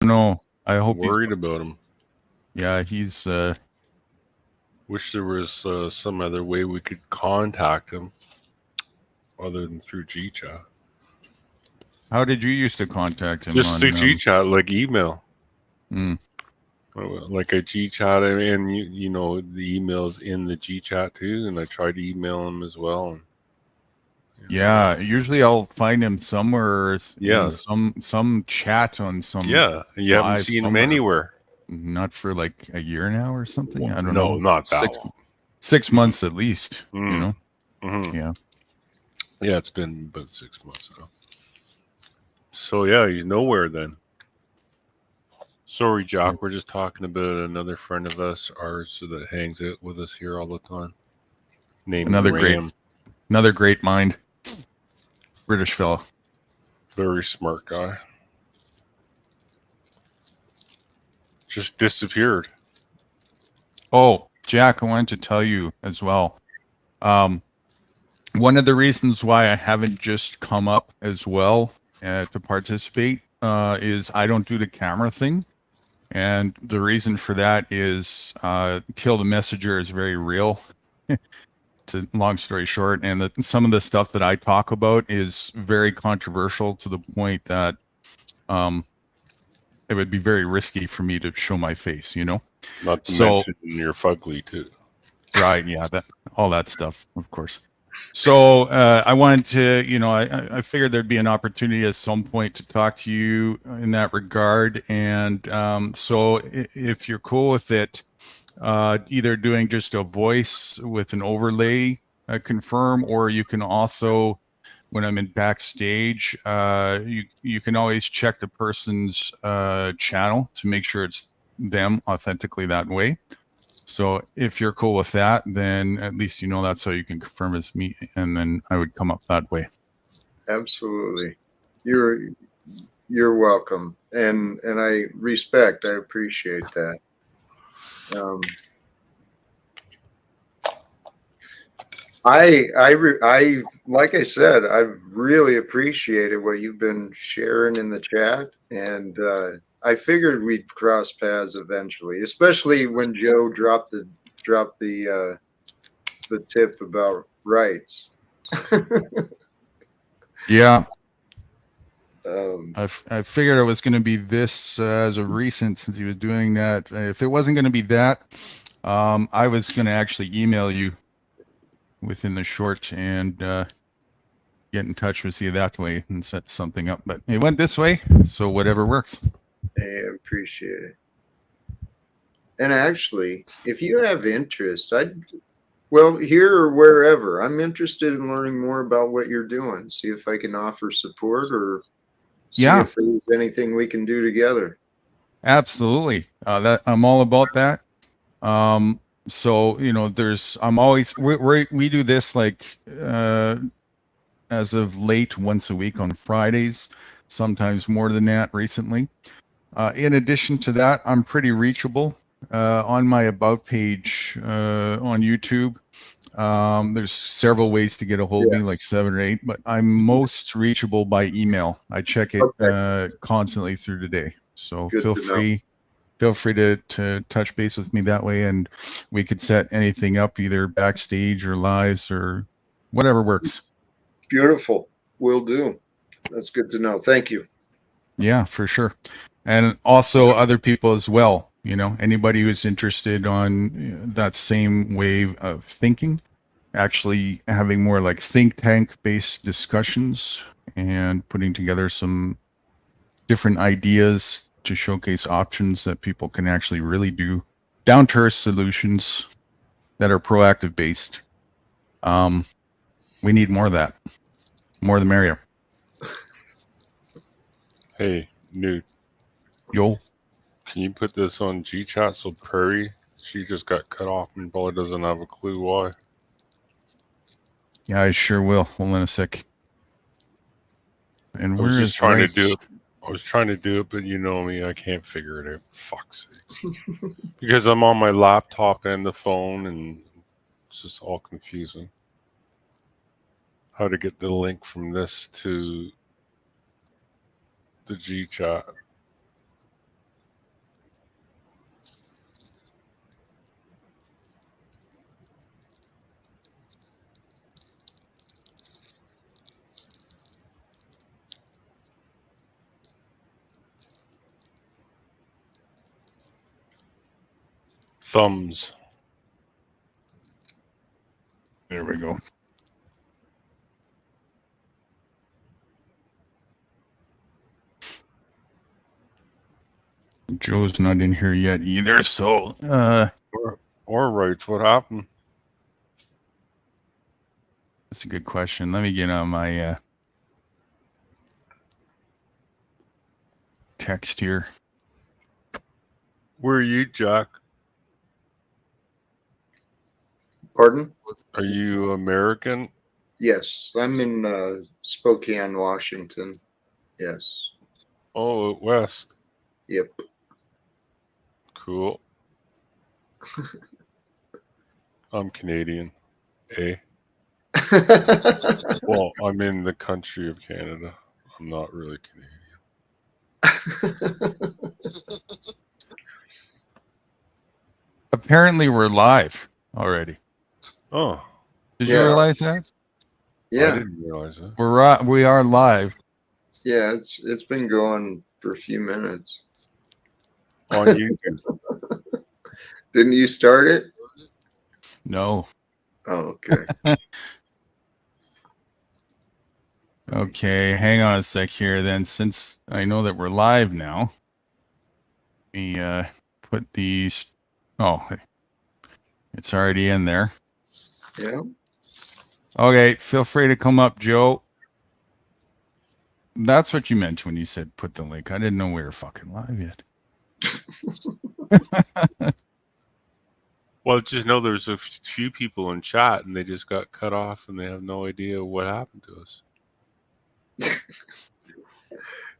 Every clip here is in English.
know. I I'm hope he's. worried about him. Yeah, he's. Wish there was some other way we could contact him other than through GChat. How did you used to contact him Just through on? GChat, like email. Mm, Like I GChat him, and you know the emails in the GChat too, and I tried to email him as well. And yeah, usually I'll find him somewhere in yeah, some chat on some yeah, you haven't live seen him somewhere. anywhere. Not for like a year now or something. I don't No, know. not that Six long. 6 months at least. You Mm, know. hmm Yeah. Yeah, it's been about 6 months now. So yeah, he's nowhere then. Sorry, Jack. We're just talking about another friend of us, ours, that hangs out with us here all the time, named Another great, Graham. another great mind, British fellow. Very smart guy. Just disappeared. Oh, Jack, I wanted to tell you as well. Um, one of the reasons why I haven't just come up as well to participate is I don't do the camera thing. And the reason for that is Kill the Messenger is very real. To long story short, and some of the stuff that I talk about is very controversial to the point that um, it would be very risky for me to show my face, you know? Not to So, mention you're fugly too. right, yeah, that all that stuff, of course. So I wanted to, I figured there'd be an opportunity at some point to talk to you in that regard. And so if you're cool with it, either doing just a voice with an overlay confirm, or you can also, when I'm in backstage, you can always check the person's channel to make sure it's them authentically that way. So if you're cool with that, then at least you know that's how you can confirm it's me, and then I would come up that way. Absolutely. You're you're welcome, and I respect. I appreciate that. Um, I like I said, I've really appreciated what you've been sharing in the chat, and I figured we'd cross paths eventually, especially when Joe dropped the tip about rights. Yeah, um, I figured it was going to be this as of recent since he was doing that. If it wasn't going to be that, I was going to actually email you within the short and get in touch with you that way and set something up. But it went this way, so whatever works. I appreciate it. And actually, if you have interest, well, here or wherever, I'm interested in learning more about what you're doing. See if I can offer support or see Yeah, if there's anything we can do together. absolutely. That I'm all about that. Um, so there's I'm always we do this like as of late once a week on Fridays, sometimes more than that recently. In addition to that, I'm pretty reachable on my About page on YouTube. There's several ways to get a hold of Yeah. me, like 7 or 8, but I'm most reachable by email. I check it Okay. constantly through the day. So Good to know. feel free to touch base with me that way, and we could set anything up either backstage or lives or whatever works. Beautiful. Will do. That's good to know. Thank you. Yeah, for sure. And also other people as well, anybody who's interested on that same wave of thinking, actually having more like think tank based discussions and putting together some different ideas to showcase options that people can actually really do, down to earth solutions that are proactive based. Um, we need more of that. More the merrier. Hey, Newt, Yo. can you put this on GChat so Prairie? She just got cut off and probably doesn't have a clue why. Yeah, I sure will. Hold on a sec. And I was where just is trying to do rights? it. I was trying to do it, but you know me, I can't figure it out. Fuck's sake. Because I'm on my laptop and the phone, and it's just all confusing. How to get the link from this to the G chat? Thumbs. There we go. Joe's not in here yet either, so Or rights. What happened? that's a good question. Let me get on my text here. Where are you, Jack? Pardon? Are you American? Yes, I'm in Spokane, Washington. Yes. Oh, West. Yep. Cool. I'm Canadian. Eh? Well, I'm in the country of Canada. I'm not really Canadian. Apparently, we're live already. Oh, Did you Yeah. realize that? I Yeah, didn't realize that. We are live. yeah. It's been going for a few minutes. On YouTube. Didn't you start it? No. Oh, okay. Okay, hang on a sec here. Then, since I know that we're live now, let me put these. Oh, it's already in there. Yeah. Okay, feel free to come up, Joe. That's what you meant when you said put the link. I didn't know we were fucking live yet. Well, just know there's a few people in chat and they just got cut off and they have no idea what happened to us.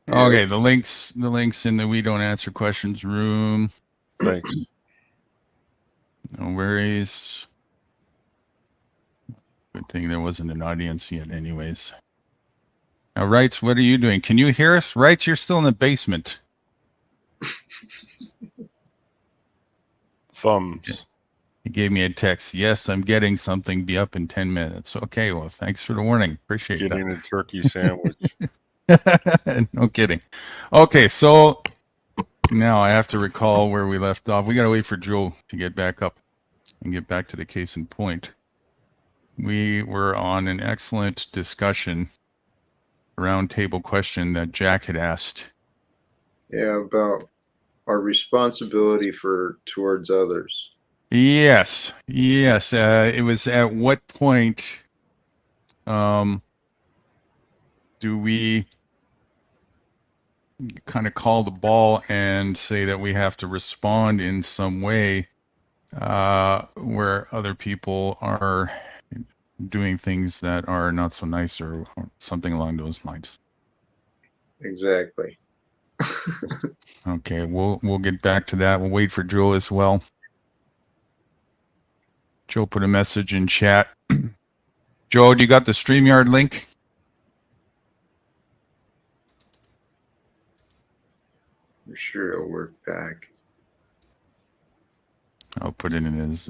Okay, the links in the We Don't Answer Questions room. Thanks. No worries. Good thing there wasn't an audience yet anyways. Now, Rights, what are you doing? Can you hear us? Rights, you're still in the basement. Thumbs. He gave me a text. Yes, I'm getting something. Be up in 10 minutes. Okay, well, thanks for the warning. Appreciate Getting a turkey sandwich. that. No kidding. Okay, so now I have to recall where we left off. We got to wait for Joe to get back up and get back to the case in point. We were on an excellent discussion, roundtable question that Jack had asked. Yeah, about our responsibility towards others. Yes. It was at what point do we kind of call the ball and say that we have to respond in some way where other people are doing things that are not so nice or something along those lines. Exactly. Okay, we'll get back to that. We'll wait for Joe as well. Joe put a message in chat. Joe, do you got the StreamYard link? I'm sure it'll work back. I'll put it in his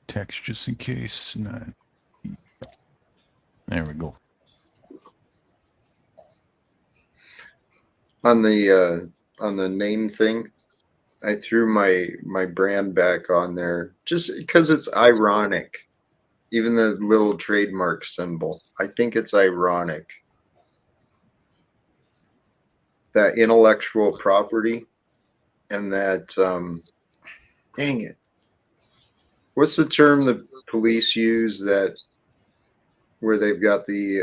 text just in case. No. There we go. On the name thing, I threw my brand back on there just because it's ironic. Even the little trademark symbol, I think it's ironic that intellectual property and that dang it, what's the term the police use that where they've got the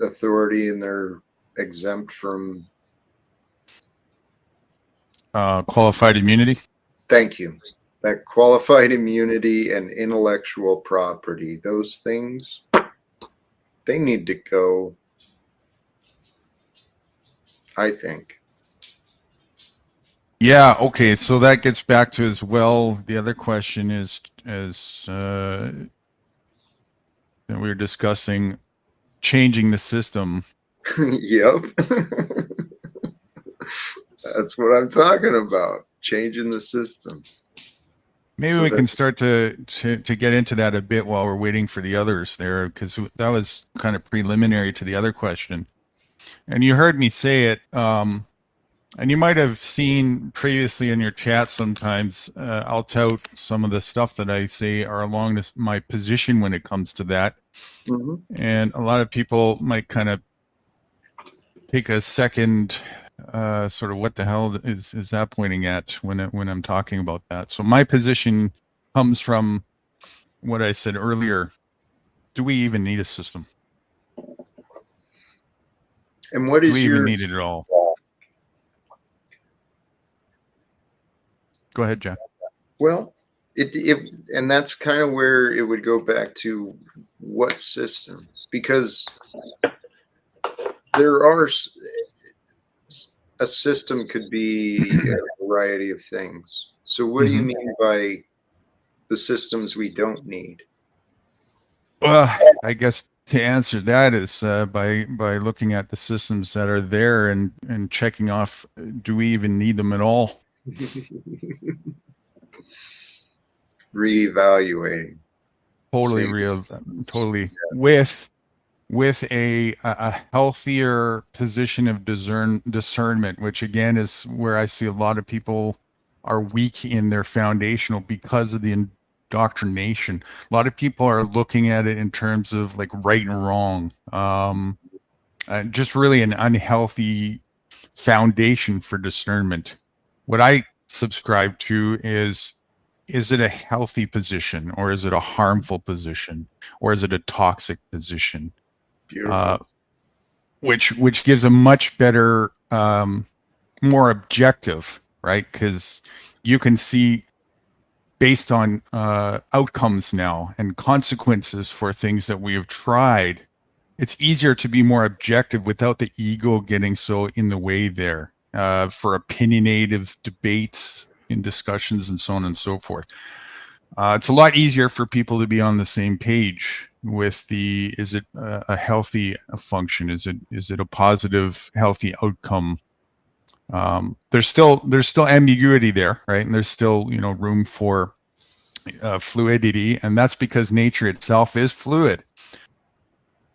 authority and they're exempt from Qualified immunity. thank you, that qualified immunity and intellectual property, those things, they need to go, I think. Yeah, okay, so that gets back to as well. The other question is that we were discussing changing the system. Yep. That's what I'm talking about. Changing the system. Maybe So we can that's- start to get into that a bit while we're waiting for the others there, because that was kind of preliminary to the other question. And you heard me say it. And you might have seen previously in your chat sometimes, I'll tout some of the stuff that I say are along my position when it comes to that. Mhm. And a lot of people might kind of take a second, sort of what the hell is that pointing at when I'm talking about that. So my position comes from what I said earlier. Do we even need a system? And what Do is we your even need it at all? Go ahead, Jack. well? It and that's kind of where it would go back to what system, because there are a system could be a variety of things. So what do you Mhm. mean by the systems we don't need? Well, I guess to answer that is by looking at the systems that are there and checking off, do we even need them at all? Reevaluating. Totally Same. real, totally with a healthier position of discernment, which again is where I see a lot of people are weak in their foundational because of the indoctrination. A lot of people are looking at it in terms of like right and wrong. Just really an unhealthy foundation for discernment. What I subscribe to is it a healthy position, or is it a harmful position, or is it a toxic position? Beautiful. Which gives a much better, more objective, right? Because you can see based on outcomes now and consequences for things that we have tried. It's easier to be more objective without the ego getting so in the way there, for opinionative debates in discussions and so on and so forth. It's a lot easier for people to be on the same page with is it a healthy function? Is it a positive, healthy outcome? There's still ambiguity there, right? And there's still, room for fluidity, and that's because nature itself is fluid.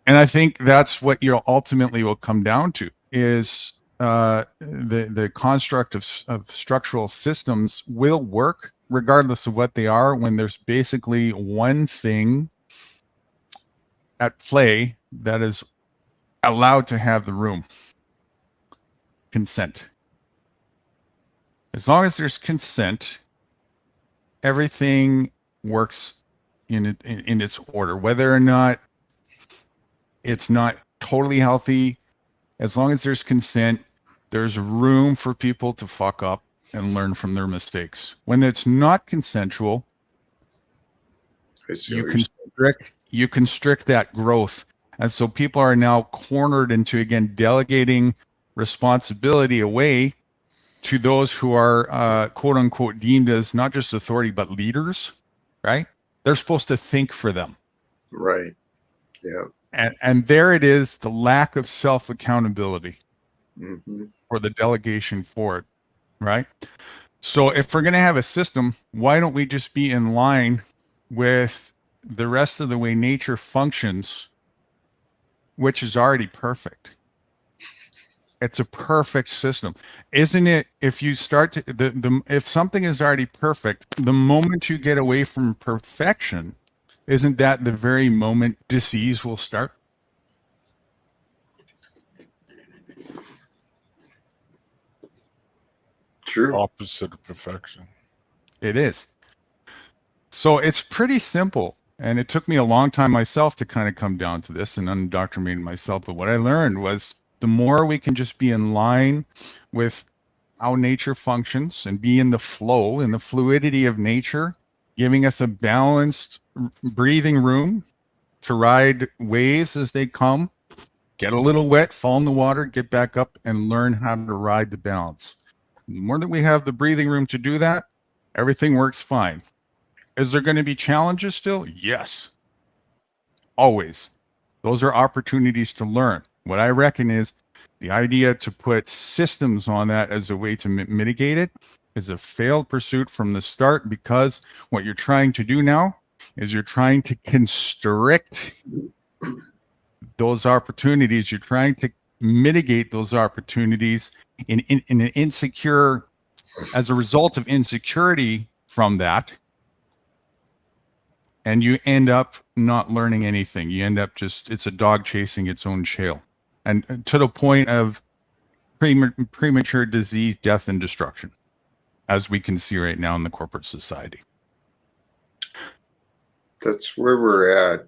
And I think that's what you ultimately will come down to is the construct of structural systems will work regardless of what they are when there's basically one thing at play that is allowed to have the room: consent. As long as there's consent, everything works in its order, whether or not it's not totally healthy. As long as there's consent, there's room for people to fuck up and learn from their mistakes. When it's not consensual, I see you what you're constrict that growth. And so people are now cornered into, again, delegating responsibility away to those who are quote unquote deemed as not just authority, but leaders, right? They're supposed to think for them. right. Yeah. And there it is, the lack of self accountability Mm-hmm. or the delegation for it, right? So if we're going to have a system, why don't we just be in line with the rest of the way nature functions, which is already perfect? It's a perfect system, isn't it? If you start to if something is already perfect, the moment you get away from perfection, isn't that the very moment disease will start? True. Opposite of perfection. It is. So it's pretty simple. And it took me a long time myself to kind of come down to this and undoctrinate myself. But what I learned was the more we can just be in line with how nature functions and be in the flow, in the fluidity of nature, giving us a balanced breathing room to ride waves as they come, get a little wet, fall in the water, get back up, and learn how to ride the balance. The more that we have the breathing room to do that, everything works fine. Is there going to be challenges still? Yes. Always. Those are opportunities to learn. What I reckon is the idea to put systems on that as a way to mitigate it is a failed pursuit from the start, because what you're trying to do now is you're trying to constrict those opportunities. You're trying to mitigate those opportunities in an insecure, as a result of insecurity from that. And you end up not learning anything. You end up it's a dog chasing its own tail, and to the point of premature disease, death, and destruction, as we can see right now in the corporate society. That's where we're at.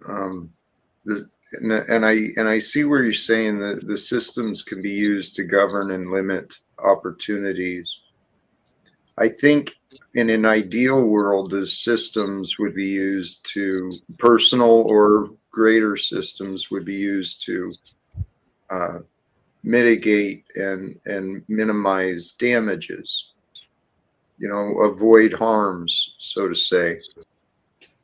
And I see where you're saying that the systems can be used to govern and limit opportunities. I think in an ideal world, the systems would be used to, personal or greater systems would be used to mitigate and minimize damages, avoid harms, so to say.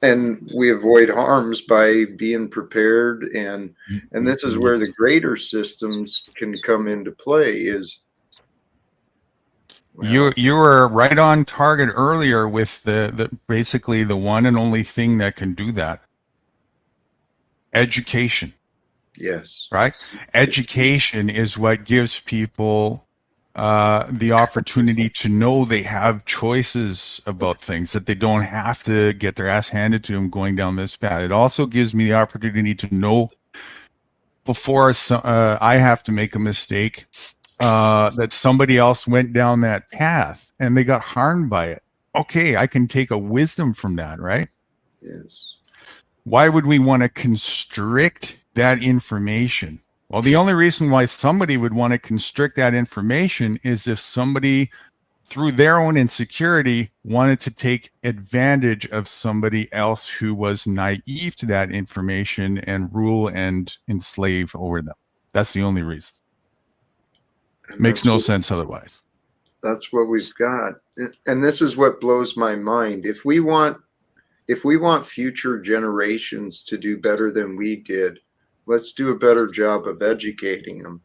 And we avoid harms by being prepared, and this is where the greater systems can come into play. Is you were right on target earlier with the basically the one and only thing that can do that. Education. Yes. Right? Education is what gives people the opportunity to know they have choices about things, that they don't have to get their ass handed to them going down this path. It also gives me the opportunity to know before I have to make a mistake that somebody else went down that path and they got harmed by it. Okay, I can take a wisdom from that, right? Yes. Why would we want to constrict that information? Well, the only reason why somebody would want to constrict that information is if somebody, through their own insecurity, wanted to take advantage of somebody else who was naive to that information and rule and enslave over them. That's the only reason. Makes no sense otherwise. That's what we've got. And this is what blows my mind. If we want future generations to do better than we did, let's do a better job of educating them.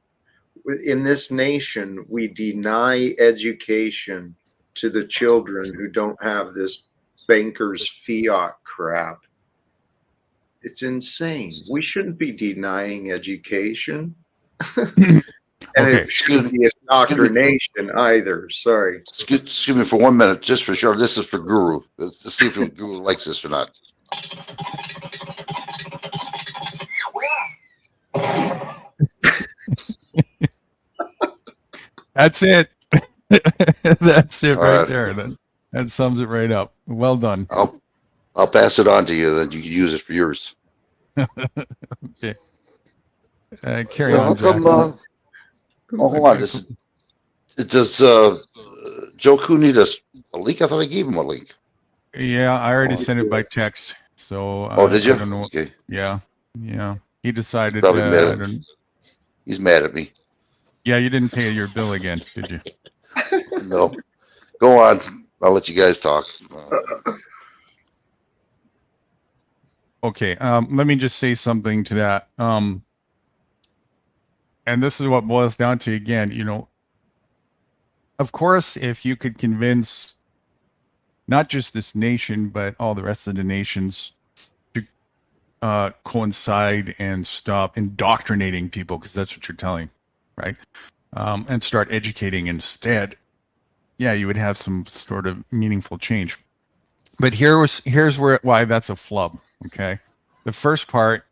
In this nation, we deny education to the children who don't have this banker's fiat crap. It's insane. We shouldn't be denying education. And Okay. it shouldn't be indoctrination either. Sorry. Excuse me for 1 minute, just for sure. This is for Guru. Let's see if Guru likes this or not. That's it. That's it All right right. there. That sums it right up. Well done. I'll pass it on to you, then you can use it for yours. Okay. Carry How on, Jack. come, hold on. Does Joe Koo need a link? I thought I gave him a link. Yeah, I already Oh, sent it by text. So Did you? I don't know. Okay. Yeah. He decided. Probably mad I at don't, He's mad at me. yeah, you didn't pay your bill again, did you? No. Go on. I'll let you guys talk. Okay. Let me just say something to that. And this is what boils down to again. Of course, if you could convince not just this nation, but all the rest of the nations to coincide and stop indoctrinating people, because that's what you're telling, right? And start educating instead. Yeah, you would have some sort of meaningful change. But here's why that's a flub. Okay, the first part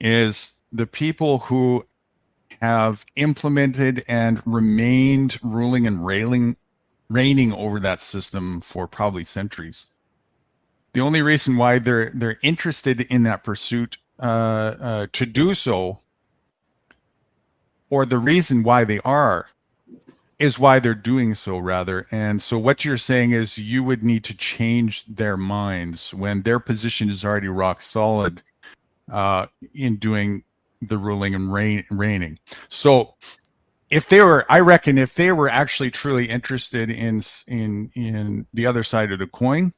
is the people who have implemented and remained ruling and reigning over that system for probably centuries. The only reason why they're interested in that pursuit to do so, or the reason why they are, is why they're doing so, rather. And so what you're saying is you would need to change their minds when their position is already rock solid in doing the ruling and reigning. So I reckon if they were actually truly interested in the other side of the coin,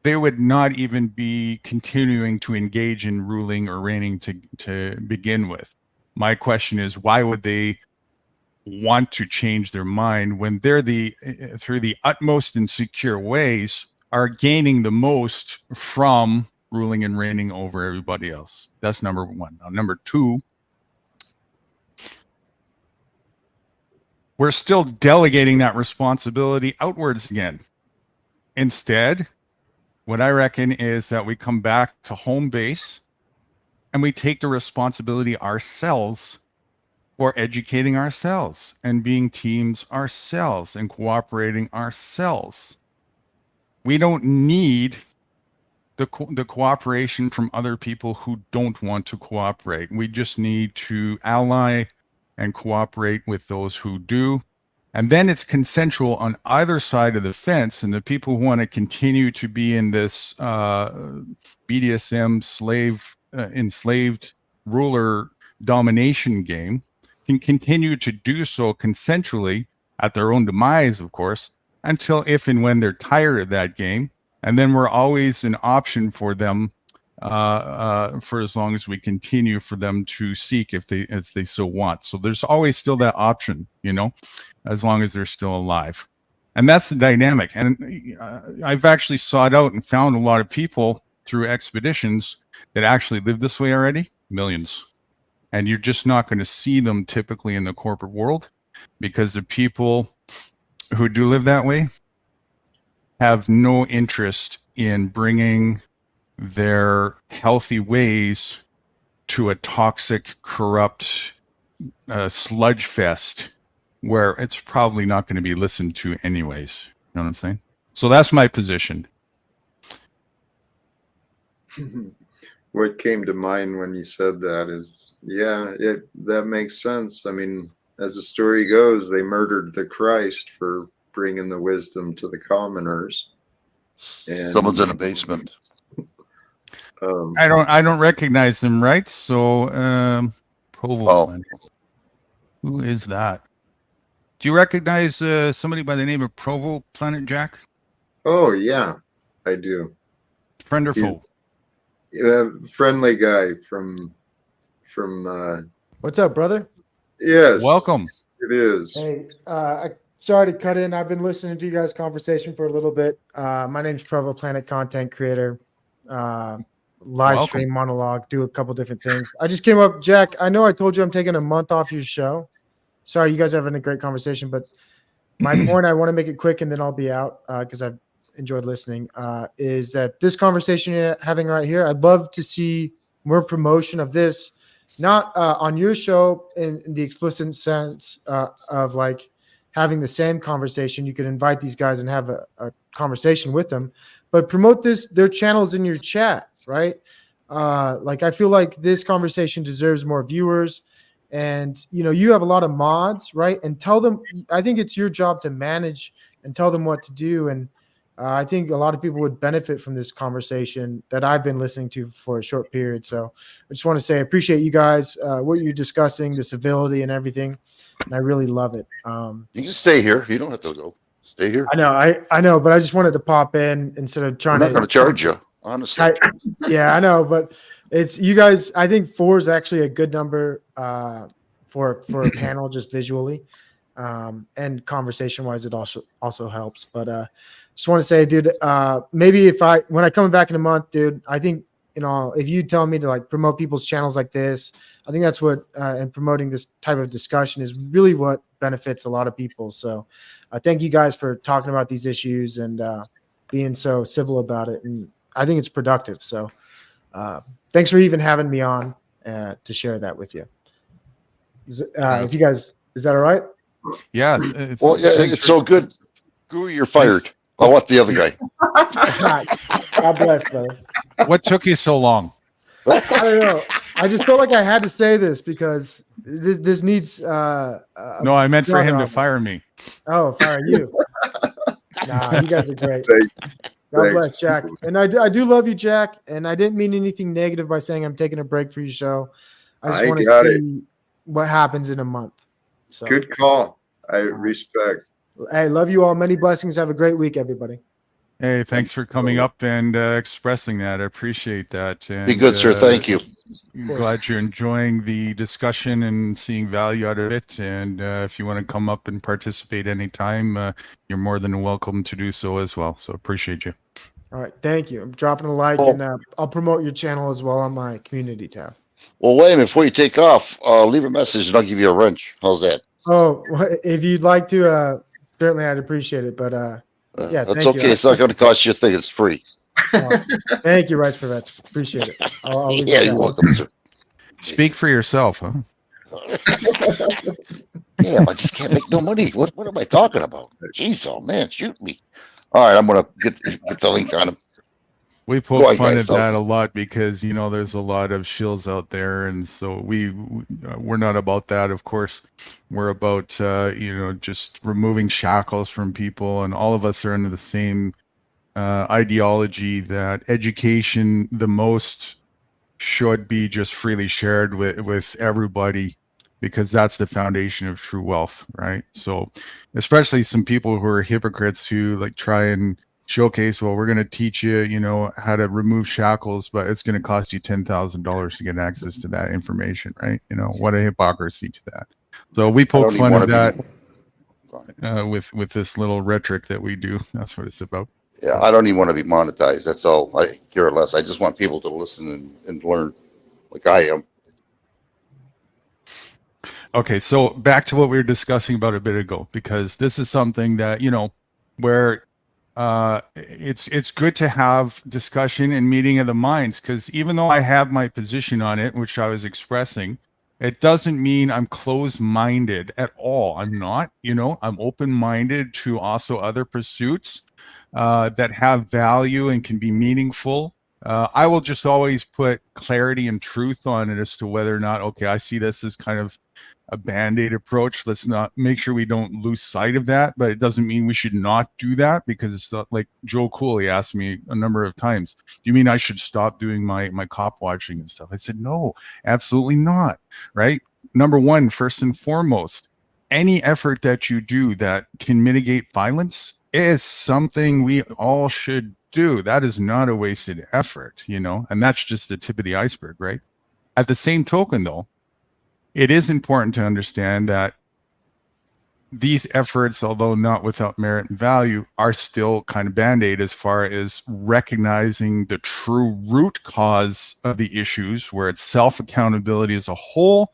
they would not even be continuing to engage in ruling or reigning to begin with. My question is, why would they want to change their mind when they're through the utmost and secure ways are gaining the most from ruling and reigning over everybody else? That's number one. Now, number two, we're still delegating that responsibility outwards again. Instead, what I reckon is that we come back to home base and we take the responsibility ourselves for educating ourselves and being teams ourselves and cooperating ourselves. We don't need the cooperation from other people who don't want to cooperate. We just need to ally and cooperate with those who do. And then it's consensual on either side of the fence. And the people who want to continue to be in this BDSM enslaved ruler domination game can continue to do so consensually at their own demise, of course, until if and when they're tired of that game. And then we're always an option for them for as long as we continue for them to seek if they so want. So there's always still that option, you know, as long as they're still alive. And that's the dynamic. And I've actually sought out and found a lot of people through expeditions that actually live this way already, millions. And you're just not going to see them typically in the corporate world, because the people who do live that way have no interest in bringing their healthy ways to a toxic, corrupt sludge fest where it's probably not going to be listened to anyways. You know what I'm saying? So that's my position. What came to mind when you said that is, yeah, that makes sense. I mean, as the story goes, they murdered the Christ for bringing the wisdom to the commoners. And Someone's in a basement. I don't recognize them, right? So Provo Planet. Who is that? Do you recognize somebody by the name of Provo Planet, Jack? Oh yeah, I do. Friend or foe? Friendly guy from What's up, brother? yes. Welcome. It is. Hey, sorry to cut in. I've been listening to you guys' conversation for a little bit. My name's Provo Planet, content creator, live Welcome. stream, monologue, do a couple different things. I just came up, Jack. I know I told you I'm taking a month off your show. Sorry, you guys are having a great conversation, but my point, I want to make it quick and then I'll be out because I've enjoyed listening, is that this conversation you're having right here, I'd love to see more promotion of this, not on your show in the explicit sense of like having the same conversation. You could invite these guys and have a conversation with them, but promote their channels in your chat, right? Like I feel like this conversation deserves more viewers. And, you know, you have a lot of mods, right? And tell them, I think it's your job to manage and tell them what to do. And I think a lot of people would benefit from this conversation that I've been listening to for a short period. So I just want to say, I appreciate you guys, what you're discussing, the civility and everything. And I really love it. You can stay here. You don't have to go. Stay here. I know, but I just wanted to pop in instead of I'm trying not going to charge you, honestly. Yeah, I know, but it's you guys. I think 4 is actually a good number for a panel, just visually, and conversation wise, it also helps. But just want to say, dude, maybe when I come back in a month, dude, I think, you know, if you tell me to like promote people's channels like this, I think that's what and promoting this type of discussion is really what benefits a lot of people. So thank you guys for talking about these issues and being so civil about it, and I think it's productive. So thanks for even having me on to share that with you. If you guys, is that all right? Yeah. Well, yeah, it's so good. Guru, you're fired. I want the other guy. God bless, brother. What took you so long? I don't know. I just felt like I had to say this because this needs. No, I meant for him to fire me. Oh, fire you. Nah, you guys are great. God Thanks. bless, Jack. And I do love you, Jack. And I didn't mean anything negative by saying I'm taking a break for your show. I just want got to see what happens in a month. So, Good call. I respect. hey, love you all. Many blessings. Have a great week, everybody. Hey, thanks for coming up and expressing that. I appreciate that. And, Be good, sir. Thank you. Glad you're enjoying the discussion and seeing value out of it. And if you want to come up and participate anytime, you're more than welcome to do so as well. So appreciate you. All right. Thank you. I'm dropping a like, Oh. and I'll promote your channel as well on my community tab. Well, wait a minute. Before you take off, leave a message and I'll give you a wrench. How's that? Oh, if you'd like to, certainly I'd appreciate it. But yeah, That's thank you. okay. It's not going to cost you a thing. It's free. Thank you, Rights for Vets. Appreciate it. I'll leave Yeah, it you're at welcome, sir. Speak for yourself, huh? Damn, I just can't make no money. What am I talking about? Jeez, oh man, shoot me. All right, I'm gonna get the link on him. We Go poke on, fun guys. at that a lot because there's a lot of shills out there, and so we're not about that. Of course, we're about just removing shackles from people, and all of us are under the same ideology that education, the most, should be just freely shared with everybody, because that's the foundation of true wealth, right? So, especially some people who are hypocrites who like try and showcase, well, we're going to teach you, how to remove shackles, but it's going to cost you $10,000 to get access to that information, right? What a hypocrisy to that. So we I poke don't even fun want at to that be. with this little rhetoric that we do. That's what it's about. Yeah, I don't even want to be monetized. That's all. I care less. I just want people to listen and learn, like I am. Okay, so back to what we were discussing about a bit ago, because this is something that where it's good to have discussion and meeting of the minds, because even though I have my position on it, which I was expressing, it doesn't mean I'm closed-minded at all. I'm not. I'm open-minded to also other pursuits that have value and can be meaningful. I will just always put clarity and truth on it as to whether or not, okay, I see this as kind of a band-aid approach. Let's not make sure we don't lose sight of that, but it doesn't mean we should not do that, because it's not like Joe Cooley asked me a number of times, do you mean I should stop doing my cop watching and stuff? I said, no, absolutely not. Right? Number one, first and foremost, any effort that you do that can mitigate violence is something we all should do. That is not a wasted effort, and that's just the tip of the iceberg, right? At the same token, though, it is important to understand that these efforts, although not without merit and value, are still kind of band-aid as far as recognizing the true root cause of the issues, where it's self-accountability as a whole.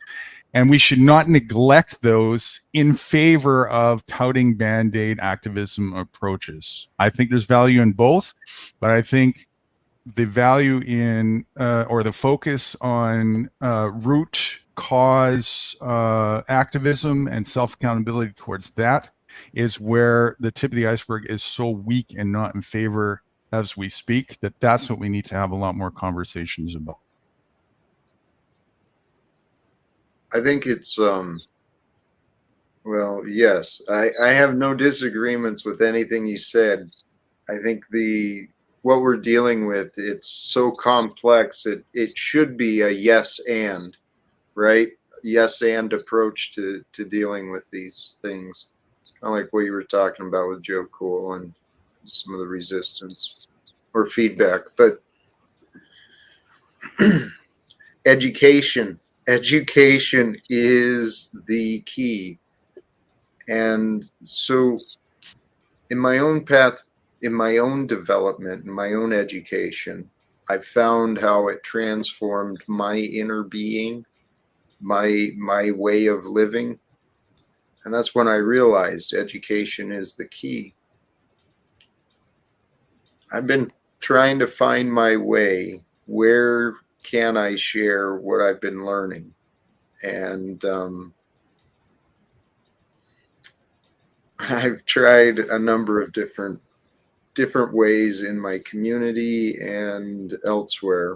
And we should not neglect those in favor of touting band-aid activism approaches. I think there's value in both, but I think the value in or the focus on root cause activism and self-accountability towards that is where the tip of the iceberg is so weak and not in favor as we speak, that's what we need to have a lot more conversations about. I think it's well, yes, I have no disagreements with anything you said. I think what we're dealing with, it's so complex, it should be a yes and, right? Yes and approach to dealing with these things. I like what you were talking about with Joe Cool and some of the resistance or feedback, but education is the key. And so in my own path, in my own development, in my own education, I found how it transformed my inner being, my way of living. And that's when I realized education is the key. I've been trying to find my way. Where can I share what I've been learning? And I've tried a number of different ways in my community and elsewhere.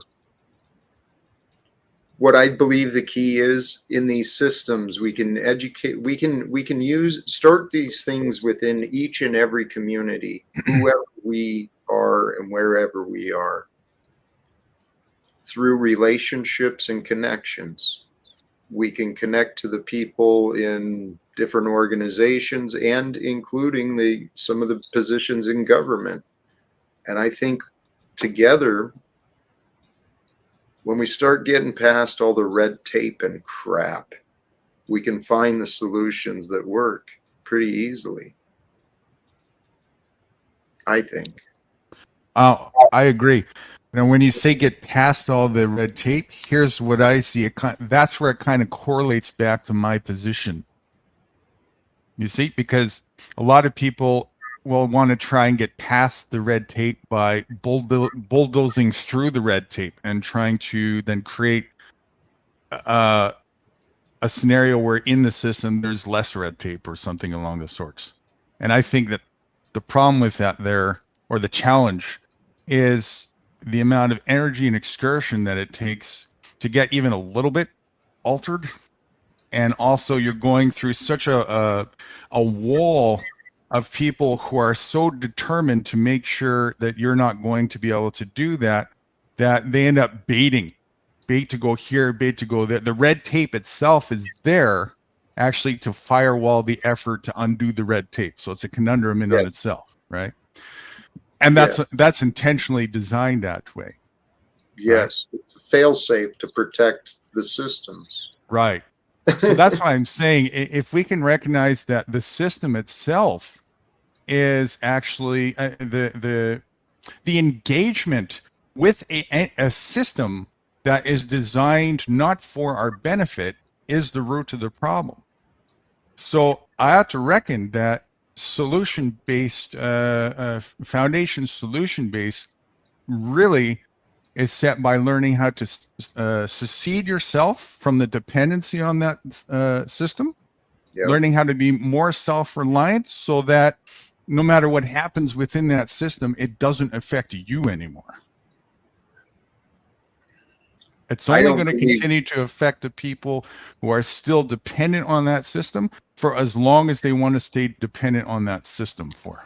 What I believe the key is, in these systems, we can educate, we can start these things within each and every community, whoever we are and wherever we are, through relationships and connections. We can connect to the people in different organizations and including some of the positions in government. And I think together, when we start getting past all the red tape and crap, we can find the solutions that work pretty easily, I think. I agree. Now, when you say get past all the red tape, here's what I see. That's where it kind of correlates back to my position. You see, because a lot of people will want to try and get past the red tape by bulldozing through the red tape and trying to then create a scenario where in the system there's less red tape or something along the sorts. And I think that the problem with that there, or the challenge, is the amount of energy and excursion that it takes to get even a little bit altered. And also you're going through such a wall of people who are so determined to make sure that you're not going to be able to do that, that they end up bait to go here, bait to go there. The red tape itself is there actually to firewall the effort to undo the red tape. So it's a conundrum in on itself, right? And that's intentionally designed that way. Yes, it's a fail-safe to protect the systems. Right. So that's why I'm saying if we can recognize that the system itself is actually the engagement with a system that is designed not for our benefit is the root of the problem. So I have to reckon that solution-based, foundation solution-based really is set by learning how to secede yourself from the dependency on that system, Yep. learning how to be more self-reliant so that no matter what happens within that system, it doesn't affect you anymore. It's I only don't going to believe- continue to affect the people who are still dependent on that system for as long as they want to stay dependent on that system for.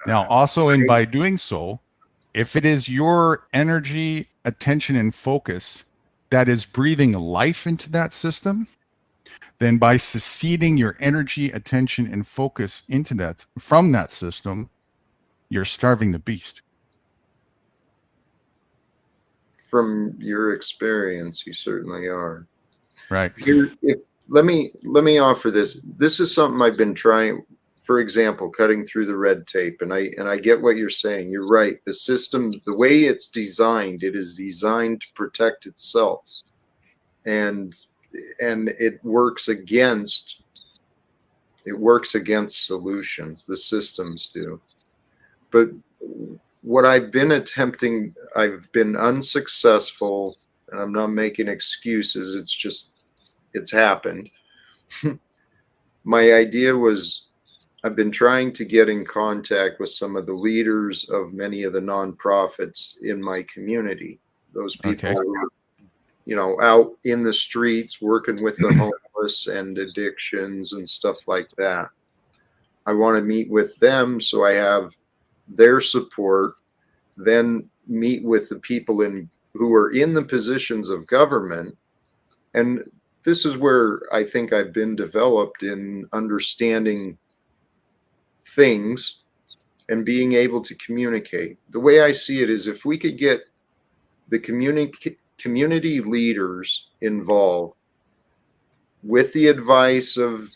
Now, also, and by doing so, if it is your energy, attention, and focus that is breathing life into that system, then by seceding your energy, attention, and focus into that from that system, you're starving the beast. From your experience, you certainly are. Right. Let me offer this. This is something I've been trying. For example, cutting through the red tape, and I get what you're saying. You're right. The system, the way it's designed, it is designed to protect itself, and it works against solutions. The systems do, but what I've been attempting, I've been unsuccessful, and I'm not making excuses. It's happened. My idea was, I've been trying to get in contact with some of the leaders of many of the nonprofits in my community. Those people who are, out in the streets working with the homeless and addictions and stuff like that. I want to meet with them so I have their support, then meet with the people who are in the positions of government. And this is where I think I've been developed in understanding things and being able to communicate. The way I see it is, if we could get the community leaders involved with the advice of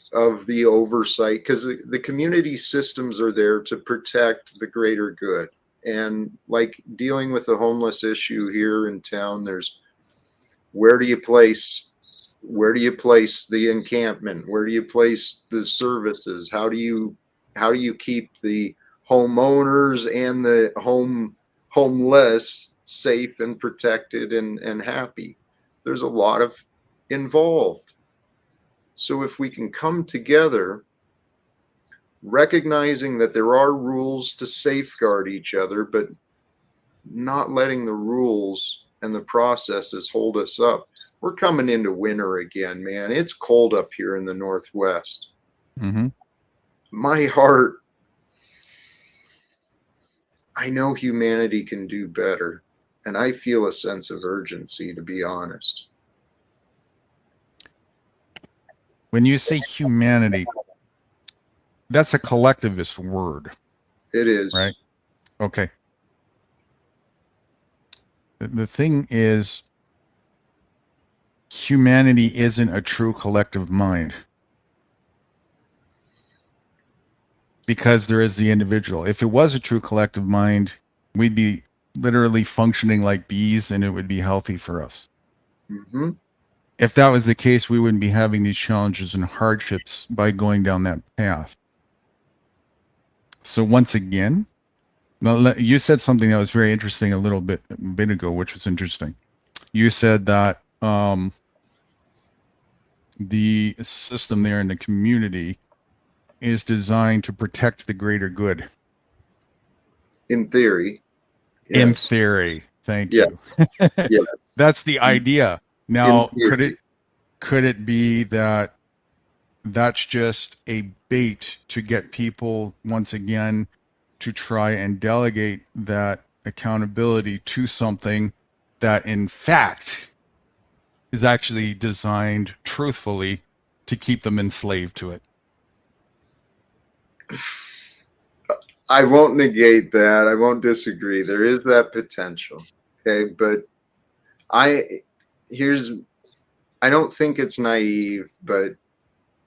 the oversight, because the community systems are there to protect the greater good. And like dealing with the homeless issue here in town, there's where do you place the encampment? Where do you place the services? How do you keep the homeowners and the homeless safe and protected and happy? There's a lot of involved. So if we can come together, recognizing that there are rules to safeguard each other, but not letting the rules and the processes hold us up. We're coming into winter again, man. It's cold up here in the Northwest. Mm-hmm. My heart, I know humanity can do better, and I feel a sense of urgency, to be honest. When you say humanity, that's a collectivist word. It is. Right. Okay. The thing is, humanity isn't a true collective mind, because there is the individual. If it was a true collective mind, we'd be literally functioning like bees and it would be healthy for us. Mm-hmm. If that was the case, we wouldn't be having these challenges and hardships by going down that path. So once again, now, you said something that was very interesting a bit ago, which was interesting. You said that the system there in the community is designed to protect the greater good. In theory. In Yes. theory. Thank Yeah. you. Yes. That's the idea. Now, In theory. could it be that that's just a bait to get people once again to try and delegate that accountability to something that in fact is actually designed truthfully to keep them enslaved to it? I won't negate that. I won't disagree. There is that potential. Okay. But I don't think it's naive, but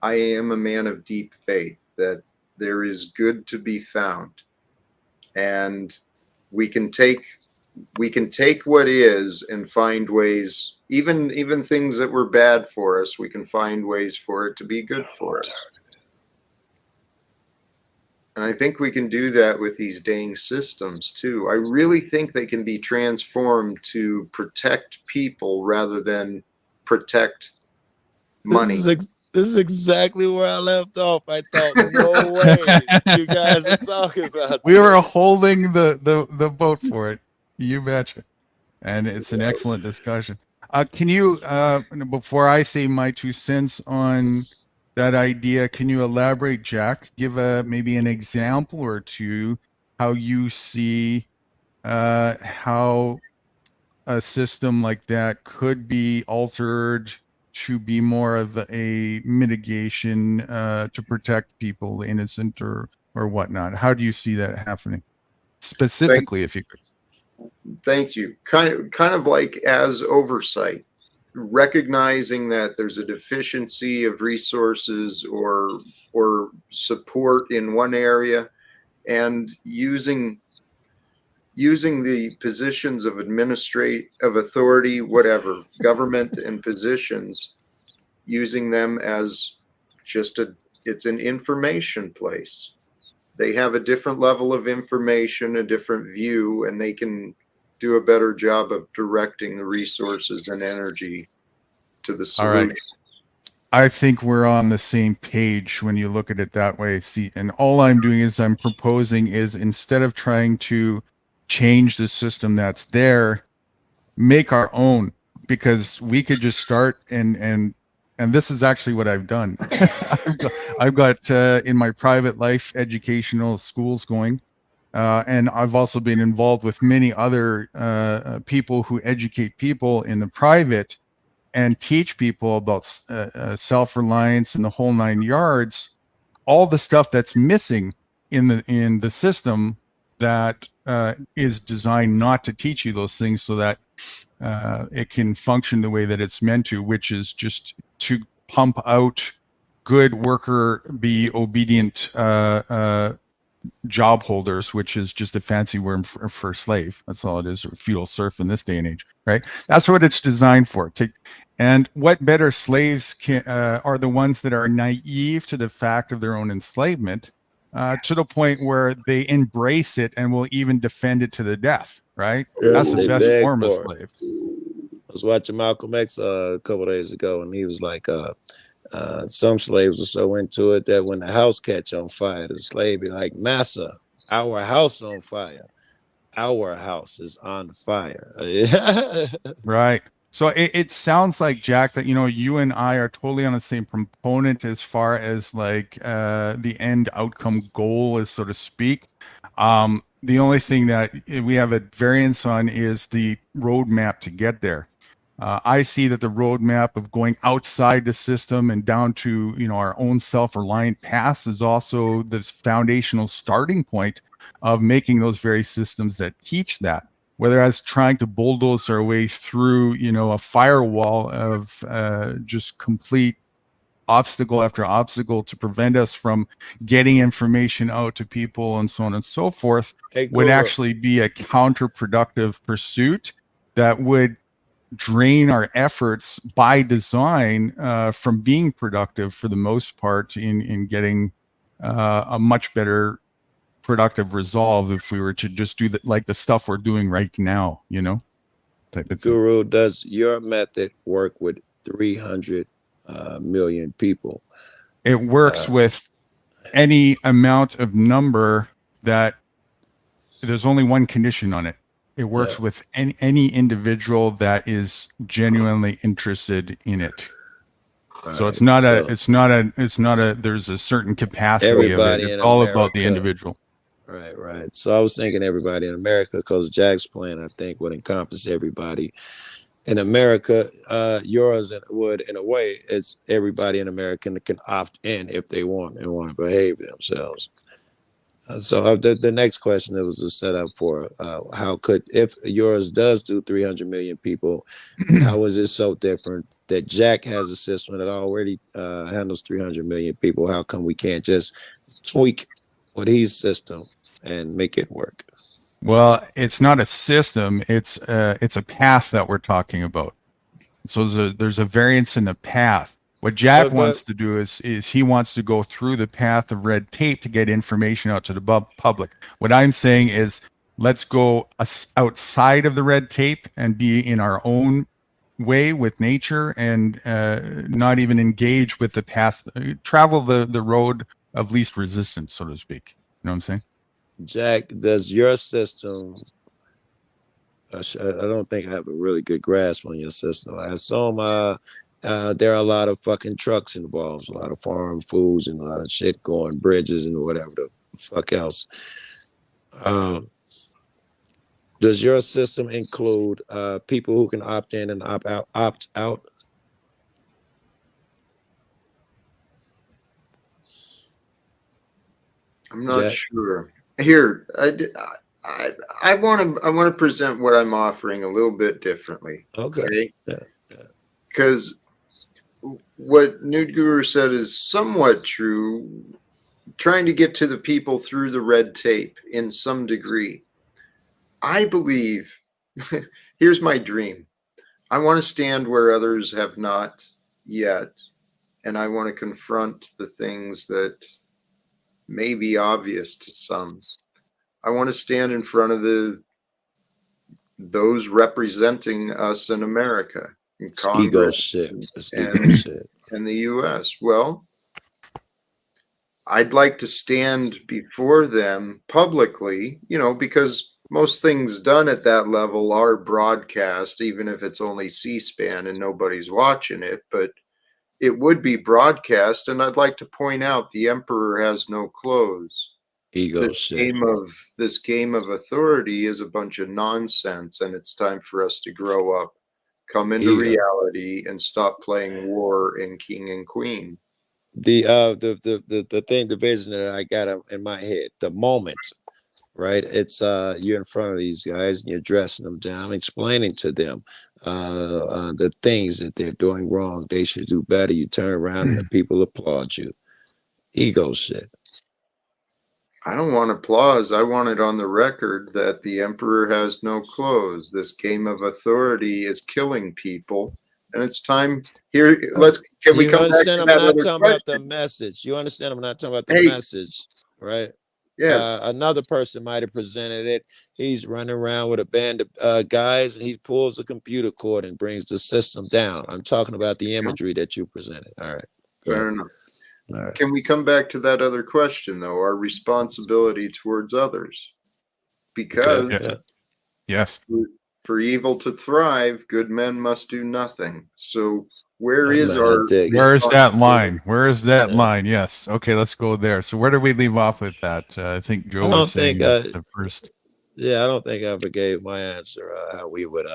I am a man of deep faith that there is good to be found. And we can take what is and find ways, even things that were bad for us, we can find ways for it to be good for us. And I think we can do that with these dang systems too. I really think they can be transformed to protect people rather than protect money. This is exactly where I left off. I thought, no way, you guys are talking about We were this. holding the boat for it. You betcha. And it's an excellent discussion. Can you, before I say my 2 cents on that idea, can you elaborate, Jack? Give maybe an example or two how you see how a system like that could be altered to be more of a mitigation to protect people, innocent or whatnot. How do you see that happening specifically, if you could? Thank you. Kind of like as oversight, recognizing that there's a deficiency of resources or support in one area, and using the positions of authority, whatever, government and positions, using them as just it's an information place. They have a different level of information, a different view, and they can do a better job of directing the resources and energy to the All solution. right. I think we're on the same page when you look at it that way. See, and all I'm doing is I'm proposing is, instead of trying to change the system that's there, make our own, because we could just start and this is actually what I've done. I've got in my private life educational schools going, and I've also been involved with many other people who educate people in the private and teach people about self-reliance and the whole 9 yards, all the stuff that's missing in the system that is designed not to teach you those things, so that it can function the way that it's meant to, which is just to pump out good worker, be obedient job holders, which is just a fancy word for slave. That's all it is, or feudal serf in this day and age, right? That's what it's designed for. And what better slaves are the ones that are naive to the fact of their own enslavement, to the point where they embrace it and will even defend it to the death, right? Yeah, That's the they best beg form of for it. slave. I was watching Malcolm X a couple days ago, and he was like, some slaves were so into it that when the house catch on fire, the slave be like, "Massa, our house on fire. Our house is on fire." Right. So it sounds like, Jack, that, you and I are totally on the same component as far as like the end outcome goal is, so to speak. The only thing that we have a variance on is the roadmap to get there. I see that the roadmap of going outside the system and down to, our own self-reliant paths is also the foundational starting point of making those very systems that teach that. Whether as trying to bulldoze our way through, a firewall of just complete obstacle after obstacle to prevent us from getting information out to people and so on and so forth, Hey, would Guru. actually be a counterproductive pursuit that would drain our efforts by design from being productive for the most part in getting a much better productive resolve if we were to just do like the stuff we're doing right now, type of thing. Guru, does your method work with 300 million people? It works with any amount of number that there's only one condition on it. It works with any individual that is genuinely interested in it. So it's not there's a certain capacity of it. Everybody It's in all about the America. individual. Right. So I was thinking everybody in America, because Jack's plan, I think, would encompass everybody in America. Yours would, in a way, it's everybody in America can opt in if they want and want to behave themselves. So the next question that was a setup for how could, if yours does do 300 million people, how is it so different that Jack has a system that already handles 300 million people? How come we can't just tweak what his system and make it work? Well, it's not a system. It's a path that we're talking about. So there's a variance in the path. What Jack wants to do is he wants to go through the path of red tape to get information out to the public. What I'm saying is let's go outside of the red tape and be in our own way with nature and not even engage with the past, travel the road of least resistance, so to speak. You know what I'm saying? Jack, does your system, I don't think I have a really good grasp on your system. I assume there are a lot of fucking trucks involved, a lot of foreign foods and a lot of shit going, bridges and whatever the fuck else. Does your system include people who can opt in and opt out? I'm not Jack? sure. Here, I want to present what I'm offering a little bit differently. Okay. Because what Nude Guru said is somewhat true. Trying to get to the people through the red tape in some degree. I believe, here's my dream. I want to stand where others have not yet, and I want to confront the things that may be obvious to some. I want to stand in front of those representing us in America, in It's ego Congress, shit. It's ego shit. and the U.S. Well, I'd like to stand before them publicly, because most things done at that level are broadcast, even if it's only C-SPAN and nobody's watching it, but it would be broadcast. And I'd like to point out the emperor has no clothes. Ego shit. This game of authority is a bunch of nonsense, and it's time for us to grow up, come into reality, and stop playing war in king and queen. The thing, the vision that I got in my head, the moment, right? It's you're in front of these guys and you're dressing them down, explaining to them the things that they're doing wrong. They should do better. You turn around and the people applaud you. Ego shit. I don't want applause. I want it on the record that the emperor has no clothes. This game of authority is killing people. And it's time here. Can we come back to I'm that not other talking about the question? message. You understand? I'm not talking about the message, right? Yes. Another person might have presented it. He's running around with a band of guys, and he pulls a computer cord and brings the system down. I'm talking about the imagery that you presented. All right. Fair enough. All right. Can we come back to that other question, though? Our responsibility towards others. Because Yes. for evil to thrive, good men must do nothing. So where is that line? Where is that line? Yes. Okay, let's go there. So where do we leave off with that? I think Joe was saying the first. Yeah, I don't think I ever gave my answer. How we would.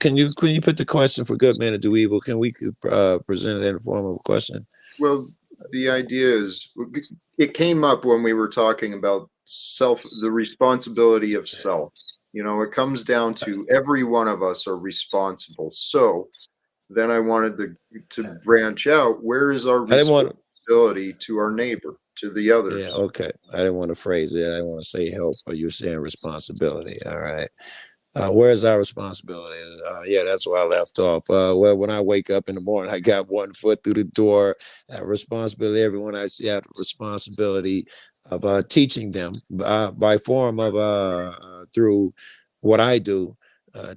Can you put the question for good men to do evil? Can we present it in the form of a question? Well, the idea is it came up when we were talking about the responsibility of self. It comes down to every one of us are responsible. So then I wanted to branch out. Where is our responsibility to our neighbor, to the others? Yeah, okay. I didn't want to phrase it. I didn't want to say help, but you're saying responsibility. All right. Where's our responsibility? Yeah, that's where I left off. Well, when I wake up in the morning, I got one foot through the door. Responsibility. Everyone I see, I have the responsibility of teaching them by form of through what I do,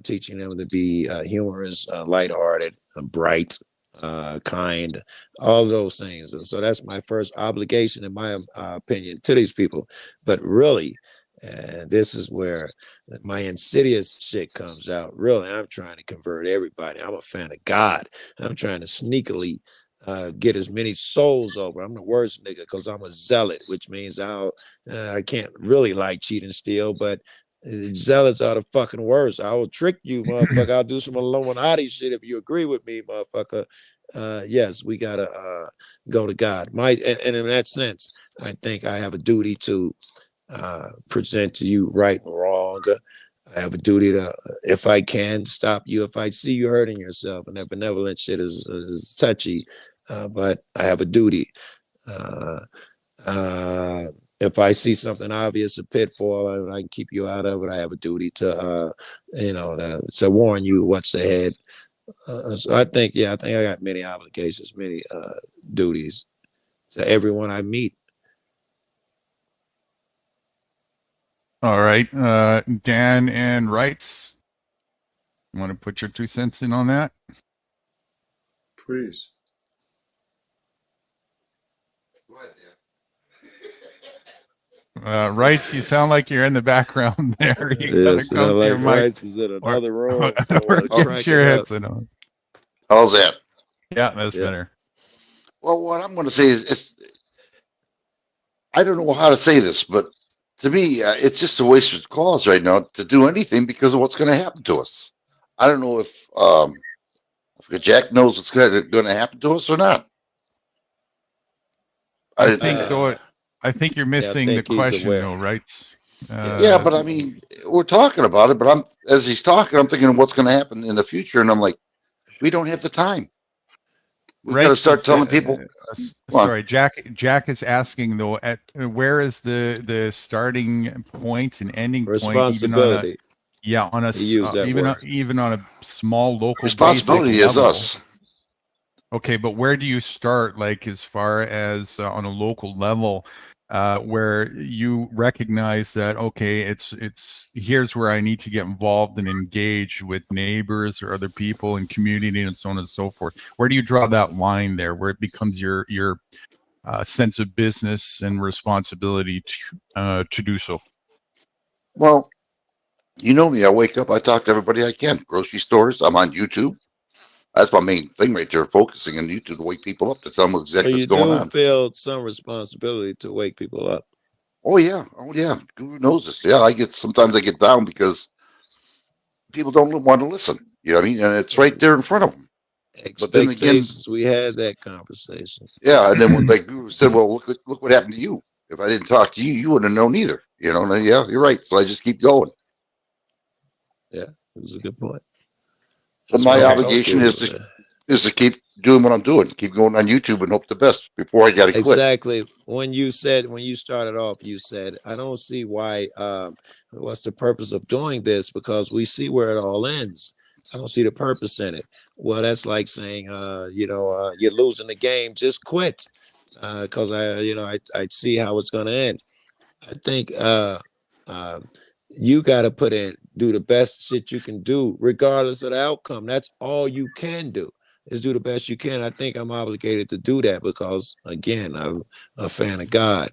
teaching them to be humorous, lighthearted, bright, kind, all of those things. And so that's my first obligation, in my opinion, to these people. But really, this is where my insidious shit comes out. Really, I'm trying to convert everybody. I'm a fan of God. I'm trying to sneakily get as many souls over. I'm the worst nigga because I'm a zealot, which means I can't really like, cheat, and steal, but zealots are the fucking worst. I will trick you, motherfucker. I'll do some Illuminati shit if you agree with me, motherfucker. Yes, we gotta go to God. And in that sense, I think I have a duty to present to you right and wrong. I have a duty to, if I can, stop you if I see you hurting yourself. And that benevolent shit is touchy, but I have a duty. If I see something obvious, a pitfall, I can keep you out of it. I have a duty to, to warn you what's ahead. So I think I got many obligations, many duties to everyone I meet. All right. Dan and Wrights, you want to put your 2 cents in on that? Please. Rice, you sound like you're in the background there. You gotta Yes, come to your mic. Rice is in another room. So Or crank get your it up. headset on. How's that? Yeah, that's Yeah. better. Well, what I'm going to say is, I don't know how to say this, but to me, it's just a waste of cause right now to do anything because of what's going to happen to us. I don't know if Jack knows what's going to happen to us or not. I think you're missing the think he's question, aware. though, right? Yeah, but I mean, we're talking about it, but as he's talking, I'm thinking of what's going to happen in the future, and I'm like, we don't have the time. We got to Wrights start is, telling people. Come on. sorry, Jack is asking though, at where is the starting point and ending point? Responsibility. On a He used that word. even on a small local Responsibility basic is level. us. Okay, but where do you start, like, as far as on a local level, where you recognize that, okay, it's here's where I need to get involved and engage with neighbors or other people in community and so on and so forth? Where do you draw that line there, where it becomes your sense of business and responsibility to do so? Well, you know me. I wake up, I talk to everybody I can. Grocery stores. I'm on YouTube. That's my main thing right there, focusing on YouTube to wake people up, to tell them exactly So what's you going do on. feel some responsibility to wake people up. Oh yeah. Who knows this? Yeah, sometimes I get down because people don't want to listen. You know what I mean? And it's right there in front of them. But then again, Expectations. We had that conversation. yeah. And then when like Guru said, well, look what happened to you. If I didn't talk to you, you wouldn't have known either. You know? And yeah, you're right. So I just keep going. It was a good point. But my obligation is to keep doing what I'm doing, keep going on YouTube and hope the best before I got to quit. Exactly. When you started off, you said, I don't see why, what's the purpose of doing this? Because we see where it all ends. I don't see the purpose in it. Well, that's like saying, you're losing the game, just quit. Because I see how it's going to end. I think you got to do the best shit you can do, regardless of the outcome. That's all you can do, is do the best you can. I think I'm obligated to do that because, again, I'm a fan of God.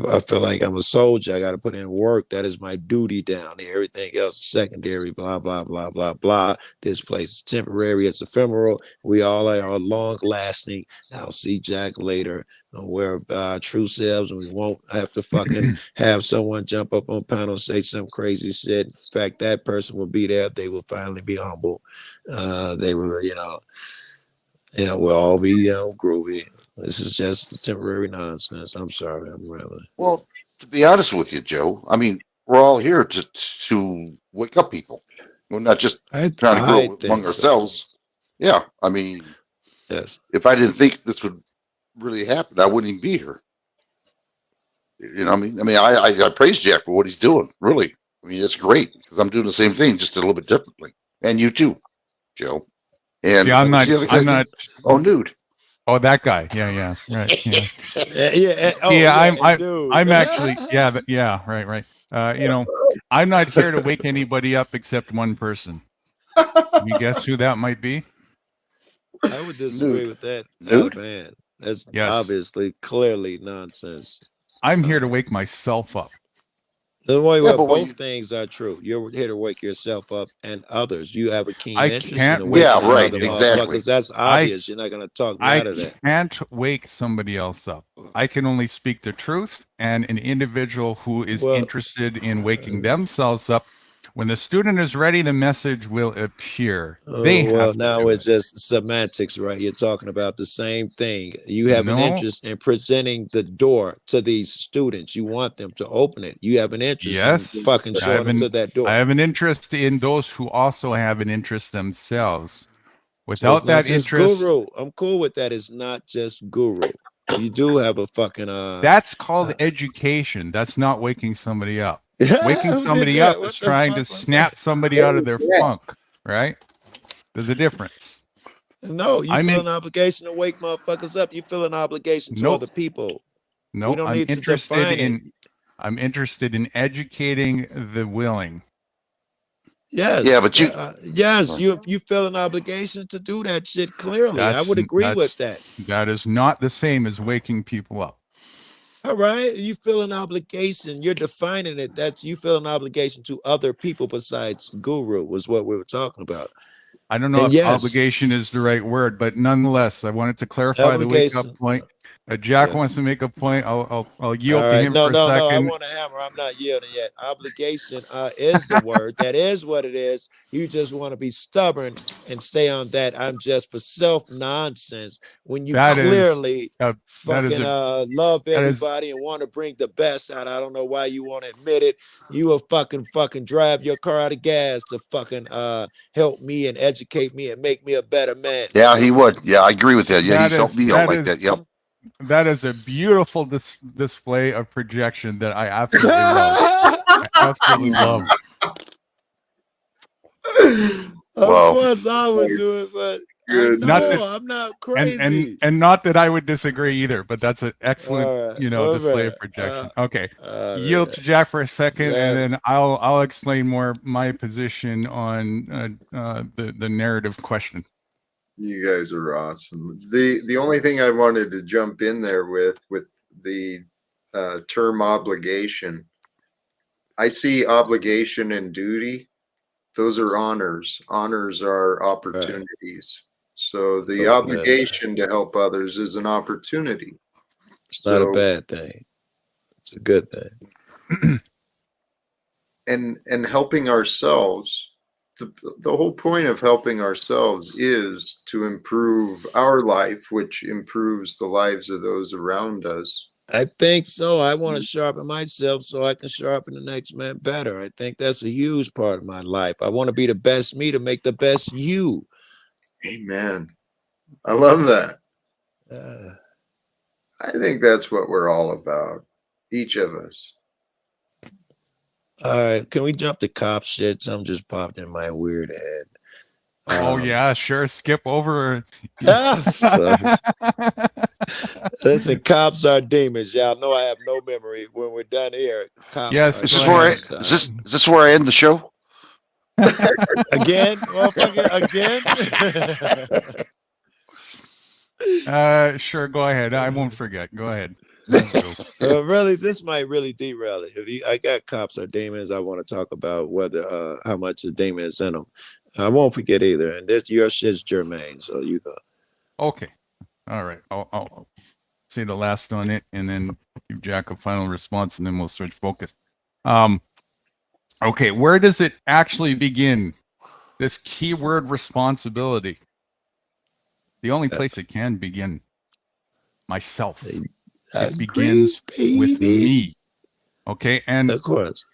I feel like I'm a soldier. I got to put in work. That is my duty down there. Everything else is secondary, blah, blah, blah, blah, blah. This place is temporary. It's ephemeral. We all are long lasting. I'll see Jack later. We're true selves, and we won't have to fucking have someone jump up on panel and say some crazy shit. In fact, that person will be there. They will finally be humble. They will, we'll all be groovy. This is just temporary nonsense. I'm sorry, I'm rambling. Well, to be honest with you, Joe, I mean, we're all here to wake up people. We're not just trying to grow among ourselves. Yeah, I mean, yes. If I didn't think this would really happen, I wouldn't even be here. You know what I mean? I praise Jack for what he's doing, really. I mean, it's great because I'm doing the same thing, just a little bit differently. And you too, Joe. And See, I'm not. what's the other guy's I'm name? not. Oh, nude. Oh, that guy. Yeah. Right. Yeah. Oh, Yeah. dude. I'm actually. Yeah. Yeah. Right. I'm not here to wake anybody up except one person. Can you guess who that might be? I would disagree Nude. with that Nude? man. That's Yes. obviously clearly nonsense. I'm here to wake myself up. The way Yeah, but when both you- things are true. You're here to wake yourself up and others. You have a keen I interest can't in wake waking Yeah, right, other exactly. motherfuckers. That's obvious. You're not going to talk me I out of that. can't wake somebody else up. I can only speak the truth, and an individual who is Well- interested in waking themselves up, when the student is ready, the message will appear. They well, have to now do it's it. just semantics, right? You're talking about the same thing. You have an No. interest in presenting the door to these students. You want them to open it. You have an interest Yes. in fucking I showing have them an- to that door. I have an interest in those who also have an interest themselves. So Without it's not that just interest, guru. I'm cool with that. It's not just guru. You do have a fucking that's called education. That's not waking somebody up. Waking somebody Yeah, up what is the trying fuck to was snap somebody out of their Yeah. funk, right? There's a difference. that? No, you I'm feel in- an obligation to wake motherfuckers up. You feel an obligation to Nope. other people. No, don't I'm need to interested define it. in I'm interested in educating the willing. Yes. Yeah, but you- yes, you feel an obligation to do that shit clearly. I That's- would agree with that's- that. That is not the same as waking people up. All right. You feel an obligation. You're defining it. That's you feel an obligation to other people besides guru was what we were talking about. I don't know And if yes. obligation is the right word, but nonetheless, I wanted to clarify the wake up Obligation. point. Jack Yeah. wants to make a point. I'll yield All to right. him No, for a no, no. I second. want to hammer. I'm not yielding yet. Obligation is the word. That is what it is. You just want to be stubborn and stay on that. I'm just for self nonsense when you That is- clearly that is fucking love that is- everybody and want to bring the best out. I don't know why you want to admit it. You will fucking drive your car out of gas to fucking help me and educate me and make me a better man. Yeah, he would. Yeah, I agree with that. Yeah, That he's helped is- me out that like is- that. Yep. That is a beautiful display of projection that I absolutely love. I absolutely love. Of Wow. course I would do it, but Good. I Not know, that- I'm not And, crazy. and not that I would disagree either, but that's an excellent, All right, display of all right, projection. Okay. all Yield right. to Jack for a second, Yeah. and then I'll explain more my position on the narrative question. You guys are awesome. The only thing I wanted to jump in there with the term obligation, I see obligation and duty. Those are honors. Honors are opportunities. So the Okay. obligation to help others is an opportunity. It's not a So- bad thing. It's a good thing. and helping ourselves. The whole point of helping ourselves is to improve our life, which improves the lives of those around us. I think so. I want to sharpen myself so I can sharpen the next man better. I think that's a huge part of my life. I want to be the best me to make the best you. Amen. I love that. Uh, I think that's what we're all about, each of us. all right. Can we jump to cop shit? Something just popped in my weird head. Oh yeah, sure. Skip over. So, listen, cops are demons. Y'all know I have no memory when we're done here. Cops Yes, are Is this Go where I, ahead. demons. is this where I end the show? Again? Motherfucker, again? Sure. Go ahead. I won't forget. Go ahead. Really, this might really derail it. I got cops are demons. I want to talk about whether how much a demon is in them. I won't forget either. And this your shit's germane, so you go. Okay. All right. I'll say the last on it, and then give Jack a final response, and then we'll switch focus. Okay. Where does it actually begin? This keyword responsibility. The only place it can begin. Myself. It begins with me. Okay. And Of course.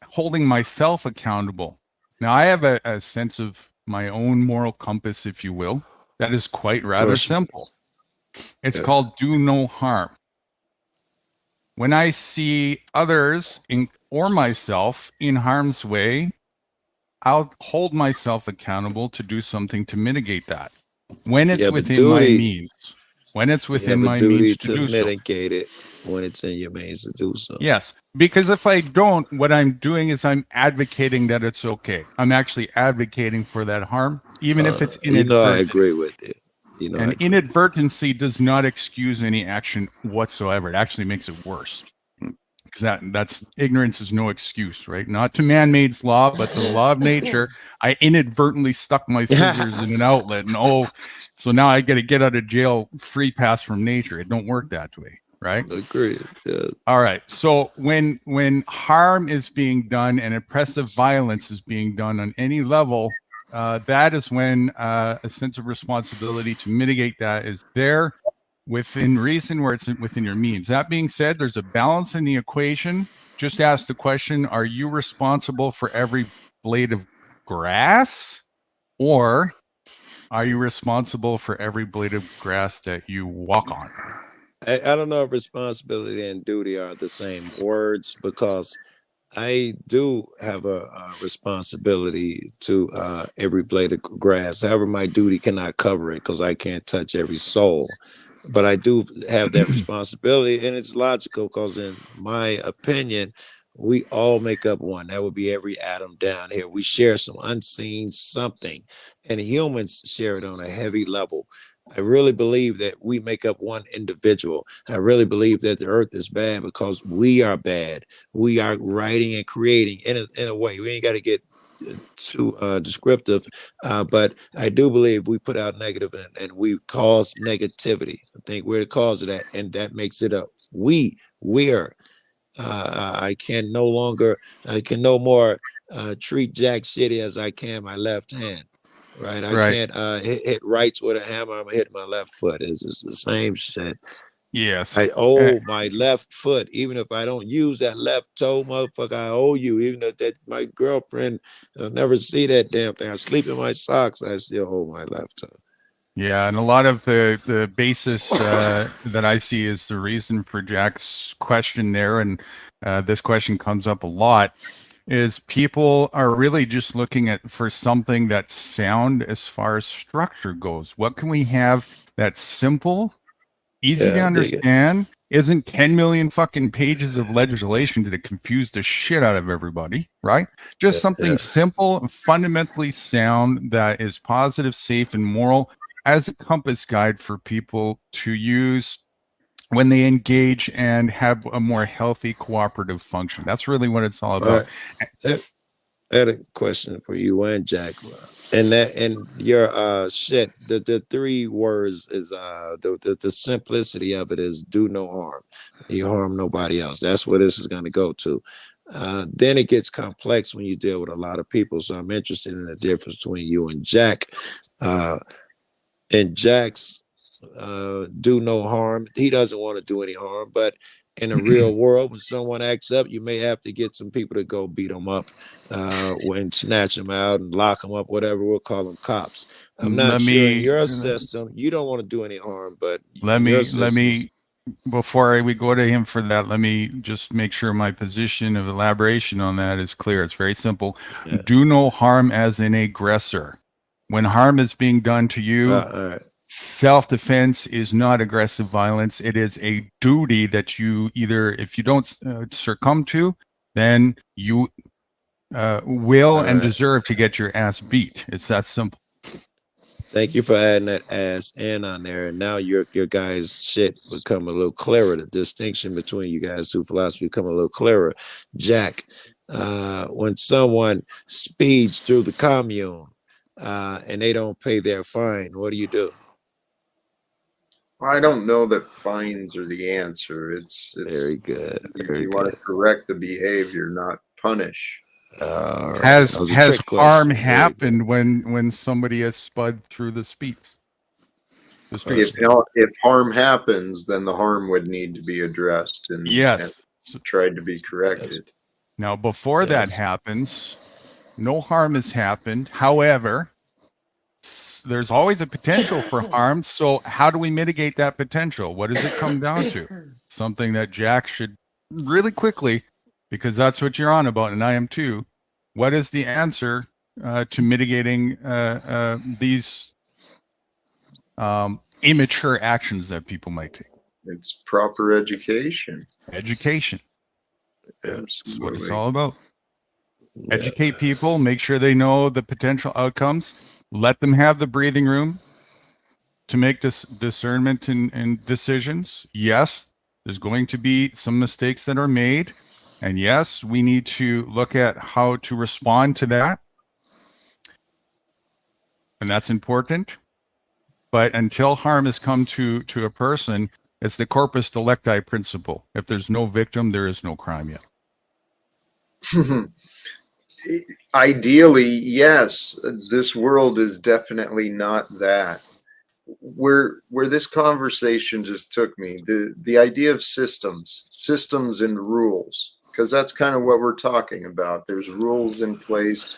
holding myself accountable. Now, I have a sense of my own moral compass, if you will, that is quite rather course. simple. It's Yeah. called do no harm. when I see others or myself in harm's way, I'll hold myself accountable to do something to mitigate that when it's You have a within my duty. means. When it's You within have a my duty means to to do so. mitigate it when it's in your means to do so. Yes, because if I don't, what I'm doing is I'm advocating that it's okay. I'm actually advocating for that harm, even if it's You know, I inadvertent. agree with you. You know, I And agree. inadvertency does not excuse any action whatsoever. It actually makes it worse. Because that's ignorance is no excuse, right? Not to man-made's law, but to the law of nature. I inadvertently stuck my scissors in an outlet, and so now I got to get out of jail free pass from nature. It don't work that way, right? Agree. Yeah. All right. So when harm is being done and oppressive violence is being done on any level, that is when a sense of responsibility to mitigate that is there within reason, where it's within your means. That being said, there's a balance in the equation. Just ask the question, are you responsible for every blade of grass, or are you responsible for every blade of grass that you walk on? I don't know if responsibility and duty are the same words, because I do have a responsibility to every blade of grass. However, my duty cannot cover it because I can't touch every soul. But I do have that responsibility, and it's logical because, in my opinion, we all make up one. That would be every atom down here. We share some unseen something, and humans share it on a heavy level. I really believe that we make up one individual. I really believe that the earth is bad because we are bad. We are writing and creating in a way. We ain't got to get too descriptive, but I do believe we put out negative and we cause negativity. I think we're the cause of that, and that makes it a we're. I can no more treat Jack shitty as I can my left hand. Right, I Right. can't hit rights with a hammer. I'm gonna hit my left foot. It's the same shit. Yes. I owe my left foot, even if I don't use that left toe, motherfucker. I owe you, even if that my girlfriend will never see that damn thing. I sleep in my socks. I still owe my left toe. Yeah, and a lot of the basis that I see is the reason for Jack's question there, and this question comes up a lot, is people are really just looking for something that's sound as far as structure goes. What can we have that's simple, easy to Yeah, I dig it. understand, isn't 10 million fucking pages of legislation to confuse the shit out of everybody, right? Just something Yeah. simple and fundamentally sound that is positive, safe, and moral as a compass guide for people to use when they engage and have a more healthy cooperative function. That's really what it's all All about. right. I had a question for you and Jack. And your shit, the three words is the simplicity of it is do no harm. You harm nobody else. That's where this is gonna go to. Then it gets complex when you deal with a lot of people. So I'm interested in the difference between you and Jack. And Jack's do no harm. He doesn't want to do any harm, but in the real world, when someone acts up, you may have to get some people to go beat them up, when snatch them out and lock them up, whatever. We'll call them cops. I'm not sure in your system you don't want to do any harm, but let me before we go to him for that, let me just make sure my position of elaboration on that is clear. It's very simple. Yeah. Do no harm as an aggressor. When harm is being done to you, all right. self-defense is not aggressive violence. It is a duty that you either, if you don't succumb to, then you will and deserve to get your ass beat. It's that simple. Thank you for adding that ass in on there. And now your guys' shit become a little clearer. The distinction between you guys' two philosophy become a little clearer. Jack, when someone speeds through the commune and they don't pay their fine, what do you do? I don't know that fines are the answer. It's Very good. Very you good. want to correct the behavior, not punish. All right. Has That was a trick question. harm Very good. happened when somebody has spud through the speeds? The streets? If harm happens, then the harm would need to be addressed and Yes. tried to be corrected. Now, before that Yes. happens, no harm has happened. However, there's always a potential for harm. So how do we mitigate that potential? What does it come down to? Something that Jack should really quickly, because that's what you're on about, and I am too. What is the answer to mitigating these immature actions that people might take? It's proper education. Education. That's what it's Absolutely. all about. Yeah. Educate people, make sure they know the potential outcomes, let them have the breathing room to make this discernment and decisions. Yes, there's going to be some mistakes that are made. And yes, we need to look at how to respond to that. And that's important. But until harm has come to a person, it's the corpus delicti principle. If there's no victim, there is no crime yet. Ideally, yes. This world is definitely not that. Where this conversation just took me, the idea of systems and rules, because that's kind of what we're talking about. There's rules in place.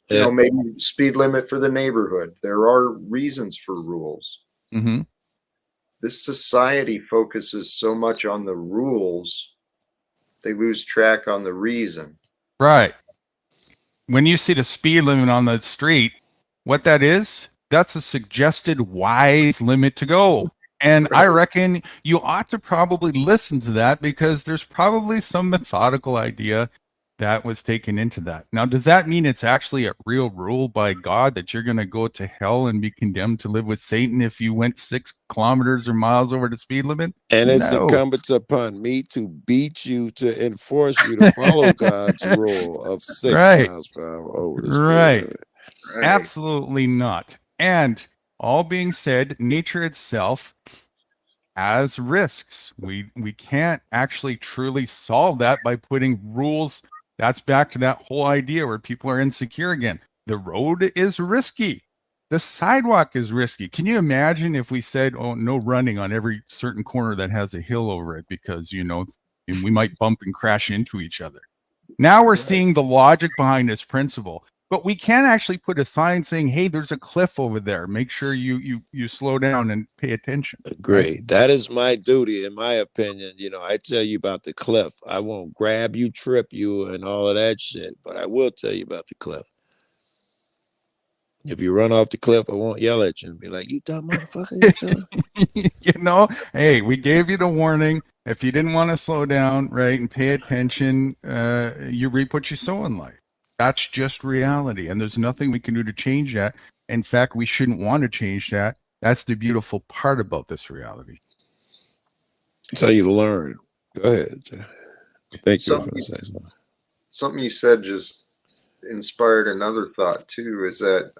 You know, maybe speed limit for the neighborhood. There are reasons for rules. Mm-hmm. This society focuses so much on the rules, they lose track on the reason. Right. When you see the speed limit on the street, what that is, that's a suggested wise limit to go. And I reckon you ought to probably listen to that, because there's probably some methodical idea that was taken into that. Now, does that mean it's actually a real rule by God that you're going to go to hell and be condemned to live with Satan if you went 6 kilometers or miles over the speed limit? And it's No. incumbent upon me to beat you, to enforce you to follow God's rule of 6 Right. miles per hour over the speed Right. limit. Right. Absolutely not. And all being said, nature itself has risks. We can't actually truly solve that by putting rules. That's back to that whole idea where people are insecure again. The road is risky. The sidewalk is risky. Can you imagine if we said, oh, no running on every certain corner that has a hill over it, because, you know, we might bump and crash into each other. Now we're seeing the logic behind this principle. But we can actually put a sign saying, hey, there's a cliff over there. Make sure you slow down and pay attention. Agree. That is my duty, in my opinion. You know, I tell you about the cliff. I won't grab you, trip you, and all of that shit, but I will tell you about the cliff. If you run off the cliff, I won't yell at you and be like, you dumb motherfucker. You know, hey, we gave you the warning. If you didn't want to slow down, right, and pay attention, you reap what you sow in life. That's just reality. And there's nothing we can do to change that. In fact, we shouldn't want to change that. That's the beautiful part about this reality. That's how you learn. Go ahead. Thank you for Something- saying something. Something you said just inspired another thought too, is that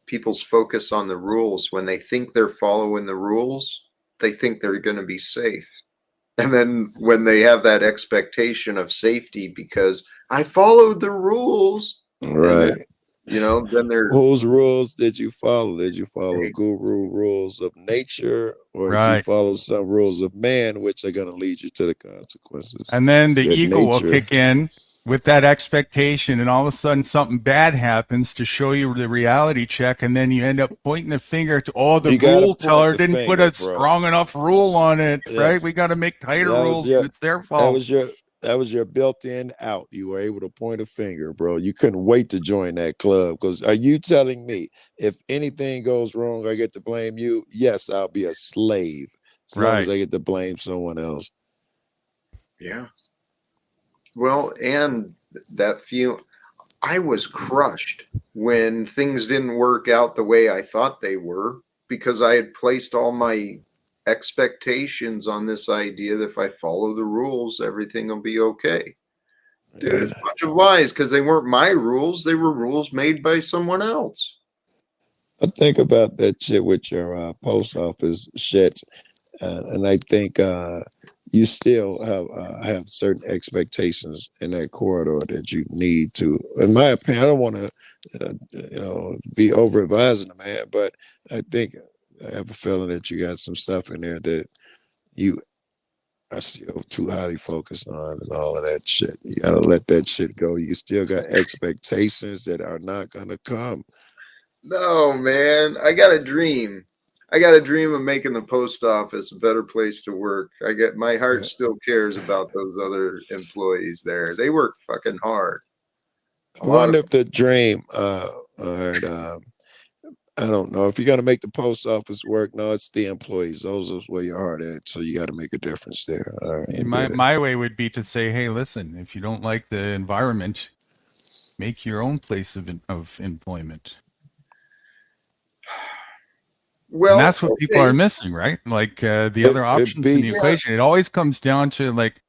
people's focus on the rules, when they think they're following the rules, they think they're going to be safe. And then when they have that expectation of safety because I followed the rules, Right. you know, then they're Whose rules did you follow? Did you follow Hey. guru rules of nature, or did Right. you follow some rules of man, which are going to lead you to the consequences? And then the Good ego will nature. kick in with that expectation, and all of a sudden something bad happens to show you the reality check, and then you end up pointing the finger to, oh, the You gotta rule point teller the didn't put finger, a bro. strong enough rule on it, right? Yes. We got to make tighter That was rules, your- and it's their That fault. was your built-in out. You were able to point a finger, bro. You couldn't wait to join that club. Because are you telling me if anything goes wrong, I get to blame you? Yes, I'll be a slave as long as Right. I get to blame someone else. Yeah. Well, and that feel, I was crushed when things didn't work out the way I thought they were, because I had placed all my expectations on this idea that if I follow the rules, everything will be okay. Dude, it's a bunch of lies, because they weren't my rules. They were rules made by someone else. I think about that shit with your post office shit, and I think you still have certain expectations in that corridor that you need to. In my opinion, I don't want to, be over advising the man, but I think I have a feeling that you got some stuff in there that you are still too highly focused on, and all of that shit. You gotta let that shit go. You still got expectations that are not gonna come. No, man, I got a dream. I got a dream of making the post office a better place to work. My heart still cares about those other employees there. They work fucking hard. I wonder if the dream, or I don't know if you're gonna make the post office work. No, it's the employees. Those is where your heart at. So you got to make a difference there. All right, I My get it. my way would be to say, hey, listen, if you don't like the environment, make your own place of employment. Well, And that's what people okay. are missing, right? Like the It- other it options in the beats- equation. It always comes down to like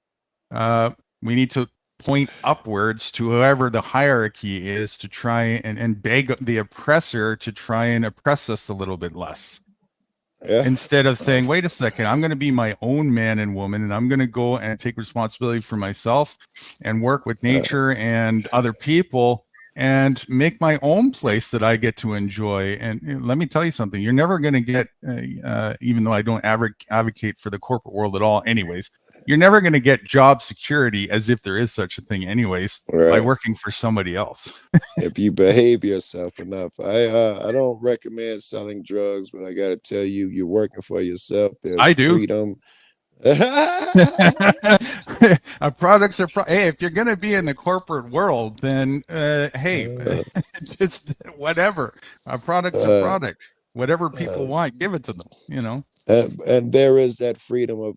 we need to point upwards to whoever the hierarchy is to try and beg the oppressor to try and oppress us a little bit less. Yeah. Instead of saying, wait a second, I'm going to be my own man and woman, and I'm going to go and take responsibility for myself and work with nature and other people and make my own place that I get to enjoy. And let me tell you something, you're never going to get, even though I don't advocate for the corporate world at all anyways, you're never going to get job security, as if there is such a thing anyways, by Right. working for somebody else. If you behave yourself enough. I don't recommend selling drugs, but I got to tell you, you're working for yourself. There's I do. freedom. Products are hey, if you're going to be in the corporate world, then hey, it's whatever. A product's a product. Whatever people want, give it to them, you know. And there is that freedom of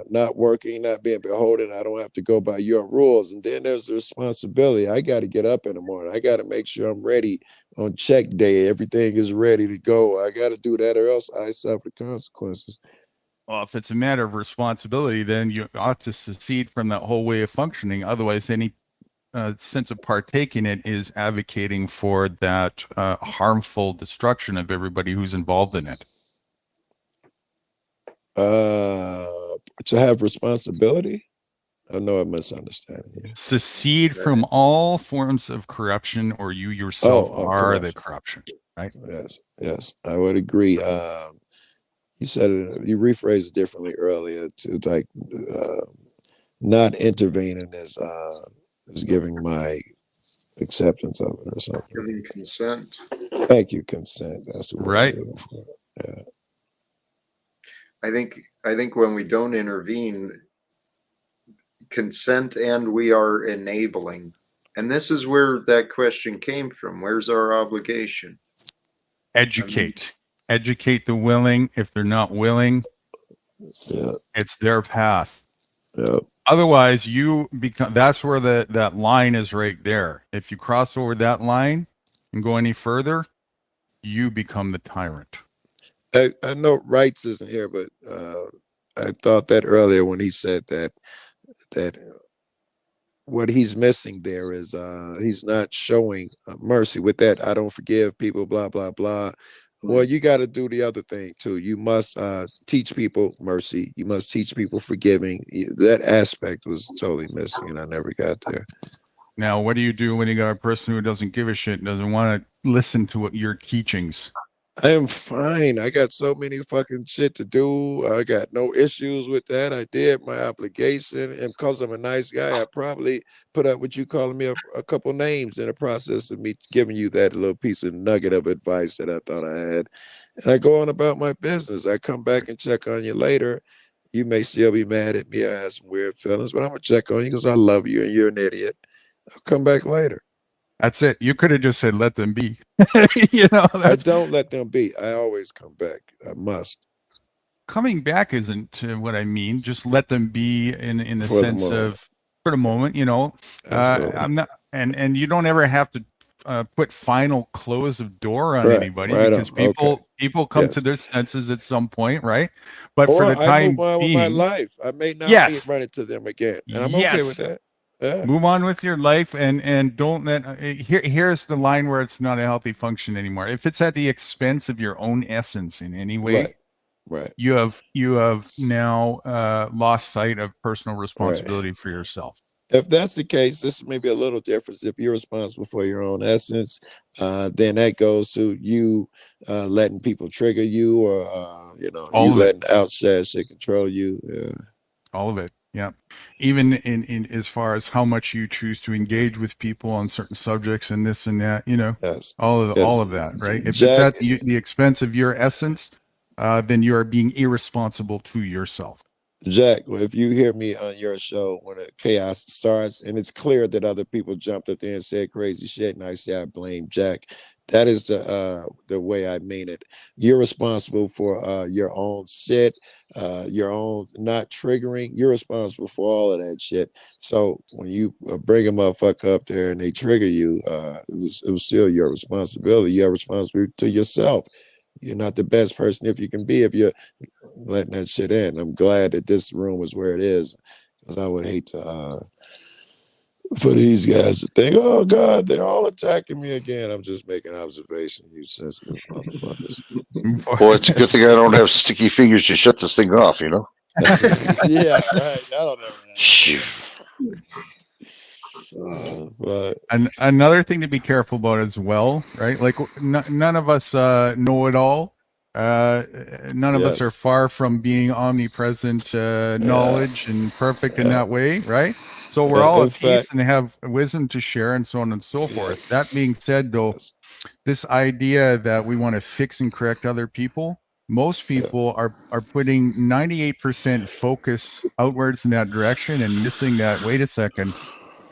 not working, not being beholden. I don't have to go by your rules. And then there's the responsibility. I got to get up in the morning. I got to make sure I'm ready on check day. Everything is ready to go. I got to do that, or else I suffer consequences. Well, if it's a matter of responsibility, then you ought to secede from that whole way of functioning. Otherwise, any sense of partaking in it is advocating for that harmful destruction of everybody who's involved in it. To have responsibility? I know I'm misunderstanding you. Secede from all forms of corruption, or you yourself are the corruption, right? Yes, I would agree. You said it, you rephrased it differently earlier to like not intervening is giving my acceptance of it or something. Giving consent. Thank you, consent. That's what Right. I'm looking for. Yeah. I think when we don't intervene, consent and we are enabling. And this is where that question came from. Where's our obligation? Educate the willing. If they're not willing, Yeah. it's their path. Yeah. Otherwise, you become, that's where that line is right there. If you cross over that line and go any further, you become the tyrant. I know Wrights isn't here, but I thought that earlier when he said that what he's missing there is he's not showing mercy. With that, I don't forgive people, blah, blah, blah. Well, you got to do the other thing too. You must teach people mercy. You must teach people forgiving. That aspect was totally missing, and I never got there. Now, what do you do when you got a person who doesn't give a shit and doesn't want to listen to what your teachings? I am fine. I got so many fucking shit to do. I got no issues with that. I did my obligation, and because I'm a nice guy, I probably put up with you calling me a couple names in the process of me giving you that little piece of nugget of advice that I thought I had. And I go on about my business. I come back and check on you later. You may still be mad at me. I have some weird feelings, but I'm gonna check on you because I love you and you're an idiot. I'll come back later. That's it. You could have just said, let them be. You know, I don't let them be. I always come back. I must. Coming back isn't what I mean. Just let them be in the For the sense moment. of, for the moment, you know, Absolutely. I'm not, and you don't ever have to put final close of door on Right, anybody, right because on, okay. people come Yes. to their senses at some point, right? But Or for the I time move on with being, my life. I may not Yes. be running to them again, and I'm Yes. okay with that. Yeah. move on with your life, and don't let here's the line where it's not a healthy function anymore. If it's at the expense of your own essence in any way, Right. you have now lost sight of personal responsibility for yourself. If that's the case, this may be a little different. If you're responsible for your own essence, then that goes to you letting people trigger you, or All you of it. letting outside shit control you. Yeah. All of it. Yeah. Even in as far as how much you choose to engage with people on certain subjects and this and that, you know, Yes. all of Yes. all of that, right? If Jack- it's at the expense of your essence, then you are being irresponsible to yourself. Jack, if you hear me on your show when the chaos starts and it's clear that other people jumped up there and said crazy shit, and I say I blame Jack, that is the way I mean it. You're responsible for your own shit, your own not triggering. You're responsible for all of that shit. So when you bring a motherfucker up there and they trigger you, it was still your responsibility. You're responsible to yourself. You're not the best person if you can be if you're letting that shit in. I'm glad that this room is where it is, because I would hate to for these guys to think, oh God, they're all attacking me again. I'm just making observation, you sensitive motherfuckers. Well, it's a good thing I don't have sticky fingers to shut this thing off, you know? Yeah, right. I don't know. Shoot. But And another thing to be careful about as well, right? Like none of us know it all. None of us are Yes. far from being omnipresent knowledge and perfect in that way, right? So we're all In at peace fact- and have wisdom to share and so on and so forth. That being said, though, this idea that we want to fix and correct other people, most people are putting 98% focus outwards in that direction and missing that, wait a second,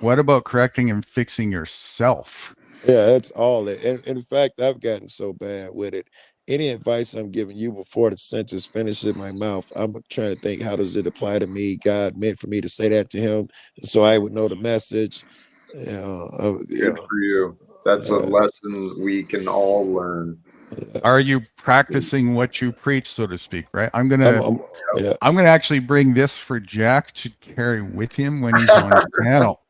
what about correcting and fixing yourself? Yeah, that's all it. And in fact, I've gotten so bad with it. Any advice I'm giving you before the sentence finishes in my mouth, I'm trying to think, how does it apply to me? God meant for me to say that to him, so I would know the message. Good for you. That's a lesson we can all learn. Are you practicing what you preach, so to speak, right? I'm I'm gonna actually bring this for Jack to carry with him when he's on panel.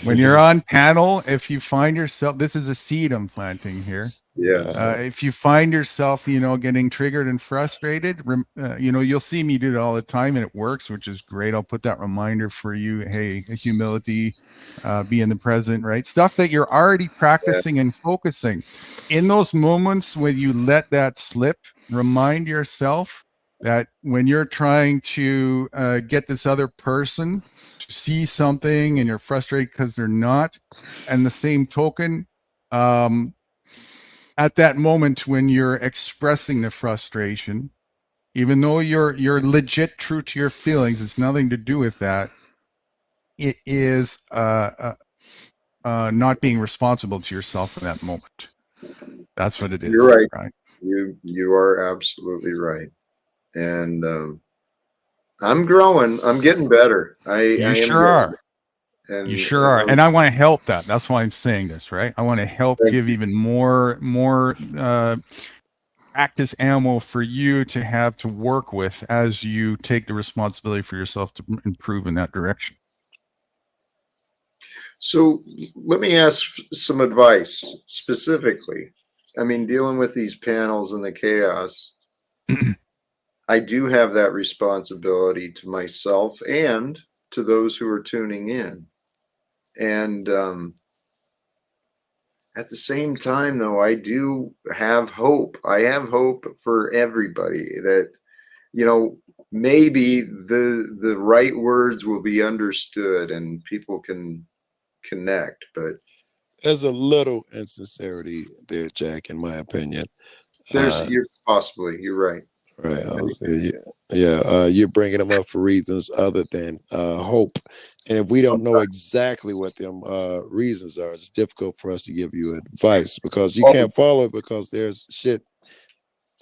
When you're on panel, if you find yourself, this is a seed I'm planting here. Yes. If you find yourself, getting triggered and frustrated, you'll see me do it all the time and it works, which is great. I'll put that reminder for you. Hey, humility, be in the present, right? Stuff that you're already practicing and focusing. In those moments when you let that slip, remind yourself that when you're trying to get this other person to see something and you're frustrated because they're not, and the same token, at that moment when you're expressing the frustration, even though you're legit true to your feelings, it's nothing to do with that. It is not being responsible to yourself in that moment. That's what it is. You're right. You are absolutely right. And I'm growing. I'm getting better. You sure are. You sure are. And I want to help that. That's why I'm saying this, right? I want to help give even more practice ammo for you to have to work with as you take the responsibility for yourself to improve in that direction. So let me ask some advice specifically. I mean, dealing with these panels and the chaos, I do have that responsibility to myself and to those who are tuning in. And at the same time, though, I do have hope. I have hope for everybody that, maybe the right words will be understood and people can connect. But there's a little insincerity there, Jack, in my opinion. You're right. Right. You're bringing them up for reasons other than hope. And if we don't know exactly what them reasons are, it's difficult for us to give you advice because you can't follow it because there's shit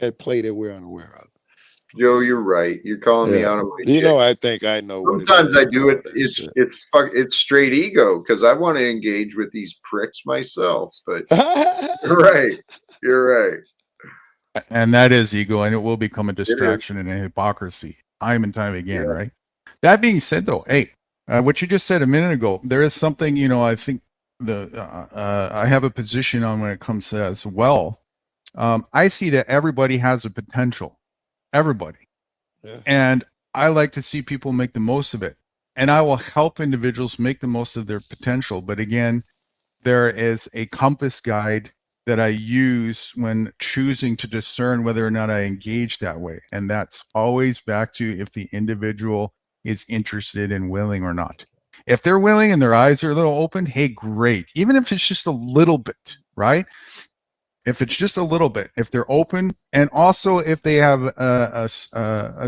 at play that we're unaware of. Joe, you're right. You're calling me out of my shit. I think I know. Sometimes I do it. It's straight ego because I want to engage with these pricks myself. But you're right. You're right. And that is ego, and it will become a distraction and a hypocrisy time and time again, right? That being said, though, hey, what you just said a minute ago, there is something, I think I have a position on when it comes to that as well. I see that everybody has a potential, everybody. Yeah. And I like to see people make the most of it. And I will help individuals make the most of their potential. But again, there is a compass guide that I use when choosing to discern whether or not I engage that way. And that's always back to if the individual is interested and willing or not. If they're willing and their eyes are a little open, hey, great. Even if it's just a little bit, right? if it's just a little bit, if they're open, and also if they have a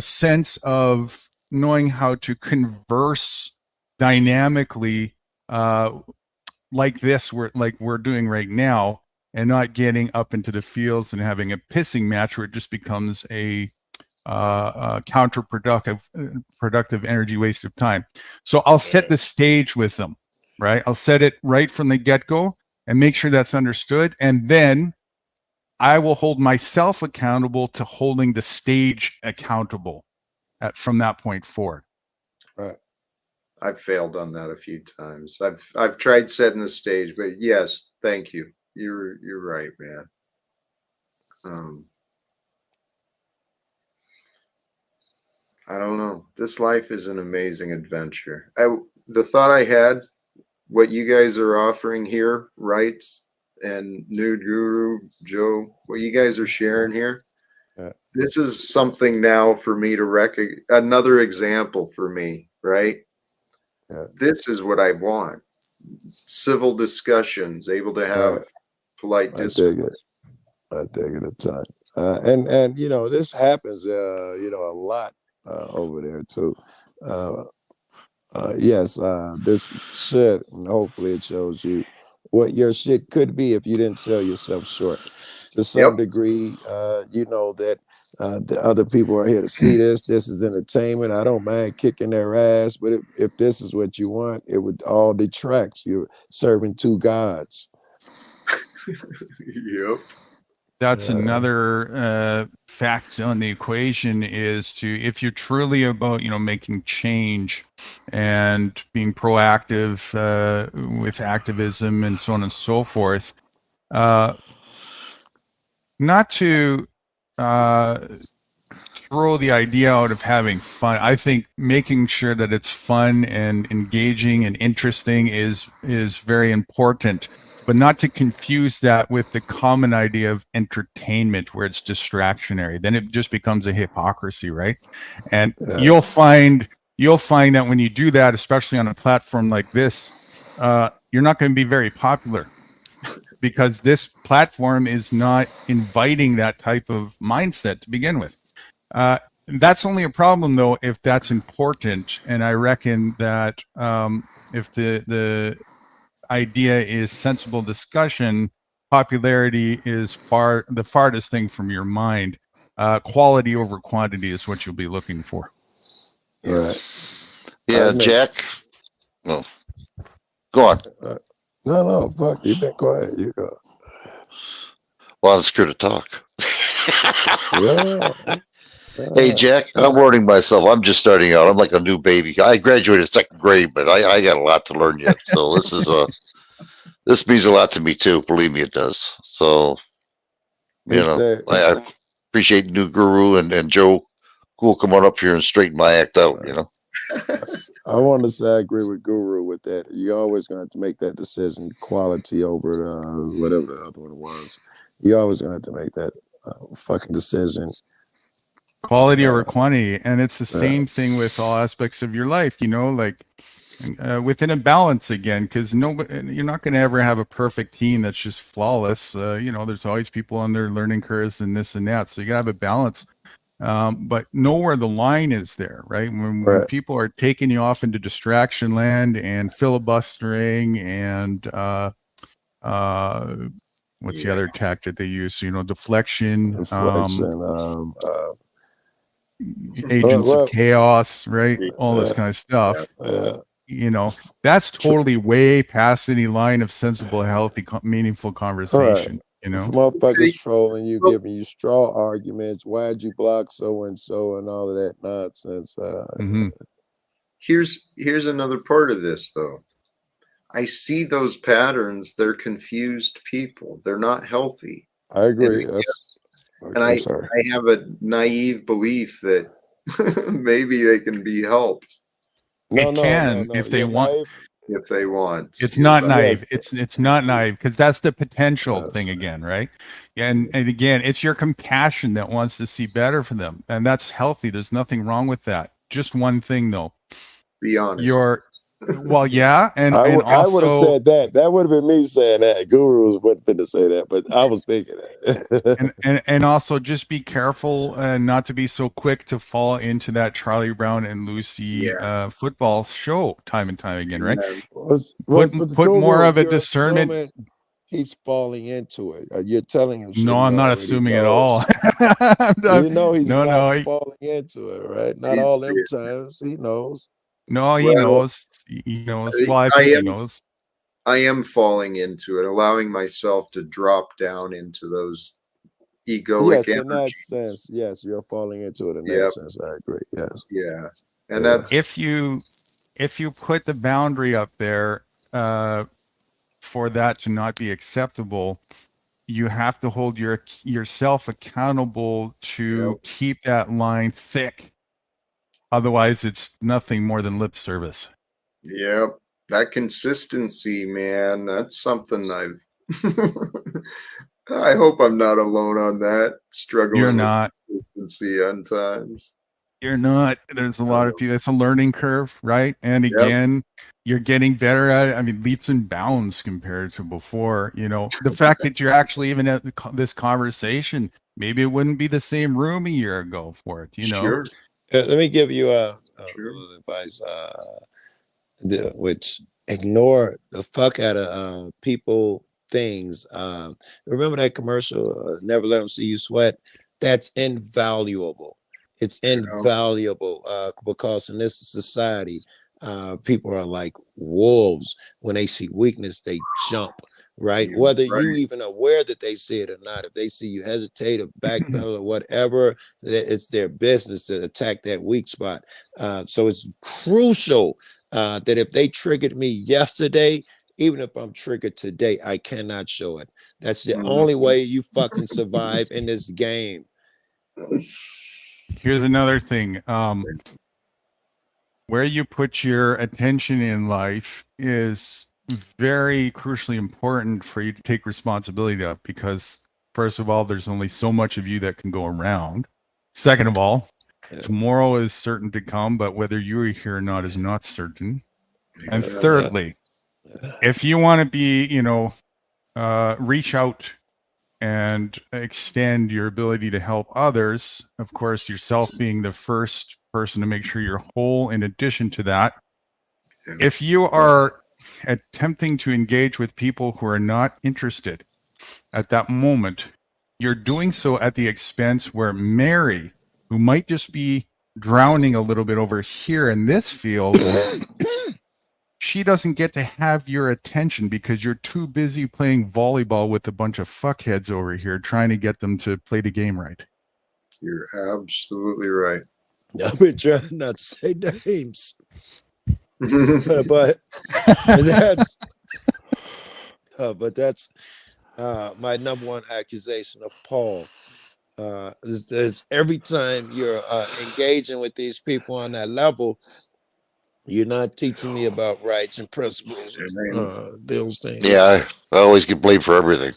sense of knowing how to converse dynamically, like this, we're doing right now, and not getting up into the fields and having a pissing match where it just becomes a productive energy waste of time. So I'll set the stage with them, right? I'll set it right from the get-go and make sure that's understood. And then I will hold myself accountable to holding the stage accountable from that point forward. I've failed on that a few times. I've tried setting the stage, but yes, thank you. You're right, man. I don't know. This life is an amazing adventure. The thought I had, what you guys are offering here, right? And New Guru, Joe, what you guys are sharing here. Yeah. This is something now for me to recognize, another example for me, right? Yeah. This is what I want. Civil discussions, able to have polite I dig discourse. it. I dig it a ton. And you know, this happens you know, a lot over there too. Yes, this should, and hopefully it shows you what your shit could be if you didn't sell yourself short. To some degree, you know that the other people are here to see this. This is entertainment. I don't mind kicking their ass, but if this is what you want, it would all detract. You're serving two gods. Yep. That's another fact on the equation, is to, if you're truly about, making change and being proactive with activism and so on and so forth, not to throw the idea out of having fun. I think making sure that it's fun and engaging and interesting is very important, but not to confuse that with the common idea of entertainment where it's distractionary. Then it just becomes a hypocrisy, right? And you'll find that when you do that, especially on a platform like this, you're not going to be very popular, because this platform is not inviting that type of mindset to begin with. That's only a problem, though, if that's important. And I reckon that if the idea is sensible discussion, popularity is the farthest thing from your mind. Quality over quantity is what you'll be looking for. Right. Yeah, Jack. No. Go on. No, fuck, you've been quiet. You go. Well, I'm scared to talk. Yeah. Hey, Jack, I'm warning myself. I'm just starting out. I'm like a new baby. I graduated second grade, but I got a lot to learn yet. So this is this means a lot to me too. Believe me, it does. So, I appreciate New Guru and Joe. Cool, come on up here and straighten my act out. I want to say I agree with Guru with that. You're always going to have to make that decision, quality over whatever the other one was. You're always going to have to make that fucking decision. Quality over quantity. And it's the same thing with all aspects of your life, like within a balance again, because you're not going to ever have a perfect team that's just flawless. There's always people on their learning curves and this and that. So you got to have a balance. But know where the line is there, right? When people are taking you off into distraction land and filibustering and what's the other tactic they use? Deflection, agents of chaos, right? All this kind of stuff. That's totally way past any line of sensible, healthy, meaningful conversation. Motherfuckers trolling you, giving you straw arguments. Why'd you block so and so and all of that nonsense? Here's another part of this, though. I see those patterns. They're confused people. They're not healthy. I agree. I have a naive belief that maybe they can be helped. If they want. If they want. It's not naive. It's not naive, because that's the potential thing again, right? And again, it's your compassion that wants to see better for them, and that's healthy. There's nothing wrong with that. Just one thing, though. Be honest. Well, yeah, and I would have also said that. That would have been me saying that. Gurus wouldn't fit to say that, but I was thinking that. and also just be careful not to be so quick to fall into that Charlie Brown and Lucy football show time and time again, right? Put more of a discernment. He's falling into it. You're telling him. No, I'm not assuming at all. You know he's no, not falling into it, right? Not all them times. He knows. No, he knows. He knows. Well, I think he knows. I am falling into it, allowing myself to drop down into those egoic Yes, in that sense. Yes, you're falling into it in that sense. I agree. Yes. Yeah. And that's if you put the boundary up there for that to not be acceptable, you have to hold yourself accountable to keep that line thick. Otherwise, it's nothing more than lip service. Yep. That consistency, man, that's something I've I hope I'm not alone on that. Struggling You're not. with consistency on times. You're not. There's a lot of people. It's a learning curve, right? And again, you're getting better at it. I mean, leaps and bounds compared to before. You know, the fact that you're actually even at this conversation, maybe it wouldn't be the same room a year ago for it. You know. Sure. Let me give you a little advice, which ignore the fuck out of people, things. Remember that commercial, Never Let Them See You Sweat? That's invaluable. It's invaluable because in this society, people are like wolves. When they see weakness, they jump. Right? Whether you even aware that they see it or not, if they see you hesitate or backpedal or whatever, it's their business to attack that weak spot. So it's crucial that if they triggered me yesterday, even if I'm triggered today, I cannot show it. That's the only way you fucking survive in this game. Here's another thing. Where you put your attention in life is very crucially important for you to take responsibility of, because first of all, there's only so much of you that can go around. Second of all, tomorrow is certain to come, but whether you're here or not is not certain. And thirdly, if you want to be, reach out and extend your ability to help others, of course, yourself being the first person to make sure you're whole. In addition to that, if you are attempting to engage with people who are not interested at that moment, you're doing so at the expense where Mary, who might just be drowning a little bit over here in this field, she doesn't get to have your attention because you're too busy playing volleyball with a bunch of fuckheads over here trying to get them to play the game right. You're absolutely right. I've been trying not to say names. but that's my number one accusation of Paul. Is every time you're engaging with these people on that level, you're not teaching me about rights and principles, those things. Yeah, I always get blamed for everything.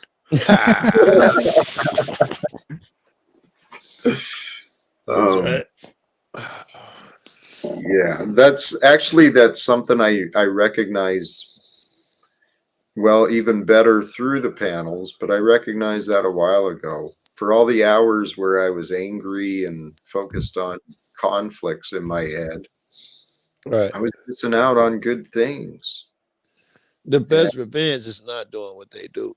Right. Yeah, that's something I recognized, well, even better through the panels, but I recognized that a while ago. For all the hours where I was angry and focused on conflicts in my head, Right. I was missing out on good things. The best revenge is not doing what they do.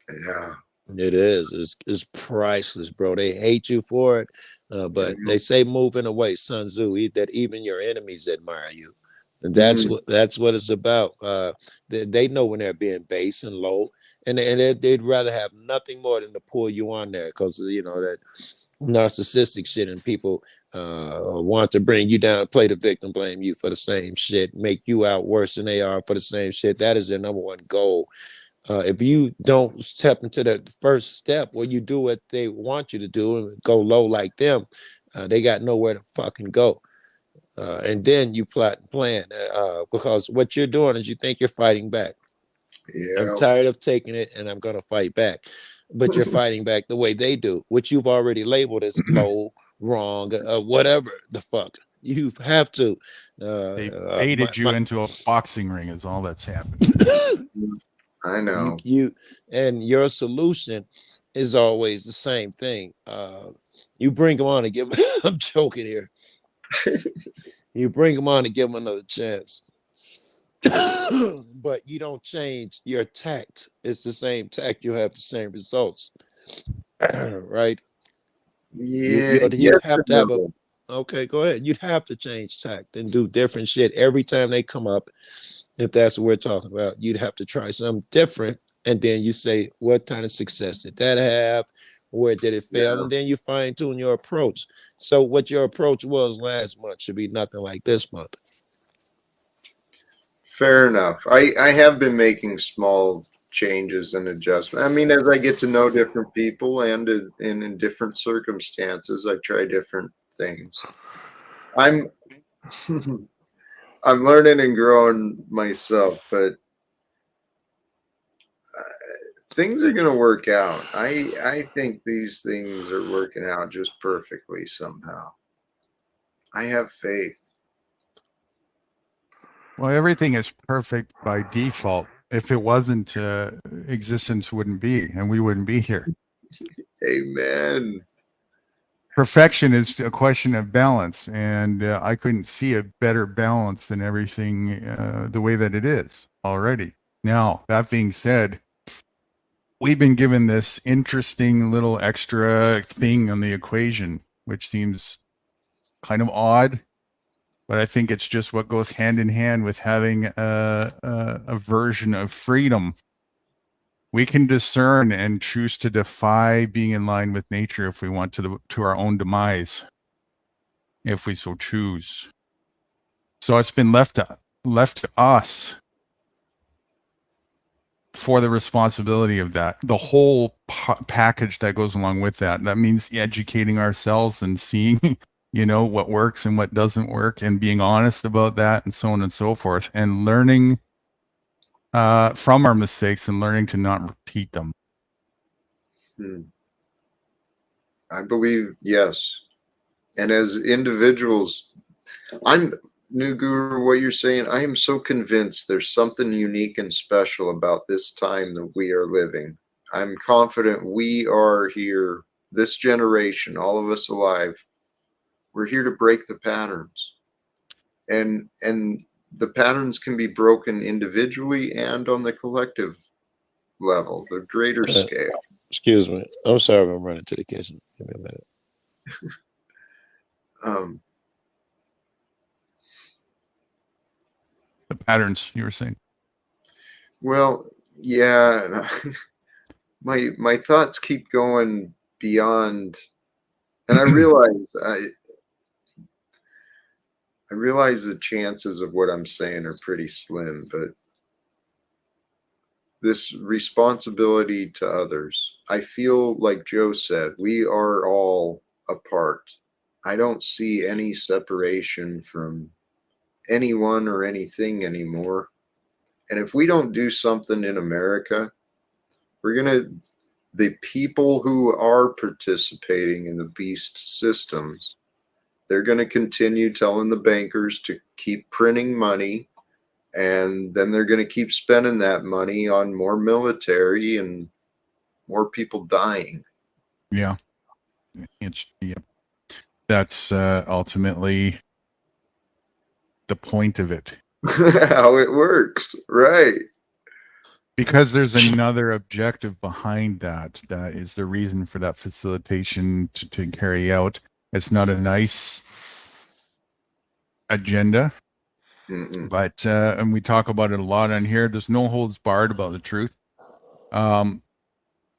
Yeah. It is. It's priceless, bro. They hate you for it, but they say moving away, Sun Tzu, that even your enemies admire you. And that's what it's about. They know when they're being base and low, and they'd rather have nothing more than to pull you on there because that narcissistic shit, and people want to bring you down, play the victim, blame you for the same shit, make you out worse than they are for the same shit. That is their number one goal. If you don't step into the first step where you do what they want you to do and go low like them, they got nowhere to fucking go. And then you plot and plan because what you're doing is you think you're fighting back. Yeah. I'm tired of taking it and I'm going to fight back. But you're fighting back the way they do, which you've already labeled as low, wrong, whatever the fuck. You have to. They baited you into a boxing ring is all that's happened. I know. you and your solution is always the same thing. You bring them on and give. I'm joking here. You bring them on and give them another chance. But you don't change your tact. It's the same tact. You have the same results, right? Yeah. You'd have to have a. Okay, go ahead. You'd have to change tact and do different shit every time they come up. If that's what we're talking about, you'd have to try something different, and then you say, "What kind of success did that have? Where did it fail?" Yeah. And then you fine tune your approach. So, what your approach was last month should be nothing like this month. Fair enough. I have been making small changes and adjustments. I mean, as I get to know different people and in different circumstances, I try different things. I'm I'm learning and growing myself, but things are going to work out. I think these things are working out just perfectly somehow. I have faith. Well, everything is perfect by default. If it wasn't, existence wouldn't be, and we wouldn't be here. Amen. Perfection is a question of balance, and I couldn't see a better balance than everything the way that it is already. Now, that being said, we've been given this interesting little extra thing on the equation, which seems kind of odd, but I think it's just what goes hand in hand with having a version of freedom. We can discern and choose to defy being in line with nature if we want to our own demise, if we so choose. So it's been left to us for the responsibility of that, the whole package that goes along with that. That means educating ourselves and seeing, what works and what doesn't work, and being honest about that, and so on and so forth, and learning from our mistakes and learning to not repeat them. I believe, yes. And as individuals, New Guru, what you're saying, I am so convinced there's something unique and special about this time that we are living. I'm confident we are here, this generation, all of us alive. We're here to break the patterns. And the patterns can be broken individually and on the collective level, the greater scale. Excuse me. I'm sorry, I'm running to the kitchen. Give me a minute. The patterns you were saying. Well, yeah. My thoughts keep going beyond, and I realize the chances of what I'm saying are pretty slim, but this responsibility to others, I feel like Joe said, we are all a part. I don't see any separation from anyone or anything anymore. And if we don't do something in America, the people who are participating in the beast systems, they're going to continue telling the bankers to keep printing money, and then they're going to keep spending that money on more military and more people dying. Yeah. That's ultimately the point of it. How it works, right? Because there's another objective behind that. That is the reason for that facilitation to carry out. It's not a nice agenda, but and we talk about it a lot on here. There's no holds barred about the truth. There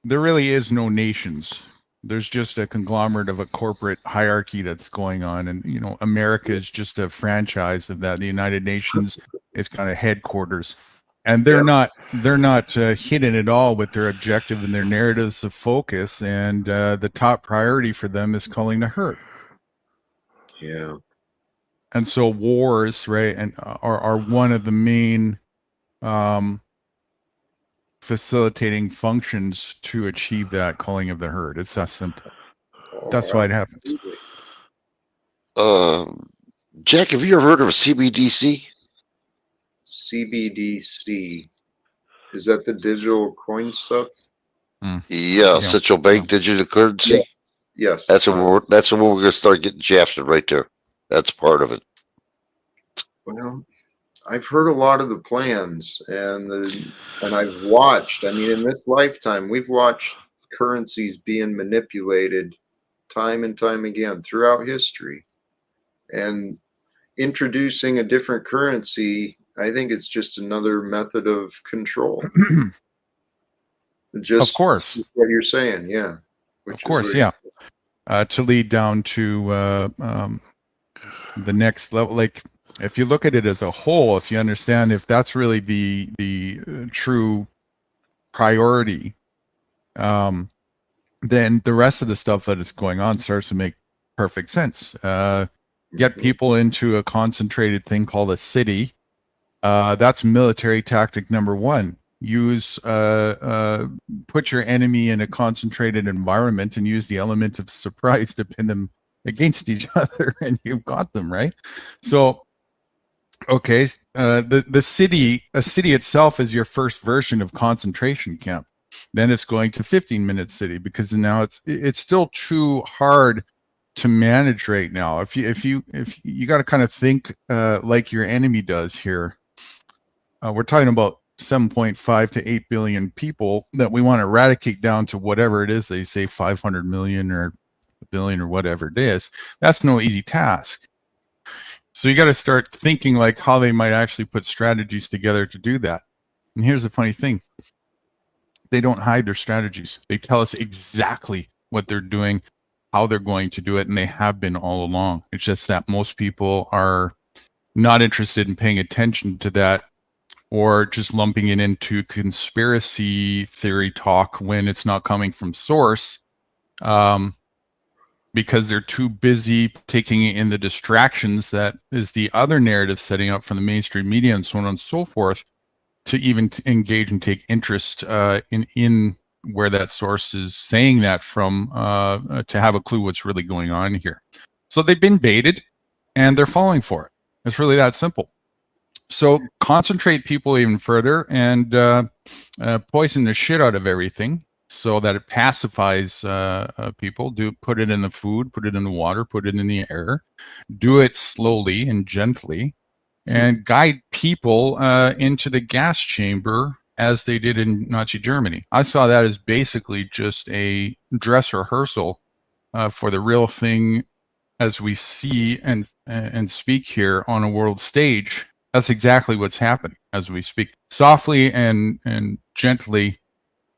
really is no nations. There's just a conglomerate of a corporate hierarchy that's going on, and America is just a franchise of that. The United Nations is kind of headquarters, and they're not hidden at all with their objective and their narratives of focus. And the top priority for them is culling the herd. Yeah. And so wars, right, and are one of the main facilitating functions to achieve that culling of the herd. It's that simple. That's why it happens. Jack, have you ever heard of a CBDC? CBDC. Is that the digital coin stuff? Yeah, Yeah. central bank digital currency. Yes. That's when we're gonna start getting shafted right there. That's part of it. Well, I've heard a lot of the plans and I've watched. I mean, in this lifetime, we've watched currencies being manipulated time and time again throughout history. And introducing a different currency, I think it's just another method of control. Just Of course. what you're saying, yeah. Of course, yeah. To lead down to the next level, like if you look at it as a whole, if you understand if that's really the true priority, then the rest of the stuff that is going on starts to make perfect sense. Get people into a concentrated thing called a city. That's military tactic number one. Use put your enemy in a concentrated environment and use the element of surprise to pin them against each other, and you've got them, right? So okay, a city itself is your first version of concentration camp. Then it's going to 15-minute city, because now it's still too hard to manage right now. If you got to kind of think like your enemy does here. We're talking about 7.5 to 8 billion people that we want to eradicate down to whatever it is they say, 500 million or a billion or whatever it is. That's no easy task. So you got to start thinking like how they might actually put strategies together to do that. And here's the funny thing. They don't hide their strategies. They tell us exactly what they're doing, how they're going to do it, and they have been all along. It's just that most people are not interested in paying attention to that, or just lumping it into conspiracy theory talk when it's not coming from source, because they're too busy taking in the distractions that is the other narrative setting up from the mainstream media and so on and so forth, to even engage and take interest in where that source is saying that from, to have a clue what's really going on here. So they've been baited and they're falling for it. It's really that simple. So concentrate people even further and poison the shit out of everything so that it pacifies people. Put it in the food, put it in the water, put it in the air. Do it slowly and gently, and guide people into the gas chamber as they did in Nazi Germany. I saw that as basically just a dress rehearsal for the real thing as we see and speak here on a world stage. That's exactly what's happening as we speak. Softly and gently,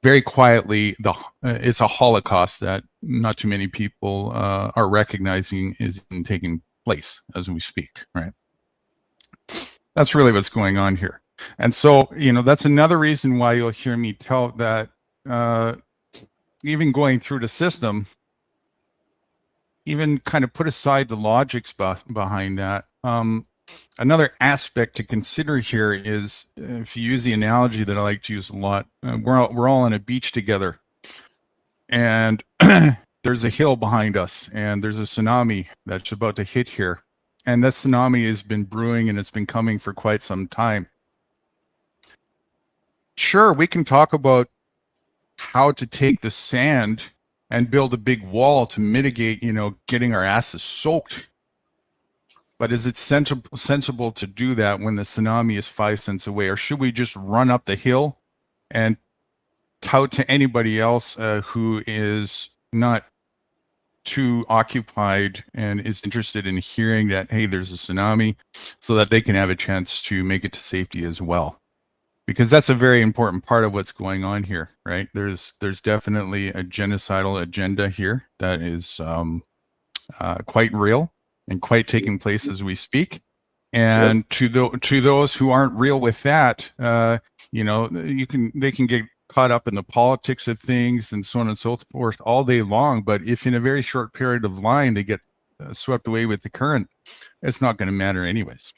very quietly, it's a Holocaust that not too many people are recognizing is taking place as we speak, right? That's really what's going on here. And so, that's another reason why you'll hear me tell that even going through the system, even kind of put aside the logics behind that. Another aspect to consider here is, if you use the analogy that I like to use a lot, we're all on a beach together, and there's a hill behind us, and there's a tsunami that's about to hit here. And that tsunami has been brewing and it's been coming for quite some time. Sure, we can talk about how to take the sand and build a big wall to mitigate, getting our asses soaked. But is it sensible to do that when the tsunami is 5 cents away? Or should we just run up the hill and tout to anybody else who is not too occupied and is interested in hearing that, hey, there's a tsunami, so that they can have a chance to make it to safety as well? Because that's a very important part of what's going on here, right? There's definitely a genocidal agenda here that is quite real and quite taking place as we speak. And to those who aren't real with that, they can get caught up in the politics of things and so on and so forth all day long. But if in a very short period of line they get swept away with the current, it's not going to matter anyways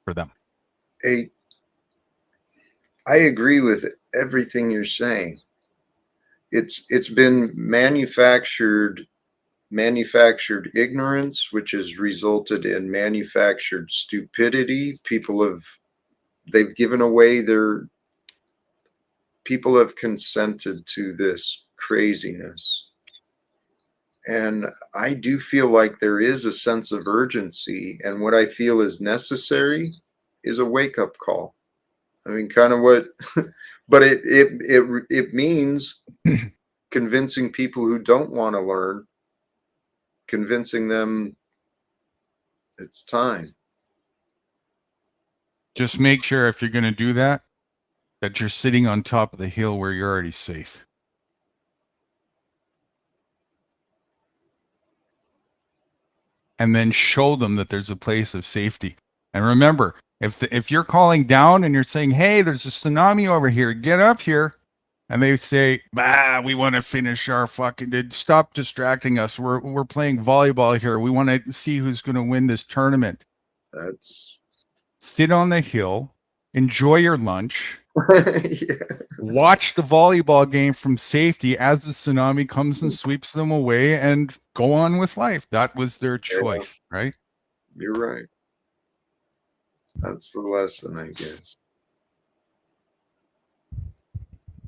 for them. I agree with everything you're saying. It's been manufactured manufactured ignorance, which has resulted in manufactured stupidity. They've given away people have consented to this craziness. And I do feel like there is a sense of urgency, and what I feel is necessary is a wake-up call. I mean, kind of what, but it means convincing people who don't want to learn, convincing them it's time. Just make sure if you're going to do that, that you're sitting on top of the hill where you're already safe. And then show them that there's a place of safety. And remember, if you're calling down and you're saying, hey, there's a tsunami over here, get up here. And they say, bah, we want to finish our fucking, stop distracting us. We're playing volleyball here. We want to see who's going to win this tournament. Sit on the hill, enjoy your lunch, Yeah. watch the volleyball game from safety as the tsunami comes and sweeps them away, and go on with life. That was their choice, right? You're right. That's the lesson, I guess.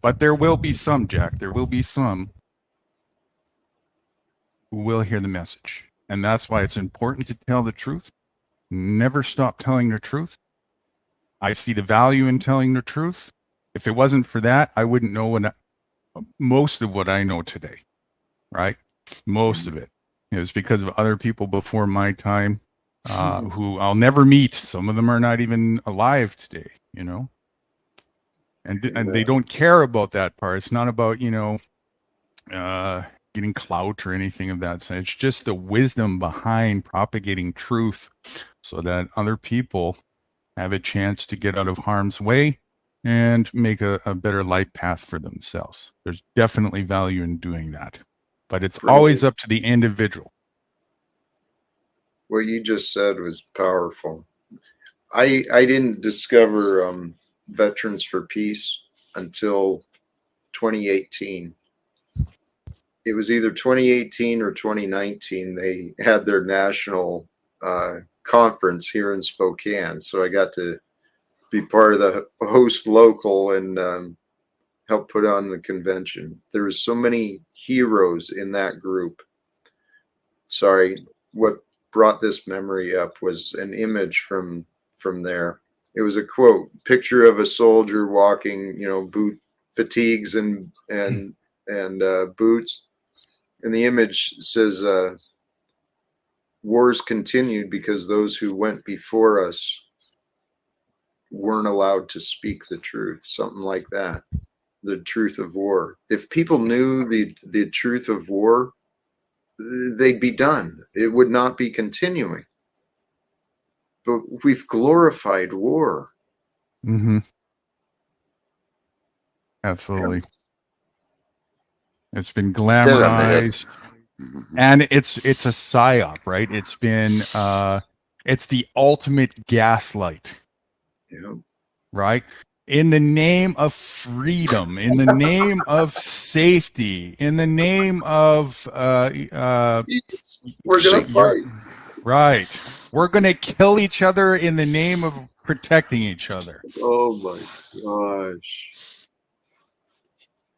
But there will be some, Jack. There will be some who will hear the message. And that's why it's important to tell the truth. Never stop telling the truth. I see the value in telling the truth. If it wasn't for that, I wouldn't know most of what I know today, right? Most of it. It was because of other people before my time who I'll never meet. Some of them are not even alive today, you know? And they don't care about that part. It's not about, getting clout or anything of that sense. It's just the wisdom behind propagating truth so that other people have a chance to get out of harm's way and make a better life path for themselves. There's definitely value in doing that, but it's always up to the individual. What you just said was powerful. I didn't discover Veterans for Peace until 2018. It was either 2018 or 2019. They had their national conference here in Spokane. So I got to be part of the host local and help put on the convention. There was so many heroes in that group. Sorry, what brought this memory up was an image from there. It was a quote, picture of a soldier walking, boot fatigues and boots. And the image says, wars continued because those who went before us weren't allowed to speak the truth, something like that. The truth of war. If people knew the truth of war, they'd be done. It would not be continuing. But we've glorified war. Mm-hmm. Absolutely. It's been glamorized. And it's a psyop, right? It's been it's the ultimate gaslight. Yeah. Right? In the name of freedom, in the name of safety, in the name of we're gonna fight. Right. We're gonna kill each other in the name of protecting each other. Oh my gosh.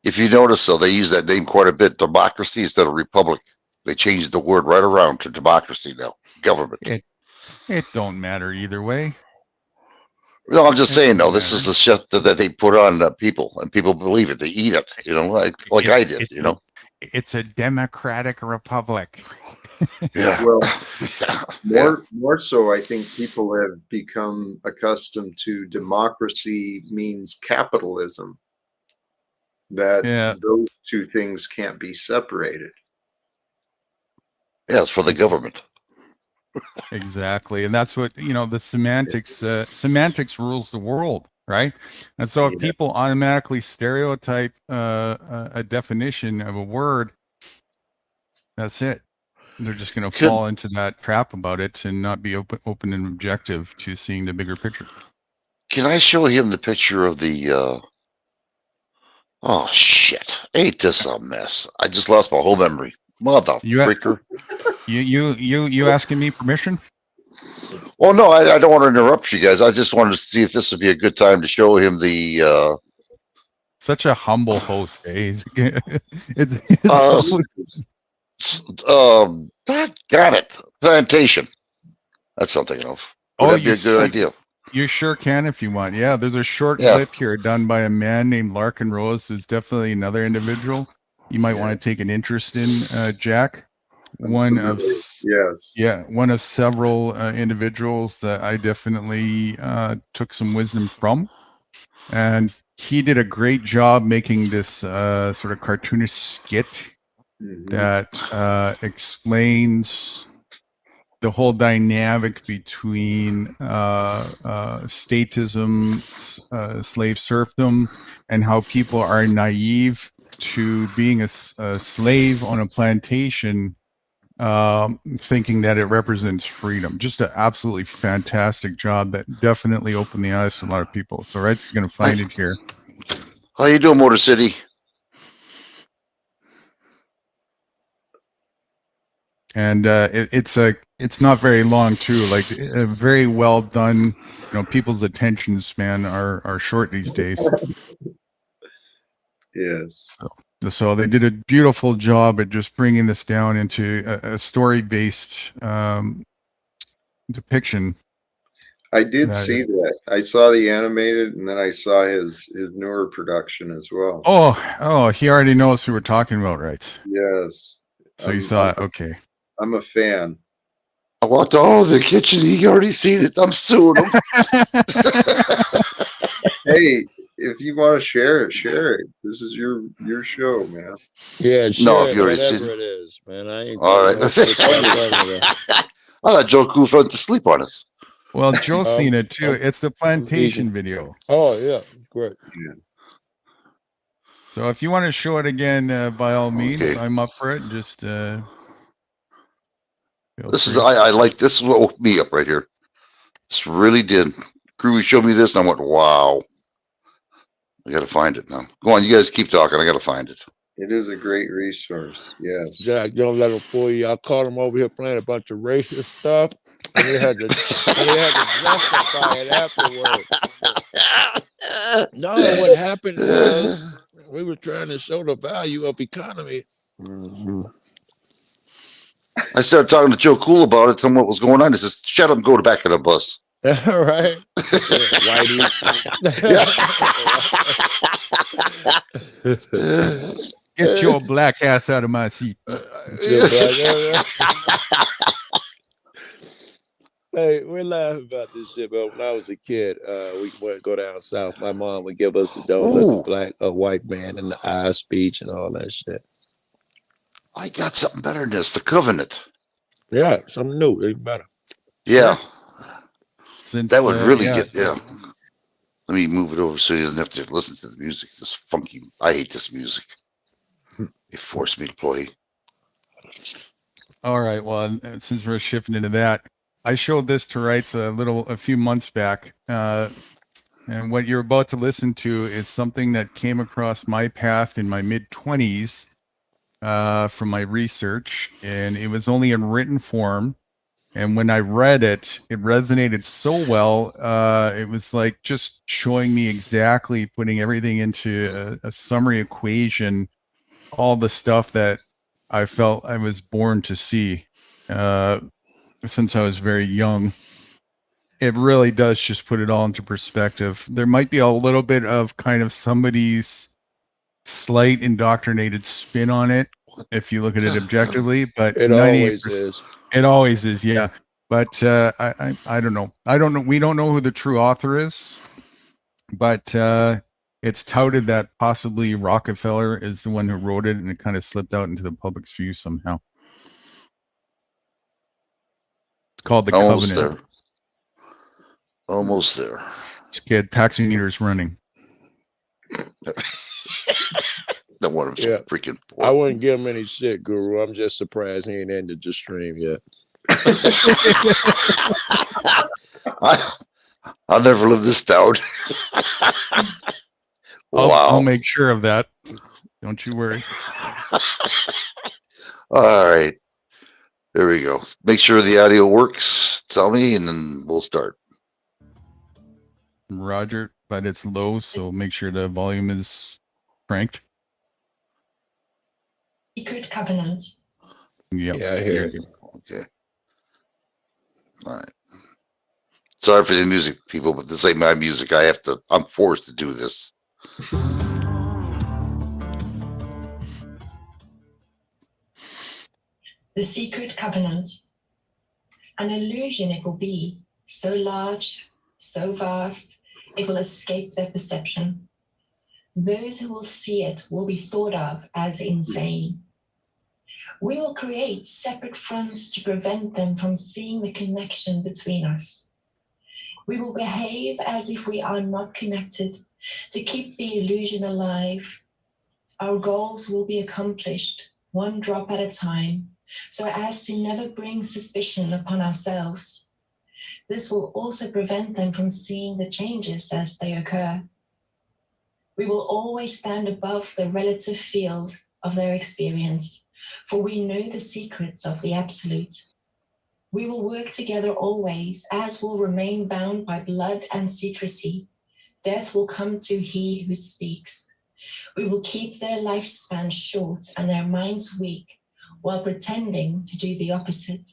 If you notice, though, they use that name quite a bit, democracy instead of republic. They changed the word right around to democracy now, government. It don't matter either way. No, I'm just saying, though, this is the shit that they put on people, and people believe it. They eat it, like I did, It's a democratic republic. Yeah. Well, more so, I think people have become accustomed to democracy means capitalism. That those two things can't be separated. Yeah, it's for the government. Exactly. And that's what, the semantics rules the world, right? And so if people automatically stereotype a definition of a word, that's it. They're just going to fall into that trap about it and not be open and objective to seeing the bigger picture. Can I show him the picture of the oh shit, ain't this a mess? I just lost my whole memory. Mother You- freaker. You asking me permission? Well, no, I don't want to interrupt you guys. I just wanted to see if this would be a good time to show him the Such a humble host, eh? It's Uh, got it. Plantation. That's something else. Would that be a good idea? You sure can if you want. Yeah, there's a short Yeah. clip here done by a man named Larkin Rose, who's definitely another individual you might want to take an interest in, Jack. One of Yes. one of several individuals that I definitely took some wisdom from, and he did a great job making this sort of cartoonish skit Mhm. that explains the whole dynamic between statism, slave serfdom, and how people are naive to being a slave on a plantation, thinking that it represents freedom. Just an absolutely fantastic job that definitely opened the eyes to a lot of people. So Wright's going to find it here. How you doing, Motor City? And it's not very long too. Like very well done. You know, people's attention span are short these days. Yes. So they did a beautiful job at just bringing this down into a story-based depiction. I did That see is- that. I saw the animated, and then I saw his newer production as well. Oh, he already knows who we're talking about, right? Yes. So you I'm- saw it. Okay. I'm a fan. I walked all over the kitchen. He already seen it. I'm suing him. Hey, if you want to share it. This is your show, man. Yeah, No, sure. if you already Whatever seen it is, man. I ain't. All doing no right. shit like that. I thought Joe Cool went to sleep on us. Well, Joe's Um, seen it too. um, It's the plantation video. Oh yeah, great. So if you want to show it again, by all means, Okay. I'm up for it. Just feel This is free. I like this is what woke me up right here. This really did. Groovy showed me this and I went, wow. I gotta find it now. Go on, you guys keep talking. I gotta find it. It is a great resource. Yes. Jack, don't let him fool you. I caught him over here playing a bunch of racist stuff, and he had to justify it afterward. No, what happened was we were trying to show the value of economy. I started talking to Joe Cool about it, tell him what was going on. He says, shut up and go to the back of the bus. Right? Whitey. Get your black ass out of my seat. Hey, we laugh about this shit, but when I was a kid, we would go down south. My mom would give us the don't look a white man in the eye speech and all that shit. I got something better than this, the Covenant. Yeah, something new, even better. Yeah, Since that would really yeah. get, yeah. Let me move it over so he doesn't have to listen to the music. This funky, I hate this music. It forced me to play. All right. Well, since we're shifting into that, I showed this to Wrights a few months back, and what you're about to listen to is something that came across my path in my mid-20s from my research, and it was only in written form. And when I read it, it resonated so well. It was like just showing me exactly, putting everything into a summary equation, all the stuff that I felt I was born to see since I was very young. It really does just put it all into perspective. There might be a little bit of kind of somebody's slight indoctrinated spin on it if you look at it objectively, but It 98%, always is. it always is, yeah. But I don't know. We don't know who the true author is, but it's touted that possibly Rockefeller is the one who wrote it, and it kind of slipped out into the public's view somehow. It's called The Almost Covenant. there. Almost there. This kid, taxi meters running. That one was Yeah. freaking I poor. wouldn't give him any shit, Guru. I'm just surprised he ain't ended the stream yet. I'll never live this down. I'll Wow. make sure of that. Don't you worry. All right. There we go. Make sure the audio works. Tell me, and then we'll start. Roger, but it's low, so make sure the volume is cranked. Secret covenant. Yep. Yeah, I hear it. Okay. All right. Sorry for the music, people, but this ain't my music. I'm forced to do this. The secret covenant. An illusion it will be, so large, so vast, it will escape their perception. Those who will see it will be thought of as insane. We will create separate fronts to prevent them from seeing the connection between us. We will behave as if we are not connected to keep the illusion alive. Our goals will be accomplished one drop at a time, so as to never bring suspicion upon ourselves. This will also prevent them from seeing the changes as they occur. We will always stand above the relative field of their experience, for we know the secrets of the absolute. We will work together always, as will remain bound by blood and secrecy. Death will come to he who speaks. We will keep their lifespan short and their minds weak, while pretending to do the opposite.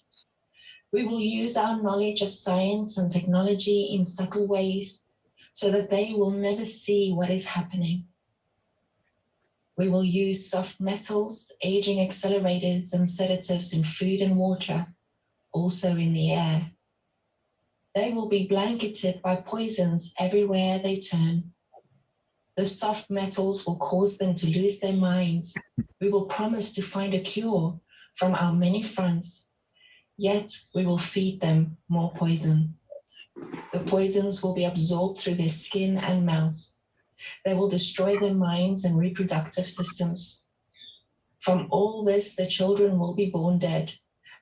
We will use our knowledge of science and technology in subtle ways, so that they will never see what is happening. We will use soft metals, aging accelerators, and sedatives in food and water, also in the air. They will be blanketed by poisons everywhere they turn. The soft metals will cause them to lose their minds. We will promise to find a cure from our many fronts, yet we will feed them more poison. The poisons will be absorbed through their skin and mouth. They will destroy their minds and reproductive systems. From all this, the children will be born dead,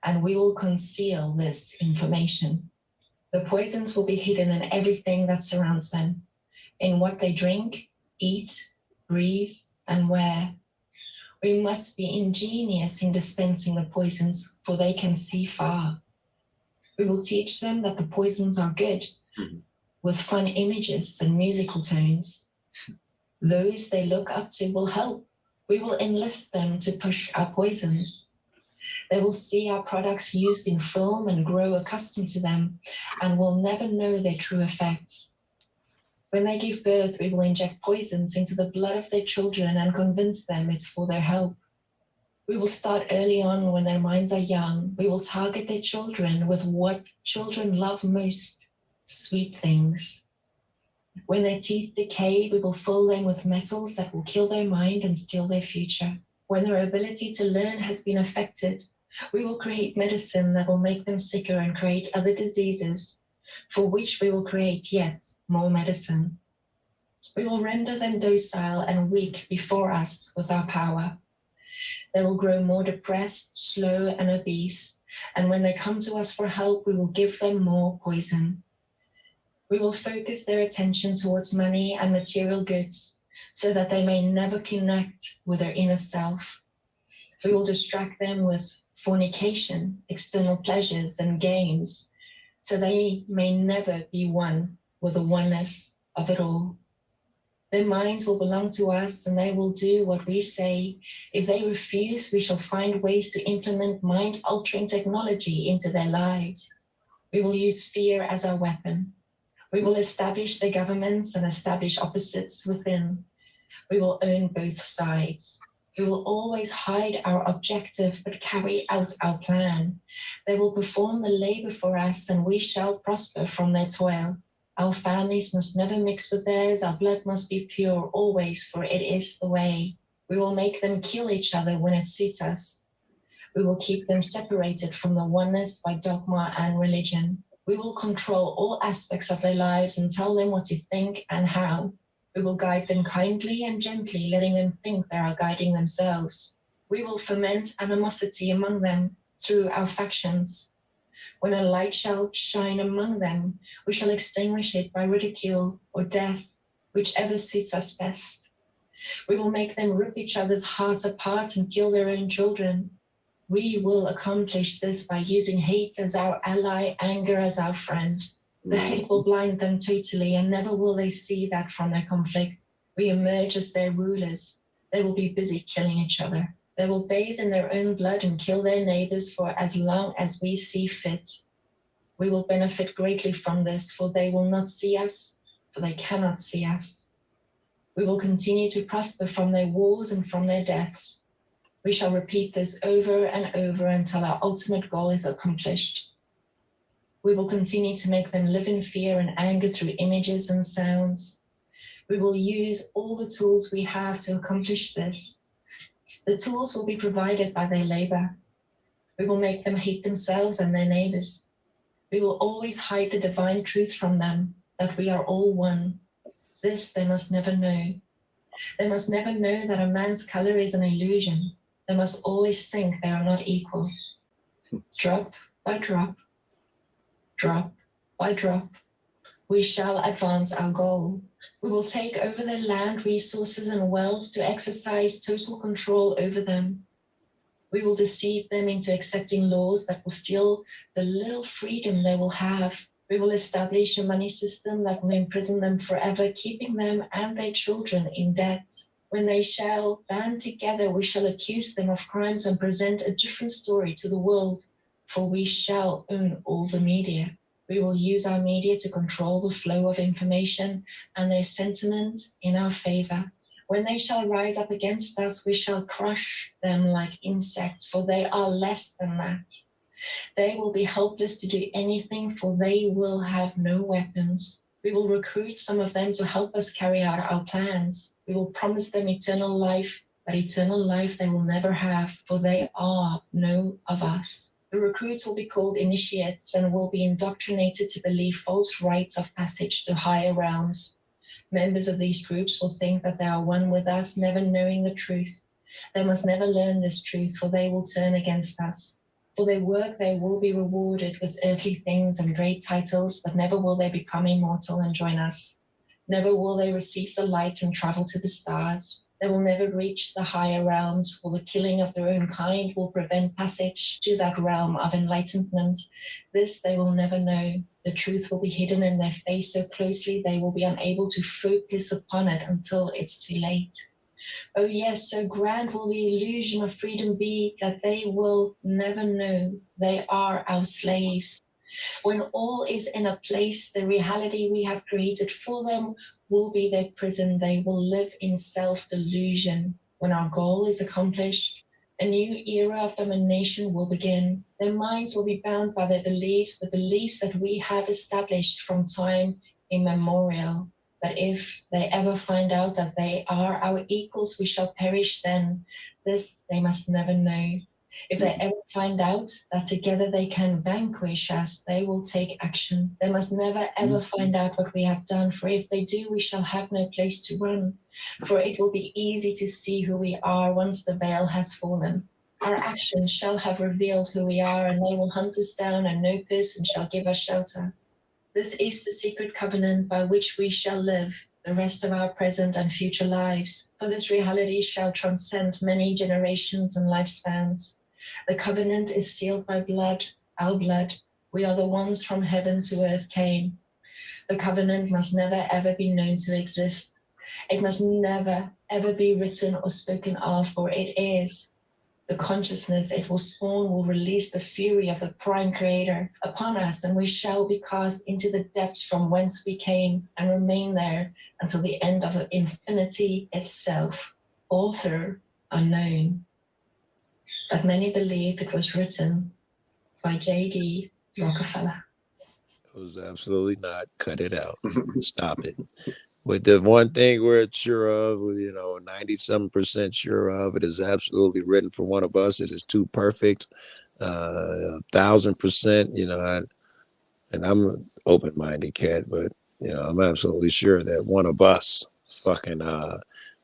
and we will conceal this information. The poisons will be hidden in everything that surrounds them, in what they drink, eat, breathe, and wear. We must be ingenious in dispensing the poisons, for they can see far. We will teach them that the poisons are good, with fun images and musical tones. Those they look up to will help. We will enlist them to push our poisons. They will see our products used in film and grow accustomed to them, and will never know their true effects. When they give birth, we will inject poisons into the blood of their children and convince them it's for their help. We will start early on when their minds are young. We will target their children with what children love most, sweet things. When their teeth decay, we will fill them with metals that will kill their mind and steal their future. When their ability to learn has been affected, we will create medicine that will make them sicker and create other diseases, for which we will create yet more medicine. We will render them docile and weak before us with our power. They will grow more depressed, slow, and obese, and when they come to us for help, we will give them more poison. We will focus their attention towards money and material goods, so that they may never connect with their inner self. We will distract them with fornication, external pleasures, and games, so they may never be one with the oneness of it all. Their minds will belong to us, and they will do what we say. If they refuse, we shall find ways to implement mind-altering technology into their lives. We will use fear as our weapon. We will establish the governments and establish opposites within. We will own both sides. We will always hide our objective, but carry out our plan. They will perform the labor for us, and we shall prosper from their toil. Our families must never mix with theirs. Our blood must be pure always, for it is the way. We will make them kill each other when it suits us. We will keep them separated from the oneness by dogma and religion. We will control all aspects of their lives and tell them what to think and how. We will guide them kindly and gently, letting them think they are guiding themselves. We will foment animosity among them through our factions. When a light shall shine among them, we shall extinguish it by ridicule or death, whichever suits us best. We will make them rip each other's hearts apart and kill their own children. We will accomplish this by using hate as our ally, anger as our friend. The hate will blind them totally, and never will they see that from their conflict we emerge as their rulers. They will be busy killing each other. They will bathe in their own blood and kill their neighbors for as long as we see fit. We will benefit greatly from this, for they will not see us, for they cannot see us. We will continue to prosper from their wars and from their deaths. We shall repeat this over and over until our ultimate goal is accomplished. We will continue to make them live in fear and anger through images and sounds. We will use all the tools we have to accomplish this. The tools will be provided by their labor. We will make them hate themselves and their neighbors. We will always hide the divine truth from them, that we are all one. This they must never know. They must never know that a man's color is an illusion. They must always think they are not equal. Drop by drop, drop by drop, we shall advance our goal. We will take over their land, resources, and wealth to exercise total control over them. We will deceive them into accepting laws that will steal the little freedom they will have. We will establish a money system that will imprison them forever, keeping them and their children in debt. When they shall band together, we shall accuse them of crimes and present a different story to the world, for we shall own all the media. We will use our media to control the flow of information and their sentiment in our favor. When they shall rise up against us, we shall crush them like insects, for they are less than that. They will be helpless to do anything, for they will have no weapons. We will recruit some of them to help us carry out our plans. We will promise them eternal life, but eternal life they will never have, for they are no of us. The recruits will be called initiates and will be indoctrinated to believe false rites of passage to higher realms. Members of these groups will think that they are one with us, never knowing the truth. They must never learn this truth, for they will turn against us. For their work they will be rewarded with earthly things and great titles, but never will they become immortal and join us. Never will they receive the light and travel to the stars. They will never reach the higher realms, for the killing of their own kind will prevent passage to that realm of enlightenment. This they will never know. The truth will be hidden in their face so closely they will be unable to focus upon it until it's too late. Oh yes, so grand will the illusion of freedom be that they will never know they are our slaves. When all is in a place, the reality we have created for them will be their prison. They will live in self-delusion. When our goal is accomplished, a new era of domination will begin. Their minds will be bound by their beliefs, the beliefs that we have established from time immemorial. But if they ever find out that they are our equals, we shall perish then. This they must never know. If they ever find out that together they can vanquish us, they will take action. They must never ever find out what we have done, for if they do, we shall have no place to run. For it will be easy to see who we are once the veil has fallen. Our actions shall have revealed who we are, and they will hunt us down, and no person shall give us shelter. This is the secret covenant by which we shall live the rest of our present and future lives, for this reality shall transcend many generations and lifespans. The covenant is sealed by blood, our blood. We are the ones from heaven to earth came. The covenant must never ever be known to exist. It must never ever be written or spoken of, for it is. The consciousness it will spawn will release the fury of the prime creator upon us, and we shall be cast into the depths from whence we came and remain there until the end of infinity itself. Author unknown. But many believe it was written by J.D. Rockefeller. It was absolutely not. Cut it out. Stop it. But the one thing we're sure of, 97% sure of, it is absolutely written for one of us. It is too perfect, 1,000%. And I'm an open-minded cat, but I'm absolutely sure that one of us,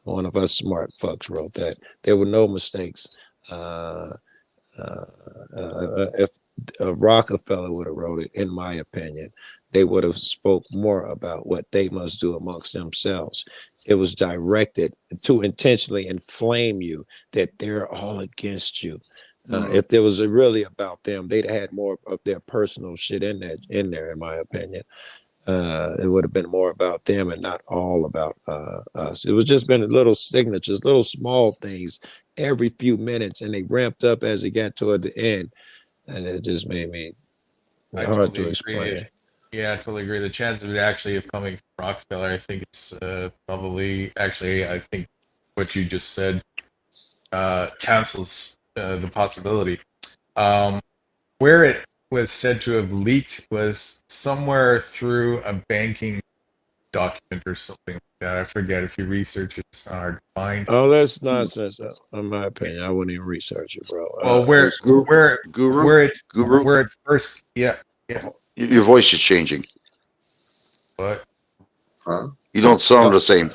one of us smart fucks wrote that. There were no mistakes. If Rockefeller would have wrote it, in my opinion, they would have spoke more about what they must do amongst themselves. It was directed to intentionally inflame you that they're all against you. If there was really about them, they'd have had more of their personal shit in there, in my opinion. It would have been more about them and not all about us. It was just been little signatures, little small things every few minutes, and they ramped up as it got toward the end, and it just made me I hard totally to explain. agree. Yeah, I totally agree. The chance of it actually of coming from Rockefeller, I think it's probably actually. I think what you just said cancels the possibility. Where it was said to have leaked was somewhere through a banking document or something like that. I forget. If you research it, it's not hard to find. Oh, that's nonsense. In my opinion, I wouldn't even research it, bro. Well, where Guru, it first, yeah, your voice is changing. but Huh? You don't sound the same.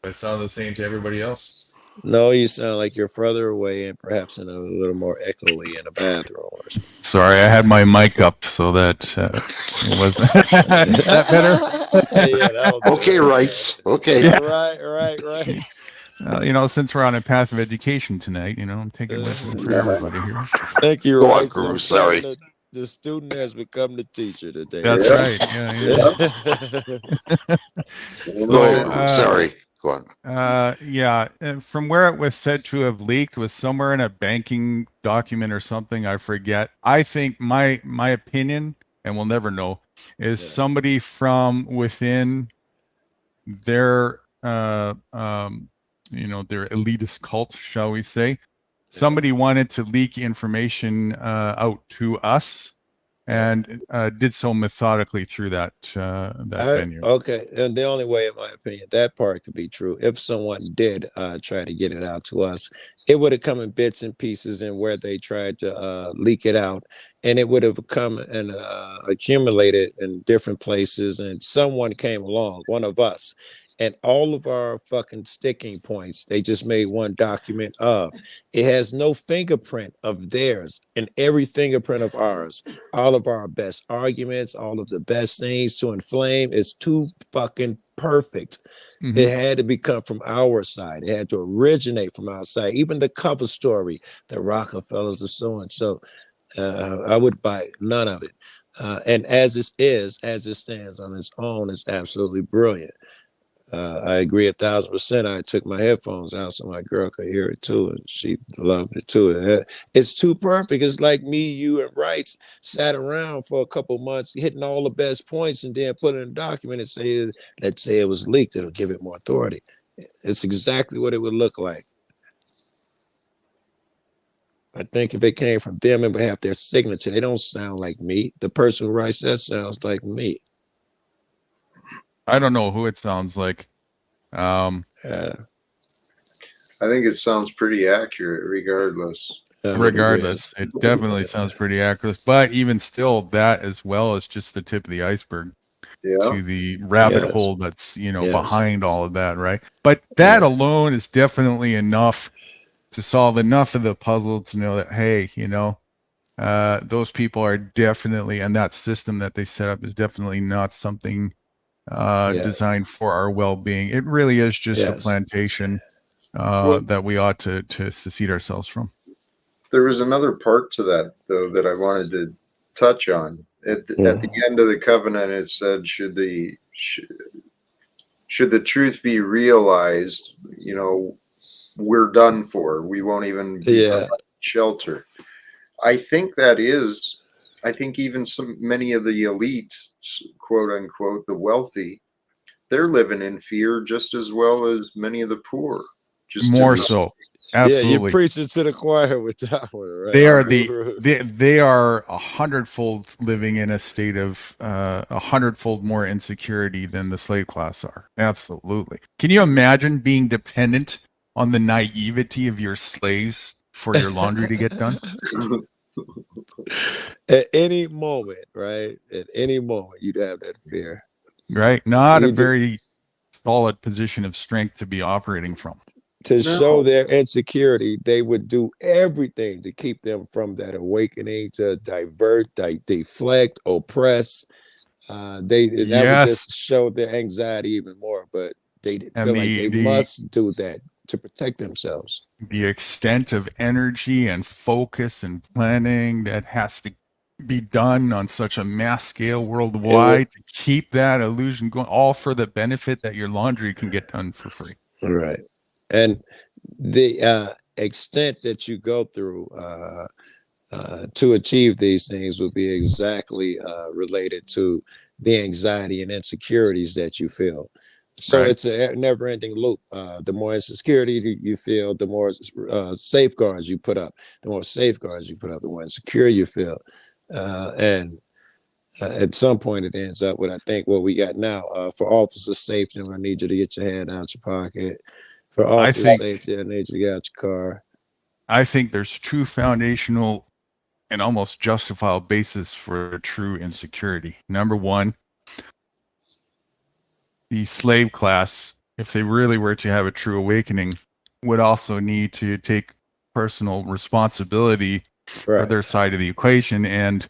I sound the same to everybody else. No, you sound like you're further away and perhaps in a little more echoey in the bathroom. Or something. Sorry, I had my mic up so that it wasn't. Is that better? Yeah, that was Okay, rights. Okay. Yeah. Right. You know, since we're on a path of education tonight, you know, I'm taking lessons for everybody here. Thank you, Go on, right. Guru, sorry. The student has become the teacher today. That's Yeah. right. Yeah. Go ahead, Guru. Sorry. Go on. Yeah, and from where it was said to have leaked was somewhere in a banking document or something. I forget. I think my opinion, and we'll never know, is Yeah. somebody from within their you know, their elitist cult, shall we say. Somebody wanted to leak information out to us, and did so methodically through that venue. Okay, and the only way, in my opinion, that part could be true. If someone did try to get it out to us, it would have come in bits and pieces, and where they tried to leak it out, and it would have come and accumulated in different places. And someone came along, one of us, and all of our fucking sticking points, they just made one document of. It has no fingerprint of theirs, and every fingerprint of ours. All of our best arguments, all of the best things to inflame is too fucking perfect. Mhm. It had to become from our side. It had to originate from our side. Even the cover story, the Rockefellers are so and so. I would buy none of it. And as it stands on its own, it's absolutely brilliant. I agree 1,000%. I took my headphones out so my girl could hear it too, and she loved it too. It's too perfect. It's like me, you, and Wrights sat around for a couple months hitting all the best points, and then put in a document and say, let's say it was leaked. It'll give it more authority. It's exactly what it would look like. I think if it came from them and would have their signature, they don't sound like me. The person who writes that sounds like me. I don't know who it sounds like. I think it sounds pretty accurate, regardless. Regardless, it definitely sounds pretty accurate. But even still, that as well is just the tip of the iceberg Yeah. to the rabbit Yes. hole that's, you know, Yes. behind all of that, right? But that alone is definitely enough to solve enough of the puzzle to know that, hey, you know, those people are definitely, and that system that they set up is definitely not something designed for our well-being. It really is just a Yes. plantation Well- that we ought to secede ourselves from. There was another part to that, though, that I wanted to touch on. At the end of the covenant, it said, should the truth be realized, you know, we're done for. We won't even be provided shelter. I think even many of the elites, quote unquote, the wealthy, they're living in fear just as well as many of the poor. Just More so. Absolutely. Yeah, you're preaching to the choir with that one, right? They are they are 100-fold living in a state of 100-fold more insecurity than the slave class are. Absolutely. Can you imagine being dependent on the naivety of your slaves for your laundry to get done? At any moment, right? At any moment, you'd have that fear. Right? Not You a do- very solid position of strength to be operating from. To No. show their insecurity, they would do everything to keep them from that awakening, to divert, deflect, oppress. That would Yes. just show their anxiety even more. But they feel And like they the- must do that to protect themselves. The extent of energy and focus and planning that has to be done on such a mass scale worldwide to keep that illusion going, all for the benefit that your laundry can get done for free. Right. And the extent that you go through to achieve these things will be exactly related to the anxiety and insecurities that you feel. So Right. it's a never-ending loop. The more insecurity you feel, the more safeguards you put up. The more safeguards you put up, the more insecure you feel. And at some point, it ends up with, I think, what we got now. For officer safety, I need you to get your hand out your pocket. For officer think- safety, I need you to get out your car. I think there's two foundational and almost justifiable basis for true insecurity. Number one, the slave class, if they really were to have a true awakening, would also need to take personal responsibility for Right. their side of the equation. And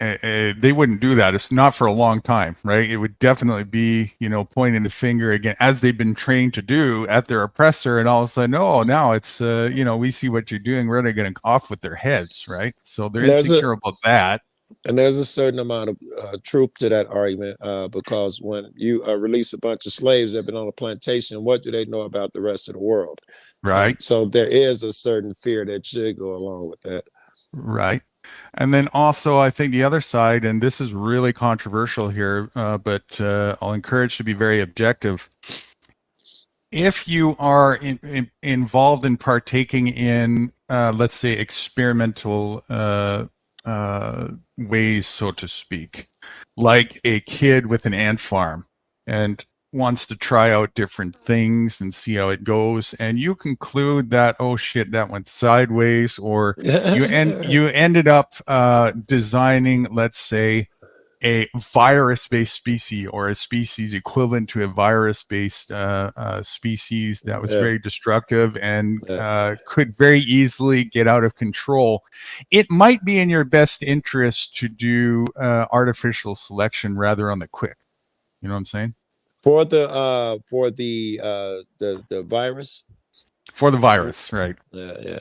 they wouldn't do that. It's not for a long time, right? It would definitely be, pointing the finger again, as they've been trained to do, at their oppressor. And all of a sudden, oh, now it's, we see what you're doing. We're going to cough with their heads, right? So they're insecure about that. And there's a certain amount of truth to that argument, because when you release a bunch of slaves that have been on a plantation, what do they know about the rest of the world? Right. So there is a certain fear that should go along with that. Right. And then also, I think the other side, and this is really controversial here, but I'll encourage to be very objective. If you are involved in partaking in, let's say, experimental ways, so to speak, like a kid with an ant farm and wants to try out different things and see how it goes, and you conclude that, oh shit, that went sideways, or you ended up designing, let's say, a virus-based species, or a species equivalent to a virus-based species that was very destructive and could very easily get out of control. It might be in your best interest to do artificial selection rather on the quick. You know what I'm saying? For the virus. For the virus, right? Yeah.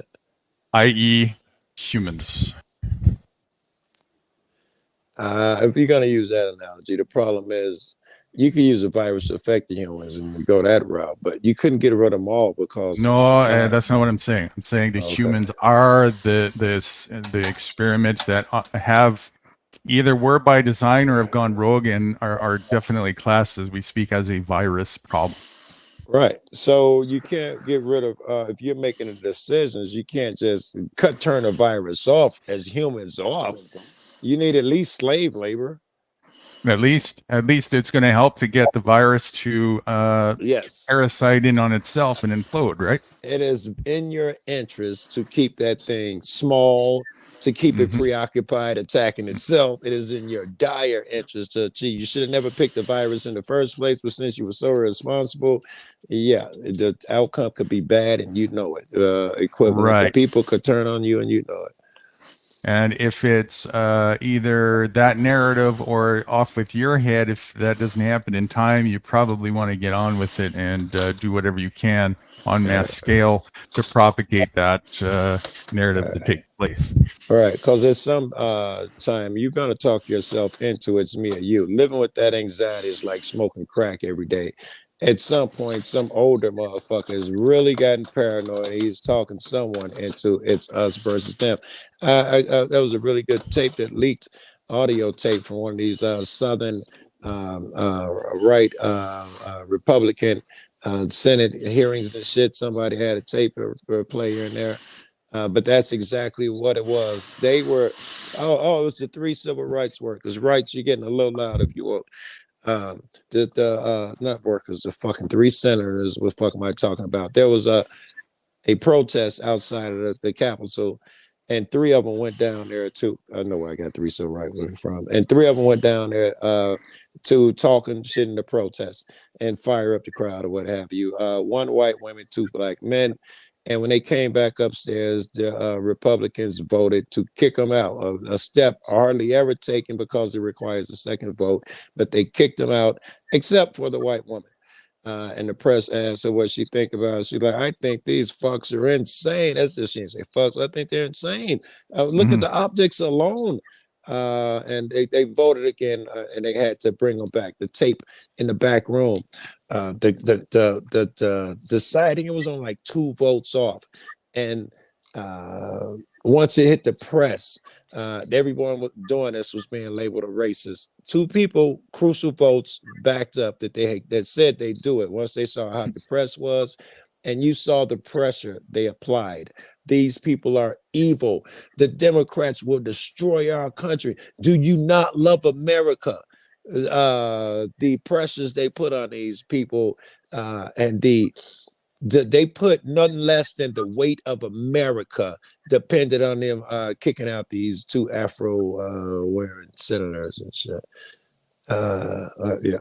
I.e., humans. If you're gonna use that analogy, the problem is you can use a virus to affect the humans and go that route, but you couldn't get rid of them all because no, that's not what I'm saying. I'm saying the humans are the experiment that have either were by design or have gone rogue and are definitely classed as we speak as a virus problem. Right. So you can't get rid of, if you're making the decisions, you can't just turn a virus off as humans off. You need at least slave labor. At least it's going to help to get the virus to parasite in on itself and implode, right? It is in your interest to keep that thing small, to keep it preoccupied attacking itself. It is in your dire interest to achieve. You should have never picked the virus in the first place, but since you were so irresponsible, the outcome could be bad, and you know it. Equivalent, right? The people could turn on you, and you know it. And if it's either that narrative or off with your head, if that doesn't happen in time, you probably want to get on with it and do whatever you can on mass scale to propagate that narrative to take place. All right, because there's some time you're going to talk yourself into it's me or you. Living with that anxiety is like smoking crack every day. At some point, some older motherfucker has really gotten paranoid. He's talking someone into it's us versus them. That was a really good tape that leaked, audio tape from one of these Southern right Republican Senate hearings and shit. Somebody had a tape or a player in there. But that's exactly what it was. They were, it was the 3 civil rights workers. Rights, you're getting a little loud if you will. Not workers, the fucking 3 senators. What the fuck am I talking about? There was a protest outside of the Capitol, and 3 of them went down there to, I know where I got 3 civil rights from, and 3 of them went down there to talking shit in the protest and fire up the crowd or what have you. 1 white woman, 2 black men. And when they came back upstairs, the Republicans voted to kick them out. A step hardly ever taken because it requires a second vote, but they kicked them out, except for the white woman. And the press asked her what she think about it. She's like, I think these fucks are insane. That's just, she didn't say fucks. I think they're insane. Look at the optics alone. And they voted again, and they had to bring them back. The tape in the back room, the deciding, it was on like 2 votes off, and once it hit the press, everyone was doing this was being labeled a racist. 2 people, crucial votes, backed up that said they do it once they saw how the press was, and you saw the pressure they applied. These people are evil. The Democrats will destroy our country. Do you not love America? The pressures they put on these people, and they put none less than the weight of America depended on them kicking out these 2 Afro wearing senators and shit. Yeah.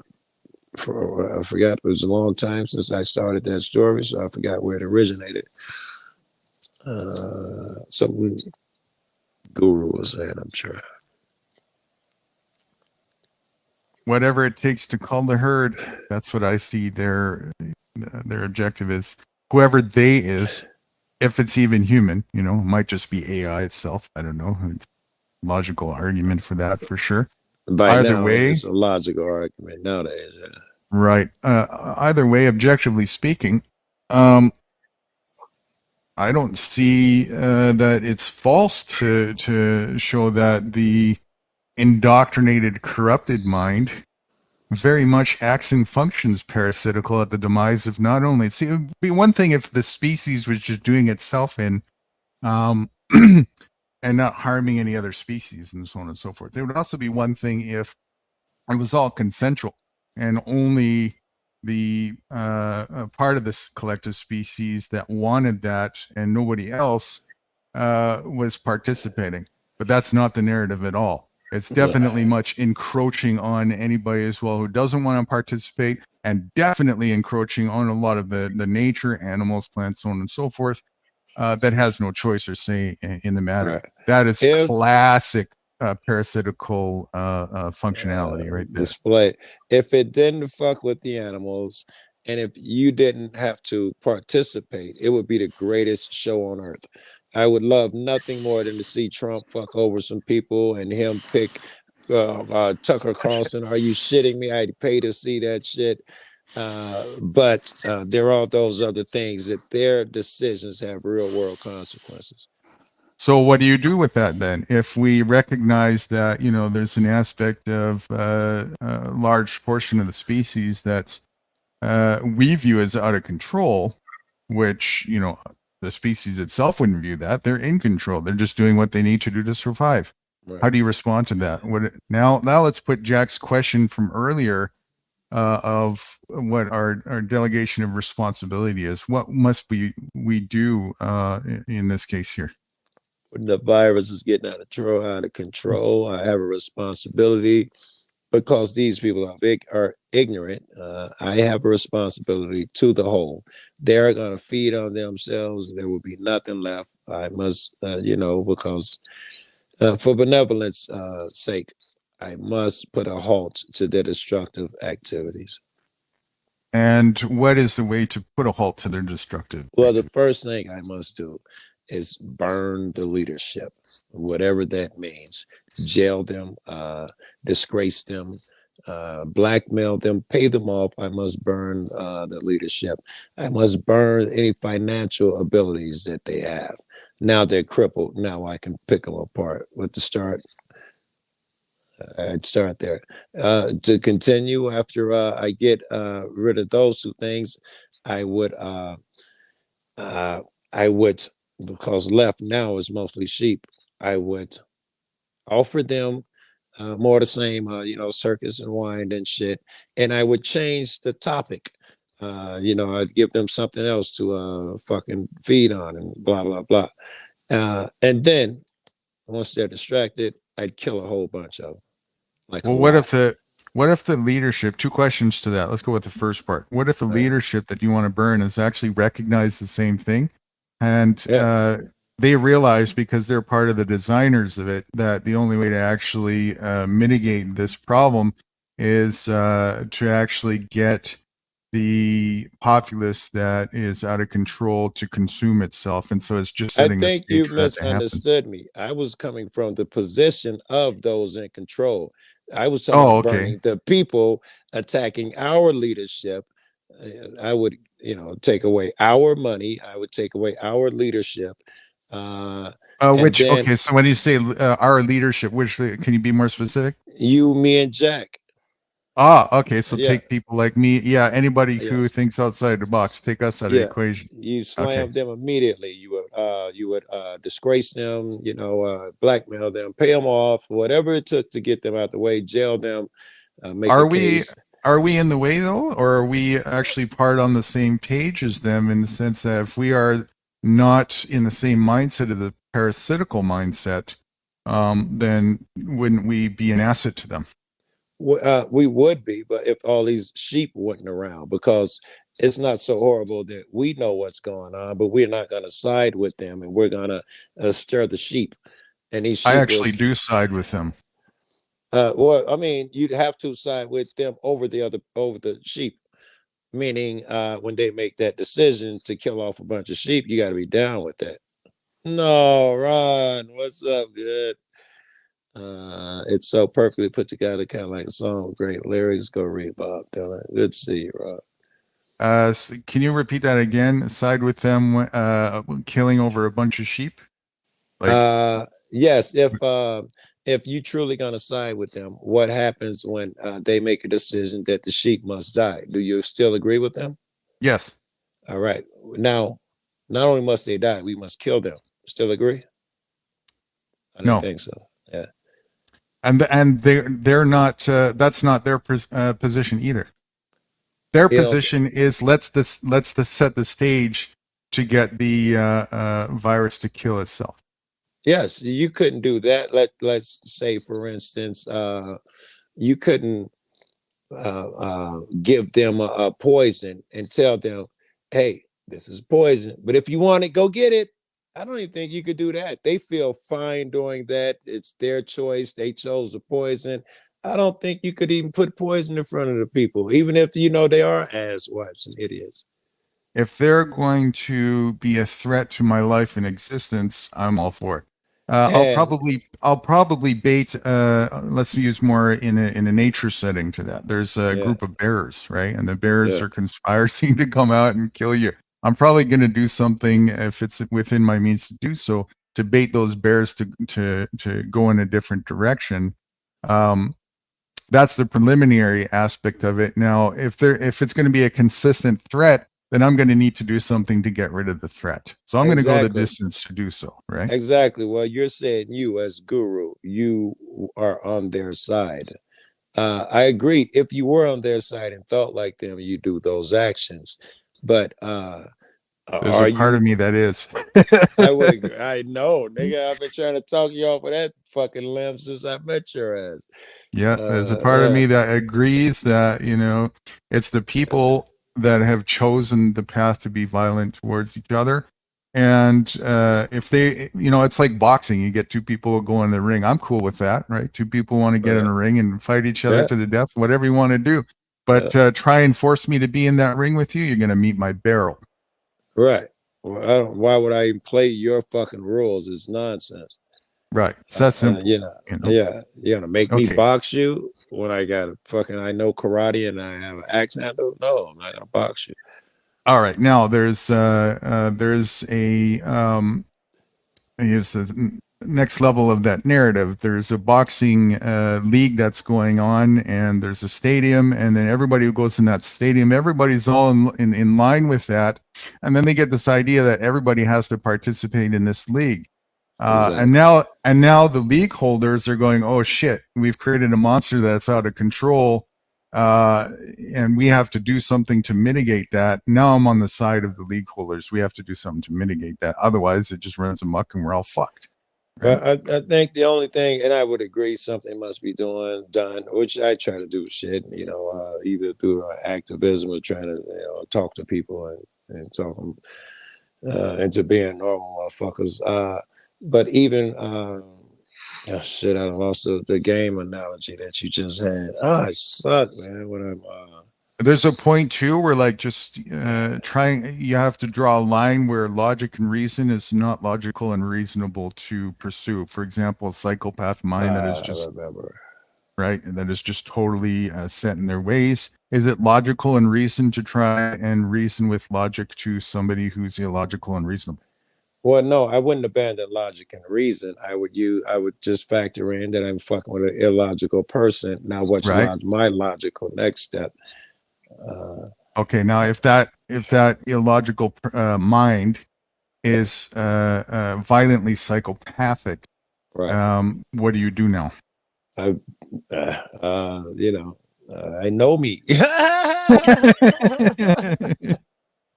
I forgot, it was a long time since I started that story, so I forgot where it originated. Something Guru was saying, I'm sure. Whatever it takes to call the herd. That's what I see their objective is. Whoever they is, if it's even human, it might just be AI itself. I don't know. Logical argument for that for sure. By Either now, way, it's a logical argument nowadays. Yeah. right. Either way, objectively speaking, I don't see that it's false to show that the indoctrinated, corrupted mind very much acts and functions parasitical at the demise of not only. See, it would be one thing if the species was just doing itself in, and not harming any other species and so on and so forth. It would also be one thing if it was all consensual and only the part of this collective species that wanted that and nobody else was participating. But that's not the narrative at all. It's definitely much encroaching on anybody as well who doesn't want to participate, and definitely encroaching on a lot of the nature, animals, plants, so on and so forth, that has no choice or say in the matter. Right. That is classic parasitical functionality right there. Display. If it didn't fuck with the animals, and if you didn't have to participate, it would be the greatest show on earth. I would love nothing more than to see Trump fuck over some people and him pick Tucker Carlson. Are you shitting me? I'd pay to see that shit. But there are those other things that their decisions have real world consequences. So what do you do with that then? If we recognize that, there's an aspect of a large portion of the species that we view as out of control, which, the species itself wouldn't view that. They're in control. They're just doing what they need to do to survive. Right. How do you respond to that? Now let's put Jack's question from earlier of what our delegation of responsibility is. What must we do in this case here? When the virus is getting out of control, I have a responsibility because these people are ignorant. I have a responsibility to the whole. They're going to feed on themselves. There will be nothing left. I must, because for benevolence sake, I must put a halt to their destructive activities. And what is the way to put a halt to their destructive? Well, the first thing I must do is burn the leadership, whatever that means. Jail them, disgrace them, blackmail them, pay them off. I must burn the leadership. I must burn any financial abilities that they have. Now they're crippled. Now I can pick them apart. With the start, I'd start there. To continue, after I get rid of those 2 things, I would, because left now is mostly sheep, I would offer them more the same, circus and wine and shit. And I would change the topic. I'd give them something else to fucking feed on and blah, blah, blah. And then once they're distracted, I'd kill a whole bunch of them. What if the leadership, 2 questions to that. Let's go with the first part. What if the leadership that you want to burn is actually recognized the same thing? And they realize, because they're part of the designers of it, that the only way to actually mitigate this problem is to actually get the populace that is out of control to consume itself, and so it's just I setting the think you stage for that to happen. misunderstood me. I was coming from the position of those in control. I was talking Oh, about okay. burning the people attacking our leadership. I would, take away our money. I would take away our leadership. And Which then okay, so when you say our leadership, which can you be more specific? you, me, and Jack. Okay, so Yeah, take people like me. Yeah, anybody yeah, who thinks outside the box, take us out of the yeah. equation. You Okay. slam them immediately. You would disgrace them. Blackmail them, pay them off, whatever it took to get them out the way, jail them, make Are a we case. are we in the way though, or are we actually part on the same page as them in the sense that if we are not in the same mindset of the parasitical mindset, then wouldn't we be an asset to them? We would be, but if all these sheep wasn't around, because it's not so horrible that we know what's going on, but we're not going to side with them, and we're going to stir the sheep, and these I sheep actually do side with them. well, I mean, you'd have to side with them over the sheep. Meaning, when they make that decision to kill off a bunch of sheep, you got to be down with that. No, Ron, what's up, good? It's so perfectly put together, kind of like a song with great lyrics. Go read Bob Dylan. Good to see you, Ron. Can you repeat that again? Side with them, killing over a bunch of sheep? Yes, if you truly gonna side with them, what happens when they make a decision that the sheep must die? Do you still agree with them? Yes. All right. Now, not only must they die, we must kill them. Still agree? I don't No. think so. Yeah. And they're not. That's not their position either. Their You know, position is let's set the stage to get the virus to kill itself. yes, you couldn't do that. Let's say, for instance, you couldn't give them a poison and tell them, "Hey, this is poison, but if you want it, go get it." I don't even think you could do that. They feel fine doing that. It's their choice. They chose the poison. I don't think you could even put poison in front of the people, even if they are asswipes and idiots. If they're going to be a threat to my life and existence, I'm all for it. I'll And probably bait. Let's use more in a nature setting to that. There's a yeah, group of bears, right? And the bears yeah, are conspiring to come out and kill you. I'm probably going to do something if it's within my means to do so to bait those bears to go in a different direction. That's the preliminary aspect of it. Now, if it's going to be a consistent threat, then I'm going to need to do something to get rid of the threat. So I'm going to go the exactly. distance to do so, right? Exactly. Well, you're saying you as guru, you are on their side. I agree. If you were on their side and thought like them, you do those actions. But There's are a part you? of me that is. I would agree. I know, nigga. I've been trying to talk you off of that fucking limb since I met your ass. Yeah, there's a part of Yeah, me that agrees that, it's the people that have chosen the path to be violent towards each other. And if they, it's like boxing. You get two people go in the ring. I'm cool with that, right? Two people want to get in yeah, a ring and fight each other yeah, to the death, whatever you want to do. yeah. But try and force me to be in that ring with you, you're going to meet my barrel. Right. Well, why would I even play your fucking rules? It's nonsense. Right. It's that simple. Yeah, you're gonna make me Okay. box you when I know karate and I have an axe handle. No, I'm not gonna box you. All right. Now there's a here's the next level of that narrative. There's a boxing league that's going on, and there's a stadium, and then everybody who goes in that stadium, everybody's all in line with that, and then they get this idea that everybody has to participate in this league. Exactly. And now the league holders are going, oh shit, we've created a monster that's out of control, and we have to do something to mitigate that. Now I'm on the side of the league holders. We have to do something to mitigate that. Otherwise, it just runs amok and we're all fucked. Right? I think the only thing, and I would agree, something must be done, which I try to do shit, either through activism or trying to talk to people and talk them into being normal motherfuckers. But even oh shit, I lost the game analogy that you just had. Oh, I suck, man. When I'm There's a point too where like just you have to draw a line where logic and reason is not logical and reasonable to pursue. For example, a psychopath mind that is just remember. right and that is just totally set in their ways. Is it logical and reason to try and reason with logic to somebody who's illogical and reasonable? Well, no, I wouldn't abandon logic and reason. I would just factor in that I'm fucking with an illogical person. Now, what's Right. my logical next step? Okay, now if that illogical mind is violently psychopathic, Right. what do you do now? I know me.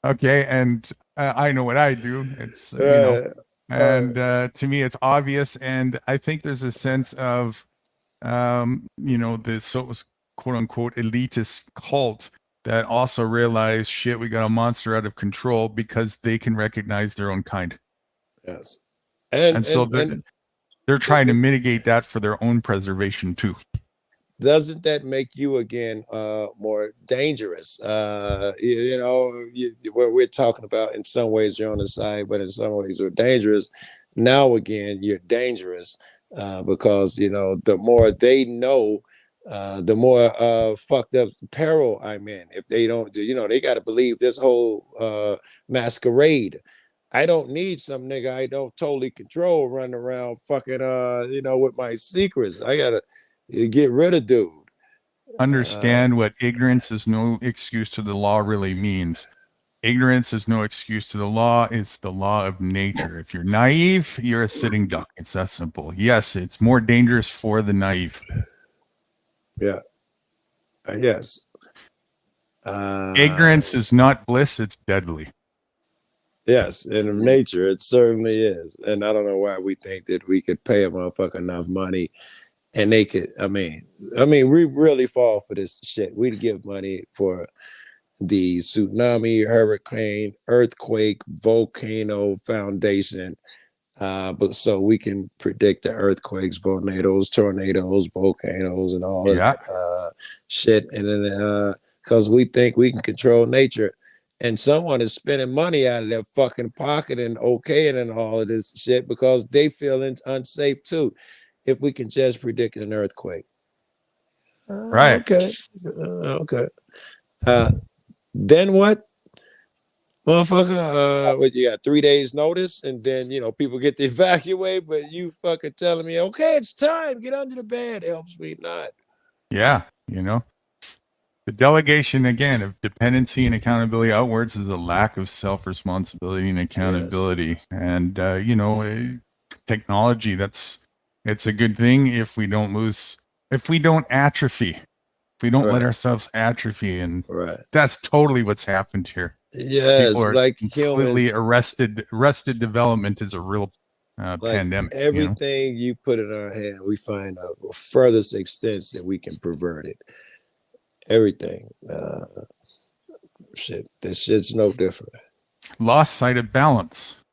Okay, and I know what I do. It's and to me it's obvious, and I think there's a sense of the quote unquote elitist cult that also realize shit, we got a monster out of control because they can recognize their own kind. Yes. And so they're trying to mitigate that for their own preservation too. Doesn't that make you again more dangerous? What we're talking about, in some ways you're on the side, but in some ways you're dangerous. Now again, you're dangerous because the more they know, the more fucked up peril I'm in. If they don't do, they got to believe this whole masquerade. I don't need some nigga I don't totally control running around fucking with my secrets. I gotta get rid of dude. Understand what ignorance is no excuse to the law really means. Ignorance is no excuse to the law. It's the law of nature. If you're naive, you're a sitting duck. It's that simple. Yes, it's more dangerous for the naive. Yeah. Yes. Ignorance is not bliss. It's deadly. Yes, in nature, it certainly is. And I don't know why we think that we could pay a motherfucker enough money and they could, I mean, we really fall for this shit. We'd give money for the tsunami, hurricane, earthquake, volcano foundation, but so we can predict the earthquakes, tornadoes, volcanoes, and all of that shit. And then because we think we can control nature, and someone is spending money out of their fucking pocket and okaying and all of this shit because they feel unsafe too. If we can just predict an earthquake, Right? Okay, okay. Then what? Motherfucker, what, you got 3 days notice, and then people get to evacuate, but you fucking telling me, okay, it's time, get under the bed. Helps me not. Yeah, the delegation again of dependency and accountability outwards is a lack of self-responsibility and accountability. Yes. And technology, it's a good thing if we don't atrophy, if we don't let ourselves atrophy, and that's totally what's happened here. Yes, like completely arrested development is a real pandemic. Everything you put in our hand, we find a furthest extent that we can pervert it. Everything. This shit's no different. Lost sight of balance.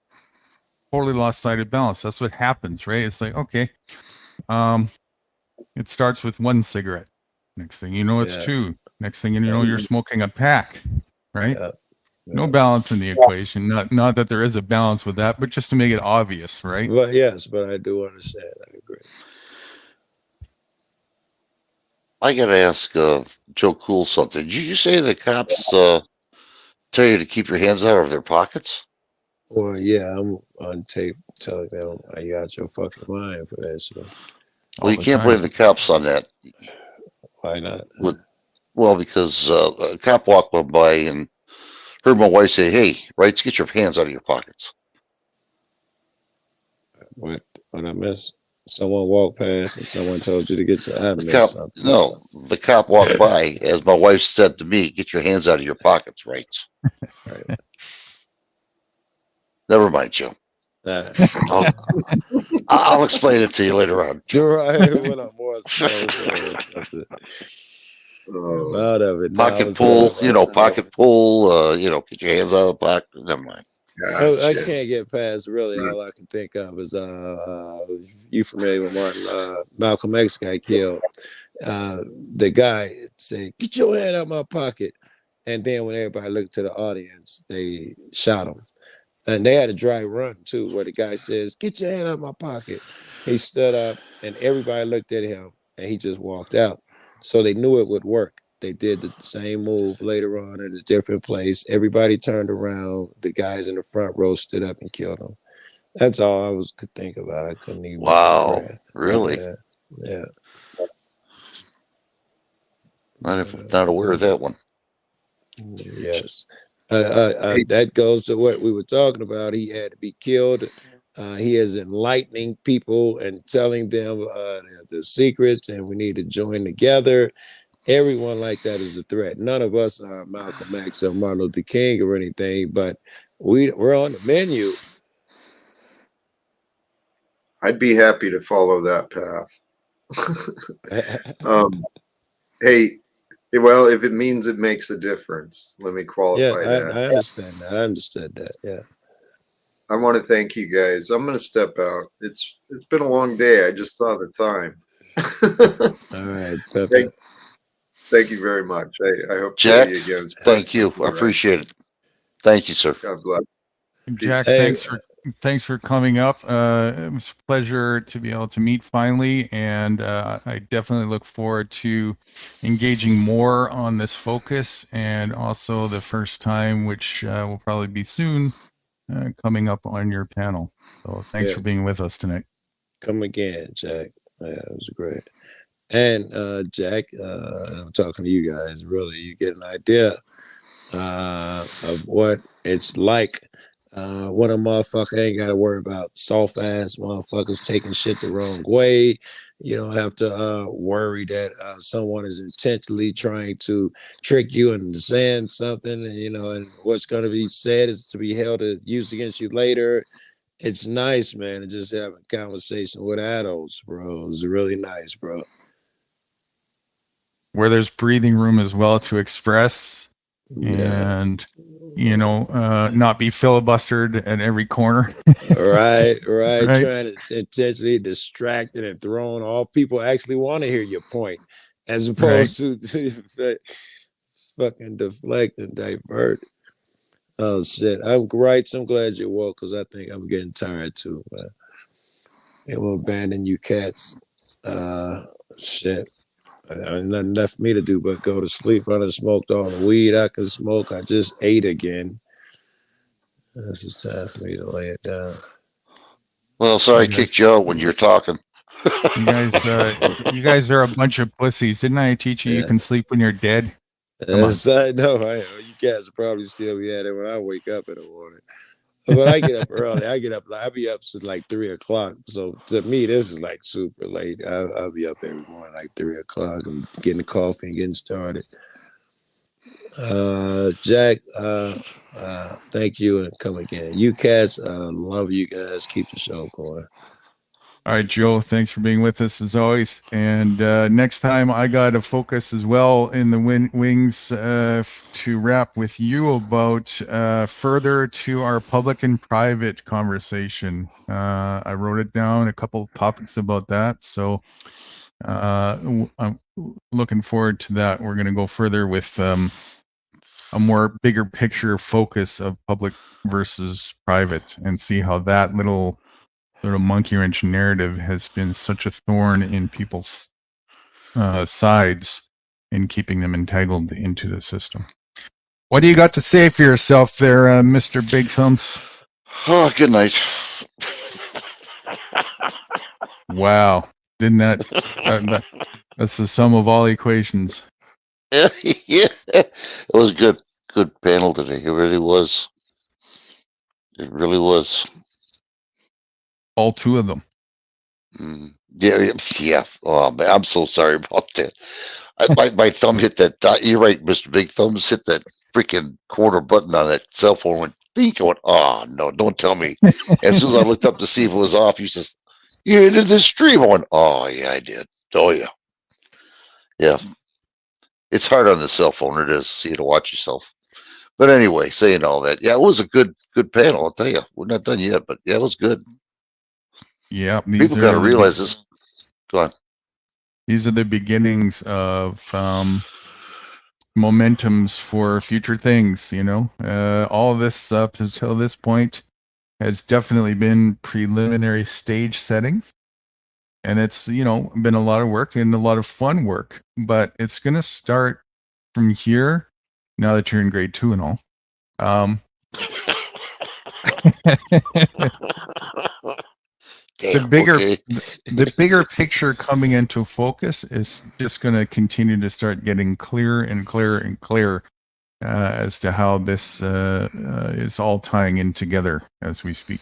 Totally lost sight of balance. That's what happens, right? It's like, okay, it starts with one cigarette. Next thing you know, it's two. Next thing you know, you're smoking a pack, right? Yeah. No balance in the equation. Not that there is a balance with that, but just to make it obvious, right? Well, yes, but I do understand. I agree. I gotta ask Joe Cool something. Did you say the cops tell you to keep your hands out of their pockets? Well, yeah, I'm on tape telling them you got your fucking mind for that shit. Well, you can't blame the cops on that. Why not? Well, because a cop walked by and heard my wife say, "Hey, Wrights, get your hands out of your pockets." What I miss? Someone walked past and someone told you to get your hands. No, the cop walked by as my wife said to me, "Get your hands out of your pockets, Wrights." Right. Never mind, Joe. I'll explain it to you later on. Right. When I'm more out of it. Pocket pull, pocket pull, get your hands out of the pocket. Never mind. I can't get past really all I can think of is you familiar with Martin Malcolm X got killed the guy said, "Get your hand out of my pocket." And then when everybody looked to the audience, they shot him. And they had a dry run too, where the guy says, "Get your hand out of my pocket." He stood up and everybody looked at him and he just walked out. So they knew it would work. They did the same move later on at a different place. Everybody turned around. The guys in the front row stood up and killed him. That's all I could think about. I couldn't even. Wow, really? Yeah. Yeah. Not aware of that one. Yes. That goes to what we were talking about. He had to be killed. He is enlightening people and telling them the secrets, and we need to join together. Everyone like that is a threat. None of us are Malcolm X or Martin Luther King or anything, but we're on the menu. I'd be happy to follow that path. Hey, well, if it means it makes a difference, let me qualify that. I understand that. I understood that. Yeah. I want to thank you guys. I'm going to step out. It's been a long day. I just saw the time. All right, Pepe. Thank you very much. I hope Jack, to see you again. thank you. I appreciate it. Thank you, sir. God bless. Jack, Hey. thanks for coming up. It was a pleasure to be able to meet finally, and I definitely look forward to engaging more on this focus, and also the first time, which will probably be soon, coming up on your panel. So thanks for being with us tonight. Come again, Jack. Yeah, it was great. And Jack, I'm talking to you guys. Really, you get an idea of what it's like. When a motherfucker ain't got to worry about soft ass motherfuckers taking shit the wrong way. You don't have to worry that someone is intentionally trying to trick you into saying something, and and what's going to be said is to be held to use against you later. It's nice, man, to just have a conversation with adults, bro. It's really nice, bro. Where there's breathing room as well to express Yeah. and not be filibustered at every corner. Right. Right. Trying to intentionally distract and throwing off. People actually want to hear your point, as opposed to fucking deflect and divert. Oh shit! I'm glad you're woke, because I think I'm getting tired too, man. It will abandon you cats. Shit. There's nothing left for me to do but go to sleep. I done smoked all the weed I could smoke. I just ate again. This is time for me to lay it down. Well, sorry I kicked you out when you're talking. You you guys are a bunch of pussies. Didn't I teach you you can sleep when you're dead? Yes, I know. You guys will probably still be at it when I wake up in the morning. But I get up early. I'll be up to like 3 o'clock. So to me, this is like super late. I'll be up every morning like 3 o'clock and getting coffee and getting started. Jack, thank you, and come again. You cats, love you guys. Keep the show going. All right, Joe, thanks for being with us as always. And next time I got to focus as well in the wings to wrap with you about further to our public and private conversation. I wrote it down, a couple topics about that. So I'm looking forward to that. We're going to go further with a more bigger picture focus of public versus private, and see how that little sort of monkey wrench narrative has been such a thorn in people's sides in keeping them entangled into the system. What do you got to say for yourself there, Mr. Big Thumbs? Oh, good night. Wow. Didn't that's the sum of all equations. Yeah, it was good panel today. It really was. It really was. All two of them. Yeah. Oh man, I'm so sorry about that. My thumb hit that. You're right, Mr. Big Thumbs hit that freaking quarter button on that cell phone. Went think. I went, oh no, don't tell me. As soon as I looked up to see if it was off, you says, "You ended the stream." I went, oh yeah, I did. Oh yeah, yeah. It's hard on the cell phone. It is. So you to watch yourself. But anyway, saying all that, yeah, it was a good panel. I'll tell you, we're not done yet, but yeah, it was good. Yeah, People got to realize this. Go on. These are the beginnings of momentums for future things. All of this up until this point has definitely been preliminary stage setting, and it's been a lot of work and a lot of fun work. But it's going to start from here. Now that you're in grade 2 and all. Damn, the okay. bigger picture coming into focus is just going to continue to start getting clearer and clearer and clearer as to how this is all tying in together as we speak.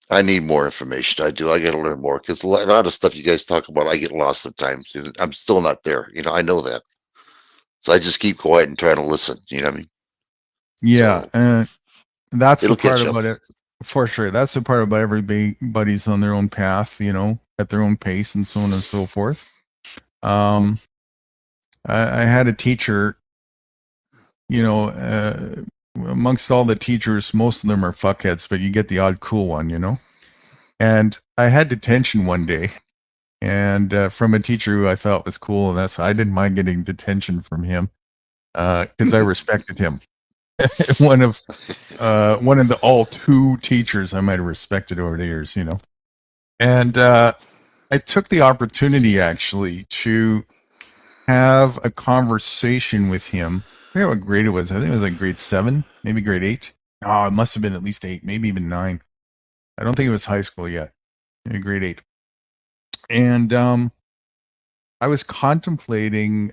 I need more information. I do. I got to learn more because a lot of stuff you guys talk about, I get lost sometimes. I'm still not there. I know that. So I just keep quiet and try to listen. You know what I mean? Yeah, So, that's the it'll part catch up. about it. For sure. That's the part about everybody's on their own path, at their own pace and so on and so forth. I had a teacher, amongst all the teachers, most of them are fuckheads, but you get the odd cool one, And I had detention one day, and from a teacher who I thought was cool, and I didn't mind getting detention from him because I respected him. one of the all two teachers I might have respected over the years, And I took the opportunity actually to have a conversation with him. I forget what grade it was. I think it was like grade 7, maybe grade 8. Oh, it must have been at least 8, maybe even 9. I don't think it was high school yet. Maybe grade 8. And I was contemplating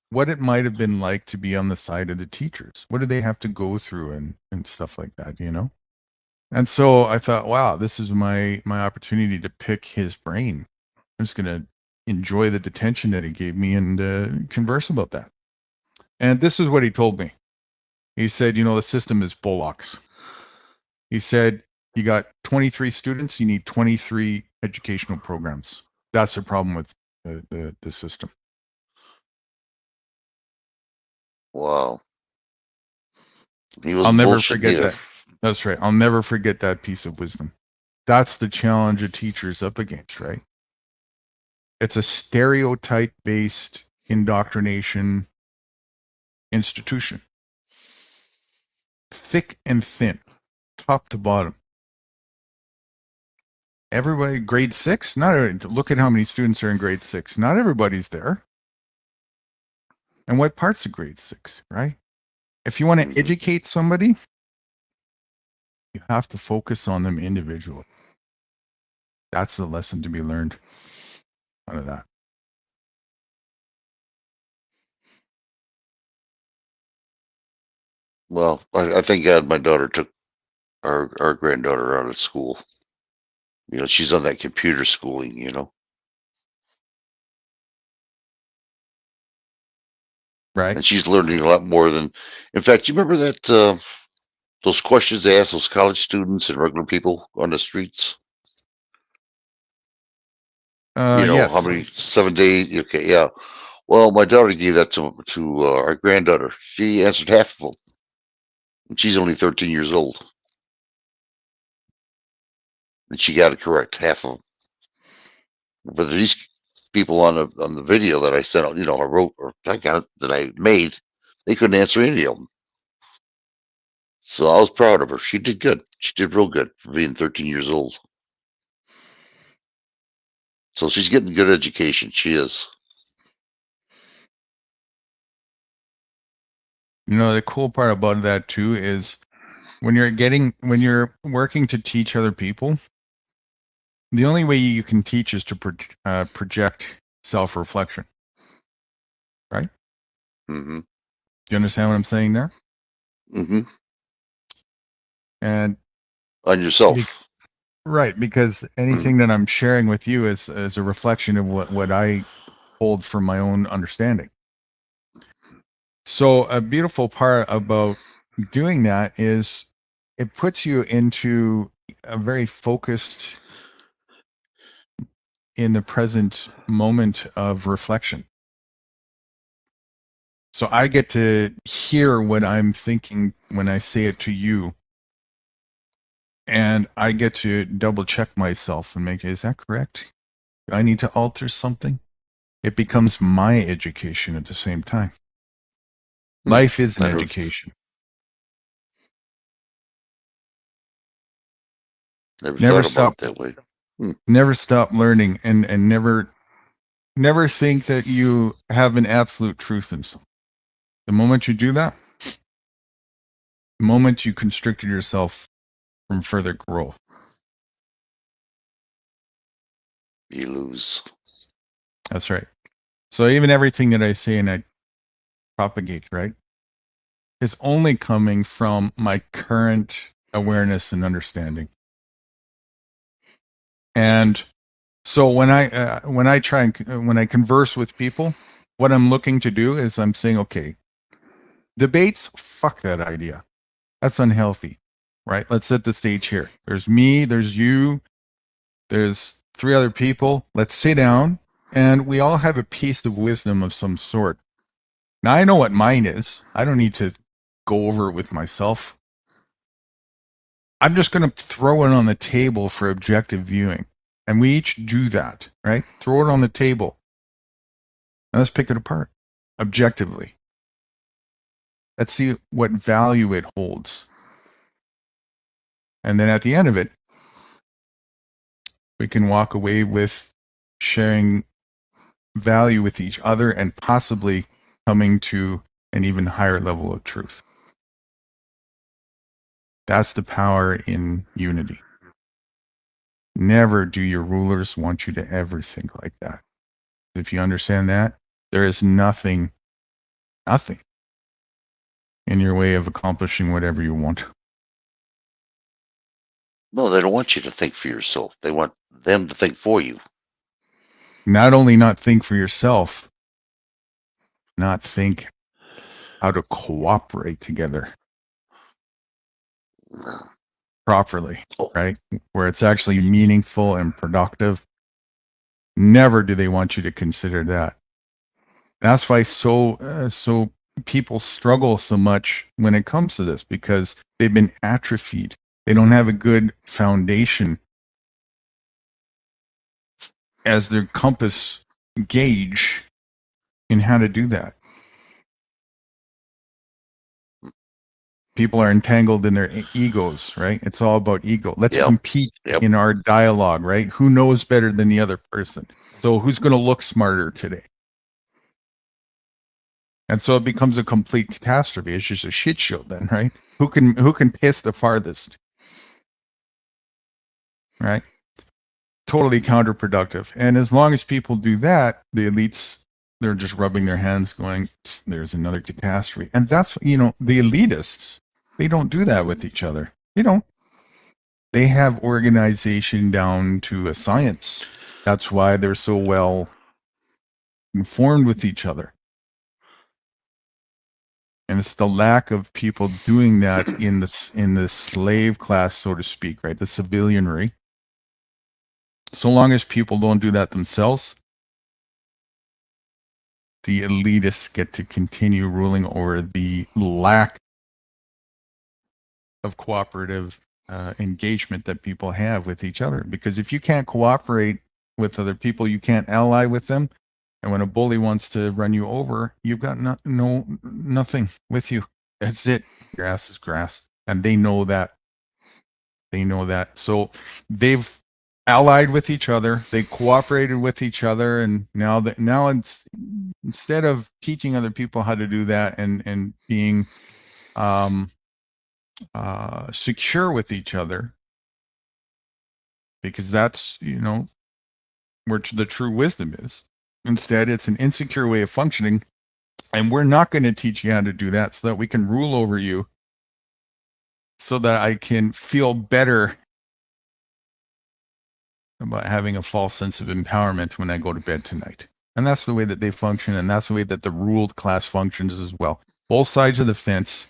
what it might have been like to be on the side of the teachers. What did they have to go through and stuff like that, And so I thought, wow, this is my opportunity to pick his brain. I'm just going to enjoy the detention that he gave me and converse about that. And this is what he told me. He said, the system is bullocks. He said, you got 23 students, you need 23 educational programs. That's the problem with the system. Wow. He was I'll never bullshit forget either. that. That's right. I'll never forget that piece of wisdom. That's the challenge a teacher's up against, right? It's a stereotype-based indoctrination institution. Thick and thin, top to bottom. Everybody, grade 6, look at how many students are in grade 6. Not everybody's there. And what parts of grade 6, right? If you want to educate somebody, you have to focus on them individually. That's the lesson to be learned out of that. Well, I thank God my daughter took our granddaughter out of school. She's on that computer schooling, Right. and she's learning a lot more than. In fact, you remember that those questions they ask those college students and regular people on the streets? Yes. How many 7 days? Okay, yeah. Well, my daughter gave that to our granddaughter. She answered half of them, and she's only 13 years old, and she got it correct, half of them. But these people on the video that I sent out, I wrote or that I made, they couldn't answer any of them. So I was proud of her. She did good. She did real good for being 13 years old. So she's getting good education. She is. The cool part about that too is when you're working to teach other people, the only way you can teach is to project self-reflection. Right? Mm-hmm. Do you understand what I'm saying there? Mm-hmm. And on yourself. Right, because anything that I'm sharing with you is a reflection of what I hold from my own understanding. So a beautiful part about doing that is it puts you into a very focused, in the present moment of reflection. So I get to hear what I'm thinking when I say it to you. And I get to double check myself and make, is that correct? Do I need to alter something? it becomes my education at the same time. Hmm. Life is an I heard- education. Never Never thought stop. about it that way. Never stop learning, and never think that you have an absolute truth in something. The moment you do that, the moment you constricted yourself from further growth. You lose. That's right. So even everything that I say and I propagate, right, is only coming from my current awareness and understanding. And so when I try and when I converse with people, what I'm looking to do is I'm saying, okay, debates, fuck that idea. That's unhealthy, right? Let's set the stage here. There's me, there's you, there's 3 other people. Let's sit down and we all have a piece of wisdom of some sort. Now I know what mine is. I don't need to go over it with myself. I'm just going to throw it on the table for objective viewing. And we each do that, right? Throw it on the table. Now let's pick it apart objectively. Let's see what value it holds. And then at the end of it, we can walk away with sharing value with each other and possibly coming to an even higher level of truth. That's the power in unity. Never do your rulers want you to ever think like that. If you understand that, there is nothing in your way of accomplishing whatever you want. No, they don't want you to think for yourself. They want them to think for you. Not only not think for yourself, not think how to cooperate together No. properly, Oh. right? Where it's actually meaningful and productive. Never do they want you to consider that. That's why so people struggle so much when it comes to this, because they've been atrophied. They don't have a good foundation as their compass gauge in how to do that. People are entangled in their egos, right? It's all about ego. Let's Yep. compete Yep. in our dialogue, right? Who knows better than the other person? So who's going to look smarter today? And so it becomes a complete catastrophe. It's just a shit show then, right? Who can piss the farthest? Right? Totally counterproductive. And as long as people do that, the elites, they're just rubbing their hands going, there's another catastrophe. And that's, the elitists, they don't do that with each other. They don't. They have organization down to a science. That's why they're so well informed with each other. And it's the lack of people doing that in the slave class, so to speak, right? The civilianry. So long as people don't do that themselves, the elitists get to continue ruling over the lack of cooperative engagement that people have with each other. Because if you can't cooperate with other people, you can't ally with them. And when a bully wants to run you over, you've got nothing with you. That's it. Your ass is grass. And they know that. They know that. So they've allied with each other. They cooperated with each other. And now it's, instead of teaching other people how to do that and being secure with each other, because that's, where the true wisdom is. Instead, it's an insecure way of functioning, and we're not going to teach you how to do that so that we can rule over you, so that I can feel better about having a false sense of empowerment when I go to bed tonight. And that's the way that they function, and that's the way that the ruled class functions as well. Both sides of the fence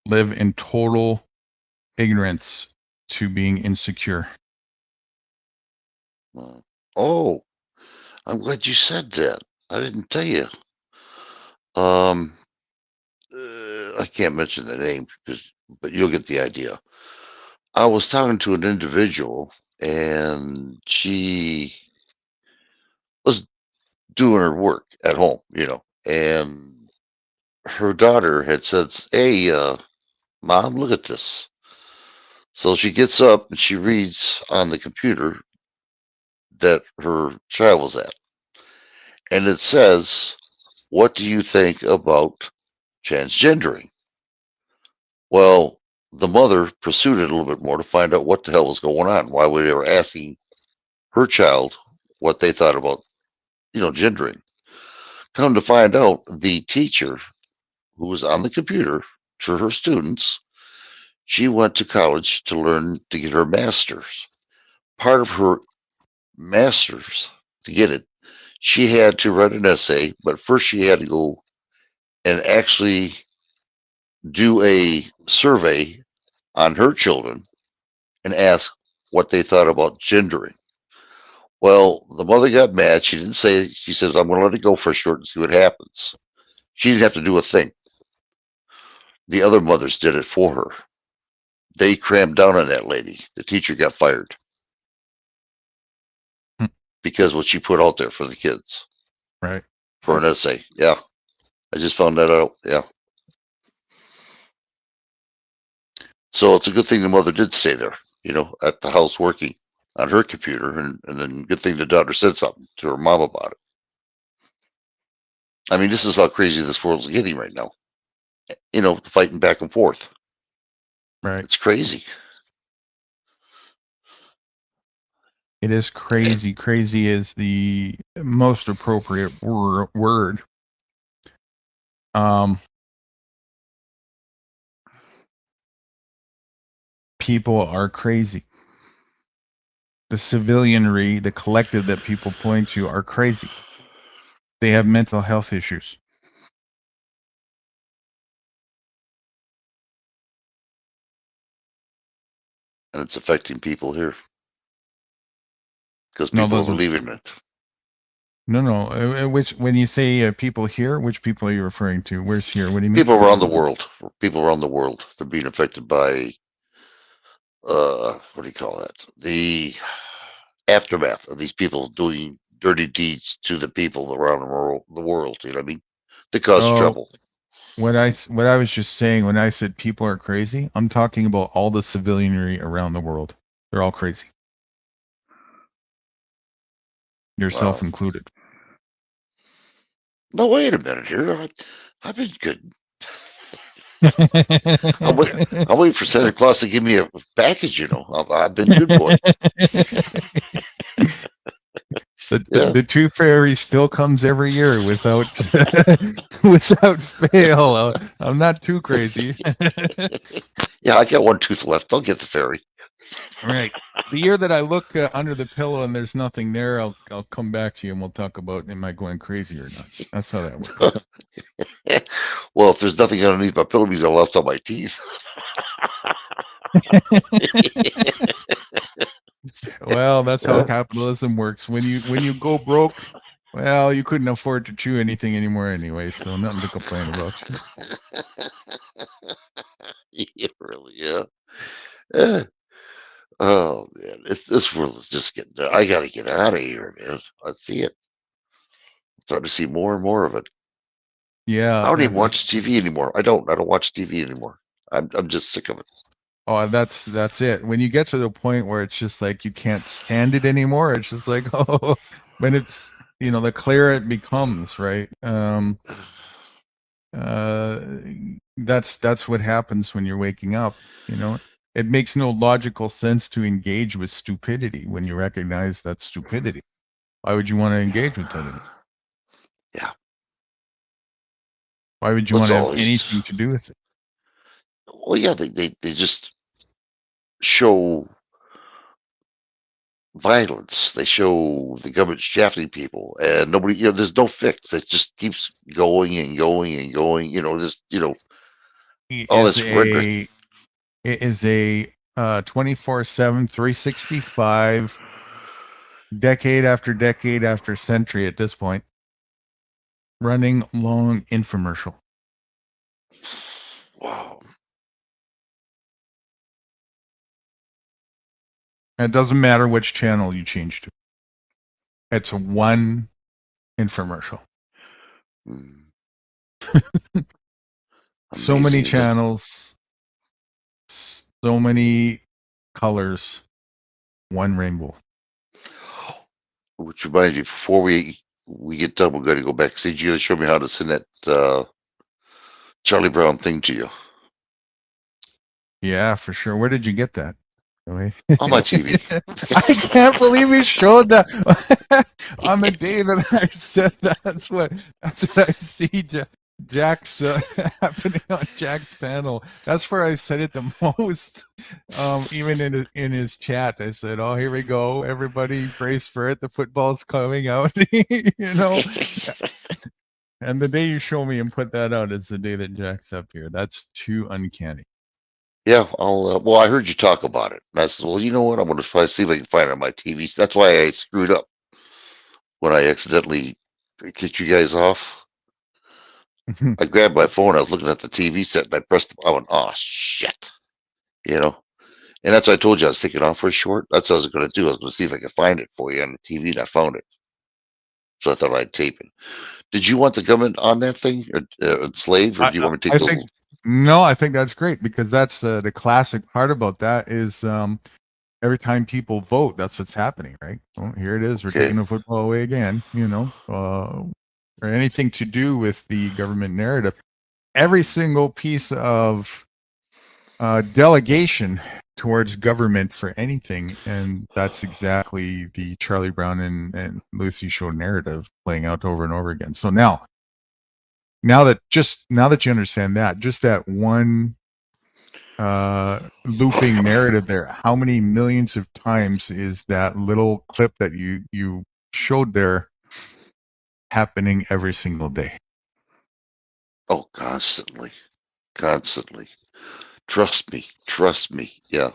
live in total ignorance to being insecure. Oh, I'm glad you said that. I didn't tell you. I can't mention the name but you'll get the idea. I was talking to an individual, and she was doing her work at home, and her daughter had said, "Hey, Mom, look at this." So she gets up and she reads on the computer that her child was at. And it says, "What do you think about transgendering?" Well, the mother pursued it a little bit more to find out what the hell was going on. Why were they were asking her child what they thought about, gendering. Come to find out, the teacher who was on the computer to her students, she went to college to learn to get her master's. Part of her master's, to get it, she had to write an essay, but first she had to go and actually do a survey on her children and ask what they thought about gendering. Well, the mother got mad. She didn't say, she says, "I'm going to let it go for short and see what happens." She didn't have to do a thing. The other mothers did it for her. They crammed down on that lady. The teacher got fired Hmm. because what she put out there for the kids Right. for an essay. Yeah. I just found that out. Yeah. So it's a good thing the mother did stay there, at the house working on her computer, and then good thing the daughter said something to her mom about it. I mean, this is how crazy this world's getting right now. Fighting back and forth. Right. It's crazy. It is crazy. Crazy is the most appropriate word. People are crazy. The civilianry, the collective that people point to are crazy. They have mental health issues. And it's affecting people here because No, people those are are- believing it. No. Which, when you say people here, which people are you referring to? Where's here? What do you mean? People around the world. People around the world. They're being affected by, what do you call that? The aftermath of these people doing dirty deeds to the people around the world. You know what I mean? To cause Oh, trouble. What I was just saying when I said people are crazy, I'm talking about all the civilianry around the world. They're all crazy. Yourself Wow. included. No, wait a minute here. I've been good. I'm waiting for Santa Claus to give me a package. I've been good boy. The tooth fairy still comes every year without without fail. I'm not too crazy. Yeah, I got one tooth left. I'll get the fairy. Right. The year that I look under the pillow and there's nothing there, I'll come back to you and we'll talk about am I going crazy or not. That's how that works. Well, if there's nothing underneath my pillow, means I lost all my teeth. Well, that's how capitalism works. When you go broke, well, you couldn't afford to chew anything anymore anyway, so nothing to complain about. Yeah, really, yeah. Oh man, this world is just getting. I got to get out of here, man. I see it. I'm starting to see more and more of it. Yeah, I don't even that's- watch TV anymore. I don't watch TV anymore. I'm just sick of it. Oh, that's it. When you get to the point where it's just like you can't stand it anymore, it's just like, oh, when it's the clearer it becomes, right? That's what happens when you're waking up. It makes no logical sense to engage with stupidity when you recognize that's stupidity. Why would you want to engage with that? Yeah. Why would you Let's want to have always- anything to do with it? Well, yeah, they just show violence. They show the government shafting people, and nobody. There's no fix. It just keeps going and going and going. All this rhetoric. It is a 24/7, 365, decade after decade after century at this point, running long infomercial. Wow. And it doesn't matter which channel you change to. It's one infomercial. Mm. So many Amazing. channels, so many colors, one rainbow. Which reminds me, before we get done, we're going to go back. See, you got to show me how to send that Charlie Brown thing to you Yeah, for sure. Where did you get that? Really? on my TV. I can't believe we showed that. I'm a David. I said that's what I see. Jack's happening on Jack's panel. That's where I said it the most. Even in his chat, I said, "Oh, here we go, everybody, brace for it. The football's coming out." You know. And the day you show me and put that out is the day that Jack's up here. That's too uncanny. Yeah, I'll. Well, I heard you talk about it, and I said, "Well, you know what? I'm going to try to see if I can find it on my TV." That's why I screwed up when I accidentally kicked you guys off. I grabbed my phone. I was looking at the TV set, and I pressed. I went, "Oh shit!" You know, and that's why I told you I was taking off for a short. That's what I was going to do. I was going to see if I could find it for you on the TV, and I found it. So I thought I'd tape it. Did you want the government on that thing, or slave, or do you want me to I take think no. I think that's great because that's the classic part about that is every time people vote, that's what's happening, right? Well, here it is. We're Okay. taking the football away again. You know, or anything to do with the government narrative. Every single piece of delegation towards government for anything, and that's exactly the Charlie Brown and Lucy Show narrative playing out over and over again. So now that you understand that, just that one looping narrative there, how many millions of times is that little clip that you showed there happening every single day? Oh, constantly. Trust me. Yeah.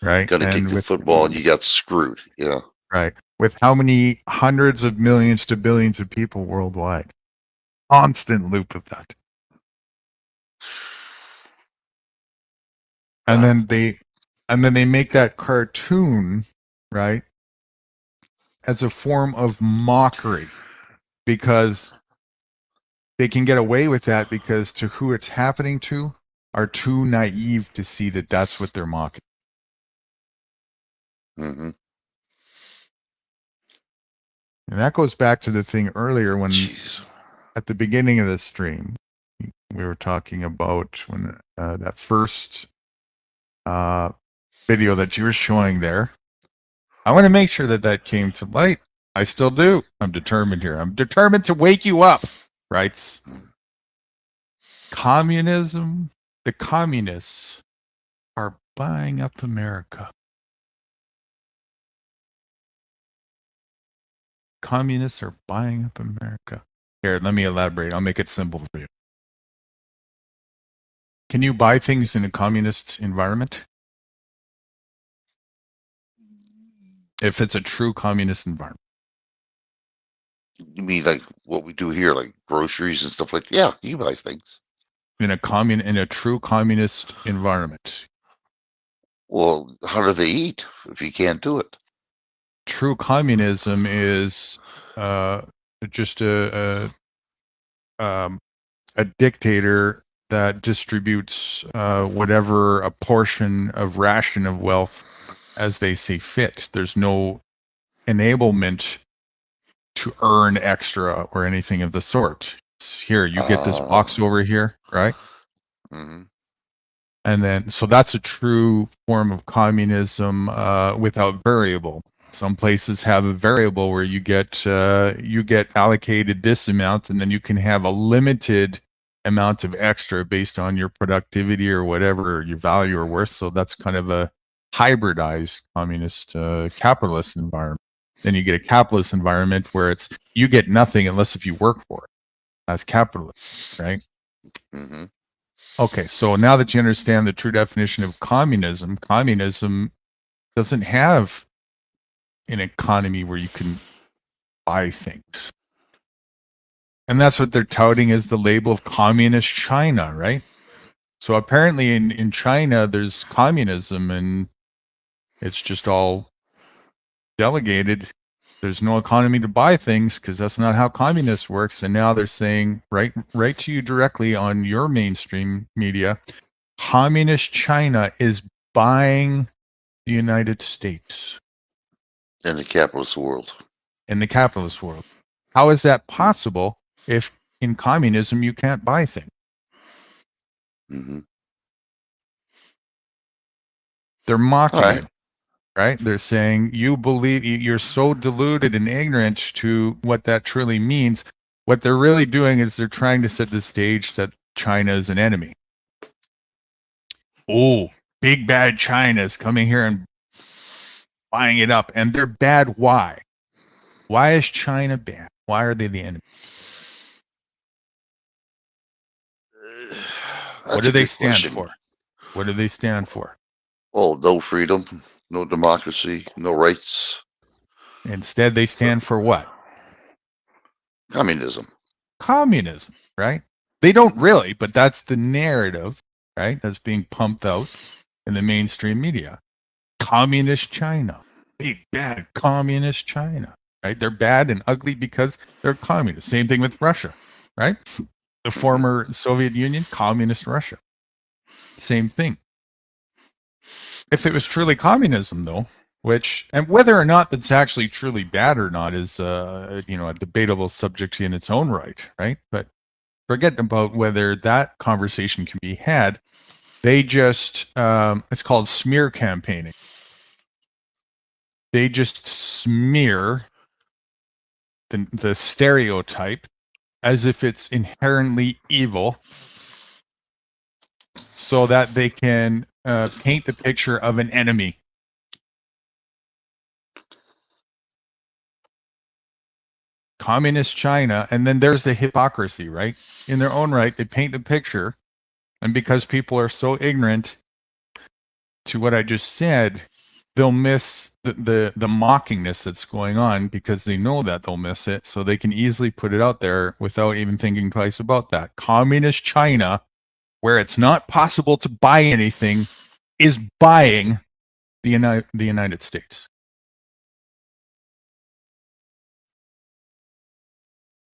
Right. Got to kick And the with football, and you got screwed. Yeah. right. With how many hundreds of millions to billions of people worldwide? Constant loop of that. And then they make that cartoon, right, as a form of mockery because they can get away with that because to who it's happening to are too naive to see that that's what they're mocking. Mm-hmm. And that goes back to the thing earlier when Jeez. at the beginning of the stream, we were talking about when that first video that you were showing there. I want to make sure that came to light. I still do. I'm determined here. I'm determined to wake you up, right? Communism, the communists are buying up America. Communists are buying up America. Here, let me elaborate. I'll make it simple for you. Can you buy things in a communist environment? If it's a true communist environment. You mean like what we do here, like groceries and stuff like that? Yeah, you buy things. In a true communist environment. Well, how do they eat if you can't do it? True communism is just a dictator that distributes whatever a portion of ration of wealth as they see fit. There's no enablement to earn extra or anything of the sort. Here, you get this box over here, right? Mm-hmm. And then, so that's a true form of communism without variable. Some places have a variable where you get allocated this amount, and then you can have a limited amount of extra based on your productivity or whatever your value or worth. So that's kind of a hybridized communist capitalist environment. Then you get a capitalist environment where it's you get nothing unless if you work for it. That's capitalist, right? Mm-hmm. Okay, so now that you understand the true definition of communism, communism doesn't have an economy where you can buy things. And that's what they're touting as the label of communist China, right? So apparently in China, there's communism and it's just all delegated There's no economy to buy things because that's not how communists works. And now they're saying right to you directly on your mainstream media, communist China is buying the United States In the capitalist world. in the capitalist world. How is that possible if in communism you can't buy things? Hmm. They're mocking All right. you, right? They're saying you believe you're so deluded and ignorant to what that truly means. What they're really doing is they're trying to set the stage that China is an enemy. Oh, big bad China is coming here and buying it up, and they're bad. Why? Why is China bad? Why are they the enemy? That's What do a they good stand question. for? What do they stand for? Oh, no freedom, no democracy, no rights, Instead, they stand for what? communism. Communism, right? They don't really, but that's the narrative, right? That's being pumped out in the mainstream media. Communist China, big bad communist China, right? They're bad and ugly because they're communist. Same thing with Russia, right? The former Soviet Union, communist Russia. Same thing. If it was truly communism, though, which, and whether or not that's actually truly bad or not is, a debatable subject in its own right, right? But forget about whether that conversation can be had. They just, it's called smear campaigning. They just smear the stereotype as if it's inherently evil so that they can paint the picture of an enemy. Communist China, and then there's the hypocrisy, right? In their own right, they paint the picture, and because people are so ignorant to what I just said, they'll miss the mockingness that's going on because they know that they'll miss it, so they can easily put it out there without even thinking twice about that. Communist China, where it's not possible to buy anything, is buying the United States.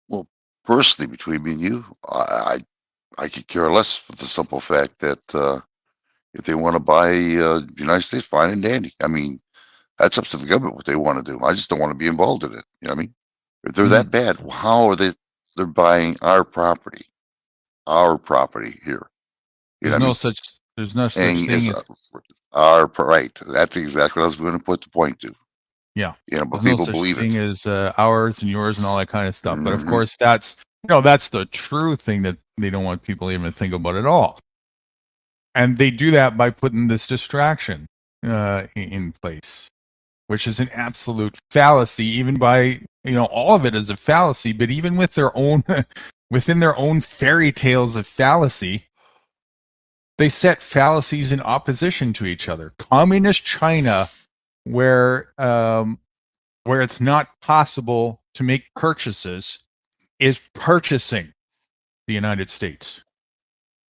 Well, personally, between me and you, I could care less for the simple fact that if they want to buy the United States, fine and dandy. I mean, that's up to the government what they want to do. I just don't want to be involved in it. You know what I mean? If they're that bad, how are they're buying our property here? You know what I mean? There's no such And thing it's as right. That's exactly what I was going to put the point to. yeah. You know, but There's no people such believe thing it. as ours and yours and all that kind of stuff. But of Mhm. course, that's that's the true thing that they don't want people even to think about at all. And they do that by putting this distraction in place, which is an absolute fallacy. Even by all of it is a fallacy. But even with their own within their own fairy tales of fallacy, they set fallacies in opposition to each other. Communist China, where it's not possible to make purchases, is purchasing the United States.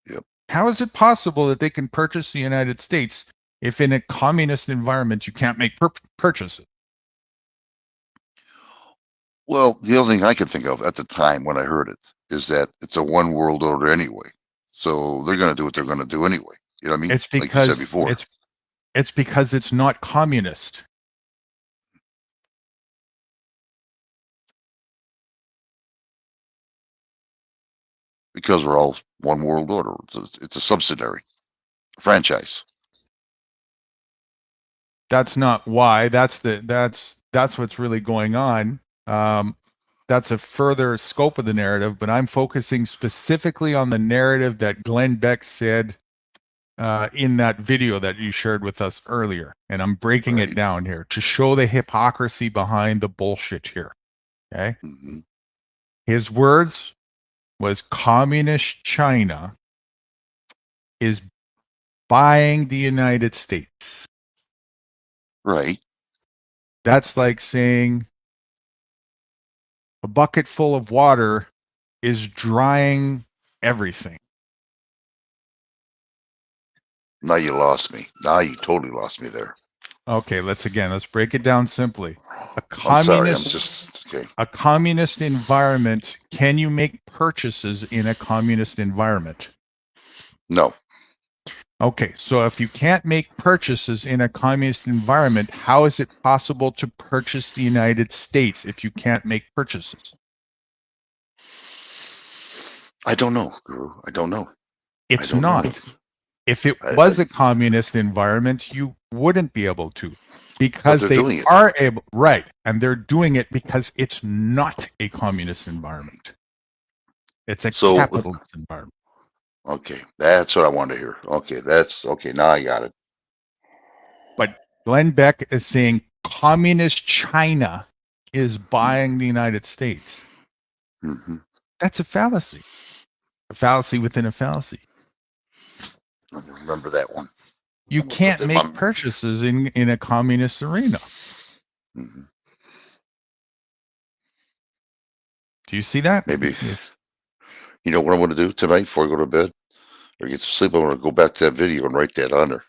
Yep. How is it possible that they can purchase the United States if in a communist environment you can't make purchases? Well, the only thing I could think of at the time when I heard it is that it's a one world order anyway. So they're going to do what they're going to do anyway. You know what I mean? It's like you because said before. it's because it's not communist. Because we're all one world order. It's a subsidiary franchise. That's not why. That's what's really going on. That's a further scope of the narrative, but I'm focusing specifically on the narrative that Glenn Beck said in that video that you shared with us earlier. And I'm breaking it down here to show the hypocrisy behind the bullshit here. Okay. Mm-hmm. His words was communist China is buying the United States. Right. That's like saying a bucket full of water is drying everything. Now you lost me. Now you totally lost me there. Okay, let's break it down simply. A I'm sorry. I'm communist, just okay. a communist environment. Can you make purchases in a communist environment? No, Okay, so if you can't make purchases in a communist environment, how is it possible to purchase the United States if you can't make purchases? I don't know, Guru. I don't know. It's don't know. not. If it I- was a communist environment, you wouldn't be able to, because they're they doing it. are able, right? And they're doing it because it's not a communist environment. It's a So- capitalist environment. Okay, that's what I wanted to hear. Okay, that's okay. Now I got it. Glenn Beck is saying communist China is buying the United States. Hmm. That's a fallacy within a fallacy. I remember that one. You can't But make then purchases in a communist arena. Mhm. Do you see that? Maybe. Yes. You know what I'm going to do tonight before I go to bed or get some sleep? I'm going to go back to that video and write that on there.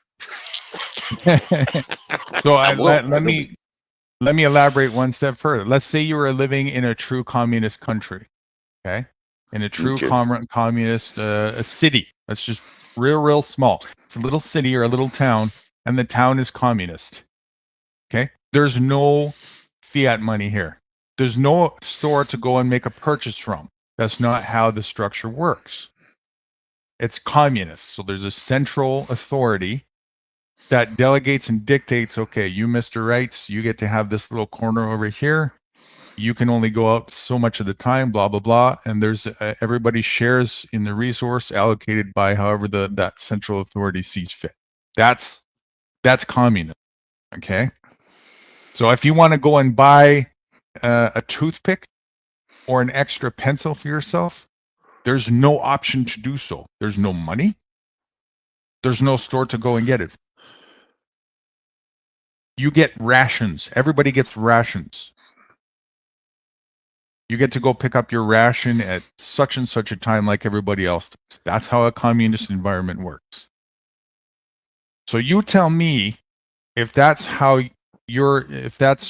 So I will. I let will. me elaborate one step further. Let's say you were living in a true communist country, okay? In a true Okay. communist a city. That's just real small. It's a little city or a little town, and the town is communist. Okay? There's no fiat money here. There's no store to go and make a purchase from. That's not how the structure works. It's communist. So there's a central authority that delegates and dictates, okay, you, Mr. Rights, you get to have this little corner over here. You can only go out so much of the time, blah, blah, blah. And there's everybody shares in the resource allocated by however that central authority sees fit. That's communism. Okay. So if you want to go and buy a toothpick or an extra pencil for yourself, there's no option to do so. There's no money. There's no store to go and get it. You get rations. Everybody gets rations. You get to go pick up your ration at such and such a time like everybody else does. That's how a communist environment works. So you tell me if that's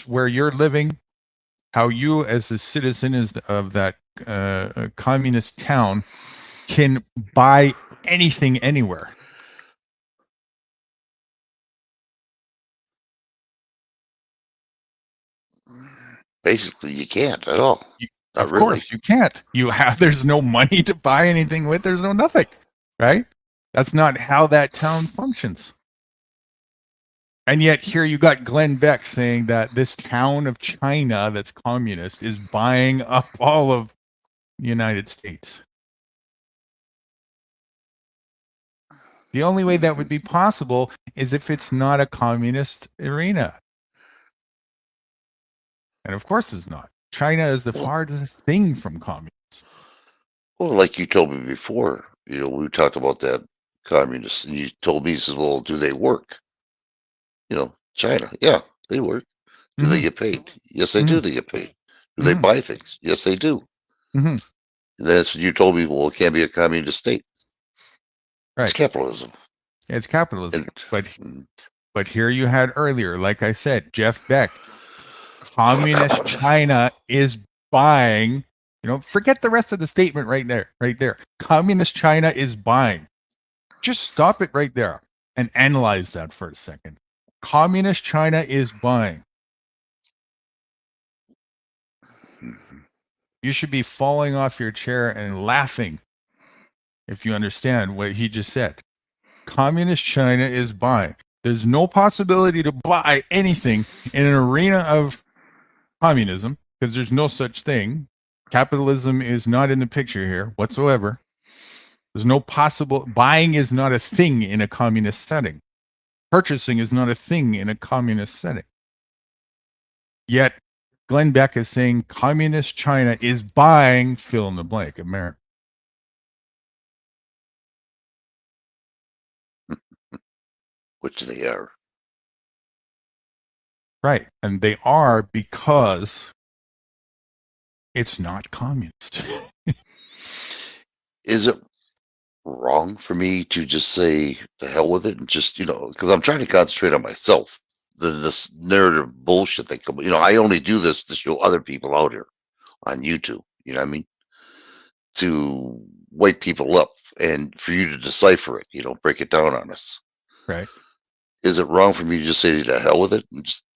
where you're living, how you as a citizen of that communist town can buy anything anywhere. Basically, you can't at all. Not Of really. course, you can't. There's no money to buy anything with. There's no nothing, right? That's not how that town functions. And yet here you got Glenn Beck saying that this town of China that's communist is buying up all of the United States. The only way that would be possible is if it's not a communist arena. And of course it's not. China is the farthest thing from communists. Well, like you told me before, we talked about that communists, and you told me, you said, well, do they work? China, yeah, they work. Do they get paid? Yes, they do. They get paid. Do they buy things? Yes, they do. Mm-hmm. That's what you told me. Well, it can't be a communist state. Right. It's capitalism. It's capitalism. And- But here you had earlier, like I said, Jeff Beck, communist China is buying, forget the rest of the statement right there. Communist China is buying. Just stop it right there and analyze that for a second. Communist China is buying. You should be falling off your chair and laughing if you understand what he just said. Communist China is buying. There's no possibility to buy anything in an arena of communism because there's no such thing. Capitalism is not in the picture here whatsoever. There's no possible buying is not a thing in a communist setting. Purchasing is not a thing in a communist setting. Yet Glenn Beck is saying communist China is buying fill in the blank America. Which they are. Right. And they are because it's not communist. Is it wrong for me to just say the hell with it and just, because I'm trying to concentrate on myself, this narrative bullshit that come. I only do this to show other people out here on YouTube. You know what I mean? To wake people up and for you to decipher it. Break it down on us. Right. Is it wrong for me to just say to hell with it?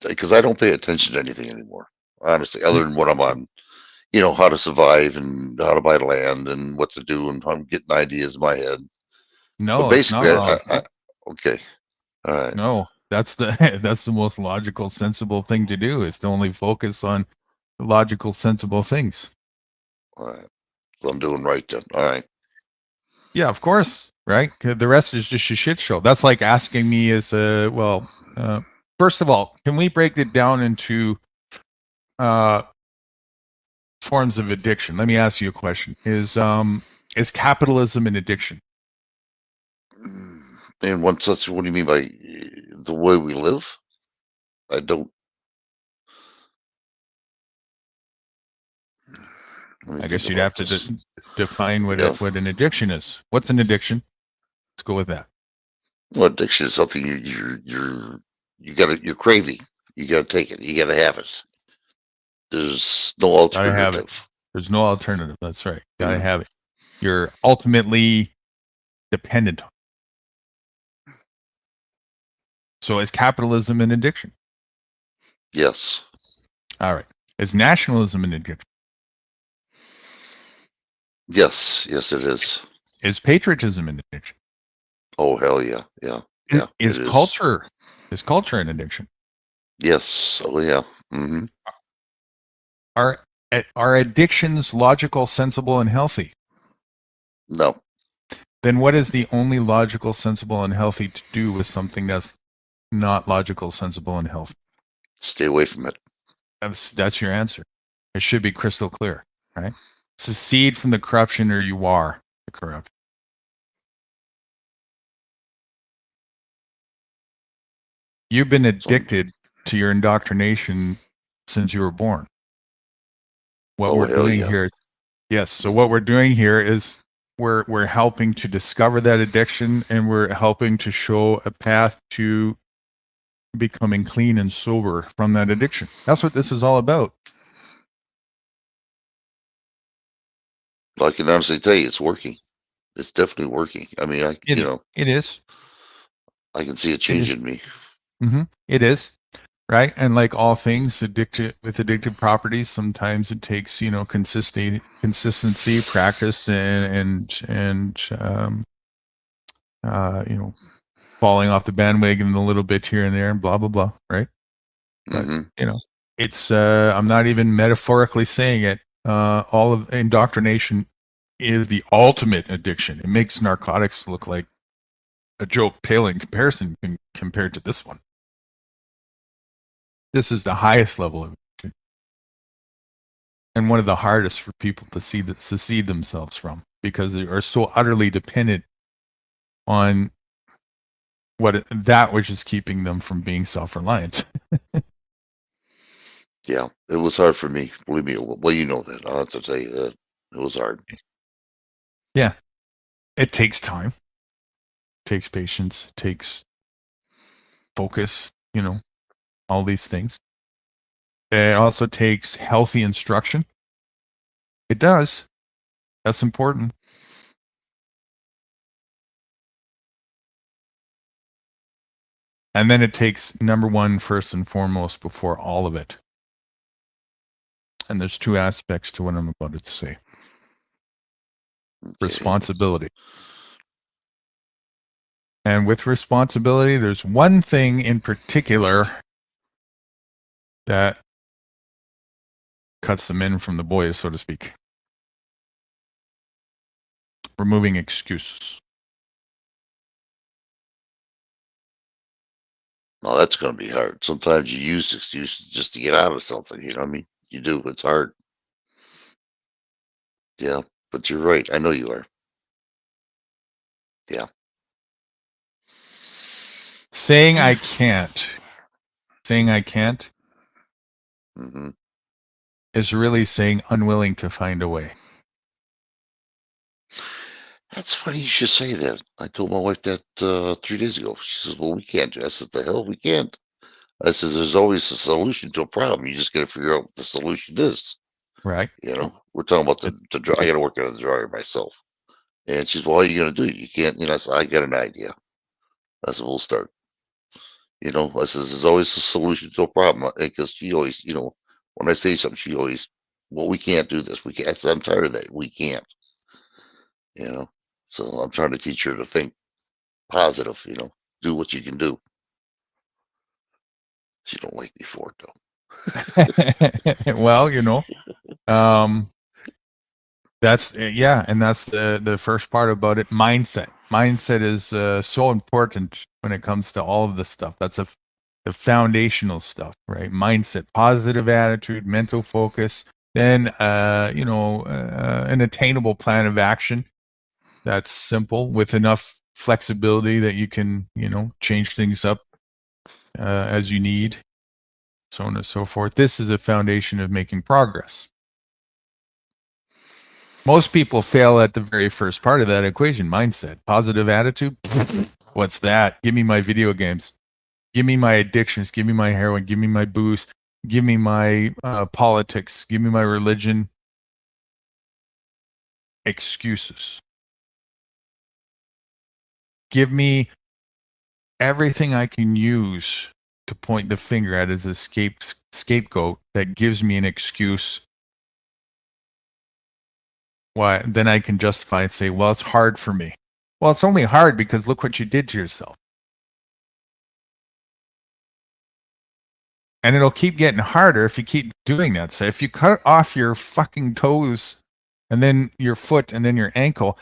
Because I don't pay attention to anything anymore, honestly, other than what I'm on. How to survive and how to buy land and what to do, and I'm getting ideas in my head. No, But basically, it's not wrong. okay, all right. No, that's the most logical, sensible thing to do, is to only focus on the logical, sensible things. All right. So I'm doing right then. All right. Yeah, of course, right? 'Cause the rest is just a shit show. That's like asking me first of all, can we break it down into forms of addiction? Let me ask you a question. Is capitalism an addiction? In one sense, what do you mean by the way we live? I don't. I guess you'd have to define what Yeah. what an addiction is. What's an addiction? Let's go with that. Well, addiction is something you're craving. You gotta take it. You gotta have it. There's no Gotta have it. alternative. There's no alternative. That's right. Gotta Mhm. have it. You're ultimately dependent on it. So is capitalism an addiction? Yes. All right. Is nationalism an addiction? Yes. Yes, it is. Is patriotism an addiction? Oh hell yeah, yeah, yeah. Is it culture an addiction? Yes. Oh yeah. Hmm. Are addictions logical, sensible, and healthy? No. Then what is the only logical, sensible, and healthy to do with something that's not logical, sensible, and healthy? Stay away from it. That's your answer. It should be crystal clear, right? Secede from the corruption, or you are the corrupt. You've been addicted to your indoctrination since you were born. What Oh, we're hell doing yeah. here, yes. So what we're doing here is we're helping to discover that addiction, and we're helping to show a path to becoming clean and sober from that addiction. That's what this is all about. I can honestly tell you, it's working. It's definitely working. I mean, It is. I can see a change in me. It is. Right. And like all things addictive properties, sometimes it takes, consistency, practice, and falling off the bandwagon a little bit here and there, and blah, blah, blah. Right. But, Hmm. it's, I'm not even metaphorically saying it. All of indoctrination is the ultimate addiction. It makes narcotics look like a joke pale in comparison compared to this one. This is the highest level of addiction, and one of the hardest for people to secede themselves from, because they are so utterly dependent on that which is keeping them from being self-reliant. Yeah, it was hard for me. Believe me. Well, you know that. I'll have to tell you that it was hard. Yeah, it takes time, it takes patience, it takes focus. All these things. It also takes healthy instruction. It does. That's important. And then it takes number one, first and foremost, before all of it. And there's two aspects to what I'm about to say. Okay. Responsibility. And with responsibility, there's one thing in particular that cuts the men from the boys, so to speak. Removing excuses. No, that's going to be hard. Sometimes you use excuses just to get out of something. You know what I mean? You do. It's hard. Yeah, but you're right. I know you are. Yeah. Saying I can't Hmm. is really saying unwilling to find a way. That's funny you should say that. I told my wife that 3 days ago. She says, "Well, we can't do." I said, "The hell we can't." I says, there's always a solution to a problem. You just got to figure out what the solution is. Right. You know, we're talking about the I got to work on the dryer myself. And she's, well, what are you going to do? You can't, I said, I got an idea. I said, we'll start. I says, there's always a solution to a problem. Because she always, when I say something, she always, well, we can't do this. We can't. I said, I'm tired of that. We can't. So I'm trying to teach her to think positive, do what you can do. She don't like me for it though. Well, that's and that's the first part about it. Mindset is so important when it comes to all of this stuff. That's the foundational stuff, right? Mindset, positive attitude, mental focus, then an attainable plan of action that's simple with enough flexibility that you can change things up as you need, so on and so forth. This is a foundation of making progress. Most people fail at the very first part of that equation, mindset. Positive attitude, what's that? Give me my video games. Give me my addictions. Give me my heroin. Give me my booze. Give me my politics. Give me my religion. Excuses. Give me everything I can use to point the finger at as a scapegoat that gives me an excuse. Why? Then I can justify and say, well, it's hard for me. Well, it's only hard because look what you did to yourself. And it'll keep getting harder if you keep doing that. So if you cut off your fucking toes and then your foot and then your ankle,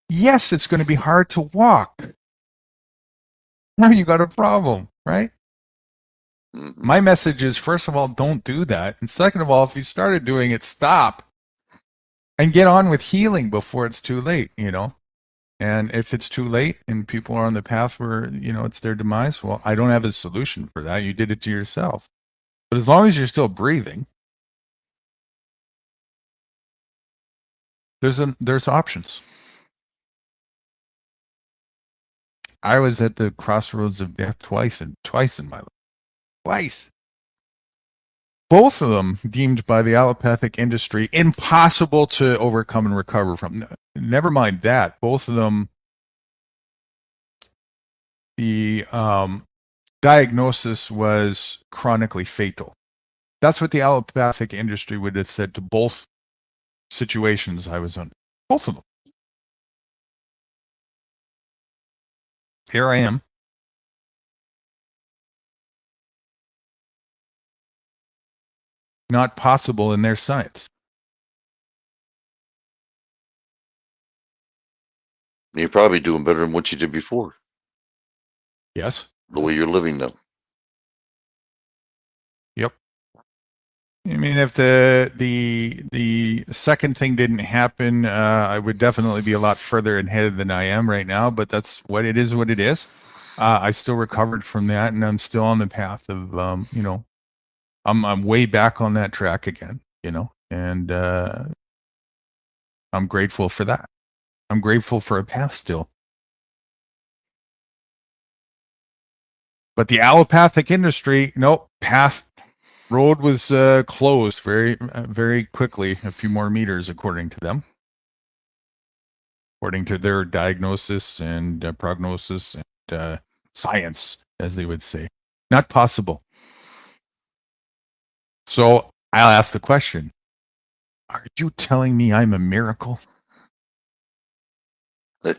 yes, it's going to be hard to walk. Now you got a problem, right? My message is, first of all, don't do that. And second of all, if you started doing it, stop and get on with healing before it's too late, And if it's too late and people are on the path where, it's their demise, well, I don't have a solution for that. You did it to yourself. But as long as you're still breathing, there's options. I was at the crossroads of death twice in my life. Twice. Both of them deemed by the allopathic industry impossible to overcome and recover from. Never mind that. Both of them, the diagnosis was chronically fatal. That's what the allopathic industry would have said to both situations I was in. Both of them. Here I am. Not possible in their science. You're probably doing better than what you did before. Yes. The way you're living now. Yep. I mean, if the second thing didn't happen, I would definitely be a lot further ahead than I am right now. But that's what it is. What it is. I still recovered from that, and I'm still on the path of, I'm way back on that track again, and I'm grateful for that. I'm grateful for a path still. But the allopathic industry, nope, road was closed very, very quickly, a few more meters, according to them, according to their diagnosis and prognosis and science, as they would say. Not possible. So I'll ask the question, are you telling me I'm a miracle? You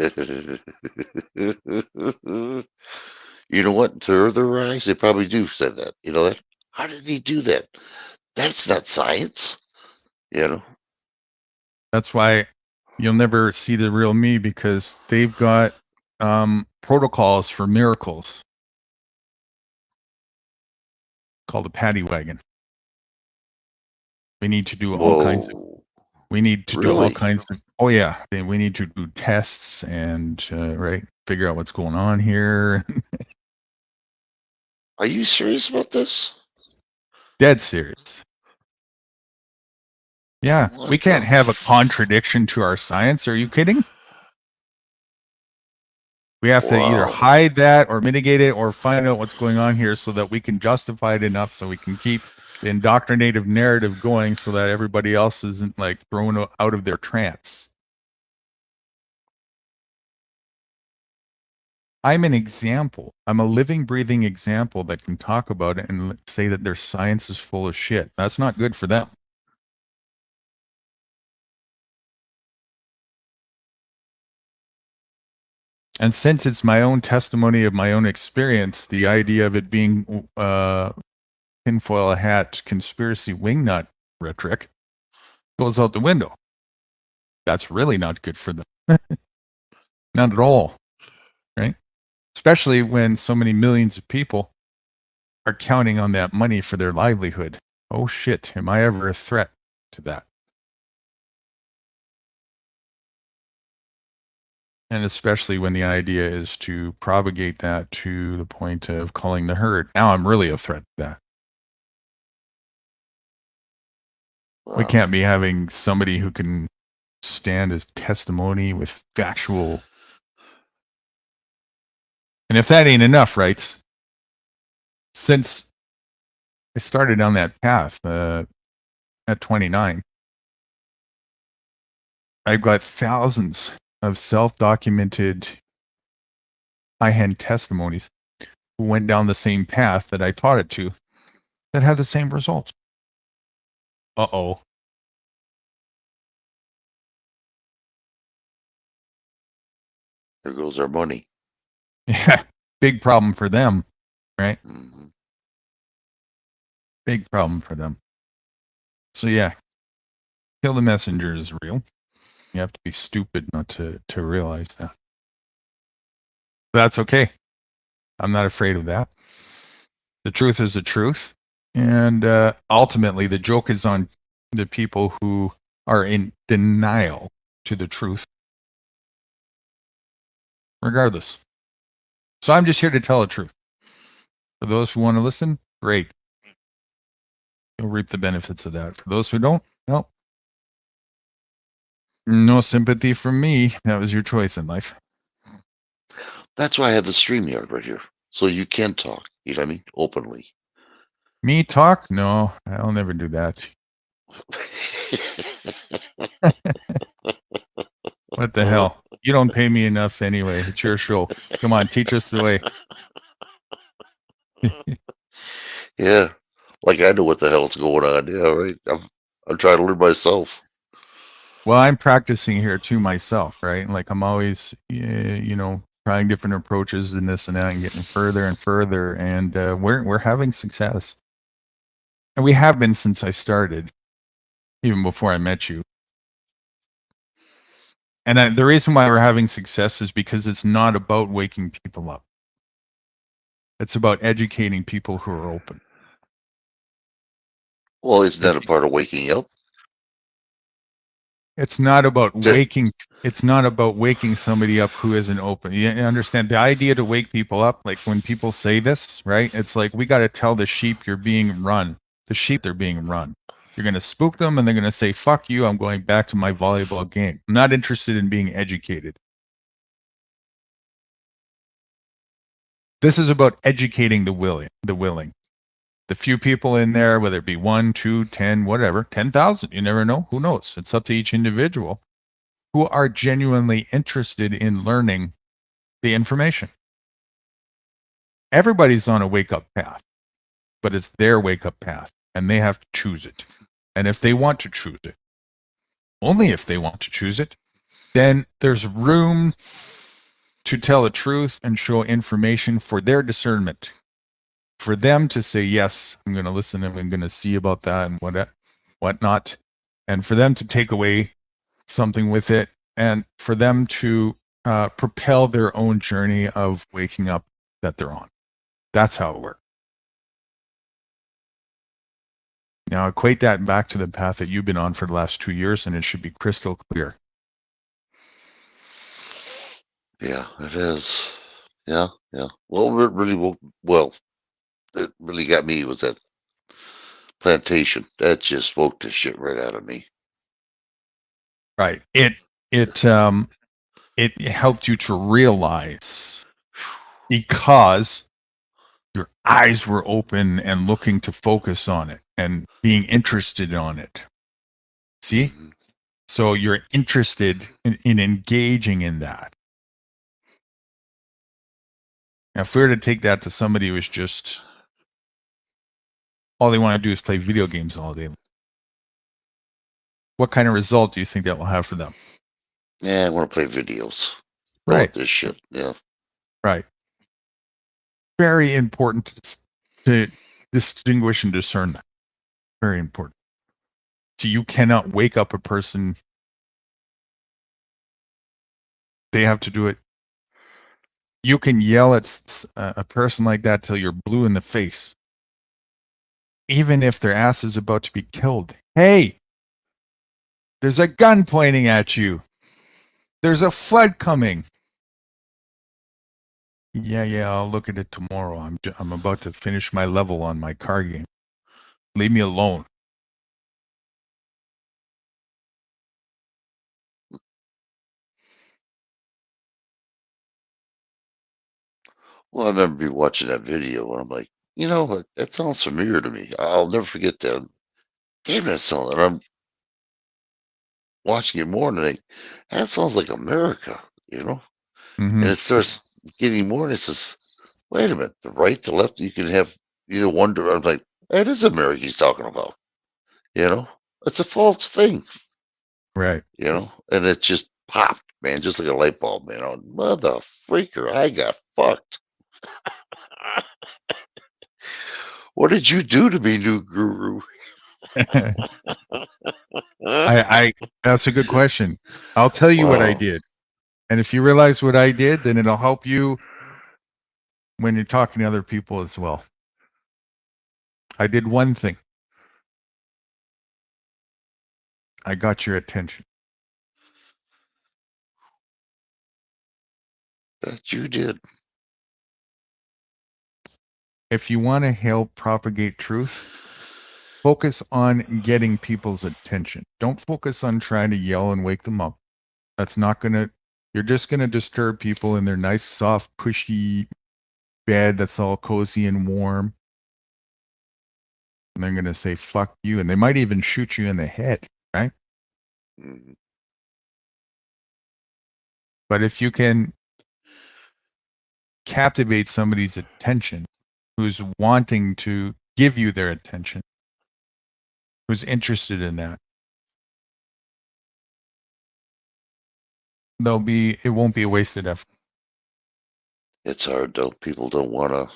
know what? To their eyes, they probably do say that. You know that? How did he do that? That's not science. That's why you'll never see the real me, because they've got protocols for miracles called a paddy wagon. We need to do all kinds of. We need to do all kinds of. Oh yeah, we need to do tests and figure out what's going on here. Are you serious about this? Dead serious. Yeah, we can't have a contradiction to our science. Are you kidding? We have to either Wow. hide that or mitigate it or find out what's going on here so that we can justify it enough so we can keep the indoctrinative narrative going so that everybody else isn't like thrown out of their trance. I'm an example. I'm a living, breathing example that can talk about it and say that their science is full of shit. That's not good for them. And since it's my own testimony of my own experience, the idea of it being tinfoil hat conspiracy wingnut rhetoric goes out the window. That's really not good for them. Not at all. Right? Especially when so many millions of people are counting on that money for their livelihood. Oh shit, am I ever a threat to that? And especially when the idea is to propagate that to the point of calling the herd. Now I'm really a threat to that. We Wow. can't be having somebody who can stand as testimony with factual. And if that ain't enough, right? Since I started on that path at 29, I've got thousands of self-documented high-hand testimonies who went down the same path that I taught it to that had the same results. Uh-oh. There goes our money. Yeah, big problem for them, right? Mhm. Big problem for them. So yeah, kill the messenger is real. You have to be stupid not to realize that. But that's okay. I'm not afraid of that. The truth is the truth. And ultimately, the joke is on the people who are in denial to the truth. Regardless. So I'm just here to tell the truth. For those who want to listen, great. You'll reap the benefits of that. For those who don't, no. No sympathy from me. That was your choice in life. That's why I have the StreamYard right here. So you can talk, you know what I mean? Openly. Me talk? No, I'll never do that. What the hell? You don't pay me enough anyway. It's your show. Come on, teach us the way. Yeah. Like I know what the hell's going on. Yeah, right. I'm trying to learn myself. Well, I'm practicing here too myself, right? Like I'm always, trying different approaches and this and that, and getting further and further. And we're having success, and we have been since I started, even before I met you. And the reason why we're having success is because it's not about waking people up. It's about educating people who are open. Well, isn't that a part of waking up? It's not about waking. It's not about waking somebody up who isn't open. You understand the idea to wake people up? Like when people say this, right? It's like we got to tell the sheep you're being run. The sheep, they're being run. You're going to spook them and they're going to say, fuck you, I'm going back to my volleyball game. I'm not interested in being educated. This is about educating the willing. The few people in there, whether it be 1, 2, 10, whatever, 10,000, you never know. Who knows? It's up to each individual who are genuinely interested in learning the information. Everybody's on a wake-up path, but it's their wake-up path, and they have to choose it. And if they want to choose it, only if they want to choose it, then there's room to tell the truth and show information for their discernment. For them to say, yes, I'm going to listen and I'm going to see about that and whatnot. And for them to take away something with it, and for them to propel their own journey of waking up that they're on. That's how it works. Now equate that back to the path that you've been on for the last 2 years, and it should be crystal clear. Yeah, it is. Yeah. Well, it really got me was that plantation. That just woke the shit right out of me. Right. It it helped you to realize because your eyes were open and looking to focus on it and being interested on it. See? Mhm. So you're interested in engaging in that. Now, if we were to take that to somebody who was just all they want to do is play video games all day, what kind of result do you think that will have for them? Yeah, I want to play videos. Right. About this shit. Yeah. Right. Very important to distinguish and discern that. Very important. So you cannot wake up a person. They have to do it. You can yell at a person like that till you're blue in the face. Even if their ass is about to be killed. Hey, there's a gun pointing at you. There's a flood coming. Yeah, I'll look at it tomorrow. I'm about to finish my level on my card game. Leave me alone. Well, I remember watching that video and I'm like, you know what? That sounds familiar to me. I'll never forget that. Damn, that sounds. And I'm watching it more and I think, that sounds like America, you know? Mhm. And it starts getting more and it says, wait a minute, the right, the left, you can have either one. I'm like, that is America he's talking about. You know? It's a false thing, Right. you know? And it just popped, man, just like a light bulb, man. Oh, mother freaker, I got fucked. What did you do to me, new guru? I that's a good question. I'll tell you what I Wow. did. And if you realize what I did, then it'll help you when you're talking to other people as well. I did one thing. I got your attention. That you did. If you want to help propagate truth, focus on getting people's attention. Don't focus on trying to yell and wake them up. That's not going to, you're just going to disturb people in their nice, soft, cushy bed that's all cozy and warm. And they're going to say, fuck you. And they might even shoot you in the head, right? Mhm. But if you can captivate somebody's attention, who's wanting to give you their attention, who's interested in that, it won't be a wasted effort. It's hard though. People don't want to.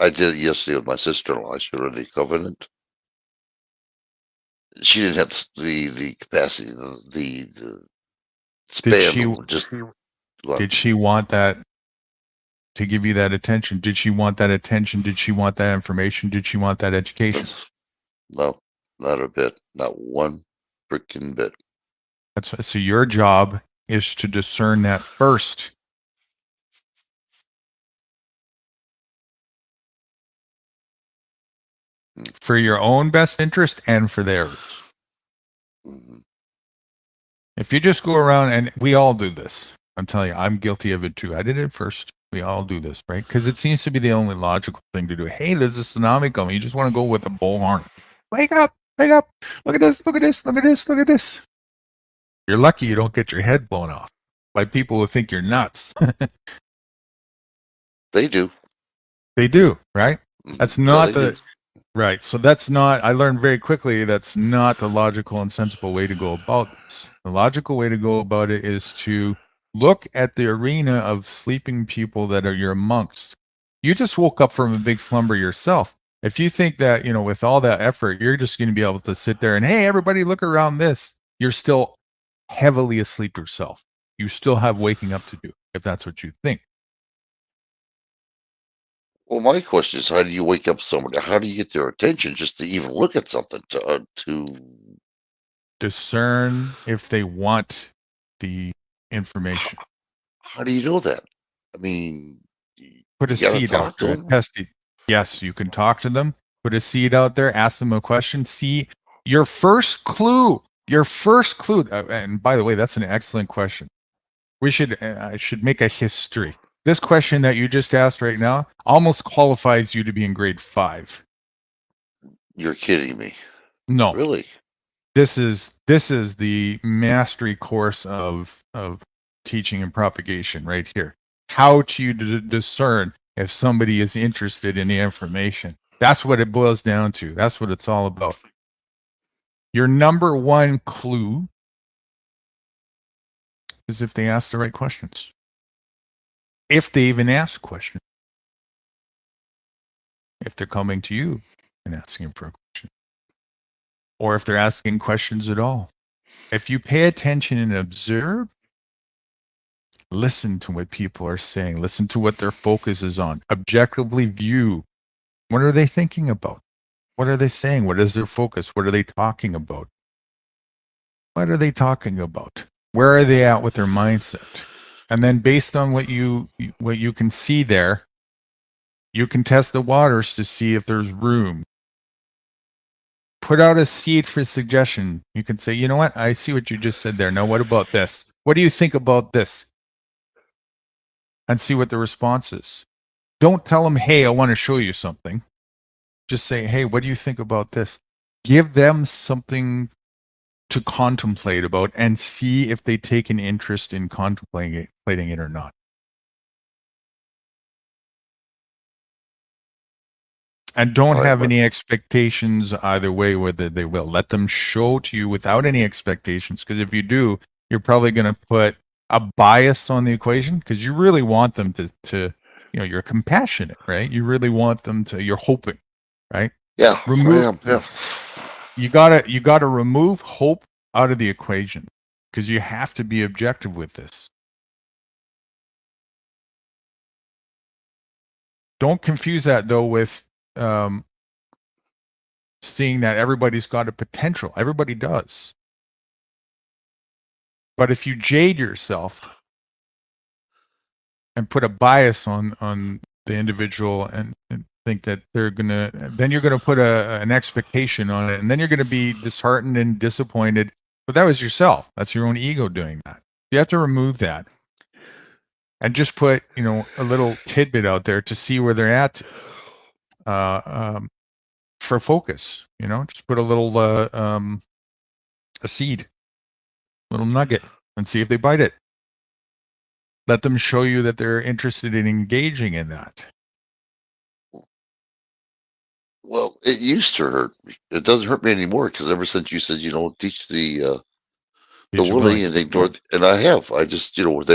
I did it yesterday with my sister-in-law. I showed her the covenant. She didn't have the capacity, the spam. Did she want that to give you that attention? Did she want that attention? Did she want that information? Did she want that education? No, not a bit. Not one freaking bit. So your job is to discern that first. For your own best interest and for theirs. Mm-hmm. If you just go around, and we all do this, I'm telling you, I'm guilty of it too. I did it first. We all do this, right? Because it seems to be the only logical thing to do. Hey, there's a tsunami coming. You just want to go with a bullhorn. Wake up, wake up. Look at this, look at this, look at this, look at this. You're lucky you don't get your head blown off by people who think you're nuts. They do. They do, right? That's not they the... Right. So that's not, I learned very quickly, that's not the logical and sensible way to go about this. The logical way to go about it is to look at the arena of sleeping people that are you're amongst. You just woke up from a big slumber yourself. If you think that, with all that effort, you're just going to be able to sit there and, hey, everybody look around this, you're still heavily asleep yourself. You still have waking up to do if that's what you think. Well, my question is, how do you wake up somebody? How do you get their attention just to even look at something? To discern if they want the information. How do you know that? I mean, put a seed out there. Test it. Yes, you can talk to them. Put a seed out there. Ask them a question. See your first clue. Your first clue. And by the way, that's an excellent question. We should. I should make a history. This question that you just asked right now almost qualifies you to be in grade 5. You're kidding me. No, Really? this is the mastery course of teaching and propagation right here. How to discern if somebody is interested in the information. That's what it boils down to. That's what it's all about. Your number one clue is if they ask the right questions. If they even ask questions. If they're coming to you and asking for a question. Or if they're asking questions at all. If you pay attention and observe, listen to what people are saying. Listen to what their focus is on. Objectively view. What are they thinking about? What are they saying? What is their focus? What are they talking about? What are they talking about? Where are they at with their mindset? And then based on what you can see there, you can test the waters to see if there's room. Put out a seed for suggestion. You can say, you know what? I see what you just said there. Now, what about this? What do you think about this? And see what the response is. Don't tell them, hey, I want to show you something. Just say, hey, what do you think about this? Give them something to contemplate about and see if they take an interest in contemplating it or not. And don't All right, have but- any expectations either way whether they will. Let them show to you without any expectations, because if you do, you're probably going to put a bias on the equation, because you really want them to you're compassionate, right? You really want them to, you're hoping, right? Yeah. Remove- I am, yeah. You gotta remove hope out of the equation, because you have to be objective with this. Don't confuse that though with seeing that everybody's got a potential. Everybody does. But if you jade yourself and put a bias on the individual and think that then you're gonna put an expectation on it, and then you're gonna be disheartened and disappointed. But that was yourself. That's your own ego doing that. You have to remove that and just put a little tidbit out there to see where they're at for focus. Just put a little a seed, little nugget, and see if they bite it. Let them show you that they're interested in engaging in that. Well, it used to hurt me. It doesn't hurt me anymore because ever since you said you don't teach the Teach willing and ignore, and I have. I just they don't.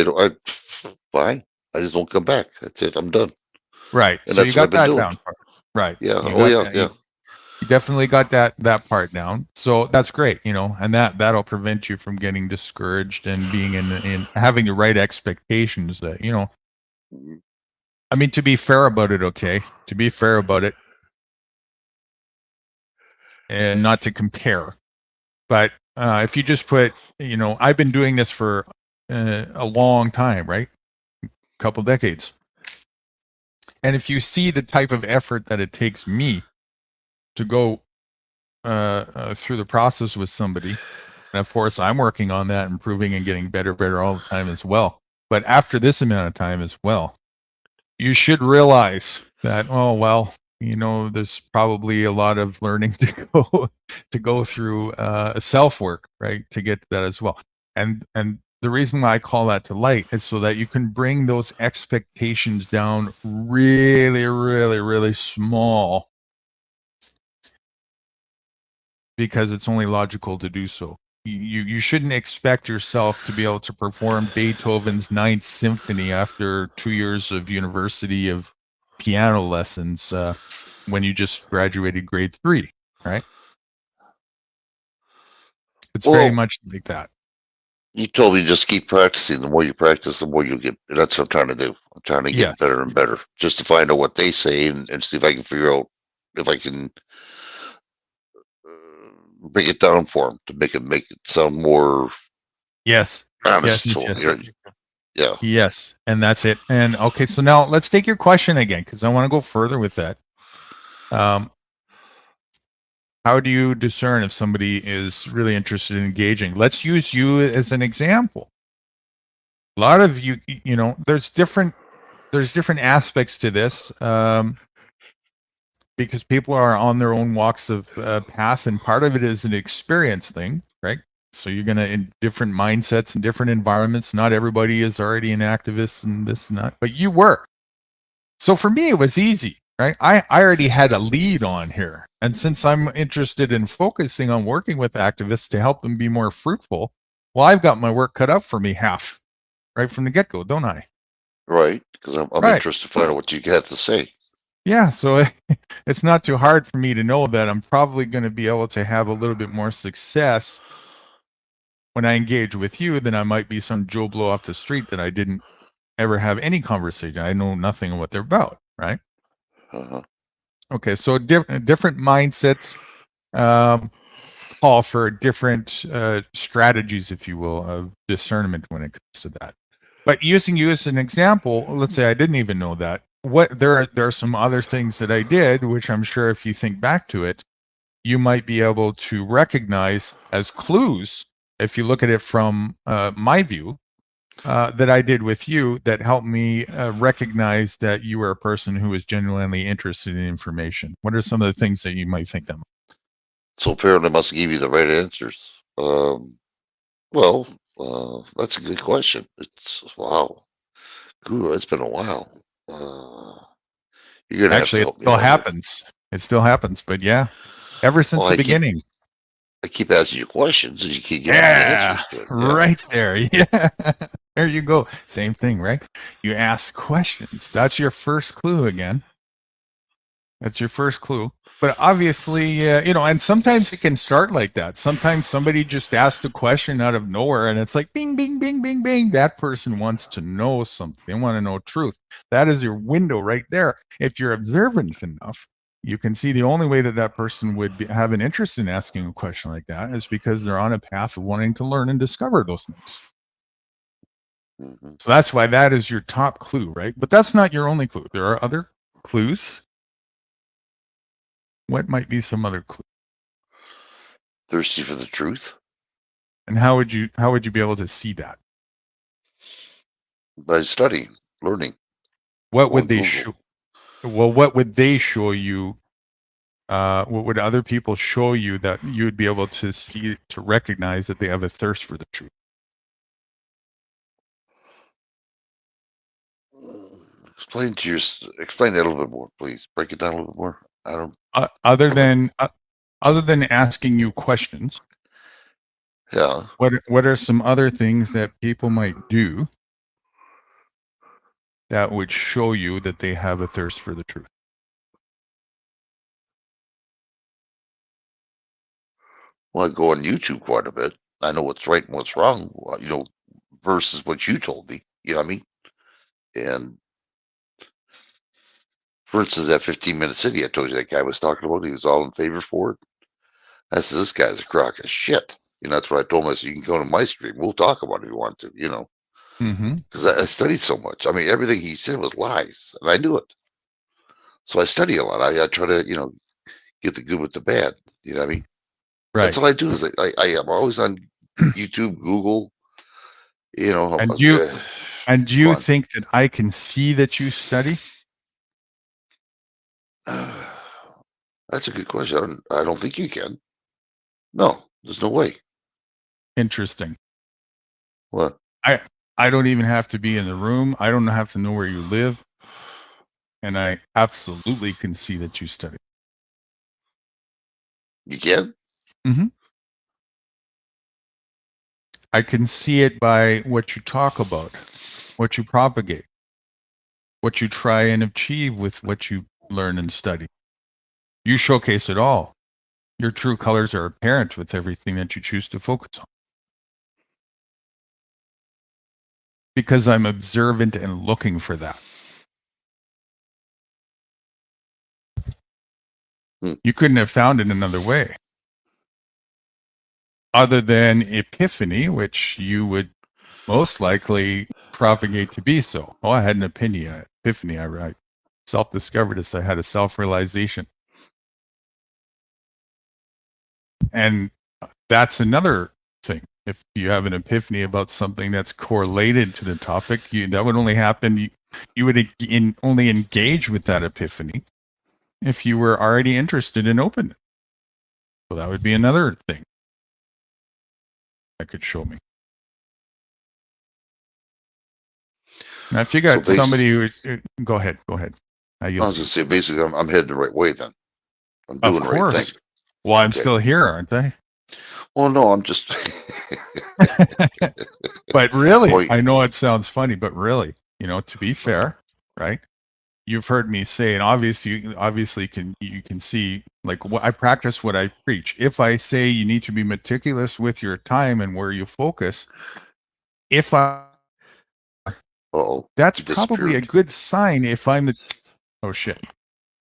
Fine. I just don't come back. That's it. I'm done. Right. And So that's you what got I've been that doing. down part. Right. Yeah. You Oh got yeah. that. Yeah. You definitely got that part down. So that's great, and that'll prevent you from getting discouraged and being in having the right expectations that, I mean, to be fair about it, okay? To be fair about it and not to compare. But if you just put, I've been doing this for a long time, right? A couple decades. And if you see the type of effort that it takes me to go through the process with somebody, and of course I'm working on that, improving and getting better all the time as well. But after this amount of time as well, you should realize that, oh well, there's probably a lot of learning to go through self work, right, to get to that as well. And the reason why I call that to light is so that you can bring those expectations down really, really, really small, because it's only logical to do so. You shouldn't expect yourself to be able to perform Beethoven's Ninth Symphony after 2 years of university of piano lessons when you just graduated grade 3, right? It's very Well, much like that. You told me just keep practicing. The more you practice, the more you'll get. That's what I'm trying to do. I'm trying to get Yes. better and better, just to find out what they say and see if I can figure out if I can break it down for them to make it sound more Yes. honest. Yes, to yes, 'em. Yeah. Yes, and that's it. And okay, so now let's take your question again, because I want to go further with that. How do you discern if somebody is really interested in engaging? Let's use you as an example. A lot of you, you know, there's different aspects to this, because people are on their own walks of path, and part of it is an experience thing, right? So you're gonna in different mindsets and different environments. Not everybody is already an activist and this and that, but you were. So for me, it was easy, right? I already had a lead on here, and since I'm interested in focusing on working with activists to help them be more fruitful, well, I've got my work cut out for me half, right from the get go, don't I? Right? Because I'm Right. interested to find out what you got to say. Yeah, so it's not too hard for me to know that I'm probably going to be able to have a little bit more success when I engage with you than I might be some Joe Blow off the street that I didn't ever have any conversation. I know nothing of what they're about, right? Uh-huh. Okay, so different mindsets call for different strategies, if you will, of discernment when it comes to that. But using you as an example, let's say I didn't even know that. There are some other things that I did, which I'm sure if you think back to it, you might be able to recognize as clues if you look at it from my view that I did with you that helped me recognize that you were a person who was genuinely interested in information. What are some of the things that you might think them? So apparently I must give you the right answers. Well, that's a good question. Wow. Cool. It's been a while. You're gonna Actually, have it to help me still out here. happens. It still happens, but yeah, ever since Well, the I keep- beginning. I keep asking you questions and you keep giving me Yeah, answers. To it. Yeah. right there. Yeah, there you go. Same thing, right? You ask questions. That's your first clue again. That's your first clue. But obviously, you know, and sometimes it can start like that. Sometimes somebody just asks a question out of nowhere and it's like bing, bing, bing, bing, bing. That person wants to know something. They want to know truth. That is your window right there. If you're observant enough, you can see the only way that that person would have an interest in asking a question like that is because they're on a path of wanting to learn and discover those things. Mhm. So that's why that is your top clue, right? But that's not your only clue. There are other clues. What might be some other clue? Thirsty for the truth And how would you be able to see that? by studying, learning. What Go would on they Google. show? Well, what would they show you? What would other people show you that you would be able to see to recognize that they have a thirst for the truth? Explain that a little bit more, please. Break it down a little bit more. I don't. Other than asking you questions, Yeah. what are some other things that people might do that would show you that they have a thirst for the truth? Well, I go on YouTube quite a bit. I know what's right and what's wrong. You know, versus what you told me. You know what I mean? And for instance, that 15-minute city I told you that guy was talking about, he was all in favor for it. I said, this guy's a crock of shit. You know, that's what I told him. I said, you can go to my stream. We'll talk about it if you want to, you know, Mm-hmm. because I studied so much. I mean, everything he said was lies, and I knew it. So I study a lot. I try to, you know, get the good with the bad. You know what I mean? Right. That's what I do. Is I am always on YouTube, Google. You know, And do you Go on. think that I can see that you study? That's a good question. I don't think you can. No, there's no way. Interesting. What? I don't even have to be in the room. I don't have to know where you live. And I absolutely can see that you study. You can? I can see it by what you talk about, what you propagate, what you try and achieve with what you learn and study. You showcase it all. Your true colors are apparent with everything that you choose to focus on. Because I'm observant and looking for that. You couldn't have found it another way. Other than epiphany, which you would most likely propagate to be so. Oh, I had an epiphany. I self-discovered this. I had a self-realization. And that's another thing. if you have an epiphany about something that's correlated to the topic, that would only happen. You would only engage with that epiphany if you were already interested in openness. So that would be another thing that could show me. Now, if you got So somebody who, go ahead. I I yield. was gonna say, basically, I'm heading the right way then. I'm doing Of the right course. thing. Well, I'm Okay. still here, aren't I? Well, no, I'm just. But really, Well, I know it sounds funny, but really, to be fair, right? You've heard me say, and obviously you can see, like, what I practice, what I preach. If I say you need to be meticulous with your time and where you focus, uh-oh. that's You probably a disappeared. good sign. If I'm the, oh shit,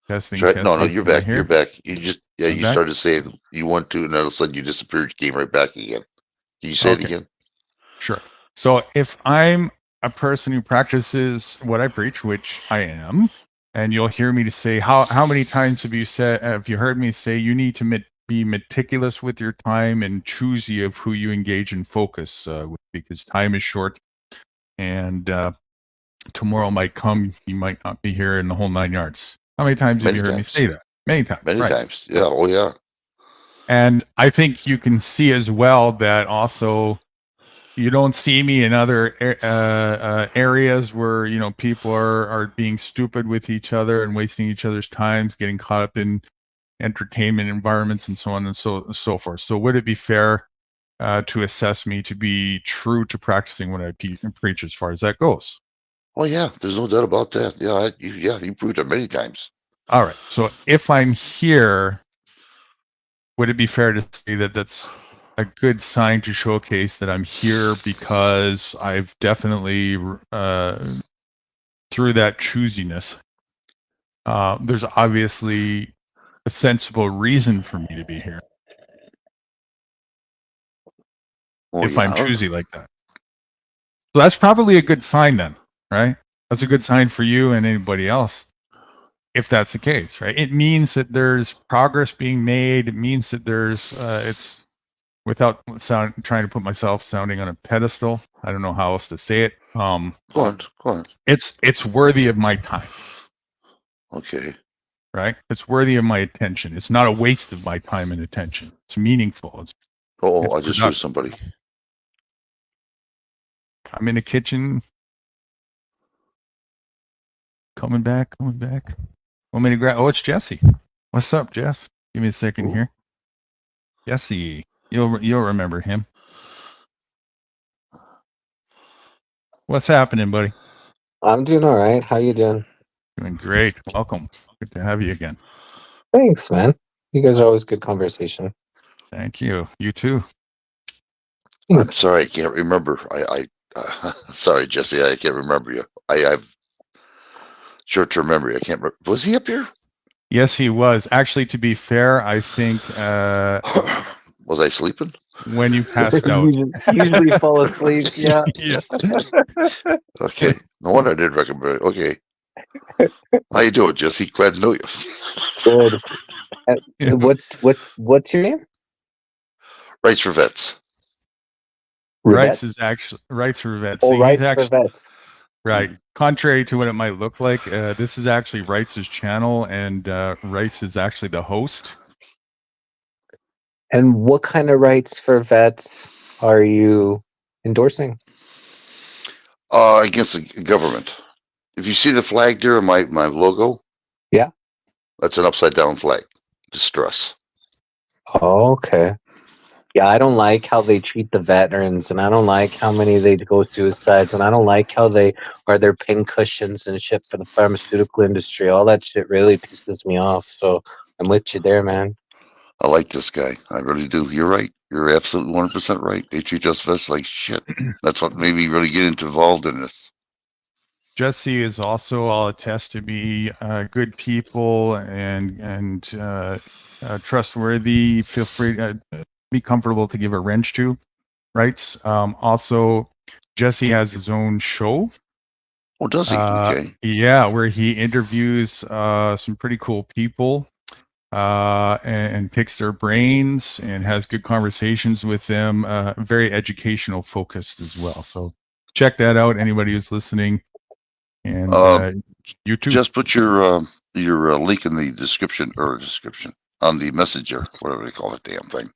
testing, Try, no, testing. you're Am I back. here? You're back. You just, yeah, I'm you back? started saying you want to, and then all of a sudden you disappeared. You came right back again. Can you say it Okay. again? Sure. So if I'm a person who practices what I preach, which I am, and you'll hear me to say, how many times have you heard me say you need to be meticulous with your time and choosy of who you engage and focus with, because time is short, and tomorrow might come, you might not be here in the whole 9 yards. How many times have Many you heard me times. say that? Many times. Many right. times. Yeah. Oh, yeah. And I think you can see as well that also you don't see me in other areas where people are being stupid with each other and wasting each other's times, getting caught up in entertainment environments and so on and so forth. So would it be fair to assess me to be true to practicing what I preach as far as that goes? Oh, yeah. There's no doubt about that. Yeah. You proved it many times. All right. So if I'm here, would it be fair to say that that's a good sign to showcase that I'm here because I've definitely, through that choosiness, there's obviously a sensible reason for me to be here Oh, if yeah. I'm choosy like that. So that's probably a good sign then, right? That's a good sign for you and anybody else if that's the case, right? It means that there's progress being made. It means that there's, it's, without trying to put myself sounding on a pedestal, I don't know how else to say it. Go on. It's worthy of my time, Okay. right? It's worthy of my attention. It's not a waste of my time and attention. It's meaningful. It's Oh, I just heard productive. somebody. I'm in the kitchen. Coming back. Want me to grab? Oh, it's Jesse. What's up, Jeff? Give me a second Ooh. here. Jesse, you'll remember him. What's happening, buddy? I'm doing all right. How you doing? Doing great. Welcome. Good to have you again. Thanks, man. You guys are always good conversation. Thank you. You too. I'm sorry. I can't remember. Sorry, Jesse. I can't remember you. I have short-term memory. I can't remember. Was he up here? Yes, he was. Actually, to be fair, I think Was I sleeping? when you passed out. Usually fall asleep. Yeah. Yeah. Okay. No wonder I didn't recognize. Okay. How you doing, Jesse? Glad to know you. Good. Yeah. What's your name? Rights for Vets. Rights is actually Rights for Vets. Oh, See, Rights he's actually, for Vets. right. Contrary to what it might look like, this is actually Rights' channel, and Rights is actually the host. And what kind of rights for vets are you endorsing? Against the government. If you see the flag there in my logo, Yeah. that's an upside down flag. Distress. Oh, okay. Yeah, I don't like how they treat the veterans, and I don't like how many they go suicides, and I don't like how they are their pin cushions and shit for the pharmaceutical industry. All that shit really pisses me off. So I'm with you there, man. I like this guy. I really do. You're right. You're absolutely 100% right. They treat us vets like shit. That's what made me really get involved in this. Jesse is also, I'll attest to be good people and trustworthy. Feel free to be comfortable to give a wrench to. Rights. Also, Jesse has his own show. Oh, does he? Okay. Yeah, where he interviews some pretty cool people. and picks their brains and has good conversations with them. Very educational focused as well. So check that out. Anybody who's listening, and you too. Just put your link in the description on the messenger, whatever they call the damn thing.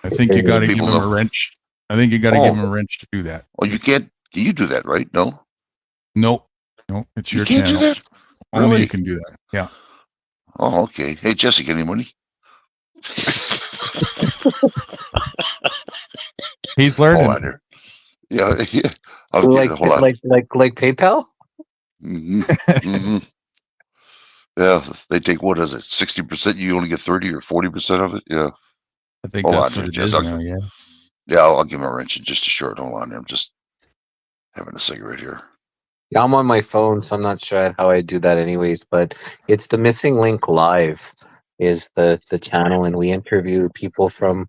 I think you got to give People him a know. wrench. I think you got to give him a wrench to do that. Oh, you can't. Can you do that? Right? No. Nope. It's You your can't channel. do that. Only Really? you can do that. Yeah. Oh, okay. Hey, Jesse, any money? He's Hold learning. on here. Yeah, yeah. I'll get it. Hold on. Like PayPal. Mm-hmm. Yeah, they take, what is it, 60%? You only get 30 or 40% of it. Yeah. I think Hold that's on what here, it Jess. is now. Yeah. Yeah, I'll give him a wrench in just a short. Hold on here. I'm just having a cigarette here. Yeah, I'm on my phone, so I'm not sure how I do that anyways, but it's the Missing Link Live is the channel, and we interview people from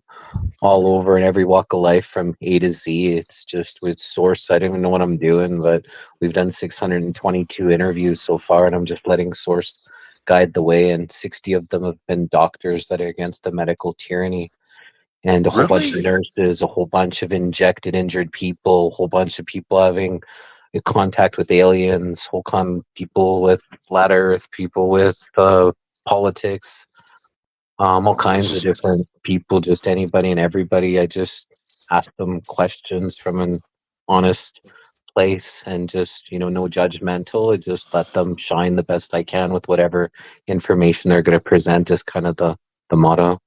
all over and every walk of life from A to Z. It's just with Source. I don't even know what I'm doing, but we've done 622 interviews so far, and I'm just letting Source guide the way, and 60 of them have been doctors that are against the medical tyranny. And a whole bunch of Really? nurses, a whole bunch of injected injured people, a whole bunch of people having contact with aliens, people with flat earth, people with politics, all kinds of different people, just anybody and everybody. I just ask them questions from an honest place and just, no judgmental. I just let them shine the best I can with whatever information they're going to present is kind of the motto.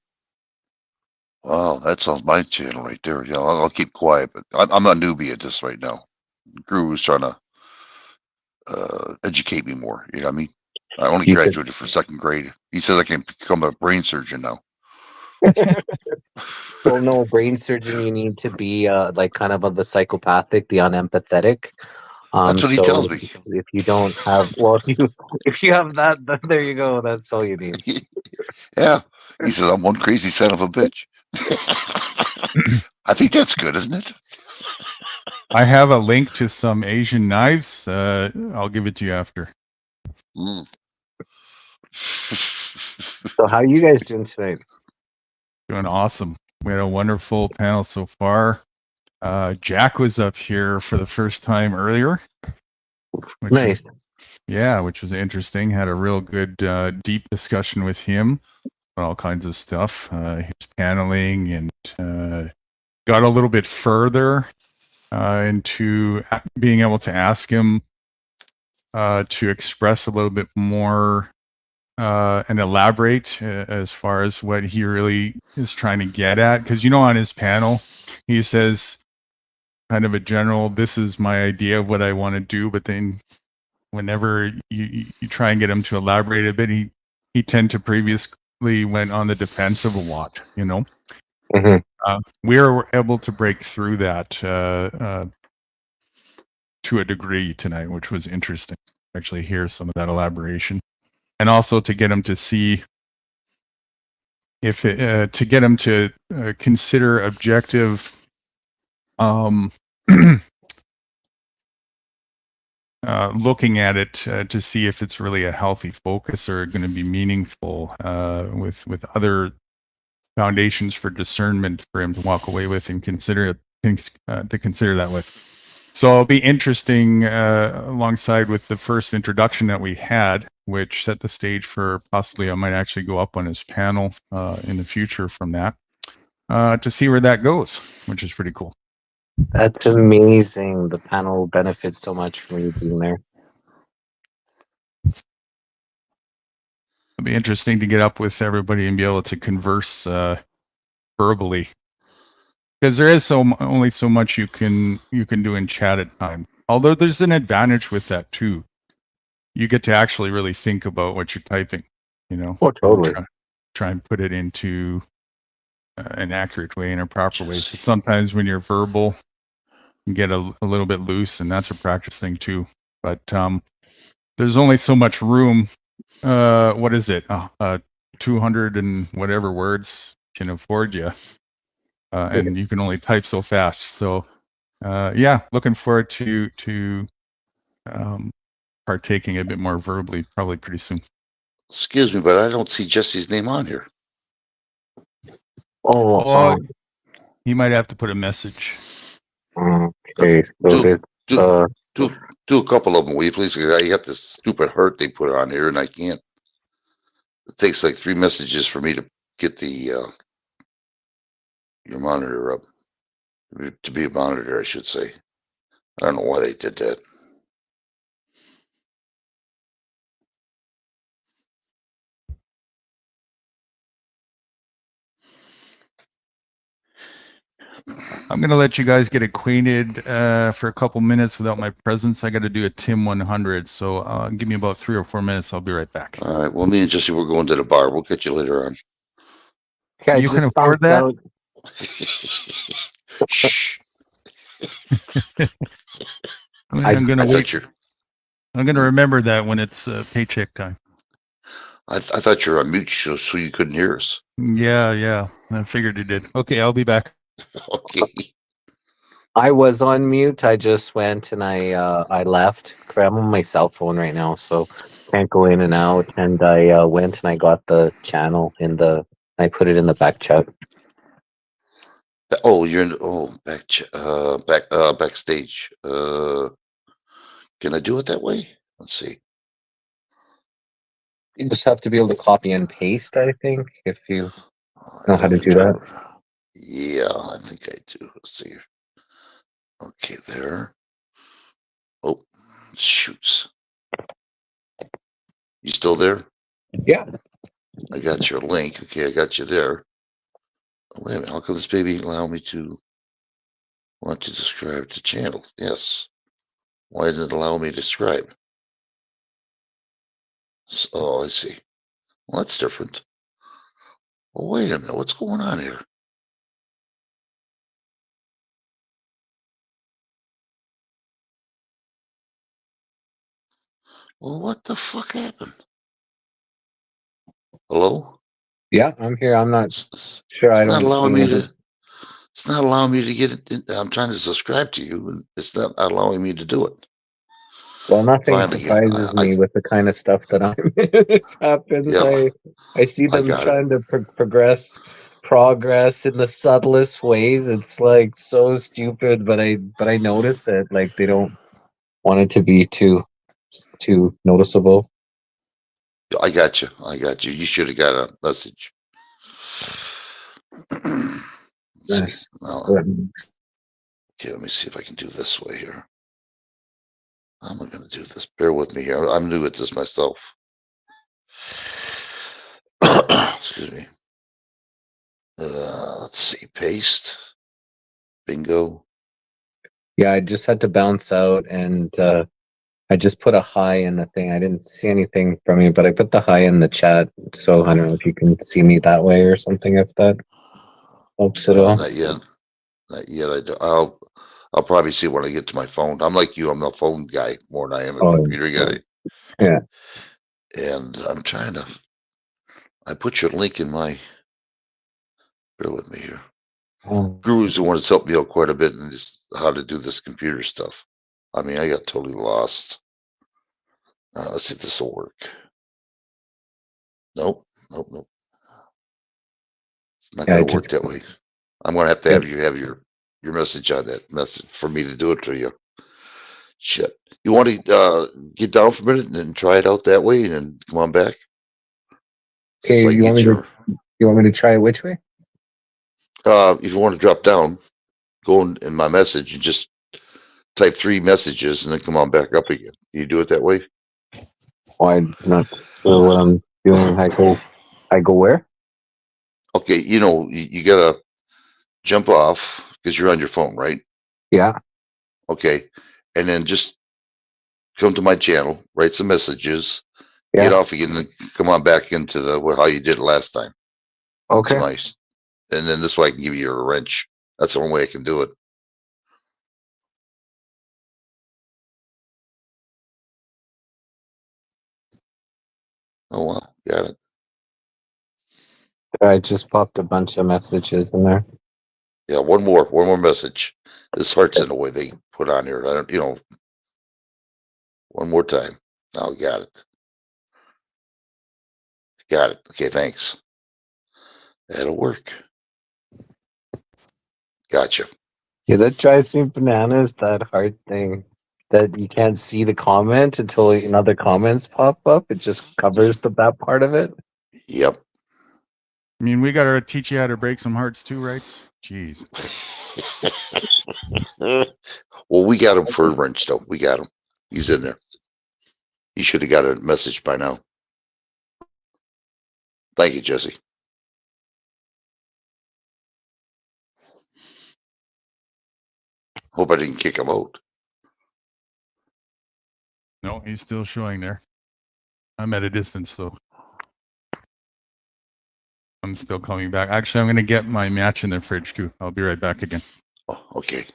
Wow, that sounds my channel right there. Yeah, I'll keep quiet, but I'm a newbie at this right now. Guru was trying to educate me more. You know what I mean? I only graduated for second grade. He says I can become a brain surgeon now. Well, no, brain surgeon, you need to be like kind of the psychopathic, the unempathetic. That's what he tells me. If you don't have, if you have that, then there you go. That's all you need. Yeah, he says I'm one crazy son of a bitch. I think that's good, isn't it? I have a link to some Asian knives. I'll give it to you after. Mm. So how are you guys doing tonight? Doing awesome. We had a wonderful panel so far. Jack was up here for the first time earlier. Nice. Which was interesting. Had a real good deep discussion with him on all kinds of stuff. His paneling, and got a little bit further into being able to ask him to express a little bit more and elaborate as far as what he really is trying to get at. Because, on his panel, he says kind of a general, this is my idea of what I want to do. But then whenever you try and get him to elaborate a bit, he tend to previously went on the defensive a lot, Mm-hmm. We were able to break through that to a degree tonight, which was interesting. Actually hear some of that elaboration, and also to get him to see if to get him to consider objective looking at it to see if it's really a healthy focus or going to be meaningful with other foundations for discernment for him to walk away with and consider that with. So it'll be interesting alongside with the first introduction that we had, which set the stage for possibly I might actually go up on his panel in the future from that to see where that goes, which is pretty cool. That's amazing. The panel benefits so much from you being there. It'll be interesting to get up with everybody and be able to converse verbally, because there is only so much you can do in chat at time. Although there's an advantage with that too. You get to actually really think about what you're typing. Oh, totally. Try and put it into an accurate way and a proper way. So sometimes when you're verbal, you get a little bit loose, and that's a practice thing too. But there's only so much room. What is it? 200 and whatever words can afford you, and you can only type so fast. So, looking forward to partaking a bit more verbally, probably pretty soon. Excuse me, but I don't see Jesse's name on here. Oh, Oh, you might have to put a message. okay. So Do it's do do a couple of them, will you please? 'Cause I got this stupid heart they put on here, and I can't. It takes like 3 messages for me to get the your monitor up. To be a monitor, I should say. I don't know why they did that. I'm going to let you guys get acquainted for a couple minutes without my presence. I got to do a Tim 100. So give me about 3 or 4 minutes. I'll be right back. All right. Well, me and Jesse, we're going to the bar. We'll catch you later on. okay. I You can just afford bounced that? out. Shh. I'm going to I wait. thought you're. I'm going to remember that when it's paycheck time. I thought you were on mute, so you couldn't hear us. Yeah. I figured you did. Okay, I'll be back. Okay. I was on mute. I just went and I left. I'm on my cell phone right now, so can't go in and out. And I went and I got the channel I put it in the back chat. Oh, you're in. Oh, backstage. Can I do it that way? Let's see. You just have to be able to copy and paste, I think, if you I know how to don't do think I- that. Yeah, I think I do. Let's see here. Okay, there. Oh, shoots. You still there? Yeah. I got your link. Okay, I got you there. Oh, wait a minute. How come this baby allow me to want to describe the channel? Yes. Why doesn't it allow me to describe? Oh, I see. Well, that's different. Well, wait a minute. What's going on here? Well, what the fuck happened? Hello? Yeah, I'm here. I'm not It's sure. I not don't see allowing me any. to. It's not allowing me to get it. I'm trying to subscribe to you, and it's not allowing me to do it. Well, nothing Finally, surprises me with the kind of stuff that I'm happens. yeah, I see I them got it. trying to progress in the subtlest ways. It's like so stupid, but I notice it. Like they don't want it to be too noticeable. I got you. I got you. You should have got a message. Let's Yes. see. Now, So okay, let me see if I can do this way here. How am I going to do this? Bear with me here. I'm new at this myself. Excuse me. Let's see. Paste. Bingo. yeah, I just had to bounce out and I just put a hi in the thing. I didn't see anything from you, but I put the hi in the chat. So I don't know if you can see me that way or something, if that helps at all. Not yet. Not yet. I'll probably see when I get to my phone. I'm like you. I'm a phone guy more than I am a Oh, computer guy. yeah. And I'm trying to. I put your link in my. Bear with me here. Guru's the one that's helped me out quite a bit in this, how to do this computer stuff. I mean, I got totally lost. Let's see if this will work. Nope. It's not Yeah, going to work that way. I'm going to have you have your message on that message for me to do it to you. Shit. You want to get down for a minute and then try it out that way and then come on back? Okay, So I can get you want me to try it which way? if you want to drop down, go in my message and just type 3 messages and then come on back up again. You do it that way? Oh, I'm not sure what I'm doing. I go where? Okay, you gotta jump off because you're on your phone, right? Yeah. Okay, and then just come to my channel, write some messages, Yeah. get off again, and come on back into how you did it last time. Okay. Nice. And then this way I can give you a wrench. That's the only way I can do it. Oh wow, got it. I just popped a bunch of messages in there. Yeah, one more message. This heart's in the way they put on here. I don't, one more time. Now I got it. Got it. Okay, thanks. That'll work. Gotcha. Yeah, that drives me bananas, that heart thing. That you can't see the comment until another comments pop up. It just covers that part of it. Yep. I mean, we got to teach you how to break some hearts too, right? Jeez. Well, we got him for a wrench, though. We got him. He's in there. He should have got a message by now. Thank you, Jesse. Hope I didn't kick him out. No, he's still showing there. I'm at a distance, though. I'm still coming back. Actually, I'm going to get my match in the fridge, too. I'll be right back again. Oh, okay.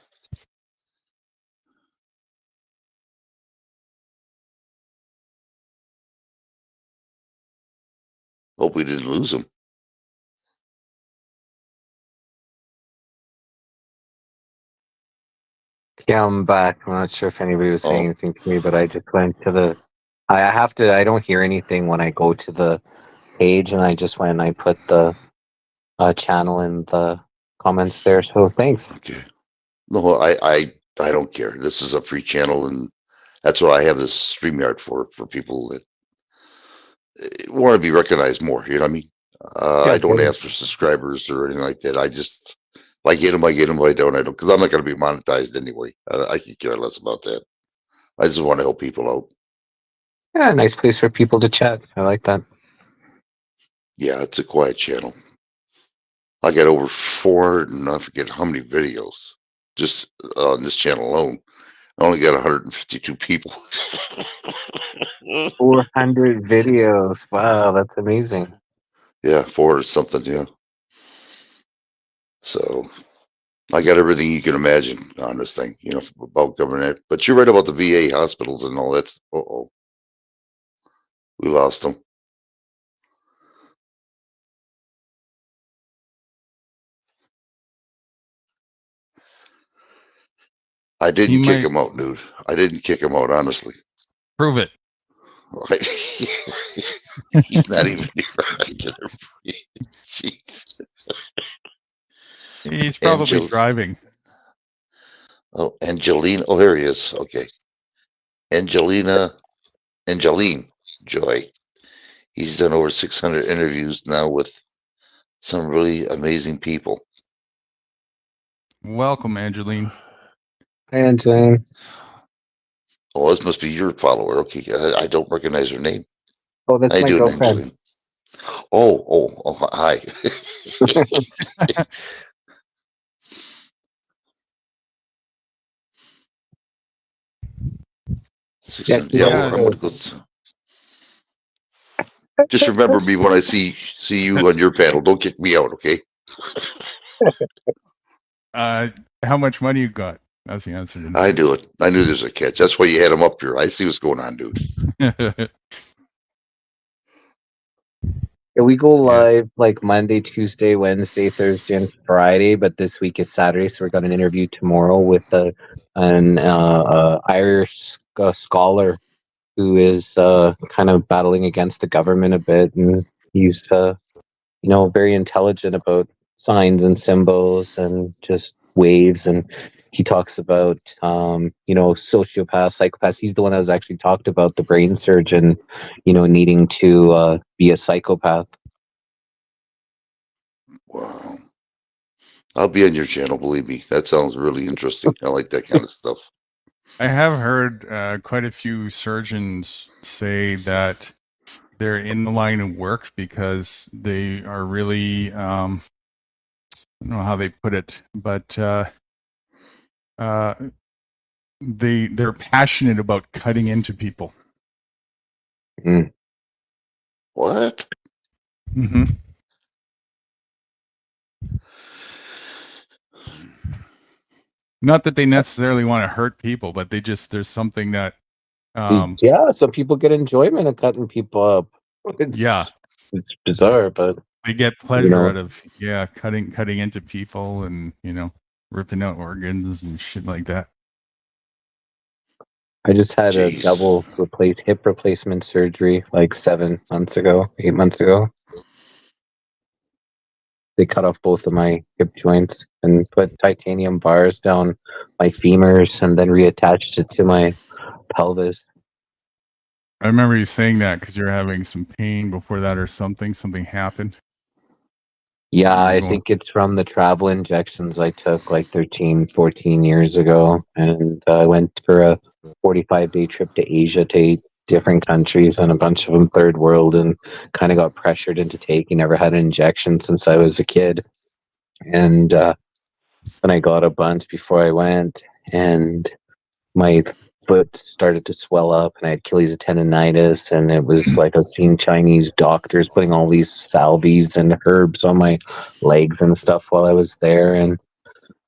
Hope we didn't lose him. Yeah, I'm back. I'm not sure if anybody was saying Oh. anything to me, but I just went to the. I have to. I don't hear anything when I go to the page, and I just went and I put the channel in the comments there. So thanks. Okay. No, I don't care. This is a free channel, and that's what I have this StreamYard for people that want to be recognized more. You know what I mean? I don't ask for subscribers or anything like that. I just, if I get them, I get them. If I don't, I don't. Because I'm not going to be monetized anyway. I could care less about that. I just want to help people out. Yeah, nice place for people to chat. I like that. Yeah, it's a quiet channel. I got over 400 and I forget how many videos just on this channel alone. I only got 152 people. 400 videos. Wow, that's amazing. Yeah, 400 something. Yeah. So I got everything you can imagine on this thing, you know, about government. But you're right about the VA hospitals and all that. Uh-oh. We lost them. I didn't He kick might- him out, dude. I didn't kick him out, honestly. Prove it. He's not even here. Jeez. He's probably Angel- driving. Oh, Angelina. Oh, here he is. Okay. Angeline Joy. He's done over 600 interviews now with some really amazing people. Welcome, Angeline. Hi, Angeline. Oh, this must be your follower. Okay, I don't recognize her name. Oh, that's How you my doing, girlfriend. Angeline? Oh, hi. Yeah, Yeah, I'm gonna go. Just remember me when I see you on your panel. Don't kick me out, okay? How much money you got? That's the answer. I do it. I knew there's a catch. That's why you had him up here. I see what's going on, dude. Yeah, we go live like Monday, Tuesday, Wednesday, Thursday, and Friday. But this week is Saturday, so we got an interview tomorrow with an Irish scholar who is kind of battling against the government a bit, and he's very intelligent about signs and symbols and just waves. And he talks about sociopaths, psychopaths. He's the one that was actually talked about the brain surgeon, needing to be a psychopath. Wow. I'll be on your channel, believe me. That sounds really interesting. I like that kind of stuff. I have heard quite a few surgeons say that they're in the line of work because they are really, I don't know how they put it, but they're passionate about cutting into people. What? Mm-hmm. Not that they necessarily want to hurt people, but there's something that Yeah, some people get enjoyment of cutting people up. Yeah. It's bizarre, but they get pleasure out of cutting into people and ripping out organs and shit like that. I just had a Jeez. double hip replacement surgery like 8 months ago. They cut off both of my hip joints and put titanium bars down my femurs and then reattached it to my pelvis. I remember you saying that because you're having some pain before that or something. Something happened. Yeah, You're I going- think it's from the travel injections I took like 13, 14 years ago. And I went for a 45-day trip to Asia to 8 different countries and a bunch of them third world, and kind of got pressured into taking. Never had an injection since I was a kid. And then I got a bunch before I went, and my foot started to swell up, and I had Achilles tendonitis, and it was like I was seeing Chinese doctors putting all these salvies and herbs on my legs and stuff while I was there. And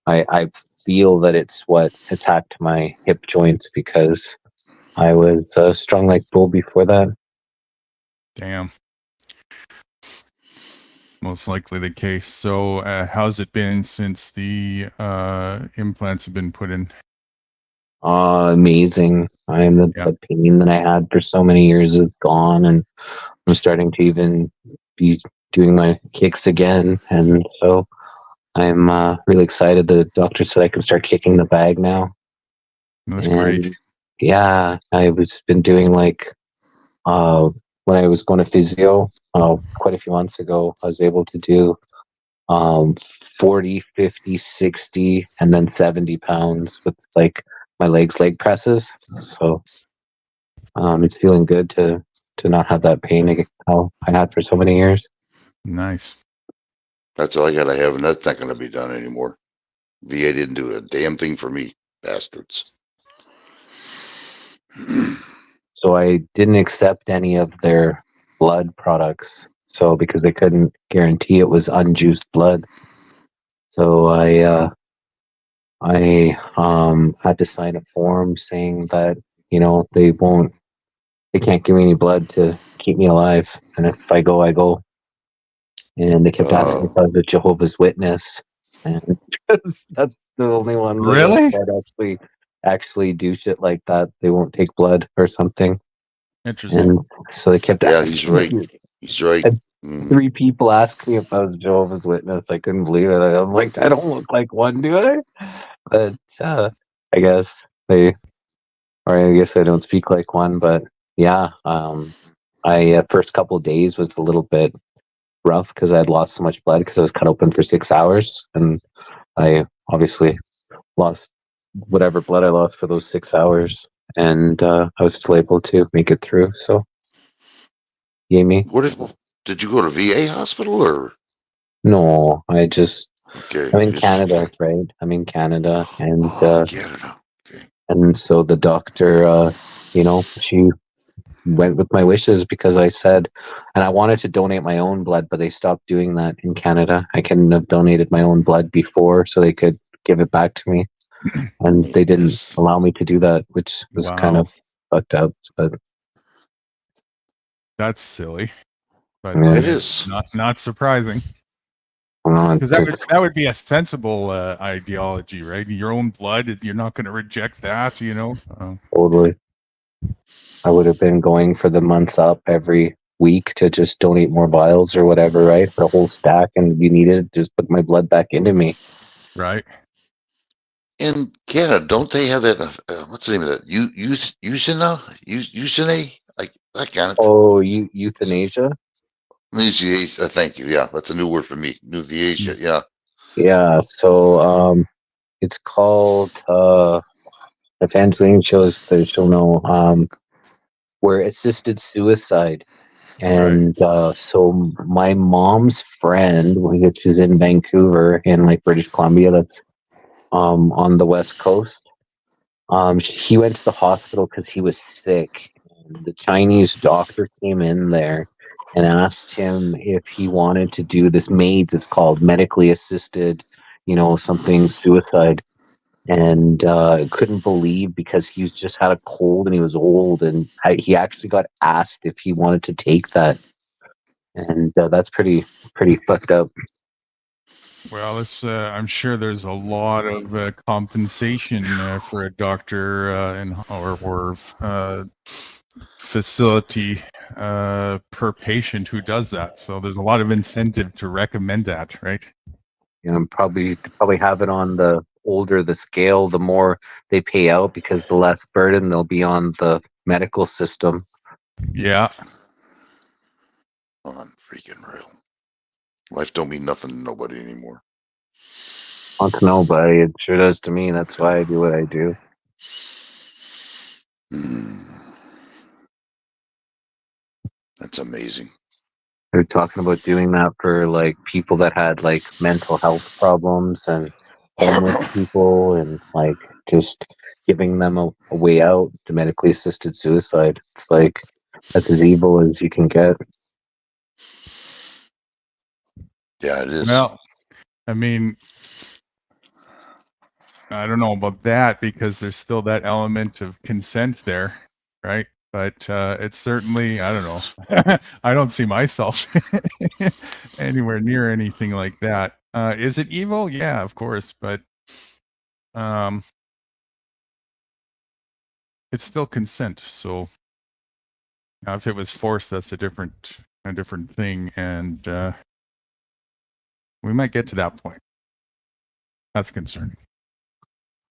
I feel that it's what attacked my hip joints because I was strung like bull before that. Damn. Most likely the case. So, how's it been since the implants have been put in? Amazing. The pain that I had for so many years is gone, and I'm starting to even be doing my kicks again. And so I'm really excited. The doctor said I can start kicking the bag now. That's great. Yeah, I was been doing like when I was going to physio quite a few months ago, I was able to do 40, 50, 60, and then 70 pounds with like my leg presses. So it's feeling good to not have that pain I had for so many years. Nice. That's all I gotta have, and that's not gonna be done anymore. VA didn't do a damn thing for me, bastards. So I didn't accept any of their blood products. So because they couldn't guarantee it was unjuiced blood. So I had to sign a form saying that, they can't give me any blood to keep me alive. And if I go, I go. And they kept asking if I was a Jehovah's Witness. And that's the only one Really? that actually do shit like that. They won't take blood or something. Interesting. And so they kept Yeah, asking. he's right. He's right. And 3 people asked me if I was a Jehovah's Witness. I couldn't believe it. I was like, I don't look like one, do I? But I guess I don't speak like one. But yeah, I first couple of days was a little bit rough because I had lost so much blood because I was cut open for 6 hours, and I obviously lost whatever blood I lost for those 6 hours, and I was still able to make it through. So, yay me. What did you go to VA hospital or? No, I'm in just- Canada, right? I'm in Canada, and Canada. and so the doctor, she went with my wishes because I said, and I wanted to donate my own blood, but they stopped doing that in Canada. I couldn't have donated my own blood before, so they could give it back to me, and they didn't allow me to do that, which was kind of fucked up. But That's silly. But Yeah. It is. not surprising. Because that would be a sensible ideology, right? Your own blood, you're not going to reject that, Totally. I would have been going for the months up every week to just donate more vials or whatever, right? For a whole stack, and you needed to just put my blood back into me. Right. In Canada, don't they have that? What's the name of that? Euthanasia, like that kind of. Oh, euthanasia? Euthanasia. Thank you. Yeah, that's a new word for me. Euthanasia. Yeah. Yeah. So it's called. If Angeline shows, she'll know. Where assisted suicide. And so my mom's friend, which is in Vancouver in like British Columbia, that's on the West Coast, he went to the hospital because he was sick. And the Chinese doctor came in there and asked him if he wanted to do this MAIDS, it's called medically assisted, something suicide. And couldn't believe because he's just had a cold and he was old, and he actually got asked if he wanted to take that, and that's pretty fucked up. Well, it's, I'm sure there's a lot of compensation for a doctor or facility per patient who does that. So there's a lot of incentive to recommend that, right? Probably have it on the older the scale, the more they pay out because the less burden they'll be on the medical system. Yeah. On freaking real. Life don't mean nothing to nobody anymore. Not to nobody. It sure does to me. That's why I do what I do. That's amazing. They're talking about doing that for like people that had like mental health problems and homeless people, and like just giving them a way out to medically assisted suicide. It's like that's as evil as you can get. Yeah, it is. Well, I mean, I don't know about that because there's still that element of consent there, right? But it's certainly, I don't know. I don't see myself anywhere near anything like that. Is it evil? Yeah, of course, but it's still consent. So now if it was forced, that's a different thing, and we might get to that point. That's concerning.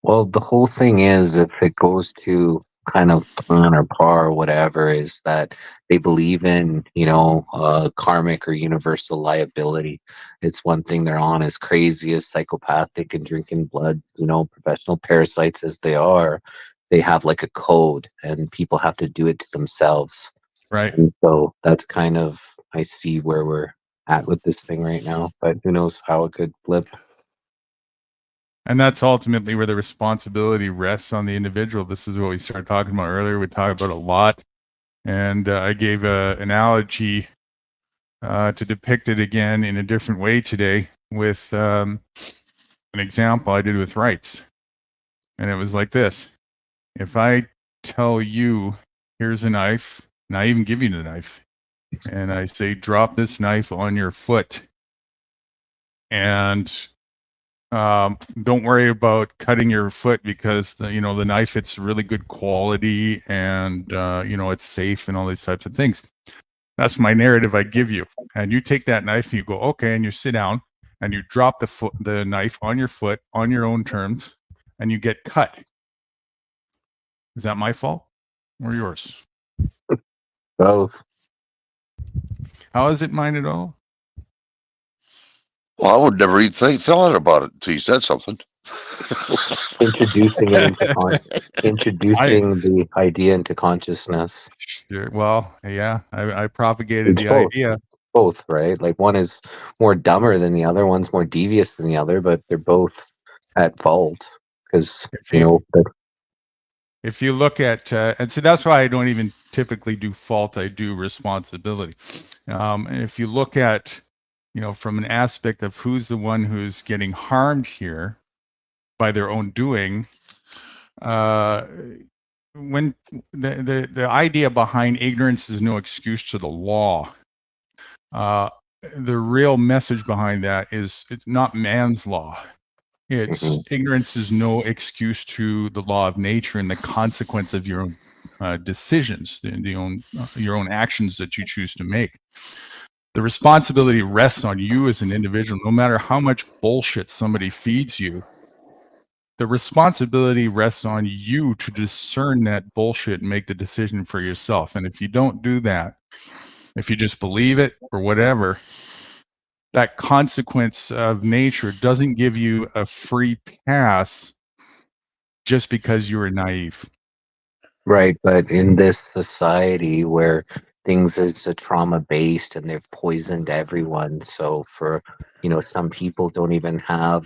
Well, the whole thing is, if it goes to kind of plan or par or whatever, is that they believe in, karmic or universal liability. It's one thing they're on, as crazy as psychopathic and drinking blood, professional parasites as they are. They have like a code, and people have to do it to themselves. Right. And so that's kind of, I see where we're at with this thing right now, but who knows how it could flip. And that's ultimately where the responsibility rests on the individual. This is what we started talking about earlier. We talked about a lot. And I gave an analogy to depict it again in a different way today with an example I did with rights. And it was like this. If I tell you, here's a knife, and I even give you the knife, and I say, drop this knife on your foot, and don't worry about cutting your foot because the knife, it's really good quality and it's safe and all these types of things. That's my narrative I give you, and you take that knife and you go, okay, and you sit down and you drop the knife on your foot on your own terms, and you get cut. Is that my fault or yours? Both. How is it mine at all? Well, I would never even thought about it until you said something. Introducing it introducing the idea into consciousness. Sure. Well, yeah, I propagated It's the both. idea. Both, right? Like one is more dumber than the other, one's more devious than the other, but they're both at fault because if you look at and so that's why I don't even typically do fault, I do responsibility. If you look at from an aspect of who's the one who's getting harmed here by their own doing, when the idea behind ignorance is no excuse to the law, the real message behind that is it's not man's law. It's ignorance is no excuse to the law of nature and the consequence of your own decisions, your own actions that you choose to make. The responsibility rests on you as an individual, no matter how much bullshit somebody feeds you. The responsibility rests on you to discern that bullshit and make the decision for yourself. And if you don't do that, if you just believe it or whatever, that consequence of nature doesn't give you a free pass just because you were naive. Right, but in this society where things is a trauma based and they've poisoned everyone, so for some people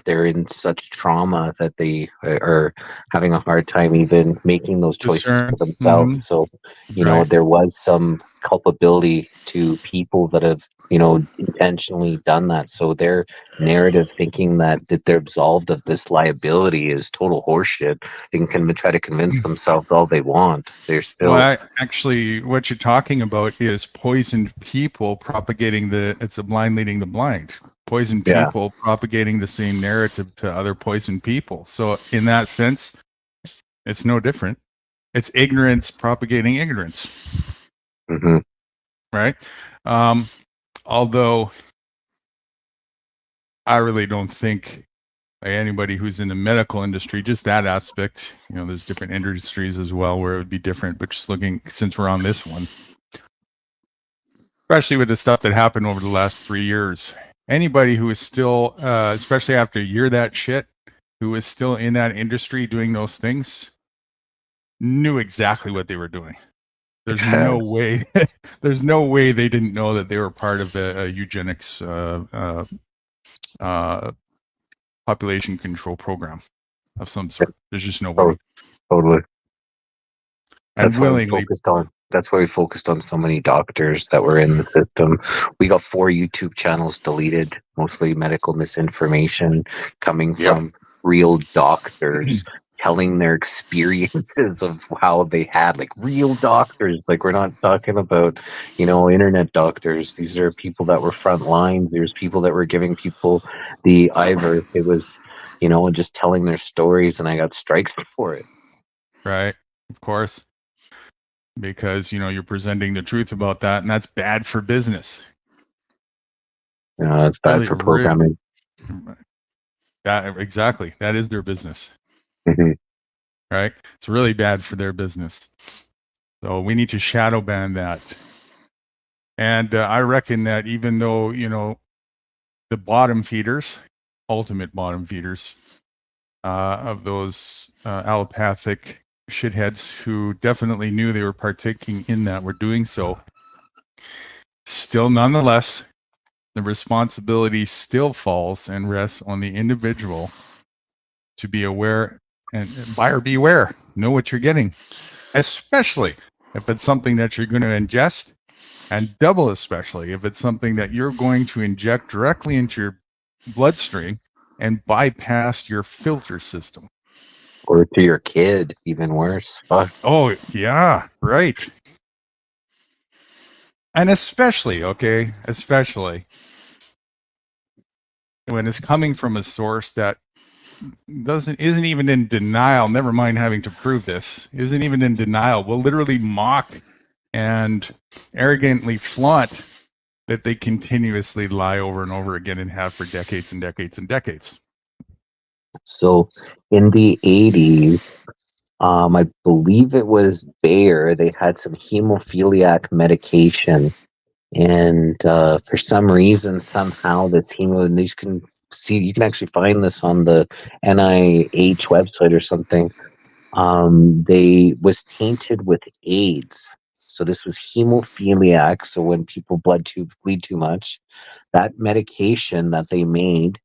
they're in such trauma that they are having a hard time even making those choices for themselves. So Right. there was some culpability to people that have intentionally done that, so their narrative thinking that they're absolved of this liability is total horseshit. They can try to convince themselves all they want. They're still actually, what you're talking about is poisoned people propagating it's a blind leading the blind. poison Yeah. people propagating the same narrative to other poison people. So in that sense, it's no different. It's ignorance propagating ignorance, Hmm. right? Although I really don't think anybody who's in the medical industry, just that aspect, there's different industries as well where it would be different, but just looking, since we're on this one, especially with the stuff that happened over the last 3 years, anybody who is still, especially after a year that shit, who is still in that industry doing those things, knew exactly what they were doing. There's no way, there's no way they didn't know that they were part of a eugenics population control program of some sort. There's just no way. Totally. And That's why we willingly. focused on. That's why we focused on so many doctors that were in the system. We got 4 YouTube channels deleted, mostly medical misinformation coming Yep. from real doctors telling their experiences of how they had, like real doctors. Like, we're not talking about, internet doctors. These are people that were front lines. There's people that were giving people the Ivor. It was, just telling their stories, and I got strikes for it. Right. Of course. Because, you're presenting the truth about that, and that's bad for business. It's bad for programming. Exactly. That is their business. Mhm. Right? It's really bad for their business. So we need to shadow ban that. And I reckon that even though, the bottom feeders, ultimate bottom feeders of those allopathic shitheads who definitely knew they were partaking in that were doing so, still nonetheless, the responsibility still falls and rests on the individual to be aware, and buyer beware, know what you're getting, especially if it's something that you're going to ingest, and double especially if it's something that you're going to inject directly into your bloodstream and bypass your filter system. Or to your kid, even worse. Fuck. Oh, yeah, right. And especially when it's coming from a source that isn't even in denial, never mind having to prove this, isn't even in denial, will literally mock and arrogantly flaunt that they continuously lie over and over again and have for decades and decades and decades. So in the 80s, I believe it was Bayer, they had some hemophiliac medication. And for some reason, somehow, and you can actually find this on the NIH website or something. They was tainted with AIDS. So this was hemophiliac. So when people bleed too much, that medication that they made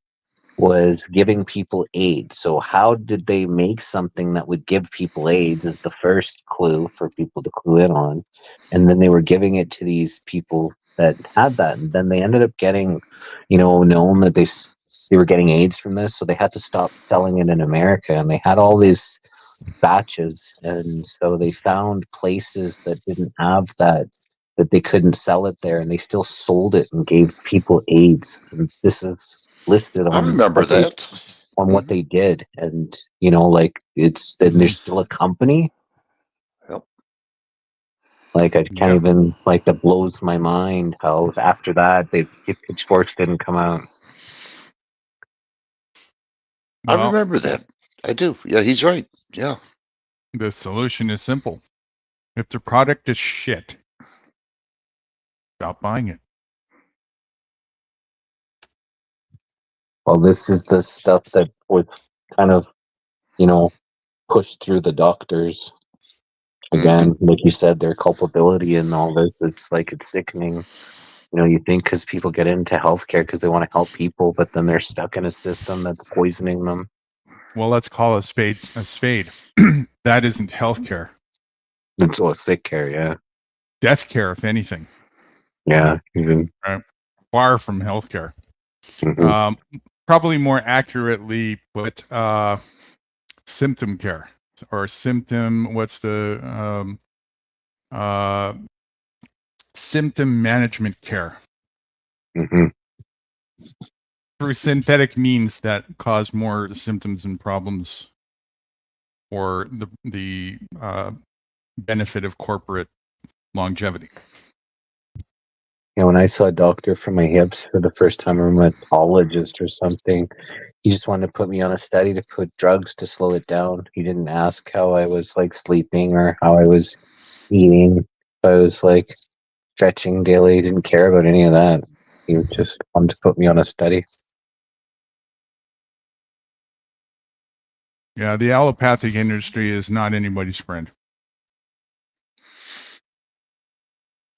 was giving people AIDS. So how did they make something that would give people AIDS is the first clue for people to clue in on. And then they were giving it to these people that had that. And then they ended up getting, known that they were getting AIDS from this. So they had to stop selling it in America. And they had all these batches. And so they found places that didn't have that they couldn't sell it there. And they still sold it and gave people AIDS. And this is listed I on remember that. what they did, and and there's still a company. Yep. Like, I can't Yep. even, that blows my mind how after that pitchforks didn't come out. I Well, remember that. I do. Yeah, he's right. Yeah. the solution is simple. If the product is shit, stop buying it. Well, this is the stuff that was kind of pushed through the doctors. Again, like you said, their culpability in all this, it's sickening. You think because people get into healthcare because they want to help people, but then they're stuck in a system that's poisoning them. Well, let's call a spade a spade. That isn't healthcare. It's all sick care, yeah. Death care, if anything. Yeah, even. Far from healthcare. Mhm. Probably more accurately put, symptom care or symptom management care. Mhm. through synthetic means that cause more symptoms and problems for the benefit of corporate longevity. When I saw a doctor for my hips for the first time, or a rheumatologist or something, he just wanted to put me on a study to put drugs to slow it down. He didn't ask how I was like sleeping or how I was eating. If I was like stretching daily. He didn't care about any of that. He just wanted to put me on a study. Yeah, the allopathic industry is not anybody's friend.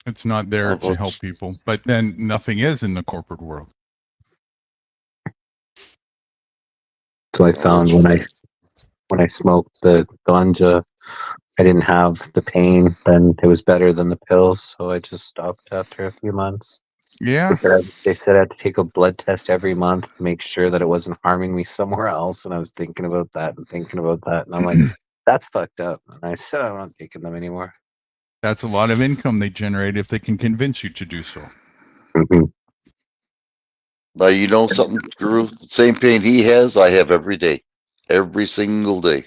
It's not there to help people, but then nothing is in the corporate world. So I found when I smoked the ganja, I didn't have the pain. Then it was better than the pills, so I just stopped after a few months. Yeah, They said I had to take a blood test every month to make sure that it wasn't harming me somewhere else. And I was thinking about that, and I'm like, that's fucked up. And I said I'm not taking them anymore. that's a lot of income they generate if they can convince you to do so. Mhm. Now you know something, Drew. The same pain he has, I have every day, every single day,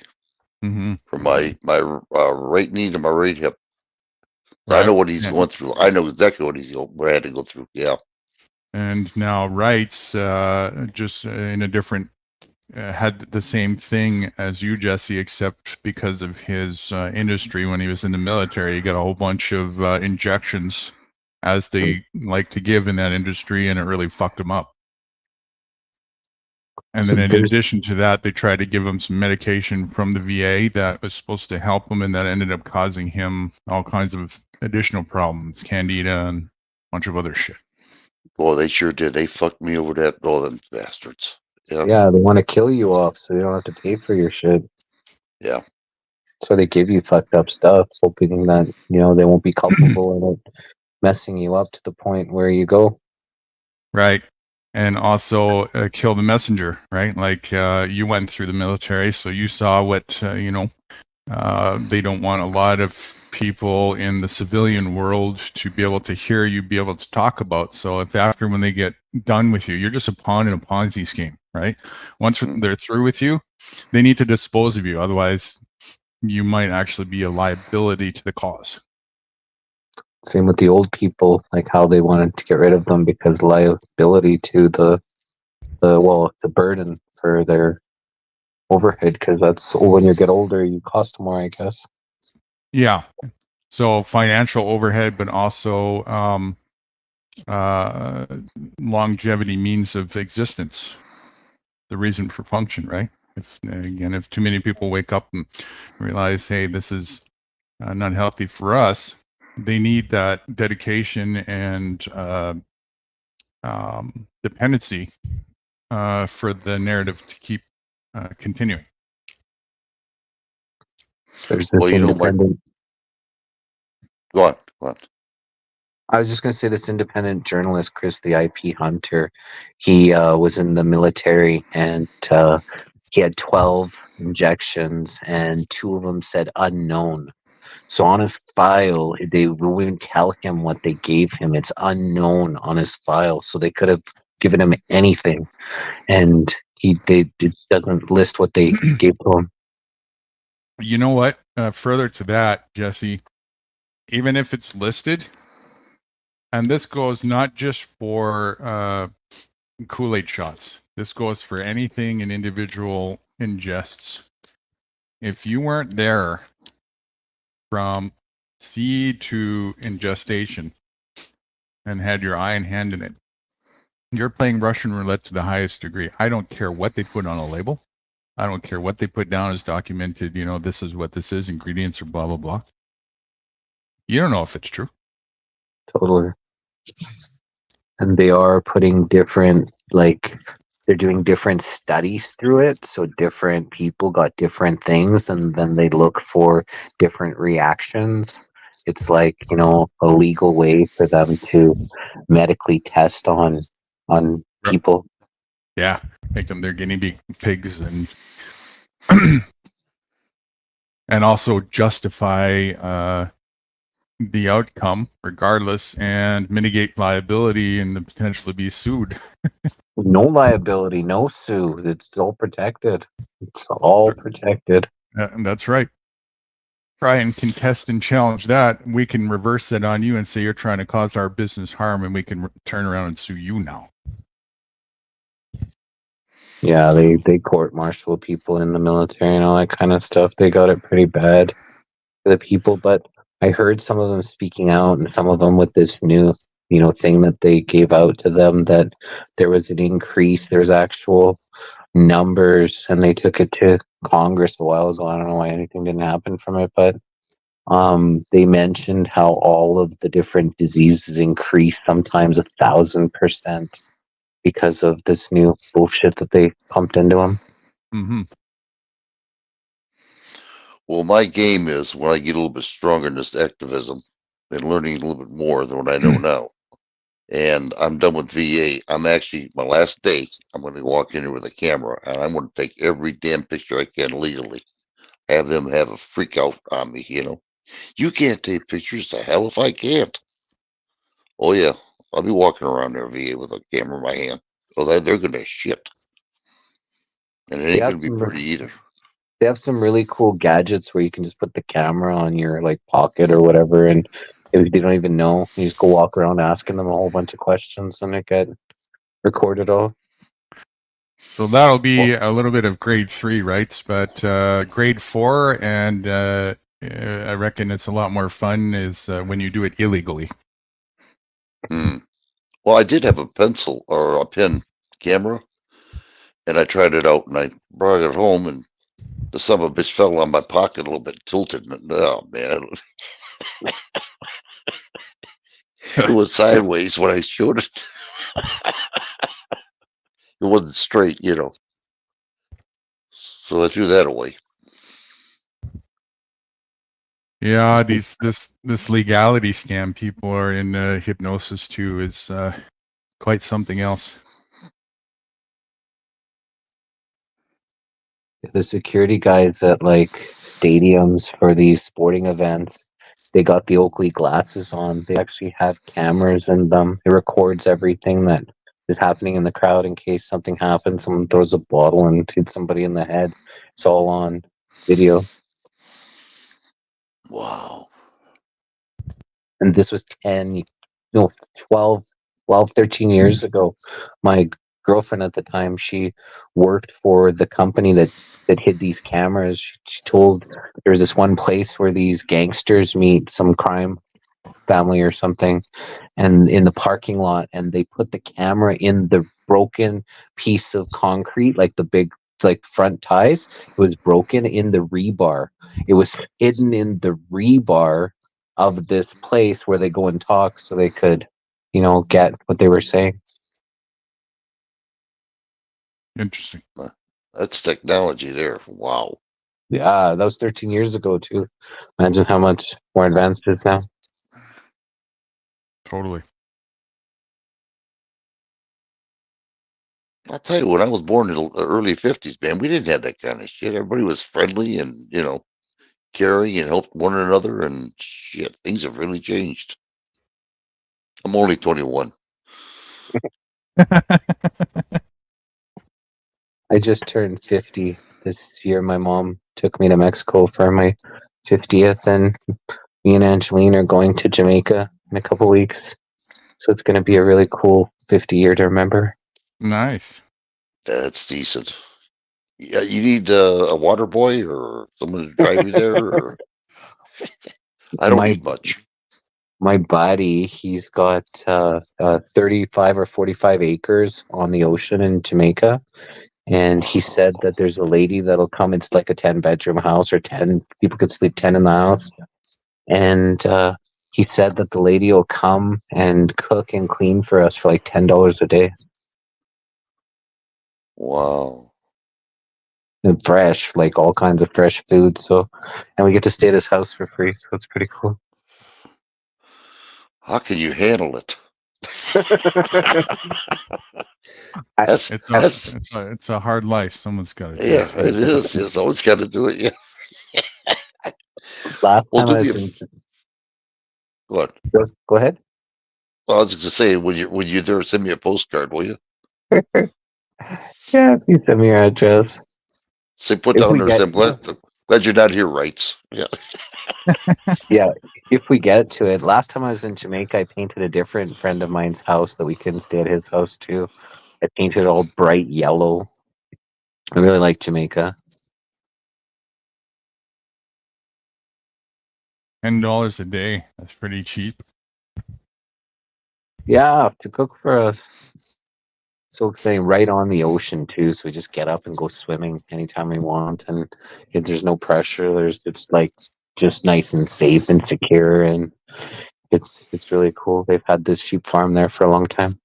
Mm-hmm. from my right knee to my right hip. So I Right. know what he's going through. I know exactly what what I had to go through. Yeah. And now Wrights, just in a different, had the same thing as you, Jesse, except because of his industry when he was in the military, he got a whole bunch of injections as they like to give in that industry, and it really fucked him up. And then in addition to that, they tried to give him some medication from the VA that was supposed to help him, and that ended up causing him all kinds of additional problems, candida and a bunch of other shit. Boy, they sure did. They fucked me over that. Oh, them bastards. Yeah. Yeah, they want to kill you off so you don't have to pay for your shit. Yeah. So they give you fucked up stuff, hoping that, they won't be culpable in it, messing you up to the point where you go. Right. And also kill the messenger, right? Like you went through the military, so you saw what, they don't want a lot of people in the civilian world to be able to hear you, be able to talk about. So if after when they get done with you, you're just a pawn in a Ponzi scheme, right? Once they're through with you, they need to dispose of you. Otherwise, you might actually be a liability to the cause. Same with the old people, like how they wanted to get rid of them because liability to it's a burden for their overhead, because that's when you get older, you cost more, I guess. Yeah. So financial overhead, but also longevity, means of existence, the reason for function, right? If too many people wake up and realize, hey, this is not healthy for us, they need that dedication and dependency for the narrative to keep continuing. There's this Well, independent. Go on. I was just going to say this independent journalist, Chris, the IP Hunter, he was in the military, and he had 12 injections, and 2 of them said unknown. So on his file, they wouldn't tell him what they gave him. It's unknown on his file, so they could have given him anything, and it doesn't list what they gave to him. You know what? Further to that, Jesse, even if it's listed, and this goes not just for Kool-Aid shots, this goes for anything an individual ingests. If you weren't there from seed to ingestation and had your eye and hand in it, you're playing Russian roulette to the highest degree. I don't care what they put on a label. I don't care what they put down as documented, this is what this is, ingredients or blah, blah, blah. You don't know if it's true. Totally. And they are putting different, they're doing different studies through it. So different people got different things, and then they look for different reactions. It's like, a legal way for them to medically test on people. Yeah, make them their guinea pigs and and also justify the outcome regardless, and mitigate liability and the potential to be sued. No liability, no sue. It's all protected. It's all protected. And that's right. Try and contest and challenge that. We can reverse it on you and say you're trying to cause our business harm, and we can turn around and sue you now. Yeah, they court martial people in the military and all that kind of stuff. They got it pretty bad for the people, but I heard some of them speaking out and some of them with this new, thing that they gave out to them that there was an increase, there's actual numbers, and they took it to Congress a while ago. I don't know why anything didn't happen from it, but they mentioned how all of the different diseases increase sometimes 1,000% because of this new bullshit that they pumped into them. Mm-hmm. Well, my game is when I get a little bit stronger in this activism and learning a little bit more than what I know now. And I'm done with VA. I'm actually, my last day, I'm going to walk in here with a camera and I'm going to take every damn picture I can legally. Have them have a freak out on me, You can't take pictures. The hell if I can't. Oh, yeah. I'll be walking around there, VA, with a camera in my hand. Oh, they're going to shit. And it They ain't have going to be some pretty either. they have some really cool gadgets where you can just put the camera on your like pocket or whatever, and if they don't even know, you just go walk around asking them a whole bunch of questions and it get recorded all. So that'll be a little bit of grade 3, right? But grade 4, and I reckon it's a lot more fun is when you do it illegally. Well, I did have a pencil or a pen camera, and I tried it out, and I brought it home, and the son of a bitch fell on my pocket a little bit, tilted, and oh man, it was sideways when I showed it. It wasn't straight, So I threw that away. Yeah, this legality scam people are in hypnosis too is quite something else. The security guys at like stadiums for these sporting events, they got the Oakley glasses on. They actually have cameras in them. It records everything that is happening in the crowd in case something happens. Someone throws a bottle and hits somebody in the head. It's all on video. Wow. And this was 12, 13 years ago. My girlfriend at the time, she worked for the company that hid these cameras. She told there was this one place where these gangsters meet, some crime family or something, and in the parking lot, and they put the camera in the broken piece of concrete, like the big like front ties. It was broken in the rebar. It was hidden in the rebar of this place where they go and talk so they could, get what they were saying. Interesting. That's technology there. Wow. Yeah, that was 13 years ago too. Imagine how much more advanced it is now. Totally. I'll tell you, when I was born in the early 50s, man, we didn't have that kind of shit. Everybody was friendly and, caring and helped one another, and shit, things have really changed. I'm only 21. I just turned 50 this year. My mom took me to Mexico for my 50th, and me and Angeline are going to Jamaica in a couple weeks. So it's going to be a really cool 50 year to remember. Nice. That's decent. Yeah, you need a water boy or someone to drive you there. Or... I don't need much. My buddy, he's got 35 or 45 acres on the ocean in Jamaica. And he said that there's a lady that'll come. It's like a 10-bedroom house, or 10 people could sleep 10 in the house. And he said that the lady will come and cook and clean for us for like $10 a day. Wow. And fresh, like all kinds of fresh food. So, and we get to stay at his house for free. So it's pretty cool. How can you handle it? It's a hard life. Someone's got to do Yeah, it. it is. Yeah, someone's got to do it. Yeah. Last Well, time I do was me What? Go ahead. Well, I was just saying, when you're there, send me a postcard, will you? Yeah, please send me your address. Say put If down we there. get Say, glad you're not here, rights. Yeah. Yeah, if we get to it. Last time I was in Jamaica, I painted a different friend of mine's house that we couldn't stay at his house too. I painted it all bright yellow. I really like Jamaica. $10 a day. That's pretty cheap. Yeah, to cook for us. So exciting, right on the ocean too. So we just get up and go swimming anytime we want, and there's no pressure. It's like just nice and safe and secure, and it's really cool. They've had this sheep farm there for a long time.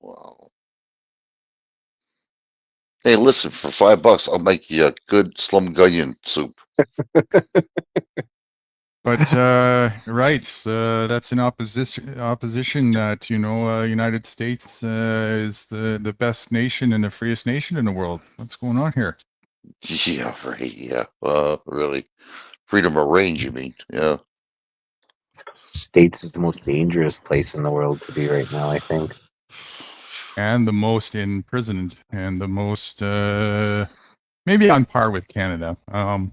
Wow. Hey, listen, for $5, I'll make you a good slumgullion soup. But right, that's in opposition that United States is the best nation and the freest nation in the world. What's going on here? Yeah, right. Yeah. Really. Freedom of range, you mean? Yeah. States is the most dangerous place in the world to be right now, I think. And the most imprisoned, and the most maybe on par with Canada. I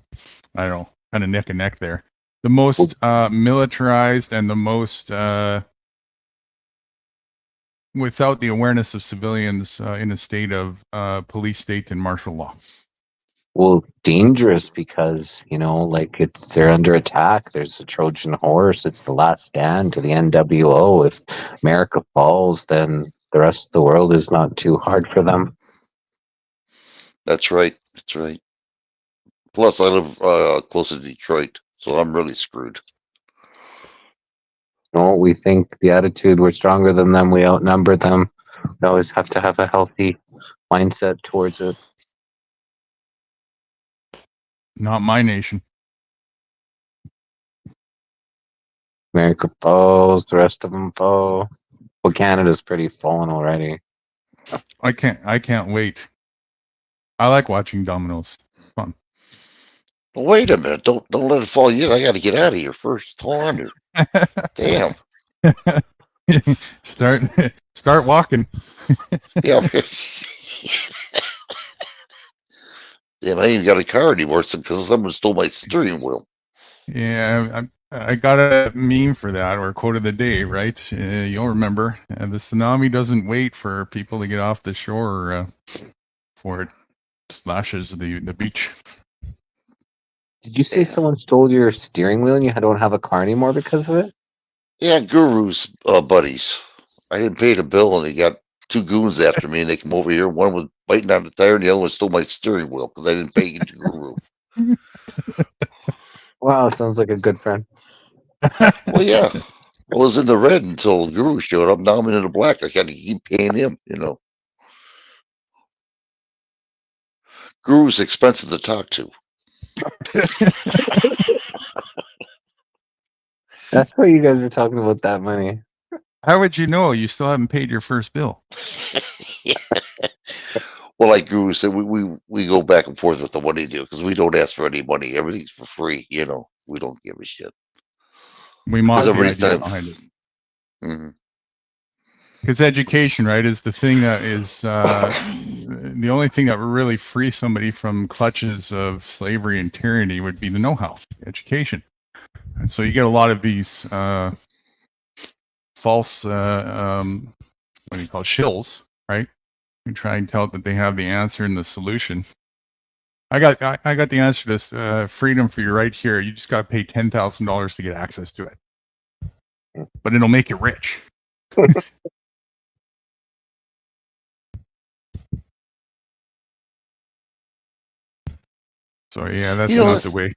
don't know, kind of neck and neck there. The most militarized and the most without the awareness of civilians in a state of police state and martial law. Well, dangerous because like they're under attack. There's a Trojan horse. It's the last stand to the NWO. If America falls, then the rest of the world is not too hard for them. That's right. That's right. Plus, I live close to Detroit, so I'm really screwed. No, we think the attitude we're stronger than them. We outnumber them. We always have to have a healthy mindset towards it. Not my nation. America falls, the rest of them fall. Well, Canada's pretty fallen already. I can't wait. I like watching dominoes. Fun. Wait a minute! Don't let it fall yet. I got to get out of here first. Hold on here. Damn. Start walking. Yeah. Damn, I ain't even got a car anymore because someone stole my steering wheel. Yeah, I got a meme for that, or quote of the day, right? You'll remember. The tsunami doesn't wait for people to get off the shore before it splashes the beach. Did you say someone stole your steering wheel and you don't have a car anymore because of it? Yeah, Guru's buddies. I didn't pay the bill, and they got two goons after me, and they come over here. One was biting on the tire, and the other one stole my steering wheel because I didn't pay it to Guru. Wow, sounds like a good friend. Well, yeah. I was in the red until Guru showed up. Now I'm in the black. I got to keep paying him, Guru's expensive to talk to. That's why you guys were talking about that money. How would you know? You still haven't paid your first bill. Yeah. Well, like Guru said, we go back and forth with the money deal because we don't ask for any money. Everything's for free, We don't give a shit. We mock the every idea time- behind it. Mhm. Because education, right, is the thing that is the only thing that would really free somebody from clutches of slavery and tyranny would be the know-how, education. And so you get a lot of these false, what do you call it, shills, right? You try and tell that they have the answer and the solution. I got the answer to this freedom for you right here. You just got to pay $10,000 to get access to it, but it'll make you rich. So yeah, that's not the way.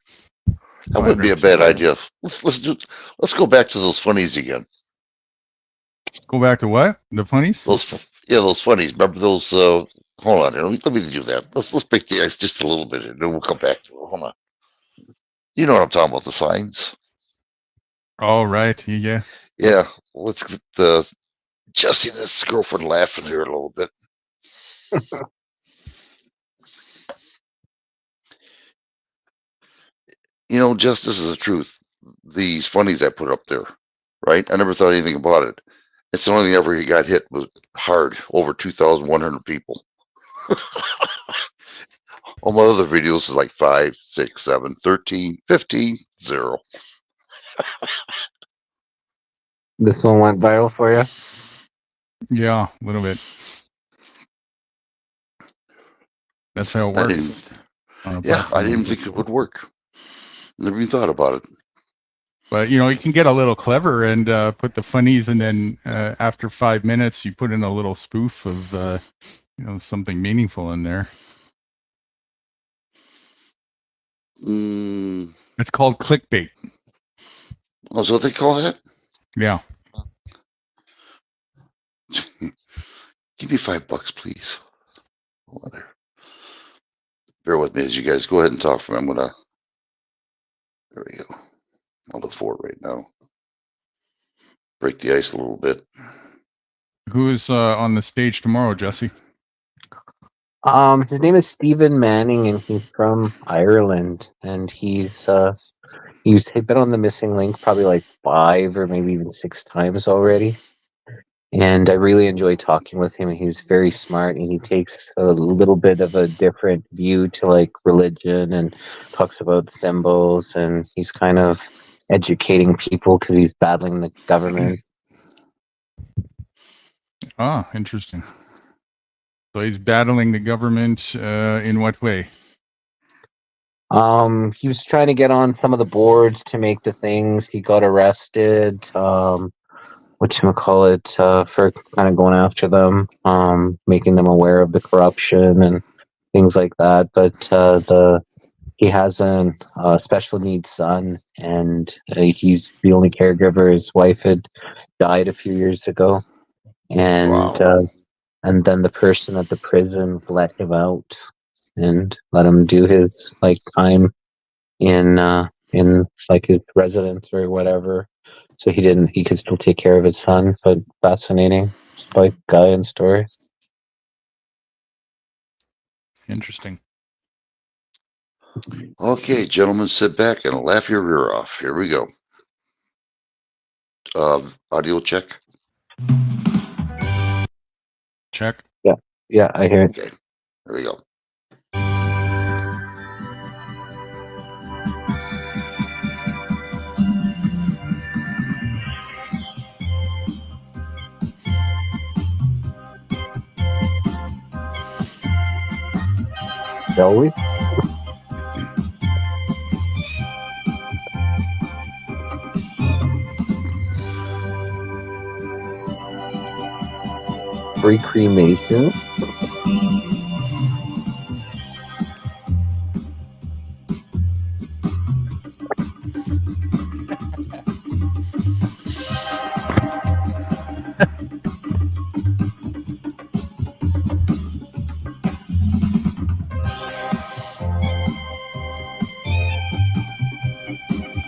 That wouldn't be a bad idea. Let's go back to those funnies again. Go back to what? The funnies? Those funnies. Remember those? Hold on here. Let me do that. Let's break the ice just a little bit, and then we'll come back to it. Hold on. You know what I'm talking about? The signs. All right. Yeah. Yeah. Let's get Jesse and his girlfriend laughing here a little bit. Just this is the truth. These funnies I put up there, right? I never thought anything about it. It's the only thing ever he got hit was hard, over 2,100 people. All my other videos is like 5, 6, 7, 13, 15, 0. This one went viral for you. Yeah, a little bit. That's how it I works. didn't, on a yeah, I platform didn't like this. think it would work. Never even thought about it. But you know, you can get a little clever and put the funnies, and then after 5 minutes, you put in a little spoof of you know, something meaningful in there. Mm, It's called clickbait. oh, is that what they call that? Yeah. Give me $5, please. Hold on there. Bear with me as you guys go ahead and talk for me. I'm gonna. There we go. I'll look for it right now. Break the ice a little bit. Who is on the stage tomorrow, Jesse? His name is Stephen Manning, and he's from Ireland. And he's been on the Missing Link probably like 5 or maybe even 6 times already. And I really enjoy talking with him. He's very smart, and he takes a little bit of a different view to like religion and talks about symbols. And he's kind of educating people because he's battling the government. Ah, interesting. So he's battling the government in what way? He was trying to get on some of the boards to make the things. He got arrested. Whatchamacallit, for kind of going after them, making them aware of the corruption and things like that. But he has a special needs son, and he's the only caregiver. His wife had died a few years ago, and Wow. and then the person at the prison let him out and let him do his like time in like his residence or whatever. So he could still take care of his son. But fascinating, just like guy and story. Interesting. Okay, gentlemen, sit back and laugh your rear off. Here we go. Audio check. Check. Yeah, I hear it. Okay, here we go. Shall we? Free cremation.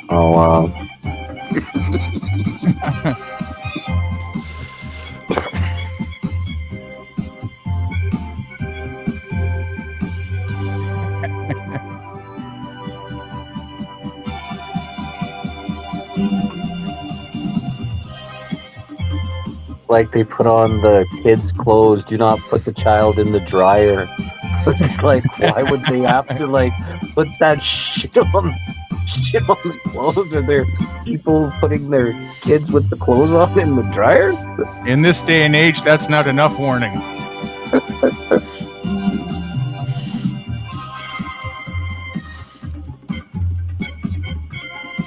Oh wow. Like they put on the kids' clothes. Do not put the child in the dryer. It's like, why would they have to like put that shit on the clothes? Are there people putting their kids with the clothes on in the dryer? In this day and age, that's not enough warning.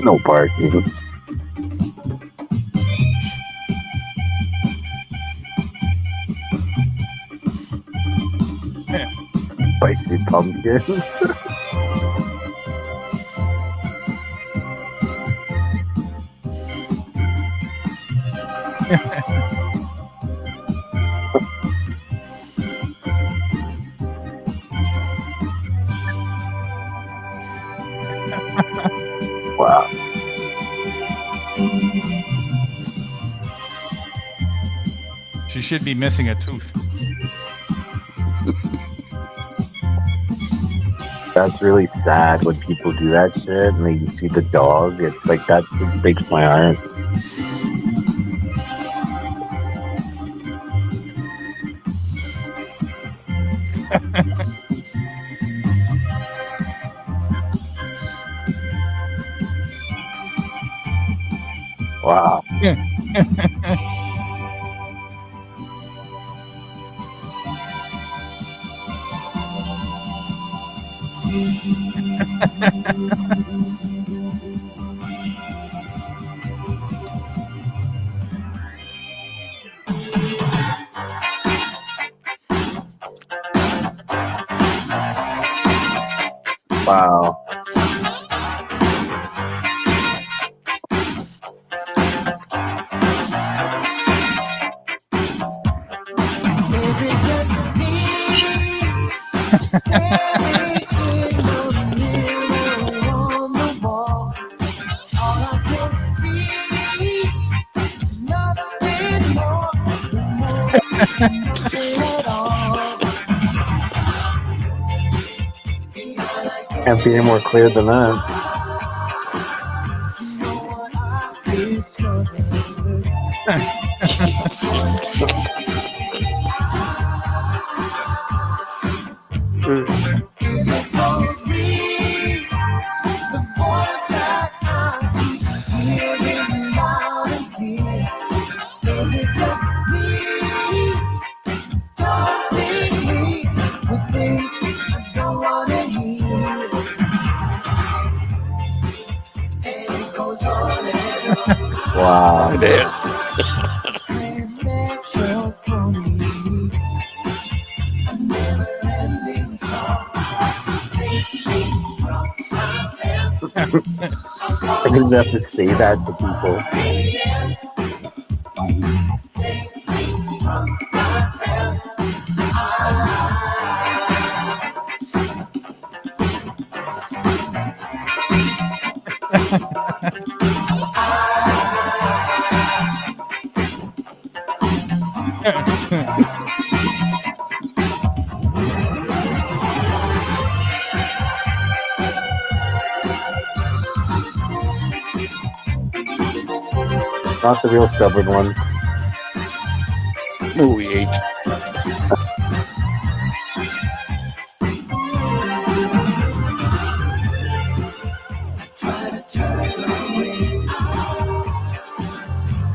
No parking. Spicy pumpkins. Wow. She should be missing a tooth. That's really sad when people do that shit and then you see the dog. It's like that breaks my heart. Wow. Is it just me standing in the mirror on the wall? All I can see is nothing more nothing at all. Can't be any more clear than that. You know what I discovered? Is it for me? The voice that I keep hearing loud and clear. Is it just me taunting me with things I don't wanna hear? And it goes on and on. Wow. It is. It's been special for me. A never-ending song. Singing from myself. I didn't have to say that to people. Singing from myself. Not the real stubborn ones. No, we ain't.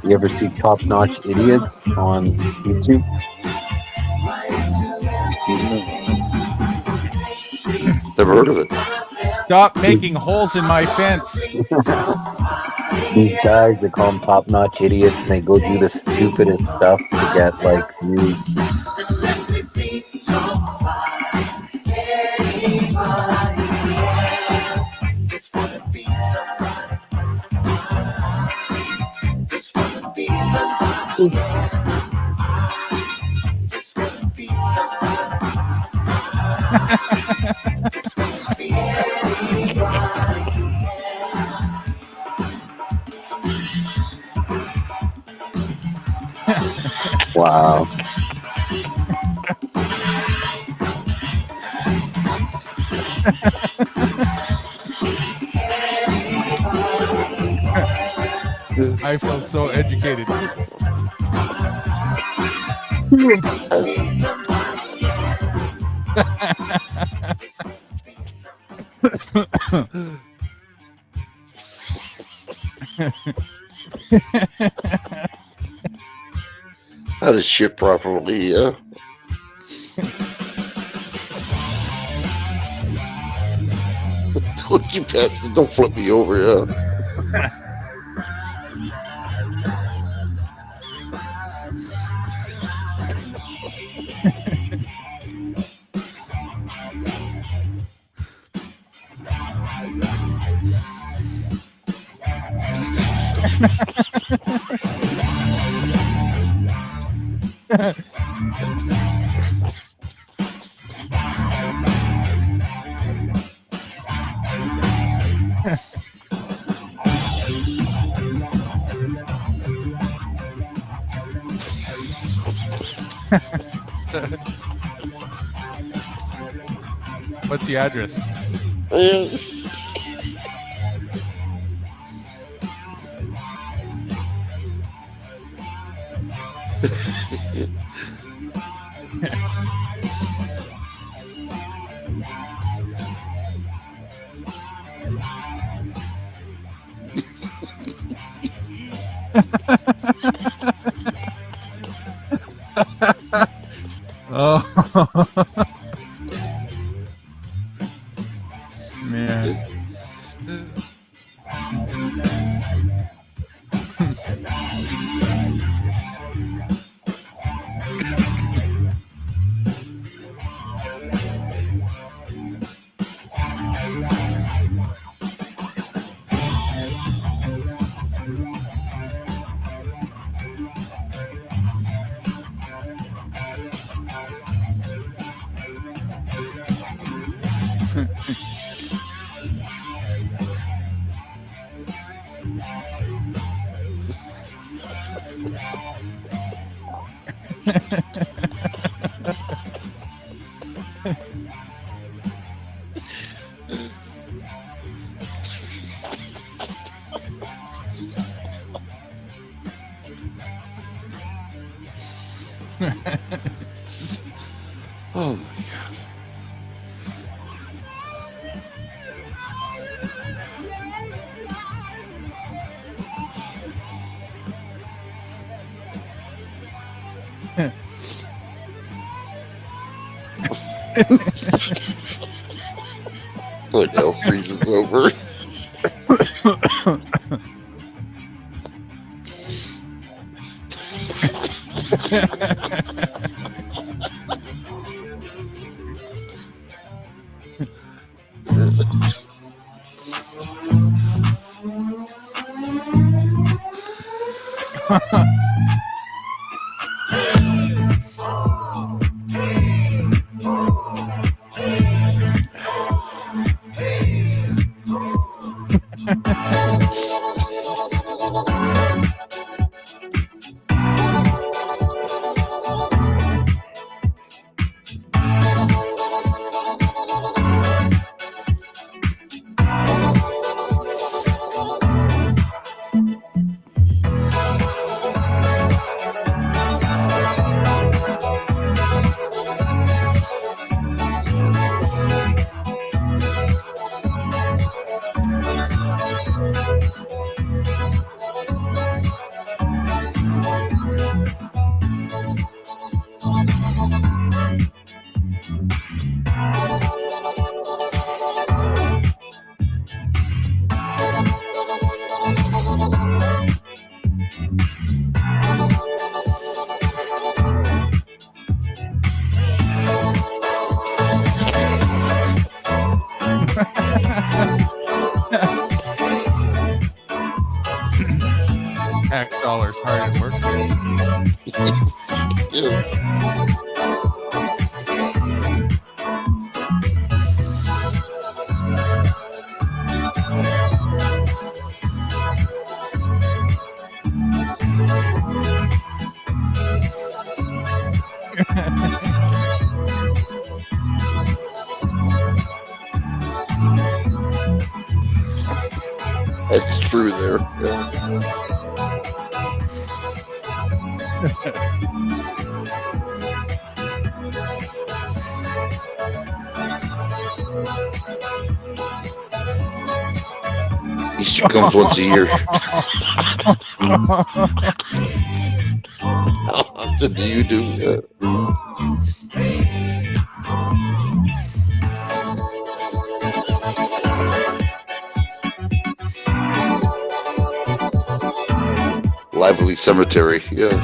You ever see Top Notch Idiots on YouTube? Never heard of it. Stop making holes in my fence. These guys, they call them Top Notch Idiots, and they go do the stupidest stuff to get like views. Wow. I feel so educated. How to shit properly, yeah. Don't you bastard, don't flip me over, yeah. What's the address? Man. Oh my god. When hell freezes over. Tax dollars hard at work. Yeah. That's true there. Yeah. Easter comes once a year. How often do you do that? Lively Cemetery, yeah.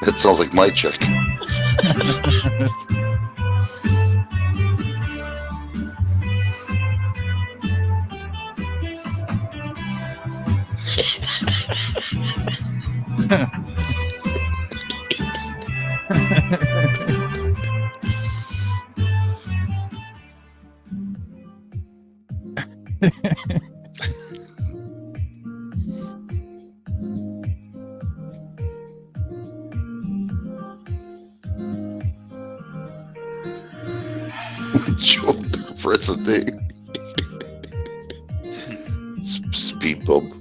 That sounds like my check. Joe, president. Speed bump.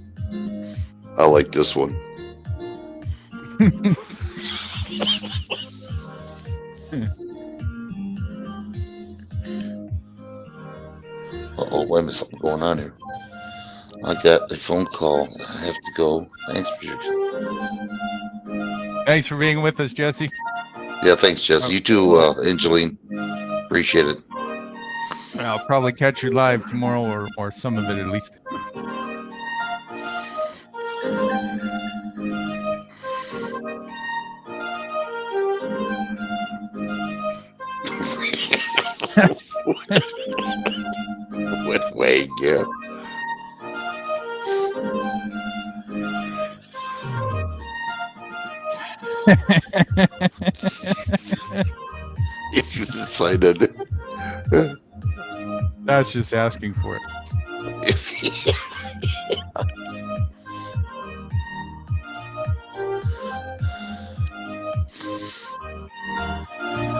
I like this one. Uh-oh, wait a minute, something going on here. I got a phone call. I have to go. Thanks for your... Thanks for being with us, Jesse. Yeah, thanks, Jesse. You too, Angeline. Appreciate it. I'll probably catch you live tomorrow, or some of it at least. Wet way, yeah. If you decided. That's just asking for it.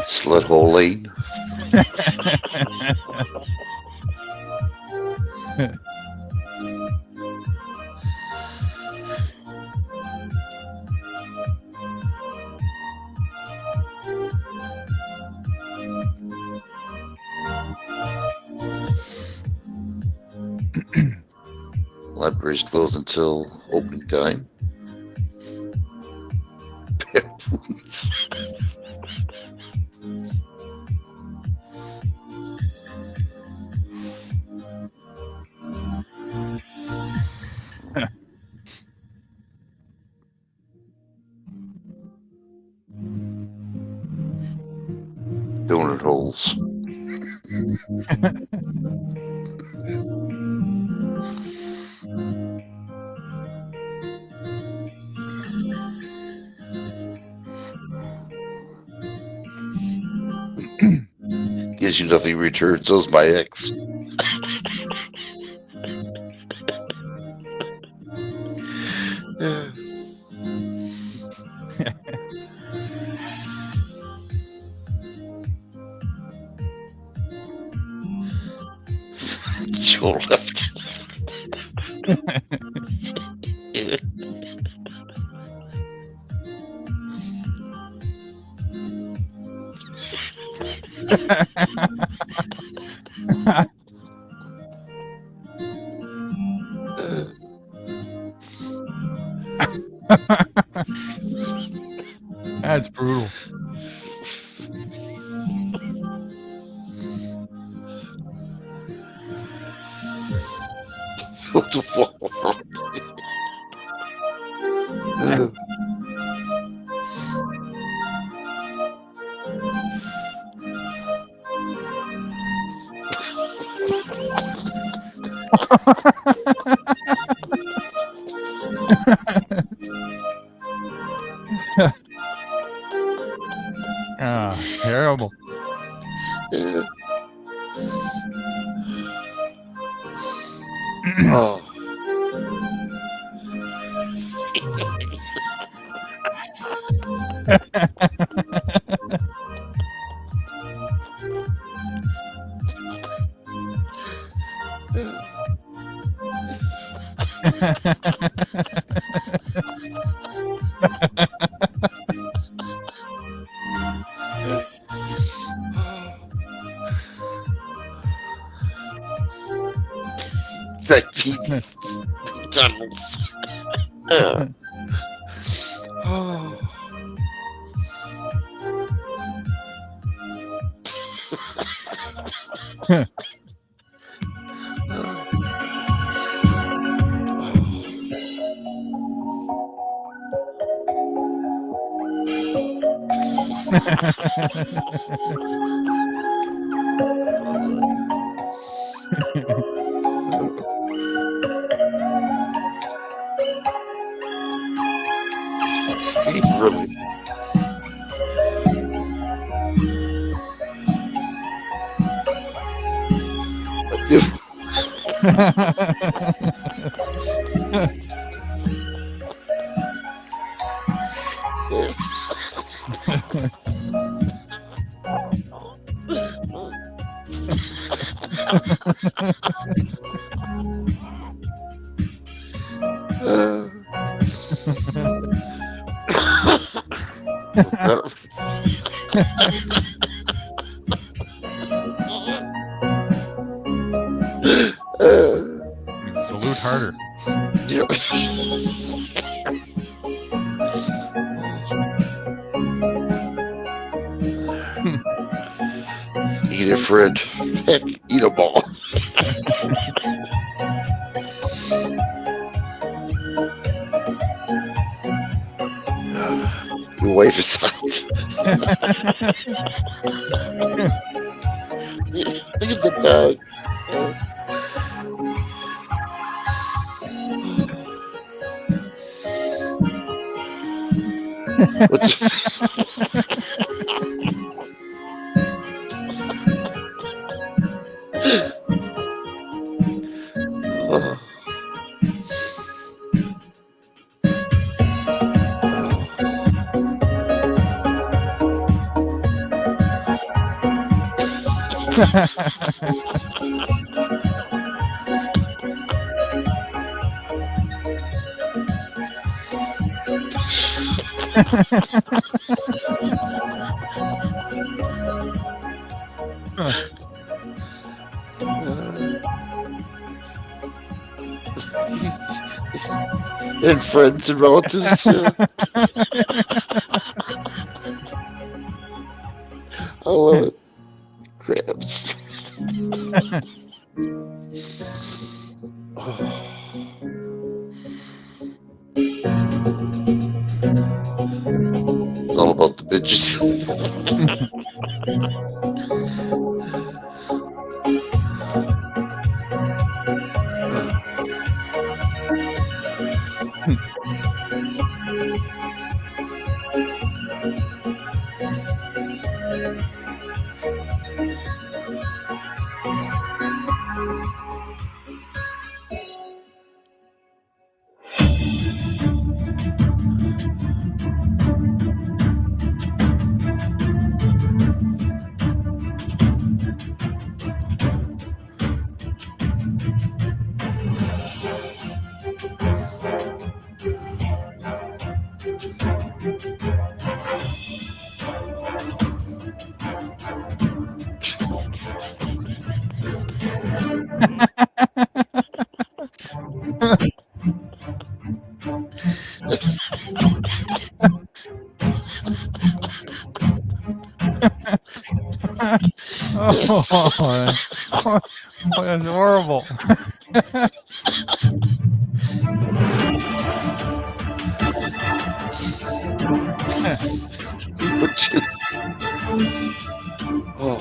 Slut hole lane. Library's closed until opening time. Donut holes. Gives you nothing in return. So's my ex. Joe left. That's brutal. What the fuck? Ah, terrible. Yeah. Oh. That Pete McDonald's. Oh. Really? Salute harder. Eat it, Fred. Heck, eat a ball. Your wife is out. Look at the dog. Oh. And friends and relatives. I love it. Crabs. Oh. It's all about the bitches. Oh, that's horrible. Oh.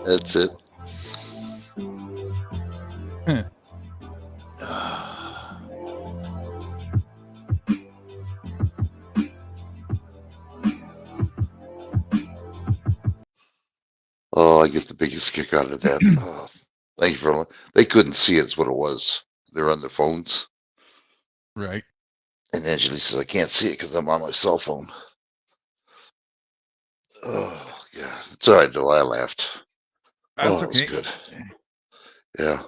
That's it. Oh, I get the biggest kick out of that. Oh, thank you for. They couldn't see it. Is what it was. They're on their phones. Right. And Angela says, I can't see it because I'm on my cell phone. Oh, yeah. It's all right, though. I laughed. That's That was okay. good. Yeah.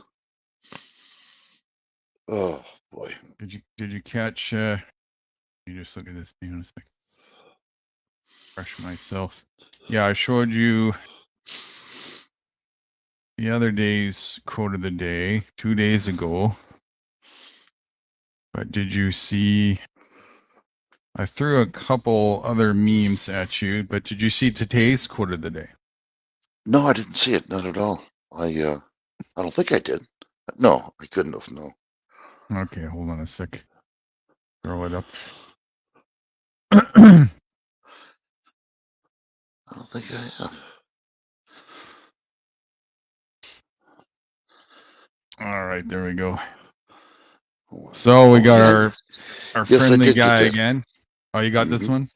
Oh, boy. Did you catch? You just look at this. Hang on a second. Fresh myself. Yeah, I showed you the other day's quote of the day 2 days ago. But did you see? I threw a couple other memes at you, but did you see today's quote of the day? No, I didn't see it. Not at all. I don't think I did. No, I couldn't have. No. Okay, hold on a sec. Throw it up. I don't think I have. All right, there we go. Oh, So we got okay. our Yes, I friendly did get guy that. again. Oh, you got this Mhm. one?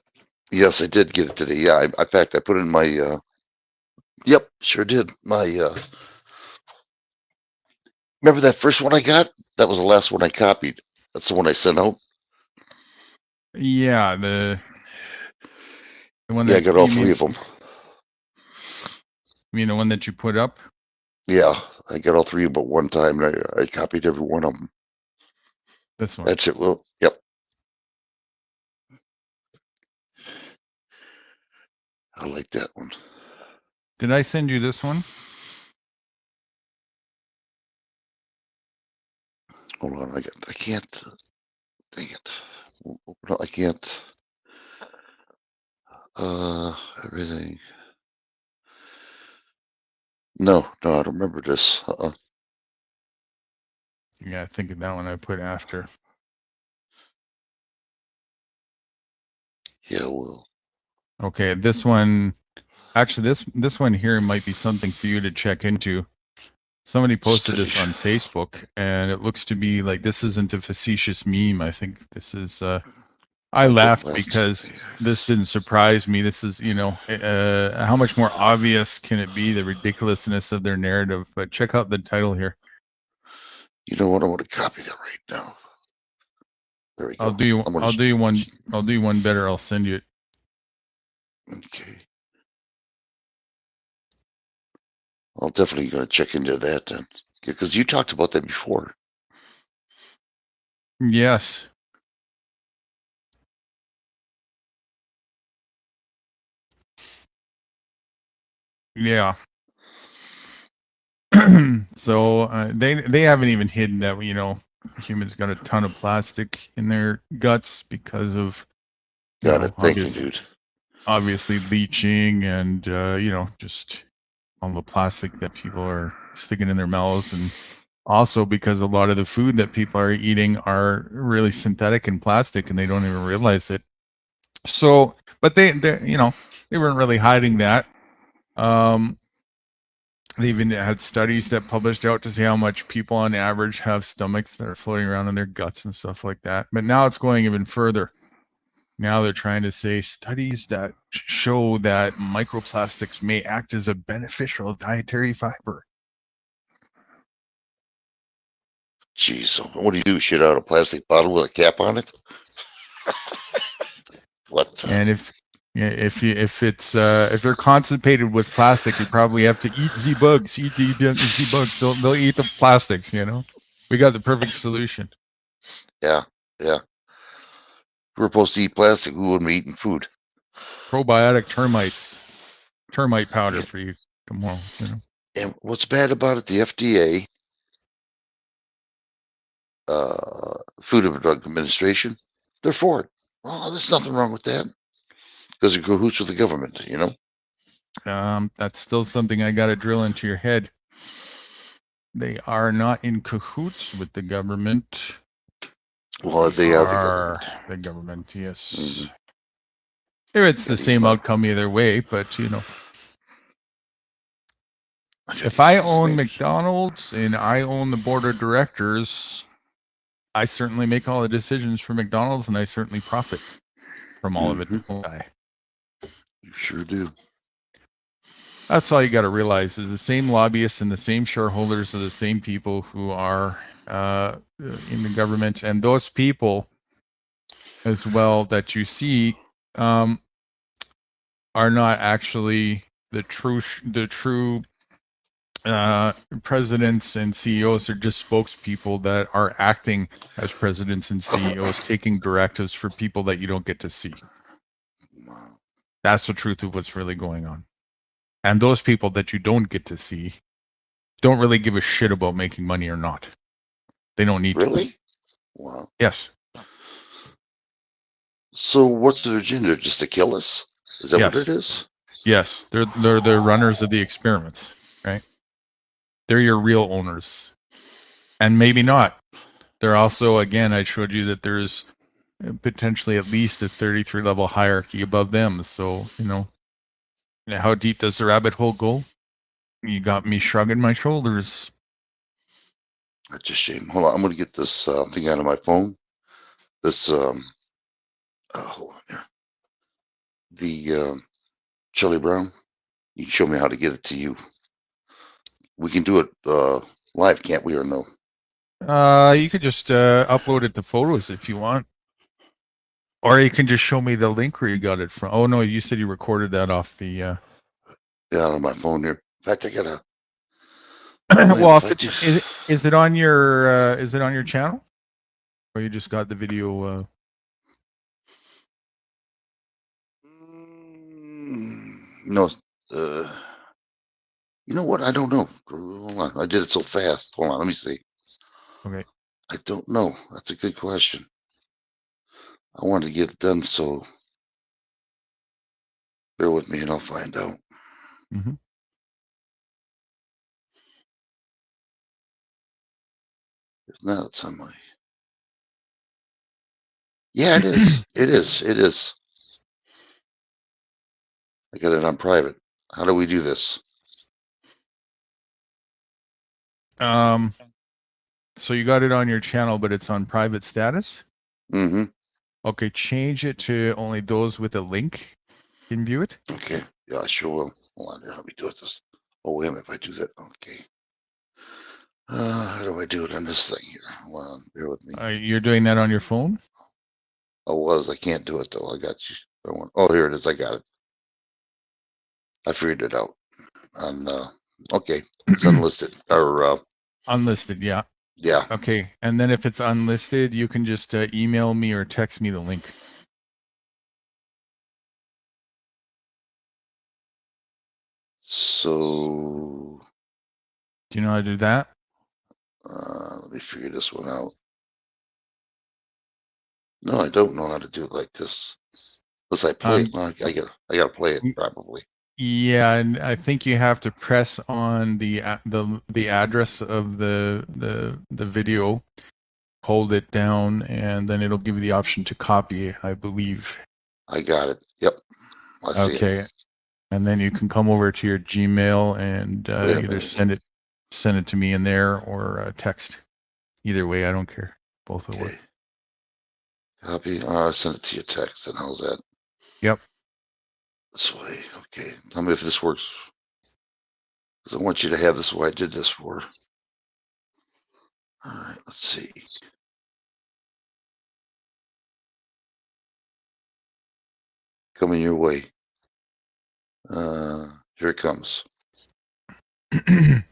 Yes, I did get it today. Yeah, in fact, I put it in my. Yep, sure did. My. Remember that first one I got? That was the last one I copied. That's the one I sent out. Yeah, the one Yeah, I that got all you three mean, of them. you mean the one that you put up? Yeah, I got all three but one time, and I copied every one of them. This one. That's it. Well, yep. I like that one. Did I send you this one? Hold on, I can't. Dang it. No, I can't. Everything. No, I don't remember this. Yeah, I think of that one I put after. Yeah, well. Okay, this one. Actually, this one here might be something for you to check into. Somebody posted this on Facebook, and it looks to be like this isn't a facetious meme. I think this is. I laughed because this didn't surprise me. This is, how much more obvious can it be, the ridiculousness of their narrative? But check out the title here. You know what? I want to copy that right now. There we go. I'll do you one better. I'll send you it. Okay. I'll definitely gonna check into that then, because you talked about that before. Yes. Yeah. So they haven't even hidden that humans got a ton of plastic in their guts because of Got it. Thank you, dude. Obviously leaching and just all the plastic that people are sticking in their mouths, and also because a lot of the food that people are eating are really synthetic and plastic and they don't even realize it. So, but they weren't really hiding that. They even had studies that published out to see how much people on average have stomachs that are floating around in their guts and stuff like that. But now it's going even further. Now they're trying to say studies that show that microplastics may act as a beneficial dietary fiber. Jeez, so what do you do? Shit out a plastic bottle with a cap on it? What? And if they're constipated with plastic, you probably have to eat Z bugs. Eat Z bugs. They'll eat the plastics. We got the perfect solution. Yeah. If we're supposed to eat plastic, we wouldn't be eating food. Probiotic termite powder for you tomorrow. And what's bad about it? The FDA, Food and Drug Administration, they're for it. Oh, there's nothing wrong with that. because they're cahoots with the government, you know? That's still something I got to drill into your head. They are not in cahoots with the government. Well, they are the government. The government, yes. Mhm. It's the Gotta be same fun. outcome either way, but you know, gotta if get I this own thing. McDonald's and I own the board of directors, I certainly make all the decisions for McDonald's and I certainly profit from all of it. You sure do. That's all you got to realize is the same lobbyists and the same shareholders are the same people who are in the government, and those people as well that you see are not actually the true presidents and CEOs. Are just spokespeople that are acting as presidents and CEOs, taking directives for people that you don't get to see. Wow. That's the truth of what's really going on. And those people that you don't get to see don't really give a shit about making money or not. They don't need to. Really? Wow. Yes. So what's their agenda? Just to kill us? Is that what Yes. it is? Yes. They're runners of the experiments, right? They're your real owners. And maybe not. They're also, again, I showed you that there's potentially at least a 33 level hierarchy above them. So, you know, how deep does the rabbit hole go? You got me shrugging my shoulders. That's a shame. Hold on, I'm gonna get this thing out of my phone. This hold on here. The Charlie Brown. You can show me how to get it to you. We can do it live, can't we, or no? You could just upload it to photos if you want. Or you can just show me the link where you got it from. Oh no, you said you recorded that off the Yeah, on my phone here. In fact, I gotta. well, if if I it's just- is it on your channel? Or you just got the video No, you know what? I don't know. Hold on. I did it so fast. Hold on, let me see. okay. I don't know. That's a good question. I wanted to get it done, so bear with me and I'll find out. Mhm. If not, it's on my. Yeah, it is. It is. It is. I got it on private. How do we do this? So you got it on your channel, but it's on private status? Mm-hmm. Okay, change it to only those with a link can view it. Okay. Yeah, I sure will. Hold on here. Let me do this. Oh, wait a minute. If I do that, okay. How do I do it on this thing here? Hold on. Bear with me. You're doing that on your phone? I can't do it though. I got you. Oh, here it is. I got it. I figured it out. Okay. It's unlisted. Or Unlisted, yeah. yeah. Okay, and then if it's unlisted, you can just email me or text me the link. So Do you know how to do that? let me figure this one out. No, I don't know how to do it like this. Unless I play it. Well, I gotta play it probably. Yeah, and I think you have to press on the address of the video, hold it down, and then it'll give you the option to copy, I believe. I got it. Yep. I see Okay. it. And then you can come over to your Gmail and Wait a either minute. send it to me in there or text. Either way, I don't care. Both will Okay. work. Copy. I'll send it to your text. And how's that? Yep. This way. Okay. Tell me if this works. Because I want you to have this way I did this for. All right. Let's see. Coming your way. Here it comes. I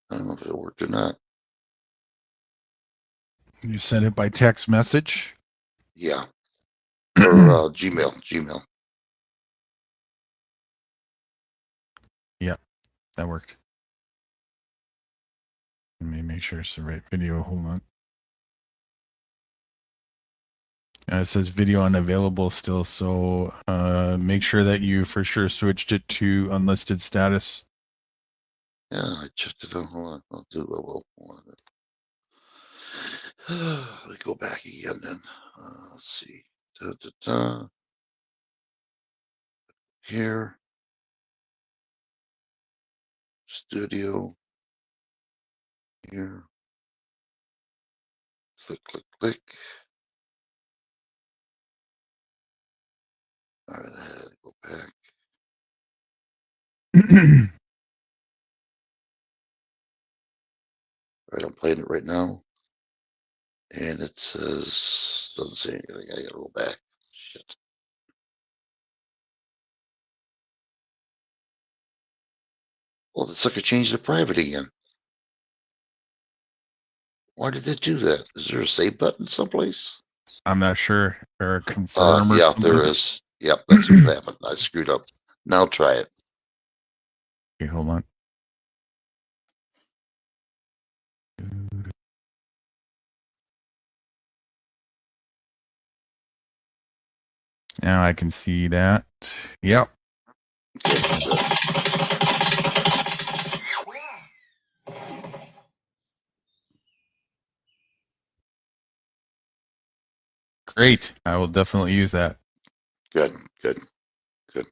don't know if it worked or not. You send it by text message. Yeah. Or Gmail. Yeah, that worked. Let me make sure it's the right video. Hold on. It says video unavailable still, so make sure that you for sure switched it to unlisted status. Yeah, I checked it out. Hold on. I'll do it. Hold on. Let me go back again then. Let's see. Da, da, da. Here. Studio. Here. Click, click, click. All right, I had to go back. All right, I'm playing it right now. And it says, doesn't say anything. I gotta go back. Shit. Well, the sucker changed to private again. Why did it do that? Is there a save button someplace? I'm not sure. Or confirm or Yeah, something. there is. Yep, that's what happened. I screwed up. Now try it. Okay, hold on. Now I can see that. Yep. Great. I will definitely use that. Good, good, good.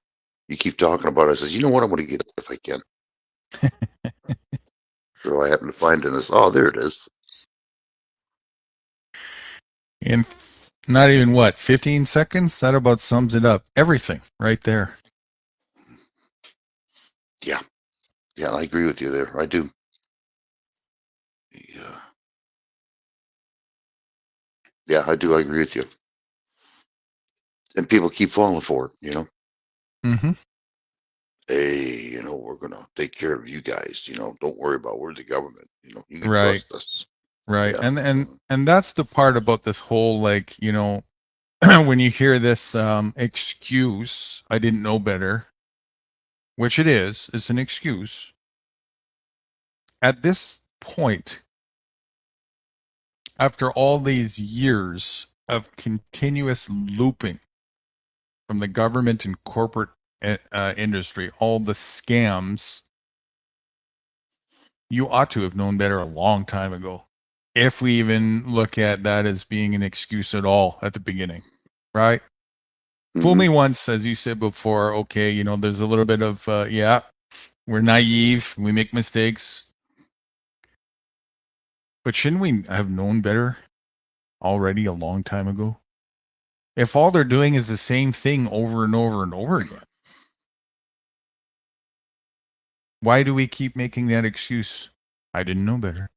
You keep talking about it. I says, you know what? I'm going to get it if I can. So I happen to find in this. Oh, there it is. In not even 15 seconds? That about sums it up. Everything right there. Yeah. Yeah, I agree with you there. I do. Yeah. Yeah, I do. I agree with you. And people keep falling for it, you know. Mm-hmm. Hey, you know, we're going to take care of you guys. You know, don't worry about we're the government. You know, you can Right. trust us. Right. Yeah. And that's the part about this whole, like, you know, when you hear this excuse, I didn't know better, which it is, it's an excuse. At this point, after all these years of continuous looping from the government and corporate industry, all the scams, you ought to have known better a long time ago. If we even look at that as being an excuse at all at the beginning, right? Fool me once, as you said before. Okay, you know, there's a little bit of, yeah, we're naive, we make mistakes. But shouldn't we have known better already a long time ago? If all they're doing is the same thing over and over and over again, why do we keep making that excuse? I didn't know better.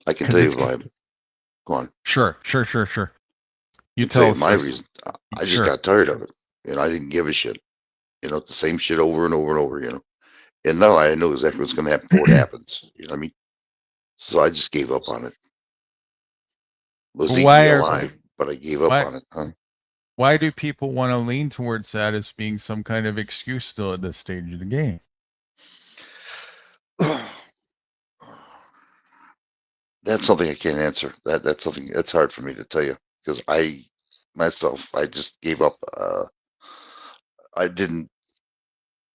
I can 'Cause tell you it's why. Go on. Sure. You I can tell you us my first. reason. I just Sure. got tired of it. And I didn't give a shit. You know, it's the same shit over and over and over, you know. And now I know exactly what's going to happen before it happens. You know what I mean? So I just gave up on it. Was eating me alive, but I gave up on it. Huh? Why do people want to lean towards that as being some kind of excuse still at this stage of the game? That's something I can't answer. That's something that's hard for me to tell you because I just gave up. I didn't.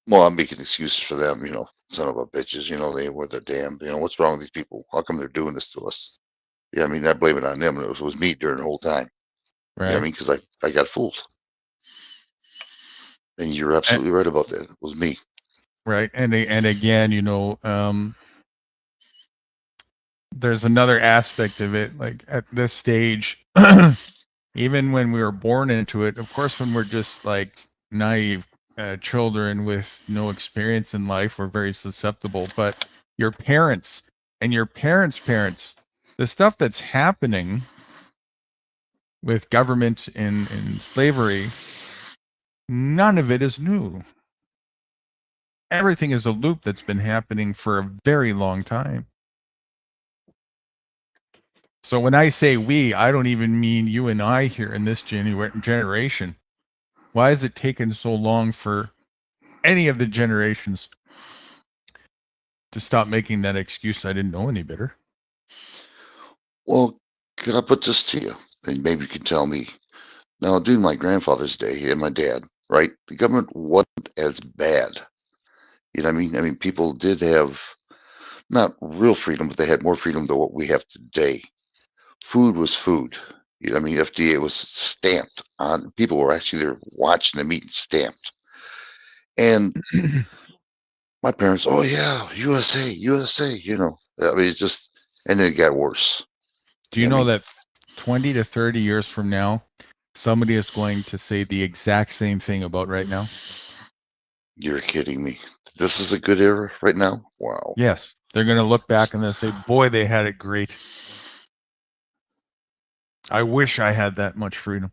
Well, I'm making excuses for them. You know, son of a bitches. You know, they were their damn. You know, what's wrong with these people? How come they're doing this to us? Yeah, I mean, I blame it on them. It was me during the whole time. Right. You know what I mean, because I got fooled. And you're absolutely right about that. It was me. Right. And again, you know, there's another aspect of it. Like at this stage, even when we were born into it, of course, when we're just like naive children with no experience in life, we're very susceptible. But your parents and your parents' parents, the stuff that's happening with government and slavery, none of it is new. Everything is a loop that's been happening for a very long time. So when I say we, I don't even mean you and I here in this generation. Why has it taken so long for any of the generations to stop making that excuse? I didn't know any better. Well, could I put this to you? And maybe you can tell me. Now, during my grandfather's day and my dad, right? The government wasn't as bad. You know what I mean? I mean, people did have not real freedom, but they had more freedom than what we have today. Food was food. You know what I mean? FDA was stamped on. People were actually there watching the meat and stamped. And my parents, oh yeah, USA, USA. You know, I mean, it's just, and then it got worse. Do you I know mean- that 20 to 30 years from now, somebody is going to say the exact same thing about right now? You're kidding me. This is a good era right now. Wow. Yes. They're going to look back and they'll say, boy, they had it great. I wish I had that much freedom.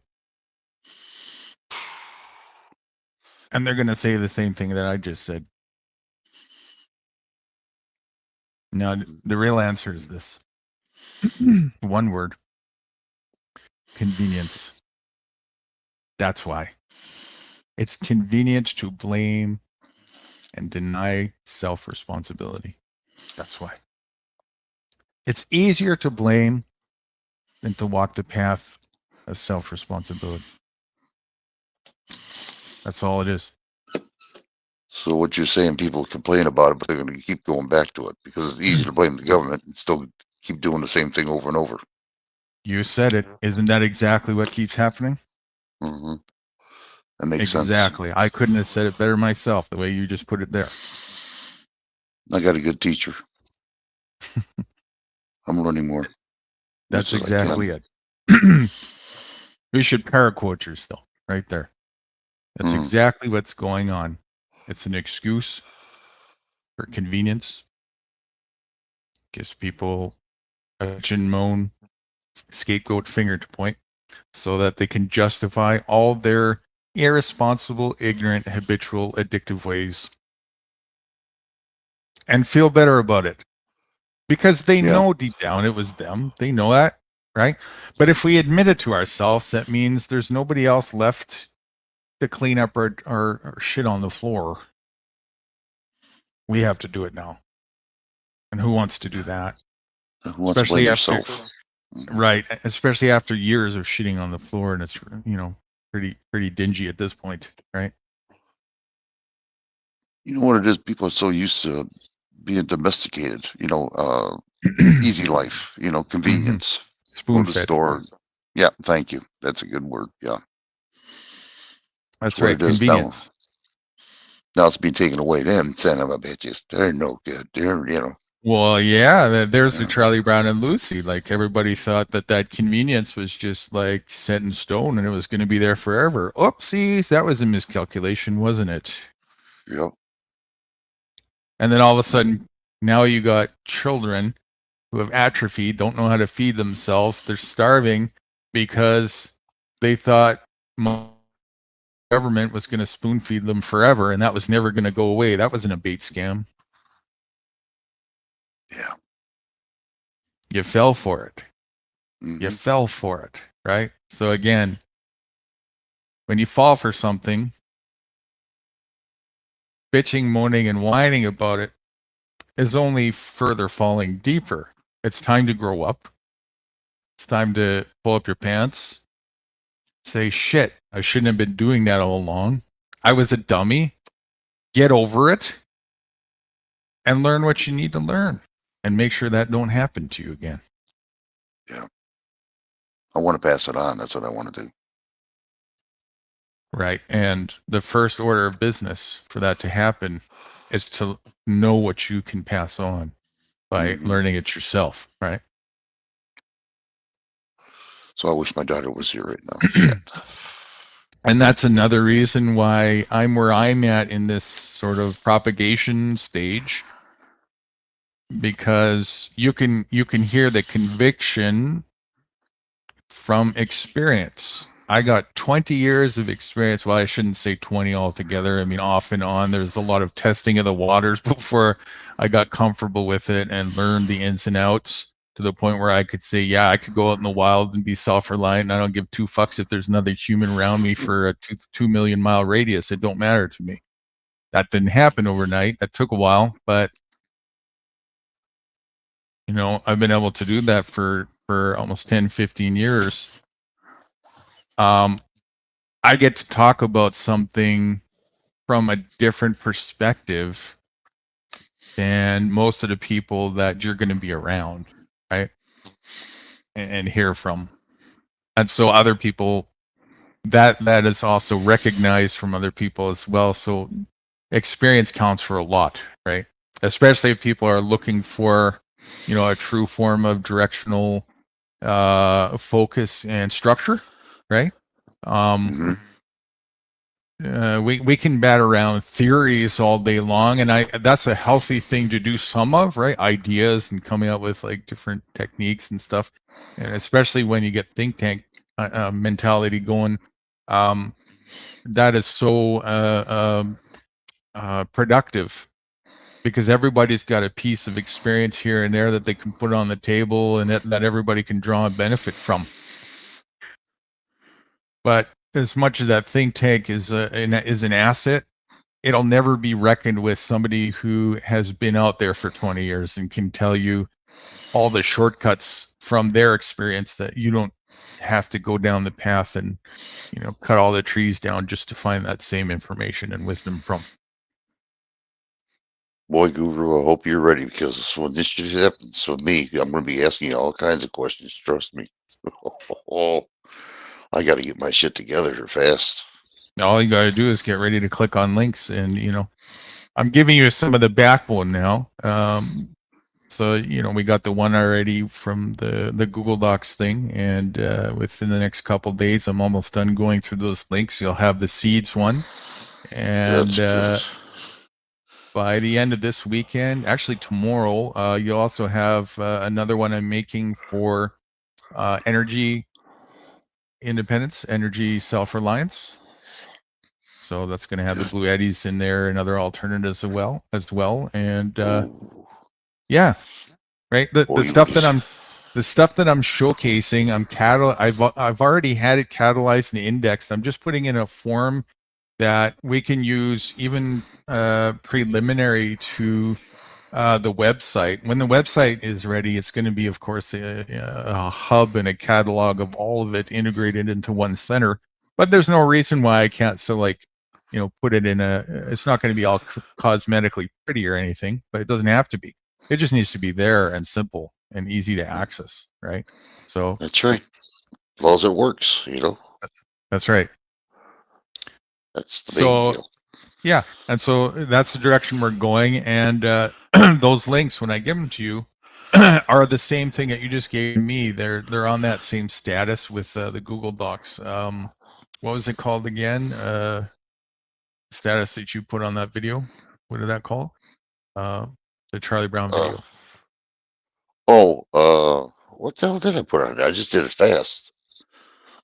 And they're going to say the same thing that I just said. Now, the real answer is this. One word. Convenience. That's why. It's convenient to blame and deny self-responsibility. That's why. It's easier to blame than to walk the path of self-responsibility. That's all it is. So what you're saying, people complain about it, but they're going to keep going back to it because it's easy to blame the government and still keep doing the same thing over and over. You said it. Isn't that exactly what keeps happening? Hmm. That makes sense. Exactly. I couldn't have said it better myself, the way you just put it there. I got a good teacher. I'm learning more. That's Much as I exactly can. it. We should paraquote yourself right there. That's Hmm. exactly what's going on. It's an excuse for convenience. Gives people a bitch and moan, scapegoat finger to point, so that they can justify all their irresponsible, ignorant, habitual, addictive ways and feel better about it. Because they Yeah. know deep down it was them. They know that, right? But if we admit it to ourselves, that means there's nobody else left to clean up our shit on the floor. We have to do it now. And who wants to do that? Who wants to blame Especially after, yourself? right? Especially after years of shitting on the floor, and it's, you know, pretty dingy at this point, right? You know what it is? People are so used to being domesticated, easy life, convenience. Go Spoon to the fed. store. Yeah, thank you. That's a good word. Yeah. That's what right. it is now. Convenience. Now it's being taken away. Them son of a bitches. They're no good. They're. Well, yeah, there's the Yeah. Charlie Brown and Lucy. Like, everybody thought that convenience was just like set in stone and it was going to be there forever. Oopsies, that was a miscalculation, wasn't it? Yep. And then all of a sudden, now you got children who have atrophy, don't know how to feed themselves. They're starving because they thought government was going to spoon feed them forever, and that was never going to go away. That wasn't a bait scam. Yeah. You fell for it. Mhm. You fell for it, right? So again, when you fall for something, bitching, moaning, and whining about it is only further falling deeper. It's time to grow up. It's time to pull up your pants. Say, shit, I shouldn't have been doing that all along. I was a dummy. Get over it and learn what you need to learn and make sure that don't happen to you again. I want to pass it on. That's what I want to do. Right. And the first order of business for that to happen is to know what you can pass on by Mhm. learning it yourself. Right. So I wish my daughter was here right now. Shit. And that's another reason why I'm where I'm at in this sort of propagation stage, because you can hear the conviction from experience. I got 20 years of experience. Well, I shouldn't say 20 altogether. I mean, off and on, there's a lot of testing of the waters before I got comfortable with it and learned the ins and outs to the point where I could say, yeah, I could go out in the wild and be self-reliant. And I don't give two fucks if there's another human around me for a 2 million mile radius. It don't matter to me. That didn't happen overnight. That took a while, but I've been able to do that for for almost 10, 15 years, I get to talk about something from a different perspective than most of the people that you're going to be around, right? And hear from. And so other people, that is also recognized from other people as well. So experience counts for a lot, right? Especially if people are looking for, a true form of directional focus and structure, right? Mhm. We can bat around theories all day long, and that's a healthy thing to do some of, right? Ideas and coming up with like different techniques and stuff, and especially when you get think tank mentality going, that is so productive, because everybody's got a piece of experience here and there that they can put on the table, and that everybody can draw and benefit from. But as much as that think tank is an asset, it'll never be reckoned with somebody who has been out there for 20 years and can tell you all the shortcuts from their experience that you don't have to go down the path and, cut all the trees down just to find that same information and wisdom from. Boy, Guru, I hope you're ready, because when this shit happens with me, I'm going to be asking you all kinds of questions. Trust me. I got to get my shit together here fast. All you got to do is get ready to click on links, and I'm giving you some of the backbone now. So we got the one already from the Google Docs thing, and within the next couple of days, I'm almost done going through those links. You'll have the seeds one, and That's good. by the end of this weekend, actually tomorrow, you'll also have another one I'm making for energy independence, energy self-reliance. So that's going to have the Blue Eddies in there and other alternatives as well. And Ooh. yeah, right. The Boy, stuff that I'm showcasing, I've already had it catalyzed and indexed. I'm just putting in a form that we can use even preliminary to the website. When the website is ready, it's going to be, of course, a hub and a catalog of all of it integrated into one center. But there's no reason why I can't put it in it's not going to be all cosmetically pretty or anything, but it doesn't have to be. It just needs to be there and simple and easy to access, right? So That's right. As long as it works, that's right. That's the big deal. Yeah, and so that's the direction we're going. And those links, when I give them to you, are the same thing that you just gave me. They're on that same status with the Google Docs. What was it called again? Status that you put on that video. What did that call? The Charlie Brown video. What the hell did I put on there? I just did it fast.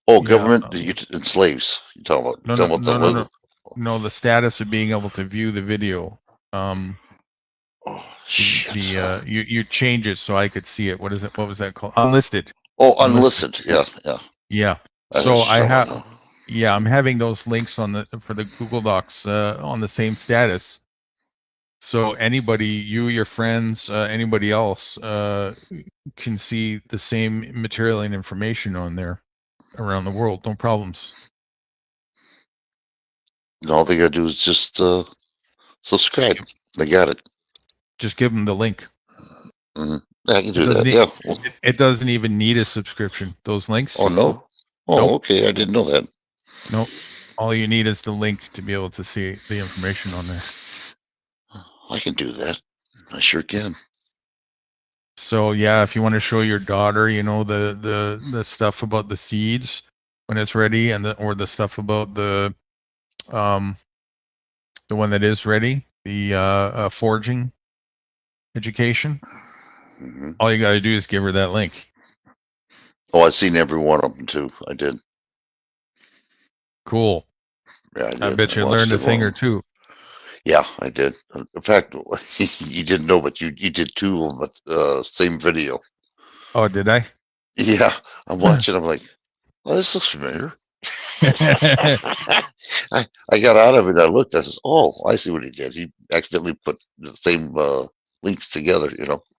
Oh, Yeah, government and slaves. You talking about? No, the status of being able to view the video. Oh shit. You change it so I could see it. What is it? What was that called? Unlisted. Oh, unlisted. Yeah. Yeah. So I'm having those links for the Google Docs on the same status. So anybody, you, your friends, anybody else, can see the same material and information on there around the world. No problems. And all they gotta do is just subscribe. They got it. Just give them the link. Mm-hmm. I can do doesn't that. need- Yeah. It doesn't even need a subscription. Those links. Oh no. Oh, Nope. okay. I didn't know that. Nope. All you need is the link to be able to see the information on there. I can do that. I sure can. So yeah, if you want to show your daughter, the stuff about the seeds when it's ready, or the stuff about the one that is ready, the forging education. Mm-hmm. All you got to do is give her that link. Oh, I've seen every one of them too. I did. Cool. Yeah, I did. I bet you watched learned a it thing all. or two. Yeah, I did. In fact, you didn't know, but you did two of them, same video. Oh, did I? Yeah, I'm watching. I'm like, oh, this looks familiar. I got out of it. I looked. I said, oh, I see what he did. He accidentally put the same links together.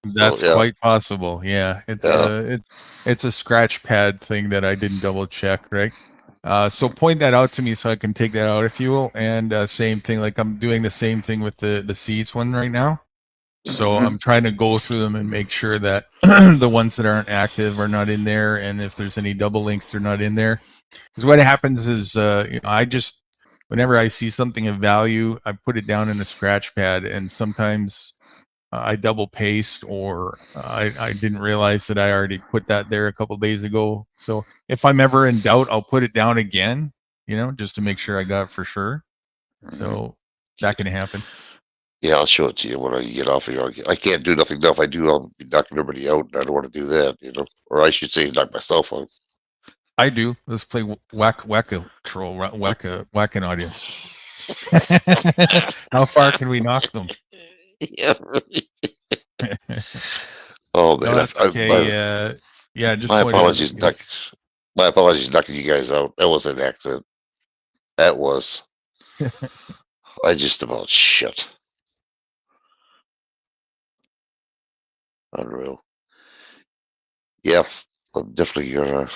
That's So, yeah. quite possible. Yeah, It's a scratch pad thing that I didn't double check, right? So point that out to me so I can take that out if you will. And same thing, like I'm doing the same thing with the seeds one right now. So I'm trying to go through them and make sure that the ones that aren't active are not in there, and if there's any double links, they're not in there. Because what happens is, I just whenever I see something of value, I put it down in a scratch pad, and sometimes I double paste, or I didn't realize that I already put that there a couple days ago. So if I'm ever in doubt, I'll put it down again, just to make sure I got it for sure. So that can happen. Yeah, I'll show it to you when I get off of here. I can't do nothing now. If I do, I'll be knocking everybody out, and I don't want to do that, or I should say knock myself out. I do. Let's play whack-a troll, whack-an audience. How far can we knock them? Yeah, really. Oh man, No, that's okay. Yeah, just my point it out. apologies, my apologies, knocking you guys out. That was an accident. That was. I just about shit. Unreal. Yeah, I'm definitely gonna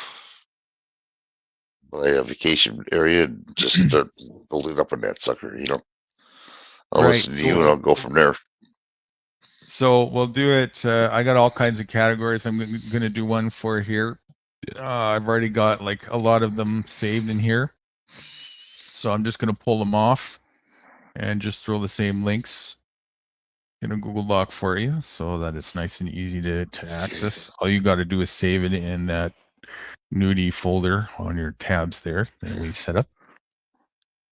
buy a vacation area and just start building up on that sucker. I'll Right, listen to you and I'll go from there. So we'll do it. I got all kinds of categories. I'm going to do one for here. I've already got like a lot of them saved in here. So I'm just going to pull them off and just throw the same links in a Google Doc for you so that it's nice and easy to access. All you got to do is save it in that Nudie folder on your tabs there that we set up.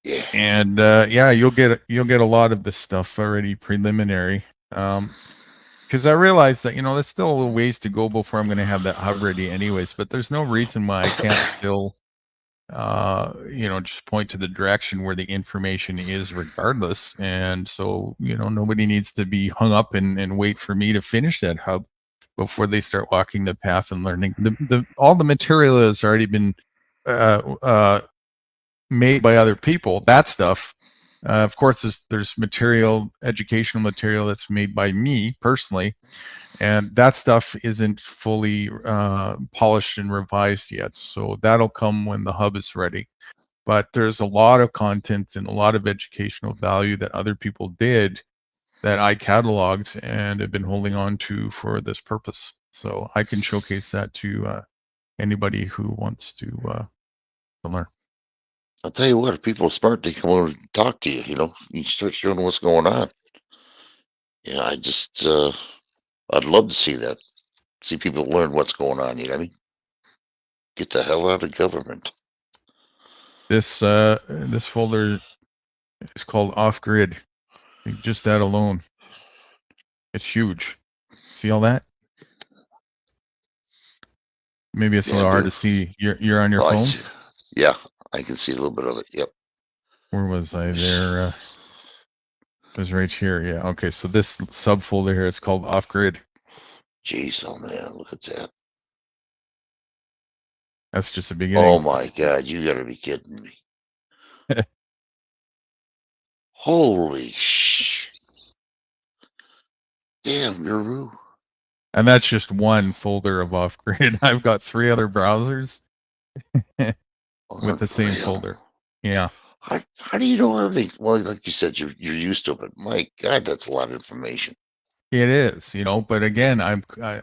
Yeah. And yeah, you'll get a lot of this stuff already preliminary. Because I realize that there's still a little ways to go before I'm going to have that hub ready anyways, but there's no reason why I can't still just point to the direction where the information is regardless. And so nobody needs to be hung up and wait for me to finish that hub before they start walking the path and learning. All the material has already been made by other people. That stuff, of course, there's educational material that's made by me personally, and that stuff isn't fully polished and revised yet. So that'll come when the hub is ready. But there's a lot of content and a lot of educational value that other people did that I cataloged and have been holding on to for this purpose. So I can showcase that to anybody who wants to learn. I'll tell you what, if people are smart, they come over and talk to you, you start showing them what's going on. I just, I'd love to see that. See people learn what's going on, you know what I mean? Get the hell out of government. This folder is called Off Grid. Just that alone, it's huge. See all that? Maybe it's a little hard to see. You're on your phone? Yeah, I can see a little bit of it. Yep. Where was I there? It was right here. Yeah. Okay. So this subfolder here, it's called Off Grid. Jeez, oh man, look at that. That's just the beginning. Oh my God, you gotta be kidding me. Holy sh! Damn, Guru. And that's just one folder of Off Grid. I've got 3 other browsers with the same folder. Yeah. How do you know everything? Well, like you said, you're used to it, but my God, that's a lot of information. It is, but again,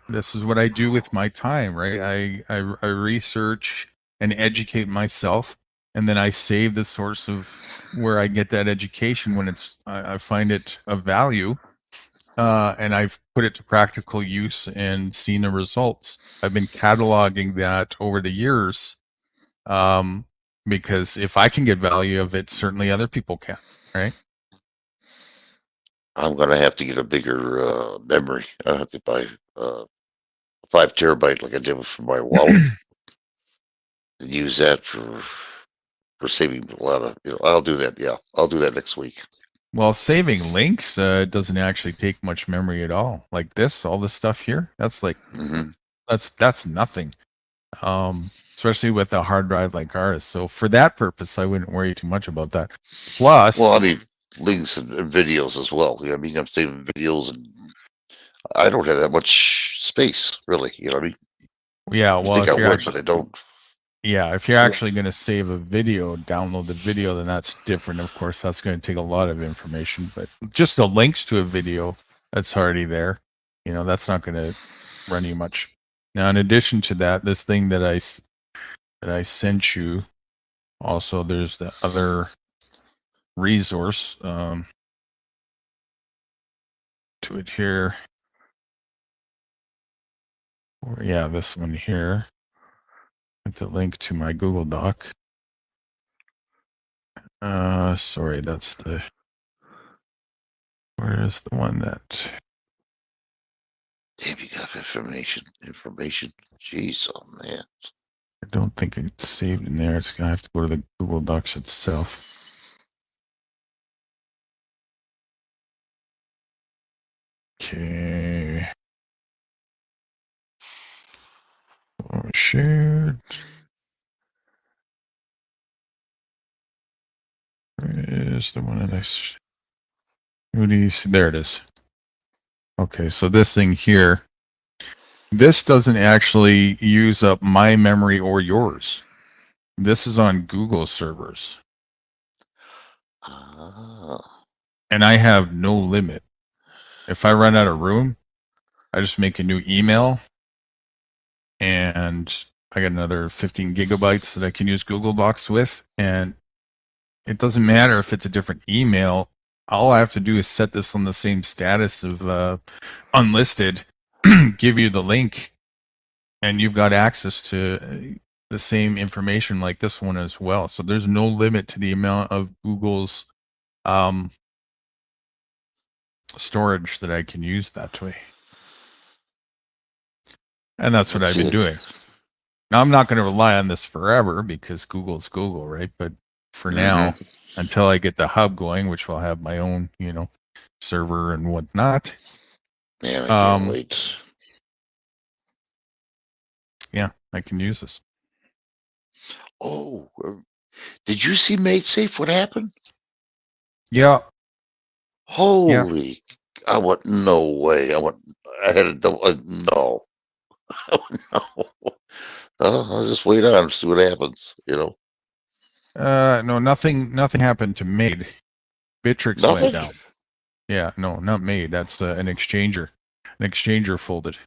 this is what I do with my time, right? I research and educate myself, and then I save the source of where I get that education when I find it of value, and I've put it to practical use and seen the results. I've been cataloging that over the years, because if I can get value of it, certainly other people can, right? I'm gonna have to get a bigger memory. I have to buy 5 terabyte like I did for my wallet. And use that for saving a lot of. I'll do that. Yeah, I'll do that next week. Well, saving links doesn't actually take much memory at all. Like this, all this stuff here, that's like that's nothing. Especially with a hard drive like ours. So for that purpose, I wouldn't worry too much about that. Plus, well, I mean, links and videos as well. I'm saving videos, and I don't have that much space, really. You know what I mean? Yeah, I well, think if I you're would, actually, but I don't. yeah, if you're actually going to save a video, download the video, then that's different. Of course, that's going to take a lot of information, but just the links to a video that's already there, you know, that's not going to run you much. Now, in addition to that, this thing that I sent you, also there's the other resource to it here. Or, yeah, this one here with the link to my Google Doc. Sorry, that's the, where is the one that, Damn, you got information. Jeez, oh man. I don't think it's saved in there. It's gonna have to go to the Google Docs itself. Okay. Oh, shared. Where is the one that there it is. Okay, so this thing here, this doesn't actually use up my memory or yours. This is on Google servers. Ah, And I have no limit. If I run out of room, I just make a new email and I got another 15 gigabytes that I can use Google Docs with. And it doesn't matter if it's a different email. All I have to do is set this on the same status of unlisted, give you the link, and you've got access to the same information like this one as well. So there's no limit to the amount of Google's storage that I can use that way. And that's what I've been doing. Now, I'm not going to rely on this forever because Google's Google, right? But for now, until I get the hub going, which will have my own, you know, server and whatnot. man, I can't wait. Yeah, I can use this. Oh, did you see Made Safe? What happened? Yeah. Holy! I went no way. I had a double. No. No. I'll just wait on and see what happens. You know. No, nothing happened to Made. Bittrex Nothing? went down. Yeah, no, not Made. That's an exchanger. An exchanger folded.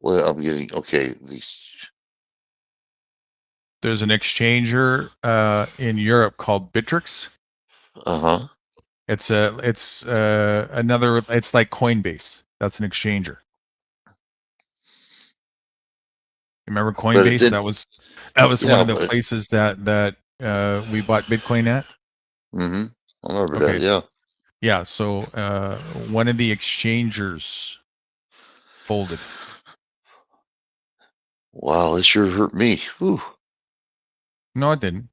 Well, I'm getting okay. There's an exchanger in Europe called Bittrex. Uh-huh. It's another. It's like Coinbase. That's an exchanger. Remember Coinbase? That was one of the places that we bought Bitcoin at. Mm-hmm. I remember that. Yeah. Yeah. So one of the exchangers folded. Wow, this sure hurt me. Whew. No, it didn't.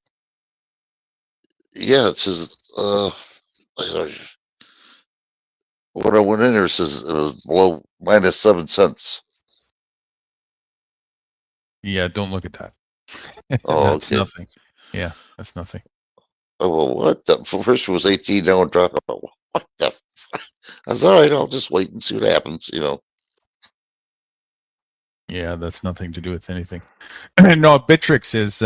Yeah, it says when I went in there, it says it was below -7 cents. Yeah, don't look at that. Oh, That's okay. nothing. Yeah, that's nothing. Oh, well, what the? First it was 18, now it dropped. What the? That's all right. I'll just wait and see what happens. You know. Yeah, that's nothing to do with anything. No, Bittrex is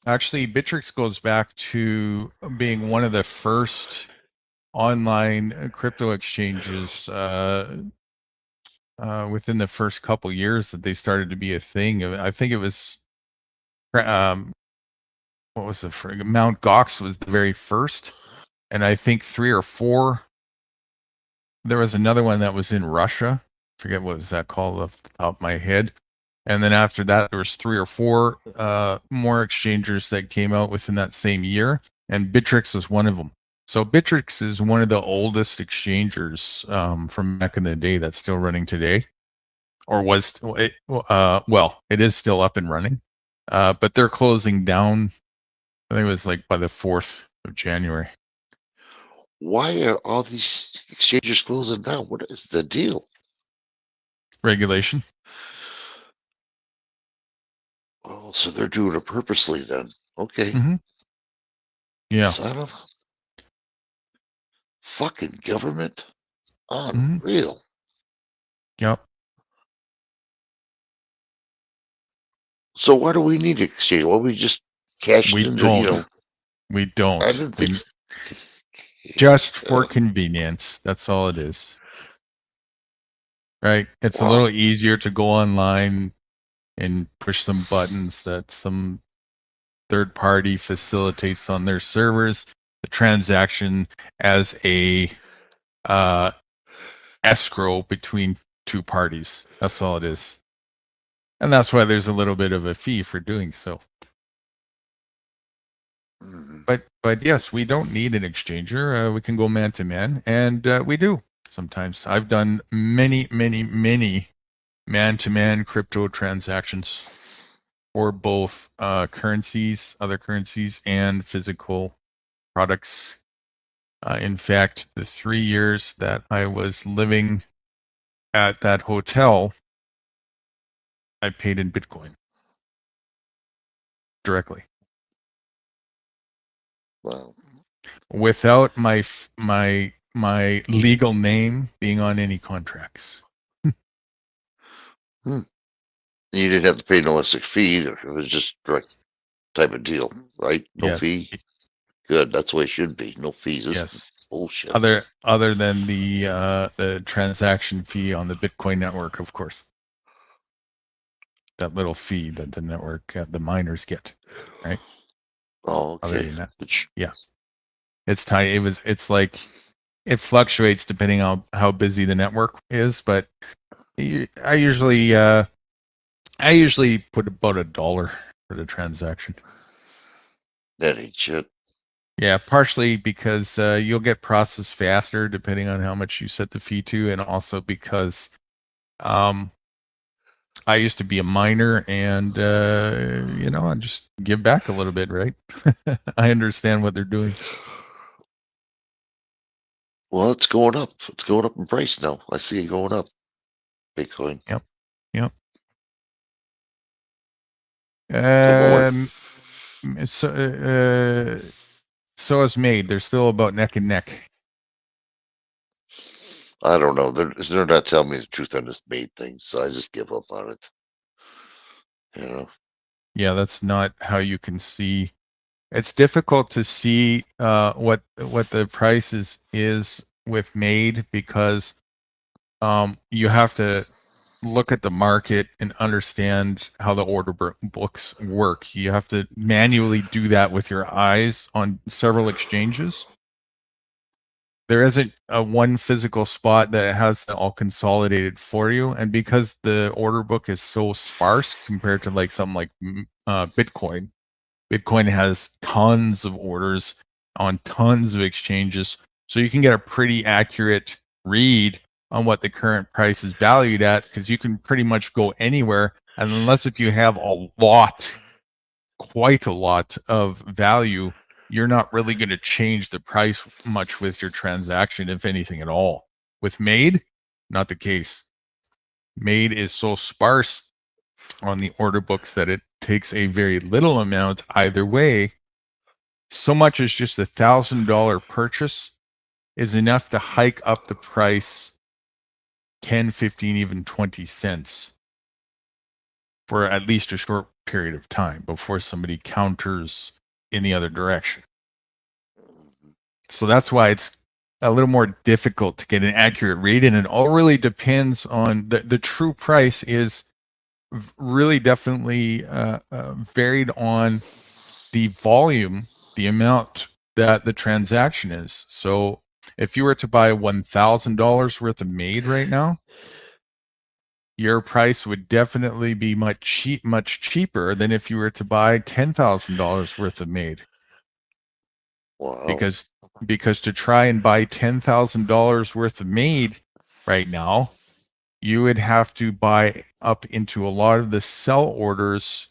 actually Bittrex goes back to being one of the first online crypto exchanges within the first couple years that they started to be a thing. I think it was what was the Mount Gox was the very first, and I think 3 or 4. There was another one that was in Russia. Forget what was that called off the top of my head. And then after that, there was 3 or 4 more exchangers that came out within that same year, and Bittrex was one of them. So Bittrex is one of the oldest exchangers from back in the day that's still running today, or was well, it is still up and running, but they're closing down. I think it was like by the 4th of January. Why are all these exchanges closing down? What is the deal? Regulation. Oh, so they're doing it purposely then. Okay. Mm-hmm. Yeah. Son of fucking government. Unreal. Yep. So why do we need to exchange? Well, we just cashed We into, don't. We I don't. didn't think. Just for convenience. That's all it is. Right? It's a Wow. little easier to go online and push some buttons that some third party facilitates on their servers. The transaction as a escrow between two parties. That's all it is. And that's why there's a little bit of a fee for doing so. Mhm. But yes, we don't need an exchanger. We can go man to man, and we do sometimes. I've done many man to man crypto transactions for both currencies, other currencies, and physical products. In fact, the 3 years that I was living at that hotel, I paid in Bitcoin directly, Wow. without my legal name being on any contracts. You didn't have to pay no extra fee either. It was just direct type of deal, right? No Yes. fee. Good. That's the way it should be. No fees. This is Yes. bullshit. Other than the transaction fee on the Bitcoin network, of course. That little fee that the network, the miners get, right? Oh, Other okay. than that, Which, yeah, it's tiny. It's like it fluctuates depending on how busy the network is, but I usually put about $1 for the transaction. that ain't shit. Yeah, partially because you'll get processed faster depending on how much you set the fee to, and also because I used to be a miner, and I just give back a little bit, right? I understand what they're doing. Well, it's going up. It's going up in price now. I see it going up. Bitcoin. Yep. So So is Made. They're still about neck and neck. I don't know. They're not telling me the truth on this Made thing, so I just give up on it. Yeah, that's not how you can see. It's difficult to see what the price is with Made, because you have to look at the market and understand how the order books work. You have to manually do that with your eyes on several exchanges. There isn't a one physical spot that has it all consolidated for you, and because the order book is so sparse compared to like something like Bitcoin has tons of orders on tons of exchanges, so you can get a pretty accurate read on what the current price is valued at, because you can pretty much go anywhere, and unless if you have quite a lot of value, you're not really going to change the price much with your transaction, if anything at all. With Made, not the case. Made is so sparse on the order books that it takes a very little amount either way. So much as just $1,000 purchase is enough to hike up the price 10, 15, even 20 cents for at least a short period of time before somebody counters in the other direction. So that's why it's a little more difficult to get an accurate read, and it all really depends on the true price is really definitely varied on the volume, the amount that the transaction is. So if you were to buy $1,000 worth of Made right now, your price would definitely be much cheaper than if you were to buy $10,000 worth of Made. wow. Because to try and buy $10,000 worth of Made right now, you would have to buy up into a lot of the sell orders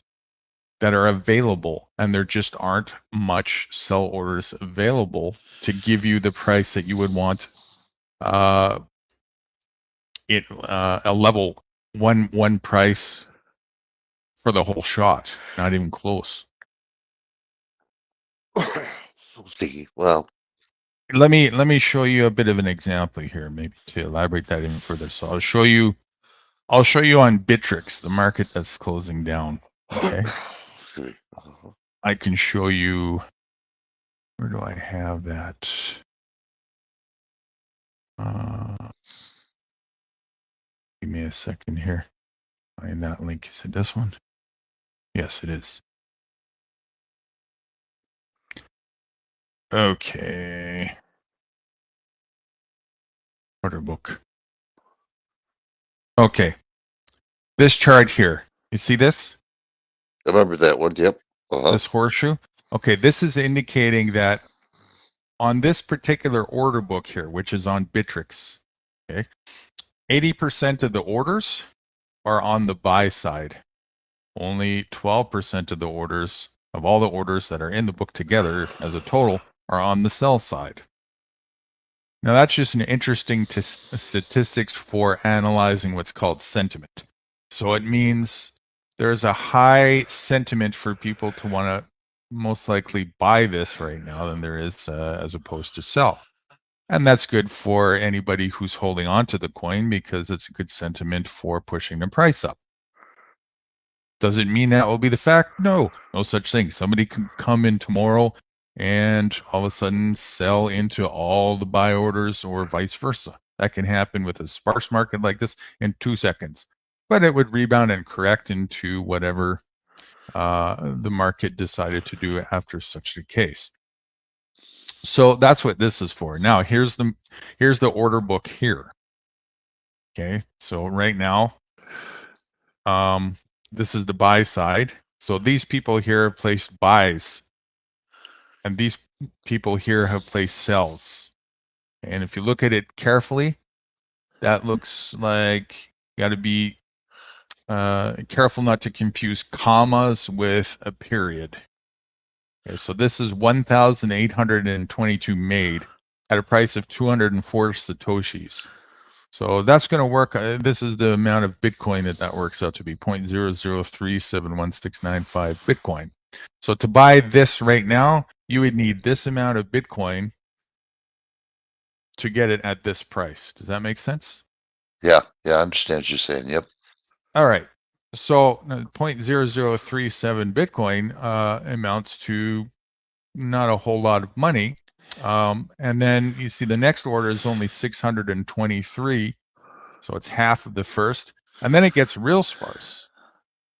that are available, and there just aren't much sell orders available to give you the price that you would want. A level one price for the whole shot, not even close. Well, let me show you a bit of an example here, maybe to elaborate that even further. So I'll show you on Bittrex, the market that's closing down. Okay. Excuse me. I can show you, where do I have that? Give me a second here. Find that link. Is it this one? Yes, it is. Okay. Order book. Okay. This chart here. You see this? I remember that one. Yep. This horseshoe? Okay, this is indicating that on this particular order book here, which is on Bittrex, okay, 80% of the orders are on the buy side. Only 12% of the orders, of all the orders that are in the book together as a total, are on the sell side. Now that's just an interesting statistics for analyzing what's called sentiment. So it means there's a high sentiment for people to want to most likely buy this right now than there is as opposed to sell. And that's good for anybody who's holding on to the coin because it's a good sentiment for pushing the price up. Does it mean that will be the fact? No, no such thing. Somebody can come in tomorrow and all of a sudden sell into all the buy orders or vice versa. That can happen with a sparse market like this in 2 seconds. But it would rebound and correct into whatever the market decided to do after such a case. So that's what this is for. Now here's the order book here. Okay, so right now, this is the buy side. So these people here have placed buys, and these people here have placed sells. And if you look at it carefully, that looks like you got to be careful not to confuse commas with a period. Okay, so this is 1,822 made at a price of 204 Satoshis. So that's going to work. This is the amount of Bitcoin that works out to be 0.0037169 Bitcoin. So to buy this right now, you would need this amount of Bitcoin to get it at this price. Does that make sense? Yeah. I understand what you're saying. Yep. All right. So 0.0037 Bitcoin amounts to not a whole lot of money. And then you see the next order is only 623. So it's half of the first. And then it gets real sparse.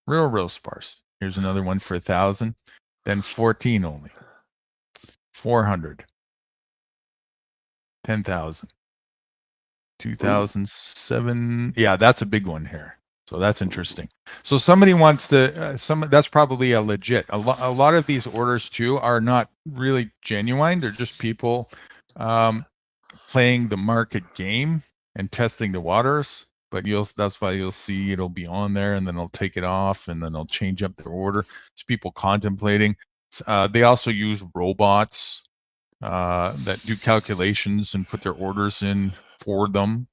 Real sparse. Here's another one for 1,000. Then 14 only. 400. 10,000. 2,007. Yeah, that's a big one here. So that's interesting. So somebody wants to, that's probably a legit. A lot of these orders too are not really genuine. They're just people playing the market game and testing the waters. But that's why you'll see it'll be on there and then they'll take it off and then they'll change up their order. It's people contemplating. They also use robots that do calculations and put their orders in for them,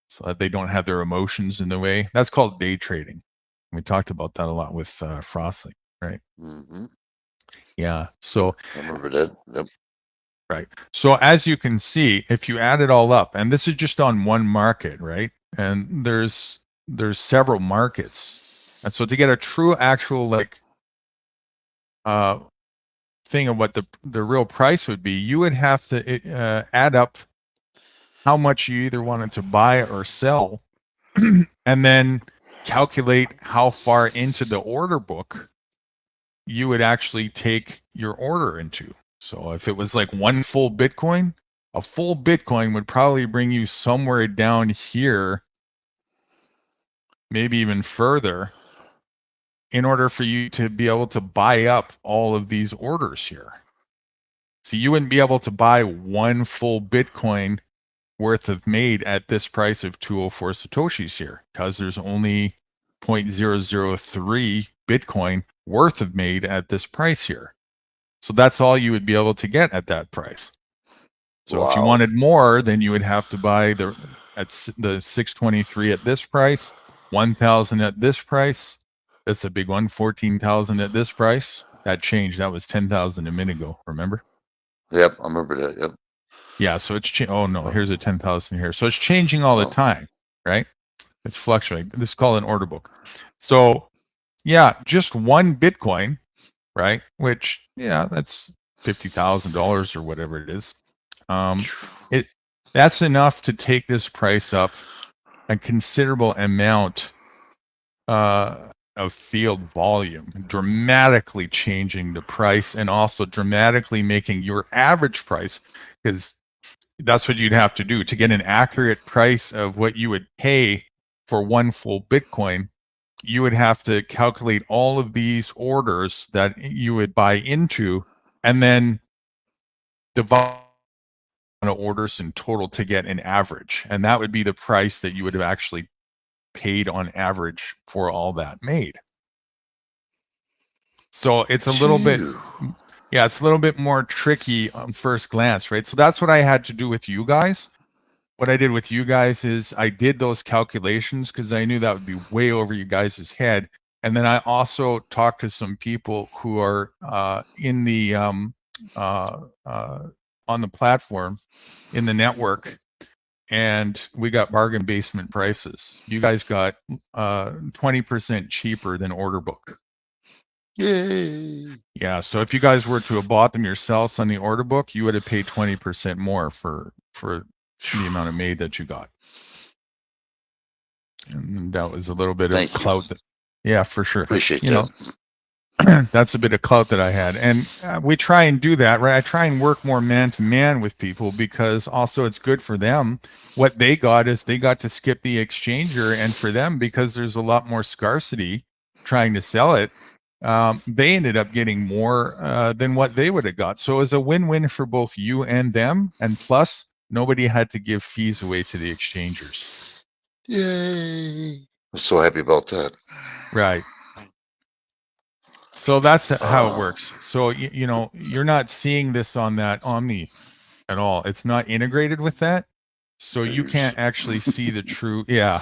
so that they don't have their emotions in the way. That's called day trading. We talked about that a lot with Frostly, right? Mm-hmm. Yeah. So I remember that. Yep. right. So as you can see, if you add it all up, and this is just on one market, right? And there's several markets, and so to get a true actual like thing of what the real price would be, you would have to add up how much you either wanted to buy or sell, and then calculate how far into the order book you would actually take your order into. So if it was like one full Bitcoin, a full Bitcoin would probably bring you somewhere down here, maybe even further, in order for you to be able to buy up all of these orders here. So you wouldn't be able to buy one full Bitcoin worth of made at this price of 204 Satoshis here, because there's only 0.003 Bitcoin worth of made at this price here. So that's all you would be able to get at that price. So if you wanted more, then you would have to buy the 623 at this price, 1,000 at this price. That's a big one. 14,000 at this price. That changed. That was 10,000 a minute ago. Remember? Yep. I remember that. Yep. Yeah, so it's oh no, here's a 10,000 here. So it's changing all the Oh. time, right? It's fluctuating. This is called an order book. So yeah, just one Bitcoin, right? Which yeah, that's $50,000 or whatever it is. That's enough to take this price up a considerable amount of field volume, dramatically changing the price and also dramatically making your average price, because that's what you'd have to do to get an accurate price of what you would pay for one full Bitcoin. You would have to calculate all of these orders that you would buy into and then divide orders in total to get an average. And that would be the price that you would have actually paid on average for all that made. So it's a little bit, yeah, it's a little bit more tricky on first glance, right? So that's what I had to do with you guys. What I did with you guys is I did those calculations because I knew that would be way over you guys' head. And then I also talked to some people who are in the on the platform, in the network, and we got bargain basement prices. You guys got 20% cheaper than order book. Yay. Yeah, so if you guys were to have bought them yourselves on the order book, you would have paid 20% more for the amount of made that you got. And that was a little bit Thank of you. clout. Yeah, for sure. Appreciate You that. know, that's a bit of clout that I had. And we try and do that, right? I try and work more man to man with people because also it's good for them. What they got is they got to skip the exchanger. And for them, because there's a lot more scarcity trying to sell it, they ended up getting more than what they would have got. So it was a win-win for both you and them. And plus, nobody had to give fees away to the exchangers. Yay. I'm so happy about that. Right. So that's how it works. So, you know, you're not seeing this on that Omni at all. It's not integrated with that. So you can't actually see the true, yeah,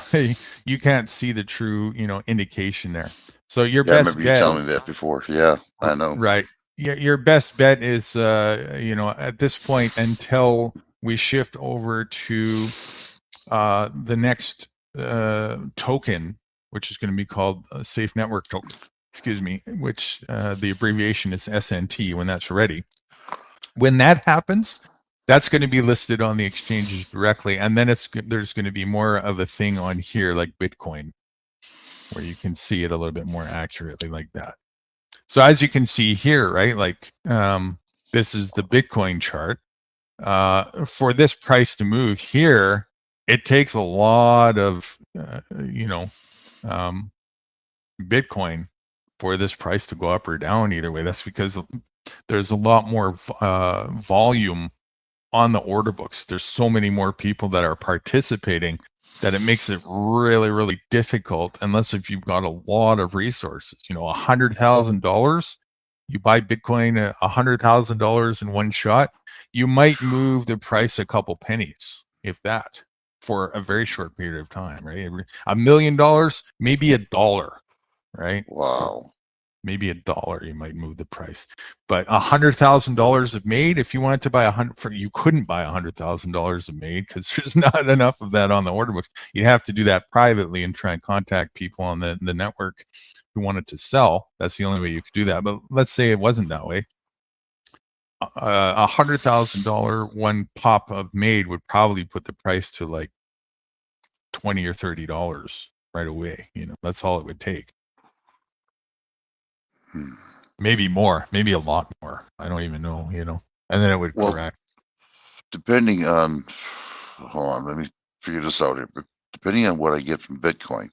you can't see the true, you know, indication there. So your Yeah, I best remember you bet, telling me that before. Yeah, I know. right? Your best bet is, you know, at this point until we shift over to the next token, which is going to be called a Safe Network Token. Excuse me, which the abbreviation is SNT. When that's ready, when that happens, that's going to be listed on the exchanges directly, and then there's going to be more of a thing on here like Bitcoin, where you can see it a little bit more accurately like that. So as you can see here, right, like this is the Bitcoin chart. For this price to move here, it takes a lot of, you know, Bitcoin for this price to go up or down either way. That's because there's a lot more volume on the order books. There's so many more people that are participating that it makes it really, really difficult unless if you've got a lot of resources. You know, $100,000, you buy Bitcoin $100,000 in one shot, you might move the price a couple pennies, if that, for a very short period of time, right? $1 million, maybe $1, right? Wow. Maybe $1 you might move the price, but $100,000 of made. If you wanted to buy you couldn't buy $100,000 of made because there's not enough of that on the order books. You'd have to do that privately and try and contact people on the network who wanted to sell. That's the only way you could do that. But let's say it wasn't that way. $100,000 one pop of made would probably put the price to like $20 or $30 right away. You know, that's all it would take. Maybe more, maybe a lot more. I don't even know, you know, and then it would correct. Depending on, hold on, let me figure this out here. But depending on what I get from Bitcoin,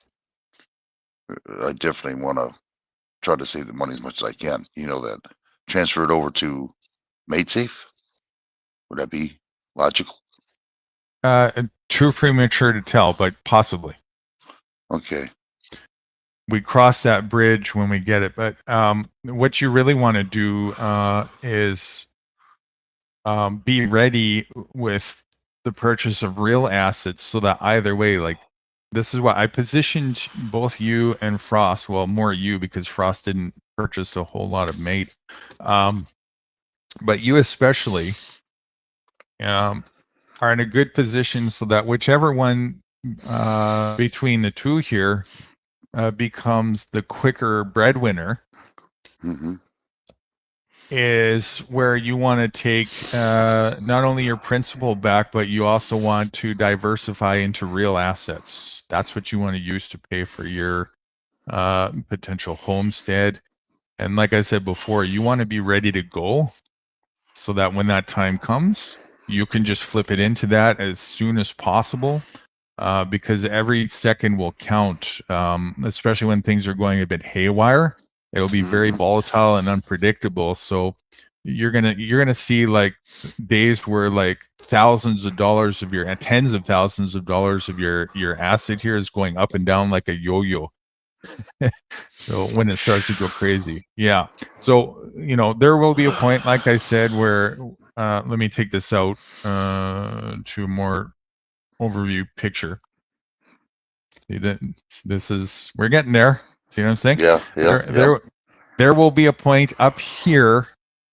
I definitely want to try to save the money as much as I can. You know that. Transfer it over to MadeSafe. Would that be logical? Too premature to tell, but possibly. Okay. We cross that bridge when we get it. But what you really want to do is be ready with the purchase of real assets so that either way, like this is what I positioned both you and Frost. Well, more you because Frost didn't purchase a whole lot of mate. But you especially, are in a good position so that whichever one between the two here becomes the quicker breadwinner Hmm. is where you want to take not only your principal back, but you also want to diversify into real assets. That's what you want to use to pay for your potential homestead. And like I said before, you want to be ready to go so that when that time comes, you can just flip it into that as soon as possible. Because every second will count, especially when things are going a bit haywire. It'll be very volatile and unpredictable. So you're gonna see like days where like thousands of dollars of your and tens of thousands of dollars of your asset here is going up and down like a yo-yo. So when it starts to go crazy, yeah. So there will be a point, like I said, where let me take this out to a more overview picture. See that this is we're getting there. See what I'm saying? Yeah, yeah, there will be a point up here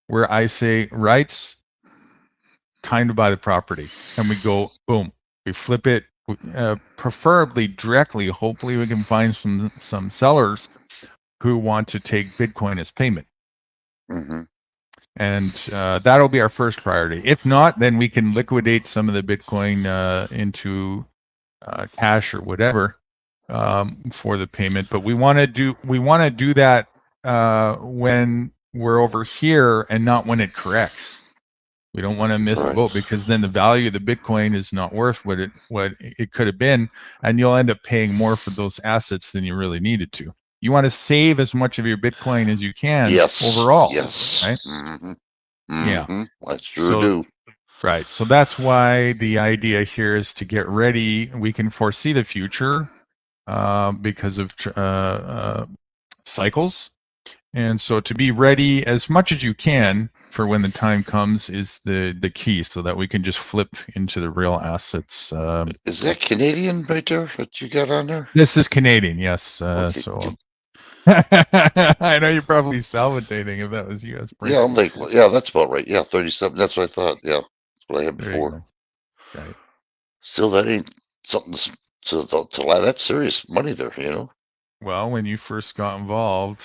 where I say, rights, time to buy the property, and we go boom, we flip it, preferably directly. Hopefully, we can find some sellers who want to take Bitcoin as payment. hmm And that'll be our first priority. If not, then we can liquidate some of the Bitcoin into cash or whatever for the payment. But we want to do that when we're over here and not when it corrects. We don't want to miss the Right. boat, because then the value of the Bitcoin is not worth what it could have been, and you'll end up paying more for those assets than you really needed to. You want to save as much of your Bitcoin as you can Yes. overall. Yes. Right? Hmm. Yeah. That's true. So- Do. Right. So that's why the idea here is to get ready. We can foresee the future because of cycles. And so to be ready as much as you can for when the time comes is the key, so that we can just flip into the real assets. Is that Canadian right there that you got on there? This is Canadian, yes. Okay, So good. I know you're probably salivating if that was US. Yeah, I'm like, well, yeah, that's about right. Yeah, 37. That's what I thought. Yeah, that's what I had There you before. go. Right. Still, that ain't something to lie. That's serious money there, you know. Well, when you first got involved,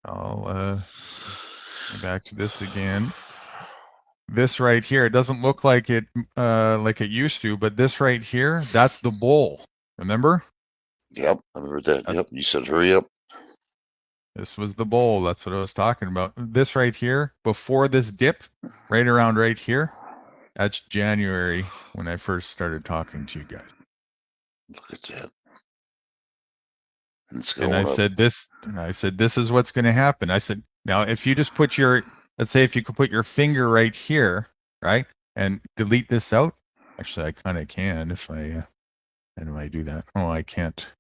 I'll go back to this again. This right here, it doesn't look like it used to, but this right here, that's the bowl. Remember? Yep, I remember that. Yep, you said hurry up. This was the bowl. That's what I was talking about. This right here, before this dip, right around right here, that's January when I first started talking to you guys. Look at that. And it's And going I up. said this is what's going to happen. I said, now if you just put let's say if you could put your finger right here, right, and delete this out. Actually, I kind of can if I how do I do that? Oh, I can't.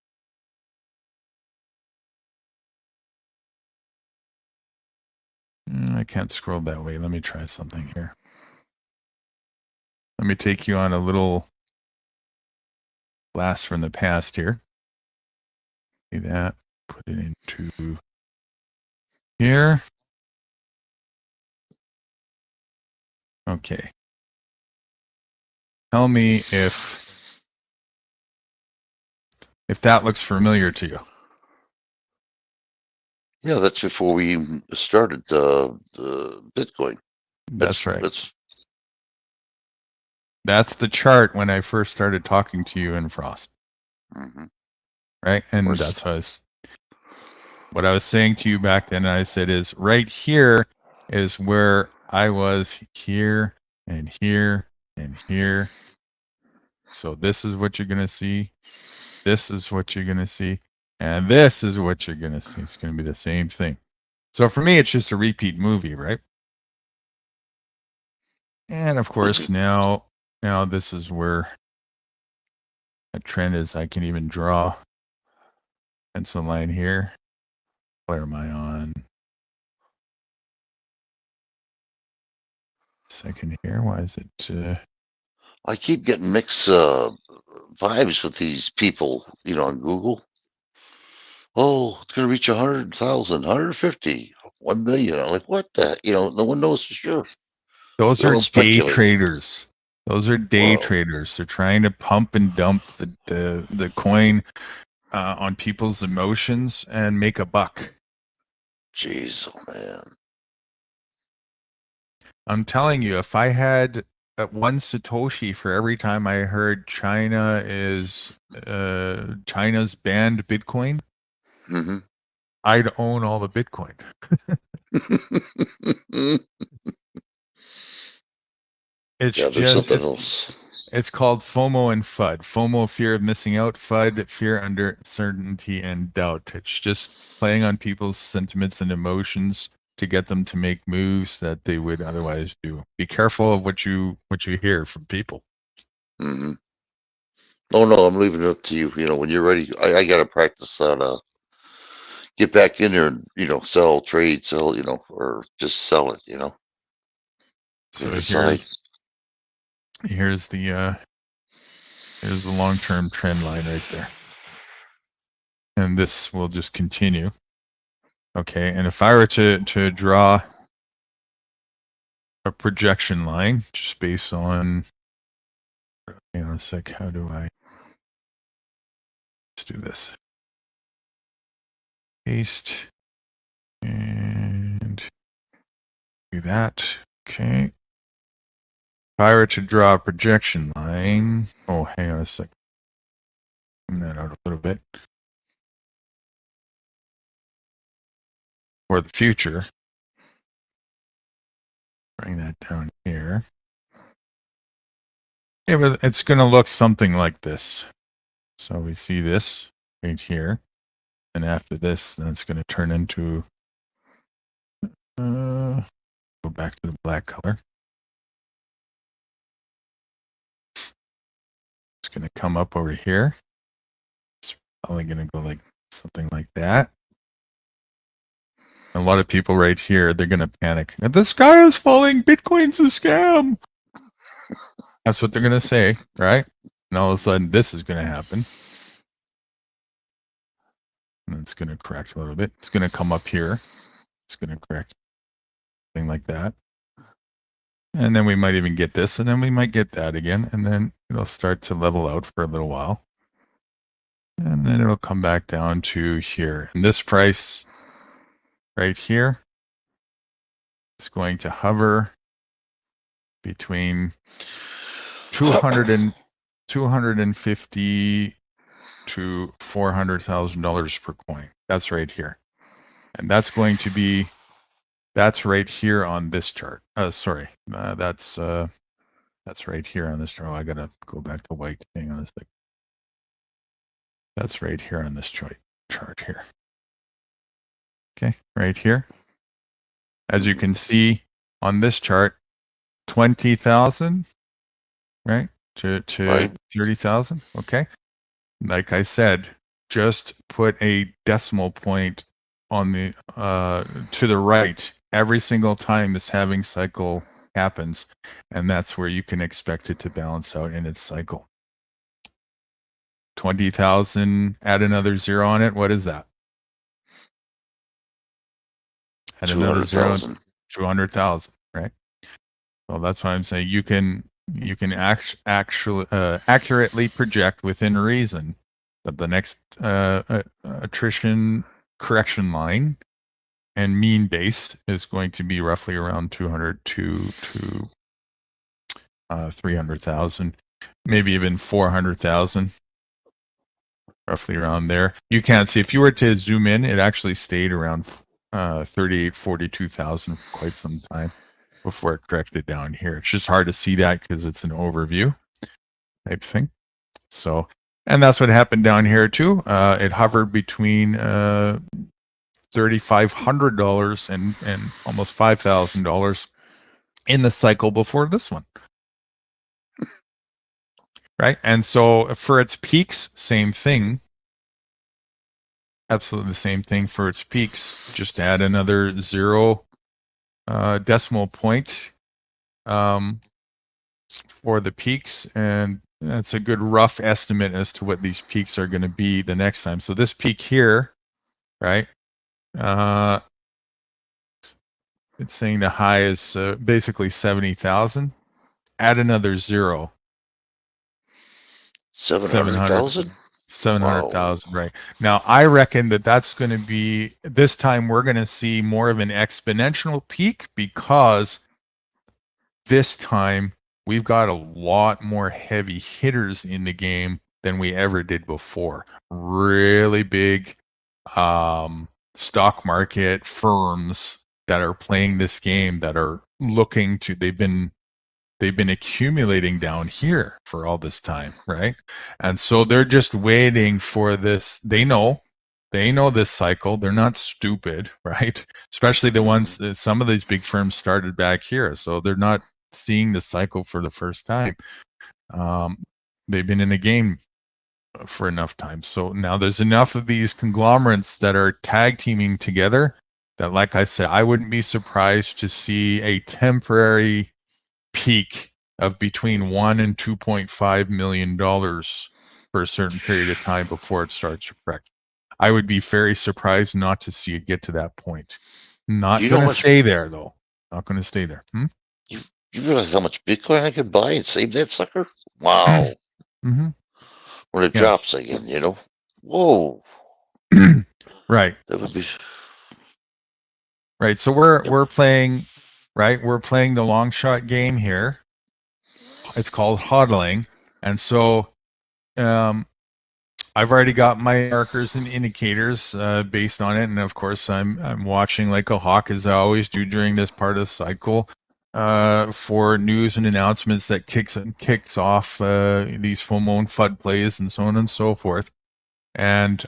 I can't scroll that way. Let me try something here. Let me take you on a little blast from the past here. See that? Put it into here. Okay. Tell me if that looks familiar to you. Yeah, that's before we even started the Bitcoin. That's right. That's That's the chart when I first started talking to you in Frost, hmm right? And Where's- that's what I was saying to you back then. I said is right here is where I was here and here and here. So this is what you're gonna see. This is what you're gonna see, and this is what you're gonna see. It's gonna be the same thing. So for me, it's just a repeat movie, right? And of course, now this is where a trend is. I can even draw pencil line here. Where am I on? Second here. Why is it? I keep getting mixed vibes with these people, on Google. Oh, it's going to reach 100,000, 150, 1 million. I'm like, what the? No one knows for sure. Those They're are all day speculating. traders. Those are day Whoa. traders. They're trying to pump and dump the coin on people's emotions and make a buck. Jeez, oh man. I'm telling you, if I had one Satoshi for every time I heard China's banned Bitcoin, Mm-hmm. I'd own all the Bitcoin. It's Yeah, there's just something else. it's called FOMO and FUD. FOMO, fear of missing out. FUD, fear, uncertainty, and doubt. It's just playing on people's sentiments and emotions to get them to make moves that they would otherwise do. Be careful of what you hear from people. Mm-hmm. Oh no, I'm leaving it up to you. You know, when you're ready, I gotta practice how to get back in there and sell, trade, sell, or just sell it. So And decide. here's the long-term trend line right there. And this will just continue. Okay, and if I were to draw a projection line just based on, hang on a sec, how do I, let's do this. Paste and do that. Okay. If I were to draw a projection line, oh, hang on a sec. Bring that out a little bit. For the future. Bring that down here. It's going to look something like this. So we see this right here. And after this, that's going to turn into, go back to the black color. It's going to come up over here. It's probably going to go like something like that. A lot of people right here, they're going to panic. The sky is falling. Bitcoin's a scam. That's what they're going to say, right? And all of a sudden, this is going to happen. And it's going to correct a little bit. It's going to come up here. It's going to correct. Thing like that. And then we might even get this, and then we might get that again, and then it'll start to level out for a little while. And then it'll come back down to here. And this price right here is going to hover between 250 to $400,000 per coin. That's right here. And that's going to be, that's right here on this chart. That's right here on this chart. Oh, I gotta go back to white. Hang on a sec. That's right here on this chart here. Okay, right here. As you can see on this chart, 20,000, right? To Right. 30,000. Okay. Like I said, just put a decimal point on the to the right every single time this halving cycle happens, and that's where you can expect it to balance out in its cycle. 20,000, add another zero on it. What is that? Add another zero, 200,000, right? So that's why I'm saying you can actually accurately project within reason that the next attrition correction line and mean base is going to be roughly around 200 to 300,000, maybe even 400,000, roughly around there. You can't see, if you were to zoom in, it actually stayed around 38, 42,000 for quite some time before it corrected down here. It's just hard to see that because it's an overview type thing. So, and that's what happened down here too. It hovered between $3,500 and almost $5,000 in the cycle before this one. Right? And so for its peaks, same thing. Absolutely the same thing for its peaks. Just add another zero decimal point for the peaks, and that's a good rough estimate as to what these peaks are going to be the next time. So this peak here, right? It's saying the high is basically 70,000, add another zero. 700,000? 700,000, right. Now, I reckon that that's going to be, this time we're going to see more of an exponential peak, because this time we've got a lot more heavy hitters in the game than we ever did before. Really big stock market firms that are playing this game, that are looking to, they've been accumulating down here for all this time, right? And so they're just waiting for this. They know this cycle. They're not stupid, right? Especially the ones that some of these big firms started back here. So they're not seeing the cycle for the first time. They've been in the game for enough time. So now there's enough of these conglomerates that are tag teaming together that, like I said, I wouldn't be surprised to see a temporary peak of between $1 and $2.5 million for a certain period of time before it starts to correct. I would be very surprised not to see it get to that point. Not You know going to what- stay there, though. Not going to stay there. You realize how much Bitcoin I could buy and save that sucker? Wow. Mm-hmm. When it Yes. drops again, you know? Whoa. Right. That would be. Right. So we're playing, right? We're playing the long shot game here. It's called hodling. And so I've already got my markers and indicators based on it. And of course I'm watching like a hawk, as I always do during this part of the cycle, for news and announcements that kicks off these full moon FUD plays and so on and so forth. And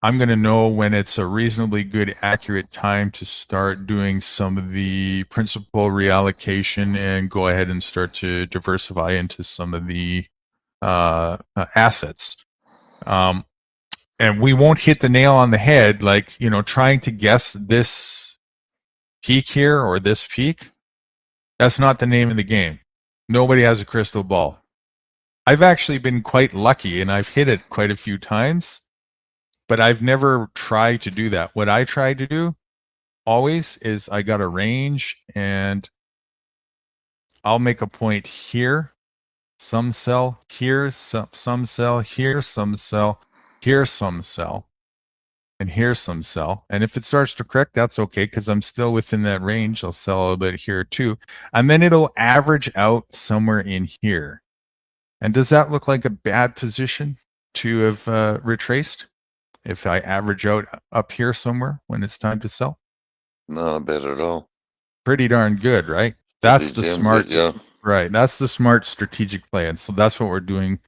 I'm going to know when it's a reasonably good, accurate time to start doing some of the principal reallocation and go ahead and start to diversify into some of the assets. And we won't hit the nail on the head, like, trying to guess this peak here or this peak. That's not the name of the game. Nobody has a crystal ball. I've actually been quite lucky, and I've hit it quite a few times. But I've never tried to do that. What I try to do always is I got a range, and I'll make a point here, some sell, here, some sell, here, some sell, here, some sell, and here, some sell. And if it starts to correct, that's okay, because I'm still within that range. I'll sell a little bit here too. And then it'll average out somewhere in here. And does that look like a bad position to have retraced? If I average out up here somewhere when it's time to sell? Not bad at all. Pretty darn good, right? That's the Damn smart, good, yeah. right? That's the smart strategic play. And so that's what we're doing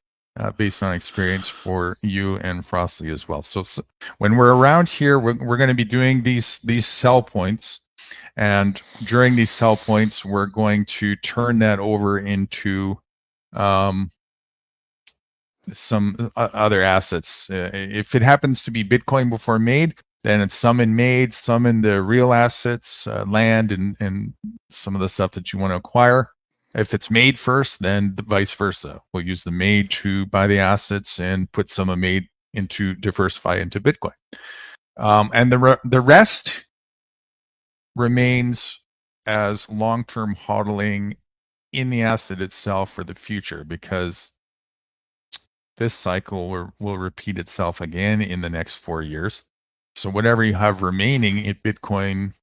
based on experience for you and Frosty as well. So when we're around here, we're going to be doing these sell points. And during these sell points, we're going to turn that over into some other assets. If it happens to be Bitcoin before MAID, then it's some in MAID, some in the real assets, land, and some of the stuff that you want to acquire. If it's MAID first, then vice versa. We'll use the MAID to buy the assets and put some of MAID into diversify into Bitcoin. And the rest remains as long-term hodling in the asset itself for the future, because this cycle will repeat itself again in the next 4 years. So whatever you have remaining in Bitcoin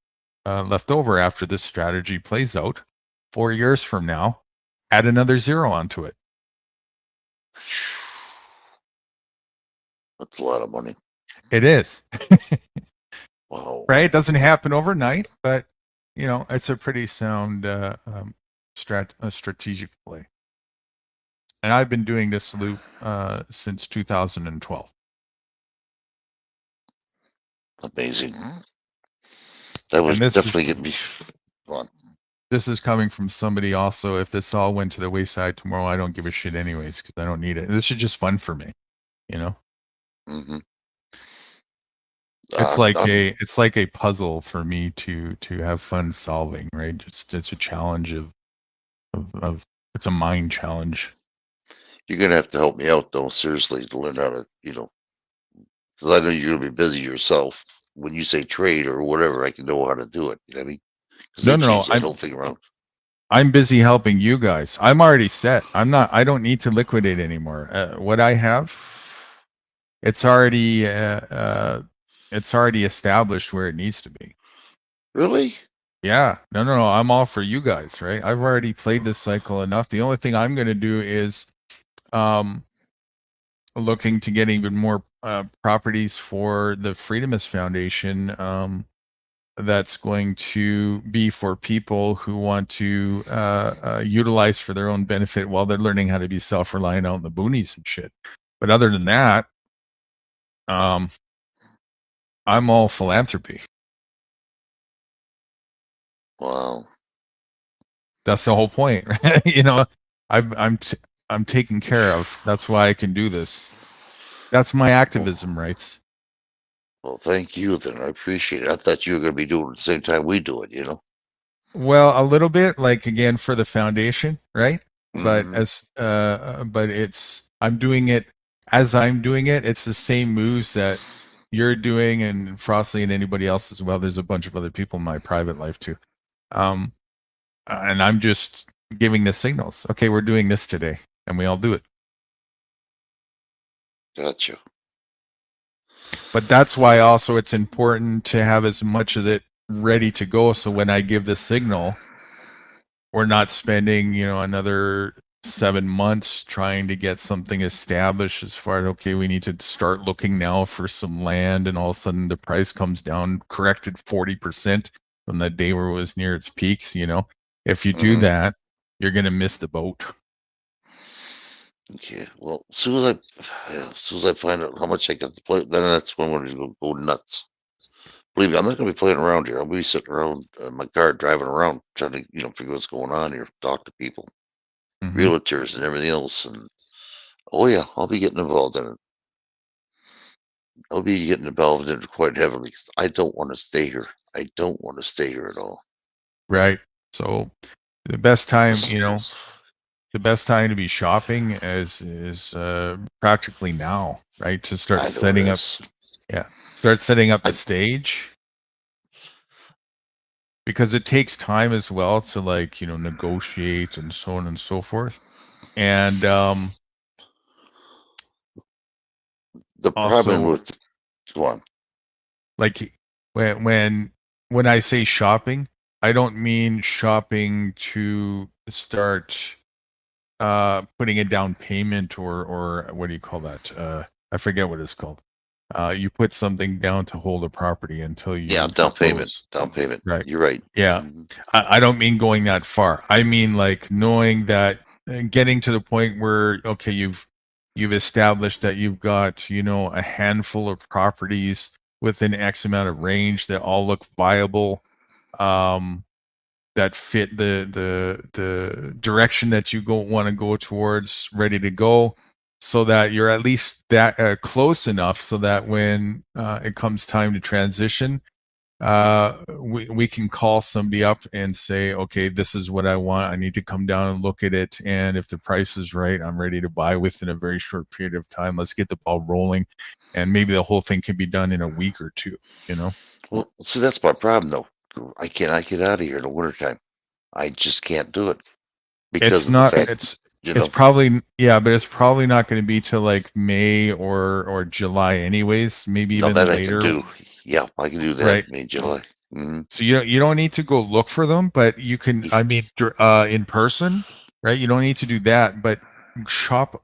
left over after this strategy plays out 4 years from now, add another zero onto it. That's a lot of money. It is. Wow. Right? It doesn't happen overnight, but it's a pretty sound strategic play. And I've been doing this loop since 2012. Amazing. That would And this definitely is- get me on. This is coming from somebody also. If this all went to the wayside tomorrow, I don't give a shit anyways, because I don't need it. This is just fun for me, Mm-hmm. It's like a puzzle for me to have fun solving, right? It's a challenge of it's a mind challenge. You're gonna have to help me out though, seriously, to learn how to, because I know you're gonna be busy yourself. When you say trade or whatever, I can know how to do it. You know what I mean? 'Cause No, they no, changed that I'm- whole thing around. I'm busy helping you guys. I'm already set. I don't need to liquidate anymore. What I have, it's already established where it needs to be. Really? Yeah. No. I'm all for you guys, right? I've already played this cycle enough. The only thing I'm going to do is looking to get even more properties for the Freedomist Foundation. That's going to be for people who want to utilize for their own benefit while they're learning how to be self-reliant out in the boonies and shit. But other than that, I'm all philanthropy. Wow. That's the whole point. I'm taken care of. That's why I can do this. That's my activism rights. Well, thank you then. I appreciate it. I thought you were going to be doing it at the same time we do it, you know? Well, a little bit, like again for the foundation, right? But Mhm. but I'm doing it as I'm doing it. It's the same moves that you're doing and Frostley and anybody else as well. There's a bunch of other people in my private life too. And I'm just giving the signals. Okay, we're doing this today, and we all do it. Gotcha. But that's why also it's important to have as much of it ready to go. So when I give the signal, we're not spending, another 7 months trying to get something established as far as, okay, we need to start looking now for some land, and all of a sudden the price comes down, corrected 40% from the day where it was near its peaks. If you do Mhm. that, you're going to miss the boat. Okay. Well, as soon as I find out how much I got to play, then that's when we're going to go nuts. Believe me, I'm not going to be playing around here. I'll be sitting around in my car, driving around, trying to, figure what's going on here, talk to people, Mhm. realtors, and everything else. And oh yeah, I'll be getting involved in it. I'll be getting involved in it quite heavily. 'Cause I don't want to stay here. I don't want to stay here at all. Right. So the best time, the best time to be shopping is practically now, right? To I start know it setting up, is. start setting up the I- stage, because it takes time as well to negotiate and so on and so forth. And The problem also, with go on. like when I say shopping, I don't mean shopping to start putting a down payment or what do you call that? I forget what it's called. You put something down to hold a property until you Yeah, down payment. close. Down payment. Right. You're right. Yeah. Mhm. I don't mean going that far. I mean like knowing that, getting to the point where, okay, you've established that you've got, a handful of properties within X amount of range that all look viable, that fit the direction that you want to go towards, ready to go, so that you're at least that close enough so that when it comes time to transition, we can call somebody up and say, okay, this is what I want. I need to come down and look at it. And if the price is right, I'm ready to buy within a very short period of time. Let's get the ball rolling. And maybe the whole thing can be done in a week or two, Well, see, that's my problem, though. I cannot get out of here in the wintertime. I just can't do it because It's of the not, fact, it's probably, yeah, but it's probably not going to be till like May or July anyways, maybe no, even that later. I can do. Yeah, I can do that. Right. May, July. Mhm. So you don't need to go look for them, but you can, I mean, in person, right? You don't need to do that, but shop.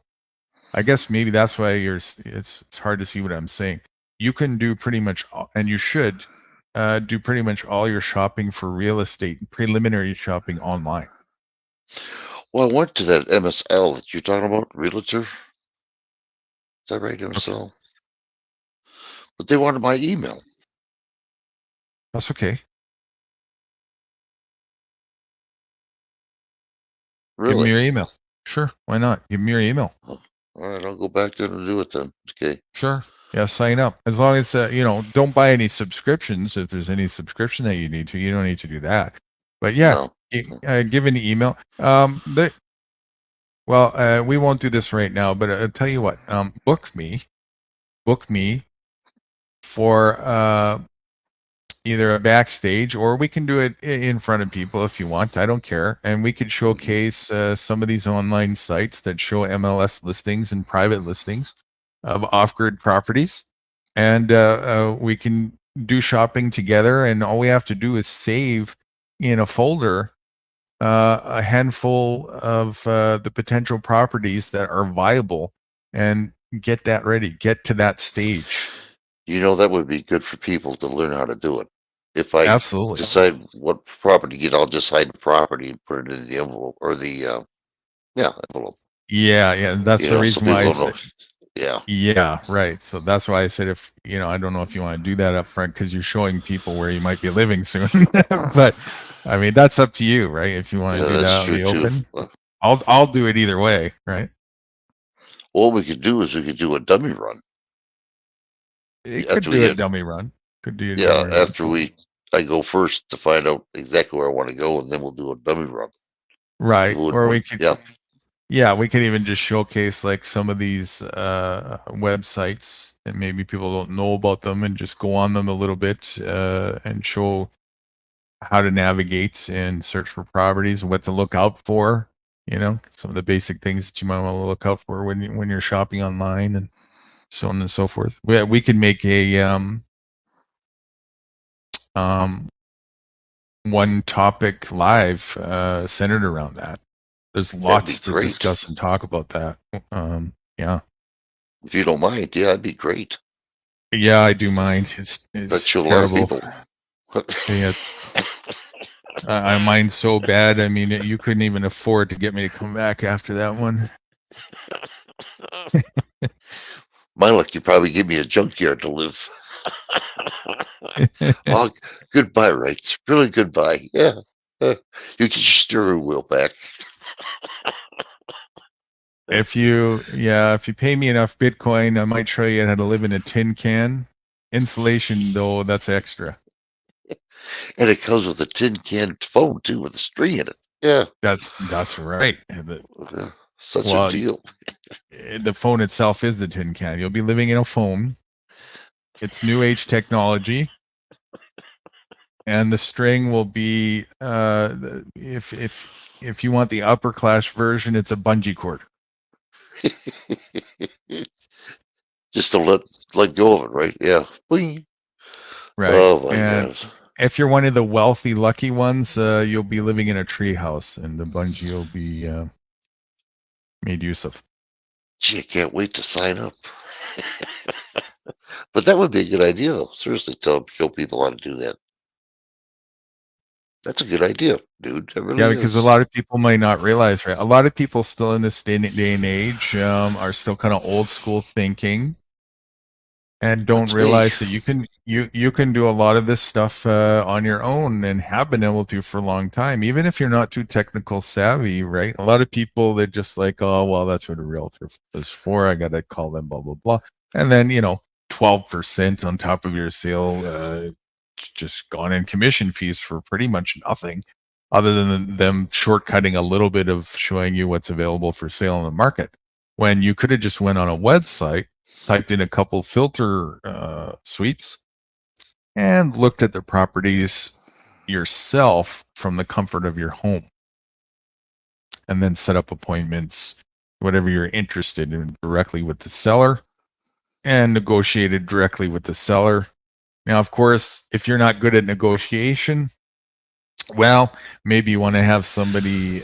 I guess maybe that's why it's hard to see what I'm saying. You can do pretty much, and you should do pretty much all your shopping for real estate, preliminary shopping online. Well, I went to that MSL that you're talking about, realtor. Is that right, MSL? But they wanted my email. That's okay. Really? Give me your email. Sure. Why not? Give me your email. Oh, all right, I'll go back there and do it then. Okay. Sure. Yeah, sign up. As long as don't buy any subscriptions. If there's any subscription that you need to, you don't need to do that. But yeah, No. give an email. We won't do this right now, but I'll tell you what. Book me for either a backstage, or we can do it in front of people if you want. I don't care. And we could showcase some of these online sites that show MLS listings and private listings of off-grid properties. And we can do shopping together. And all we have to do is save in a folder a handful of the potential properties that are viable and get that ready, get to that stage. You know, that would be good for people to learn how to do it. If I Absolutely. decide what property to get, I'll just hide the property and put it in the envelope or the envelope. Yeah. That's You the know, so reason why I people said, know. Yeah. yeah, right. So that's why I said, if, I don't know if you want to do that up front because you're showing people where you might be living soon. But I mean, that's up to you, right? If you want to Yeah, do that's that out in true the too. open, I'll do it either way, right? What we could do is we could do a dummy run. It After could we do a get, dummy run. Could do a yeah, dummy run. after I go first to find out exactly where I want to go, and then we'll do a dummy run. Right. Would- Or we could, yeah, yeah, we could even just showcase like some of these websites and maybe people don't know about them, and just go on them a little bit and show how to navigate and search for properties, what to look out for, some of the basic things that you might want to look out for when you're shopping online, and so on and so forth. We could make a one topic live centered around that. There's lots to great. discuss and talk about that. Yeah. if you don't mind, yeah, that'd be great. Yeah, I do mind. It's That's a lot of terrible. people. Yeah, I mind so bad. I mean, you couldn't even afford to get me to come back after that one. My luck, you probably give me a junkyard to live. Oh, goodbye, rights. Really goodbye. Yeah. You get your steering wheel back. If you pay me enough Bitcoin, I might show you how to live in a tin can. Insulation, though, that's extra. And it comes with a tin can phone too, with a string in it. Yeah. That's right. Such Well, a deal. The phone itself is the tin can. You'll be living in a phone. It's new age technology. And the string will be if you want the upper class version, it's a bungee cord. Just to let go of it, right? Yeah. Boing. Right. Oh my And God. if you're one of the wealthy, lucky ones, you'll be living in a tree house, and the bungee will be made use of. Gee, I can't wait to sign up. But that would be a good idea, though. Seriously, show people how to do that. That's a good idea, dude. That really Yeah, because is. a lot of people might not realize, right? A lot of people still in this day and age are still kind of old school thinking, and don't That's me. realize that you can do a lot of this stuff on your own, and have been able to for a long time, even if you're not too technical savvy, right? A lot of people, they're just like, oh well, that's what a realtor is for. I gotta call them, blah blah blah, and then 12% on top of your sale just gone in commission fees for pretty much nothing, other than them shortcutting a little bit of showing you what's available for sale in the market, when you could have just went on a website, typed in a couple filter suites, and looked at the properties yourself from the comfort of your home, and then set up appointments, whatever you're interested in, directly with the seller, and negotiated directly with the seller. Now, of course, if you're not good at negotiation, well, maybe you want to have somebody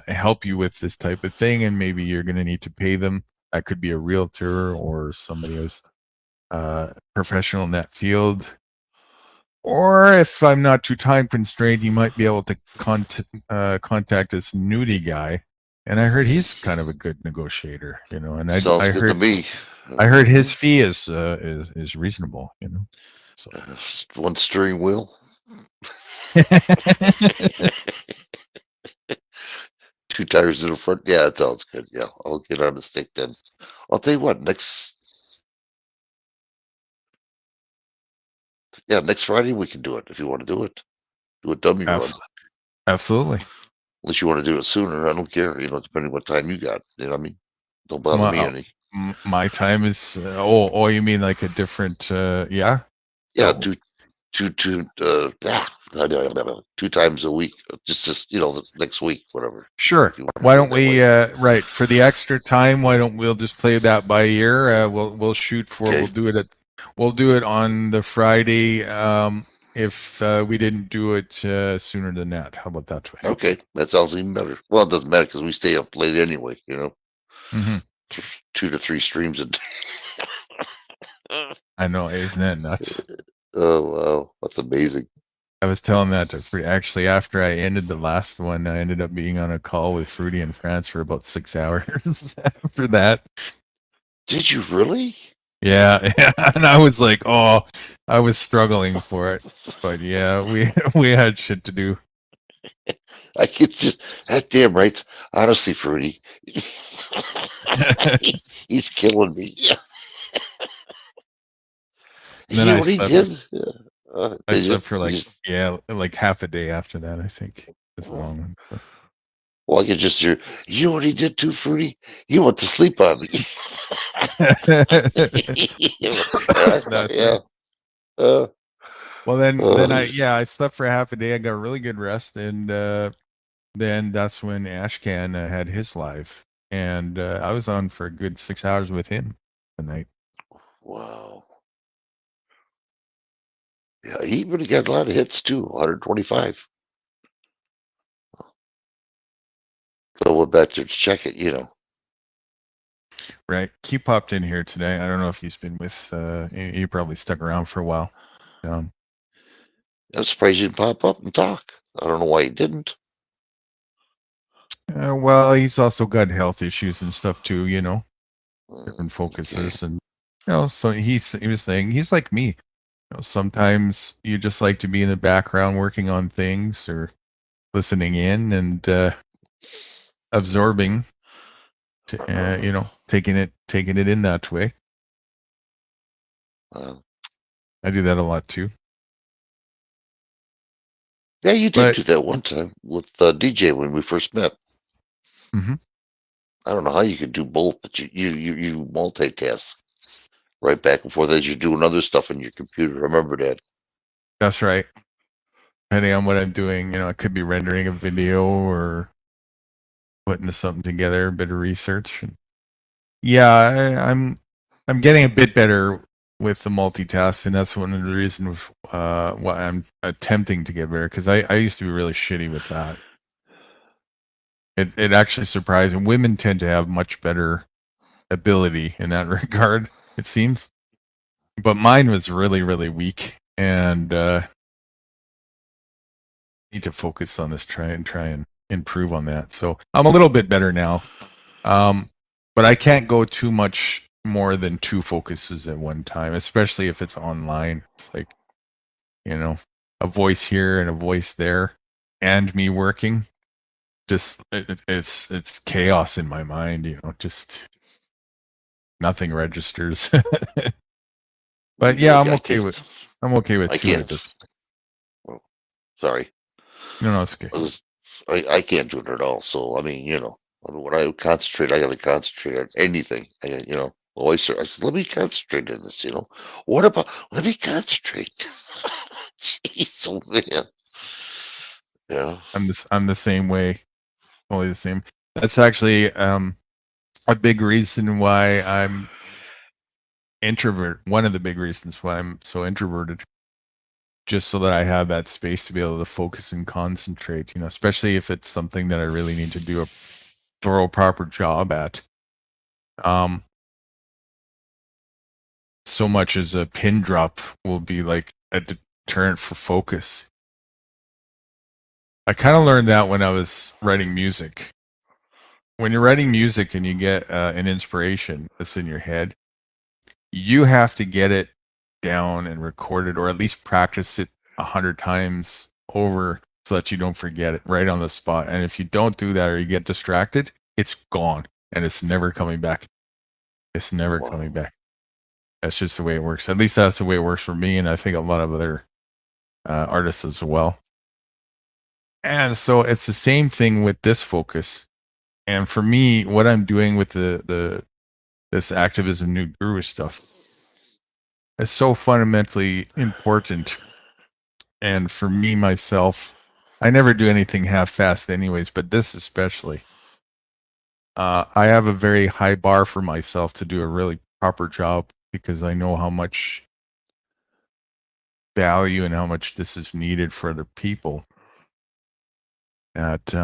help you with this type of thing, and maybe you're going to need to pay them. That could be a realtor or somebody who's professional in that field. Or if I'm not too time constrained, you might be able to contact this Nudie guy. And I heard he's kind of a good negotiator, and I Sounds good heard to me. I heard his fee is reasonable, So. One steering wheel. 2 tires in the front. Yeah, that sounds good. Yeah, I'll get on the stick then. I'll tell you what, next Friday we can do it if you want to do it. Do a dummy run. Absolutely. Unless you want to do it sooner, I don't care. Depending what time you got. You know what I mean? Don't bother me any. My time is. You mean like a different? Yeah. Yeah, do two times a week. Just the next week, whatever. Sure. If you want to Why do it don't that we? way. Right, for the extra time, why don't we'll just play that by ear? We'll shoot for. Okay. We'll do it on the Friday. If we didn't do it sooner than that, how about that way? Okay, that sounds even better. Well, it doesn't matter because we stay up late anyway. hmm 2 to 3 streams a day. I know, isn't that nuts? Oh wow, that's amazing. I was telling that to Fruity. Actually, after I ended the last one, I ended up being on a call with Fruity in France for about 6 hours after that. Did you really? Yeah, and I was like, oh, I was struggling for it, but yeah, we had shit to do. I get just that damn right. Honestly, Fruity, he's killing me. And then You know I what he slept. did? I Did you? slept for You like just- like half a day after that. I think it's a long one. But- well, I could just hear. You know what he did too, Fruity? He went to sleep on me. That's Yeah. right. Well, then uh, I slept for half a day. I got a really good rest, and then that's when Ashcan had his live, and I was on for a good 6 hours with him tonight. wow. Yeah, he really got a lot of hits too. 125. So we're back to check it. Right, he popped in here today. I don't know if he's been with. He probably stuck around for a while. I'm surprised he didn't pop up and talk. I don't know why he didn't. Well, he's also got health issues and stuff too. Different Okay. focuses, and so he was saying he's like me. Sometimes you just like to be in the background working on things or listening in and absorbing, taking it in that way. I do that a lot too. Yeah, you did But- do that one time with DJ when we first met. Mhm. I don't know how you could do both, but you multitask right back and forth as you're doing other stuff on your computer. Remember that? That's right. Depending on what I'm doing, I could be rendering a video or putting something together, a bit of research. Yeah, I'm getting a bit better with the multitask, and that's one of the reasons why I'm attempting to get better, because I used to be really shitty with that. It actually surprised me. Women tend to have much better ability in that regard, it seems. But mine was really, really weak, and need to focus on this, try and improve on that. So I'm a little bit better now. But I can't go too much more than 2 focuses at one time, especially if it's online. It's like, a voice here and a voice there and me working. Just it's chaos in my mind, just nothing registers. But yeah, I'm okay with 2 at this point. Sorry. No, it's okay. I can't do it at all. So I mean, when I concentrate, I got to concentrate on anything. I said, let me concentrate on this. What about? Let me concentrate. Jeez, oh man. Yeah. I'm the same way. Totally the same. That's actually a big reason why I'm introvert. One of the big reasons why I'm so introverted. Just so that I have that space to be able to focus and concentrate, especially if it's something that I really need to do a thorough, proper job at. So much as a pin drop will be like a deterrent for focus. I kind of learned that when I was writing music. When you're writing music and you get an inspiration that's in your head, you have to get it down and record it, or at least practice it 100 times over so that you don't forget it right on the spot. And if you don't do that or you get distracted, it's gone and it's never coming back. It's never coming back. That's just the way it works. At least that's the way it works for me, and I think a lot of other artists as well. And so it's the same thing with this focus. And for me, what I'm doing with this activism new guru stuff is so fundamentally important And for me, myself, I never do anything half-assed anyways, but this especially. I have a very high bar for myself to do a really proper job because I know how much value and how much this is needed for other people. That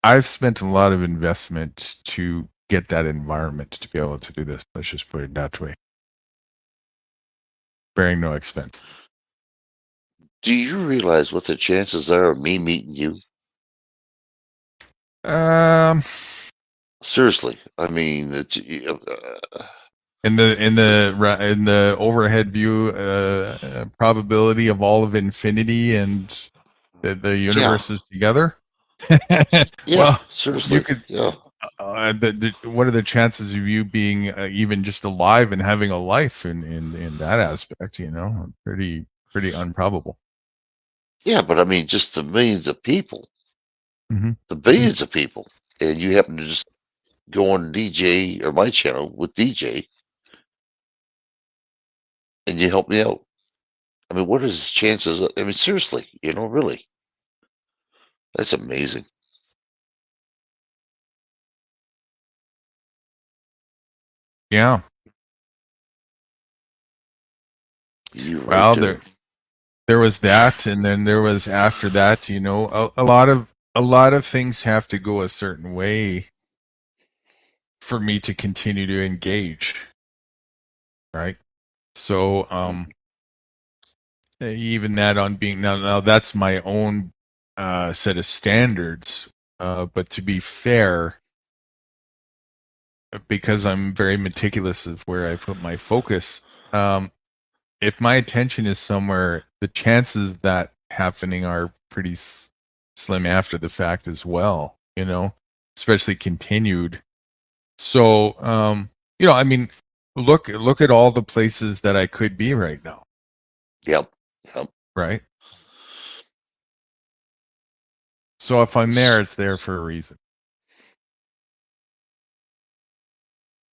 I've spent a lot of investment to get that environment to be able to do this. Let's just put it that way. Bearing no expense. Do you realize what the chances are of me meeting you? Seriously, I mean, it's, In the overhead view, probability of all of infinity and the universes together. yeah, Well, seriously, you could. yeah. What are the chances of you being even just alive and having a life in that aspect? You know, pretty improbable. Yeah, but I mean, just the millions of people, Mhm. the billions of people, and you happen to just go on DJ or my channel with DJ, and you help me out. I mean, what is the chances? I mean, seriously, you know, really, that's amazing. Yeah. You're right Well, there. there was that, and then there was after that. You know, a lot of things have to go a certain way for me to continue to engage, right? So, even that on being now that's my own set of standards. But to be fair, because I'm very meticulous of where I put my focus, if my attention is somewhere, the chances of that happening are pretty slim after the fact as well. You know, especially continued. So, you know, I mean, look at all the places that I could be right now. Yep. Right. So if I'm there, it's there for a reason.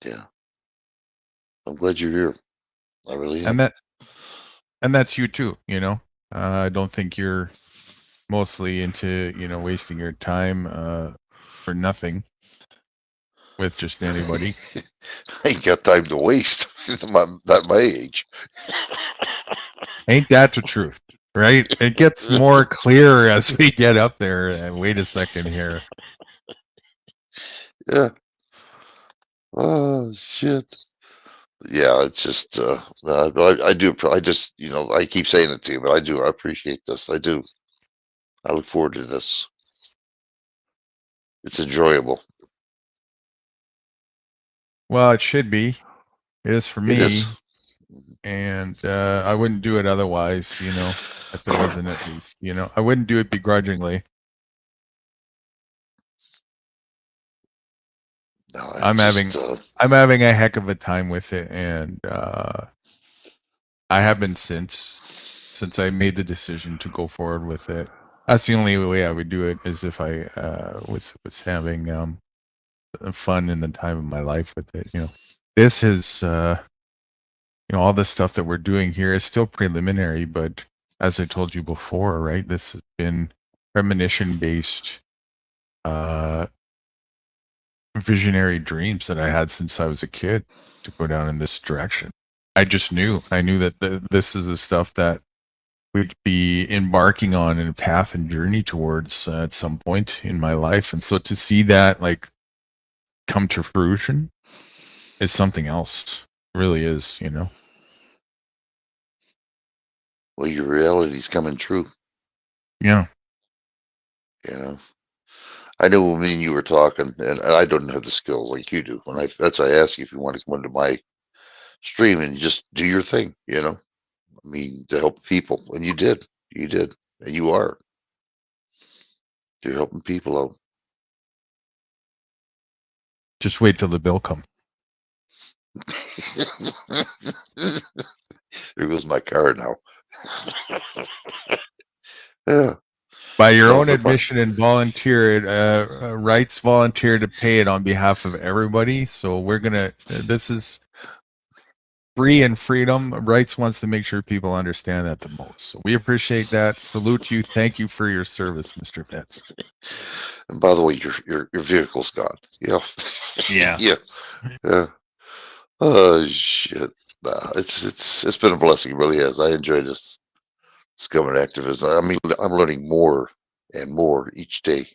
Yeah. I'm glad you're here. I really am. And that's you too, you know. I don't think you're mostly into, you know, wasting your time for nothing with just anybody. I ain't got time to waste. Not my age. Ain't that the truth? Right? It gets more clear as we get up there. And wait a second here. Yeah. Oh shit. Yeah, it's just I do. I just, you know, I keep saying it to you, but I do. I appreciate this. I do. I look forward to this. It's enjoyable. Well, it should be. It is for It me. is. And I wouldn't do it otherwise, you know, if there wasn't at least, you know, I wouldn't do it begrudgingly. No, I'm having a heck of a time with it, and I have been since I made the decision to go forward with it. That's the only way I would do it, is if I was having fun in the time of my life with it. You know, this is you know, all the stuff that we're doing here is still preliminary, but as I told you before, right, this has been premonition based visionary dreams that I had since I was a kid to go down in this direction. I knew that this is the stuff that we'd be embarking on in a path and journey towards at some point in my life. And so to see that like come to fruition is something else. It really is, you know. Well, your reality's coming true. Yeah. You know, I know when me and you were talking, and I don't have the skills like you do. That's why I asked you if you want to come into my stream and just do your thing. You know, I mean, to help people, and you did, and you are. You're helping people out. Just wait till the bill comes. There goes my car now. Yeah. By your own admission and volunteer, rights volunteer to pay it on behalf of everybody. So we're gonna. This is free and freedom. Rights wants to make sure people understand that the most. So we appreciate that. Salute you. Thank you for your service, Mr. Betts. And by the way, your vehicle's gone. Yeah. Yeah. Yeah. Yeah. Oh shit. Nah, it's been a blessing. It really has. I enjoy this government activism. I mean, I'm learning more and more each day.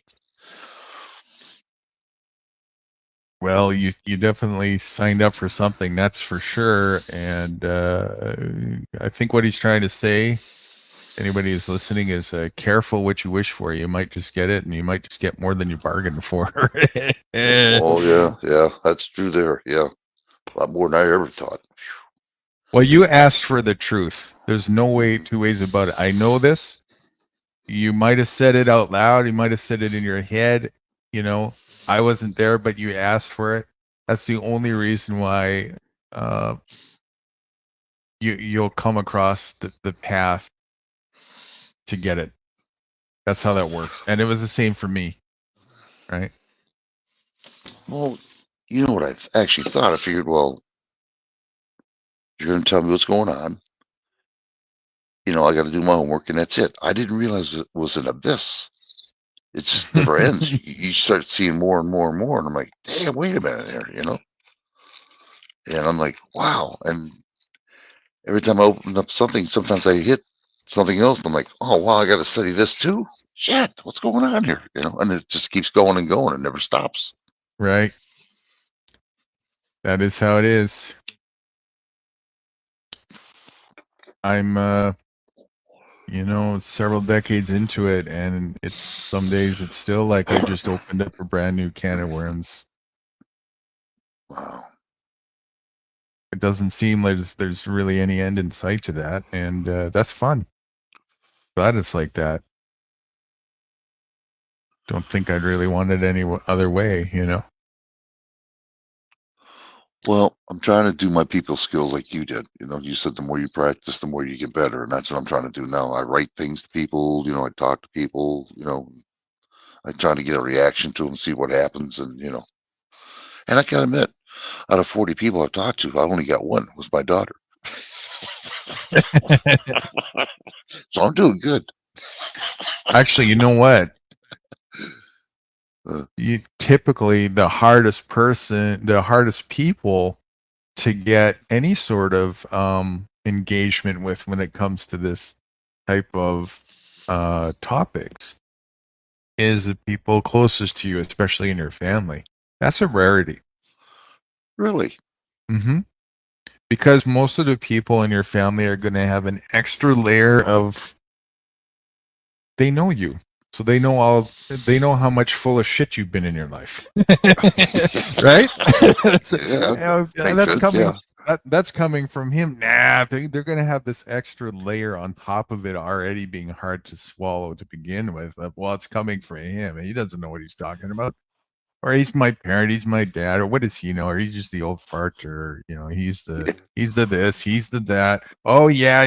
Well, you definitely signed up for something, that's for sure. And I think what he's trying to say, anybody who's listening, is careful what you wish for. You might just get it, and you might just get more than you bargained for. Oh yeah, that's true there. Yeah, a lot more than I ever thought. Well, you asked for the truth. There's no way, two ways about it. I know this. You might have said it out loud. You might have said it in your head. You know, I wasn't there, but you asked for it. That's the only reason why you'll come across the path to get it. That's how that works. And it was the same for me, right? Well, you know what I actually thought? I figured, well, you're going to tell me what's going on. You know, I got to do my homework, and that's it. I didn't realize it was an abyss. It just never ends. You start seeing more and more and more, and I'm like, damn, wait a minute here, you know? And I'm like, wow. And every time I open up something, sometimes I hit something else. And I'm like, oh, wow, I got to study this too? Shit, what's going on here? You know, and it just keeps going and going. It never stops. Right. That is how it is. I'm, you know, several decades into it, and it's some days it's still like I just opened up a brand new can of worms. Wow. It doesn't seem like there's really any end in sight to that, and that's fun. Glad it's like that. Don't think I'd really want it any other way, you know. Well, I'm trying to do my people skills like you did. You know, you said the more you practice, the more you get better. And that's what I'm trying to do now. I write things to people, you know, I talk to people, you know, I try to get a reaction to them, see what happens. And, you know, and I can admit, out of 40 people I've talked to, I only got one, was my daughter. So I'm doing good. Actually, you know what? You typically the hardest people to get any sort of engagement with when it comes to this type of topics is the people closest to you, especially in your family. That's a rarity. Really? Mm-hmm. Because most of the people in your family are going to have an extra layer of, they know you. So they know how much full of shit you've been in your life. Right? That's coming from him. Nah, they're going to have this extra layer on top of it already being hard to swallow to begin with. Well, it's coming from him, and he doesn't know what he's talking about. Or he's my parent, he's my dad, or what does he know? Or he's just the old fart, or you know, he's the this, he's the that. Oh yeah.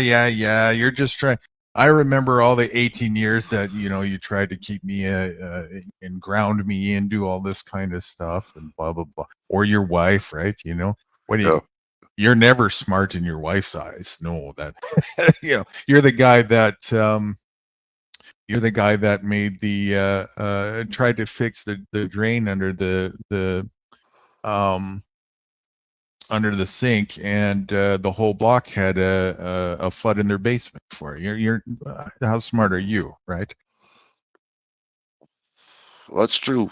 You're just trying. I remember all the 18 years that, you know, you tried to keep me and ground me and do all this kind of stuff and blah, blah, blah. Or your wife, right? You know, what do you, you're never smart in your wife's eyes. No, that, you know, you're the guy that made the, tried to fix the drain under under the sink, and the whole block had a flood in their basement for you. You're how smart are you, right? Well, that's true.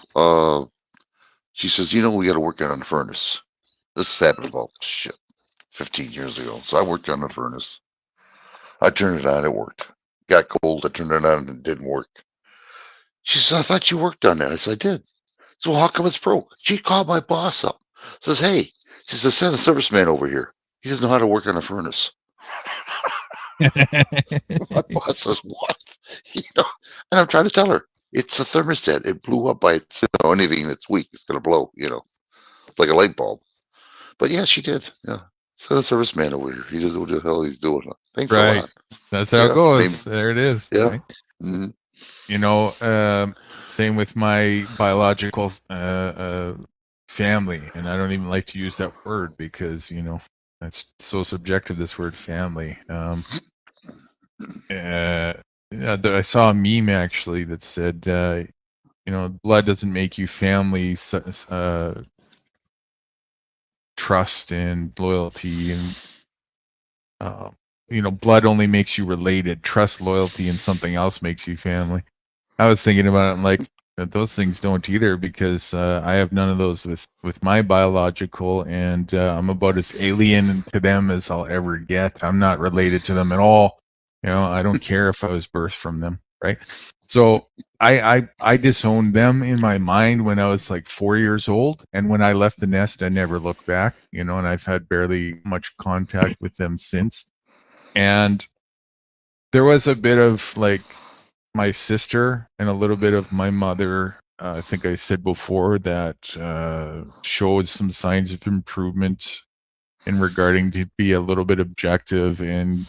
She says, you know, we got to work on the furnace. This happened about 15 years ago. So I worked on the furnace. I turned it on, it worked. Got cold, I turned it on, and it didn't work. She says, I thought you worked on that. I said, I did. So how come it's broke? She called my boss up. Says, hey, she says, send a serviceman over here. He doesn't know how to work on a furnace. My boss says, what? You know, and I'm trying to tell her, it's a thermostat. It blew up by its, you know, anything that's weak, it's going to blow, you know, like a light bulb. But yeah, she did. Yeah. Send a serviceman over here. He doesn't know what the hell he's doing. Thanks a lot. That's how it goes. There it is. Yeah. Right? Mm-hmm. You know, same with my biological family, and I don't even like to use that word because, you know, That's so subjective, this word family. I saw a meme actually that said, blood doesn't make you family. Trust and loyalty and blood only makes you related. Trust, loyalty, and something else makes you family. I was thinking about it, I'm like, those things don't either, because I have none of those with my biological, and I'm about as alien to them as I'll ever get. I'm not related to them at all. I don't care if I was birthed from them, right? So I disowned them in my mind when I was like 4 years old, and when I left the nest, I never looked back. And I've had barely much contact with them since. And there was a bit of like my sister and a little bit of my mother. I think I said before that showed some signs of improvement in regarding to be a little bit objective in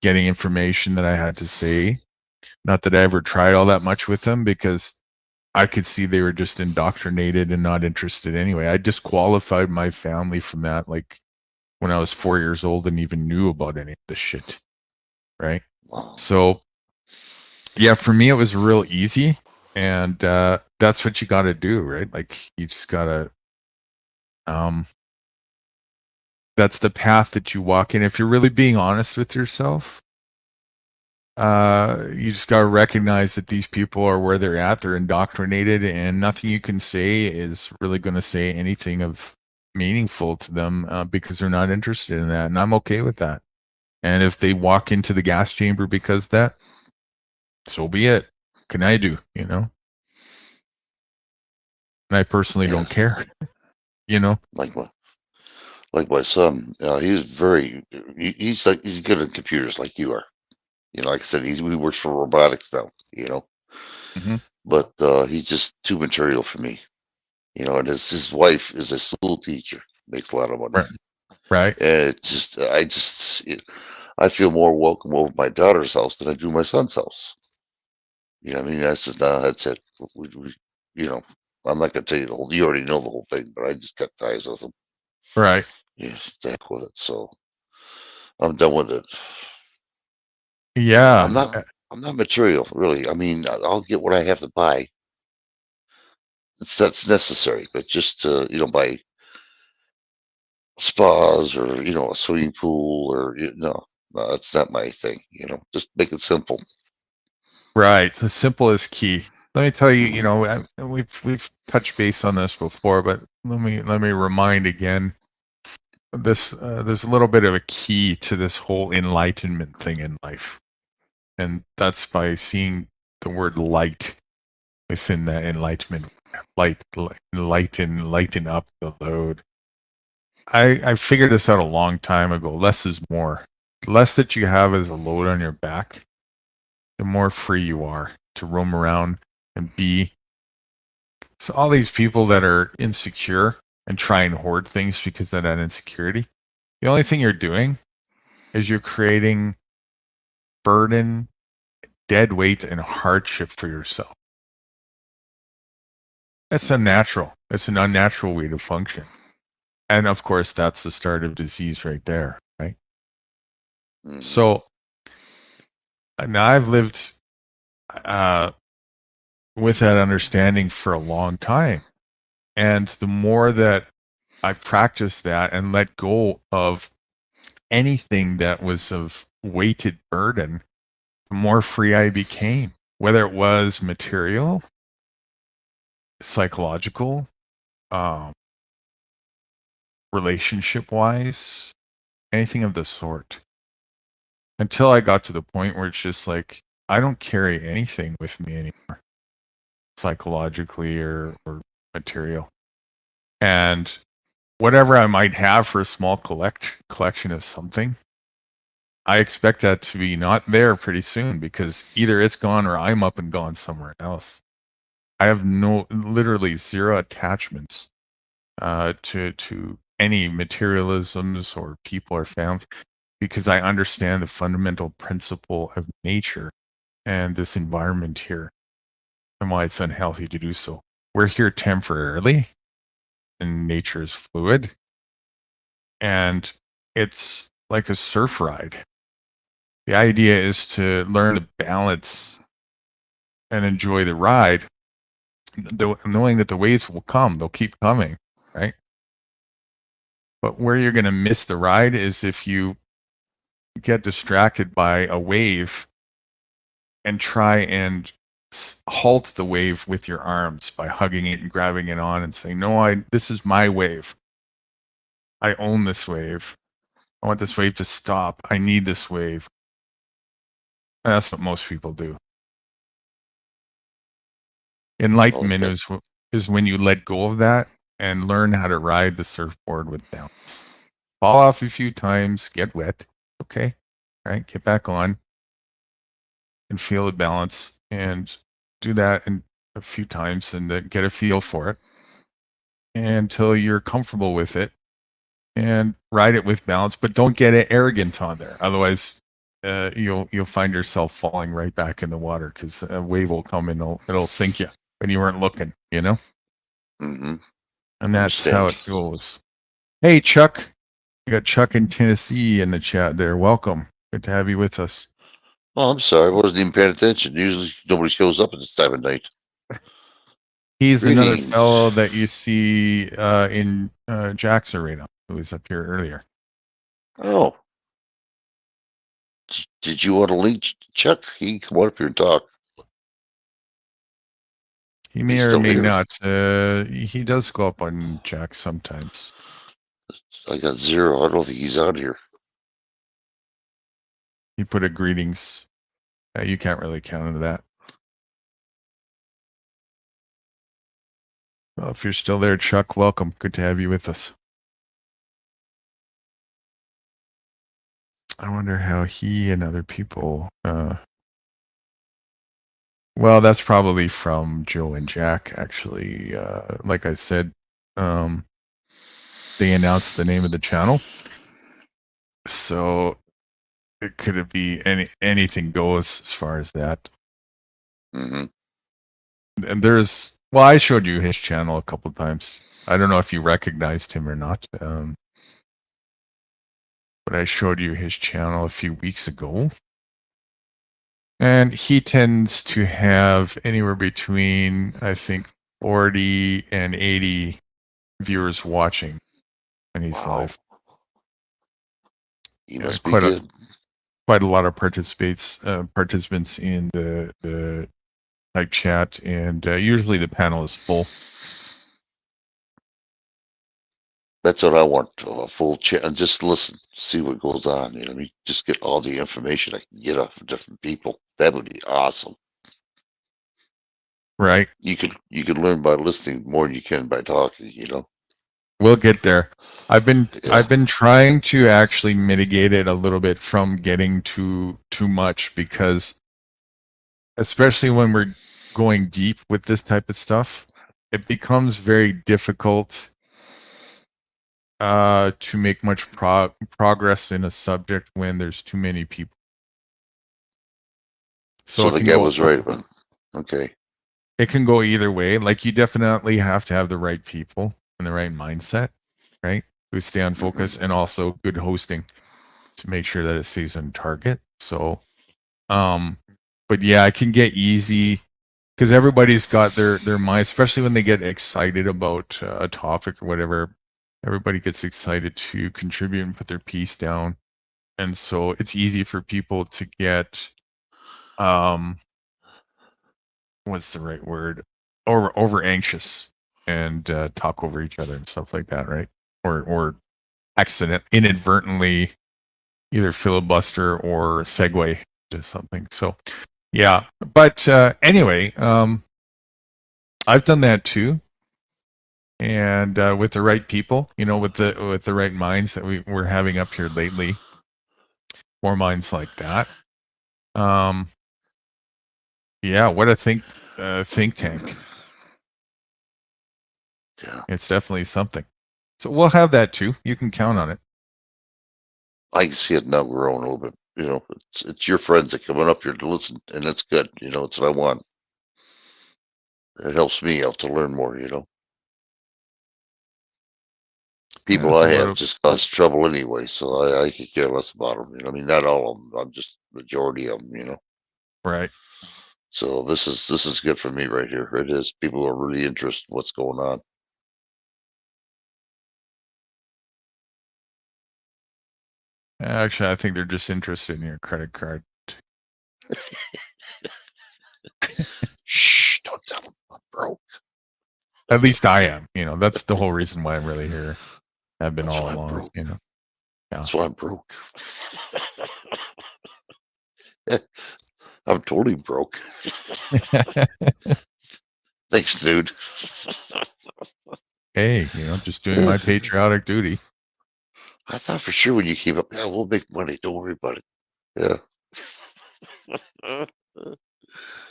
getting information that I had to say. Not that I ever tried all that much with them, because I could see they were just indoctrinated and not interested anyway. I disqualified my family from that, like when I was 4 years old and even knew about any of this shit. Right. Wow. So yeah, for me, it was real easy. And that's what you got to do, right? Like, you just got to, that's the path that you walk in. If you're really being honest with yourself, you just got to recognize that these people are where they're at. They're indoctrinated, and nothing you can say is really going to say anything of meaningful to them, because they're not interested in that. And I'm okay with that. And if they walk into the gas chamber because of that, so be it. Can I do, And I personally don't care, Like my son, he's he's good at computers like you are. Like I said, he works for robotics now. Mhm. But he's just too material for me. And his wife is a school teacher, makes a lot of money. Right. And I feel more welcome over my daughter's house than I do my son's house. I mean, that's just, that's it. I'm not gonna tell you the whole. You already know the whole thing, but I just cut ties with him. Right. Stick with it. So I'm done with it. Yeah. I'm not material, really. I mean, I'll get what I have to buy. That's necessary, but just to buy spas or a swimming pool or no, that's not my thing. Just make it simple. Right. The simple is key. Let me tell you, we've touched base on this before, but let me remind again. There's a little bit of a key to this whole enlightenment thing in life, and that's by seeing the word light within that enlightenment. Lighten up the load. I figured this out a long time ago. Less is more. The less that you have as a load on your back, the more free you are to roam around and be. So all these people that are insecure and try and hoard things because of that insecurity, the only thing you're doing is you're creating burden, dead weight, and hardship for yourself. That's unnatural. It's an unnatural way to function. And of course, that's the start of disease right there, right? So now I've lived with that understanding for a long time. And the more that I practiced that and let go of anything that was of weighted burden, the more free I became, whether it was material, psychological, relationship wise, anything of the sort. Until I got to the point where it's just like, I don't carry anything with me anymore, psychologically or material. And whatever I might have for a small collection of something, I expect that to be not there pretty soon, because either it's gone or I'm up and gone somewhere else. I have literally zero attachments to any materialisms or people or families, because I understand the fundamental principle of nature and this environment here, and why it's unhealthy to do so. We're here temporarily, and nature is fluid. and it's like a surf ride. The idea is to learn to balance and enjoy the ride, knowing that the waves will come, they'll keep coming, right? But where you're going to miss the ride is if you get distracted by a wave and try and halt the wave with your arms by hugging it and grabbing it on and saying, no, this is my wave. I own this wave. I want this wave to stop. I need this wave. And that's what most people do. Enlightenment is when you let go of that and learn how to ride the surfboard with balance. Fall off a few times, get wet. Okay. All right. Get back on and feel the balance and do that in a few times and then get a feel for it until you're comfortable with it and ride it with balance, but don't get arrogant on there. Otherwise, you'll find yourself falling right back in the water because a wave will come and it'll sink you when you weren't looking, you know? Mm-hmm. And that's how it goes. Hey, Chuck. We got Chuck in Tennessee in the chat there. Welcome. Good to have you with us. Oh, I'm sorry. I wasn't even paying attention. Usually nobody shows up at this time of night. He's another Greetings. fellow that you see in Jack's arena, who was up here earlier. Oh. Did you want to link Chuck? He can come on up here and talk. He may He's or still may here. not. He does go up on Jack sometimes. I got 0. I don't think he's on here. He put a greetings. You can't really count into that. Well, if you're still there, Chuck, welcome. Good to have you with us. I wonder how he and other people. Well, that's probably from Joe and Jack, actually. Like I said, they announced the name of the channel. So it could be anything goes as far as that. Mm-hmm. And well, I showed you his channel a couple times. I don't know if you recognized him or not. But I showed you his channel a few weeks ago. And he tends to have anywhere between, I think, 40 and 80 viewers watching when he's live. He must be good. Quite a lot of participants in the type chat, and usually the panel is full. That's what I want, a full chat, and just listen, see what goes on. You know what I mean? Just get all the information I can get off of different people. That would be awesome. Right. You could learn by listening more than you can by talking, you know. We'll get there. I've been trying to actually mitigate it a little bit from getting too much, because especially when we're going deep with this type of stuff, it becomes very difficult to make much progress in a subject when there's too many people. So the guy was right, man. Okay. It can go either way. Like, you definitely have to have the right people and the right mindset, right? Who stay on focus, and also good hosting to make sure that it stays on target. So, but yeah, it can get easy because everybody's got their mind, especially when they get excited about a topic or whatever. Everybody gets excited to contribute and put their piece down. And so it's easy for people to get, what's the right word? Over anxious and talk over each other and stuff like that, right? Or inadvertently either filibuster or segue to something. So yeah, but anyway, I've done that too. And with the right people, you know, with the right minds that we're having up here lately, more minds like that. Yeah, what a think tank. Yeah, it's definitely something. So we'll have that too. You can count on it. I can see it now growing a little bit. You know, it's your friends that coming up here to listen, and that's good. You know, it's what I want. It helps me out to learn more. You know. people That's I a lot have of- just cause trouble anyway, so I could care less about them. You know, I mean, not all of them. I'm just majority of them. You know, Right. so this is good for me right here. It is. People are really interested in what's going on. Actually, I think they're just interested in your credit card. Shh! Don't tell them I'm broke. At least I am. You know, that's the whole reason why I'm really here. I've been That's all why I'm along. broke. You know. That's why I'm broke. I'm totally broke. Thanks, dude. Hey, you know, just doing my patriotic duty. I thought for sure when you came up, yeah, we'll make money. Don't worry about it. Yeah.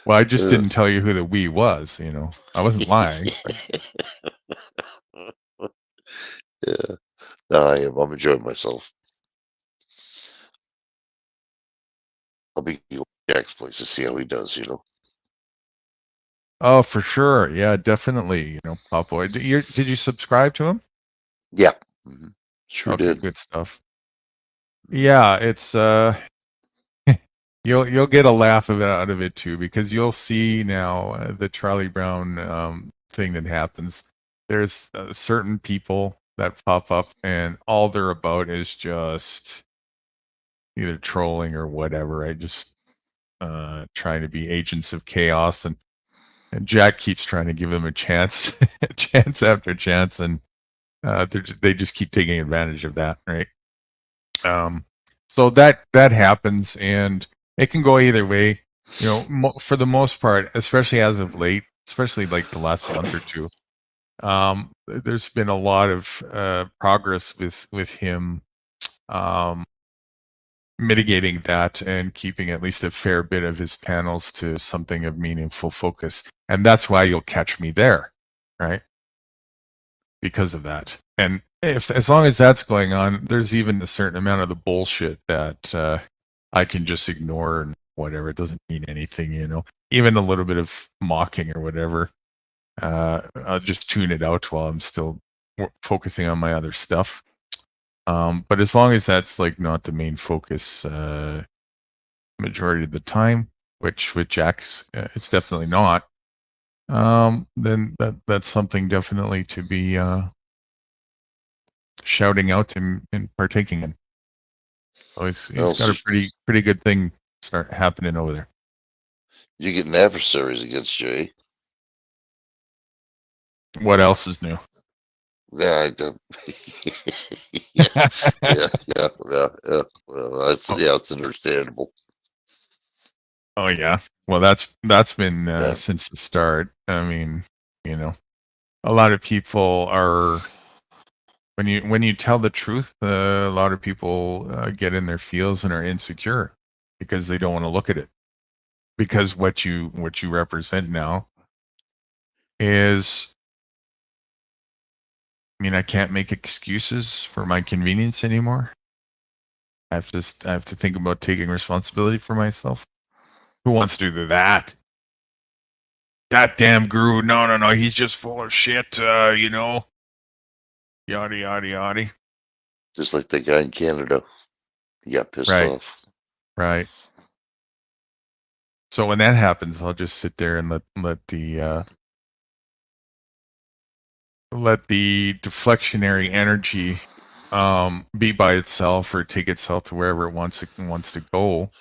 Well, I just Yeah. didn't tell you who the we was. You know, I wasn't lying. Yeah. No, I am. I'm enjoying myself. I'll be going to Jack's place to see how he does, you know. Oh, for sure. Yeah, definitely. You know, Pop Boy. Did you subscribe to him? Yeah. Sure Okay, did. good stuff. Yeah, it's you'll get a laugh out of it too, because you'll see now the Charlie Brown thing that happens. There's certain people that pop up, and all they're about is just either trolling or whatever. I just trying to be agents of chaos, and Jack keeps trying to give them a chance, chance after chance, and they just keep taking advantage of that, right? So that happens, and it can go either way. You know, for the most part, especially as of late, especially like the last month or two, there's been a lot of progress with him mitigating that and keeping at least a fair bit of his panels to something of meaningful focus. And that's why you'll catch me there, right? Because of that. And as long as that's going on, there's even a certain amount of the bullshit that I can just ignore and whatever. It doesn't mean anything, you know. Even a little bit of mocking or whatever. I'll just tune it out while I'm still focusing on my other stuff. But as long as that's like not the main focus majority of the time, which with Jack's it's definitely not, then that's something definitely to be shouting out and partaking in. So he's got a pretty good thing start happening over there. You're getting adversaries against you, eh? What else is new? Yeah, I don't. yeah. Well, it's understandable. Oh yeah. Well, that's been since the start. I mean, you know, a lot of people are when you tell the truth, a lot of people get in their feels and are insecure because they don't want to look at it. Because what you represent now is, I mean, I can't make excuses for my convenience anymore. I have to think about taking responsibility for myself. Who wants to do that? That damn guru. No. He's just full of shit. You know. Yada yada yada. Just like the guy in Canada. He got pissed off. Right. So when that happens, I'll just sit there and let the deflectionary energy be by itself or take itself to wherever it wants to go.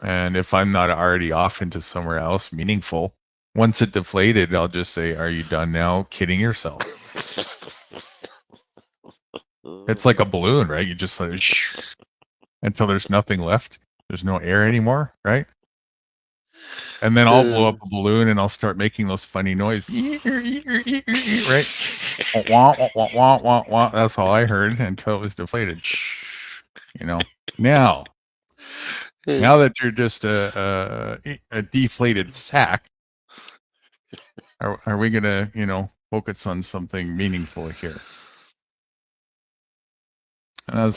And if I'm not already off into somewhere else meaningful, once it deflated, I'll just say, "Are you done now? Kidding yourself." It's like a balloon, right? You just let it until there's nothing left. There's no air anymore, right? And then I'll blow up a balloon and I'll start making those funny noises, right? Wah, wah, wah, wah, wah. That's all I heard until it was deflated. You know. Now that you're just a deflated sack, are we gonna, you know, focus on something meaningful here? And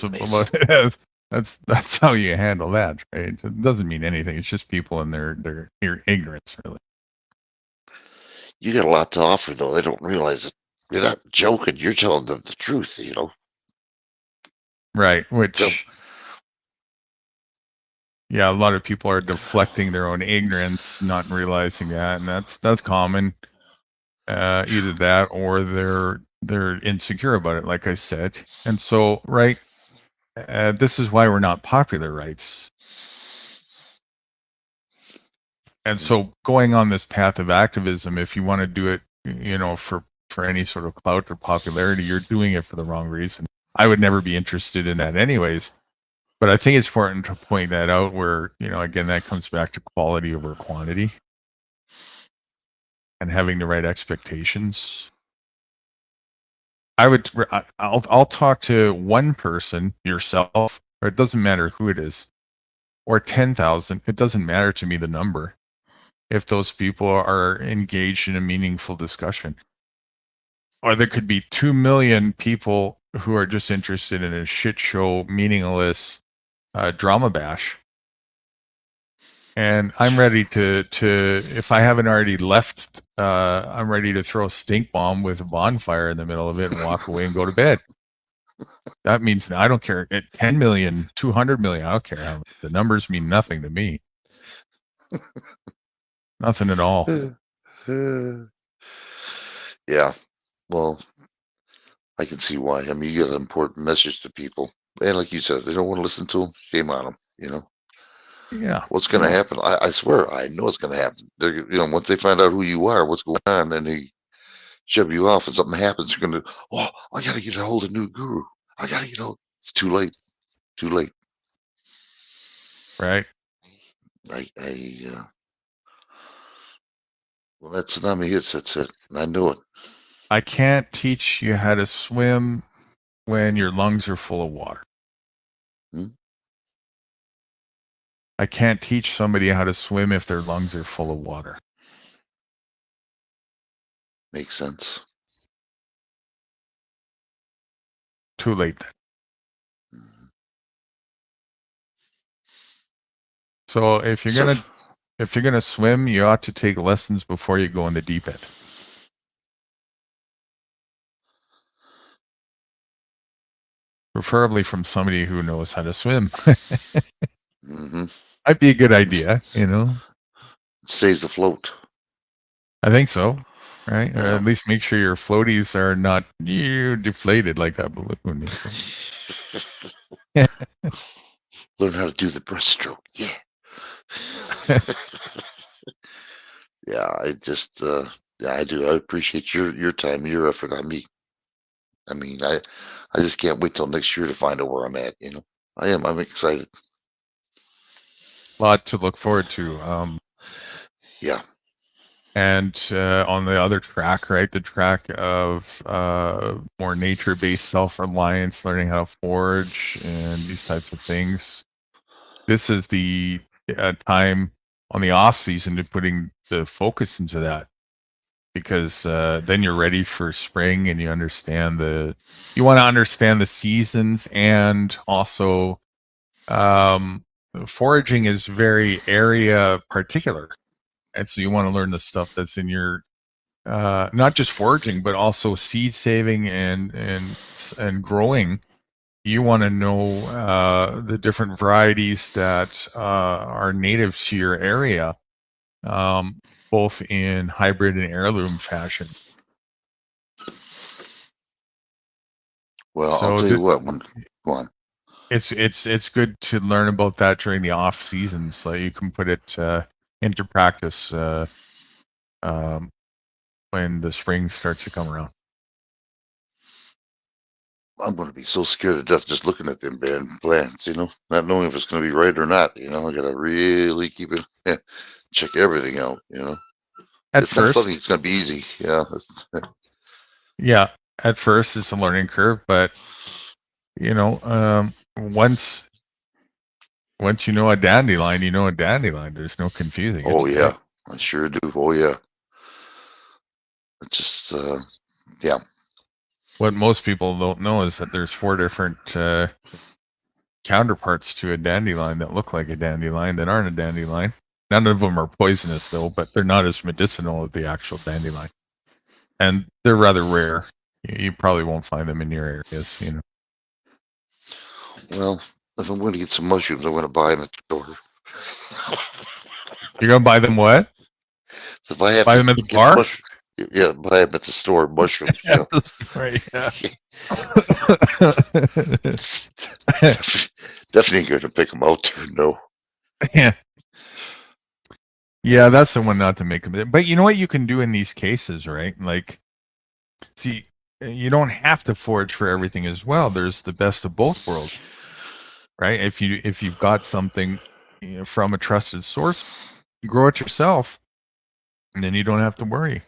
that's how you handle that, right? It doesn't mean anything. It's just people in their ignorance, really. You got a lot to offer, though. They don't realize it. You're not joking. You're telling them the truth, you know. Right. Which, Yep. yeah, a lot of people are deflecting their own ignorance, not realizing that, and that's common. Either that or they're insecure about it, like I said. And so, right, this is why we're not popular, right? And so, going on this path of activism, if you want to do it, for any sort of clout or popularity, you're doing it for the wrong reason. I would never be interested in that, anyways. But I think it's important to point that out. Where again, that comes back to quality over quantity, and having the right expectations. I'll talk to one person, yourself, or it doesn't matter who it is, or 10,000. It doesn't matter to me the number, if those people are engaged in a meaningful discussion. Or there could be 2 million people who are just interested in a shit show, meaningless drama bash. And I'm ready to if I haven't already left, I'm ready to throw a stink bomb with a bonfire in the middle of it and walk away and go to bed. That means I don't care. At 10 million, 200 million, I don't care. The numbers mean nothing to me. Nothing at all. Yeah. Well, I can see why. I mean, you get an important message to people. And like you said, if they don't want to listen to them, shame on them, Yeah. What's going to happen? I swear, I know it's going to happen. They're, once they find out who you are, what's going on, and they shove you off and something happens, you're going to, I got to get a hold of a new guru. I got to get hold. It's too late. Too late. Right. Well, that's Tsunami Hits. That's it. I know it. I can't teach you how to swim when your lungs are full of water. I can't teach somebody how to swim if their lungs are full of water. Makes sense. Too late then. So if you're gonna swim, you ought to take lessons before you go in the deep end. Preferably from somebody who knows how to swim. Might be a good idea, Stays afloat. I think so, right? Yeah. Or at least make sure your floaties are not deflated like that balloon. Learn how to do the breaststroke. Yeah. Yeah, I do. I appreciate your time, your effort on me. I mean, I just can't wait till next year to find out where I'm at. I'm excited. Lot to look forward to. Yeah. And on the other track, right, the track of more nature-based self-reliance, learning how to forage and these types of things. This is the time on the off season to putting the focus into that, because then you're ready for spring and you want to understand the seasons, and also foraging is very area particular. And so you want to learn the stuff that's in your, not just foraging, but also seed saving and growing. You want to know the different varieties that are native to your area, both in hybrid and heirloom fashion. Well, I'll tell you what. Go on. It's good to learn about that during the off season, so you can put it into practice when the spring starts to come around. I'm going to be so scared to death just looking at them plans, not knowing if it's going to be right or not. I got to really keep it, check everything out, It's not something that's going to be easy. Yeah. Yeah. At first it's a learning curve, but once you know a dandelion, you know a dandelion. There's no confusing it. Oh yeah, I sure do. Oh yeah. It's just, yeah. What most people don't know is that there's 4 different counterparts to a dandelion that look like a dandelion that aren't a dandelion. None of them are poisonous though, but they're not as medicinal as the actual dandelion. And they're rather rare. You probably won't find them in your areas, Well, if I'm going to get some mushrooms, I'm going to buy them at the store. You're gonna buy them what? So if I have Buy to them at the get bar? yeah, buy them at the store. Mushrooms. You know. At the store, yeah. Definitely going to pick them out there. No. Yeah. Yeah, that's the one not to make them. But you know what you can do in these cases, right? Like, see, you don't have to forage for everything as well. There's the best of both worlds, right? If you've got something from a trusted source, grow it yourself, and then you don't have to worry.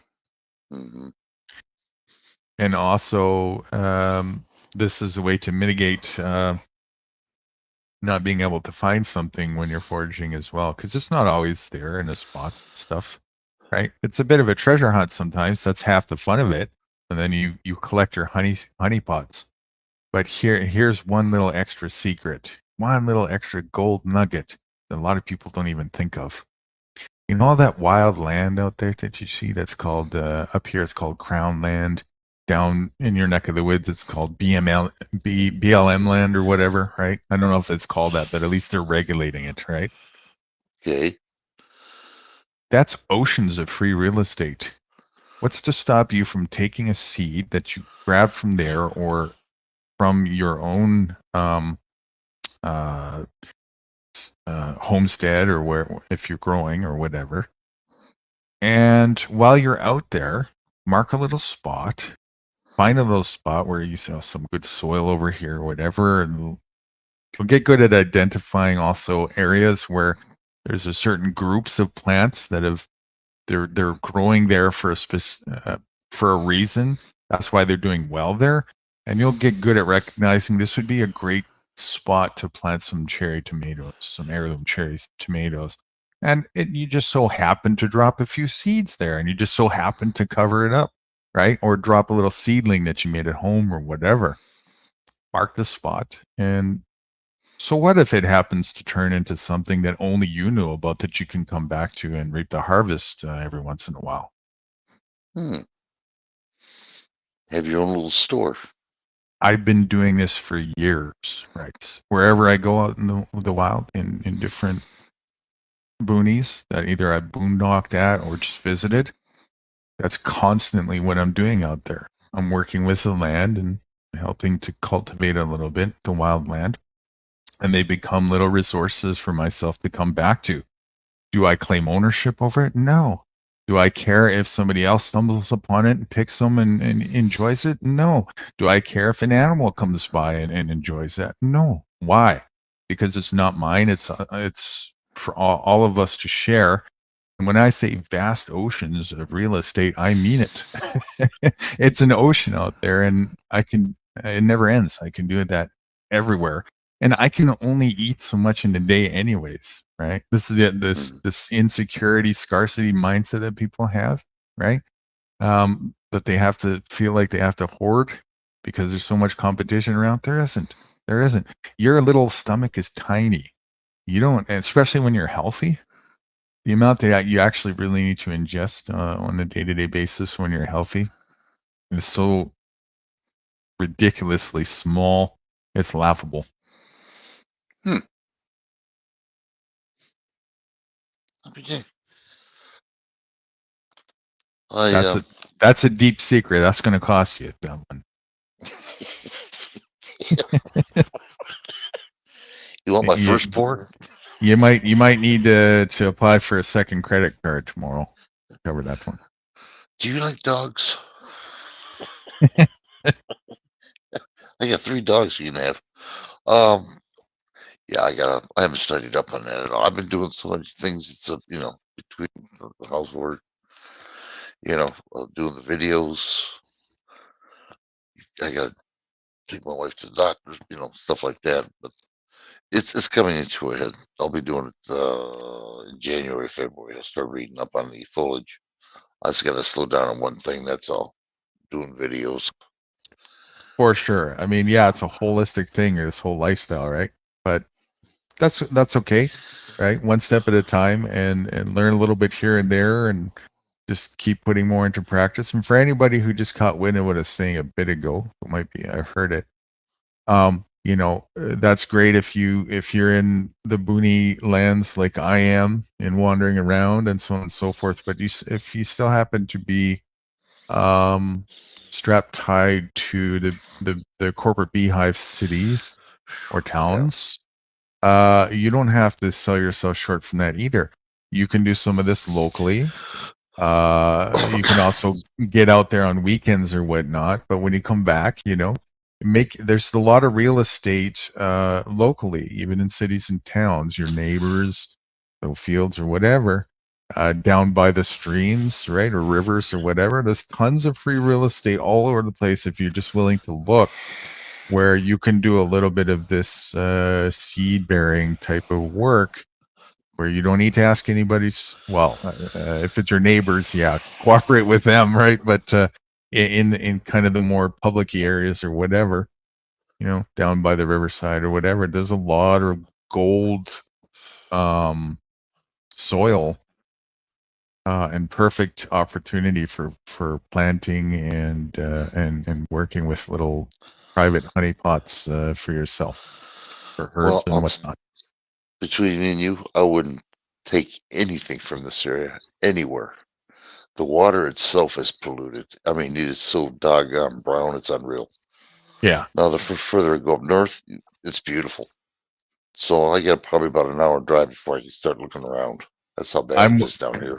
Mm-hmm. And also, this is a way to mitigate not being able to find something when you're foraging as well, because it's not always there in a spot and stuff, right? It's a bit of a treasure hunt sometimes. That's half the fun of it. And then you collect your honey pots. But here's one little extra secret, one little extra gold nugget that a lot of people don't even think of. You know all that wild land out there that you see that's called up here it's called Crown Land. Down in your neck of the woods, it's called BLM land or whatever, right? I don't know if it's called that, but at least they're regulating it, right? Okay. That's oceans of free real estate. What's to stop you from taking a seed that you grab from there or from your own homestead or where, if you're growing or whatever, and while you're out there, mark a little spot. Find a little spot where you see some good soil over here or whatever, and you'll get good at identifying also areas where there's a certain groups of plants that have they're growing there for a reason. That's why they're doing well there, and you'll get good at recognizing this would be a great spot to plant some cherry tomatoes, some heirloom cherry tomatoes, and you just so happen to drop a few seeds there, and you just so happen to cover it up. Right? Or drop a little seedling that you made at home or whatever. Mark the spot. And so what if it happens to turn into something that only you know about that you can come back to and reap the harvest every once in a while? Have your own little store. I've been doing this for years, right? Wherever I go out in the wild, in different boonies that either I boondocked at or just visited, that's constantly what I'm doing out there. I'm working with the land and helping to cultivate a little bit the wild land, and they become little resources for myself to come back to. Do I claim ownership over it? No. Do I care if somebody else stumbles upon it and picks them and enjoys it? No. Do I care if an animal comes by and enjoys that? No. Why? Because it's not mine. It's for all of us to share. And when I say vast oceans of real estate, I mean it. It's an ocean out there, and it never ends. I can do that everywhere. And I can only eat so much in a day anyways, right? This is this insecurity, scarcity mindset that people have, right? That they have to feel like they have to hoard because there's so much competition around. There isn't. Your little stomach is tiny. You don't, especially when you're healthy. The amount that you actually really need to ingest on a day-to-day basis when you're healthy is so ridiculously small, it's laughable. Okay. That's a deep secret. That's going to cost you that one. You want my first pour? You might need to apply for a second credit card tomorrow to cover that one. Do you like dogs? I got 3 dogs you can have. Yeah, I haven't studied up on that at all. I've been doing so many things. It's between the housework, doing the videos. I gotta take my wife to the doctor, stuff like that. But it's coming into a head. I'll be doing it in January, February. I'll start reading up on the foliage. I just gotta slow down on one thing. That's all. Doing videos. For sure. I mean, yeah, it's a holistic thing, this whole lifestyle, right? But that's okay, right? One step at a time, and learn a little bit here and there, and just keep putting more into practice. And for anybody who just caught wind of what I was saying a bit ago, who might be, I've heard it. that's great if you're in the boony lands like I am and wandering around and so on and so forth. But if you still happen to be strapped tied to the corporate beehive cities or towns, you don't have to sell yourself short from that either. You can do some of this locally. You can also get out there on weekends or whatnot. But when you come back, there's a lot of real estate locally, even in cities and towns. Your neighbors, little fields or whatever, down by the streams, right, or rivers or whatever. There's tons of free real estate all over the place if you're just willing to look, where you can do a little bit of this seed bearing type of work, where you don't need to ask anybody's. Well, if it's your neighbors, yeah, cooperate with them, right? But in kind of the more public areas or whatever, down by the riverside or whatever, there's a lot of gold soil and perfect opportunity for planting and working with little private honey pots for yourself, for herbs and whatnot. Between me and you, I wouldn't take anything from this area anywhere. The water itself is polluted. I mean, it is so doggone brown, it's unreal. Yeah. Now, the further I go up north, it's beautiful. So I got probably about an hour drive before I can start looking around. That's how bad it is down here.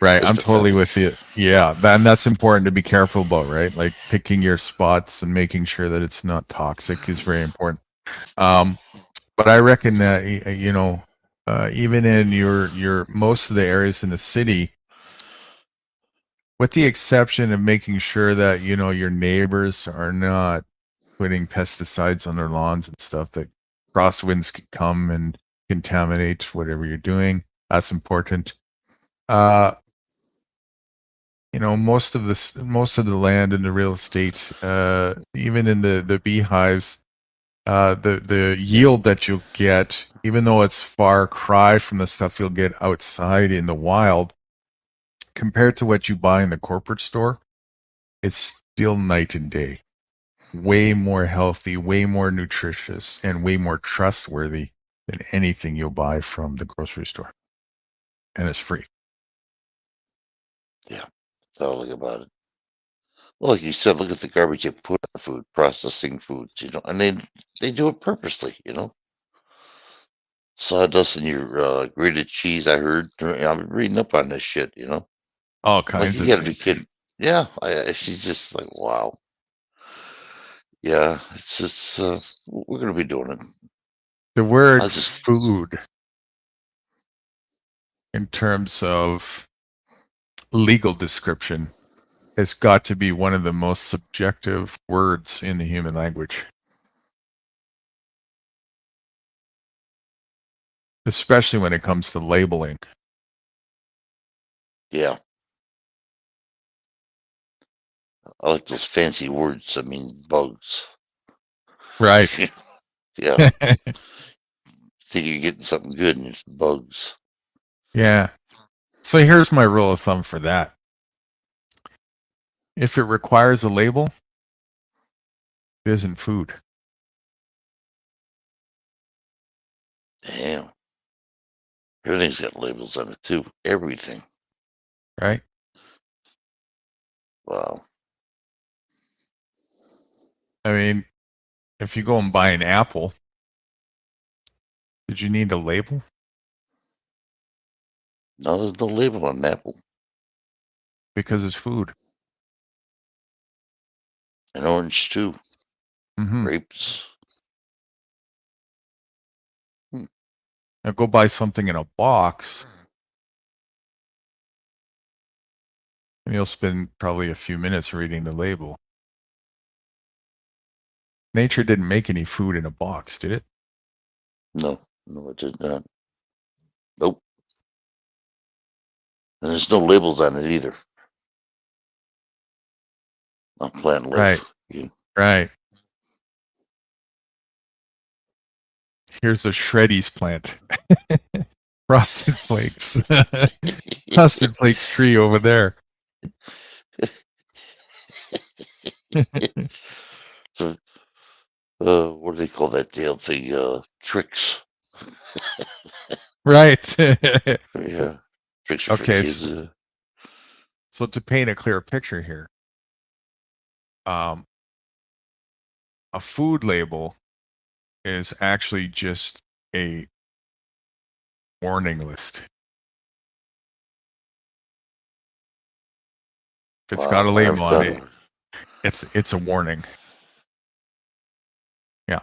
Right. It's I'm totally pathetic. with you. Yeah. And that's important to be careful about, right? Like picking your spots and making sure that it's not toxic is very important. But I reckon that, even in your most of the areas in the city, with the exception of making sure that, your neighbors are not putting pesticides on their lawns and stuff, that crosswinds can come and contaminate whatever you're doing. That's important. Most of the land in the real estate, even in the beehives, the yield that you'll get, even though it's far cry from the stuff you'll get outside in the wild, compared to what you buy in the corporate store, it's still night and day. Way more healthy, way more nutritious, and way more trustworthy than anything you'll buy from the grocery store. And it's free. Yeah, totally about it. Well, like you said, look at the garbage they put on food, processing foods, and they do it purposely, Sawdust in your grated cheese, I heard. I'm reading up on this shit, All Like, kinds you of gotta be things. kidding. Yeah, she's just like, wow. Yeah, it's just, we're gonna be doing it. The word I just, food, in terms of legal description, has got to be one of the most subjective words in the human language. Especially when it comes to labeling. yeah, I like those fancy words. I mean, bugs. Right. Yeah, think you're getting something good and it's bugs. Yeah. So here's my rule of thumb for that. If it requires a label, it isn't food. Damn. Everything's got labels on it too. Everything. Right? Wow. I mean, if you go and buy an apple, did you need a label? No, there's no label on an apple. Because it's food. An orange too. Mm-hmm. Grapes. Now go buy something in a box, and you'll spend probably a few minutes reading the label. Nature didn't make any food in a box, did it? No, it did not. Nope. And there's no labels on it either. On plant life. Right. Right. Here's a Shreddies plant. Frosted Flakes. Frosted Flakes tree over there. So what do they call that damn thing? Tricks. Right. Yeah. Tricks are for Okay, kids. So to paint a clear picture here, a food label is actually just a warning list. If it's got a Wow, I never label on thought it, of it's a warning. Yeah,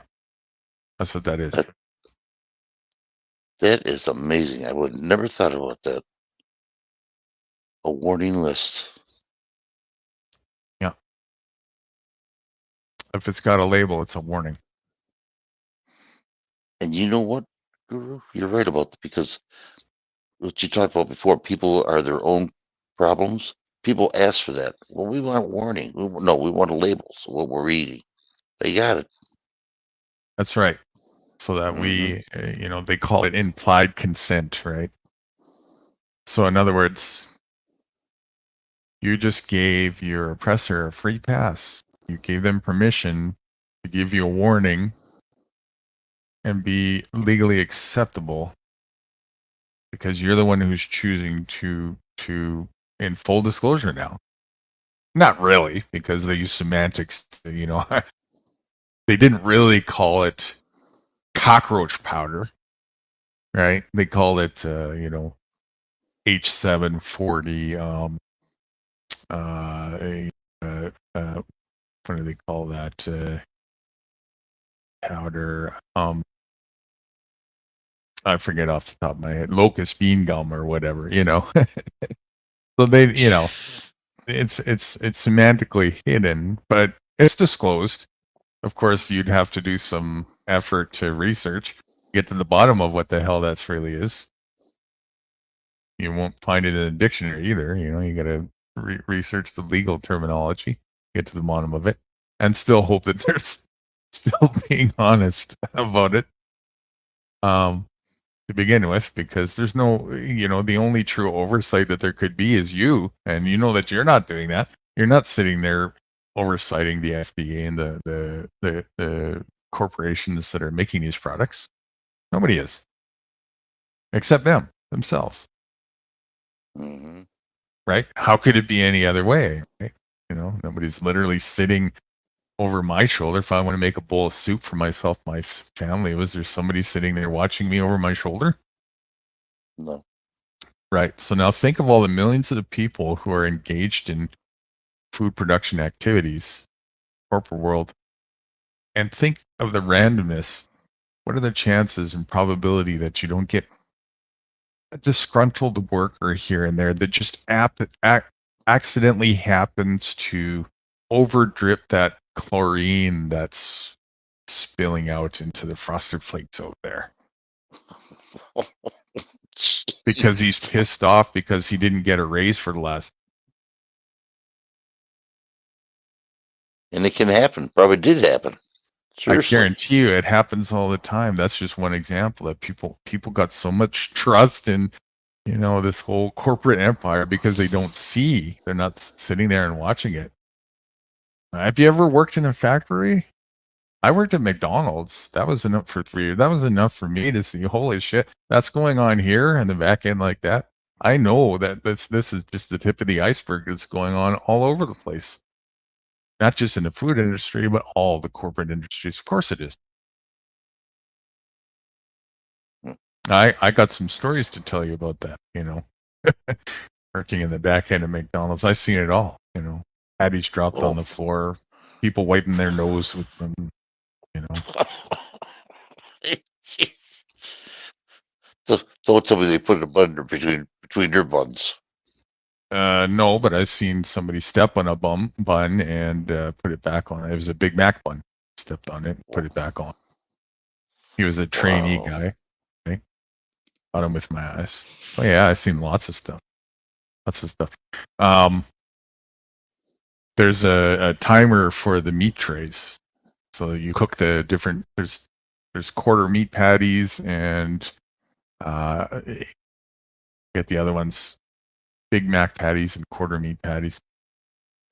that's what that is. That is amazing. I would never thought about that. A warning list. Yeah. If it's got a label, it's a warning. And you know what, Guru? You're right about that, because what you talked about before, people are their own problems. People ask for that. Well, we want warning. We want a label. So what we're eating. They got it. That's right. So that we, they call it implied consent, right? So in other words, you just gave your oppressor a free pass. You gave them permission to give you a warning and be legally acceptable because you're the one who's choosing to in full disclosure now. Not really, because they use semantics, they didn't really call it cockroach powder, right? They call it H740 what do they call that powder? I forget off the top of my head. Locust bean gum or whatever, So they, it's semantically hidden, but it's disclosed. Of course, you'd have to do some effort to research, get to the bottom of what the hell that really is. You won't find it in a dictionary either. You got to research the legal terminology, get to the bottom of it, and still hope that they're still being honest about it. To begin with, because there's no, the only true oversight that there could be is you, and you know that you're not doing that. You're not sitting there oversighting the FDA and the corporations that are making these products. Nobody is, except themselves. Mm-hmm. Right? How could it be any other way? Right? Nobody's literally sitting over my shoulder. If I want to make a bowl of soup for myself, my family, was there somebody sitting there watching me over my shoulder? No. Right. So now think of all the millions of the people who are engaged in food production activities, corporate world, and think of the randomness. What are the chances and probability that you don't get a disgruntled worker here and there that just accidentally happens to overdrip that chlorine that's spilling out into the Frosted Flakes out there? Because he's pissed off because he didn't get a raise for the last. And it can happen. Probably did happen. Seriously. I guarantee you it happens all the time. That's just one example that people got so much trust in, this whole corporate empire because they don't see. They're not sitting there and watching it. Have you ever worked in a factory? I worked at McDonald's. That was enough for 3 years. That was enough for me to see, holy shit, that's going on here and the back end like that. I know that this is just the tip of the iceberg that's going on all over the place. Not just in the food industry, but all the corporate industries. Of course it is. I got some stories to tell you about that, working in the back end of McDonald's. I've seen it all, patties dropped on the floor, people wiping their nose with them, Don't tell me they put a bun between their buns. No, but I've seen somebody step on a bun and put it back on. It was a Big Mac bun. Stepped on it, put it back on. He was a trainee guy. Okay? Got him with my eyes. Oh yeah, I've seen lots of stuff. There's a timer for the meat trays. So you cook the different. There's quarter meat patties and get the other ones. Big Mac patties and quarter meat patties.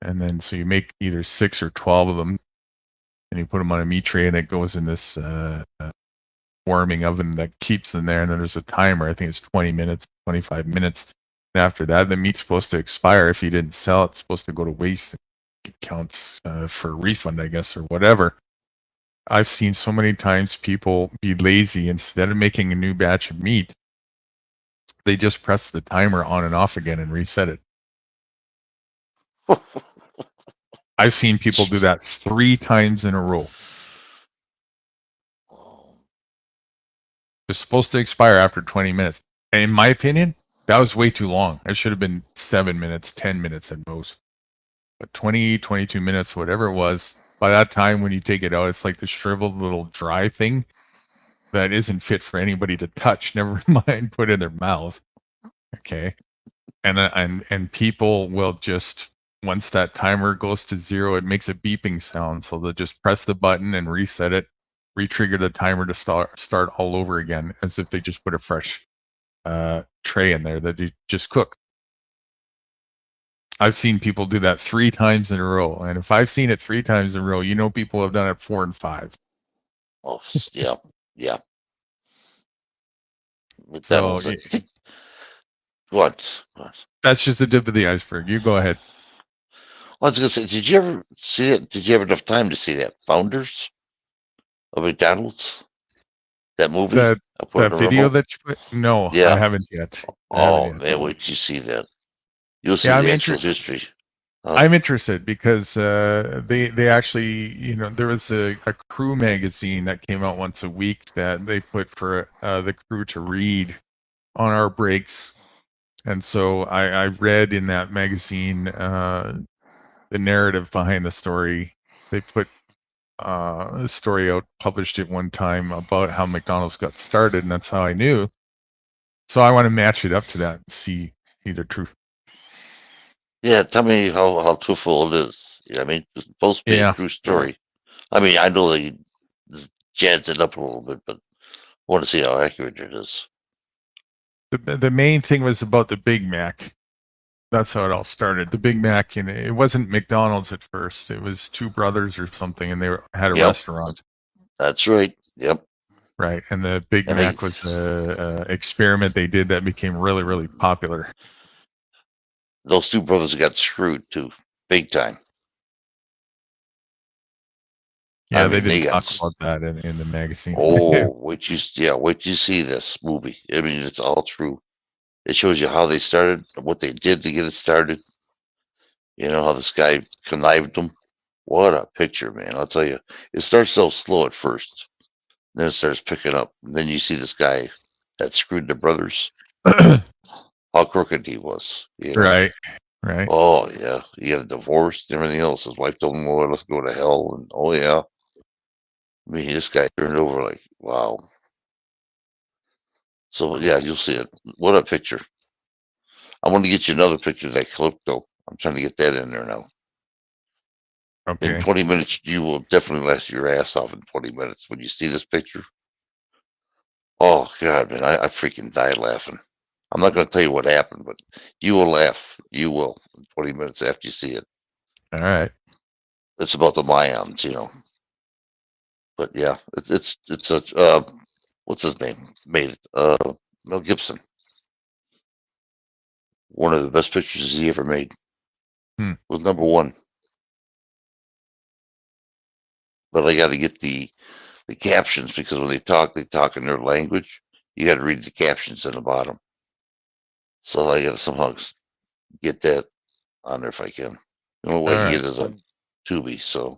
And then so you make either 6 or 12 of them. and you put them on a meat tray, and it goes in this warming oven that keeps them there. And then there's a timer. I think it's 20 minutes, 25 minutes. And after that, the meat's supposed to expire. If you didn't sell it, it's supposed to go to waste. It counts for a refund, I guess, or whatever. I've seen so many times people be lazy. Instead of making a new batch of meat, they just press the timer on and off again and reset it. I've seen people do that 3 times in a row. It's supposed to expire after 20 minutes. And in my opinion, that was way too long. It should have been 7 minutes, 10 minutes at most. But 20, 22 minutes, whatever it was, by that time when you take it out, it's like the shriveled little dry thing that isn't fit for anybody to touch, never mind put in their mouth. Okay. And people will just, once that timer goes to 0, it makes a beeping sound. So they'll just press the button and reset it, re-trigger the timer to start all over again, as if they just put a fresh tray in there that you just cooked. I've seen people do that 3 times in a row. And if I've seen it 3 times in a row, you know people have done it 4 and 5. Oh, yeah, yeah. So What? that's just the tip of the iceberg. You go ahead. I was gonna say, did you ever see it? Did you have enough time to see that Founders of McDonald's? That movie? That I put it that on video remote? that you put? No, Yeah. I haven't yet. Oh man, wait till you see that. You'll see Yeah, I'm the actual interested. history. I'm interested because they actually, there was a crew magazine that came out once a week that they put for the crew to read on our breaks. And so I read in that magazine the narrative behind the story. They put a story out, published it one time about how McDonald's got started, and that's how I knew. So I want to match it up to that and see the truth. Yeah, tell me how truthful it is. Yeah, I mean, it's supposed to be Yeah. a true story. I mean, I know they jazz it up a little bit, but I want to see how accurate it is. The main thing was about the Big Mac. That's how it all started. The Big Mac, and it wasn't McDonald's at first. It was two brothers or something, and they had a Yep. restaurant. That's right. Yep. Right, and the Big And Mac they- was a experiment they did that became really, really popular. Those two brothers got screwed too, big time. Yeah, I they mean, they didn't got talk about that in the magazine. Oh, wait you see this movie. I mean, it's all true. It shows you how they started, what they did to get it started. You know, how this guy connived them. What a picture, man. I'll tell you. It starts so slow at first. Then it starts picking up. And then you see this guy that screwed the brothers. How crooked he was. You know? Right. Oh, yeah. He got a divorce and everything else. His wife told him, well, let's go to hell. And oh, yeah. I mean, this guy turned over like, wow. So, yeah, you'll see it. What a picture. I want to get you another picture of that clip, though. I'm trying to get that in there now. Okay. In 20 minutes, you will definitely laugh your ass off in 20 minutes when you see this picture. Oh, God, man, I freaking died laughing. I'm not going to tell you what happened, but you will laugh. You will in 20 minutes after you see it. All right. It's about the Mayans, you know. But yeah, it's such what's his name? Made it. Mel Gibson. One of the best pictures he ever made. Was number 1. But I got to get the captions because when they talk in their language. You got to read the captions in the bottom. So I got to somehow get that on there if I can. The only way I can get it is on Tubi. So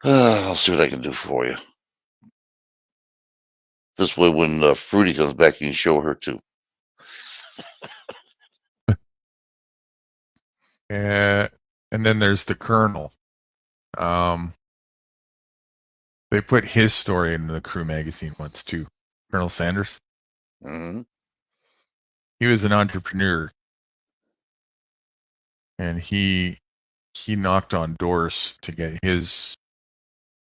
I'll see what I can do for you. This way, when Fruity comes back, you can show her too. And then there's the Colonel. They put his story in the Crew magazine once too. Colonel Sanders. Mm-hmm. He was an entrepreneur, and he knocked on doors to get his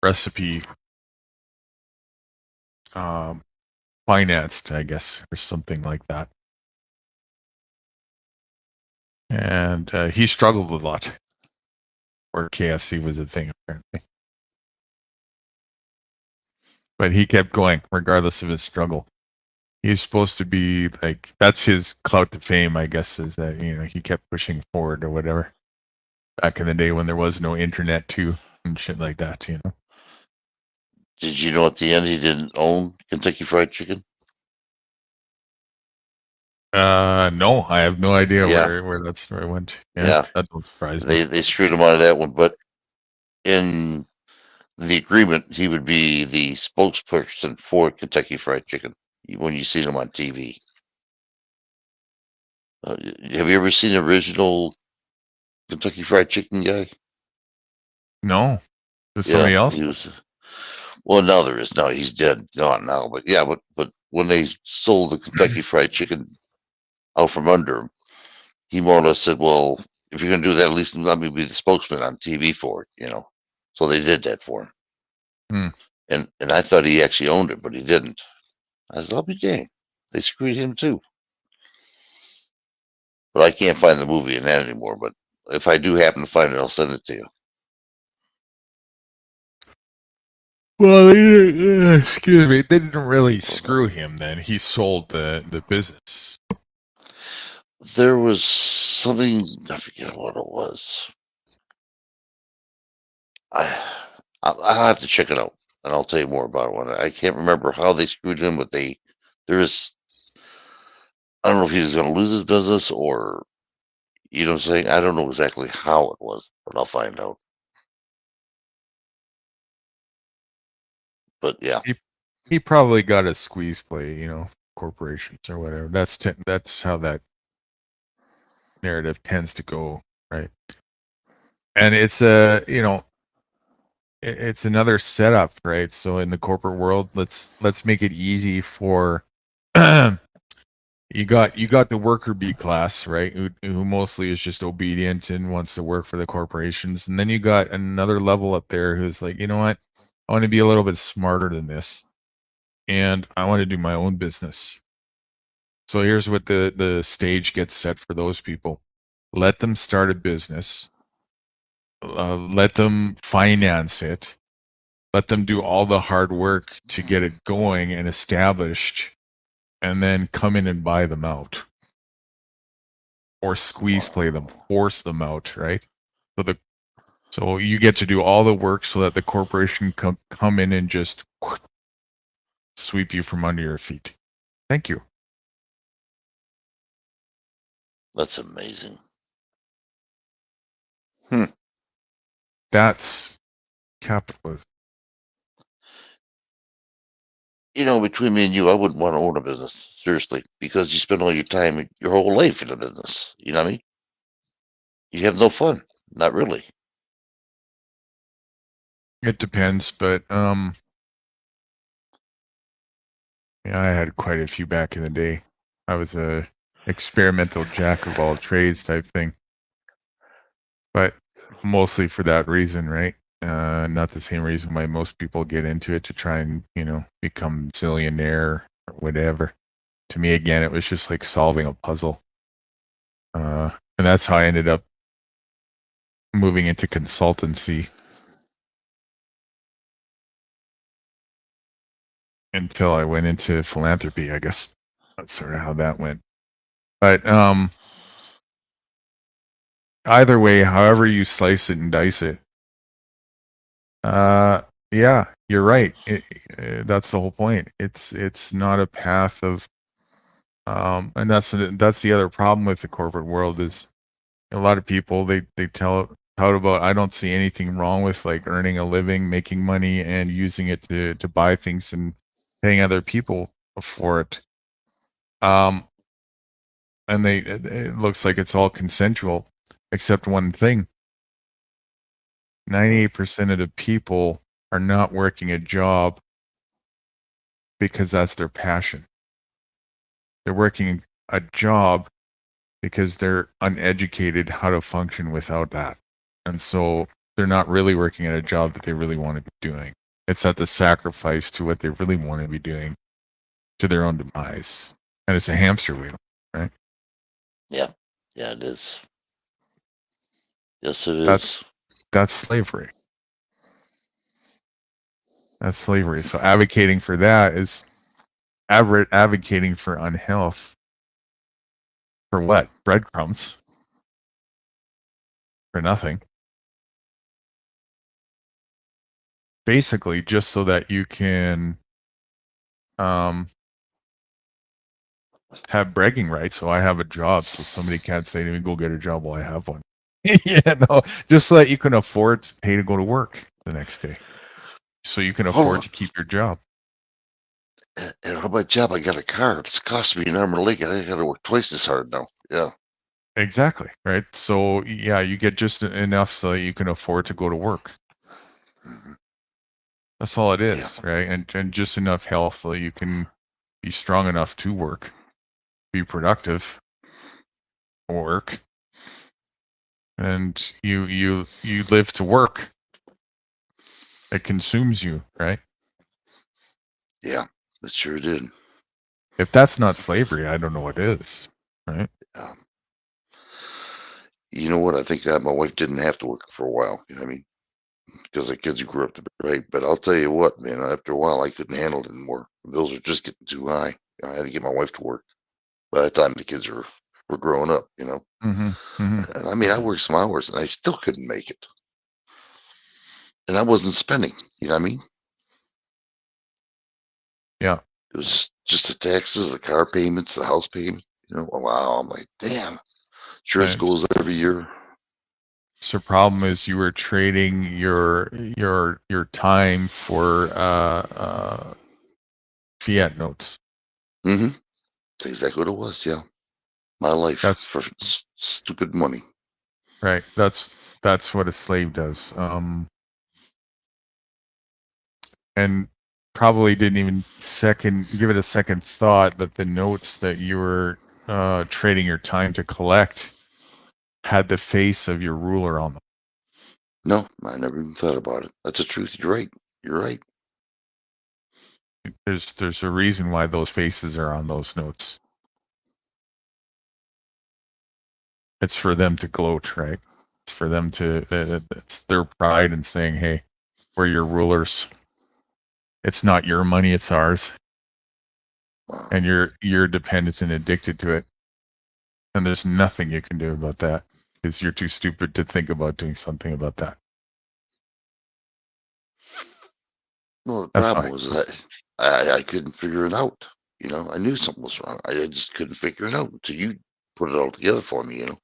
recipe financed, I guess, or something like that. And he struggled a lot. Of before KFC was a thing, apparently. But he kept going, regardless of his struggle. He's supposed to be like, that's his clout to fame, I guess, is that, you know, he kept pushing forward or whatever. Back in the day when there was no internet too and shit like that, you know. Did you know at the end he didn't own Kentucky Fried Chicken? No, I have no idea Yeah. where that story went. Yeah. That don't surprise me. They screwed him out of that one, but in the agreement, he would be the spokesperson for Kentucky Fried Chicken when you see him on TV. Have you ever seen the original Kentucky Fried Chicken guy? No, there's somebody else. He was. Well, now there is. No, he's dead, gone now. But yeah, but when they sold the Kentucky Fried Chicken out from under him, he more or less said, "Well, if you're going to do that, at least let me be the spokesman on TV for it." You know, so they did that for him. And I thought he actually owned it, but he didn't. I said, "I'll be dang, they screwed him too." But I can't find the movie in that anymore. But if I do happen to find it, I'll send it to you. Well, excuse me, they didn't really screw him then. He sold the business. There was something, I forget what it was. I'll have to check it out, and I'll tell you more about it when I can't remember how they screwed him, but I don't know if he was going to lose his business or, you know what I'm saying? I don't know exactly how it was, but I'll find out. But yeah, He probably got a squeeze play, you know, corporations or whatever. That's how that narrative tends to go, right? And it's you know, it's another setup, right? So in the corporate world, let's make it easy for you got the worker bee class, right? Who mostly is just obedient and wants to work for the corporations, and then you got another level up there who's like, you know what, I want to be a little bit smarter than this, and I want to do my own business. So here's what the stage gets set for those people: let them start a business. Let them finance it. Let them do all the hard work to get it going and established, and then come in and buy them out. Or squeeze play them, force them out, right? So you get to do all the work so that the corporation can come in and just sweep you from under your feet. Thank you. that's amazing. That's capitalism. You know, between me and you, I wouldn't want to own a business, seriously, because you spend all your time, your whole life in a business. You know what I mean? You have no fun. Not really. It depends, but yeah, I had quite a few back in the day. I was a experimental jack of all trades type thing, but mostly for that reason, right? Not the same reason why most people get into it, to try and, you know, become zillionaire or whatever. To me, again, it was just like solving a puzzle, and that's how I ended up moving into consultancy until I went into philanthropy, I guess. That's sort of how that went. But either way, however you slice it and dice it, yeah, you're right. That's the whole point. It's not a path of, and that's the other problem with the corporate world is a lot of people they tout about, I don't see anything wrong with like earning a living, making money, and using it to buy things and paying other people for it. And it looks like it's all consensual, except one thing. 98% of the people are not working a job because that's their passion. They're working a job because they're uneducated how to function without that. And so they're not really working at a job that they really want to be doing. It's at the sacrifice to what they really want to be doing, to their own demise. And it's a hamster wheel, right? Yeah, it is. Yes, it is. That's slavery. That's slavery. So advocating for that is advocating for unhealth. For what? Breadcrumbs. For nothing. Basically, just so that you can have bragging rights. So I have a job, so somebody can't say to me, "Go get a job." Well, I have one. Yeah, no, just so that you can afford to pay to go to work the next day, so you can Hold afford on. to keep your job. And on my job, I got a car. It's costing me an arm and a leg. I got to work twice as hard now. Yeah. Exactly, right? So yeah, you get just enough so that you can afford to go to work. Mhm. That's all it Yeah. is, right? And just enough health so that you can be strong enough to work, be productive, work, and you live to work. It consumes you, right? Yeah. It sure did. If that's not slavery, I don't know what is, right? Yeah. You know what? I think that my wife didn't have to work for a while. You know what I mean? Because the kids grew up to be right. But I'll tell you what, man, after a while, I couldn't handle it anymore. The bills were just getting too high. I had to get my wife to work. By the time the kids were growing up, you know. Mm-hmm. Mm-hmm. And I mean, I worked some hours and I still couldn't make it. And I wasn't spending, you know what I mean? Yeah. It was just the taxes, the car payments, the house payment. You know, wow, I'm like, damn. Insurance Right. goes every year. So problem is you were trading your time for fiat notes. Mm-hmm. That's exactly what it was. Yeah, my life That's for stupid money. right. That's what a slave does. And probably didn't even give it a second thought that the notes that you were trading your time to collect had the face of your ruler on them. No, I never even thought about it. That's the truth. You're right. You're right. There's a reason why those faces are on those notes. It's for them to gloat, right? It's for them to it's their pride in saying, "Hey, we're your rulers. It's not your money, it's ours." Wow. And you're dependent and addicted to it. And there's nothing you can do about that because you're too stupid to think about doing something about that. Well, the That's problem fine. was that I couldn't figure it out. You know, I knew something was wrong. I just couldn't figure it out until you put it all together for me, you know.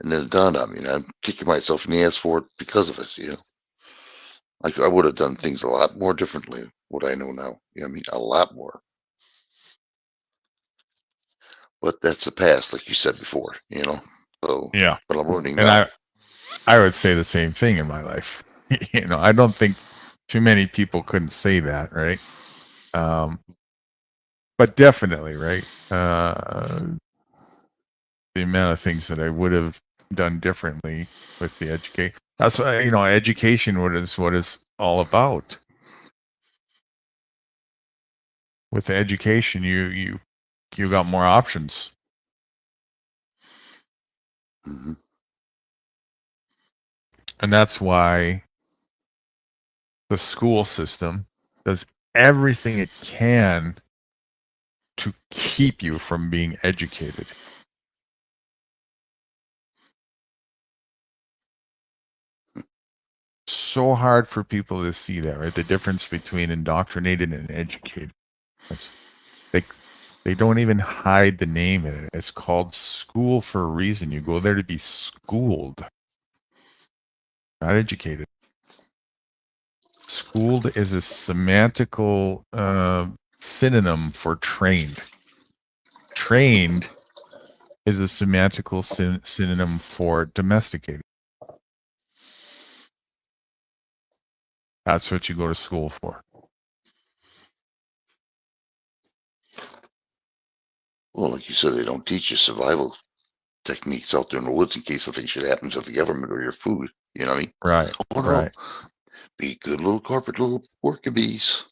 And then it dawned on me, and I'm kicking myself in the ass for it because of it, you know. I would have done things a lot more differently, what I know now. You know what I mean? A lot more. But that's the past, like you said before, you know. So, Yeah. but I'm learning And now. I would say the same thing in my life. You know, I don't think too many people couldn't say that, right? But definitely, right? The amount of things that I would have done differently with the education. That's why, you know, education what is all about. With education, you got more options. Hmm. And that's why the school system does everything it can to keep you from being educated. So hard for people to see that, right? The difference between indoctrinated and educated. It's, they don't even hide the name in it. It's called school for a reason. You go there to be schooled, not educated. Schooled is a semantical synonym for trained. Trained is a semantical synonym for domesticated. That's what you go to school for. Well, like you said, they don't teach you survival techniques out there in the woods in case something should happen to the government or your food. You know what I mean? Right. Oh no, Right. be good little corporate little worker bees.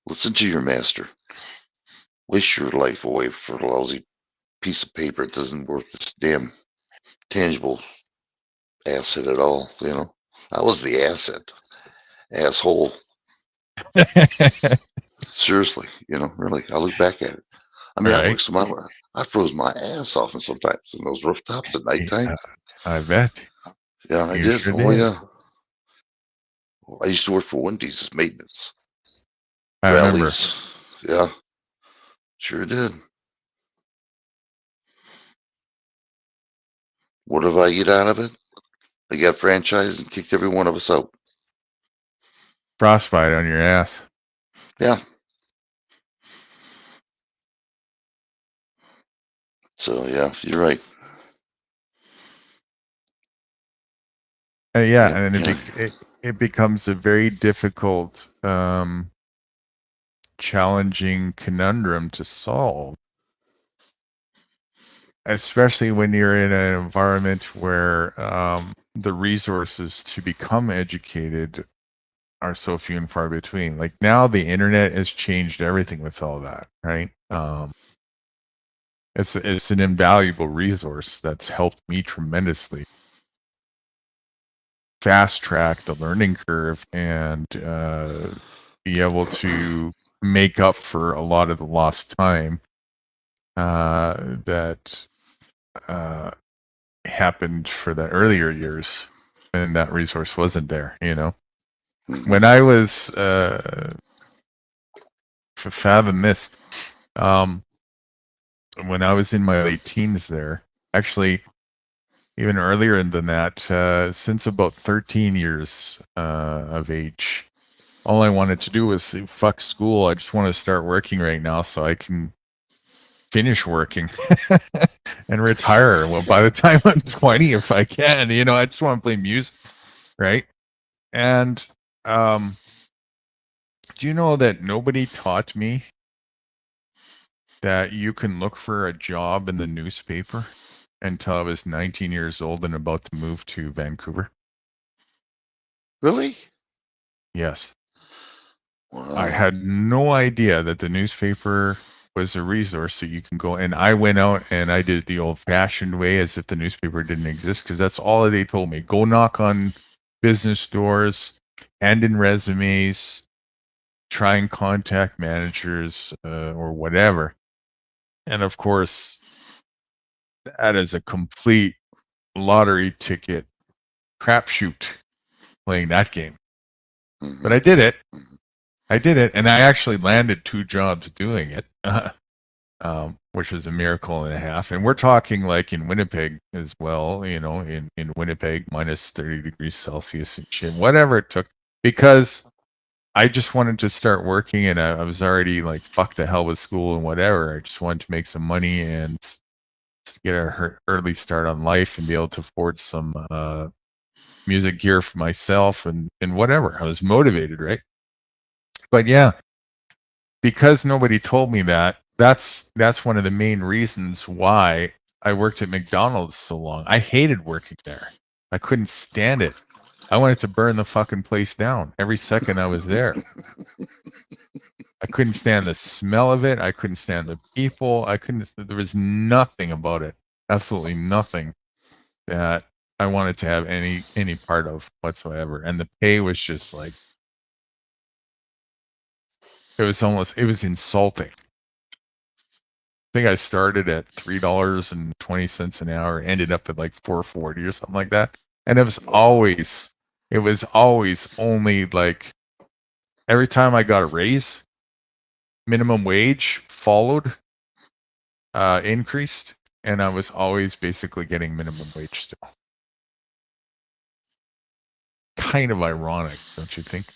Listen to your master. Waste your life away for a lousy piece of paper. It doesn't worth its damn tangible asset at all. You know, I was the asset, asshole. Seriously, you know, really. I look back at it. I mean, Right. I froze my ass off and sometimes in those rooftops at nighttime. Yeah, I bet. Yeah, I You did. sure Oh did. yeah. Well, I used to work for Wendy's as maintenance. I remember. Rallies. Yeah, sure did. What did I get out of it? I got franchised and kicked every one of us out. Frostbite on your ass. Yeah. So yeah, you're right. Yeah, Yep, and then yeah. it becomes a very difficult, challenging conundrum to solve, especially when you're in an environment where the resources to become educated are so few and far between. Like now, the internet has changed everything with all that, right? It's an invaluable resource that's helped me tremendously fast track the learning curve and be able to make up for a lot of the lost time that happened for the earlier years and that resource wasn't there, you know. When I was fathom this, when I was in my late teens there, actually even earlier than that, since about 13 years of age, all I wanted to do was say, fuck school. I just want to start working right now so I can finish working and retire. Well, by the time I'm 20, if I can, you know, I just want to play music, right? And do you know that nobody taught me that you can look for a job in the newspaper until I was 19 years old and about to move to Vancouver? Really? Yes. Wow. I had no idea that the newspaper was a resource that you can go. And I went out and I did it the old fashioned way as if the newspaper didn't exist, because that's all they told me. Go knock on business doors, hand in resumes, try and contact managers or whatever. And of course, that is a complete lottery ticket crapshoot playing that game. But I did it. And I actually landed 2 jobs doing it, which was a miracle and a half. And we're talking like in Winnipeg as well, you know, in Winnipeg, minus 30 degrees Celsius and shit, whatever it took, because I just wanted to start working and I was already like, fuck the hell with school and whatever. I just wanted to make some money and get an early start on life and be able to afford some music gear for myself and whatever. I was motivated, right? But yeah, because nobody told me that, that's one of the main reasons why I worked at McDonald's so long. I hated working there. I couldn't stand it. I wanted to burn the fucking place down every second I was there. I couldn't stand the smell of it. I couldn't stand the people. There was nothing about it. Absolutely nothing that I wanted to have any part of whatsoever. And the pay was just like, it was insulting. I think I started at $3.20 an hour, ended up at like $4.40 or something like that. And it was always only like every time I got a raise, minimum wage followed, increased, and I was always basically getting minimum wage still. Kind of ironic, don't you think?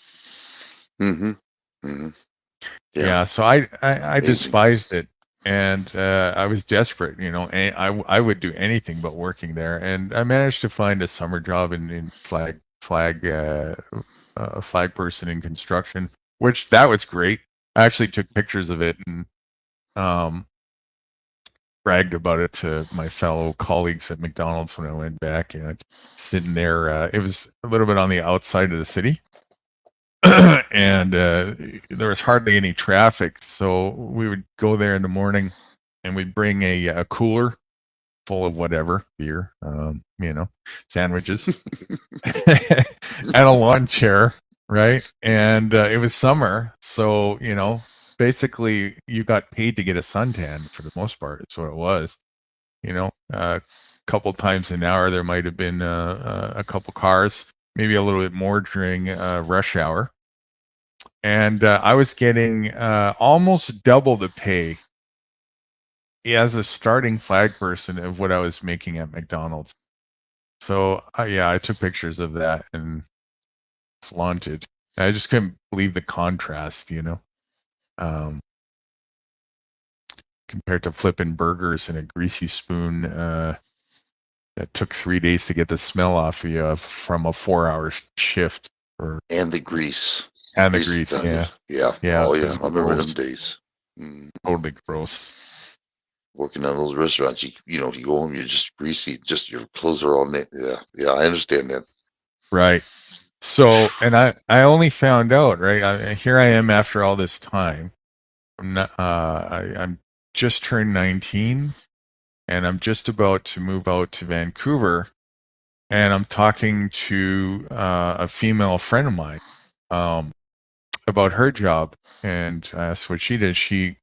Yeah, so I despised it, and I was desperate, you know, and I would do anything but working there, and I managed to find a summer job in flag person in construction, which that was great. I actually took pictures of it and bragged about it to my fellow colleagues at McDonald's when I went back. You know, sitting there, it was a little bit on the outside of the city. And there was hardly any traffic, so we would go there in the morning and we'd bring a cooler full of whatever beer, sandwiches, and a lawn chair, right? And it was summer, so basically you got paid to get a suntan for the most part. It's what it was. A couple times an hour there might have been a couple cars, maybe a little bit more during rush hour, and I was getting almost double the pay as a starting flag person of what I was making at McDonald's. So I took pictures of that and flaunted. I just couldn't believe the contrast, compared to flipping burgers in a greasy spoon that took 3 days to get the smell off of you from a 4-hour shift. And the grease. And the grease, does yeah. it. Yeah. Yeah, Oh, yeah. it's I remember gross. them days. Mm. Totally gross. Working on those restaurants, you go home, you're just greasy, just your clothes are all knit. Yeah. Yeah. I understand that. Right. So, and I only found out, right? Here I am after all this time. I'm just turned 19, and I'm just about to move out to Vancouver, and I'm talking to a female friend of mine about her job, and I asked what she did. She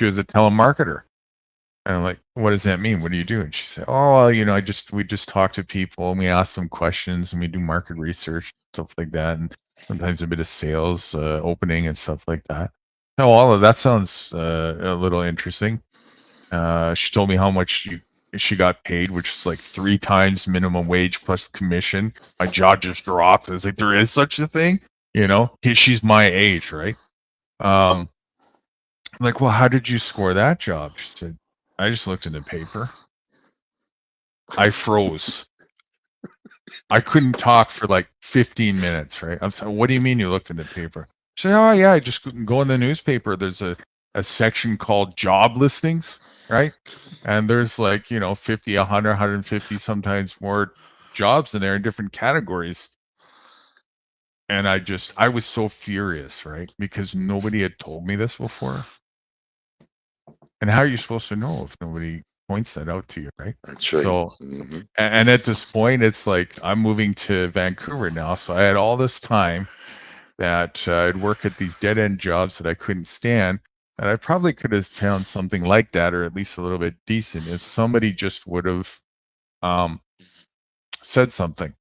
was a telemarketer. And I'm like, what does that mean? What do you do? And she said, oh, well, we just talk to people and we ask them questions and we do market research, stuff like that. And sometimes a bit of sales opening and stuff like that. So all of that sounds a little interesting. She told me how much she got paid, which is like 3 times minimum wage plus commission. My jaw just dropped. I was like, there is such a thing? She's my age, right? I'm like, well, how did you score that job? She said, I just looked in the paper. I froze. I couldn't talk for like 15 minutes, right? I was like, what do you mean you looked in the paper? She said, oh, yeah, I just go in the newspaper. There's a section called job listings, right? And there's like, 50, 100, 150, sometimes more jobs in there in different categories. And I was so furious, right? Because nobody had told me this before. And how are you supposed to know if nobody points that out to you, right? That's right. So, and at this point, it's like I'm moving to Vancouver now. So I had all this time that I'd work at these dead-end jobs that I couldn't stand. And I probably could have found something like that, or at least a little bit decent, if somebody just would have said something.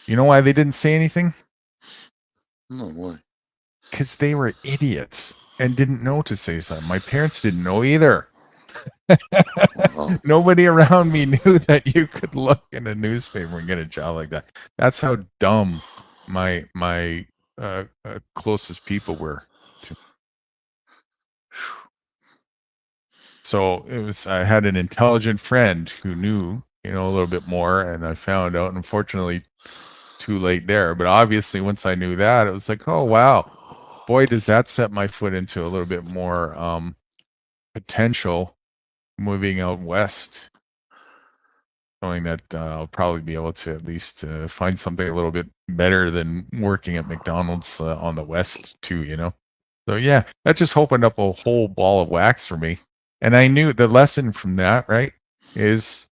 You know why they didn't say anything? No, why? Because they were idiots and didn't know to say something. My parents didn't know either. Nobody around me knew that you could look in a newspaper and get a job like that. That's how dumb my closest people were. So I had an intelligent friend who knew, a little bit more, and I found out, unfortunately, too late there. But obviously, once I knew that, it was like, oh wow, boy, does that set my foot into a little bit more potential moving out west, knowing that I'll probably be able to at least find something a little bit better than working at McDonald's on the west too, So yeah, that just opened up a whole ball of wax for me. And I knew the lesson from that, right, is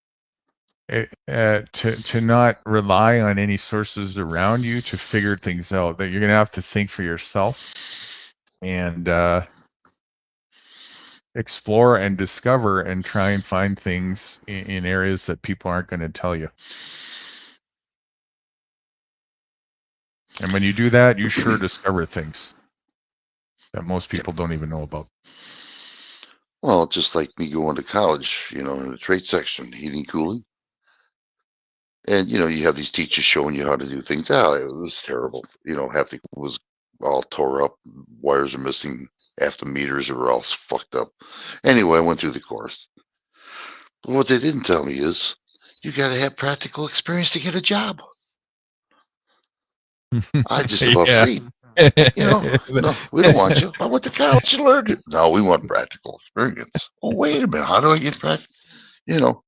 to not rely on any sources around you to figure things out, that you're going to have to think for yourself and explore and discover and try and find things in areas that people aren't going to tell you. And when you do that, you sure discover things that most people don't even know about. Well, just like me going to college, in the trade section, heating, cooling. And, you have these teachers showing you how to do things. It was terrible. Half the was all tore up. Wires are missing. Half the meters are all fucked up. Anyway, I went through the course. But what they didn't tell me is you got to have practical experience to get a job. I just about freed. No, we don't want you. I went to college and learned it. No, we want practical experience. Oh, wait a minute. How do I get practical?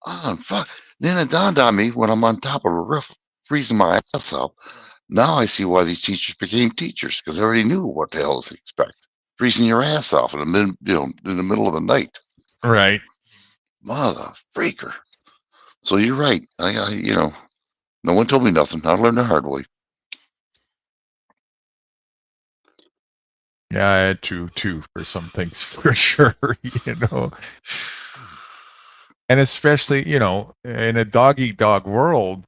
Oh, fuck. Then it dawned on me when I'm on top of a roof, freezing my ass off. Now I see why these teachers became teachers, because I already knew what the hell to expect. Freezing your ass off in the middle of the night. Right. Mother freaker. So you're right. No one told me nothing. I learned the hard way. Yeah, I had to too for some things for sure, and especially, in a dog eat dog world,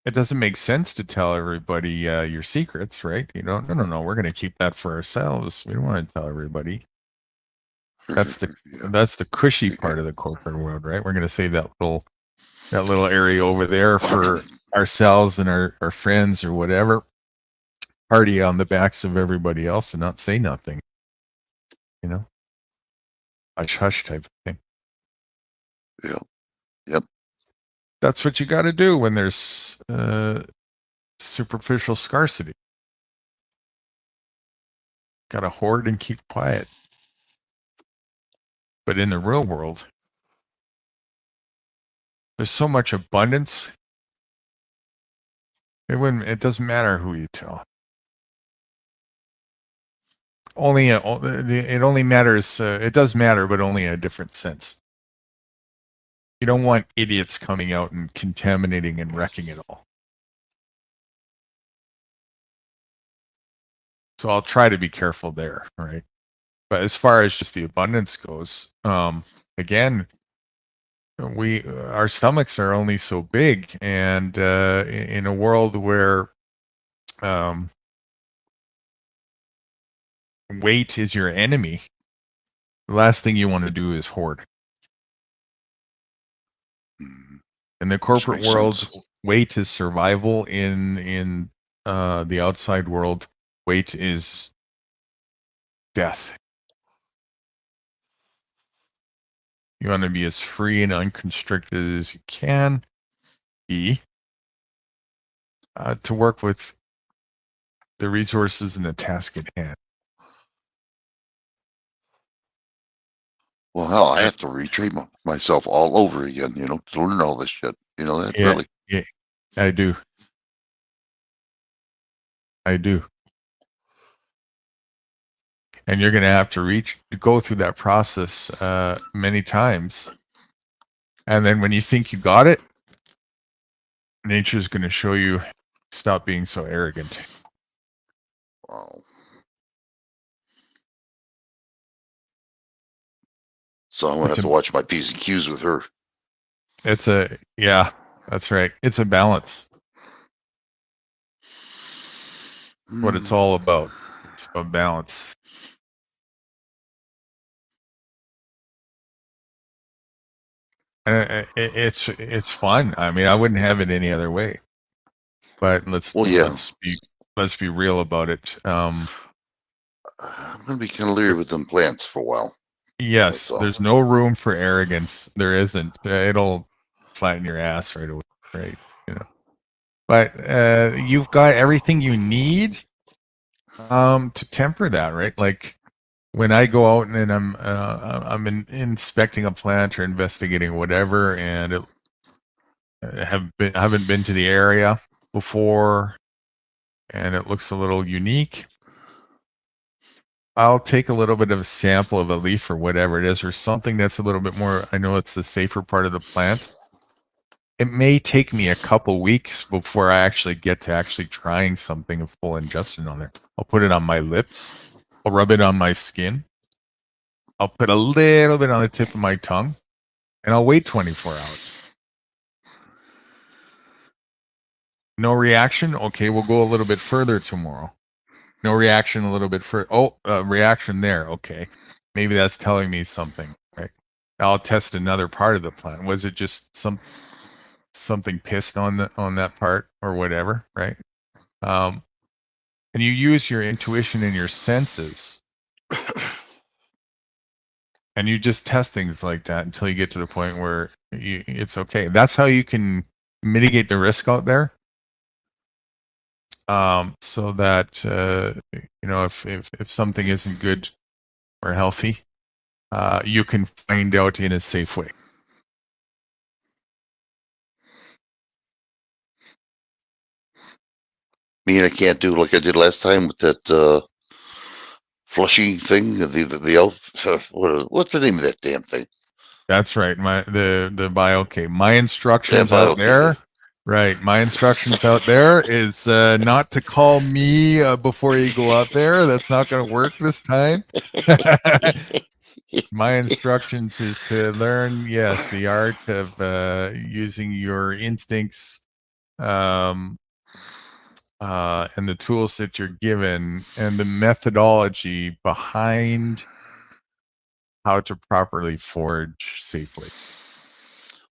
it doesn't make sense to tell everybody your secrets, right? No, we're going to keep that for ourselves. We don't want to tell everybody. That's the cushy part of the corporate world, right? We're going to save that little area over there for ourselves and our friends or whatever. Party on the backs of everybody else and not say nothing. Hush hush type of thing. Yep. That's what you got to do when there's superficial scarcity. Got to hoard and keep quiet. But in the real world, there's so much abundance. It doesn't matter who you tell. It only matters. It does matter, but only in a different sense. You don't want idiots coming out and contaminating and wrecking it all. So I'll try to be careful there, right? But as far as just the abundance goes, again, our stomachs are only so big, and in a world where weight is your enemy, the last thing you want to do is hoard. In the corporate world, weight is survival. In the outside world, weight is death. You want to be as free and unconstricted as you can be to work with the resources and the task at hand. Well, hell, I have to retrain myself all over again, to learn all this shit. Really. Yeah, I do. And you're going to have to go through that process many times. And then when you think you got it, nature's going to show you, stop being so arrogant. Wow. So I'm going to have to watch my P's and Q's with her. Yeah, that's right. It's a balance. What it's all about. It's about balance. And it's fun. I mean, I wouldn't have it any other way. But let's be real about it. I'm going to be kind of leery with them plants for a while. Yes, there's no room for arrogance. There isn't. It'll flatten your ass right away, right? But you've got everything you need to temper that, right? Like when I go out and I'm inspecting a plant or investigating whatever, and haven't been to the area before, and it looks a little unique. I'll take a little bit of a sample of a leaf or whatever it is, or something that's a little bit more, I know it's the safer part of the plant. It may take me a couple weeks before I actually get to trying something of full ingestion on there. I'll put it on my lips. I'll rub it on my skin. I'll put a little bit on the tip of my tongue, and I'll wait 24 hours. No reaction? Okay, we'll go a little bit further tomorrow. No reaction, a little bit further. Oh, reaction there. Okay. Maybe that's telling me something, right? I'll test another part of the plant. Was it just something pissed on that part or whatever, right? And you use your intuition and your senses, and you just test things like that until you get to the point where it's okay. That's how you can mitigate the risk out there. So that if something isn't good or healthy, you can find out in a safe way. Me and I can't do like I did last time with that flushy thing. The elf. What's the name of that damn thing? That's right. The BioK. My instructions Yeah, out BioK. there. Right. My instructions out there is not to call me before you go out there. That's not going to work this time. My instructions is to learn, yes, the art of using your instincts and the tools that you're given and the methodology behind how to properly forage safely.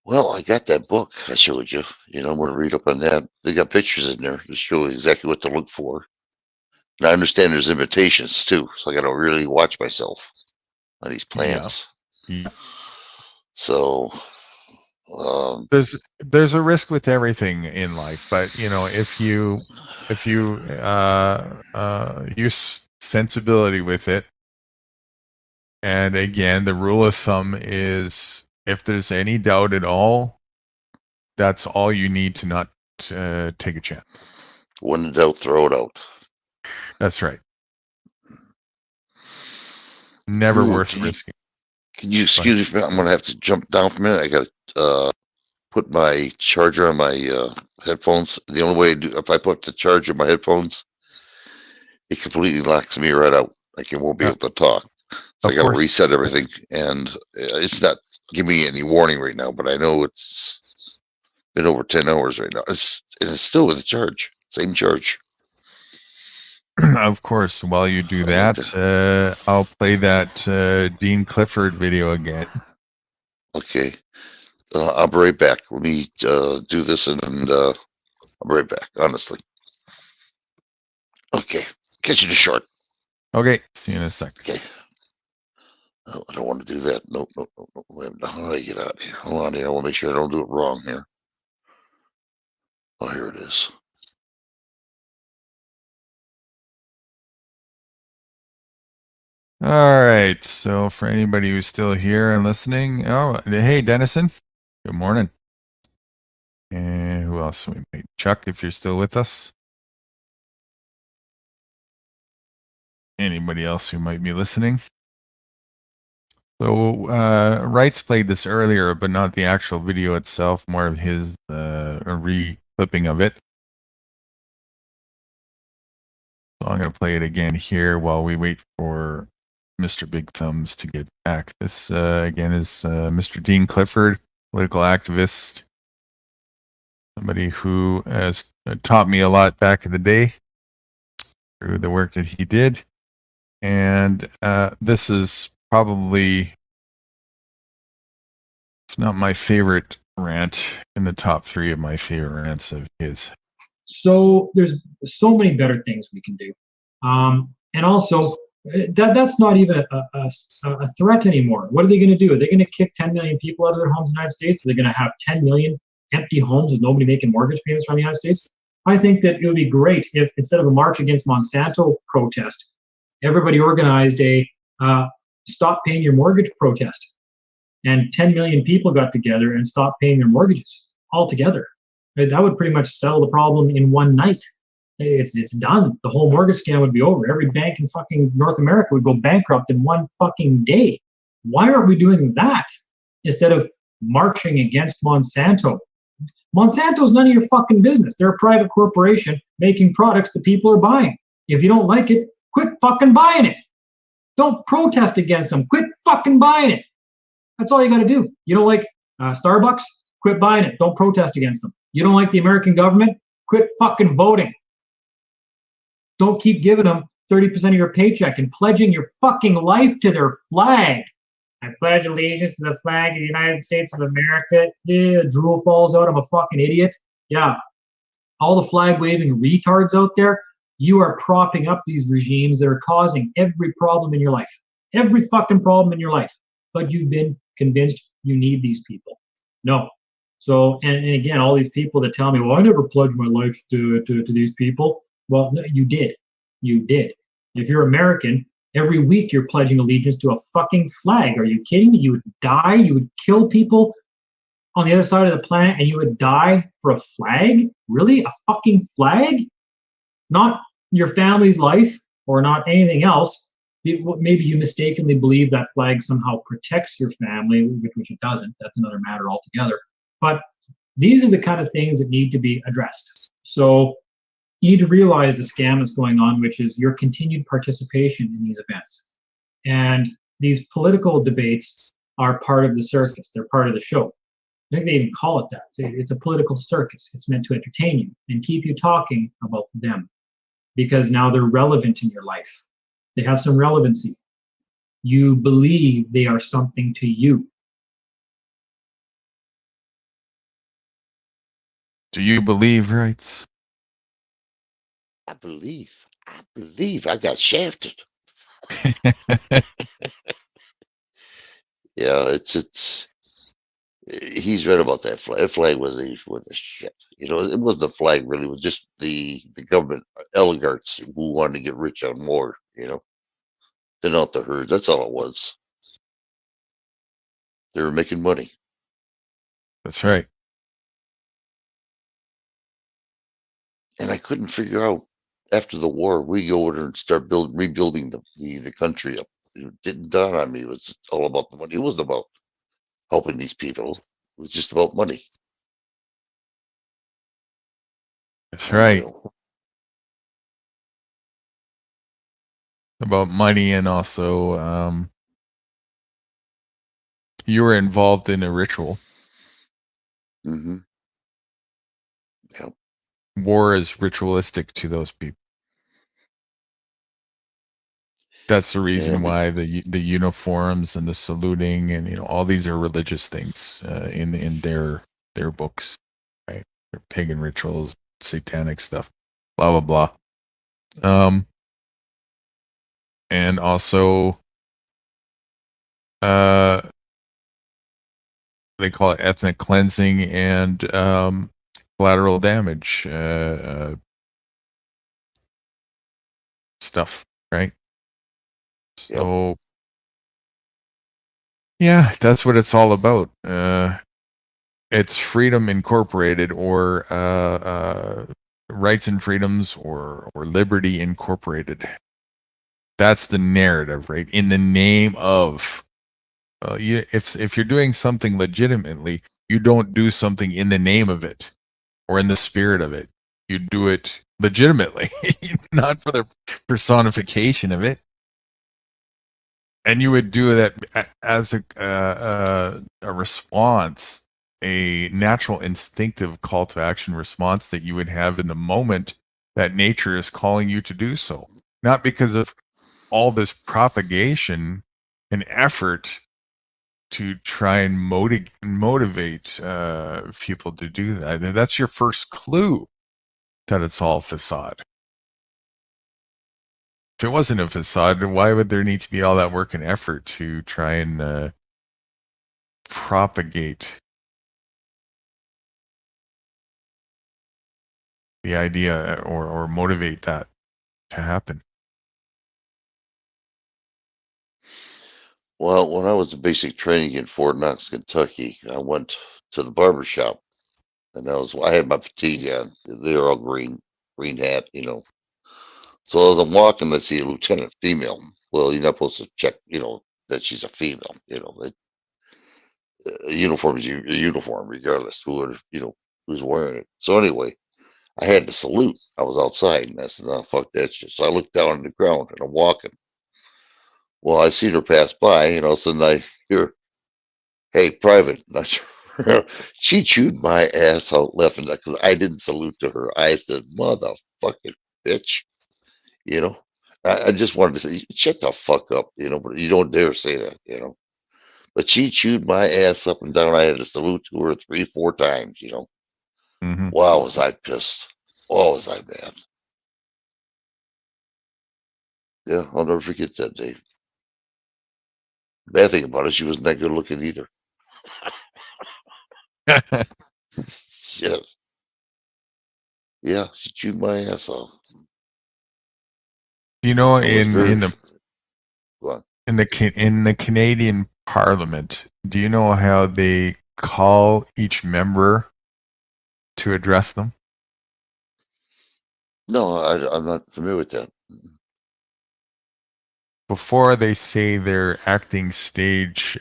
Well, I got that book I showed you. You know, I'm going to read up on that. They got pictures in there to show exactly what to look for. And I understand there's invitations too, so I got to really watch myself on these plants. Yeah. So there's a risk with everything in life, but you know, if you use sensibility with it, and again, the rule of thumb is if there's any doubt at all, that's all you need to not take a chance. when in doubt, throw it out. That's right. Never Ooh, worth risking. Can you excuse me for a minute? I'm going to have to jump down for a minute. I got to put my charger on my headphones. The only way if I put the charger on my headphones, it completely locks me right out. Like it won't be able to talk. So I got to reset everything, and it's not giving me any warning right now. But I know it's been over 10 hours right now. It's still with the charge, same charge. Of course. While you do that, I'll play that Dean Clifford video again. Okay, I'll be right back. Let me do this, and I'll be right back. Honestly. Okay, catch you short. Okay, see you in a second. Okay. Oh, I don't want to do that. Nope. How do I get out of here? Hold on here. I want to make sure I don't do it wrong here. Oh, here it is. All right. So for anybody who's still here and listening, hey, Dennison. Good morning. And who else? Chuck, if you're still with us. Anybody else who might be listening? So Wrights played this earlier, but not the actual video itself, more of his re-clipping of it. So I'm going to play it again here while we wait for Mr. Big Thumbs to get back. This, again, is Mr. Dean Clifford, political activist, somebody who has taught me a lot back in the day through the work that he did. And this is probably, if not my favorite rant, in the top 3 of my favorite rants of his. So there's so many better things we can do. And also, that's not even a threat anymore. What are they going to do? Are they going to kick 10 million people out of their homes in the United States? Are they going to have 10 million empty homes with nobody making mortgage payments around the United States? I think that it would be great if, instead of a march against Monsanto protest, everybody organized a stop paying your mortgage protest. And 10 million people got together and stopped paying their mortgages altogether. That would pretty much settle the problem in one night. It's done. The whole mortgage scam would be over. Every bank in fucking North America would go bankrupt in one fucking day. Why aren't we doing that instead of marching against Monsanto? Monsanto's none of your fucking business. They're a private corporation making products that people are buying. If you don't like it, quit fucking buying it. Don't protest against them. Quit fucking buying it. That's all you got to do. You don't like Starbucks? Quit buying it. Don't protest against them. You don't like the American government? Quit fucking voting. Don't keep giving them 30% of your paycheck and pledging your fucking life to their flag. I pledge allegiance to the flag of the United States of America. Yeah, drool falls out. I'm a fucking idiot. Yeah. All the flag waving retards out there, you are propping up these regimes that are causing every problem in your life. Every fucking problem in your life. But you've been convinced you need these people. No. So, and again, all these people that tell me, well, I never pledged my life to these people. Well, no, you did. You did. If you're American, every week you're pledging allegiance to a fucking flag. Are you kidding me? You would die. You would kill people on the other side of the planet and you would die for a flag? Really? A fucking flag? Not your family's life or not anything else. maybe you mistakenly believe that flag somehow protects your family, which it doesn't. That's another matter altogether. But these are the kind of things that need to be addressed. So you need to realize the scam that's going on, which is your continued participation in these events. And these political debates are part of the circus. They're part of the show. I think they even call it that. It's a political circus. It's meant to entertain you and keep you talking about them because now they're relevant in your life. They have some relevancy. You believe they are something to you. Do you believe rights? I believe I got shafted. Yeah, he's right about that flag. That flag was a shit. You know, it wasn't the flag really. It was just the government oligarchs who wanted to get rich on more. You know, than out the herd. That's all it was. They were making money. That's right. And I couldn't figure out after the war we go over there and start rebuilding the country up. It didn't dawn on me. It was all about the money. It wasn't about helping these people. It was just about money. That's right. Unreal. About money, and also you were involved in a ritual. Mm-hmm. Yep. War is ritualistic to those people. That's the reason Yeah. why the uniforms and the saluting and all these are religious things in their books, right? Their pagan rituals, satanic stuff, blah blah blah. And also they call it ethnic cleansing and collateral damage stuff, right? So yeah, that's what it's all about. It's Freedom Incorporated, or Rights and Freedoms, or Liberty Incorporated. That's the narrative, right? In the name of, if you're doing something legitimately, you don't do something in the name of it or in the spirit of it. You do it legitimately, not for the personification of it. And you would do that as a response, a natural, instinctive call to action response that you would have in the moment that nature is calling you to do so. Not because of all this propagation and effort to try and motivate people to do that. And that's your first clue that it's all facade. If it wasn't a facade, why would there need to be all that work and effort to try and propagate the idea or motivate that to happen? Well, when I was in basic training in Fort Knox, Kentucky, I went to the barber shop, and I had my fatigue on. They were all green hat, So as I'm walking, I see a lieutenant female. Well, you're not supposed to check, that she's a female. A uniform is a uniform, regardless who's wearing it. So anyway, I had to salute. I was outside, and I said, "No, fuck that shit." So I looked down on the ground, and I'm walking. Well, I seen her pass by, and all of a sudden I hear, "Hey, private." She chewed my ass out laughing because I didn't salute to her. I said, "Motherfucking bitch," I just wanted to say, "Shut the fuck up," but you don't dare say that. But she chewed my ass up and down. I had to salute to her 3, 4 times. Mm-hmm. Wow, was I pissed? Oh, was I mad? Yeah, I'll never forget that day. Bad thing about it, she wasn't that good looking either. Shit. Yeah, she chewed my ass off. in Go on. in the Canadian Parliament, do you know how they call each member to address them? No, I'm not familiar with that. before they say their acting stage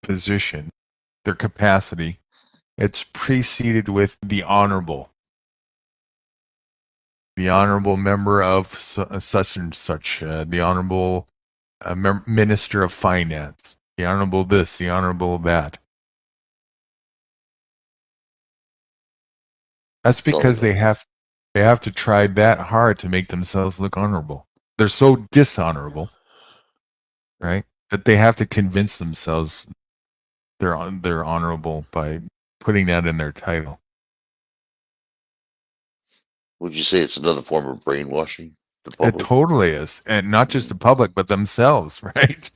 position, their capacity, it's preceded with the honorable member of such and such, the honorable minister of finance, the honorable this, the honorable that. That's because they have to try that hard to make themselves look honorable. They're so dishonorable, right? That they have to convince themselves they're honorable by putting that in their title. Would you say it's another form of brainwashing the It public? totally is, and not just the public, but themselves, right?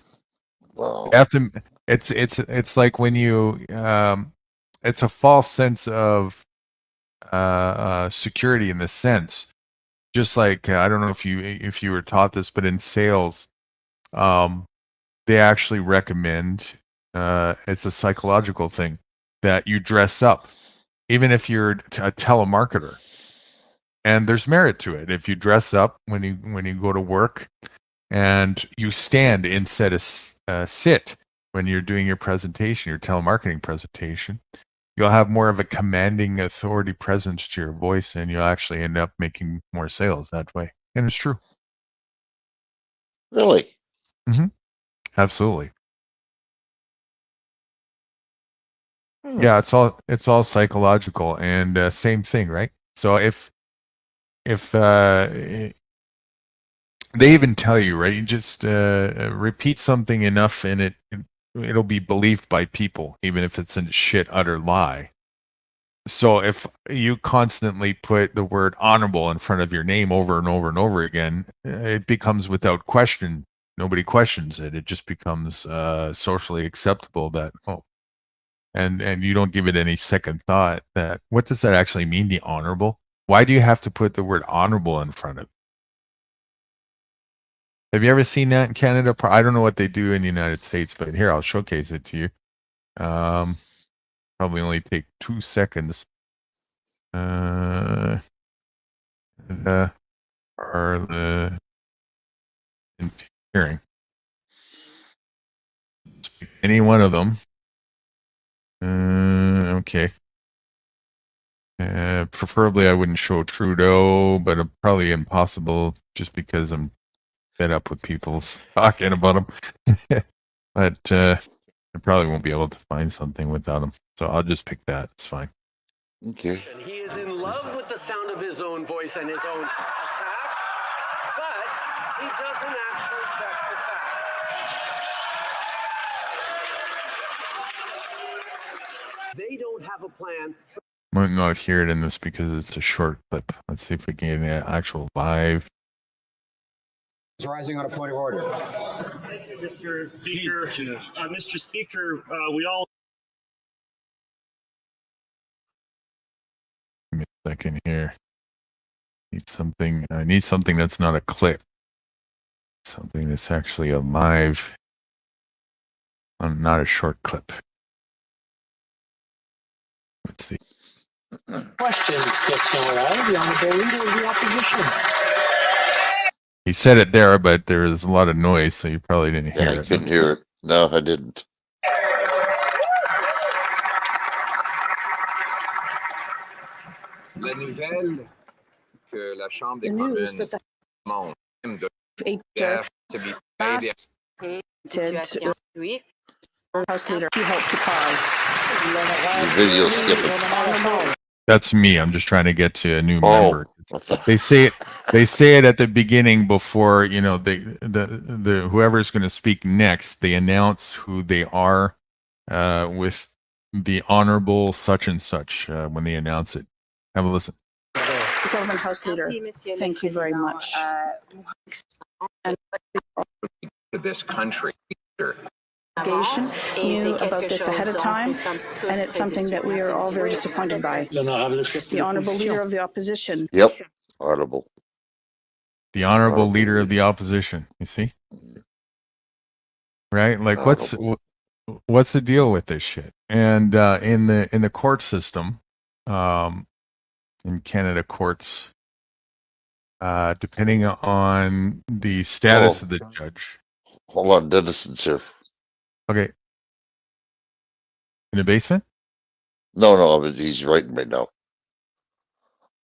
Wow. They have to. It's like when you. It's a false sense of security in the sense, just like I don't know if you were taught this, but in sales, they actually recommend. It's a psychological thing that you dress up, even if you're a telemarketer. And there's merit to it. If you dress up when you go to work, and you stand instead of sit when you're doing your presentation, your telemarketing presentation, you'll have more of a commanding authority presence to your voice, and you'll actually end up making more sales that way. And it's true. Really? Mm-hmm. Absolutely. Yeah, it's all psychological, and same thing, right? So if they even tell you, right, you just repeat something enough and it'll be believed by people, even if it's a shit utter lie. So if you constantly put the word honorable in front of your name over and over and over again, it becomes without question. Nobody questions it. It just becomes socially acceptable that, and you don't give it any second thought that, what does that actually mean, the honorable? Why do you have to put the word honorable in front of it? Have you ever seen that in Canada? I don't know what they do in the United States, but here, I'll showcase it to you. Probably only take 2 seconds. Are the hearing. Any one of them. Okay. Preferably, I wouldn't show Trudeau, but probably impossible just because I'm fed up with people talking about him. But I probably won't be able to find something without him, so I'll just pick that. It's fine. Okay. And he is in love with the sound of his own voice and his own attacks, but he doesn't actually check the facts. They don't have a plan. Might not hear it in this because it's a short clip. Let's see if we can get an actual live. Rising on a point of order. Mr. Speaker, Mr. Speaker, we all. Give me a second here. I need something that's not a clip. Something that's actually a live, not a short clip. Let's see. Questions, Christian Morel, the Honorable Leader of the Opposition. He said it there, but there was a lot of noise, so you probably didn't hear Yeah, I it. couldn't hear it. No, I didn't. La nouvelle que la Chambre des communes montre de House Leader, he hoped to cause. Your video skipping. That's me. I'm just trying to get to a new Oh, member. They say it at the beginning before, the whoever's going to speak next, they announce who they are with the honorable such and such when they announce it. Have a listen. Government House Leader, thank you very much. this country. Delegation knew about this ahead of time, and it's something that we are all very disappointed by. The Honourable Leader of the Opposition. Yep, audible. The honorable leader of the opposition. You see, right? Like, what's the deal with this shit? And in the court system, in Canada courts, depending on the status of the judge. Hold on, Dennison's here. Okay. In the basement? No, but he's writing right now.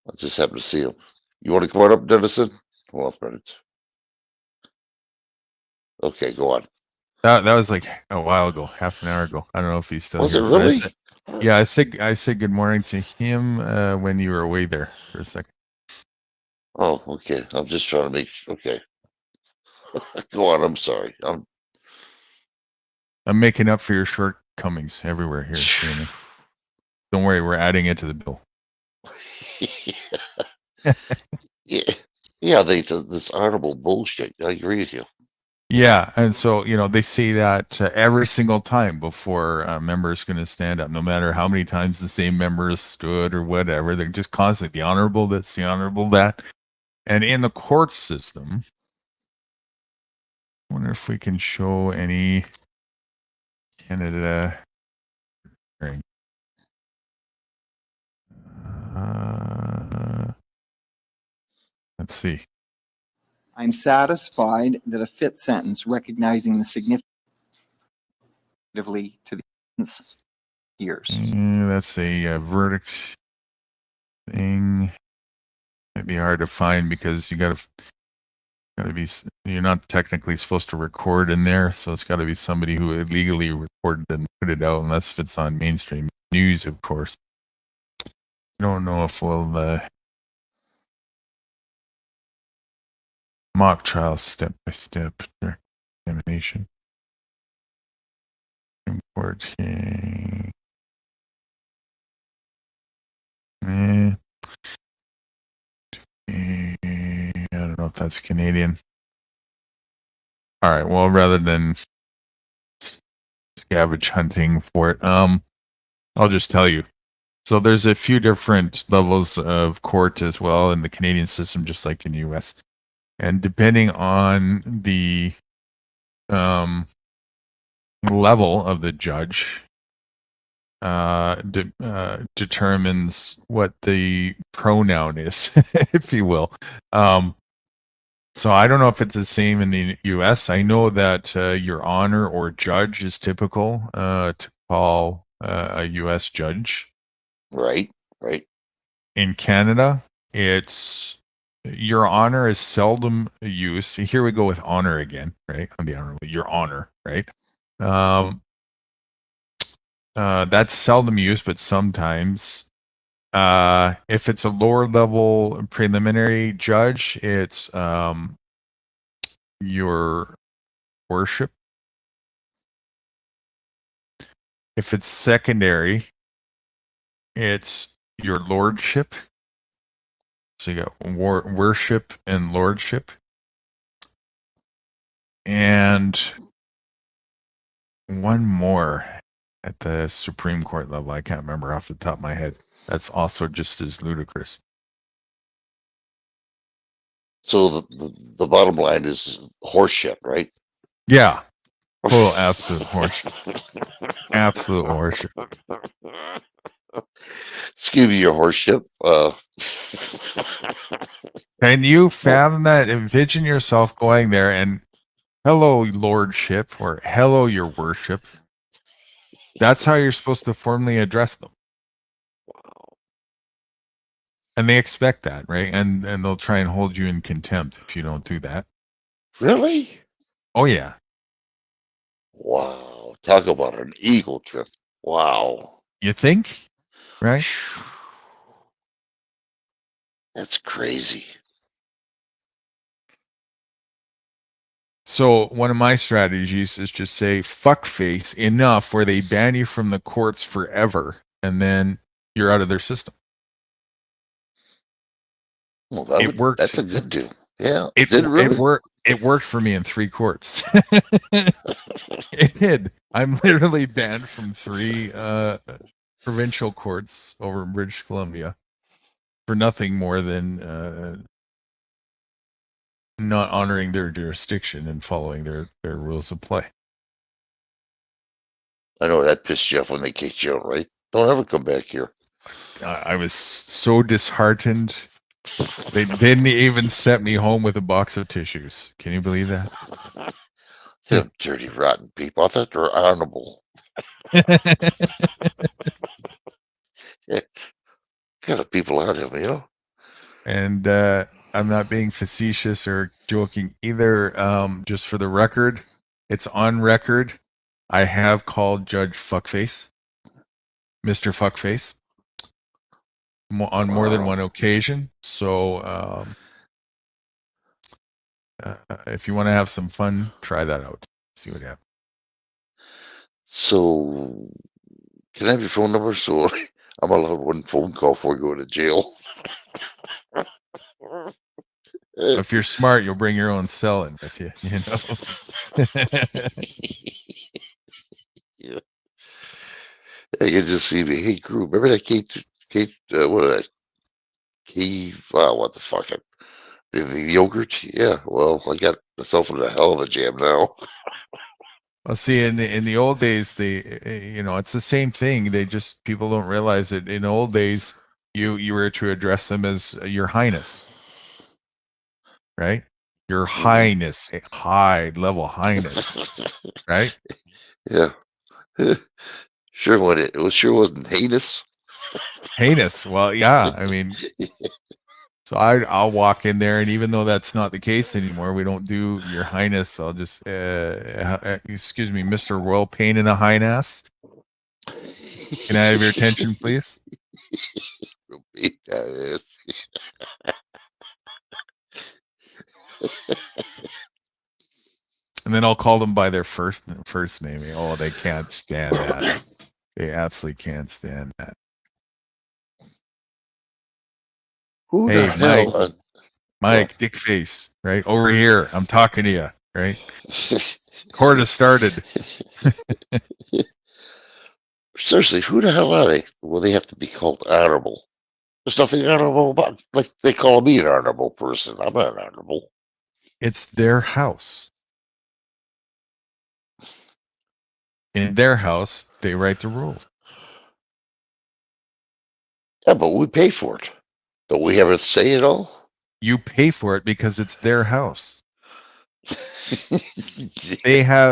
I just happened to see him. You want to come on up, Dennison? Hold on a minute. Okay, go on. That was like a while ago, half an hour ago. I don't know if he's still Was here. it but really? I said good morning to him when you were away there for a second. Oh, okay. I'm just trying to make sure. Okay. Go on. I'm sorry. I'm making up for your shortcomings everywhere here, Jamie. Don't worry, we're adding it to the bill. Yeah, this honorable bullshit. I agree with you. Yeah, and so they say that every single time before a member is going to stand up, no matter how many times the same member has stood or whatever. They're just constantly the honorable this, the honorable that. And in the court system, I wonder if we can show any Canada hearing. Let's see. I'm satisfied that a fit sentence recognizing the significance to the years. That's a verdict thing. Might be hard to find because you gotta be. You're not technically supposed to record in there, so it's got to be somebody who illegally recorded and put it out, unless if it's on mainstream news, of course. I don't know if we'll mock trial step by step examination. Importing. I don't know if that's Canadian. All right. Well, rather than scavenge hunting for it, I'll just tell you. So there's a few different levels of court as well in the Canadian system, just like in the U.S. And depending on the level of the judge, determines what the pronoun is, if you will. So I don't know if it's the same in the U.S. I know that Your Honor or Judge is typical to call a U.S. judge. Right. In Canada, it's Your Honor is seldom used. Here we go with honor again, right? On the honorable, Your Honor, right? That's seldom used, but sometimes. If it's a lower level preliminary judge, it's Your Worship. If it's secondary, it's Your Lordship. So you got worship and lordship. And one more at the Supreme Court level. I can't remember off the top of my head. That's also just as ludicrous. So the bottom line is horse shit, right? Yeah. Oh, absolute horseshit. Absolute horseshit. Excuse me, your horseship. Can you fathom that? Envision yourself going there and hello, lordship, or hello, your worship. That's how you're supposed to formally address them. And they expect that, right? And they'll try and hold you in contempt if you don't do that. Really? Oh, yeah. Wow. Talk about an eagle trip. Wow. You think? Right? That's crazy. So one of my strategies is just say fuckface enough where they ban you from the courts forever, and then you're out of their system. Well, It worked. That's a good deal. Yeah. It did really? It worked for me in 3 courts. It did. I'm literally banned from 3 provincial courts over in British Columbia for nothing more than not honoring their jurisdiction and following their rules of play. I know that pissed you off when they kicked you out, right? Don't ever come back here. I was so disheartened They didn't even send me home with a box of tissues. Can you believe that? Them dirty, rotten people. I thought they were honorable. Yeah. Kind of people are them, you know? And I'm not being facetious or joking either. Just for the record, it's on record. I have called Judge Fuckface, Mr. Fuckface, on more than one occasion. So if you want to have some fun, try that out. See what happens. So, can I have your phone number? So I'm allowed one phone call before going to jail. If you're smart, you'll bring your own cell in with you, you know. Yeah. I can just see me. Hey, crew, remember that Kate, what the fuck? The yogurt? Yeah, well, I got myself in a hell of a jam now. Well, see, in the old days, it's the same thing. People don't realize it. In the old days, you were to address them as Your Highness, right? Your Highness, a high level highness, right? Yeah. Sure wasn't heinous. Heinous. Well, yeah. I mean, so I'll walk in there, and even though that's not the case anymore, we don't do Your Highness. I'll just, excuse me, Mr. Royal Pain in a Highness. Can I have your attention, please? And then I'll call them by their first name. Oh, they can't stand that. They absolutely can't stand that. Who Hey, the hell? Mike, Dickface, right over here. I'm talking to you, right? Court has started. Seriously, who the hell are they? Well, they have to be called honorable. There's nothing honorable about. Like they call me an honorable person. I'm not honorable. It's their house. In their house, they write the rules. Yeah, but we pay for it. Don't we have a say at all? You pay for it because it's their house.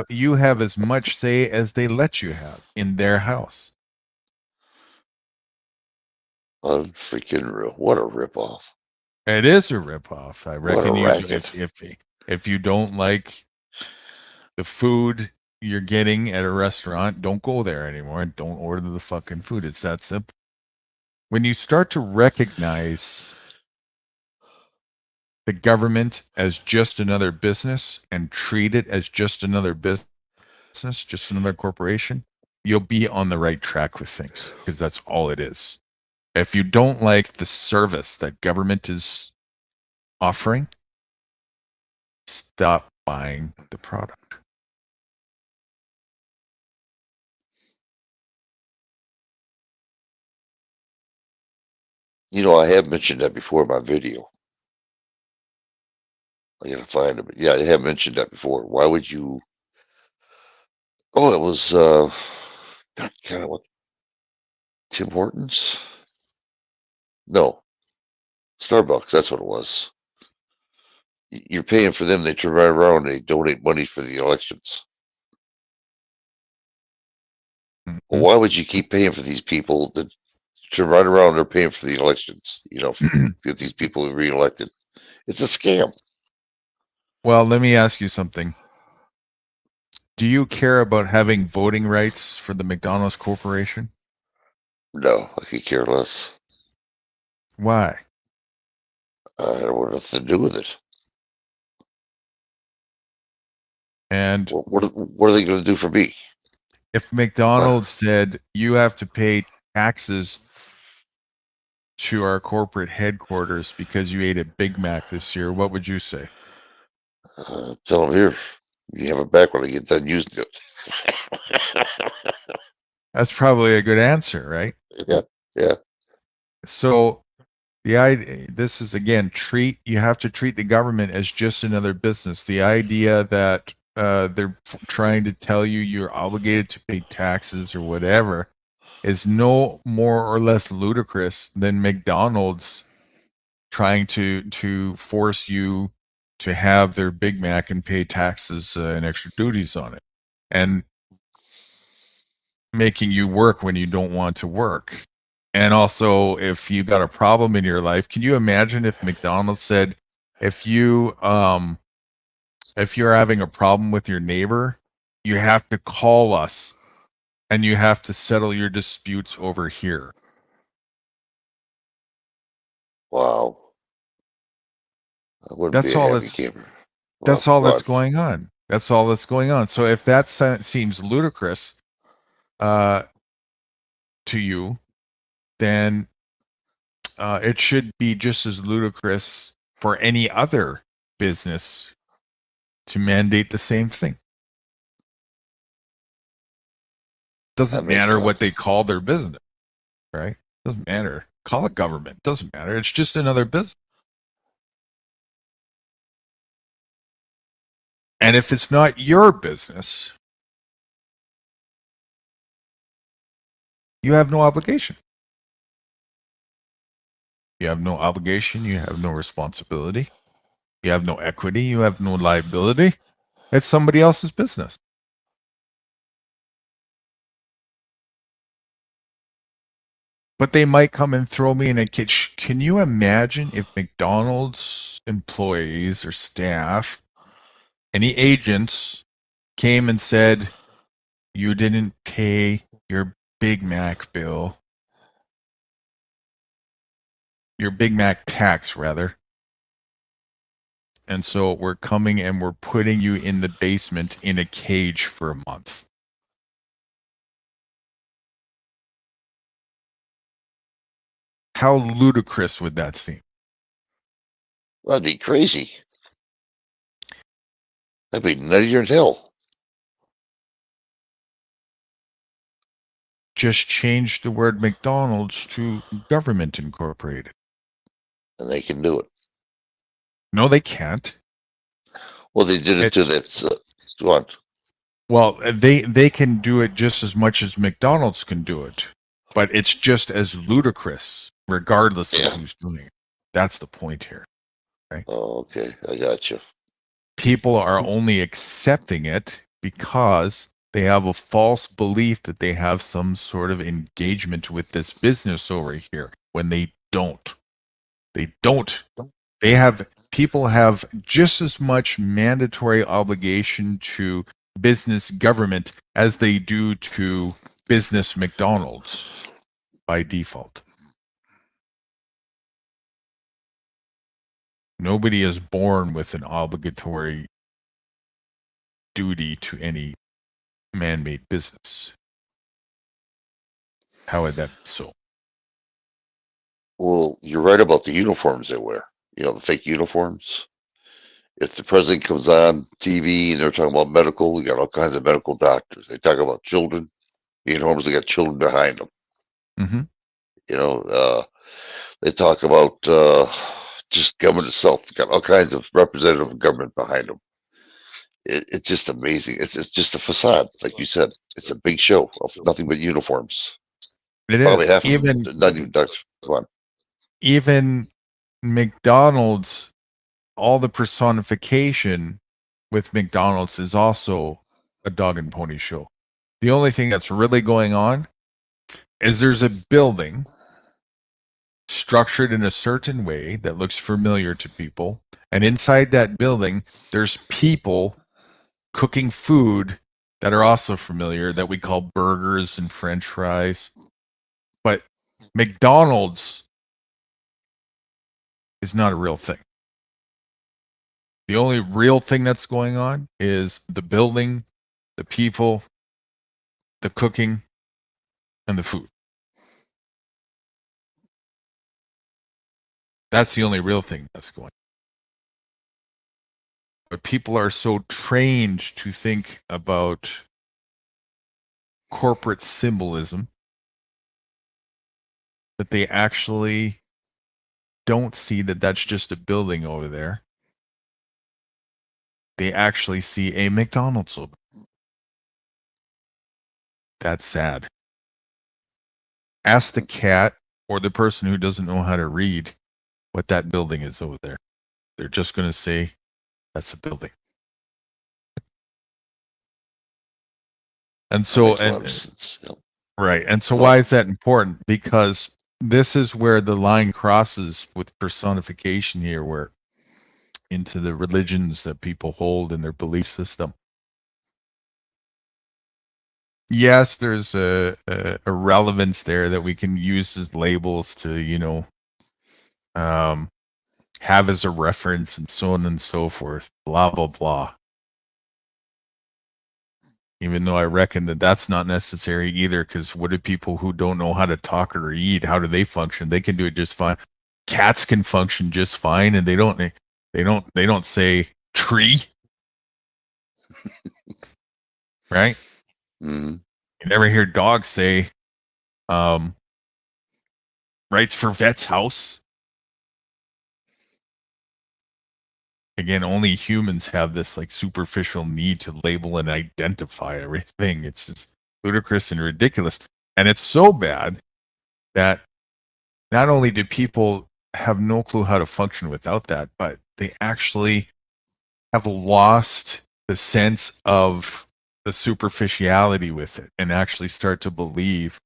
You have as much say as they let you have in their house. Unfreaking real. What a ripoff. It is a ripoff. I reckon racket. if you don't like the food you're getting at a restaurant, don't go there anymore and don't order the fucking food. It's that simple. When you start to recognize the government as just another business and treat it as just another business, just another corporation, you'll be on the right track with things, because that's all it is. If you don't like the service that government is offering, stop buying the product. You know, I have mentioned that before in my video. I gotta find it. Yeah, I have mentioned that before. Why would you? Oh, it was kind of what? Tim Hortons? No, Starbucks. That's what it was. You're paying for them. They turn right around and they donate money for the elections. Well, why would you keep paying for these people that turn right around? They're paying for the elections. You know, get these people reelected. It's a scam. Well, let me ask you something. Do you care about having voting rights for the McDonald's Corporation? No, I could care less. Why? I don't want nothing to do with it. And what are they going to do for me? If McDonald's said you have to pay taxes to our corporate headquarters because you ate a Big Mac this year, what would you say? Tell them here, you have it back when I get done using it. That's probably a good answer, right? Yeah. So the idea, this is again, you have to treat the government as just another business. The idea that they're trying to tell you you're obligated to pay taxes or whatever is no more or less ludicrous than McDonald's trying to force you to have their Big Mac and pay taxes and extra duties on it, and making you work when you don't want to work. And also, if you got a problem in your life, can you imagine if McDonald's said, if you're having a problem with your neighbor, you have to call us and you have to settle your disputes over here. Wow. I wouldn't That's be a all happy that's camper. that's Well, all that's but going on. That's all that's going on. So if that seems ludicrous to you, then it should be just as ludicrous for any other business to mandate the same thing. Doesn't makes matter sense. what they call their business, right? Doesn't matter. Call it government. Doesn't matter. It's just another business. And if it's not your business, you have no obligation. You have no obligation. You have no responsibility. You have no equity. You have no liability. It's somebody else's business. But they might come and throw me in a cage. Can you imagine if McDonald's employees or staff, any agents, came and said, you didn't pay your Big Mac bill, your Big Mac tax, rather. And so we're coming and we're putting you in the basement in a cage for a month. How ludicrous would that seem? that'd be crazy. That'd be nuttier than hell. Just change the word McDonald's to Government Incorporated. And they can do it. No, they can't. Well, they did it to that. What? Well, they can do it just as much as McDonald's can do it, but it's just as ludicrous, regardless of who's doing it. That's the point here. Right? Oh, okay. I got you. People are only accepting it because they have a false belief that they have some sort of engagement with this business over here, when they don't. They don't. People have just as much mandatory obligation to business government as they do to business McDonald's by default. Nobody is born with an obligatory duty to any man-made business. How would that be so? Well, you're right about the uniforms they wear. You know, the fake uniforms. If the president comes on TV and they're talking about medical, you got all kinds of medical doctors. They talk about children. The uniforms, they got children behind them. Mm-hmm. You know, they talk about just government itself. Got all kinds of representative of government behind them. It's just amazing. It's just a facade, like you said. It's a big show of nothing but uniforms. It Probably is. half of them, not even Dutch. Come on. Even McDonald's, all the personification with McDonald's is also a dog and pony show. The only thing that's really going on is there's a building structured in a certain way that looks familiar to people. And inside that building, there's people cooking food that are also familiar that we call burgers and French fries. But McDonald's is not a real thing. The only real thing that's going on is the building, the people, the cooking, and the food. That's the only real thing that's going on. But people are so trained to think about corporate symbolism that they actually don't see that that's just a building over there. They actually see a McDonald's over there. That's sad. Ask the cat or the person who doesn't know how to read what that building is over there. They're just going to say that's a building. And so, Makes a lot of sense. Yep. right. And so why is that important? Because this is where the line crosses with personification here, where into the religions that people hold in their belief system. Yes, there's a relevance there that we can use as labels to, have as a reference and so on and so forth, blah, blah, blah. Even though I reckon that that's not necessary either, because what do people who don't know how to talk or eat, how do they function? They can do it just fine. Cats can function just fine, and they don't say tree, right? Mm-hmm. You never hear dogs say, rights for vet's house. Again, only humans have this like superficial need to label and identify everything. It's just ludicrous and ridiculous. And it's so bad that not only do people have no clue how to function without that, but they actually have lost the sense of the superficiality with it and actually start to believe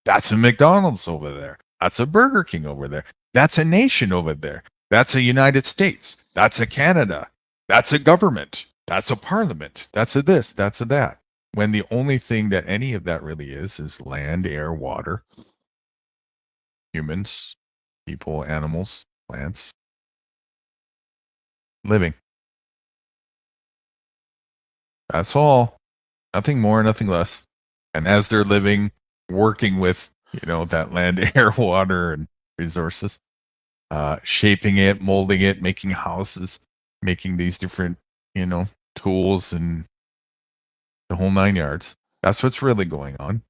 that's a McDonald's over there. That's a Burger King over there. That's a nation over there. That's a United States. That's a Canada. That's a government. That's a parliament. That's a this. That's a that. When the only thing that any of that really is land, air, water, humans, people, animals, plants, living. That's all. Nothing more, nothing less. And as they're living, working with, that land, air, water, and resources, shaping it, molding it, making houses, making these different, tools and the whole 9 yards. That's what's really going on.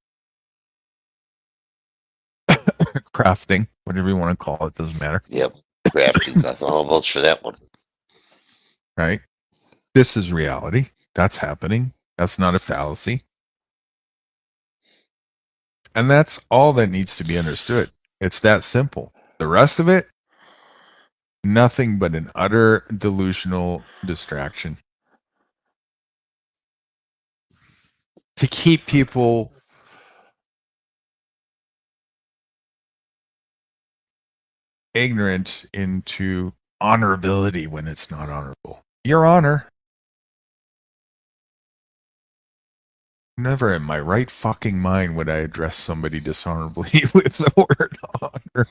Crafting, whatever you want to call it, doesn't matter. Yep. Crafting. That's all votes for that one. Right? This is reality. That's happening. That's not a fallacy. And that's all that needs to be understood. It's that simple. The rest of it, nothing but an utter delusional distraction to keep people ignorant into honorability when it's not honorable. Your Honor. Never in my right fucking mind would I address somebody dishonorably with the word honor.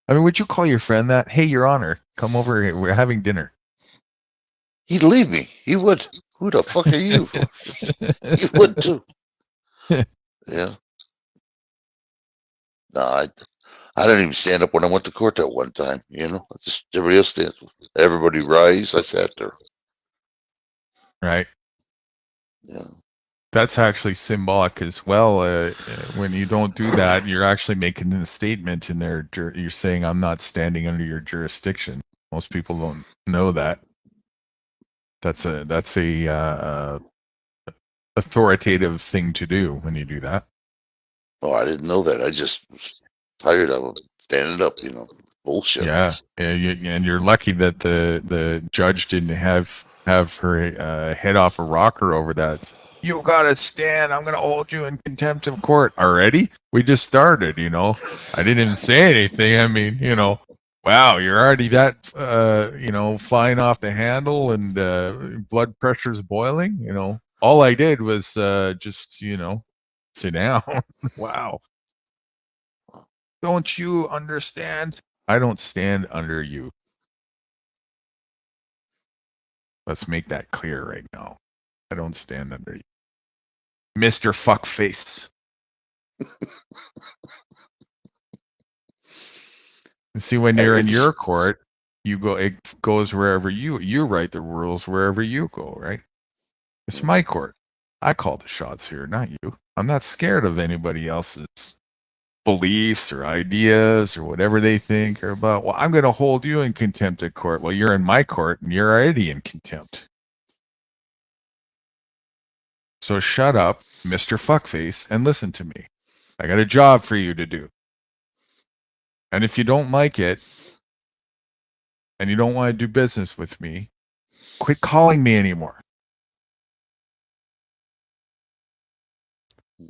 I mean, would you call your friend that? Hey, Your Honor, come over here. We're having dinner. He'd leave me. He would. Who the fuck are you? He would too. Yeah. No, I didn't even stand up when I went to court that one time. Just everybody else stands. Everybody rise. I sat there. Right. Yeah. That's actually symbolic as well. When you don't do that, you're actually making a statement in there. You're saying, I'm not standing under your jurisdiction. Most people don't know that. That's a authoritative thing to do when you do that. Oh, I didn't know that. I just was tired of standing up, bullshit. Yeah. And you're lucky that the judge didn't have her head off a rocker over that. You gotta stand. I'm gonna hold you in contempt of court. Already? We just started, I didn't even say anything. I mean, wow, you're already that flying off the handle and blood pressure's boiling, All I did was just, sit down. Wow. Don't you understand? I don't stand under you. Let's make that clear right now. I don't stand under you. Mr. Fuckface. See, when you're in your court, it goes wherever you write the rules wherever you go, right? It's my court. I call the shots here, not you. I'm not scared of anybody else's beliefs or ideas or whatever they think or about. Well, I'm going to hold you in contempt of court. Well, you're in my court and you're already in contempt. So shut up, Mr. Fuckface, and listen to me. I got a job for you to do. And if you don't like it, and you don't want to do business with me, quit calling me anymore.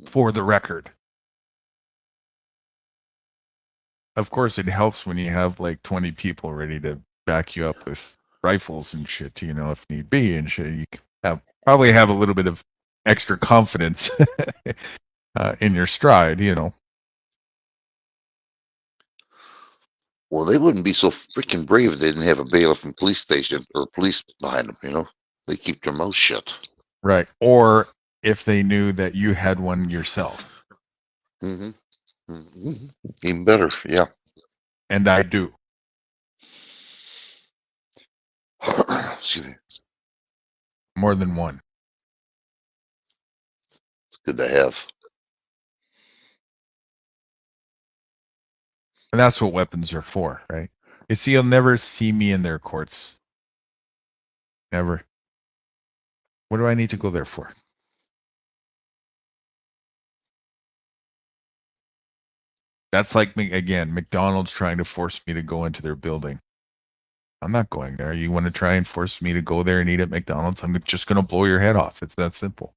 For the record. Of course, it helps when you have like 20 people ready to back you up with rifles and shit, you know, if need be and shit. You probably have a little bit of extra confidence in your stride, you know. Well, they wouldn't be so freaking brave if they didn't have a bailiff and police station or police behind them, you know? They keep their mouth shut. Right. Or if they knew that you had one yourself. Mm-hmm. Mm-hmm. Even better, yeah. And I do. Excuse me. More than one. It's good to have. And that's what weapons are for, right? You see, you'll never see me in their courts. Never. What do I need to go there for? That's like, again, McDonald's trying to force me to go into their building. I'm not going there. You want to try and force me to go there and eat at McDonald's? I'm just going to blow your head off. It's that simple.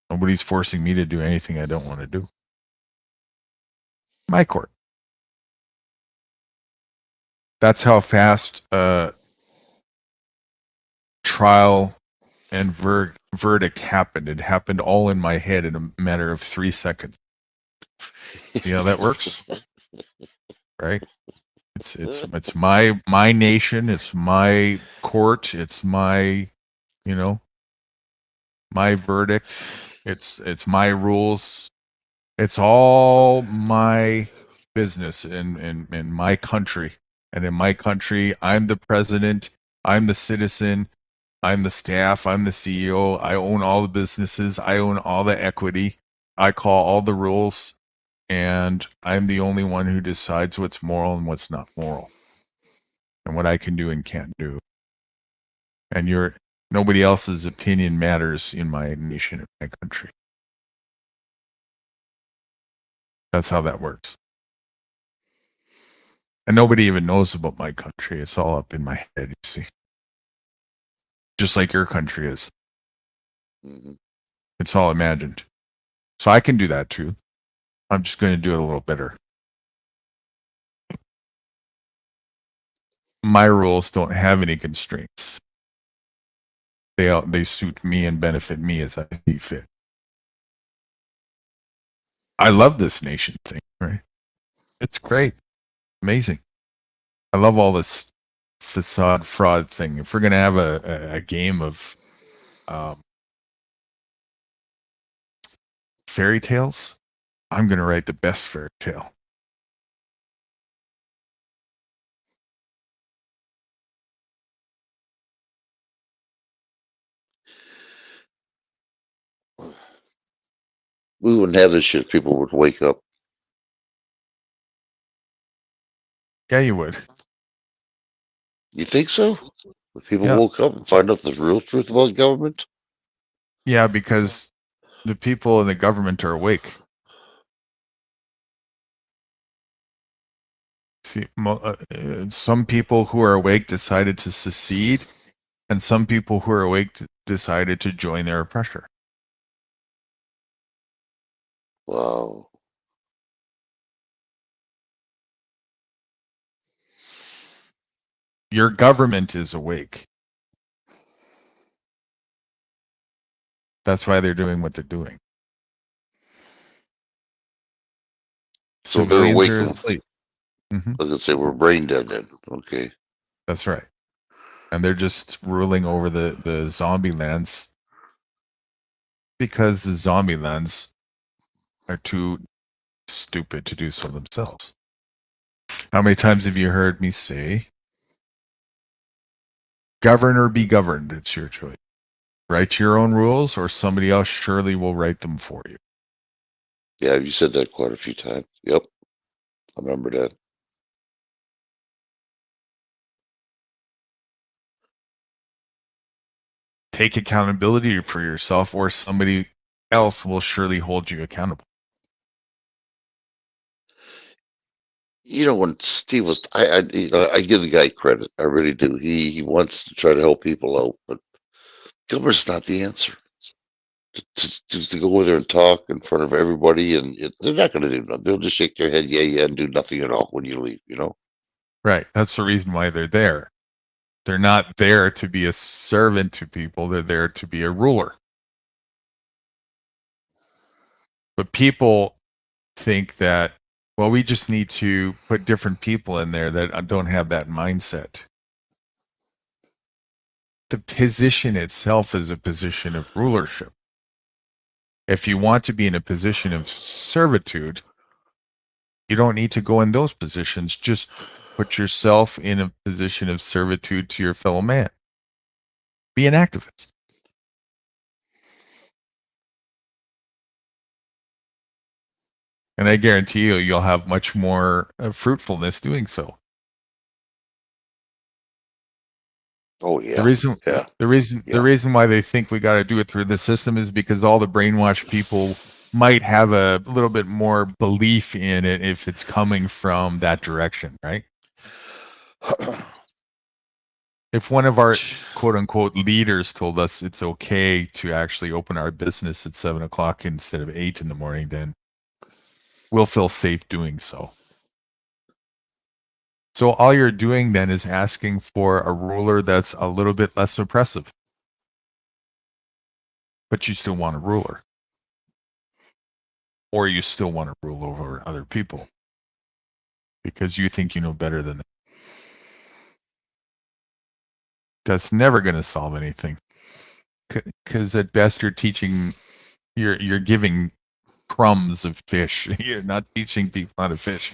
Nobody's forcing me to do anything I don't want to do. My court. That's how fast trial and verdict happened. It happened all in my head in a matter of 3 seconds. See how that works? Right? It's my nation, it's my court, it's my, you know, my verdict, it's my rules. It's all my business in my country. And in my country, I'm the president, I'm the citizen, I'm the staff, I'm the CEO, I own all the businesses, I own all the equity, I call all the rules, and I'm the only one who decides what's moral and what's not moral, and what I can do and can't do. And nobody else's opinion matters in my nation, in my country. That's how that works. And nobody even knows about my country. It's all up in my head, you see. Just like your country is. Mm-hmm. It's all imagined. So I can do that too. I'm just going to do it a little better. My rules don't have any constraints. They suit me and benefit me as I see fit. I love this nation thing, right? It's great. Amazing. I love all this facade fraud thing. If we're going to have a game of fairy tales, I'm going to write the best fairy tale. We wouldn't have this shit if people would wake up. Yeah, you would. You think so? If people Yeah. woke up and find out the real truth about government? Yeah, because the people in the government are awake. See, some people who are awake decided to secede, and some people who are awake decided to join their oppressor. Wow. Your government is awake. That's why they're doing what they're doing. So they're Civilians awake. are asleep. Mm-hmm. I was gonna say we're brain dead then. Okay. That's right. And they're just ruling over the zombie lands because the zombie lands are too stupid to do so themselves. How many times have you heard me say, govern or be governed? It's your choice. Write your own rules or somebody else surely will write them for you. Yeah, you said that quite a few times. Yep. I remember that. Take accountability for yourself or somebody else will surely hold you accountable. you know, when Steve was, I give the guy credit. I really do. He wants to try to help people out, but Gilbert's not the answer. To go over there and talk in front of everybody, and they're not going to do nothing. They'll just shake their head, yeah, and do nothing at all when you leave. You know. Right. That's the reason why they're there. They're not there to be a servant to people. They're there to be a ruler. But people think that, well, we just need to put different people in there that don't have that mindset. The position itself is a position of rulership. If you want to be in a position of servitude, you don't need to go in those positions. Just put yourself in a position of servitude to your fellow man. Be an activist. And I guarantee you'll have much more fruitfulness doing so. Oh yeah. The reason why they think we got to do it through the system is because all the brainwashed people might have a little bit more belief in it if it's coming from that direction, right? If one of our quote unquote leaders told us it's okay to actually open our business at 7 o'clock instead of 8 in the morning, then we'll feel safe doing so. So all you're doing then is asking for a ruler that's a little bit less oppressive. But you still want a ruler. Or you still want to rule over other people. Because you think you know better than them. That's never going to solve anything. Because at best you're teaching, you're giving crumbs of fish. You're not teaching people how to fish.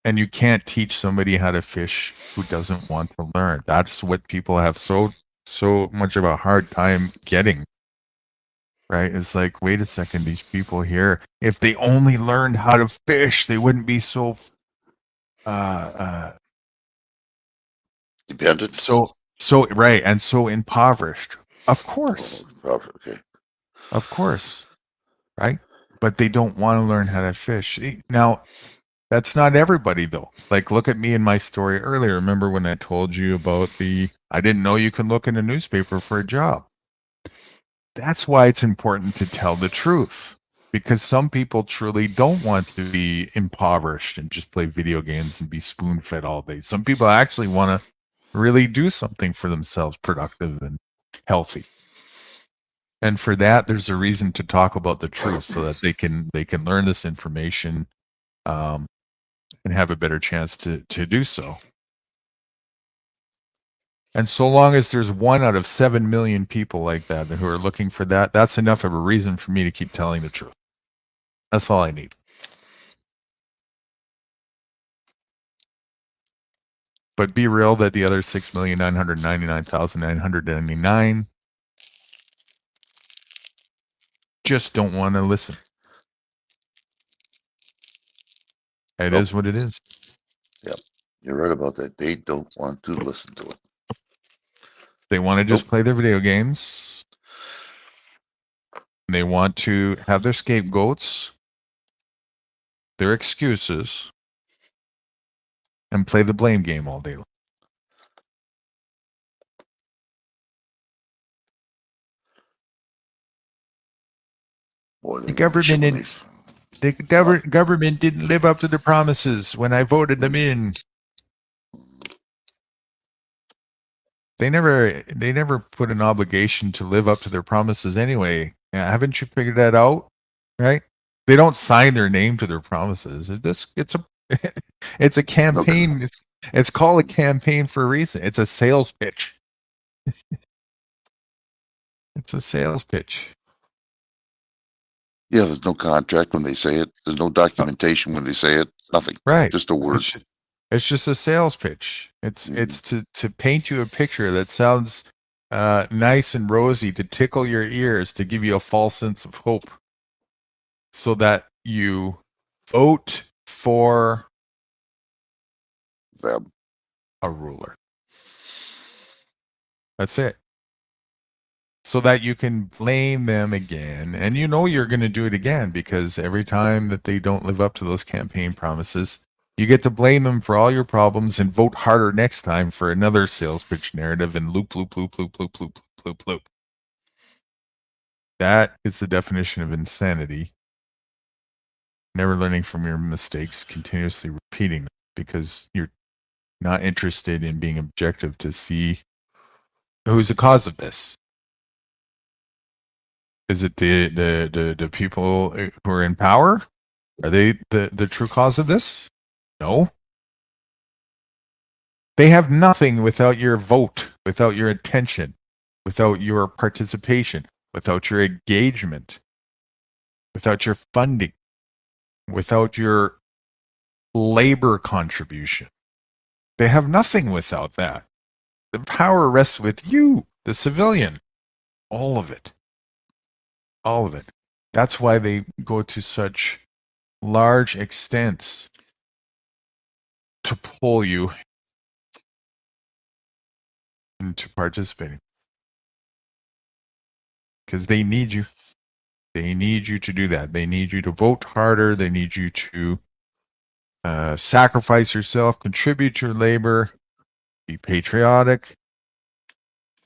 And you can't teach somebody how to fish who doesn't want to learn. That's what people have so much of a hard time getting. Right? It's like, wait a second, these people here, if they only learned how to fish, they wouldn't be so dependent. So right, and so impoverished. Of course. Okay. Of course. Right? But they don't want to learn how to fish. Now, that's not everybody though. Like, look at me in my story earlier. Remember when I told you about I didn't know you could look in a newspaper for a job. That's why it's important to tell the truth. Because some people truly don't want to be impoverished and just play video games and be spoon-fed all day. Some people actually want to really do something for themselves, productive and healthy. And for that, there's a reason to talk about the truth so that they can learn this information and have a better chance to do so. And so long as there's 1 out of 7 million people like that who are looking for that, that's enough of a reason for me to keep telling the truth. That's all I need. But be real that the other 6,999,999 just don't want to listen. It is what it is. Yep. You're right about that. They don't want to listen to it. They want to just play their video games. They want to have their scapegoats, their excuses, and play the blame game all day long. The government didn't live up to the promises when I voted them in. They never put an obligation to live up to their promises anyway. Haven't you figured that out? Right? They don't sign their name to their promises. It's a campaign. It's called a campaign for a reason. It's a sales pitch. It's a sales pitch. Yeah, there's no contract when they say it. There's no documentation when they say it. Nothing. Right. Just a word. It's just a sales pitch. It's to paint you a picture that sounds nice and rosy, to tickle your ears, to give you a false sense of hope, so that you vote for them, a ruler. That's it. so that you can blame them again. And you know you're going to do it again, because every time that they don't live up to those campaign promises, you get to blame them for all your problems and vote harder next time for another sales pitch narrative and loop, loop, loop, loop, loop, loop, loop, loop, loop. That is the definition of insanity. Never learning from your mistakes, continuously repeating them, because you're not interested in being objective to see who's the cause of this. Is it the people who are in power? Are they the true cause of this? No. They have nothing without your vote, without your attention, without your participation, without your engagement, without your funding, without your labor contribution. They have nothing without that. The power rests with you, the civilian. All of it. All of it. That's why they go to such large extents to pull you into participating. Because they need you. They need you to do that. They need you to vote harder. They need you to sacrifice yourself, contribute your labor, be patriotic,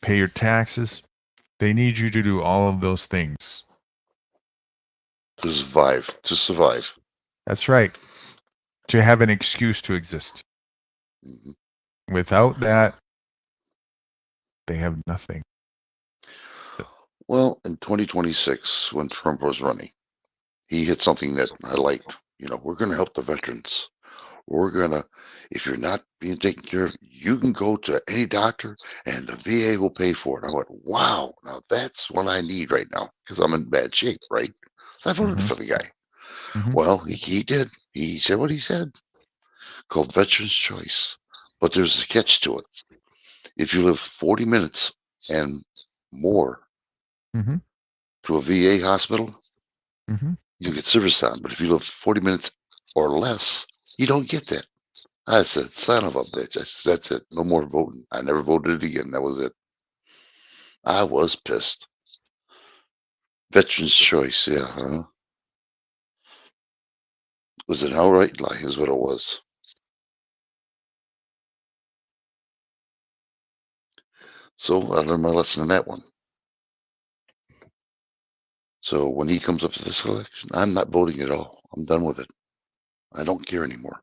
pay your taxes. They need you to do all of those things. To survive. To survive. That's right. To have an excuse to exist. Mm-hmm. Without that, they have nothing. Well, in 2026, when Trump was running, he hit something that I liked. You know, we're going to help the veterans. We're going to, if you're not being taken care of, you can go to any doctor and the VA will pay for it. I went, wow, now that's what I need right now, because I'm in bad shape, right? So I voted for the guy. Mm-hmm. Well, he did. He said what he said, called Veterans Choice. But there's a catch to it. If you live 40 minutes and more Mm-hmm. to a VA hospital, Mm-hmm. you get service time. But if you live 40 minutes or less, you don't get that. I said, son of a bitch. I said, that's it. No more voting. I never voted again. That was it. I was pissed. Veterans Choice, yeah, huh? Was an outright lie, is what it was. So I learned my lesson in that one. So when he comes up to this election, I'm not voting at all. I'm done with it. I don't care anymore.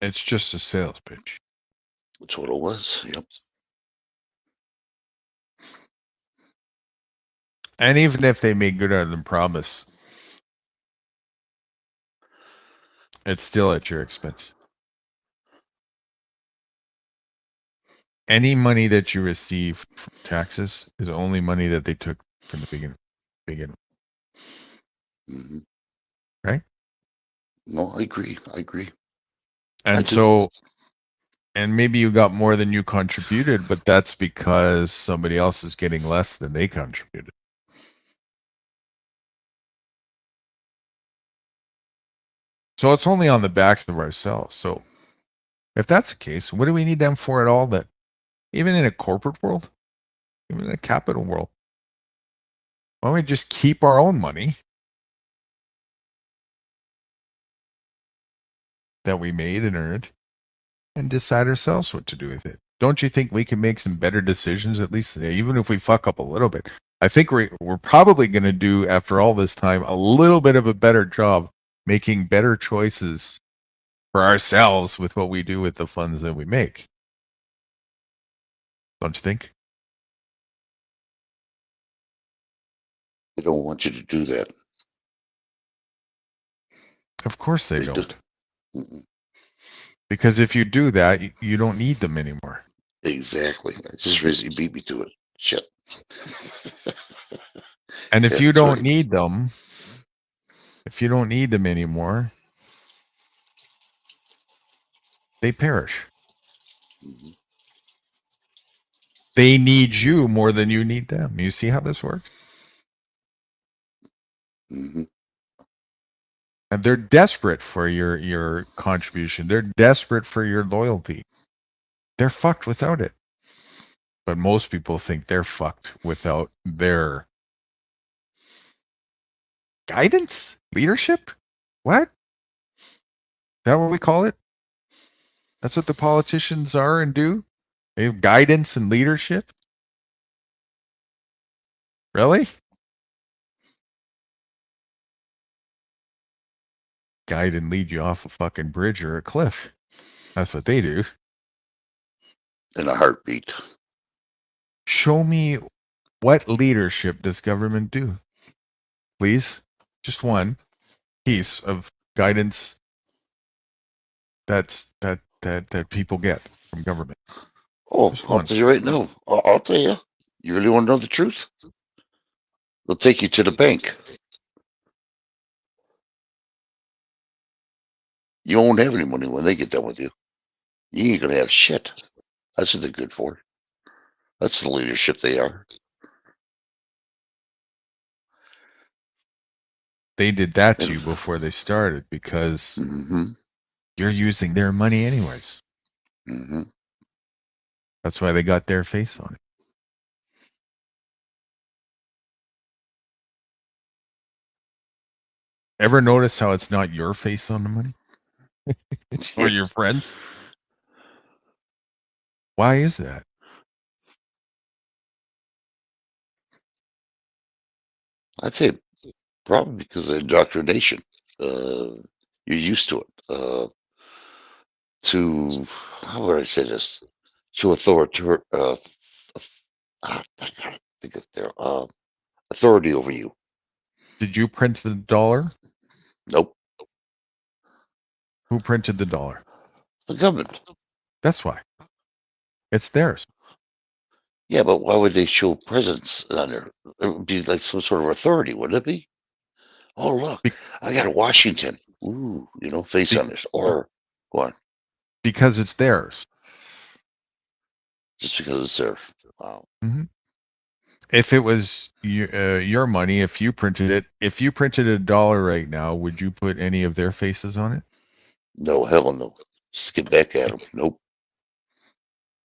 It's just a sales pitch. That's what it was. Yep. And even if they make good on the promise, it's still at your expense. Any money that you receive from taxes is only money that they took from the beginning. Mm-hmm. Right? No, I agree. I agree. And so, and maybe you got more than you contributed, but that's because somebody else is getting less than they contributed. So it's only on the backs of ourselves. So if that's the case, what do we need them for at all? That even in a corporate world, even in a capital world, why don't we just keep our own money that we made and earned and decide ourselves what to do with it? Don't you think we can make some better decisions, at least even if we fuck up a little bit? I think we're probably going to do, after all this time, a little bit of a better job making better choices for ourselves with what we do with the funds that we make. Don't you think? They don't want you to do that. Of course they don't. Mm-mm. Because if you do that, you don't need them anymore. Exactly. Just recently beat me to it. Shit. And if Yeah, you that's don't right. need them, if you don't need them anymore, they perish. Mm-hmm. They need you more than you need them. You see how this works? Mm-hmm. And they're desperate for your contribution. They're desperate for your loyalty. they're fucked without it. But most people think they're fucked without their guidance, leadership. What? Is that what we call it? That's what the politicians are and do? They have guidance and leadership? Really? Guide and lead you off a fucking bridge or a cliff. That's what they do. In a heartbeat. Show me, what leadership does government do? Please? Just one piece of guidance that people get from government. Oh, Just I'll one. tell you right now. I'll tell you. You really want to know the truth? They'll take you to the bank. You won't have any money when they get done with you. You ain't gonna have shit. That's what they're good for. That's the leadership they are. They did that to you before they started because you're using their money anyways. That's why they got their face on it. Ever notice how it's not your face on the money? Or your friends? Why is that? I'd say probably because of indoctrination. You're used to it. How would I say this? To authority, I gotta think of their authority over you. Did you print the dollar? Nope. Who printed the dollar? The government. That's why. It's theirs. Yeah, but why would they show presence on there? It would be like some sort of authority, wouldn't it be? Oh, look, I got a Washington. Ooh, face on this. Or, go on. Because it's theirs. Just because it's theirs. Wow. Mm-hmm. If it was your money, if you printed a dollar right now, would you put any of their faces on it? No, hell no. Just get back at them. Nope.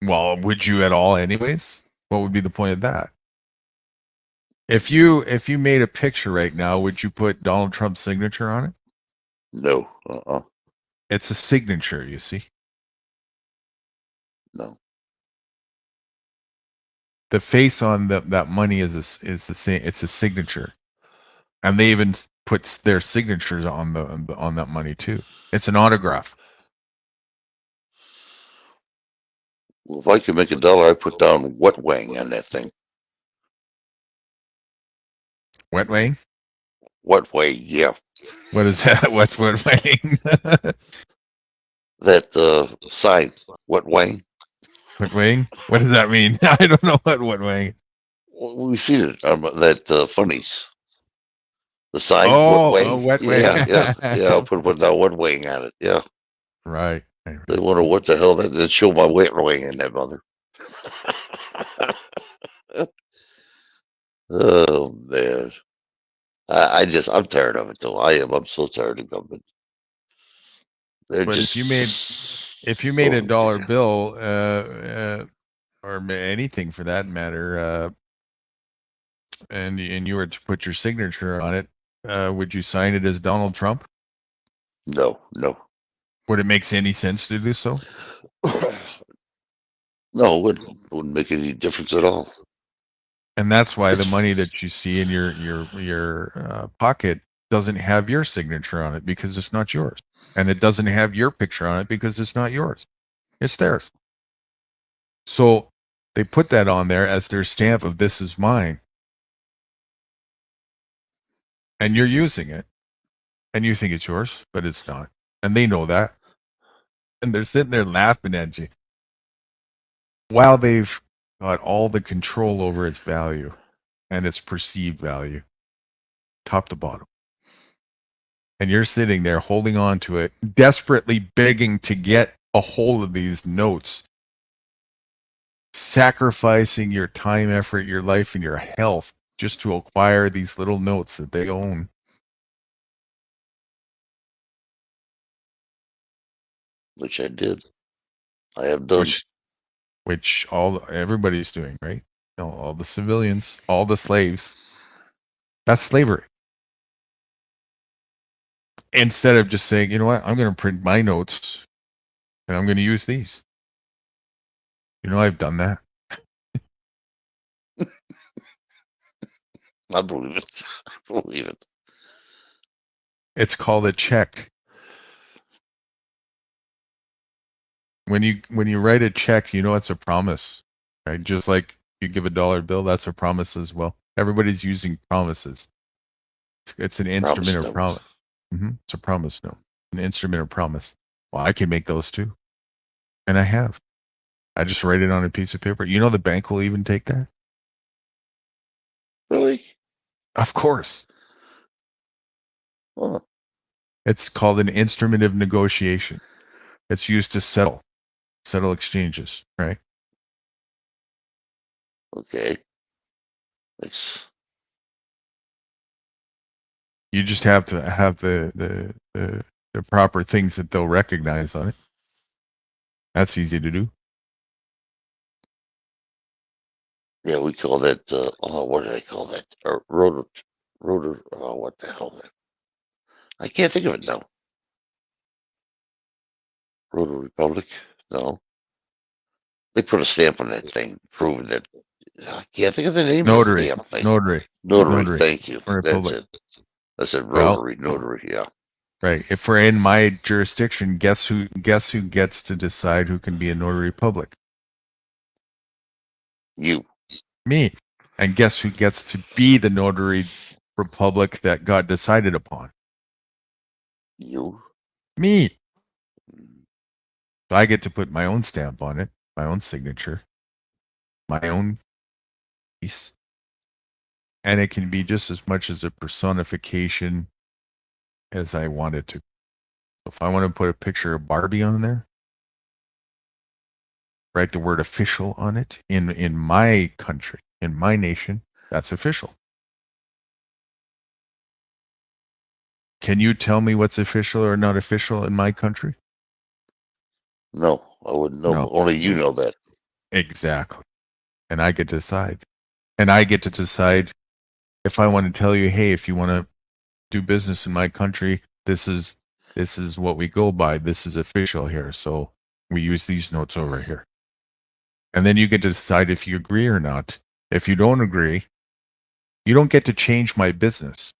Well, would you at all anyways? What would be the point of that? If you made a picture right now, would you put Donald Trump's signature on it? No. It's a signature, you see. No. The face on that money is the same. It's a signature, and they even put their signatures on that money too. It's an autograph. Well, if I could make a dollar, I'd put down Wet Wang on that thing. Wet Wang? Wet Wang, yeah. What is that? What's Wet Wang? That sign, Wet Wang. Wet Wang? What does that mean? I don't know what Wet Wang. Well, we see it on that funnies. The sign, Wet Wang. Yeah. I'll put down Wet Wang on it. Yeah. Right. They wonder what the hell that show my Wet Wang in that mother. Oh man. I'm tired of it though. I'm so tired of government. But if you made a dollar bill, or anything for that matter, and you were to put your signature on it, would you sign it as Donald Trump? No. Would it make any sense to do so? No, it wouldn't make any difference at all. And that's why the money that you see in your pocket doesn't have your signature on it because it's not yours, and it doesn't have your picture on it because it's not yours. It's theirs. So they put that on there as their stamp of this is mine, and you're using it, and you think it's yours, but it's not, and they know that, and they're sitting there laughing at you while they've got all the control over its value and its perceived value, top to bottom. And you're sitting there holding on to it, desperately begging to get a hold of these notes, sacrificing your time, effort, your life, and your health just to acquire these little notes that they own. Which I did. I have done. which everybody's doing, right? All the civilians, all the slaves. That's slavery. Instead of just saying, you know what, I'm going to print my notes and I'm going to use these. I've done that. I believe it. I believe it. It's called a check. When you write a check, it's a promise, right? Just like you give a dollar bill, that's a promise as well. Everybody's using promises. It's an instrument of promise. It's a promise note, an instrument of promise. Well, I can make those too, and I have. I just write it on a piece of paper. The bank will even take that. Really? Of course. Huh. It's called an instrument of negotiation. It's used to settle exchanges, right? Okay. Thanks. You just have to have the proper things that they'll recognize on it. That's easy to do. Yeah, we call that, what do they call that? Rotor, what the hell? I can't think of it now. Rotor Republic? No. They put a stamp on that thing, proving that. I can't think of the name of the damn thing. Notary, thank you. That's it. I said rotary, notary, yeah. Right. If we're in my jurisdiction, guess who gets to decide who can be a notary public? You. Me. And guess who gets to be the notary republic that got decided upon? You. Me. So I get to put my own stamp on it, my own signature, my own piece. And it can be just as much as a personification as I want it to. If I want to put a picture of Barbie on there, write the word official on it in my country, in my nation, that's official. Can you tell me what's official or not official in my country? No, I wouldn't know. No. Only you know that. Exactly. And I get to decide. And I get to decide if I want to tell you, hey, if you want to do business in my country, this is what we go by. This is official here. So we use these notes over here. And then you get to decide if you agree or not. If you don't agree, you don't get to change my business.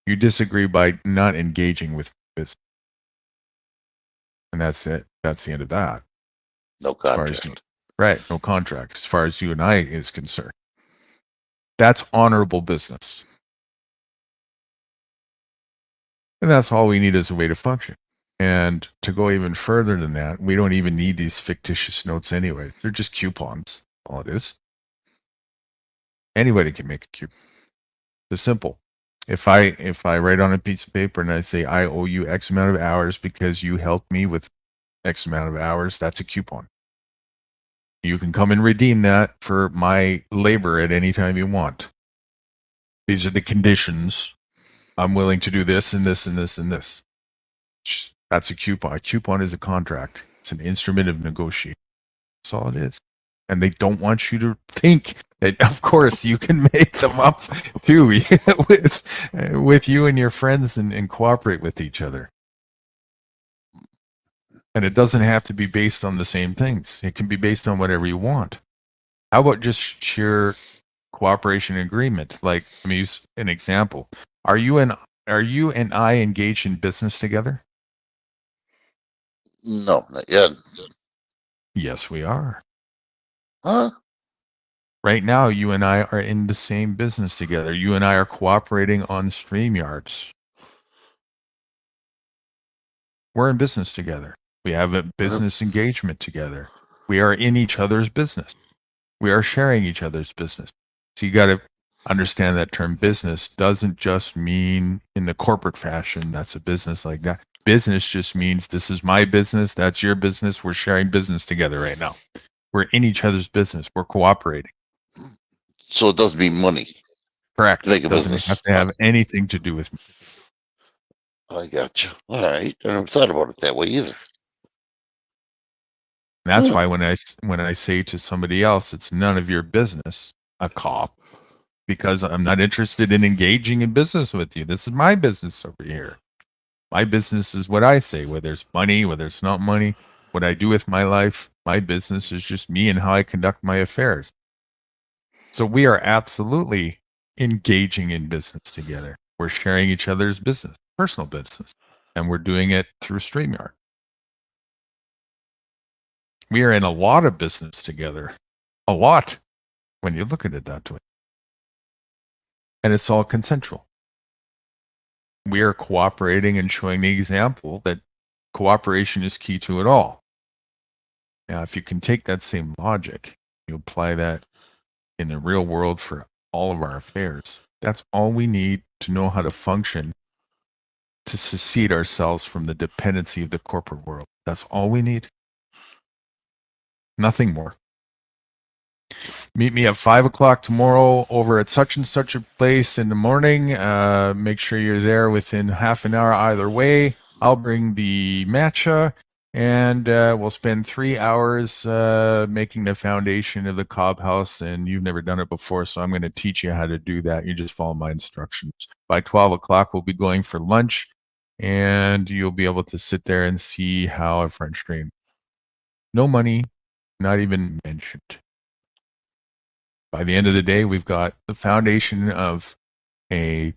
You disagree by not engaging with business. And that's it. That's the end of that. No contract. Right. No contract as far as you and I is concerned. That's honorable business. And that's all we need as a way to function. And to go even further than that, we don't even need these fictitious notes anyway. They're just coupons. All it is. Anybody can make a coupon. It's simple. If I write on a piece of paper and I say I owe you X amount of hours because you helped me with X amount of hours, that's a coupon. You can come and redeem that for my labor at any time you want. These are the conditions. I'm willing to do this and this and this and this. That's a coupon. A coupon is a contract. It's an instrument of negotiation. That's all it is. And they don't want you to think that, of course, you can make them up too with you and your friends and cooperate with each other. And it doesn't have to be based on the same things. It can be based on whatever you want. How about just sheer cooperation agreement? Like, let me use an example. Are you and I engaged in business together? No, not yet. Yes, we are. Huh? Right now, you and I are in the same business together. You and I are cooperating on StreamYards. We're in business together. We have a business engagement together. We are in each other's business. We are sharing each other's business. So you got to understand that term business doesn't just mean in the corporate fashion. That's a business like that. Business just means this is my business. That's your business. We're sharing business together right now. We're in each other's business. We're cooperating. So it doesn't mean money. Correct. Like It doesn't have to have anything to do with me. I got you. All right. I never thought about it that way either. That's why when I say to somebody else, it's none of your business, a cop, because I'm not interested in engaging in business with you. This is my business over here. My business is what I say, whether it's money, whether it's not money, what I do with my life. My business is just me and how I conduct my affairs. So we are absolutely engaging in business together. We're sharing each other's business, personal business, and we're doing it through StreamYard. We are in a lot of business together. A lot, when you look at it that way. And it's all consensual. We are cooperating and showing the example that cooperation is key to it all. Now, if you can take that same logic, you apply that in the real world for all of our affairs, that's all we need to know how to function to secede ourselves from the dependency of the corporate world. That's all we need. Nothing more. Meet me at 5 o'clock tomorrow over at such and such a place in the morning. Make sure you're there within half an hour either way. I'll bring the matcha, and we'll spend 3 hours making the foundation of the cob house. And you've never done it before, so I'm going to teach you how to do that. You just follow my instructions. By 12 o'clock, we'll be going for lunch, and you'll be able to sit there and see how a French drain. No money, not even mentioned. By the end of the day, we've got the foundation of a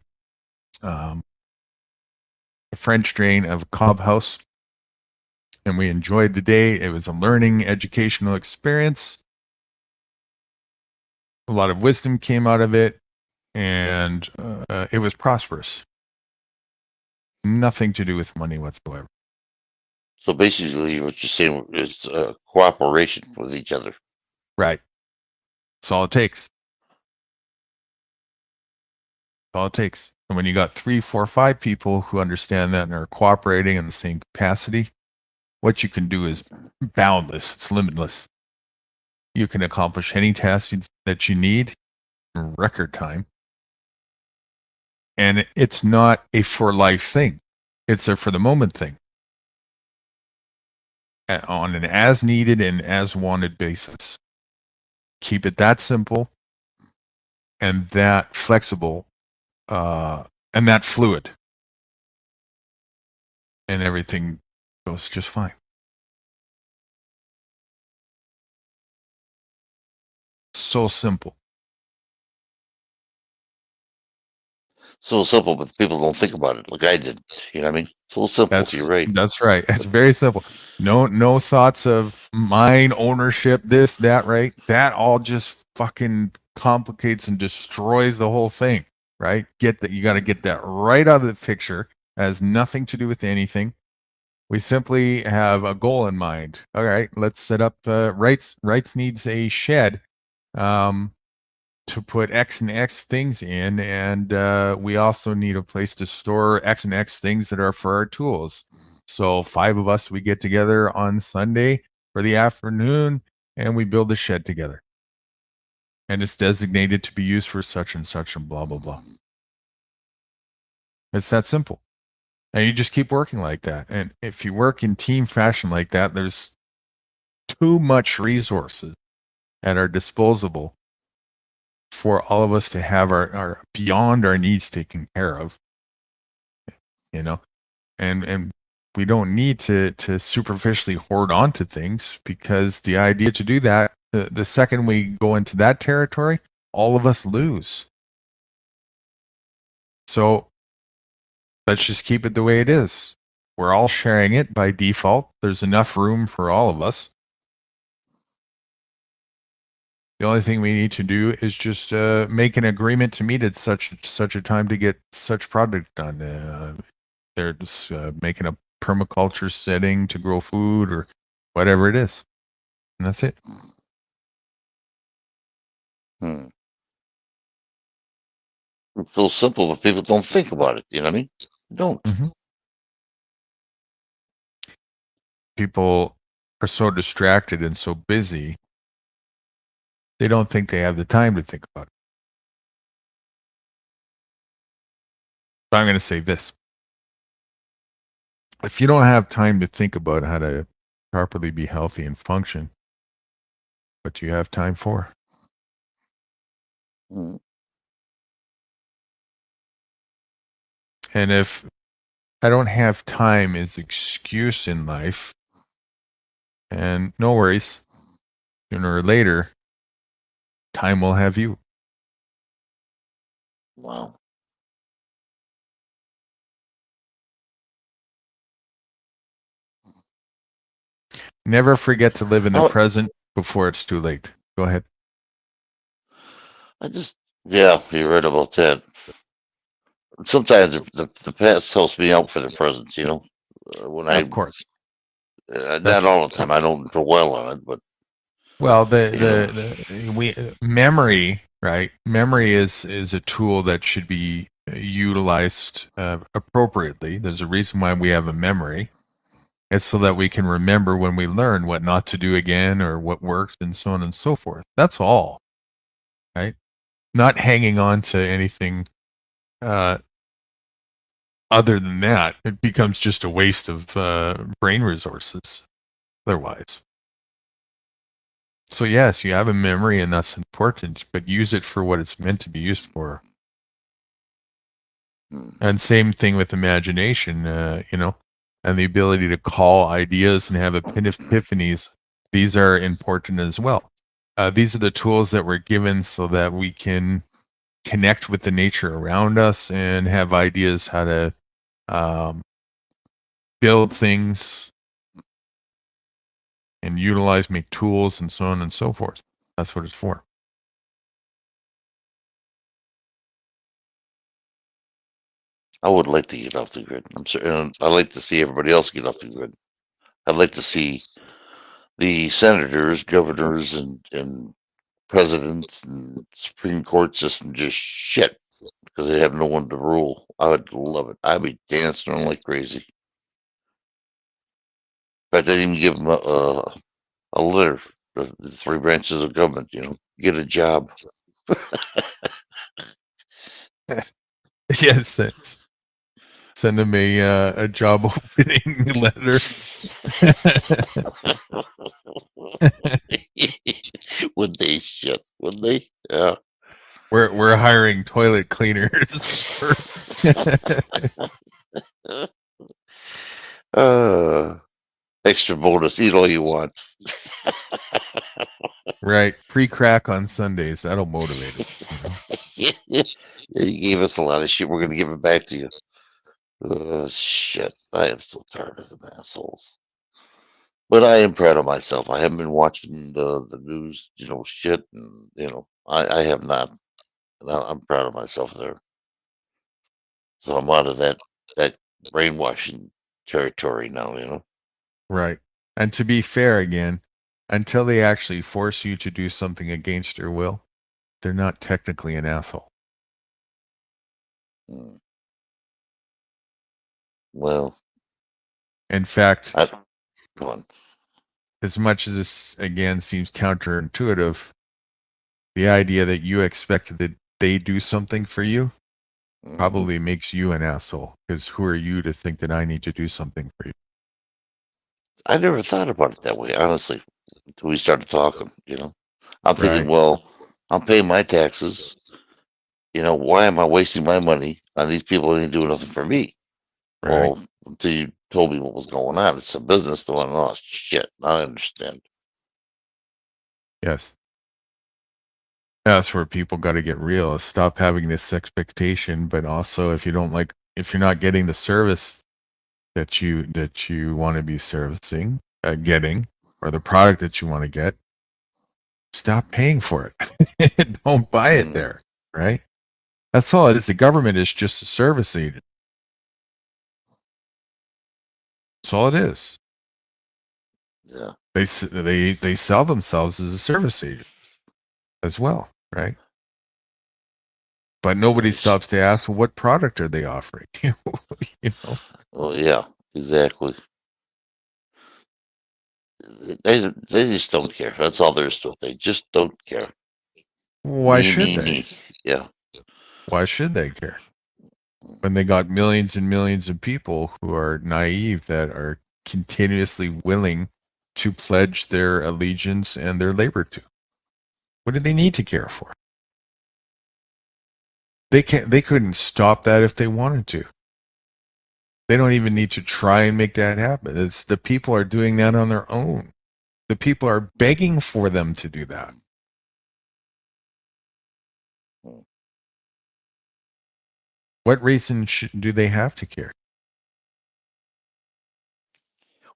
French drain of a cob house, and we enjoyed the day. It was a learning, educational experience. A lot of wisdom came out of it, and it was prosperous. Nothing to do with money whatsoever. So basically, what you're saying is cooperation with each other. Right. That's all it takes. That's all it takes. And when you got 3, 4, 5 people who understand that and are cooperating in the same capacity, what you can do is boundless. It's limitless. You can accomplish any task that you need in record time. And it's not a for life thing. It's a for the moment thing. On an as needed and as wanted basis. Keep it that simple and that flexible and that fluid. And everything goes just fine. So simple. So simple, but people don't think about it like I did. You know what I mean? So simple. You're right. That's right. It's very simple. No thoughts of mine, ownership, this, that, right? That all just fucking complicates and destroys the whole thing, right? Get that. You got to get that right out of the picture. It has nothing to do with anything. We simply have a goal in mind. All right, let's set up rights needs a shed to put X and X things in, and we also need a place to store X and X things that are for our tools. So 5 of us, we get together on Sunday for the afternoon, and we build a shed together. And it's designated to be used for such and such and blah, blah, blah. It's that simple. And you just keep working like that. And if you work in team fashion like that, there's too much resources at our disposal for all of us to have our beyond our needs taken care of, you know, and we don't need to superficially hoard onto things, because the idea to do that, the second we go into that territory, all of us lose. So let's just keep it the way it is. We're all sharing it by default. There's enough room for all of us. The only thing we need to do is just make an agreement to meet at such a time to get such product done. They're just making a permaculture setting to grow food or whatever it is. And that's it. It's so simple, but people don't think about it. You know what I mean? Don't. Mm-hmm. People are so distracted and so busy, they don't think they have the time to think about it. But I'm going to say this. If you don't have time to think about how to properly be healthy and function. What do you have time for? Mm. And if I don't have time is excuse in life, and no worries, sooner or later, time will have you. Wow. Never forget to live in the Oh. present before it's too late. Go ahead. Yeah, you're right about that. Sometimes the past helps me out for the present, you know. When Of course. not all the time. I don't dwell on it, but Well, memory, right? Memory is a tool that should be utilized appropriately. There's a reason why we have a memory. It's so that we can remember when we learn what not to do again or what worked and so on and so forth. That's all, right? Not hanging on to anything other than that. It becomes just a waste of brain resources otherwise. So yes, you have a memory and that's important, but use it for what it's meant to be used for. And same thing with imagination, you know, and the ability to call ideas and have epiphanies. These are important as well. These are the tools that we're given so that we can connect with the nature around us and have ideas how to build things and utilize, make tools and so on and so forth. That's what it's for. I would like to get off the grid. I'm certain I'd like to see everybody else get off the grid. I'd like to see the senators, governors, and presidents and Supreme Court system just shit because they have no one to rule. I would love it. I'd be dancing around like crazy. In fact, I didn't even give them a letter. The 3 branches of government, you know, get a job. Yes, send them a job opening letter. Would they shit? Would they? Yeah. We're hiring toilet cleaners. Extra bonus. Eat all you want. Right. Free crack on Sundays. That'll motivate us. Yeah, you gave us a lot of shit. We're going to give it back to you. Shit. I am so tired of them assholes. But I am proud of myself. I haven't been watching the news, you know, shit. And, you know, I have not. And I'm proud of myself there. So I'm out of that brainwashing territory now, you know. Right. And to be fair again, until they actually force you to do something against your will, they're not technically an asshole. Well, in fact, go on. As much as this again seems counterintuitive, the idea that you expect that they do something for you probably makes you an asshole, because who are you to think that I need to do something for you? I never thought about it that way, honestly, until we started talking, you know. I'm thinking, well, I'm paying my taxes. You know, why am I wasting my money on these people that ain't doing nothing for me? Right. Well, until you told me what was going on. It's a business going on. Oh, shit. Now I understand. Yes. That's where people got to get real. Is stop having this expectation, but also if you're not getting the service that you want to be servicing, getting, or the product that you want to get, stop paying for it. Don't buy it there, right? That's all it is. The government is just a service agent. That's all it is. Yeah. They sell themselves as a service agent as well, right? But nobody stops to ask, well, what product are they offering? You know. Well, yeah, exactly. They just don't care. That's all there is to it. They just don't care. Why should they? Me. Yeah. Why should they care? When they got millions and millions of people who are naive that are continuously willing to pledge their allegiance and their labor to? What do they need to care for? They couldn't stop that if they wanted to. They don't even need to try and make that happen. It's the people are doing that on their own. The people are begging for them to do that. What reason do they have to care?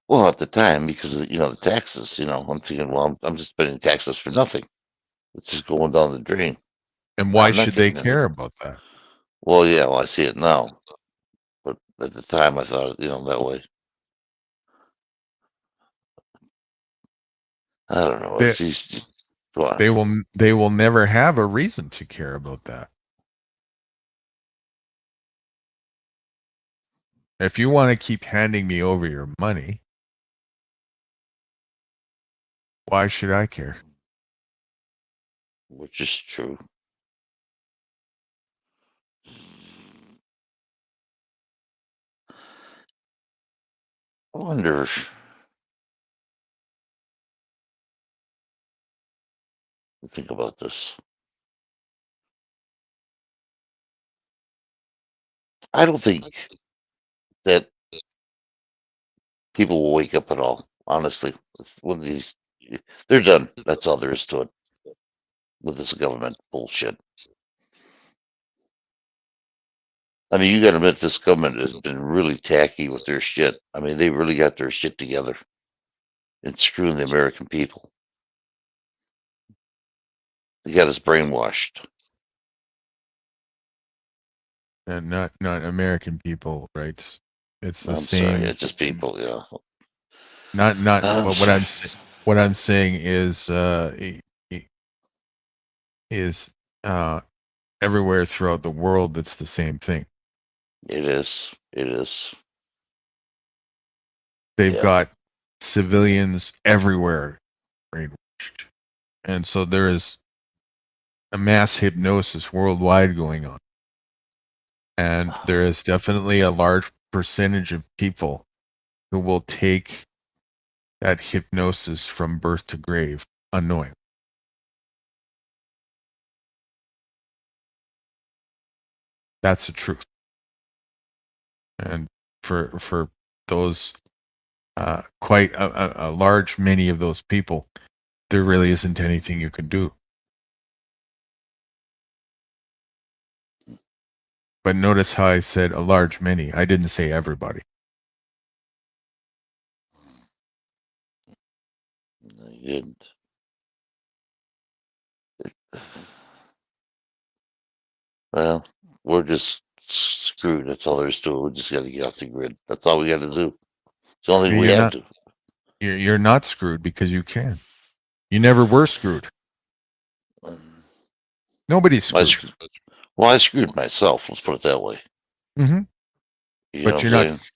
Well, at the time, because of, the taxes, I'm thinking, well, I'm just spending taxes for nothing. It's just going down the drain. And why I'm not should they getting care anything. about that? Well, yeah, well, I see it now. But at the time, I thought, that way. I don't know. They, It's just, go on. they will never have a reason to care about that. If you want to keep handing me over your money, why should I care? Which is true. I wonder. Think about this. I don't think that people will wake up at all. Honestly, when they're done. That's all there is to it. With this government bullshit. I mean, you got to admit this government has been really tacky with their shit. I mean, they really got their shit together and screwing the American people. They got us brainwashed. And not American people, right? It's the I'm same. sorry, it's just people. Yeah. Not I'm what I'm saying is everywhere throughout the world it's the same thing. It is. It is. They've Yeah. got civilians everywhere brainwashed. And so there is a mass hypnosis worldwide going on. And there is definitely a large percentage of people who will take that hypnosis from birth to grave unknowing. That's the truth. And for those quite a large many of those people, there really isn't anything you can do. But notice how I said a large many. I didn't say everybody. No, you didn't. Well, we're just screwed. That's all there is to it. We just got to get off the grid. That's all we got to do. It's the only thing we You're have not, to. you're not screwed because you can. You never were screwed. Nobody's screwed. I screwed myself. Let's put it that way. Mm-hmm. You know But what I'm saying?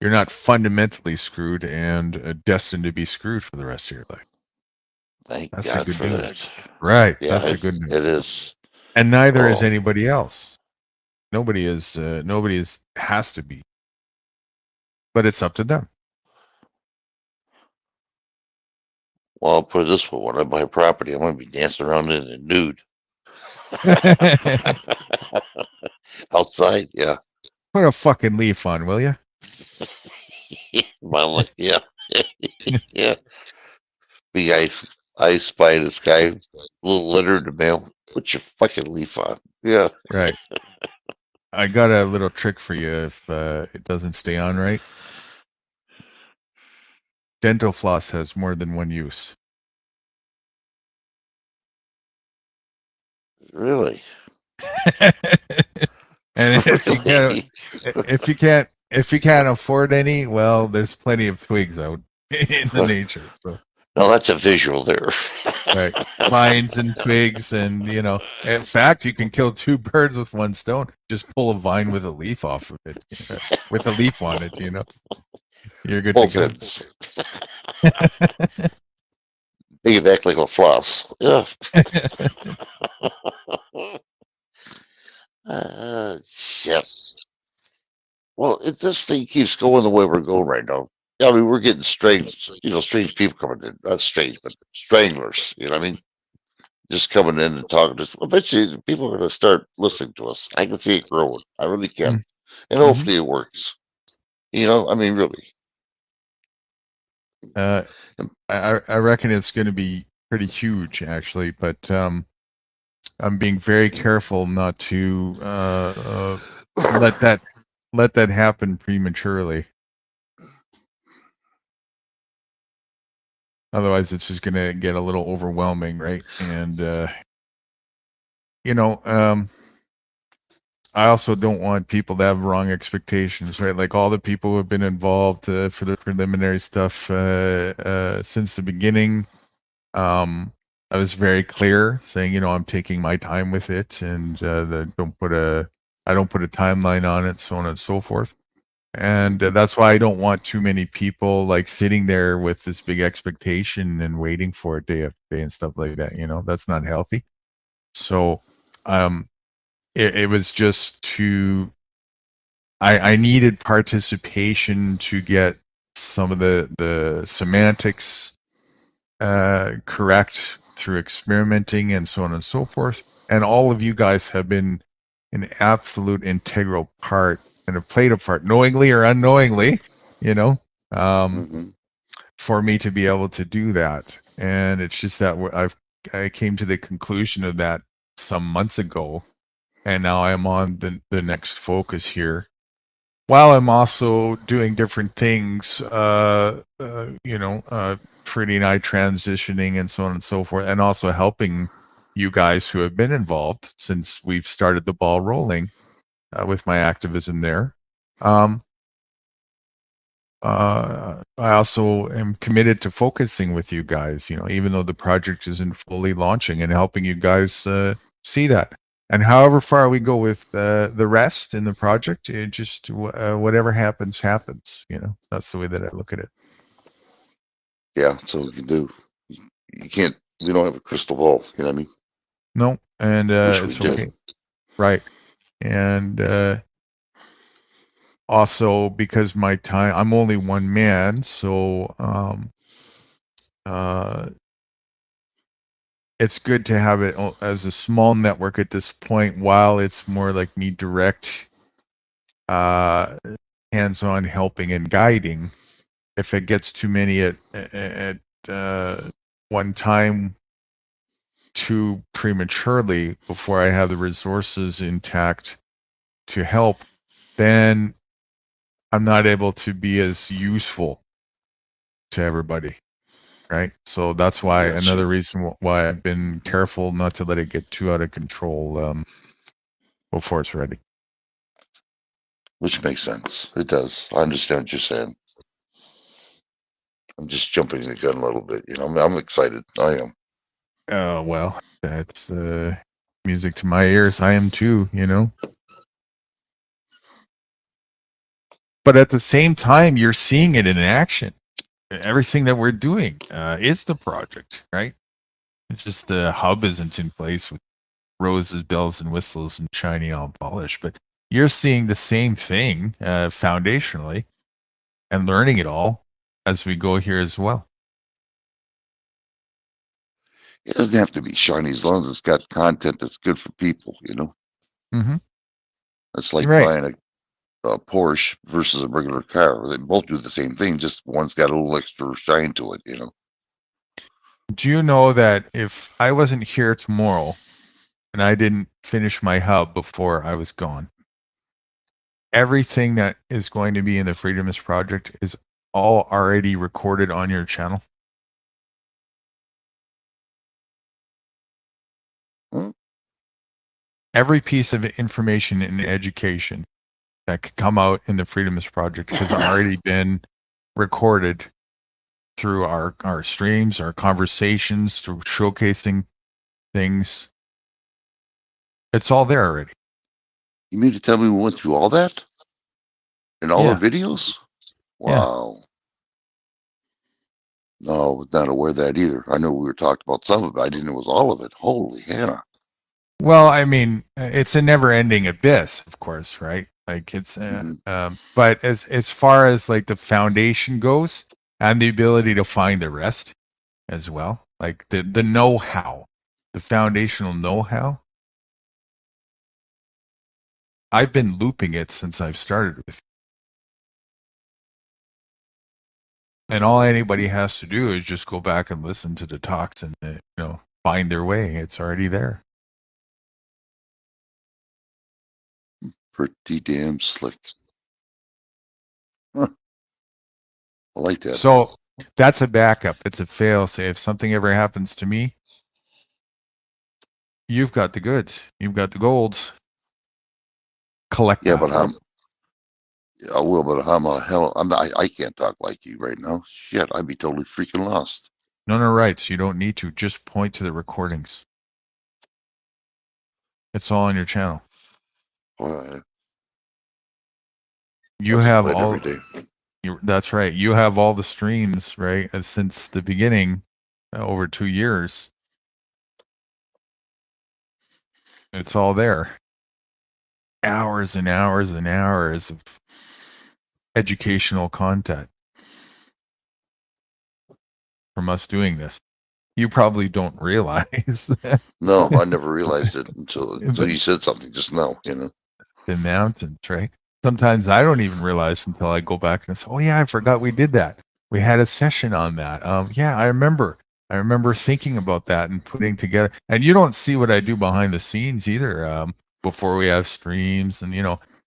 you're not fundamentally screwed and destined to be screwed for the rest of your life. Thank That's God the good for news. that. Right. Yeah, That's the good news. It is. And neither is Oh. anybody else. Nobody has to be. But it's up to them. Well, I'll put it this way: when I buy property, I'm going to be dancing around in it nude. Outside, yeah. Put a fucking leaf on, will you? Yeah. Yeah. Big ice spy this guy, little letter in the mail. Put your fucking leaf on. Yeah. Right. I got a little trick for you if it doesn't stay on right. Dental floss has more than one use. Really? And if you can't afford any, well, there's plenty of twigs out in the nature. So No, that's a visual there. right, vines and twigs, and in fact, you can kill two birds with one stone. Just pull a vine with a leaf off of it, with a leaf on it. You're good Both to go. ends. Make it act like a floss. Yeah. Shit. Well, if this thing keeps going the way we're going right now, Yeah, I mean, we're getting strange, strange people coming in. Not strange, but stranglers. You know what I mean? Just coming in and talking. Just eventually, people are going to start listening to us. I can see it growing. I really can, and hopefully it works. I mean, really. I reckon it's going to be pretty huge, actually, but I'm being very careful not to let that happen prematurely. Otherwise, it's just going to get a little overwhelming, right? And I also don't want people to have wrong expectations, right? Like all the people who have been involved for the preliminary stuff since the beginning. I was very clear, saying, I'm taking my time with it, and I don't put a timeline on it, so on and so forth. And that's why I don't want too many people like sitting there with this big expectation and waiting for it day after day and stuff like that. That's not healthy. So, it was just I needed participation to get some of the semantics correct through experimenting and so on and so forth. And all of you guys have been an absolute integral part and have played a part, knowingly or unknowingly, for me to be able to do that. And it's just that I came to the conclusion of that some months ago, and now I'm on the next focus here, while I'm also doing different things, Freddie and I transitioning and so on and so forth, and also helping you guys who have been involved since we've started the ball rolling with my activism there. I also am committed to focusing with you guys, even though the project isn't fully launching, and helping you guys see that. And however far we go with the rest in the project, it just whatever happens. That's the way that I look at it. Yeah, that's what we can do. You can't. We don't have a crystal ball. You know what I mean? No, and it's we okay, did. right? And also because my time, I'm only one man, so it's good to have it as a small network at this point, while it's more like me direct, hands-on helping and guiding. If it gets too many at one time too prematurely before I have the resources intact to help, then I'm not able to be as useful to everybody. Right. So that's why another reason why I've been careful not to let it get too out of control before it's ready. Which makes sense. It does. I understand what you're saying. I'm just jumping the gun a little bit. I'm excited. I am. Well, that's music to my ears. I am too, But at the same time, you're seeing it in action. Everything that we're doing is the project, right? It's just the hub isn't in place with roses, bells, and whistles and shiny all polished. But you're seeing the same thing foundationally and learning it all as we go here as well. It doesn't have to be shiny as long as it's got content that's good for people. Mm-hmm. It's like Right. buying a Porsche versus a regular car. They both do the same thing, just one's got a little extra shine to it, Do you know that if I wasn't here tomorrow and I didn't finish my hub before I was gone, everything that is going to be in the Freedomist Project is all already recorded on your channel? Every piece of information in education that could come out in the Freedomist Project has already been recorded through our streams, our conversations, through showcasing things. It's all there already. You mean to tell me we went through all that? In all the videos? Wow. No, I was not aware of that either. I know we were talking about some of it. I didn't know it was all of it. Holy Hannah. Well, I mean, it's a never-ending abyss, of course, right? Like it's, but as far as like the foundation goes, and the ability to find the rest as well, like the know-how, the foundational know-how. I've been looping it since I've started with. And all anybody has to do is just go back and listen to the talks and find their way. It's already there. Pretty damn slick. Huh. I like that. So that's a backup. It's a fail safe. If something ever happens to me, you've got the goods. You've got the golds. Collect. Yeah, that. but I will, but how the hell? I can't talk like you right now. Shit, I'd be totally freaking lost. No rights. You don't need to. Just point to the recordings. It's all on your channel. Well, You have played all. every day. That's right. You have all the streams, right? Since the beginning, over 2 years. It's all there. Hours and hours and hours of educational content from us doing this. You probably don't realize. No, I never realized it until you said something just now. The mountains, right? Sometimes I don't even realize until I go back and say, "Oh yeah, I forgot we did that. We had a session on that." Yeah, I remember. I remember thinking about that and putting together. And you don't see what I do behind the scenes either. Before we have streams, and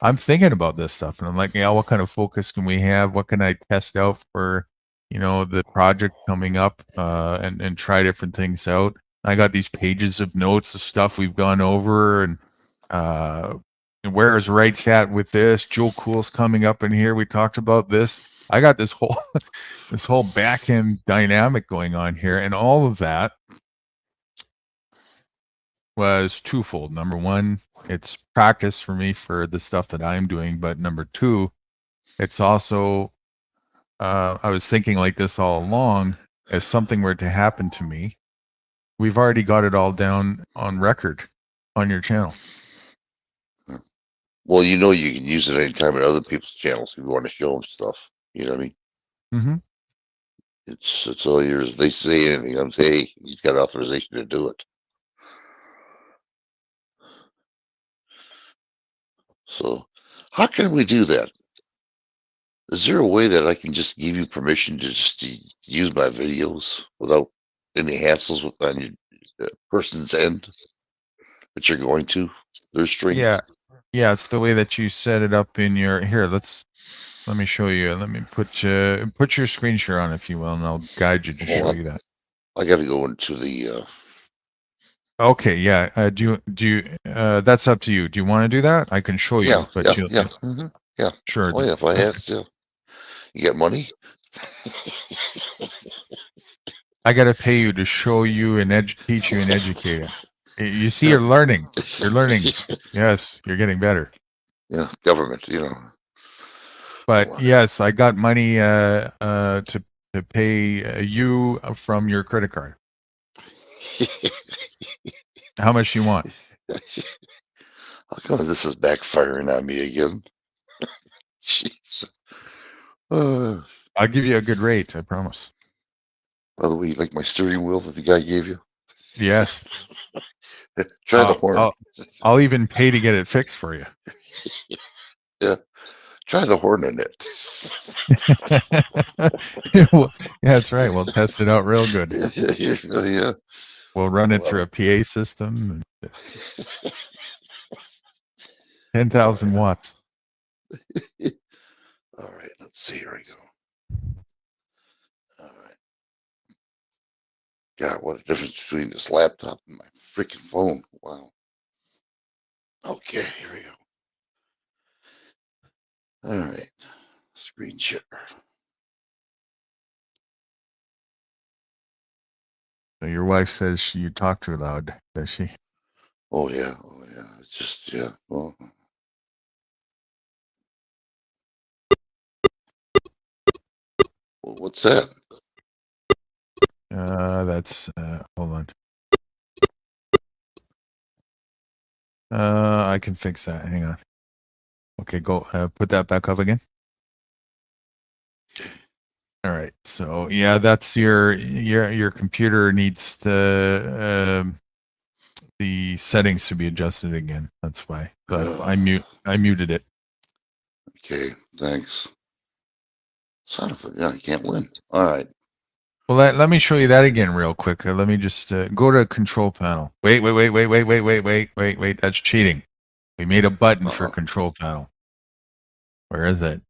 I'm thinking about this stuff, and I'm like, yeah, what kind of focus can we have? What can I test out for, the project coming up, and try different things out. I got these pages of notes of stuff we've gone over, and where is Wright's at with this? Joe Cool's coming up in here. We talked about this. I got this whole back end dynamic going on here, and all of that was twofold. Number one, it's practice for me for the stuff that I'm doing, but number two, it's also I was thinking like this all along. If something were to happen to me, we've already got it all down on record on your channel. Well, you can use it anytime at other people's channels if you want to show them stuff. You know what I mean? Mm-hmm. It's all yours. If they say anything, I'm saying, hey, he's got authorization to do it. So, how can we do that? Is there a way that I can just give you permission to just use my videos without any hassles on your person's end that you're going to their stream? Yeah, it's the way that you set it up in your here. Let me show you. Let me put your screen share on, if you will, and I'll guide you to show you that. I got to go into the. Okay, yeah. Do you? That's up to you. Do you want to do that? I can show you. Yeah. Sure. Oh yeah, if I have to. You got money? I got to pay you to show you and teach you and educate you. You see, you're learning. You're learning. Yes, you're getting better. Yeah, government, But yes, I got money to pay you from your credit card. How much you want? How come this is backfiring on me again? Jeez. I'll give you a good rate, I promise. By the way, you like my steering wheel that the guy gave you? Yes. Try the horn. I'll even pay to get it fixed for you. Yeah. Try the horn in it. Well, yeah, that's right. We'll test it out real good. Yeah. We'll run it through a PA system. 10,000 watts. All right, let's see. Here we go. All right. God, what a difference between this laptop and my freaking phone. Wow. Okay, here we go. All right. Screen share. So your wife says you talk too loud, does she? Oh yeah. It's just Well, what's that? That's hold on. I can fix that. Hang on. Okay, go put that back up again. All right. So yeah, that's your computer needs the settings to be adjusted again. That's why. But I muted it. Okay, thanks. Son of a gun, I can't win. All right. Well, let me show you that again real quick. Let me just go to control panel. Wait. That's cheating. We made a button for control panel. Where is it?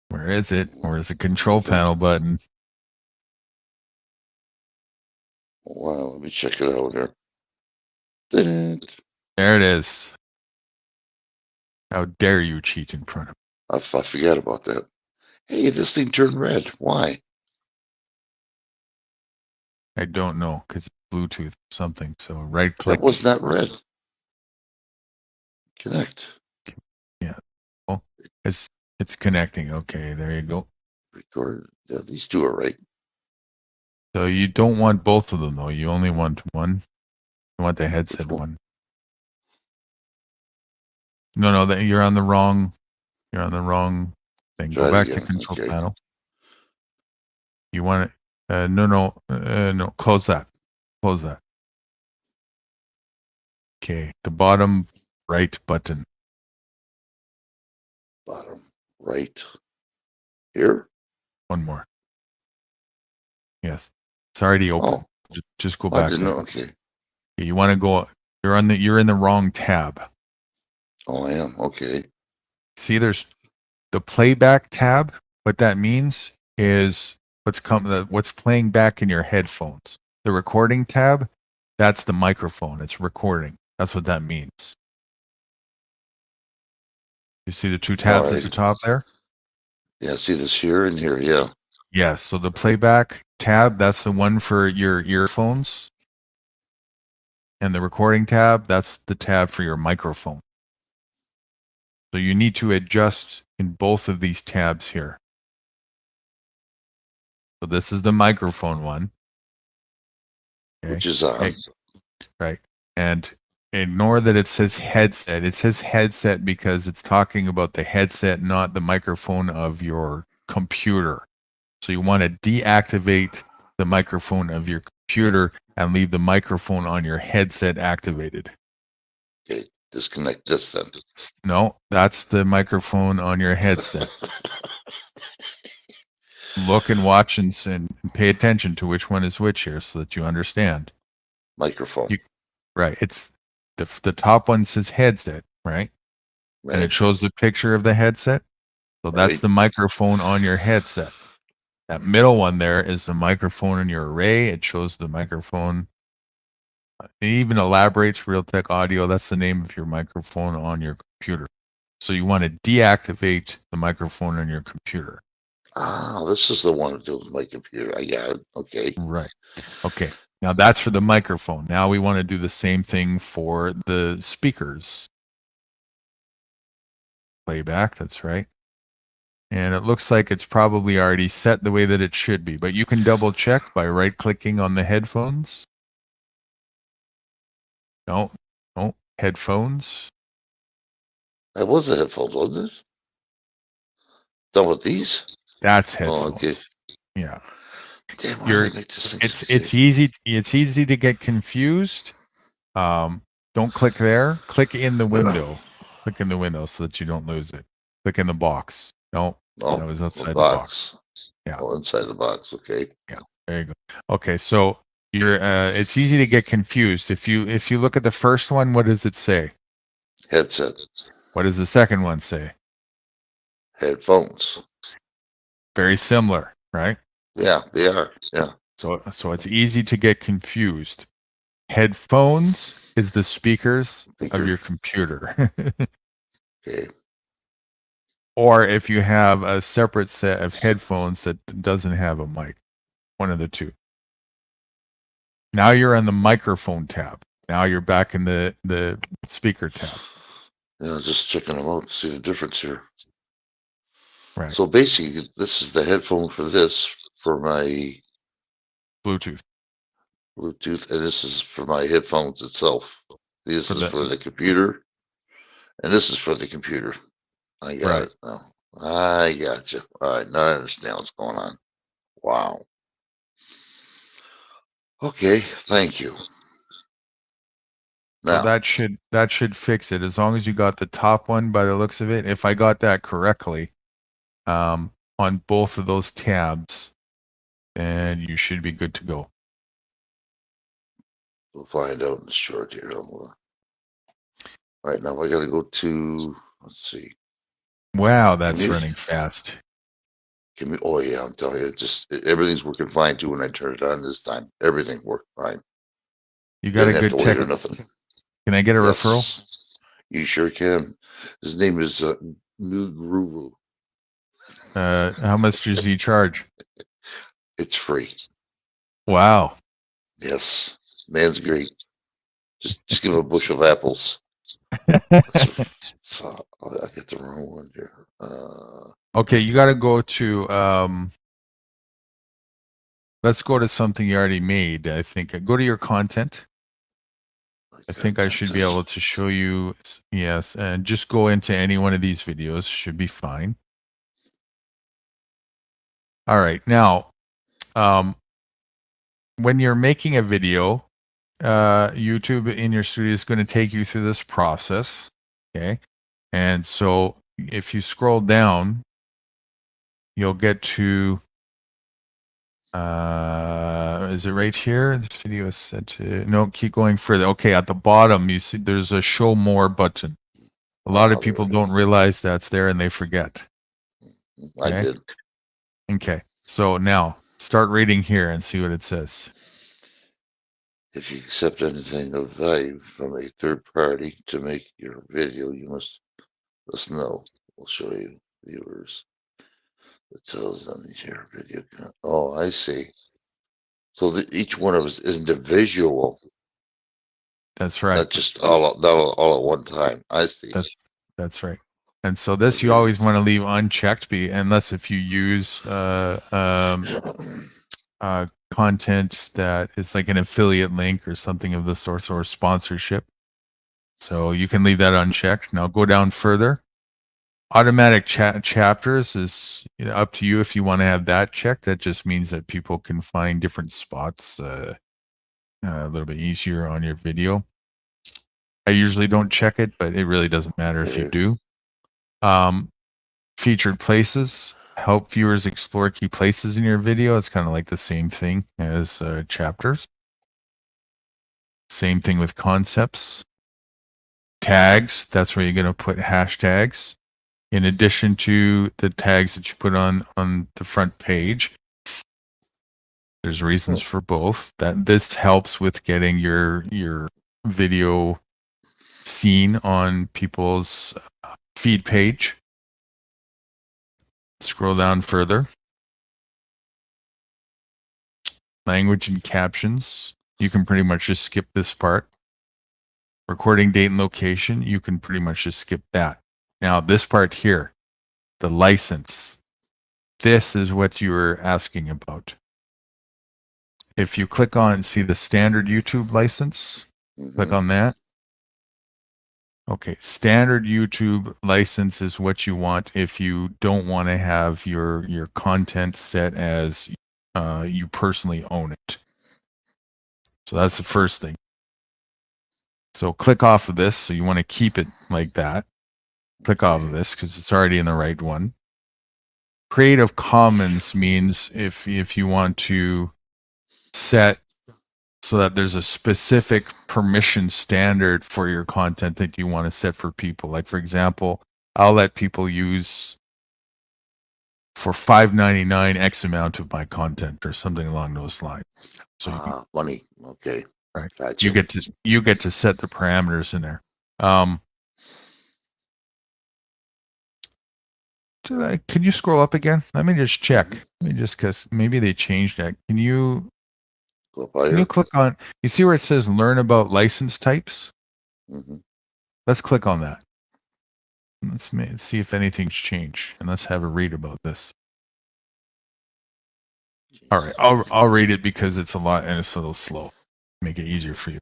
Where is it? Where's the control panel button? Wow, let me check it out here. Didn't. There it is. How dare you cheat in front of me? I forgot about that. Hey, this thing turned red. Why? I don't know because Bluetooth something. So right click. That was not red. Connect. Yeah. Oh, it's connecting. Okay, there you go. Record. Yeah, these two are right. So you don't want both of them though. You only want one. You want the headset one. No, you're on the wrong. You're on the wrong thing. Try Go it back to again. control Okay. panel. You want it? No. Close that. Close that. Okay, the bottom right button. Bottom right. Here? One more. Yes. It's already open. Oh. Just go I back. didn't there. know. Okay. You want to go. You're in the wrong tab. Oh, I am. Okay. See, there's the playback tab. What that means is what's playing back in your headphones. The recording tab, that's the microphone. It's recording. That's what that means. You see the two tabs at the top there? Yeah, see this here and here. Yeah. Yes. So the playback tab, that's the one for your earphones. And the recording tab, that's the tab for your microphone. So you need to adjust in both of these tabs here. So this is the microphone one. Okay. Which is on. Right. And ignore that it says headset. It says headset because it's talking about the headset, not the microphone of your computer. So you want to deactivate the microphone of your computer and leave the microphone on your headset activated. Okay. Disconnect this then. No, that's the microphone on your headset. Look and watch and pay attention to which one is which here so that you understand. Microphone. Right. It's the top one says headset, right? And it shows the picture of the headset. So that's the microphone on your headset. That middle one there is the microphone in your array. It shows the microphone. It even elaborates Realtek Audio. That's the name of your microphone on your computer. So you want to deactivate the microphone on your computer. Ah, this is the one that does my computer. I got it. Okay. Right. Okay. Now that's for the microphone. Now we want to do the same thing for the speakers. Playback, that's right. And it looks like it's probably already set the way that it should be, but you can double check by right clicking on the headphones. No, headphones. That was the headphones, wasn't it? Done with these? That's headphones. Oh, okay. Yeah. Damn, why did I make this thing It's easy to get confused. Don't click there. Click in the window. Click in the window so that you don't lose it. Click in the box. No, that was outside the box. Yeah. Oh, inside the box. Okay. Yeah. There you go. Okay, so it's easy to get confused. If you look at the first one, what does it say? Headset. What does the second one say? Headphones. Very similar, right? Yeah, they are. Yeah. So it's easy to get confused. Headphones is the speakers of your computer. Okay. Or if you have a separate set of headphones that doesn't have a mic, one of the two. Now you're on the microphone tab. Now you're back in the speaker tab. Yeah, just checking them out to see the difference here. Right. So basically, this is the headphone for this, for my Bluetooth, and this is for my headphones itself. This is for the computer, And this is for the computer. I got Right. it now. I got you. All right, now I understand what's going on. Wow. Okay, thank you. So Now, that should fix it as long as you got the top one by the looks of it. If I got that correctly, on both of those tabs, then you should be good to go. we'll find out in the short here. All right, now I got to go to, let's see. Wow, that's Community. running fast. Oh yeah, I'm telling you, everything's working fine too when I turn it on this time. Everything worked fine. You got Didn't a have good to wait tech. or nothing. Can I get a Yes, referral? you sure can. His name is New Guru. How much does he charge? It's free. Wow. Yes, man's great. Just give him a bush of apples. So, I get the wrong one here. Okay, you got to go to. Let's go to something you already made. I think go to your content. I think I should be able to show you. Yes, and just go into any one of these videos. Should be fine. All right, now, when you're making a video, YouTube in your studio is going to take you through this process. Okay, and so if you scroll down, you'll get to. Is it right here? This video is set to no. Keep going further. Okay, at the bottom you see there's a show more button. A lot of people don't realize that's there and they forget. I did. Okay, so now start reading here and see what it says. If you accept anything of value from a third party to make your video, you must let us know. We'll show you viewers. It tells on your video. Oh, I see. So each one of us is individual. That's right. Not just all at one time. I see. That's right. And so this you always want to leave unchecked, unless if you use content that is like an affiliate link or something of the sort or sponsorship. So you can leave that unchecked. Now go down further. Automatic chapters is up to you if you want to have that checked. That just means that people can find different spots a little bit easier on your video. I usually don't check it, but it really doesn't matter if you do. Featured places help viewers explore key places in your video. It's kind of like the same thing as chapters. Same thing with concepts. Tags, that's where you're going to put hashtags. In addition to the tags that you put on the front page, there's reasons for both. That this helps with getting your video seen on people's feed page. Scroll down further. Language and captions. You can pretty much just skip this part. Recording date and location. You can pretty much just skip that. Now, this part here, the license, this is what you were asking about. If you click on, see the standard YouTube license, click on that. Okay, standard YouTube license is what you want if you don't want to have your content set as you personally own it. So that's the first thing. So click off of this. So you want to keep it like that. Click off of this because it's already in the right one. Creative Commons means if you want to set so that there's a specific permission standard for your content that you want to set for people. Like for example, I'll let people use for $5.99 X amount of my content or something along those lines. So money. Okay. Right. Gotcha. You get to set the parameters in there. Can you scroll up again? Let me just check. Let me just because maybe they changed that. Can you click on? You see where it says "Learn about license types"? Let's click on that. Let's see if anything's changed, and let's have a read about this. All right, I'll read it because it's a lot and it's a little slow. Make it easier for you.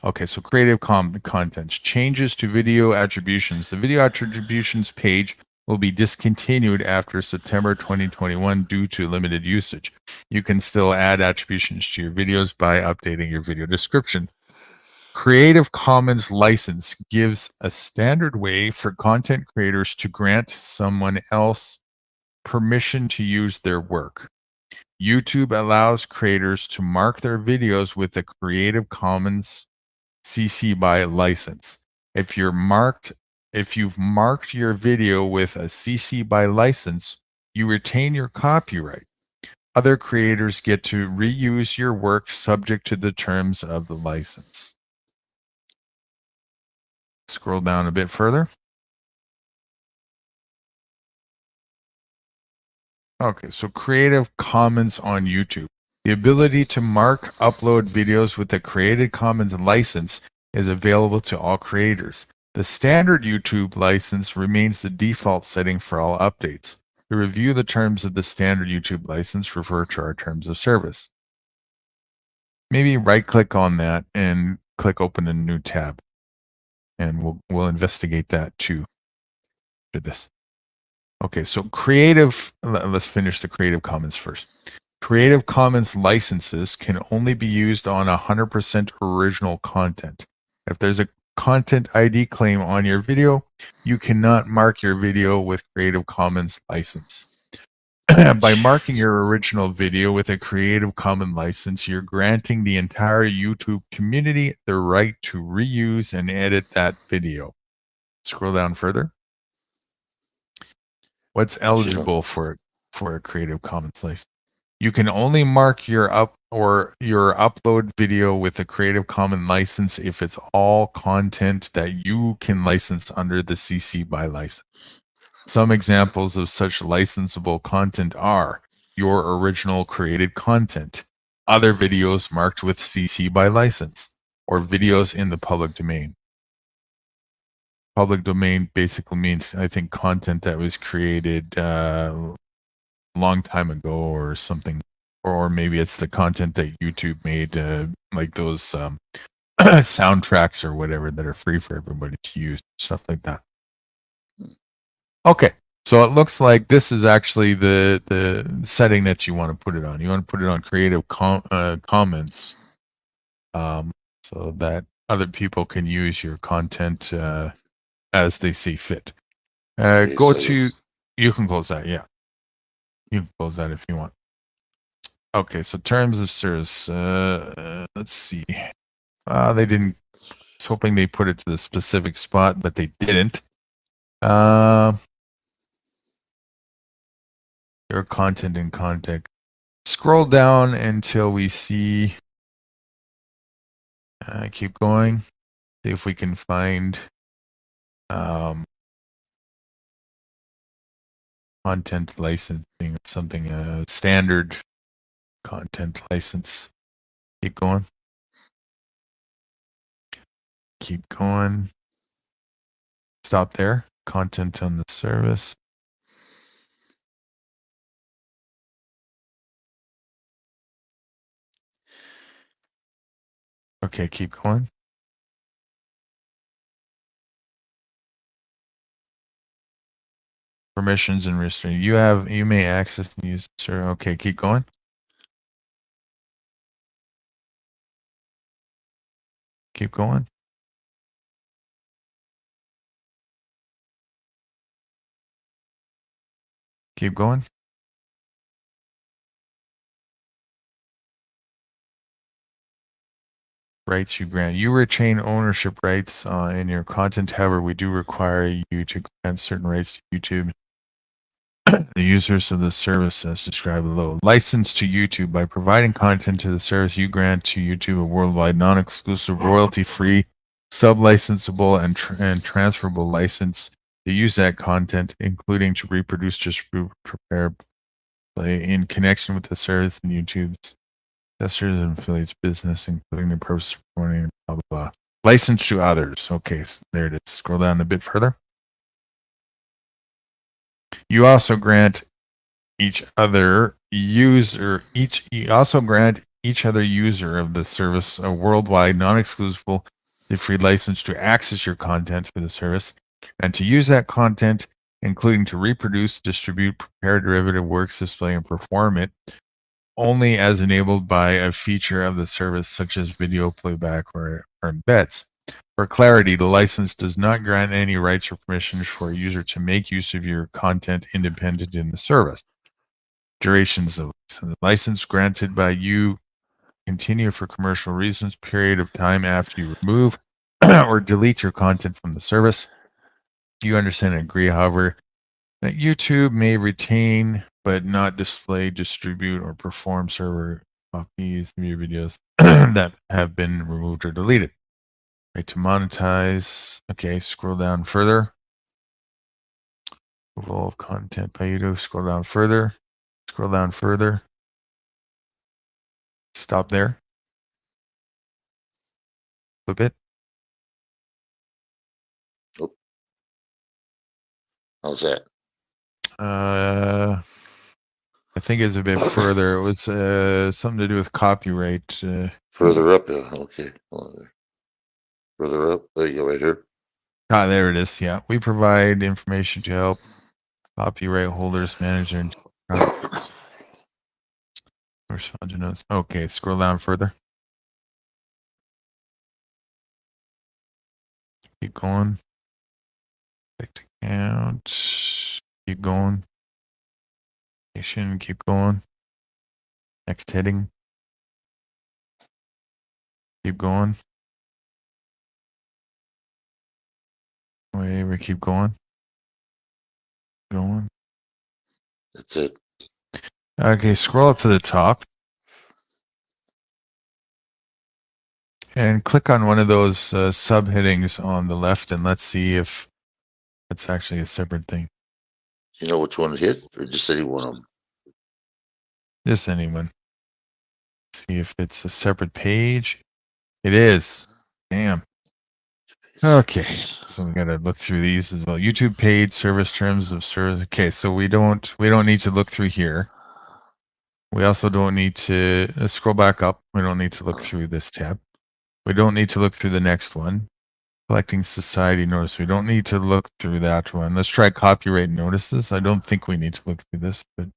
Okay, so Creative Contents. Changes to video attributions. The video attributions page will be discontinued after September 2021 due to limited usage. You can still add attributions to your videos by updating your video description. Creative Commons license gives a standard way for content creators to grant someone else permission to use their work. YouTube allows creators to mark their videos with a Creative Commons CC BY license. If you've marked your video with a CC BY license, you retain your copyright. Other creators get to reuse your work subject to the terms of the license. Scroll down a bit further. Okay, so Creative Commons on YouTube. The ability to mark, upload videos with a Creative Commons license is available to all creators. The standard YouTube license remains the default setting for all updates. To review the terms of the standard YouTube license, refer to our terms of service. Maybe right-click on that and click open a new tab, and we'll investigate that too. Do this. Okay, so let's finish the Creative Commons first. Creative Commons licenses can only be used on 100% original content. If there's a content ID claim on your video, you cannot mark your video with Creative Commons license. By marking your original video with a Creative Commons license, you're granting the entire YouTube community the right to reuse and edit that video. Scroll down further. What's eligible for a Creative Commons license? You can only mark your upload video with a Creative Commons license if it's all content that you can license under the CC BY license. Some examples of such licensable content are your original created content, other videos marked with CC BY license, or videos in the public domain. Public domain basically means, I think, content that was created a long time ago or something, or maybe it's the content that YouTube made, like those soundtracks or whatever that are free for everybody to use, stuff like that. Okay, so it looks like this is actually the setting that you want to put it on. You want to put it on Creative Commons, so that other people can use your content as they see fit. You can close that, yeah. You can close that if you want. Okay, so terms of service. Let's see. They didn't. I was hoping they put it to the specific spot, but they didn't. Your content and context. Scroll down until we see. Keep going. See if we can find content licensing or something. Standard content license. Keep going. Keep going. Stop there. Content on the service. Okay, keep going. Permissions and restraint. You may access and use, sir. Okay, keep going. Keep going. Keep going. Rights you grant. You retain ownership rights in your content. However, we do require you to grant certain rights to YouTube, the users of the service as described below. License to YouTube. By providing content to the service, you grant to YouTube a worldwide, non-exclusive, royalty-free, sub-licensable, and transferable license to use that content, including to reproduce, distribute, prepare, play in connection with the service and YouTube's investors and affiliates business, including the purpose of reporting, blah, blah, blah. License to others. Okay, so there it is. Scroll down a bit further. You also grant each other user of the service a worldwide, non-exclusive, the free license to access your content for the service and to use that content, including to reproduce, distribute, prepare derivative works, display, and perform it only as enabled by a feature of the service such as video playback or embeds. For clarity, the license does not grant any rights or permissions for a user to make use of your content independent in the service. Durations of the license granted by you continue for commercial reasons, period of time after you remove or delete your content from the service. You understand and agree, however, that YouTube may retain but not display, distribute, or perform server copies of your videos that have been removed or deleted. Right to monetize. Okay, scroll down further. Removal of content by YouTube. Scroll down further. Scroll down further. Stop there. Flip it. How's that? I think it's a bit further. It was something to do with copyright. Further up, yeah. Okay. Further up. There you go, right here. Ah, there it is. Yeah, we provide information to help copyright holders manage their respond to notes. Okay, scroll down further. Keep going. Select account. Keep going. Keep going. Next heading. Keep going. Wait, we keep going. Going. That's it. Okay, scroll up to the top. And click on one of those subheadings on the left, and let's see if it's actually a separate thing. You know which one it hit, or just any one of them? Just anyone. See if it's a separate page. It is. Damn. Okay, so we gotta look through these as well. YouTube paid service terms of service. Okay, so we don't need to look through here. We also don't need to scroll back up. We don't need to look through this tab. We don't need to look through the next one. Collecting society notice. We don't need to look through that one. Let's try copyright notices. I don't think we need to look through this, but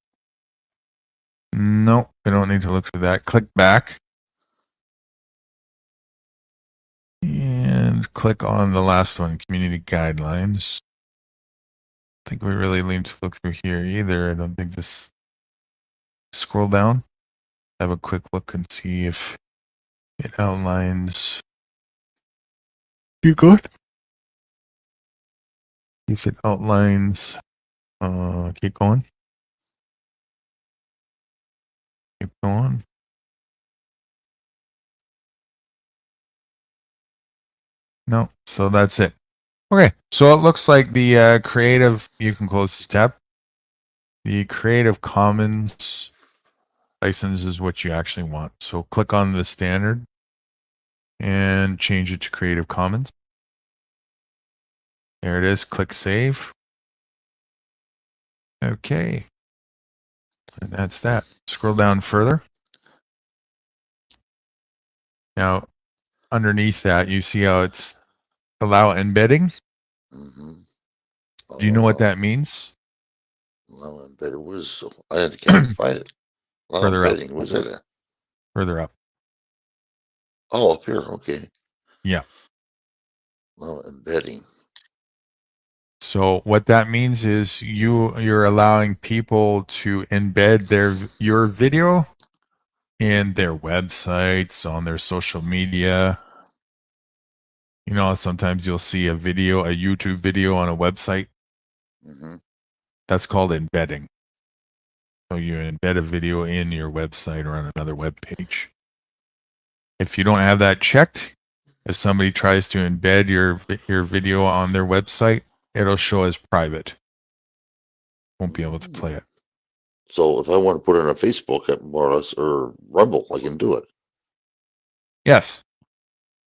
no, we don't need to look through that. Click back. And click on the last one, community guidelines. I think we really need to look through here either. I don't think this. Scroll down. Have a quick look and see if it outlines. You good? If it outlines, keep going. Keep going. No, so that's it. Okay, so it looks like the creative, you can close this tab. The Creative Commons license is what you actually want. So click on the standard and change it to Creative Commons. There it is. Click Save. Okay. And that's that. Scroll down further. Now, underneath that, you see how it's allow embedding. Mm-hmm. Do you know what that means? Allow embedding was. I can't find it. Allow Further up. embedding. Was it? Further up. Oh, up here. Okay. Yeah. Allow embedding. So what that means is you're allowing people to embed your video in their websites, on their social media. You know, sometimes you'll see a YouTube video on a website. Mm-hmm. That's called embedding. So you embed a video in your website or on another web page. If you don't have that checked, if somebody tries to embed your video on their website, it'll show as private. Won't be able to play it. So if I want to put it on a Facebook, more or less, or Rumble, I can do it. Yes.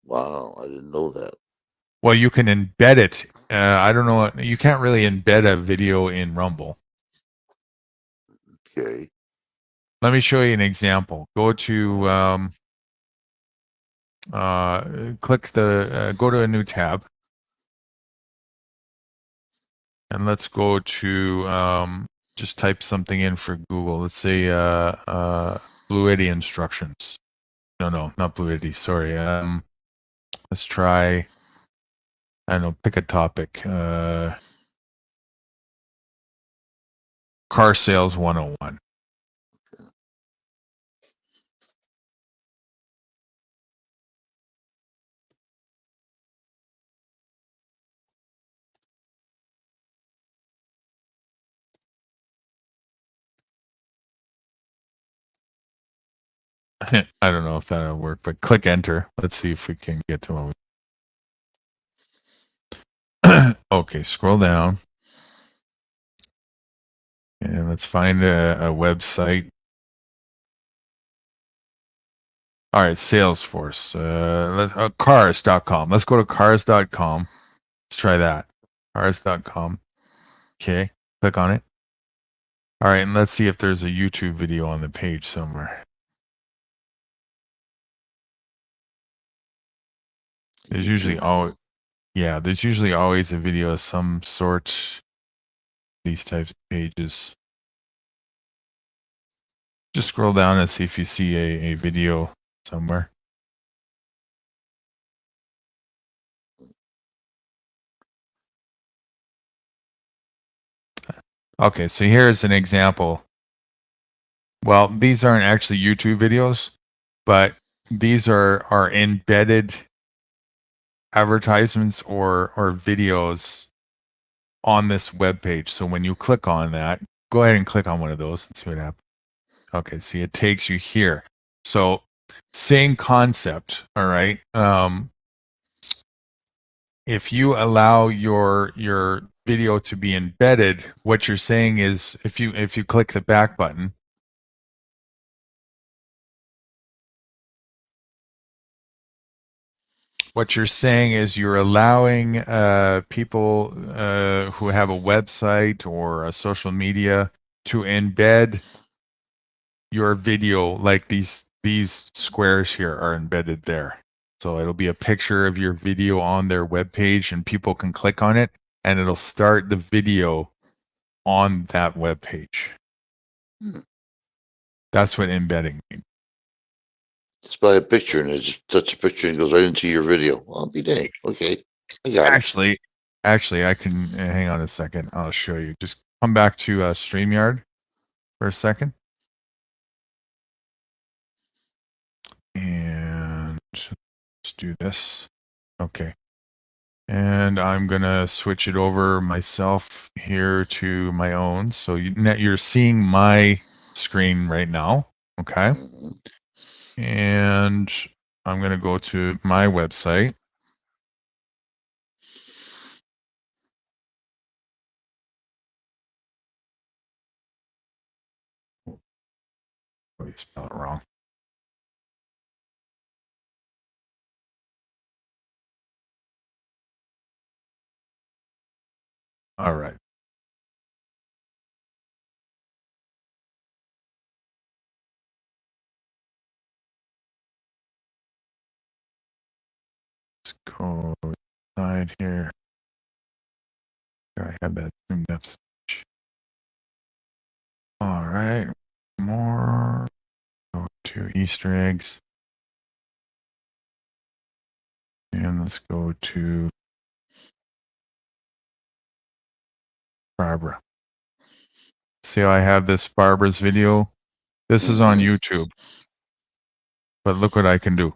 Wow, I didn't know that. Well, you can embed it. I don't know. You can't really embed a video in Rumble. Okay. Let me show you an example. Go to click the go to a new tab, and let's go to just type something in for Google. Let's say Bluidity instructions. No, not Bluidity. Sorry. Let's try. I don't know. Pick a topic. Car sales 101. I don't know if that'll work, but click enter. Let's see if we can get to one. Okay, scroll down. And let's find a website. All right, Salesforce. Cars.com. Let's go to cars.com. Let's try that. Cars.com. Okay, click on it. All right, and let's see if there's a YouTube video on the page somewhere. There's usually there's usually always a video of some sort. These types of pages. Just scroll down and see if you see a video somewhere. Okay, so here's an example. Well, these aren't actually YouTube videos, but these are embedded advertisements or videos on this web page. So when you click on that, go ahead and click on one of those and see what happens. Okay, see, it takes you here. So same concept, all right? If you allow your video to be embedded, what you're saying is if you click the back button, what you're saying is you're allowing people who have a website or a social media to embed your video, like these squares here are embedded there. So it'll be a picture of your video on their webpage, and people can click on it, and it'll start the video on that webpage. That's what embedding means. Just by a picture, and it just touch a picture and goes right into your video. I'll be dang. Okay, I got it. Actually, I can hang on a second. I'll show you. Just come back to StreamYard for a second, and let's do this. Okay, and I'm gonna switch it over myself here to my own. So you're seeing my screen right now. Okay. And I'm going to go to my website. Oh, you spelled it wrong. All right. Let's go inside here. I have that zoom depth. All right. More. Go to Easter eggs. And let's go to Barbara. See how I have this Barbara's video? This is on YouTube. But look what I can do.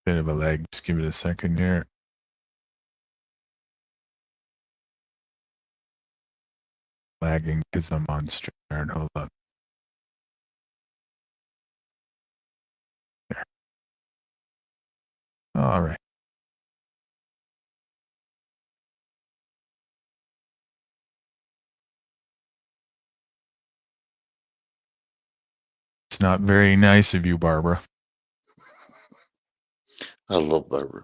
Bit of a lag. Just give it a second here. Lagging because I'm on StreamYard. Hold on. There. All right. It's not very nice of you, Barbara. I love Barbara.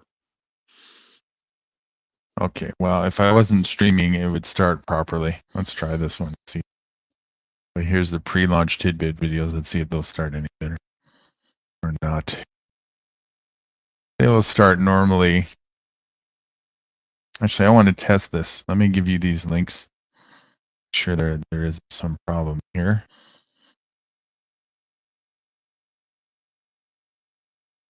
Okay, well, if I wasn't streaming, it would start properly. Let's try this one. See But here's the pre-launch tidbit videos. Let's see if they'll start any better or not. They will start normally. Actually, I want to test this. Let me give you these links. Sure, there is some problem here.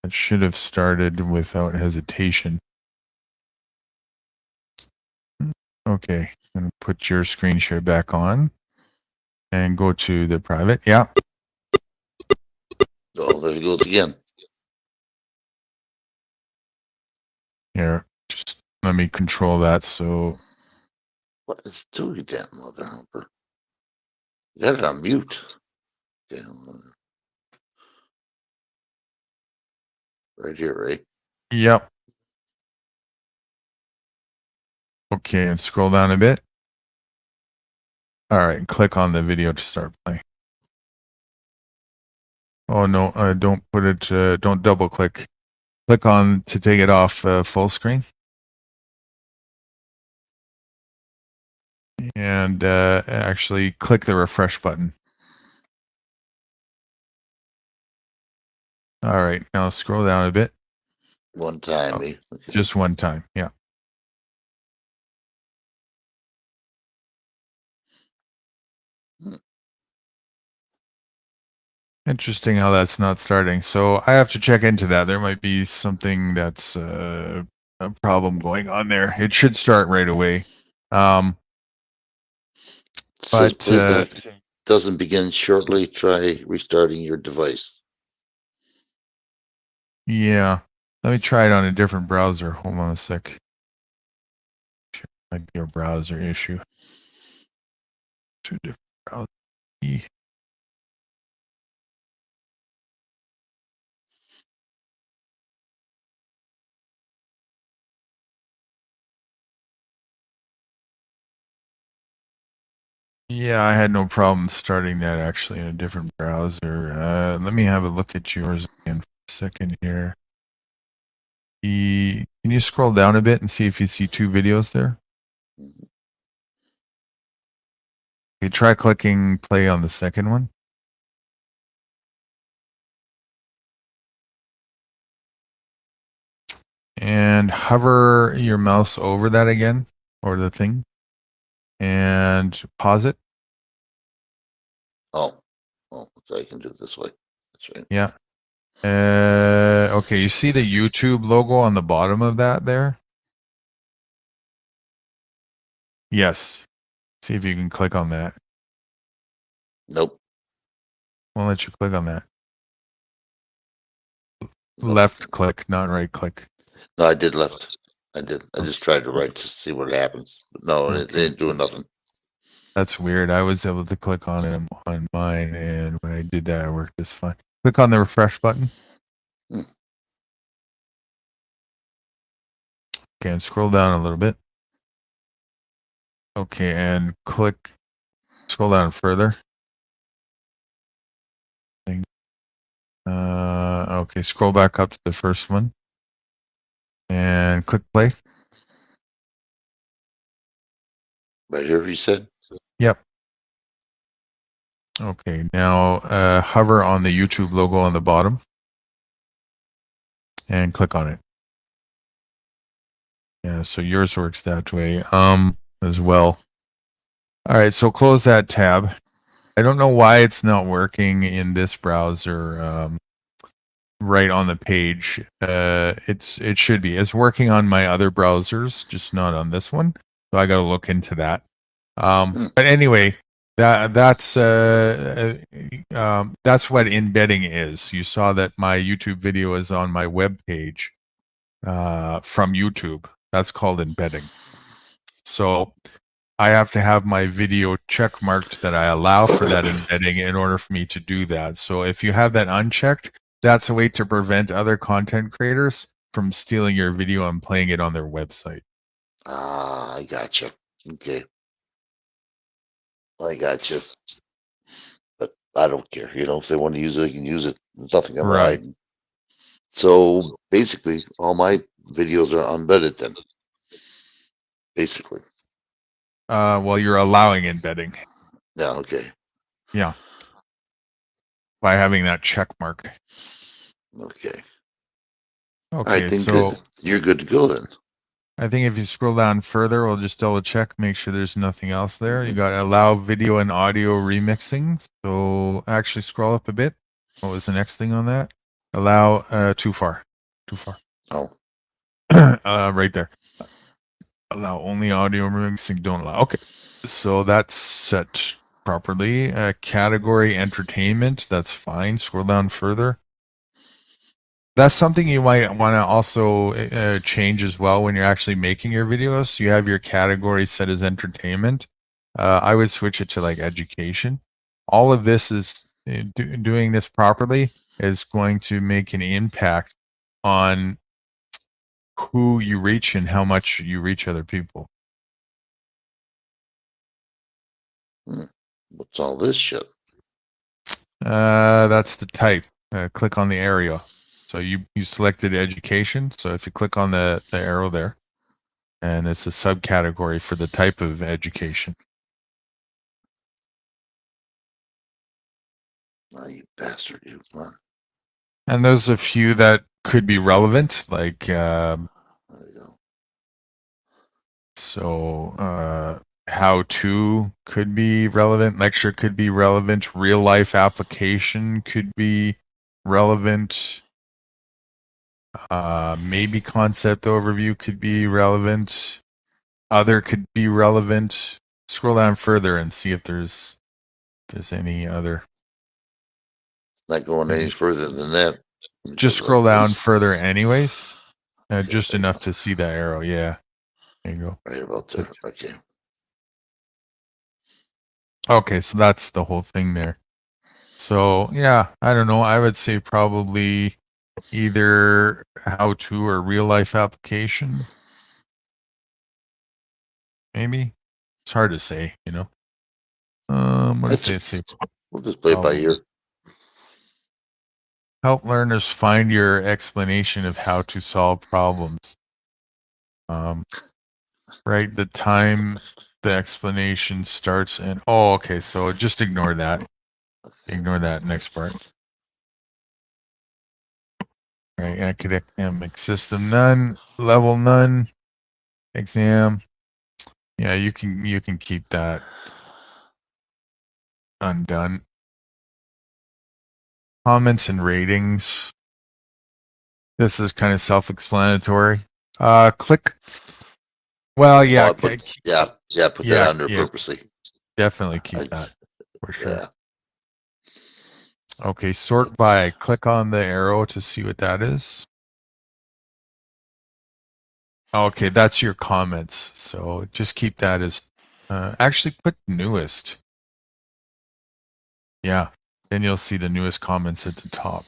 It should have started without hesitation. Okay, I'm going to put your screen share back on and go to the private. Yeah. Oh, there it goes again. Here, just let me control that. So, What is doing that, mother humper? You got it on mute. Okay, right here, right? yep. Okay, and scroll down a bit. All right, click on the video to start playing. Oh no, don't put it. Don't double click. Click on to take it off full screen. And actually click the refresh button. All right, now scroll down a bit. One time, eh? Okay. Just one time, yeah. Interesting how that's not starting. So I have to check into that. There might be something that's a problem going on there. It should start right away. Says But playback doesn't begin shortly. Try restarting your device. yeah, let me try it on a different browser. Hold on a sec. Might be a browser issue. Two different browsers. Yeah, I had no problem starting that actually in a different browser. Let me have a look at yours again for a second here. Can you scroll down a bit and see if you see two videos there? Okay, try clicking play on the second one. And hover your mouse over that again, or the thing, and pause it. Oh, so I can do it this way. That's right. Yeah. Okay, you see the YouTube logo on the bottom of that there? Yes. See if you can click on that. Nope. Won't let you click on that. Left click, not right click. No, I did left. I did. I just tried to right to see what happens. But no, it ain't doing nothing. That's weird. I was able to click on it on mine, and when I did that, it worked just fine. Click on the refresh button. Hmm. Okay, and scroll down a little bit. Okay, and scroll down further. Okay, scroll back up to the first one. And click play. Right here, you said? Yep. Okay, now hover on the YouTube logo on the bottom and click on it. Yeah, so yours works that way as well. All right, so close that tab. I don't know why it's not working in this browser right on the page. It should be. It's working on my other browsers, just not on this one. So I got to look into that. But anyway, that's what embedding is. You saw that my YouTube video is on my web page from YouTube. That's called embedding. So I have to have my video check marked that I allow for that embedding in order for me to do that. So if you have that unchecked, that's a way to prevent other content creators from stealing your video and playing it on their website. Ah, I gotcha. Okay. I gotcha. But I don't care. You know, if they want to use it, they can use it. There's nothing I'm Right. hiding. So basically, all my videos are embedded then. Basically. Well, you're allowing embedding. Yeah, okay. Yeah. By having that check mark. Okay. Okay, I think so you're good to go then. I think if you scroll down further, we'll just double check, make sure there's nothing else there. You got allow video and audio remixing. So actually scroll up a bit. What was the next thing on that? Allow too far. Oh. Right there. Allow only audio remixing, don't allow. Okay. So that's set properly. Category entertainment, that's fine. Scroll down further. That's something you might want to also change as well when you're actually making your videos. You have your category set as entertainment. I would switch it to like education. All of this is doing this properly is going to make an impact on who you reach and how much you reach other people. What's all this shit? That's the type. Click on the area. So you selected education. So if you click on the arrow there, and it's a subcategory for the type of education. Oh, you bastard, you man. And there's a few that could be relevant, like how to could be relevant, lecture could be relevant, real life application could be relevant. Maybe concept overview could be relevant. Other could be relevant. Scroll down further and see if there's any other. Not going any further than that. Just scroll down further anyways. Just enough to see that arrow. Yeah. There you go. Right about there. Okay. Okay, so that's the whole thing there. So yeah, I don't know. I would say probably either how to or real life application. Maybe. It's hard to say, you know. What does it say? We'll just play it by ear. Help learners find your explanation of how to solve problems. Right, the time the explanation starts and okay, so just ignore that. Ignore that next part. Right, academic system none, level none, exam. Yeah, you can keep that undone. Comments and ratings. This is kind of self-explanatory. Click. Well, yeah, put that under purposely. Definitely keep that for sure. Yeah. Okay, sort by. Click on the arrow to see what that is. Okay, that's your comments. So just keep that as. Actually, put newest. Yeah, then you'll see the newest comments at the top.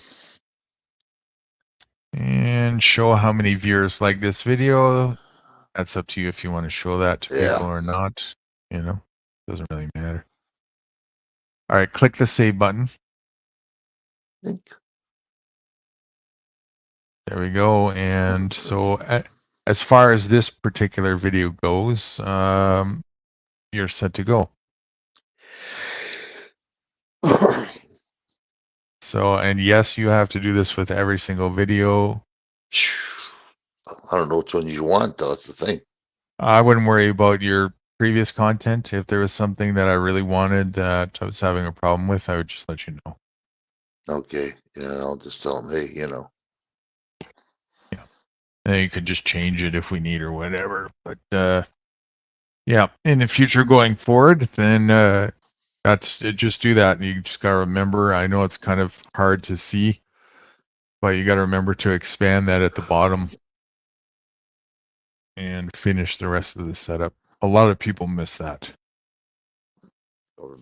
And show how many viewers like this video. That's up to you if you want to show that to people or not. You know, doesn't really matter. All right, click the save button. There we go. And so as far as this particular video goes, you're set to go. So, and yes, you have to do this with every single video. I don't know which one you want, though. That's the thing. I wouldn't worry about your previous content. If there was something that I really wanted that I was having a problem with, I would just let you know. Okay. Yeah, I'll just tell them, hey, you know. Yeah. And you could just change it if we need or whatever. But yeah, in the future going forward, then just do that. You just gotta remember, I know it's kind of hard to see, but you gotta remember to expand that at the bottom and finish the rest of the setup. A lot of people miss that.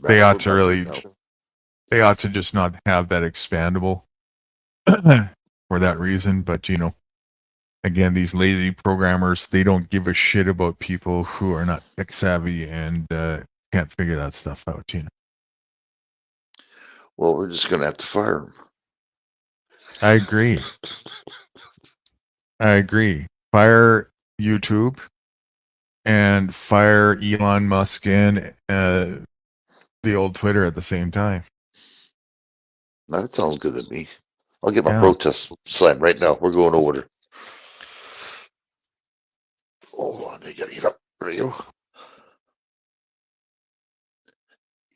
They ought to just not have that expandable for that reason. But, you know, again, these lazy programmers, they don't give a shit about people who are not tech savvy and can't figure that stuff out, you know. Well, we're just going to have to fire them. I agree. Fire YouTube and fire Elon Musk and the old Twitter at the same time. That sounds good to me. I'll get my Yeah. protest sign right now. We're going to order. Hold on, I gotta get up. There you go.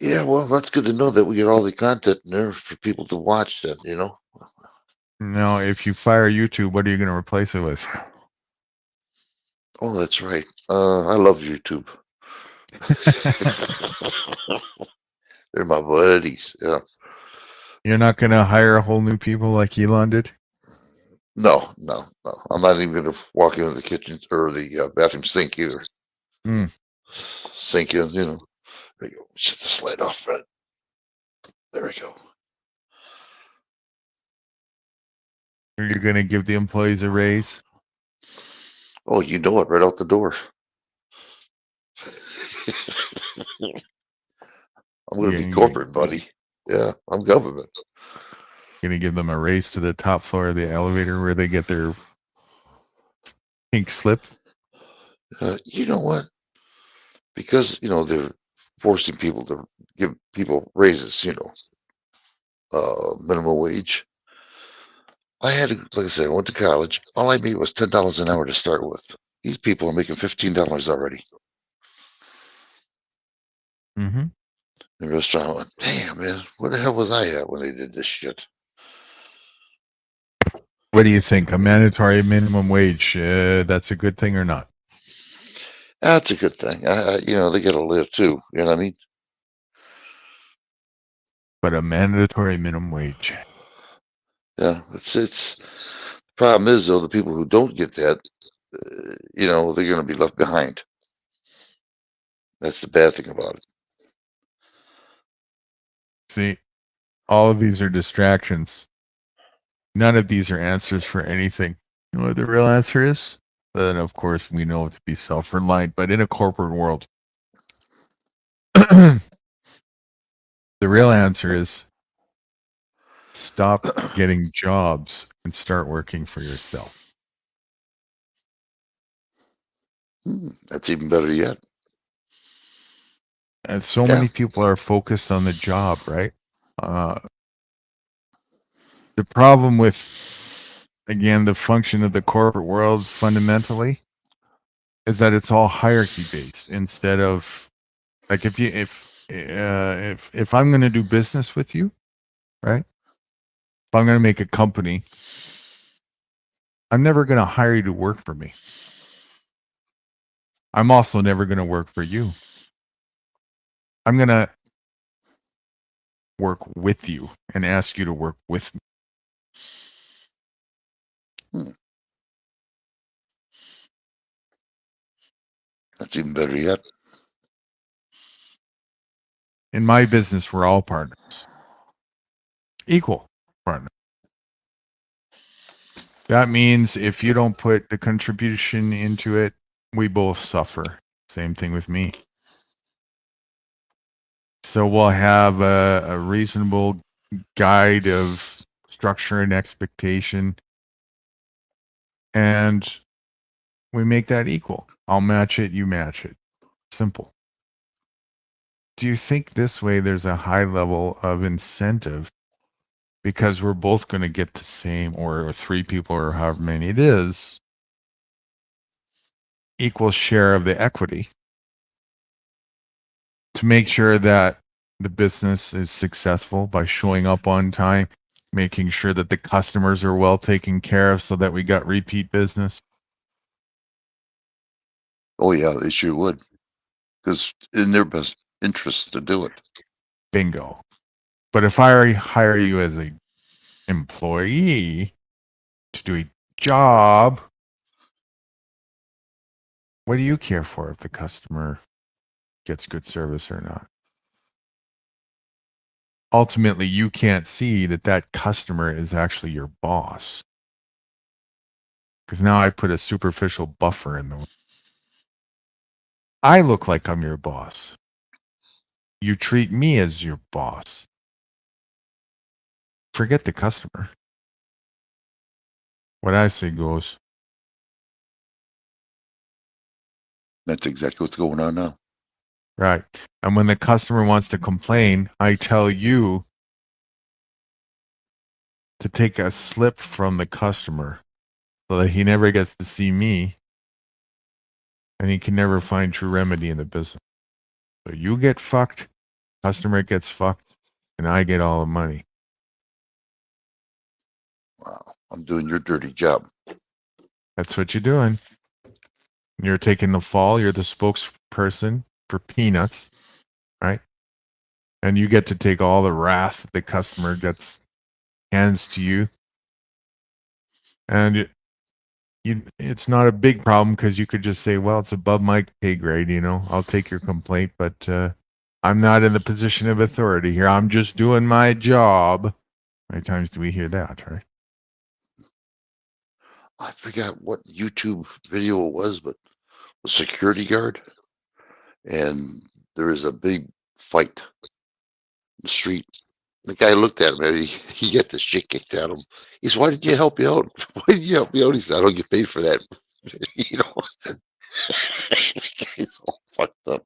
Yeah, well, that's good to know that we get all the content in there for people to watch. Then Now, if you fire YouTube, what are you going to replace it with? Oh, that's right. I love YouTube. They're my buddies. Yeah. You're not going to hire a whole new people like Elon did? No. I'm not even gonna walk into the kitchen or the bathroom sink either. Sink in, There you go. Shut the slide off, right? There we go. Are you going to give the employees a raise? Oh, you know it, right out the door. I'm gonna be corporate, buddy. Yeah, I'm government. Going to give them a raise to the top floor of the elevator where they get their pink slip? You know what? Because they're forcing people to give people raises. Minimum wage. I had to, like I said, I went to college. All I made was $10 an hour to start with. These people are making $15 already. Mm-hmm. The restaurant went, damn, man, where the hell was I at when they did this shit? What do you think? A mandatory minimum wage, that's a good thing or not? That's a good thing. They got to live too. You know what I mean? But a mandatory minimum wage. Yeah, it's the problem is though the people who don't get that, they're going to be left behind. That's the bad thing about it. See, all of these are distractions. None of these are answers for anything. You know what the real answer is? Then, of course, we know it to be self-reliant, but in a corporate world, the real answer is stop getting jobs and start working for yourself. That's even better yet. And so many people are focused on the job, right? The problem with, again, the function of the corporate world fundamentally is that it's all hierarchy based instead of like if I'm going to do business with you, right? If I'm going to make a company, I'm never going to hire you to work for me. I'm also never going to work for you. I'm going to work with you and ask you to work with me. That's even better yet. In my business, we're all partners. Equal partners. That means if you don't put the contribution into it, we both suffer. Same thing with me. So we'll have a reasonable guide of structure and expectation, and we make that equal. I'll match it, you match it. Simple. Do you think this way there's a high level of incentive because we're both going to get the same, or three people or however many it is, equal share of the equity to make sure that the business is successful by showing up on time, making sure that the customers are well taken care of so that we got repeat business? Oh yeah, they sure would, because in their best interest to do it. Bingo. But if I hire you as an employee to do a job, what do you care for if the customer gets good service or not? Ultimately, you can't see that that customer is actually your boss. Because now I put a superficial buffer in the way. I look like I'm your boss. You treat me as your boss. Forget the customer. What I say goes. That's exactly what's going on now. Right. And when the customer wants to complain, I tell you to take a slip from the customer so that he never gets to see me and he can never find true remedy in the business. So you get fucked, customer gets fucked, and I get all the money. Wow, I'm doing your dirty job. That's what you're doing. You're taking the fall. You're the spokesperson for peanuts, right? And you get to take all the wrath the customer hands to you. And it's not a big problem because you could just say, well, it's above my pay grade, I'll take your complaint, but I'm not in the position of authority here. I'm just doing my job. How many times do we hear that, right? I forgot what YouTube video it was, but a security guard, and there is a big fight in the street. The guy looked at him and he got the shit kicked out of him. He said, "Why did you help me out? Why did you help me out?" He said, "I don't get paid for that." The guy's all fucked up.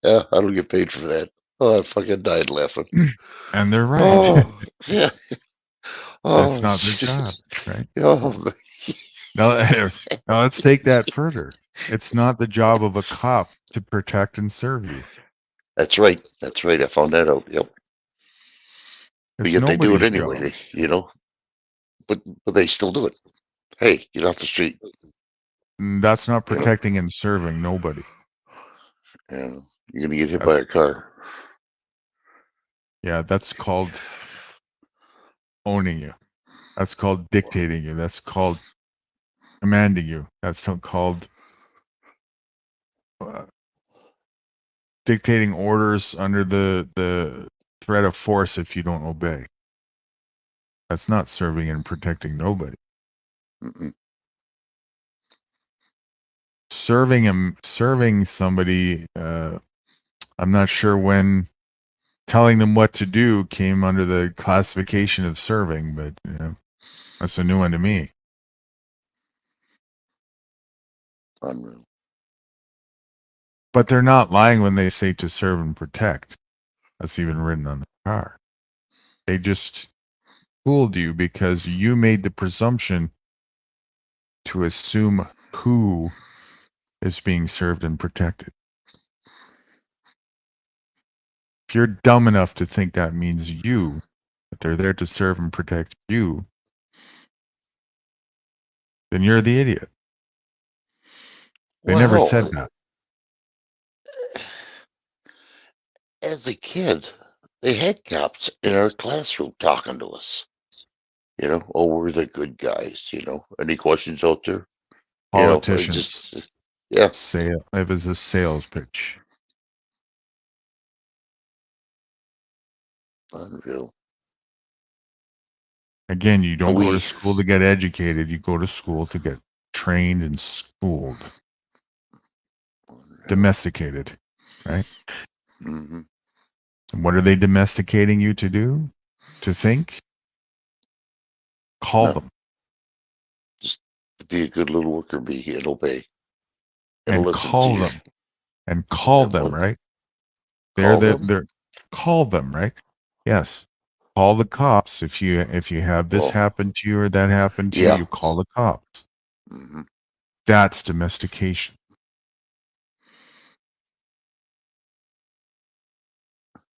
Yeah, I don't get paid for that. Oh, I fucking died laughing. And they're right. Oh, yeah. That's Oh, not their job, right? Oh, Now, let's take that further. It's not the job of a cop to protect and serve you. that's right. That's right. I found that out. Yep. But It's yet they do it nobody's anyway. job. But they still do it. Hey, get off the street. That's not protecting and serving nobody. Yeah, you're gonna get hit by a car. Yeah, that's called owning you. That's called dictating you. That's called commanding you. That's called dictating orders under the threat of force if you don't obey. That's not serving and protecting nobody. Mm-mm. Serving somebody, I'm not sure when telling them what to do came under the classification of serving, but that's a new one to me. Unreal. But they're not lying when they say to serve and protect. That's even written on the car. They just fooled you because you made the presumption to assume who is being served and protected. If you're dumb enough to think that means you, that they're there to serve and protect you, then you're the idiot. They never said that. As a kid, they had cops in our classroom talking to us. Oh, we're the good guys. Any questions out there? Politicians. Yeah. It was a sales pitch. Unreal. Again, you don't go to school to get educated. You go to school to get trained and schooled. Domesticated, right? Mm-hmm. And what are they domesticating you to do? To think? Call them. Just to be a good little worker bee and obey. And listen call to you. them. And call them, right? Call them, right? Yes. Call the cops if you have this happen to you or that happen to you. You call the cops. Mm-hmm. That's domestication.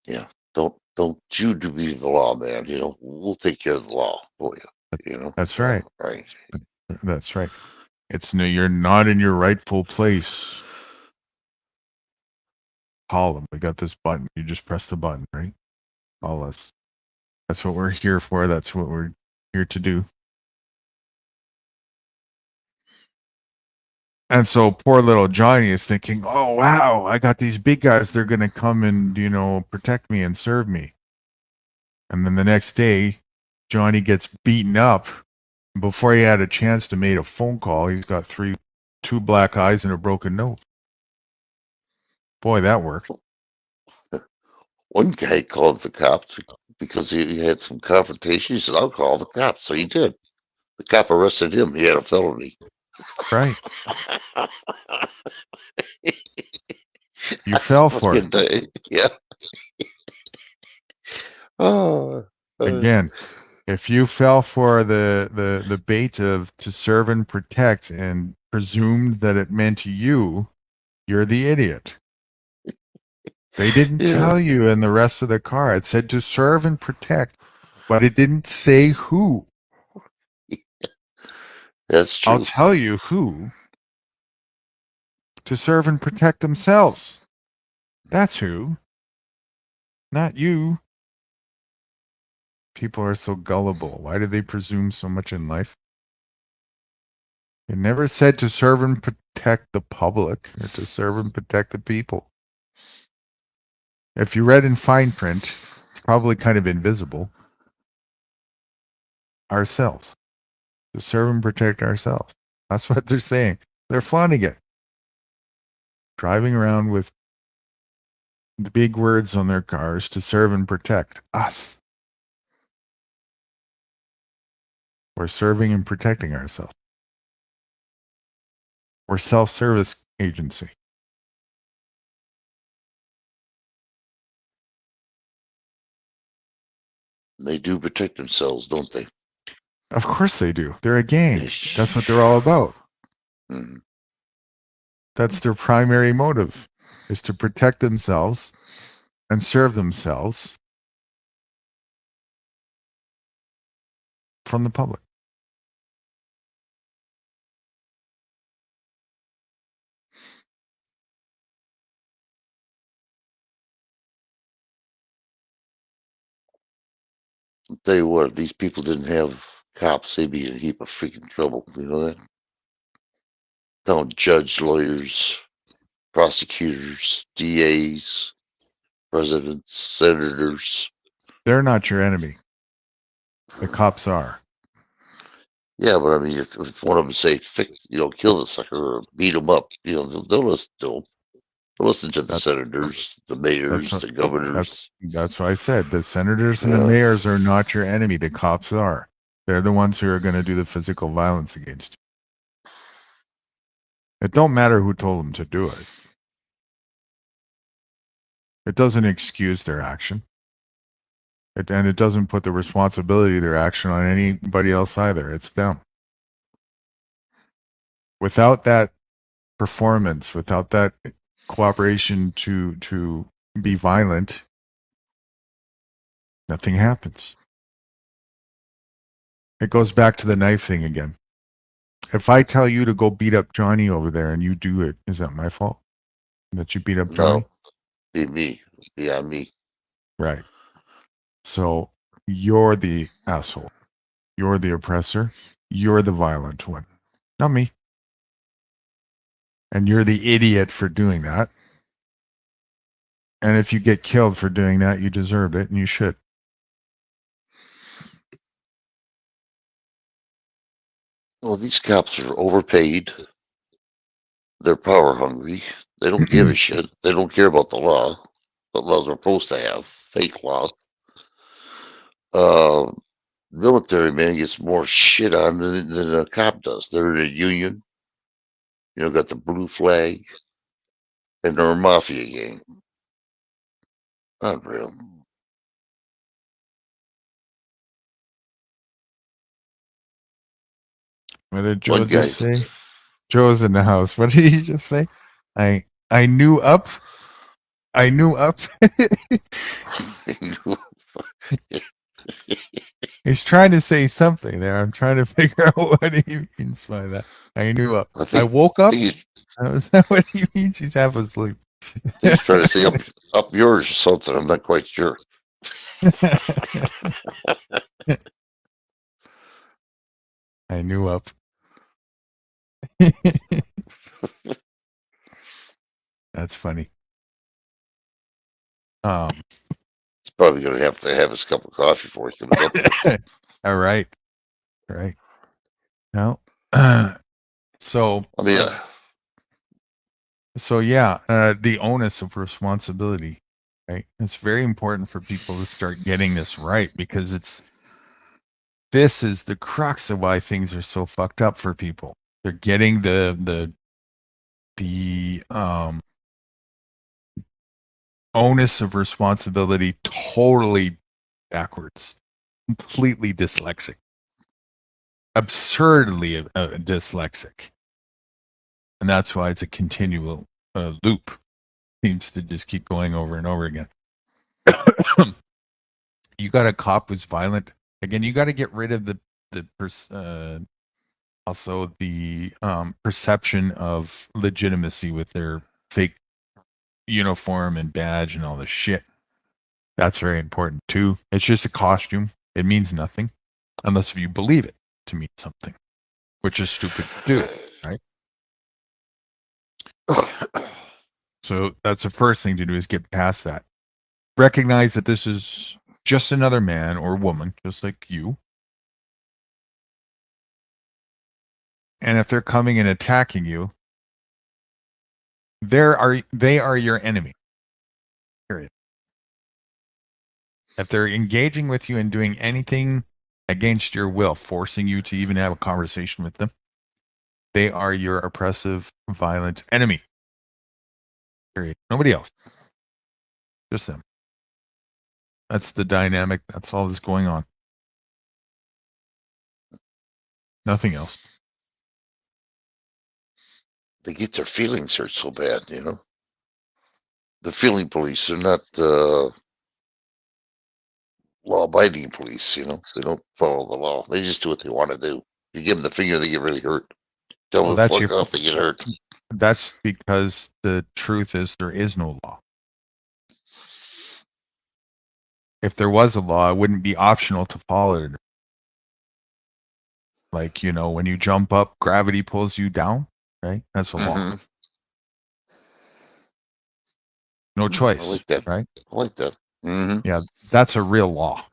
Yeah. Don't you be the law, man. We'll take care of the law for you. That's right. Right. That's right. You're not in your rightful place. Call them. We got this button. You just press the button, right? All us. That's what we're here for. That's what we're here to do. And so poor little Johnny is thinking, oh, wow, I got these big guys. They're going to come and, protect me and serve me. And then the next day, Johnny gets beaten up. Before he had a chance to make a phone call, he's got two black eyes and a broken nose. Boy, that worked. One guy called the cops because he had some confrontation. He said, "I'll call the cops." So he did. The cop arrested him. He had a felony. Right. You fell for it. Yeah. Oh. Again, if you fell for the bait of to serve and protect and presumed that it meant you, you're the idiot. They didn't Yeah. tell you in the rest of the car. It said to serve and protect, but it didn't say who. That's true. I'll tell you who. To serve and protect themselves. That's who. Not you. People are so gullible. Why do they presume so much in life? It never said to serve and protect the public or to serve and protect the people. If you read in fine print, it's probably kind of invisible. Ourselves. To serve and protect ourselves. That's what they're saying. They're flaunting it. Driving around with the big words on their cars to serve and protect us. We're serving and protecting ourselves. We're self-service agency. They do protect themselves, don't they? Of course they do. They're a gang. That's what they're all about. Mhm. That's their primary motive, is to protect themselves and serve themselves from the public. I'll tell you what, if these people didn't have cops, they'd be in a heap of freaking trouble. You know that? Don't judge, lawyers, prosecutors, DAs, presidents, senators. They're not your enemy. The cops are. Yeah, but I mean, if one of them say, kill the sucker or beat him up, they'll listen to him. They'll listen to the senators, the mayors, the governors. That's why I said the senators and the mayors are not your enemy. The cops are. They're the ones who are going to do the physical violence against you. It don't matter who told them to do it. It doesn't excuse their action. And it doesn't put the responsibility of their action on anybody else either. It's them. Without that performance, without that cooperation to be violent, nothing happens. It goes back to the knife thing again. If I tell you to go beat up Johnny over there and you do it, is that my fault? That you beat up Johnny? No, be me. Yeah, me. Right. So you're the asshole. You're the oppressor. You're the violent one. Not me. And you're the idiot for doing that. And if you get killed for doing that, you deserved it and you should. Well, these cops are overpaid. They're power hungry. They don't give a shit. They don't care about the law. The laws we're supposed to have. Fake law. Military man gets more shit on than a cop does. They're in a union. Got the blue flag. And they're a mafia gang. Unreal. What did Joe just say? Joe's in the house. What did he just say? I knew up. I knew up. He's trying to say something there. I'm trying to figure out what he means by that. I knew up. I woke up. Is that what he means? He's half asleep. He's trying to say up yours or something. I'm not quite sure. I knew up. That's funny. He's probably going to have his cup of coffee before he comes up. All right. Right. No. So. I mean, So yeah, the onus of responsibility, right? It's very important for people to start getting this right because this is the crux of why things are so fucked up for people. They're getting the onus of responsibility totally backwards, completely dyslexic, absurdly dyslexic. And that's why it's a continual loop. Seems to just keep going over and over again. You got a cop who's violent. Again, you got to get rid of the perception of legitimacy with their fake uniform and badge and all this shit. That's very important too. It's just a costume. It means nothing unless you believe it to mean something, which is stupid to do, right? So that's the first thing to do, is get past that. Recognize that this is just another man or woman, just like you. And if they're coming and attacking you, they are your enemy. Period. If they're engaging with you and doing anything against your will, forcing you to even have a conversation with them, they are your oppressive, violent enemy. Period. Nobody else. Just them. That's the dynamic. That's all that's going on. Nothing else. They get their feelings hurt so bad, you know. The feeling police are not law-abiding police, you know. They don't follow the law. They just do what they want to do. You give them the finger, they get really hurt. Tell them to fuck off, they get hurt. That's because the truth is there is no law. If there was a law, it wouldn't be optional to follow it. Like, you know, when you jump up, gravity pulls you down, right? That's a law. No choice, I like that. right? I like that. Yeah, that's a real law,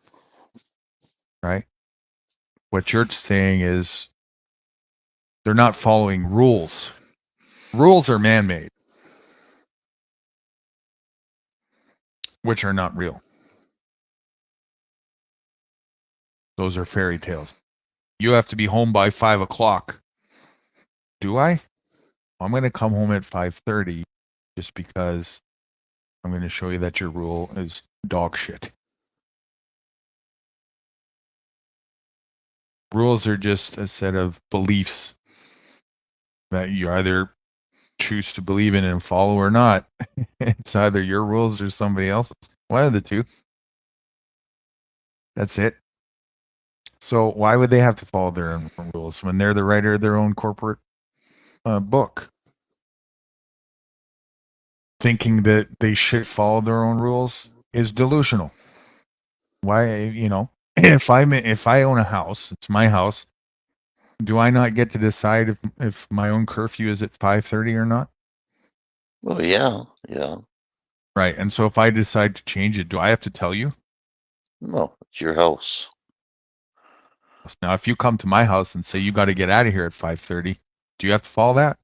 right? What you're saying is they're not following rules. Rules are man-made, which are not real. Those are fairy tales. You have to be home by 5 o'clock. Do I? I'm going to come home at 5:30 just because I'm going to show you that your rule is dog shit. Rules are just a set of beliefs that you either choose to believe in and follow or not. It's either your rules or somebody else's. One of the two. That's it. So why would they have to follow their own rules when they're the writer of their own corporate book? Thinking that they should follow their own rules is delusional. Why, you know, if I own a house, it's my house. Do I not get to decide if my own curfew is at 5:30 or not? Well, yeah. Right. And so if I decide to change it, do I have to tell you? No, it's your house. Now, if you come to my house and say you got to get out of here at 5:30, do you have to follow that?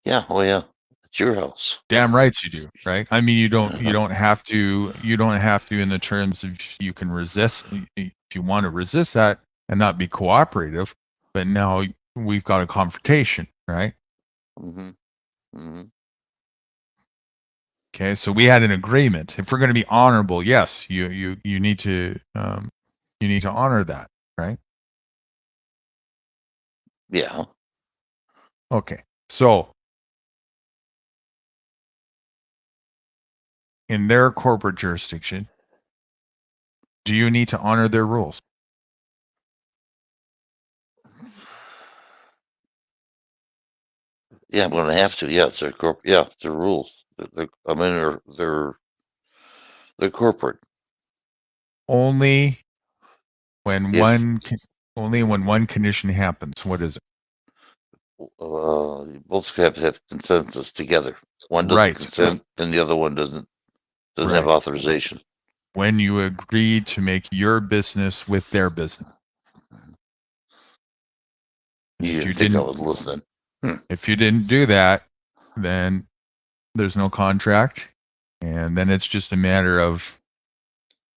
Yeah. Oh, yeah. It's your house. Damn rights you do, right? I mean, you don't have to in the terms of you can resist if you want to resist that and not be cooperative. But now we've got a confrontation, right? Okay, so we had an agreement. If we're going to be honorable, yes, you need to honor that, right? Yeah. Okay, so in their corporate jurisdiction, do you need to honor their rules? Yeah, I'm going to have to. Yeah, it's their yeah, it's their rules. They're corporate. Only when one condition happens. What is it? You both have to have consensus together. One doesn't consent, and the other one doesn't have authorization. When you agree to make your business with their business. You think I was listening. If you didn't do that, then there's no contract, and then it's just a matter of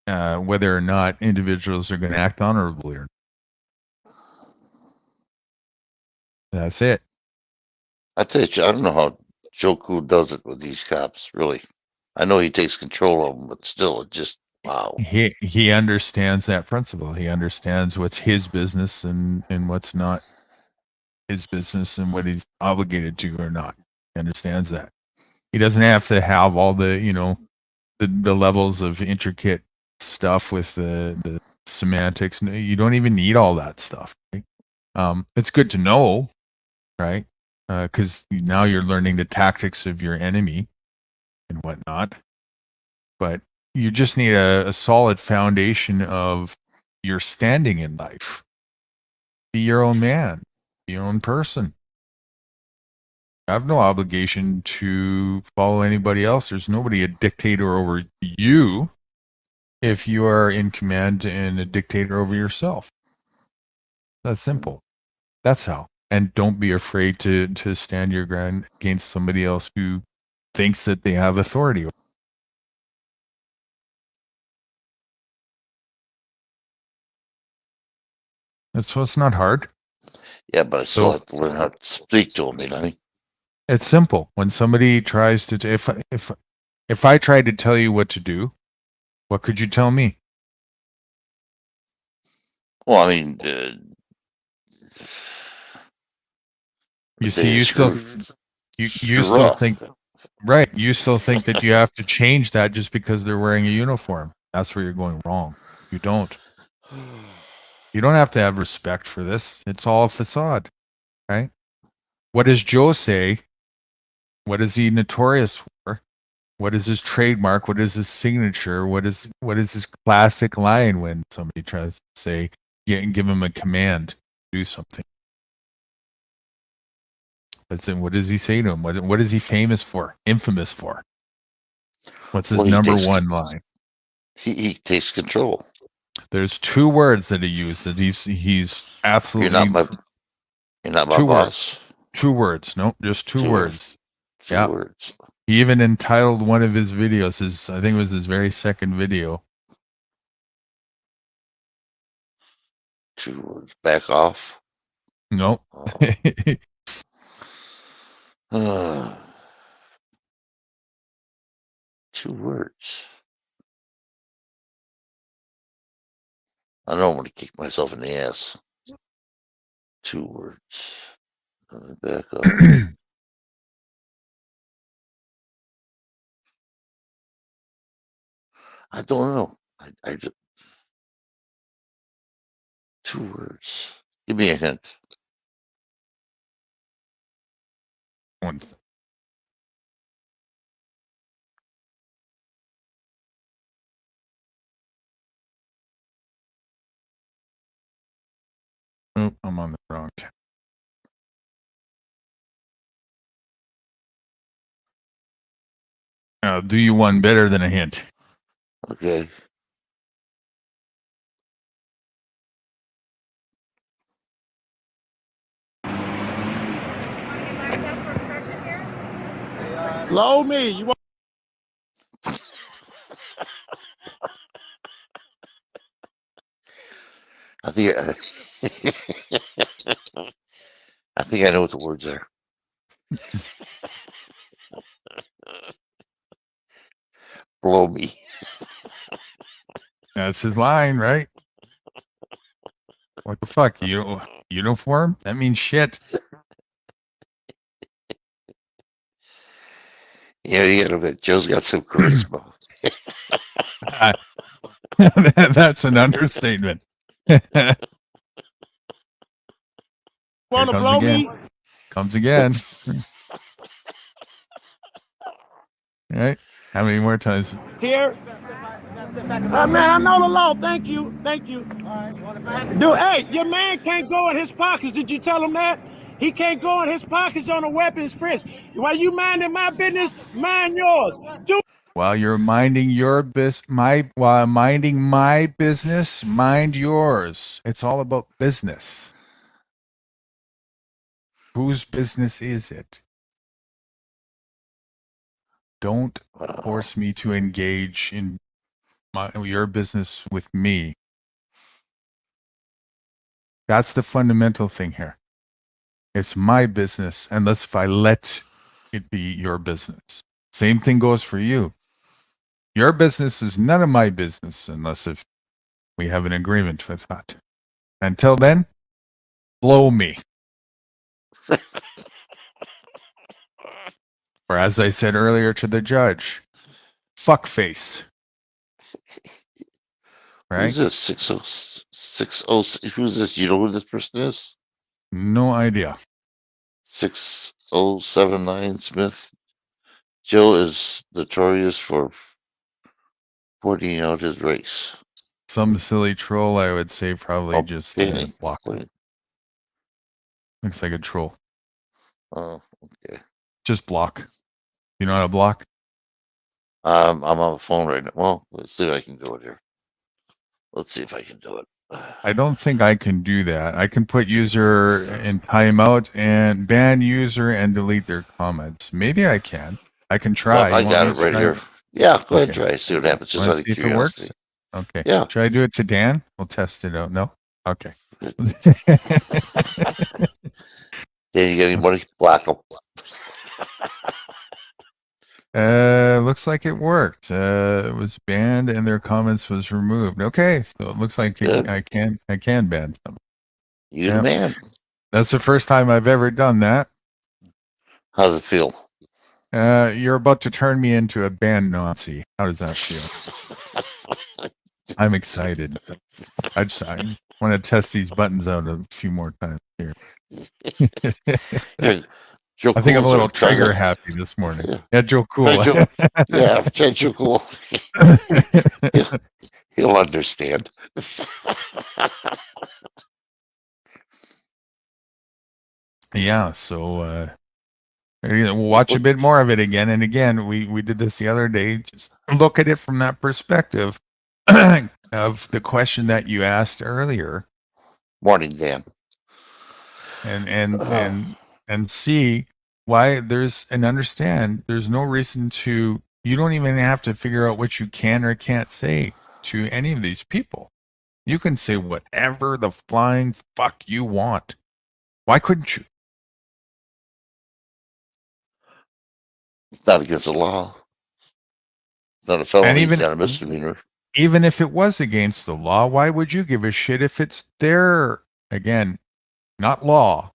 whether or not individuals are going to act honorably or not. That's it. I tell you, I don't know how Joe Cool does it with these cops. Really, I know he takes control of them, but still, it just wow. He understands that principle. He understands what's his business and what's not his business and what he's obligated to or not. He understands that. He doesn't have to have all the, you know, the levels of intricate stuff with the semantics. No, you don't even need all that stuff. Right? It's good to know, right? Because now you're learning the tactics of your enemy and whatnot. But you just need a solid foundation of your standing in life. Be your own man, be your own person. I have no obligation to follow anybody else. There's nobody a dictator over you if you are in command and a dictator over yourself. That's simple. That's how. And don't be afraid to stand your ground against somebody else who thinks that they have authority. So it's not hard. Yeah, but I still have to learn how to speak to him, you know. It's simple. When somebody tries to, if I tried to tell you what to do, what could you tell me? Well, I mean, you see, you still think, right? You still think that you have to change that just because they're wearing a uniform. That's where you're going wrong. You don't. You don't have to have respect for this. It's all a facade, right? What does Joe say? What is he notorious for? What is his trademark? What is his signature? What is his classic line when somebody tries to say, give him a command, do something? What does he say to him? What is he famous for? Infamous for? What's his number one line? He takes control. There's two words that he used that he's absolutely. You're not my boss. 2 words. No, just two words. Two words. He even entitled one of his videos, I think it was his very second video. 2 words. Back off. No. Oh. 2 words. I know I'm going to kick myself in the ass. 2 words. Back up. I don't know. I just 2 words. Give me a hint. Once. Oh, I'm on the wrong tab. I'll do you one better than a hint. Okay. Load me. You want? I think I know what the words are. Blow me. That's his line, right? What the fuck? Uniform? That means shit. Yeah, you got to Joe's got some charisma. That's an understatement. Want to blow me? Comes again. All right. How many more times? Here. Man, I know the law. Thank you. Thank you. Dude, hey, your man can't go in his pockets. Did you tell him that? He can't go in his pockets on a weapons frisk. While you minding my business, mind yours. While you're minding your while I'm minding my business, mind yours. It's all about business. Whose business is it? Don't force me to engage in your business with me. That's the fundamental thing here. It's my business, unless if I let it be your business. Same thing goes for you. Your business is none of my business unless if we have an agreement with that. Until then, blow me. Or as I said earlier to the judge, fuck face. Right? Who's this? 6060. Who's this? You know who this person is? No idea. 6079 Smith. Joe is notorious for pointing out his race. Some silly troll, I would say, probably just Danny. block. Looks like a troll. Oh, okay. Just block. You know how to block? I'm on the phone right now. Well, let's see if I can do it here. Let's see if I can do it. I don't think I can do that. I can put user in timeout and ban user and delete their comments. Maybe I can. I can try. Well, I You want got me it to right try? here. Yeah, go ahead and Okay. try. See what happens. Just Wanna out of see if it works? curiosity. Okay. Yeah. Should I do it to Dan? We'll test it out. No? Okay. Dan, you got anybody? Black them. Looks like it worked. It was banned and their comments was removed. Okay, so it looks like Good. I can ban some. You the man. That's the first time I've ever done that. How's it feel? You're about to turn me into a banned Nazi. How does that feel? I'm excited. I want to test these buttons out a few more times here. Joe I think I'm a Cool's little our try trigger to- happy this morning. Yeah, Joe Cool. Try Joe, yeah, try Joe Cool. He'll understand. Yeah, so we'll watch a bit more of it again and again. We did this the other day. Just look at it from that perspective of the question that you asked earlier, Morning, Dan. and see why understand there's no reason to. You don't even have to figure out what you can or can't say to any of these people. You can say whatever the flying fuck you want. Why couldn't you? It's not against the law. It's not a felony. And even- It's not a misdemeanor. Even if it was against the law, why would you give a shit if it's their, again, not law,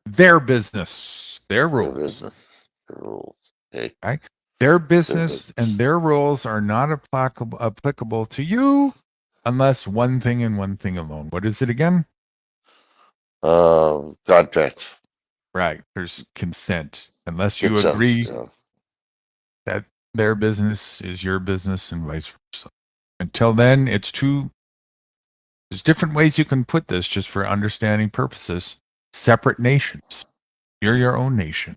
their business, their rules? Their business. Their rules. Okay. Right? Their business and their rules are not applicable to you unless one thing and one thing alone. What is it again? Contract. Right. There's consent. Unless you Consent, agree yeah. that their business is your business and vice versa. Until then, there's different ways you can put this just for understanding purposes. Separate nations. You're your own nation.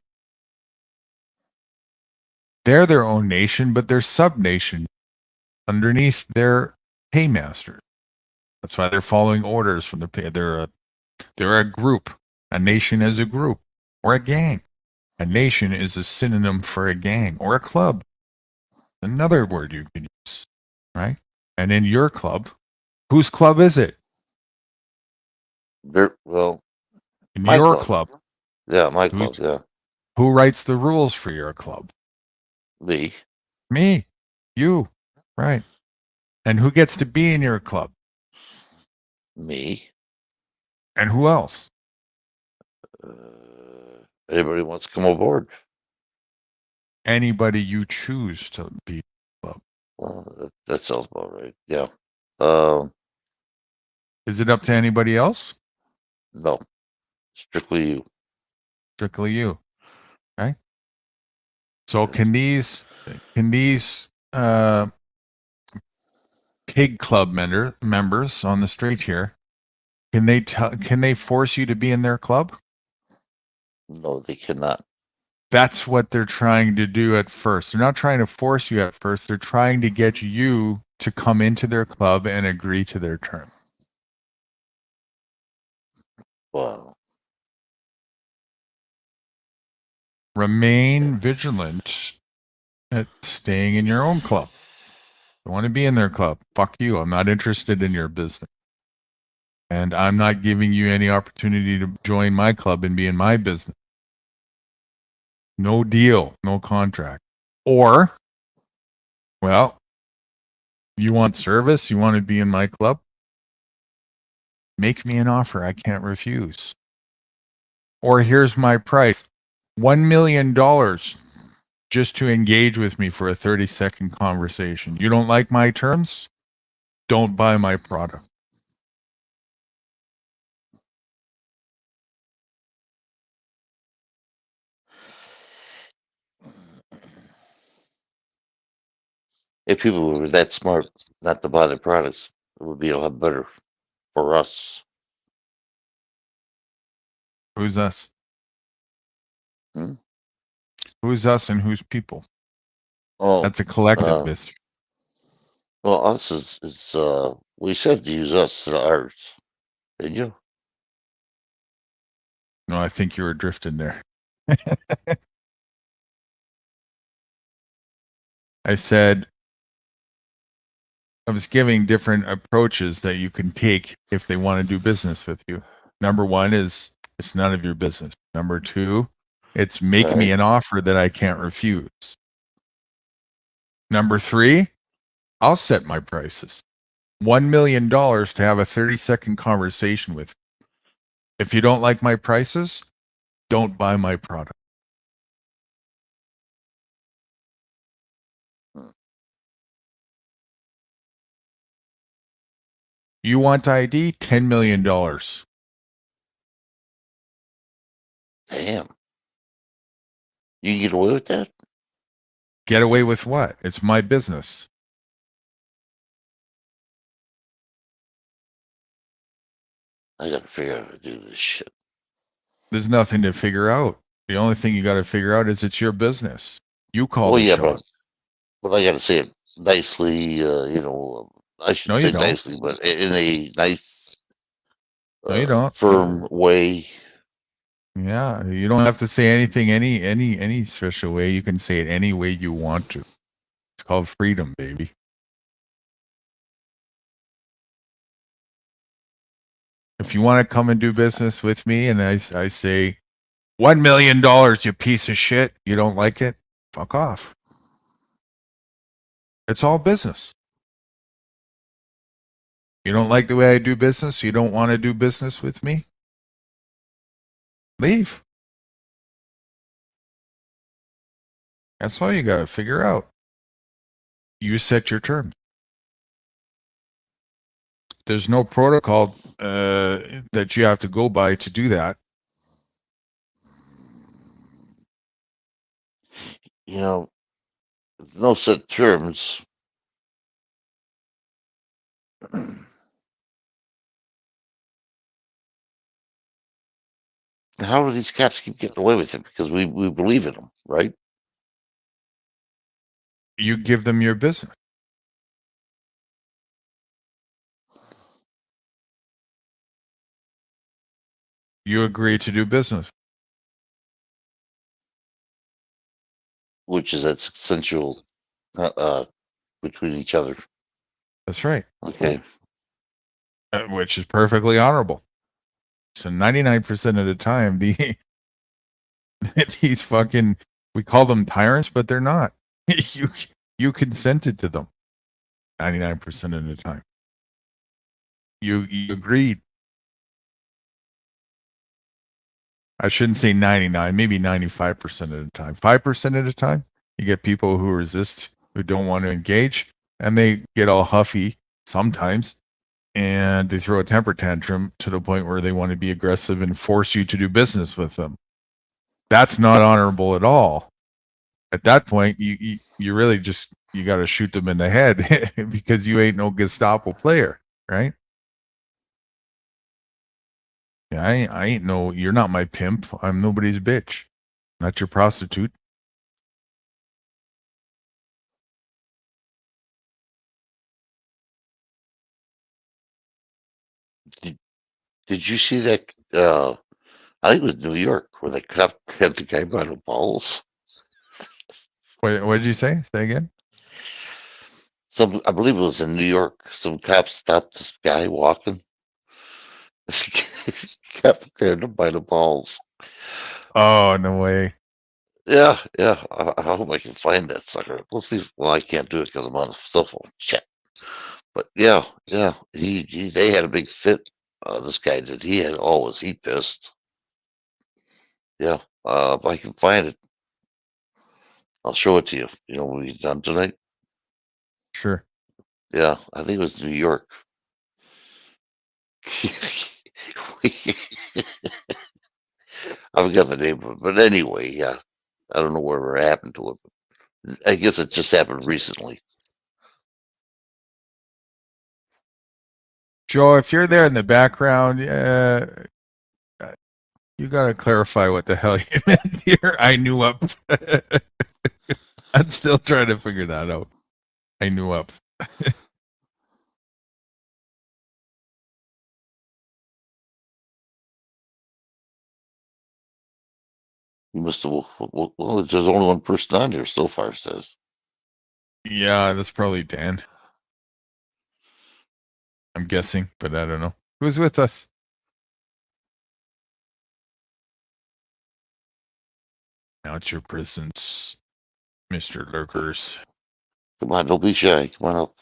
They're their own nation, but they're sub-nation underneath their paymaster. That's why they're following orders from the pay. They're a group. A nation is a group or a gang. A nation is a synonym for a gang or a club. Another word you can use, right? And in your club, whose club is it? Well, In my your club. club. Yeah, my club. Yeah. Who writes the rules for your club? Me. Me. You. Right. And who gets to be in your club? Me. And who else? Anybody wants to come aboard? Anybody you choose to be in the club. Well, that sounds about right. Yeah. Is it up to anybody else? No. Strictly you. Strictly you. Right? So can these Pig Club members on the street here, can they force you to be in their club? No, they cannot. That's what they're trying to do at first. They're not trying to force you at first. They're trying to get you to come into their club and agree to their term. Wow. Remain vigilant at staying in your own club. You want to be in their club? Fuck you. I'm not interested in your business. And I'm not giving you any opportunity to join my club and be in my business. No deal, no contract. Or Well, you want service? You want to be in my club? Make me an offer I can't refuse. Or here's my price, $1 million just to engage with me for a 30-second conversation. You don't like my terms? Don't buy my product. If people were that smart not to buy the products, it would be a lot better for us. Who's us? Hmm? Who's us and who's people? Oh, That's a collective mystery. well, us is we said to use us to ours, didn't you? No, I think you were drifting there. I said I was giving different approaches that you can take if they want to do business with you. Number one is it's none of your business. Number two, it's make me an offer that I can't refuse. Number three, I'll set my prices. $1 million to have a 30-second conversation with you. If you don't like my prices, don't buy my product. You want ID? $10 million. Damn. You can get away with that? Get away with what? It's my business. I gotta figure out how to do this shit. There's nothing to figure out. The only thing you got to figure out is it's your business. You call Well, the yeah, shots. but I gotta say it nicely. I should No, you say don't. nicely, but in a nice, No, you don't. firm way. Yeah, you don't have to say anything any special way. You can say it any way you want to. It's called freedom, baby. If you want to come and do business with me, and I say $1 million, you piece of shit, you don't like it, fuck off. It's all business. You don't like the way I do business? You don't want to do business with me? Leave. That's all you got to figure out. You set your terms. There's no protocol that you have to go by to do that. You know, no set terms. How do these caps keep getting away with it? Because we believe in them, right? You give them your business. You agree to do business. Which is that's essential between each other. That's right. Okay. Which is perfectly honorable. So 99% of the time, these fucking, we call them tyrants, but they're not. You consented to them 99% of the time. You agreed. I shouldn't say 99, maybe 95% of the time. 5% of the time, you get people who resist, who don't want to engage, and they get all huffy sometimes, and they throw a temper tantrum to the point where they want to be aggressive and force you to do business with them. That's not honorable at all. At that point, you really just, you got to shoot them in the head because you ain't no Gestapo player, right? Yeah, I ain't no, you're not my pimp. I'm nobody's bitch. Not your prostitute. Did you see that? I think it was New York where they cut the guy by the balls. Wait, what did you say? Say again? I believe it was in New York. Some cops stopped this guy walking. Kept him by the balls. Oh, no way. Yeah, yeah. I hope I can find that sucker. Let's see. Well, I can't do it because I'm on a cell phone. Shit. But yeah, yeah. They had a big fit. This guy did. He pissed. Yeah. If I can find it, I'll show it to you. You know, when he's done tonight. Sure. Yeah, I think it was New York. I forgot the name of it, but anyway, yeah. I don't know whatever happened to it. But I guess it just happened recently. Joe, if you're there in the background, you got to clarify what the hell you meant here. I knew up. I'm still trying to figure that out. I knew up. You must have. Well, there's only one person on here so far. Says. Yeah, that's probably Dan. I'm guessing, but I don't know. Who's with us? Announce your presence, Mr. Lurkers. Come on, don't be shy. Come on up.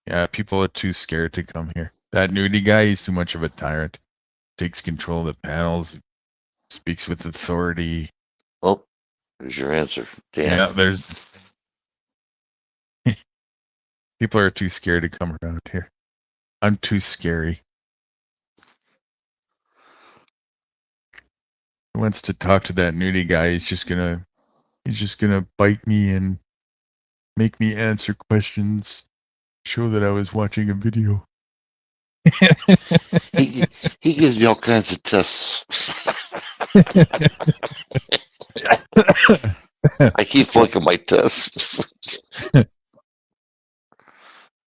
Yeah, people are too scared to come here. That nudie guy, he's too much of a tyrant. Takes control of the panels, speaks with authority. Oh, there's your answer, Dan. Yeah, there's people are too scared to come around here. I'm too scary. Who wants to talk to that nudie guy? He's just gonna bite me and make me answer questions. Show that I was watching a video. he gives me all kinds of tests. I keep flunking my tests.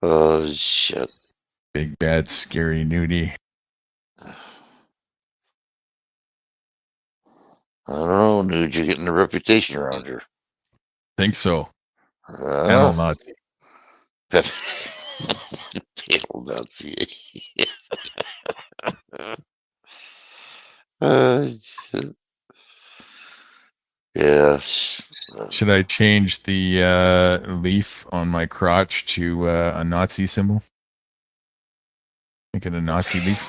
Oh shit! Big bad scary nudie. I don't know, nude. You're getting a reputation around here. Think so. Panel Nazi. Panel Nazi. Shit. Yes. Should I change the leaf on my crotch to a Nazi symbol? Make it a Nazi leaf.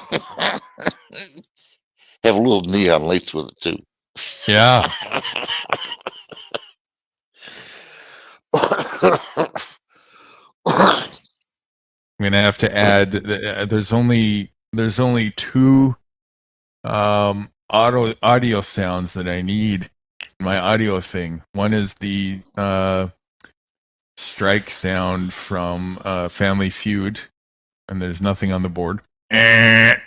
Have a little neon lights with it too. Yeah. I'm gonna have to add. There's only two audio sounds that I need in my audio thing. One is the strike sound from Family Feud, and there's nothing on the board. That's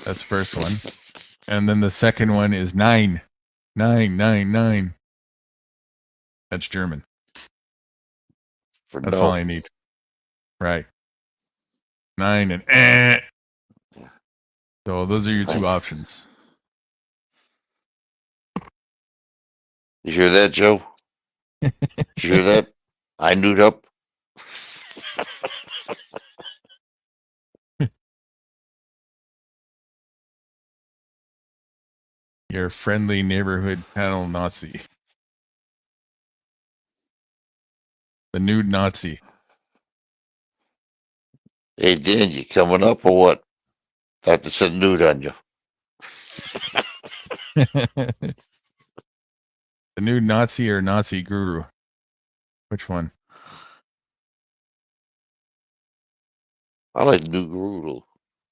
the first one, and then the second one is 9. That's German. That's all I need. Right. 9 and So those are your two options. You hear that, Joe? You hear that? I nude up. Your friendly neighborhood panel Nazi. The nude Nazi. Hey, Dan, you coming up or what? Have to send nude on you. The nude Nazi or Nazi guru? Which one? I like new Grudel.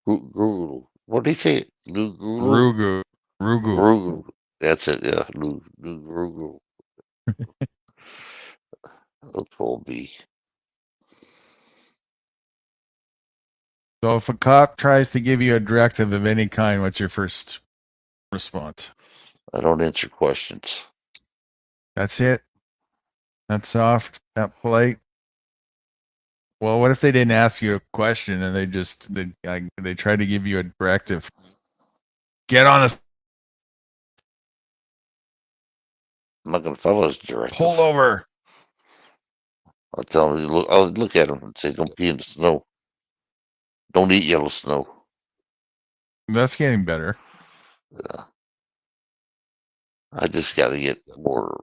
Grudel. What did he say? New Grudel? Rugu. That's it, yeah. New Grudel. Little old B. So if a cop tries to give you a directive of any kind, what's your first response? I don't answer questions. That's it? That soft? That polite? Well, what if they didn't ask you a question and they try to give you a directive? Get on a... I'm not going to follow his directive. Pull over. I'll tell him, I'll look at him and say, don't pee in the snow. Don't eat yellow snow. That's getting better. Yeah. I just got to get more.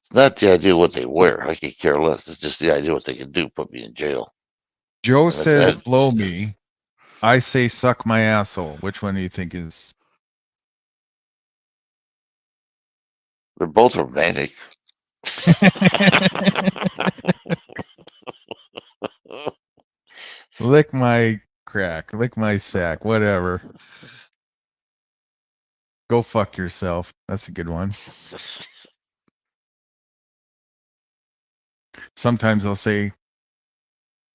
It's not the idea what they wear. I could care less. It's just the idea what they can do. Put me in jail. Joe And says that- blow me. I say suck my asshole. Which one do you think is? they're both romantic. Lick my crack. Lick my sack. Whatever. Go fuck yourself. That's a good one. Sometimes I'll say,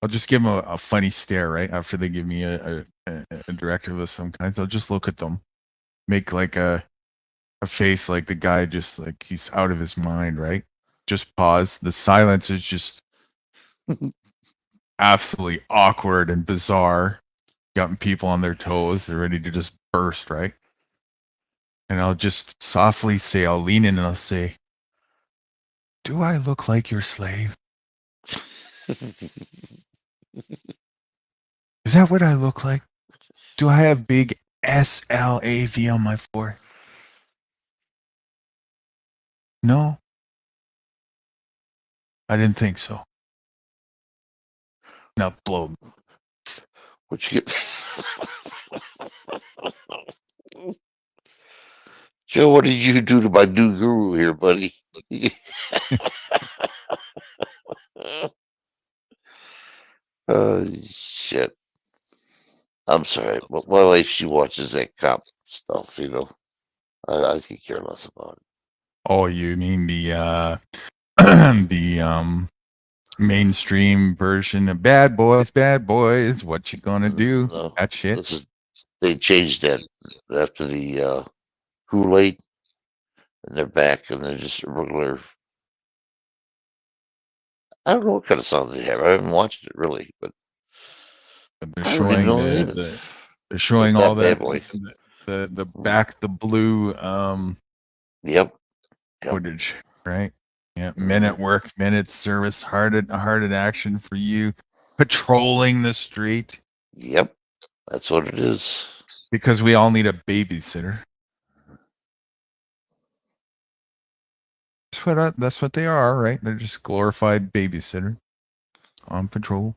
I'll just give them a funny stare right after they give me a directive of some kind. So I'll just look at them, make like a face like the guy just like he's out of his mind, right? Just pause. The silence is just absolutely awkward and bizarre. Got people on their toes. They're ready to just burst, right? And I'll just softly say, I'll lean in and I'll say, do I look like your slave? Is that what I look like? Do I have big SLAV on my forehead? No, I didn't think so. Now blow me. What you get? Joe, what did you do to my new guru here, buddy? Shit. I'm sorry, but my wife, she watches that cop stuff, you know. I could care less about it. Oh, you mean the the mainstream version of Bad Boys, Bad Boys, what you gonna do? No, That shit. this is they changed that after the Kool-Aid, and they're back, and they're just a regular. I don't know what kind of songs they have. I haven't watched it really, but They're I don't even showing know the name of the it. they're showing What's all that that bad boy? the back the blue Yep. footage, right? Yeah, men at work, men at service, hard at action for you, patrolling the street Yep. That's what it is. because we all need a babysitter. That's what they are, right? They're just glorified babysitter on patrol.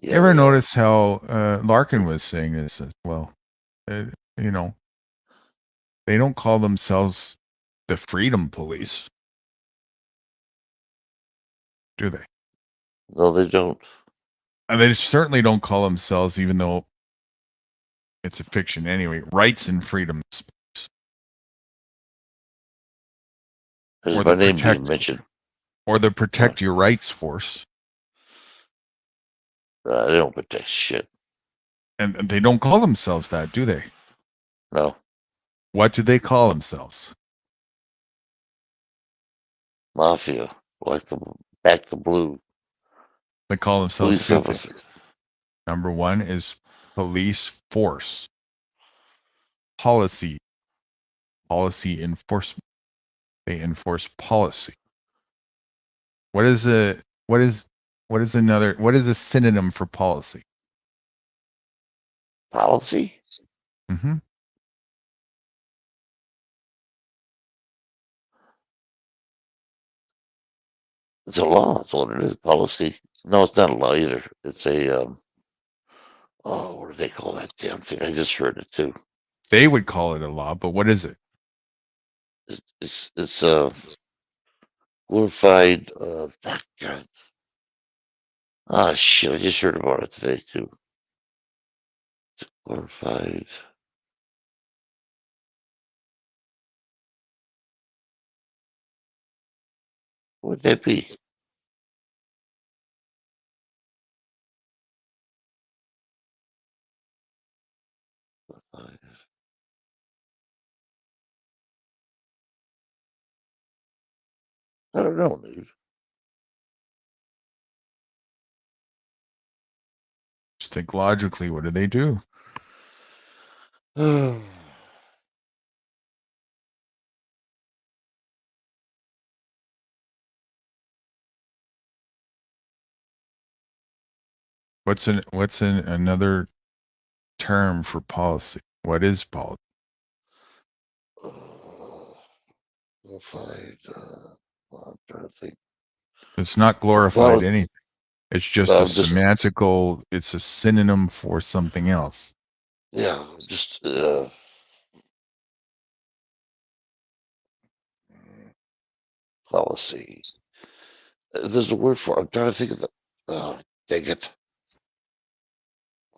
Yeah, You ever they are. notice how Larkin was saying this as well? You know, they don't call themselves the Freedom Police, do they? No, they don't. And they certainly don't call themselves, even though it's a fiction anyway, Rights and Freedoms. There's Or my the name being protect, mentioned. or the Protect Your Rights Force. They don't protect shit. And they don't call themselves that, do they? No. What do they call themselves? Mafia, like the blue. They call themselves Police two officer. things. Number one is police force. Policy enforcement. They enforce policy. What is a synonym for policy? Policy? Mm-hmm. It's a law. That's what it is. Policy. No, it's not a law either. It's a what do they call that damn thing? I just heard it too. They would call it a law, but what is it? It's glorified. God. Ah, shit! I just heard about it today too. It's glorified. What would that be? I don't know, dude. Just think logically. What do they do? What's another term for policy? What is policy? If I'm trying to think. It's not glorified Poli- anything. It's just No, a just- semantical. It's a synonym for something else. Yeah, just policy. There's a word for it. I'm trying to think of the. Oh, dang it.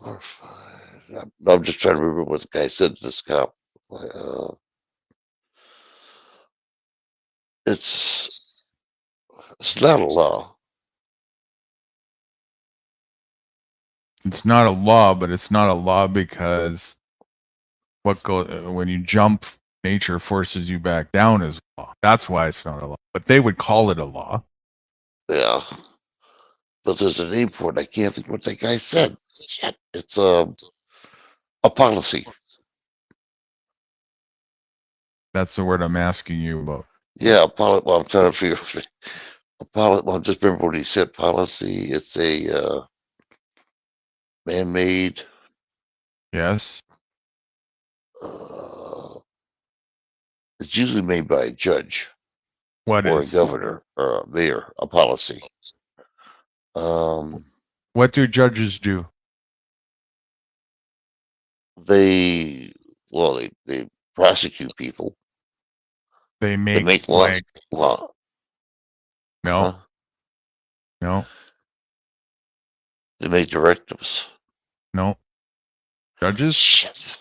I'm just trying to remember what the guy said to this cop. It's not a law. It's not a law, but it's not a law because when you jump, nature forces you back down is law. That's why it's not a law. But they would call it a law. Yeah. But there's a name for it. I can't think what that guy said. Shit. It's a policy. That's the word I'm asking you about. Yeah, well, I'm trying to figure. Well, just remember what he said. Policy. It's a man-made. Yes. It's usually made by a judge. What or is? a governor or a mayor. A policy. What do judges do? They prosecute people. They They make laws. No. Huh? No. They make directives. No. Judges? Shit.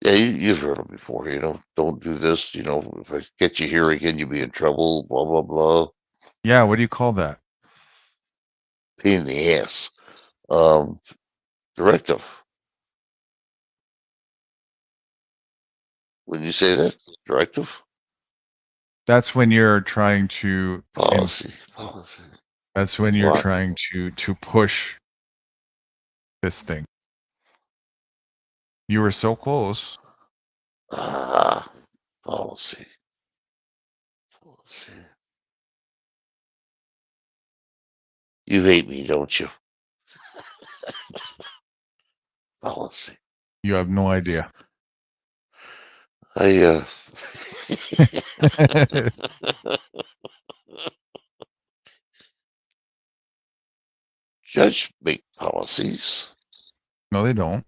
Yeah, you've heard them before. Don't do this. If I get you here again, you'll be in trouble. Blah blah blah. Yeah. What do you call that? Pain in the ass. Directive. When you say that, directive. That's when you're trying to Policy. That's when you're What? trying to push this thing. You were so close. Policy. You hate me, don't you? Policy. You have no idea. Judge make policies. No, they don't.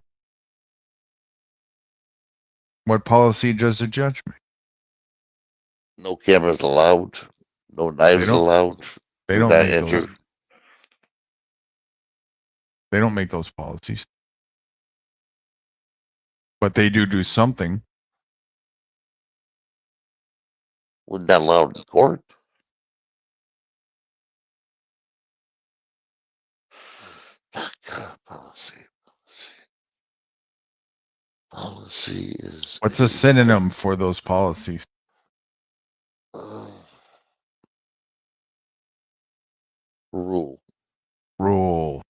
What policy does a judge make? No cameras allowed. No knives don't- allowed. They Do don't not make enter. those. They don't make those policies. But they do something. We're not allowed in court. Policy. Policy is What's a synonym for those policies? Rule. Rule.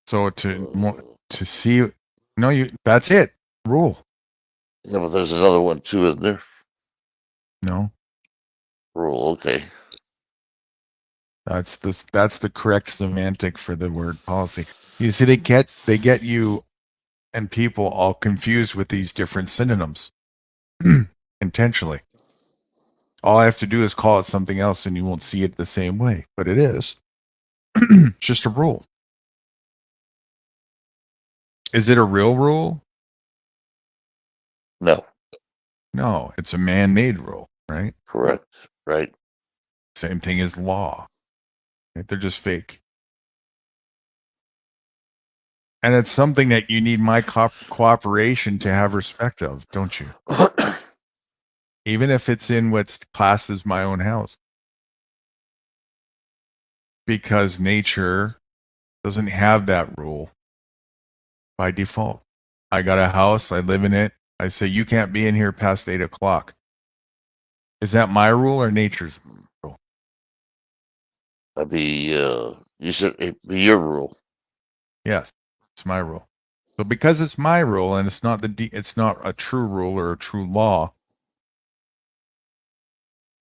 So to see, no, that's it. Rule. Yeah, but there's another one too, isn't there? No, Rule. Okay. that's the correct semantic for the word policy. You see, they get you and people all confused with these different synonyms intentionally. All I have to do is call it something else and you won't see it the same way, but it is. It's just a rule. Is it a real rule? No. No, it's a man-made rule, right? Correct. Right. Same thing as law. Right? They're just fake. And it's something that you need my cooperation to have respect of, don't you? Even if it's in what's classed as my own house. Because nature doesn't have that rule by default. I got a house, I live in it. I say, you can't be in here past 8 o'clock. Is that my rule or nature's rule? That'd be, you said it'd be your rule. Yes, it's my rule. So because it's my rule and it's not it's not a true rule or a true law,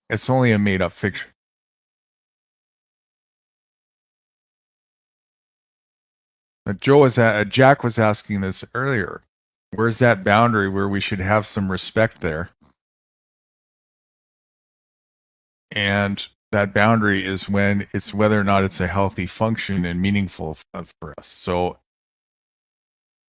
it's only a made up fiction. Jack was asking this earlier. Where's that boundary where we should have some respect there? And that boundary is when it's whether or not it's a healthy function and meaningful for us. So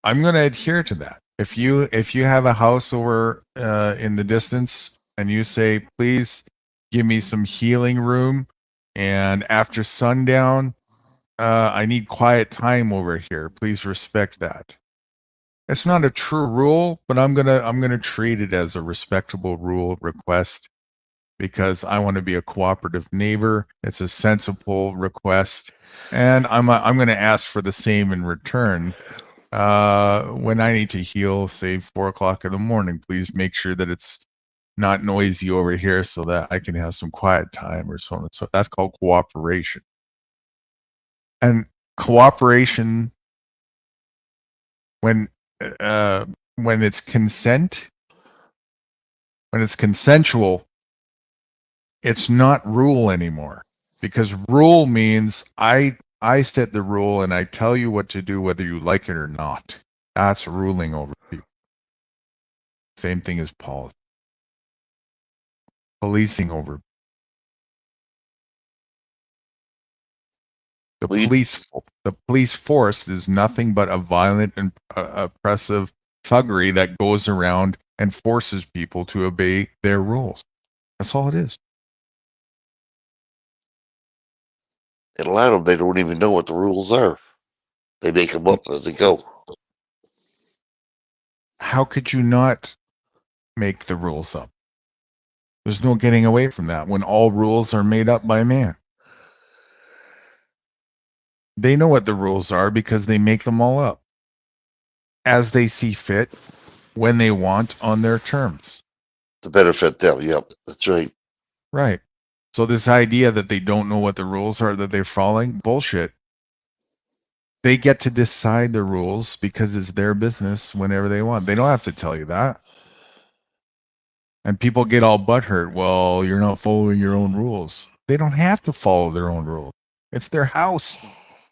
I'm going to adhere to that. If you have a house over in the distance and you say, please give me some healing room, and after sundown, I need quiet time over here. Please respect that. It's not a true rule, but I'm gonna treat it as a respectable rule request because I want to be a cooperative neighbor. It's a sensible request, and I'm gonna ask for the same in return. When I need to heal, say 4 o'clock in the morning, please make sure that it's not noisy over here so that I can have some quiet time or so on. So that's called cooperation. And cooperation, when it's consent, when it's consensual, it's not rule anymore, because rule means I set the rule and I tell you what to do whether you like it or not. That's ruling over people. Same thing as policy. Policing over. The police force is nothing but a violent and oppressive thuggery that goes around and forces people to obey their rules. That's all it is. And a lot of them, they don't even know what the rules are. They make them up as they go. How could you not make the rules up? There's no getting away from that when all rules are made up by man. They know what the rules are because they make them all up as they see fit, when they want, on their terms. To benefit them. Yep, that's right. Right. So this idea that they don't know what the rules are that they're following, bullshit. They get to decide the rules because it's their business whenever they want. They don't have to tell you that. And people get all butthurt. Well, you're not following your own rules. They don't have to follow their own rules. It's their house.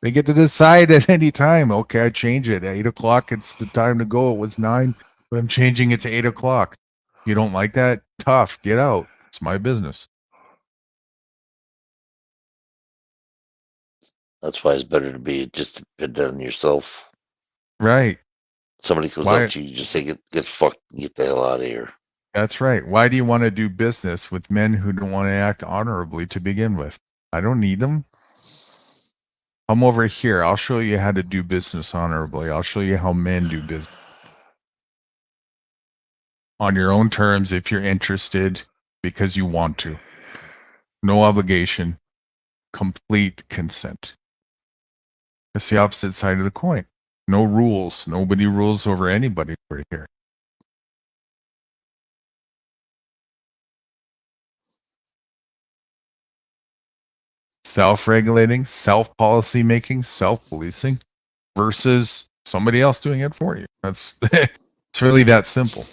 They get to decide at any time. Okay, I change it. At 8 o'clock, it's the time to go. It was 9, but I'm changing it to 8 o'clock. You don't like that? Tough. Get out. It's my business. That's why it's better to be just dependent on yourself. Right. Somebody comes up to you, just say, get fucked, get the hell out of here. That's right. Why do you want to do business with men who don't want to act honorably to begin with? I don't need them. Come over here. I'll show you how to do business honorably. I'll show you how men do business. On your own terms, if you're interested, because you want to. No obligation. Complete consent. It's the opposite side of the coin. No rules. Nobody rules over anybody over here. Self-regulating, self-policy making, self-policing versus somebody else doing it for you. That's it's really that simple.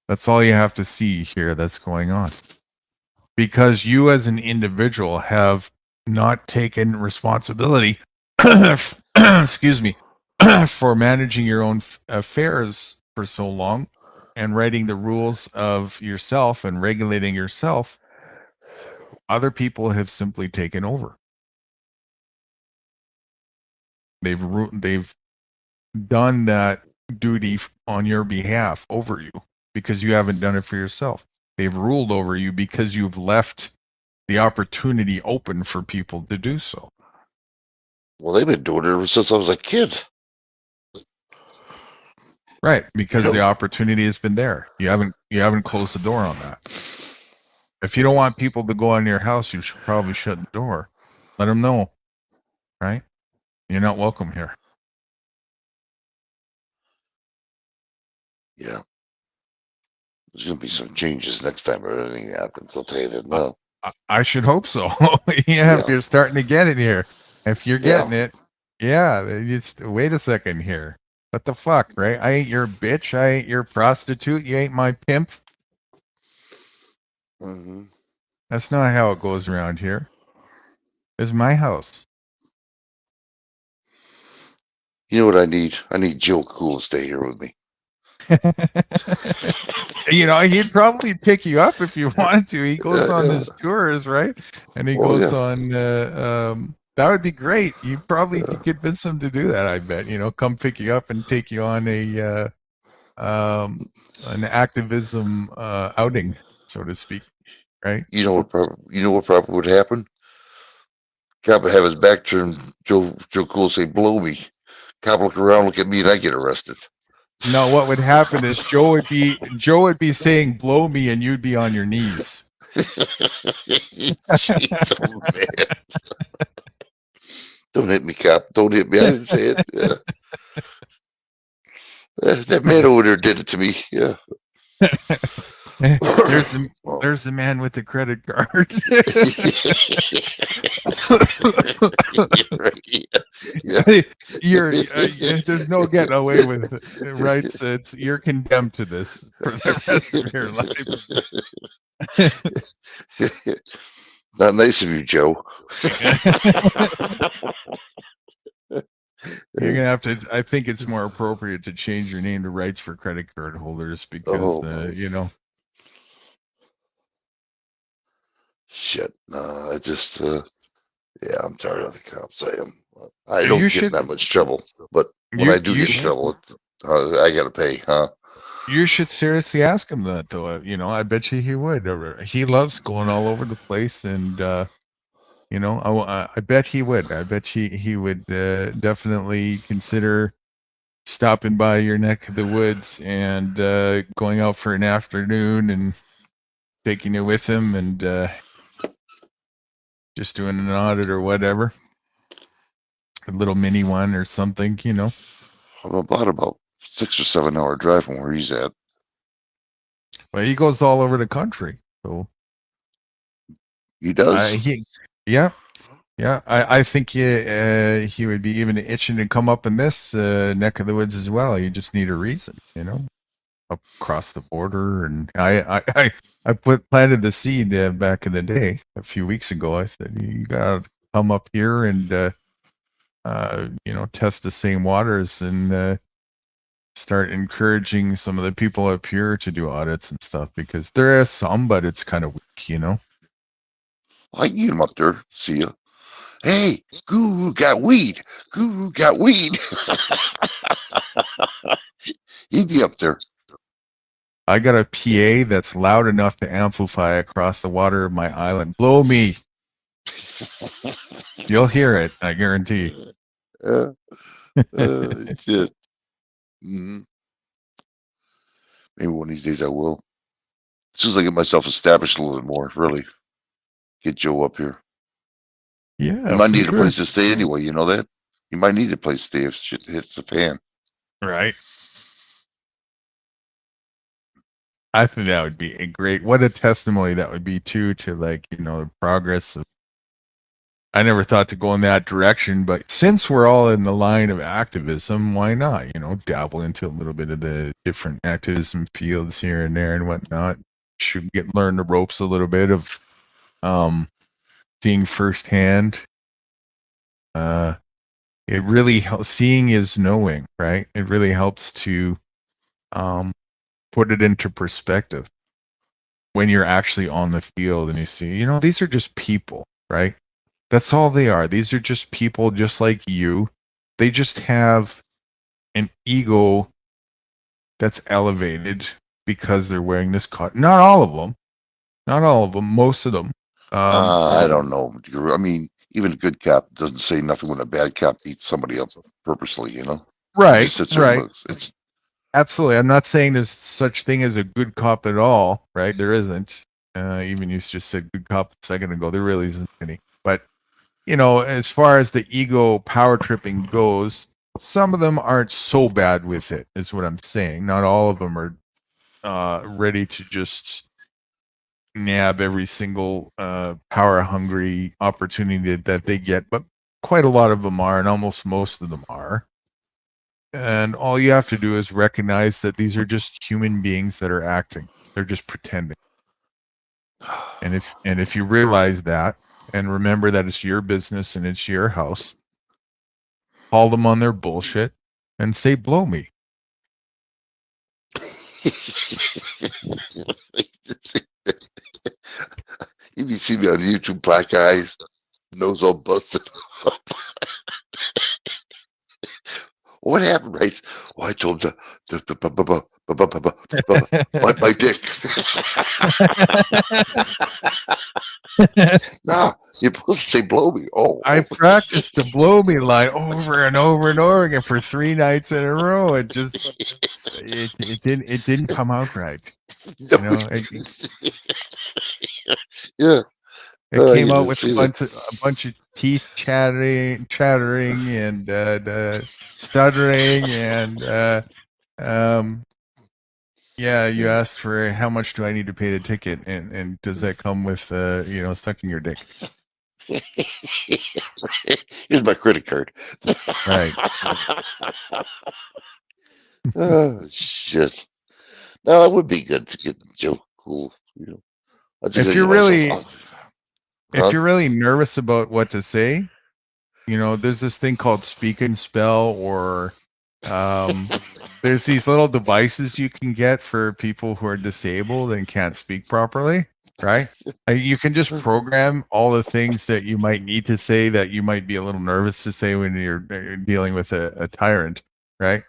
That's all you have to see here that's going on. Because you as an individual have not taken responsibility excuse me, for managing your own affairs for so long and writing the rules of yourself and regulating yourself. Other people have simply taken over. They've done that duty on your behalf over you because you haven't done it for yourself. They've ruled over you because you've left the opportunity open for people to do so. Well, they've been doing it ever since I was a kid. Right, because the opportunity has been there. You haven't closed the door on that. If you don't want people to go in your house, you should probably shut the door. Let them know, right? You're not welcome here. Yeah. There's going to be some changes next time or anything happens. I'll tell you that now. I should hope so. Yeah, if you're starting to get it here. If you're getting it, wait a second here. What the fuck, right? I ain't your bitch. I ain't your prostitute. You ain't my pimp. Mm-hmm. That's not how it goes around here. It's my house. You know what I need? I need Joe Cool to stay here with me. You know, he'd probably pick you up if you wanted to. He goes on his tours, right? And he goes on. That would be great. You probably could convince him to do that. I bet. You know, come pick you up and take you on an activism outing, so to speak. Right? You know what probably would happen? Cop would have his back turned. Joe Cool say, "Blow me." Cop look around, look at me, and I get arrested. No, what would happen is Joe would be saying "blow me" and you'd be on your knees. Jeez, oh, man. Don't hit me, Cop. Don't hit me. I didn't say it. Yeah. That man over there did it to me. Yeah. There's the man with the credit card. There's no getting away with it, right? So you're condemned to this for the rest of your life. Not nice of you, Joe. You're gonna have to. I think it's more appropriate to change your name to Rights for Credit Card Holders because you know. Shit. No, I just. Yeah, I'm tired of the cops. I am. I don't get in that much trouble, but when I do get in trouble, I gotta pay, huh? You should seriously ask him that, though. You know, I bet you he would. He loves going all over the place, and you know, I bet he would. I bet he would definitely consider stopping by your neck of the woods and going out for an afternoon and taking you with him and just doing an audit or whatever, a little mini one or something, you know. I'm about 6 or 7 hour drive from where he's at. Well, he goes all over the country, so he does. Yeah. I think he would be even itching to come up in this neck of the woods as well. You just need a reason, you know, up across the border. And I planted the seed back in the day a few weeks ago. I said you gotta come up here and you know, test the same waters and start encouraging some of the people up here to do audits and stuff, because there are some, but it's kind of weak, you know. I can get him up there. See ya. Hey, Guru got weed. Guru got weed. He'd be up there. I got a PA that's loud enough to amplify across the water of my island. Blow me. You'll hear it, I guarantee. Shit. Mm-hmm. Maybe one of these days I will. As soon as I get myself established a little bit more, really. Get Joe up here. Yeah. You might need a place to stay anyway, you know that? You might need a place to stay if shit hits the fan. Right. I think that would be a great, what a testimony that would be too, to like, you know, the progress of, I never thought to go in that direction, but since we're all in the line of activism, why not, you know, dabble into a little bit of the different activism fields here and there and whatnot. Should learn the ropes a little bit of seeing firsthand. It really helps. Seeing is knowing, right? It really helps to put it into perspective when you're actually on the field and you see, you know, these are just people, right? That's all they are. These are just people just like you. They just have an ego that's elevated because they're wearing this costume. Not all of them. Not all of them. Most of them. I don't know. I mean, even a good cop doesn't say nothing when a bad cop beats somebody up purposely, you know? Right, right. It's absolutely. I'm not saying there's such thing as a good cop at all, right? There isn't. Even you just said good cop a second ago. There really isn't any. But, you know, as far as the ego power tripping goes, some of them aren't so bad with it, is what I'm saying. Not all of them are ready to just nab every single power hungry opportunity that they get, but quite a lot of them are, and almost most of them are. And all you have to do is recognize that these are just human beings that are acting. They're just pretending. And if you realize that and remember that it's your business and it's your house, call them on their bullshit, and say, blow me. You see me on YouTube, black eyes, nose all busted up. What happened, right? Oh, I told him bite my dick. No, you're supposed to say blow me. Oh, I practiced the blow me line over and over and over again for 3 nights in a row. It just it didn't come out right. You know, yeah. It came you out didn't with see a bunch of teeth chattering, and stuttering, and yeah. You asked for how much do I need to pay the ticket, and does that come with sucking your dick? Here's my credit card. Right. Oh shit. No, it would be good to get Joe cool. You know, If you're really nervous about what to say, there's this thing called Speak and Spell, or there's these little devices you can get for people who are disabled and can't speak properly, right? You can just program all the things that you might need to say that you might be a little nervous to say when you're dealing with a tyrant, right?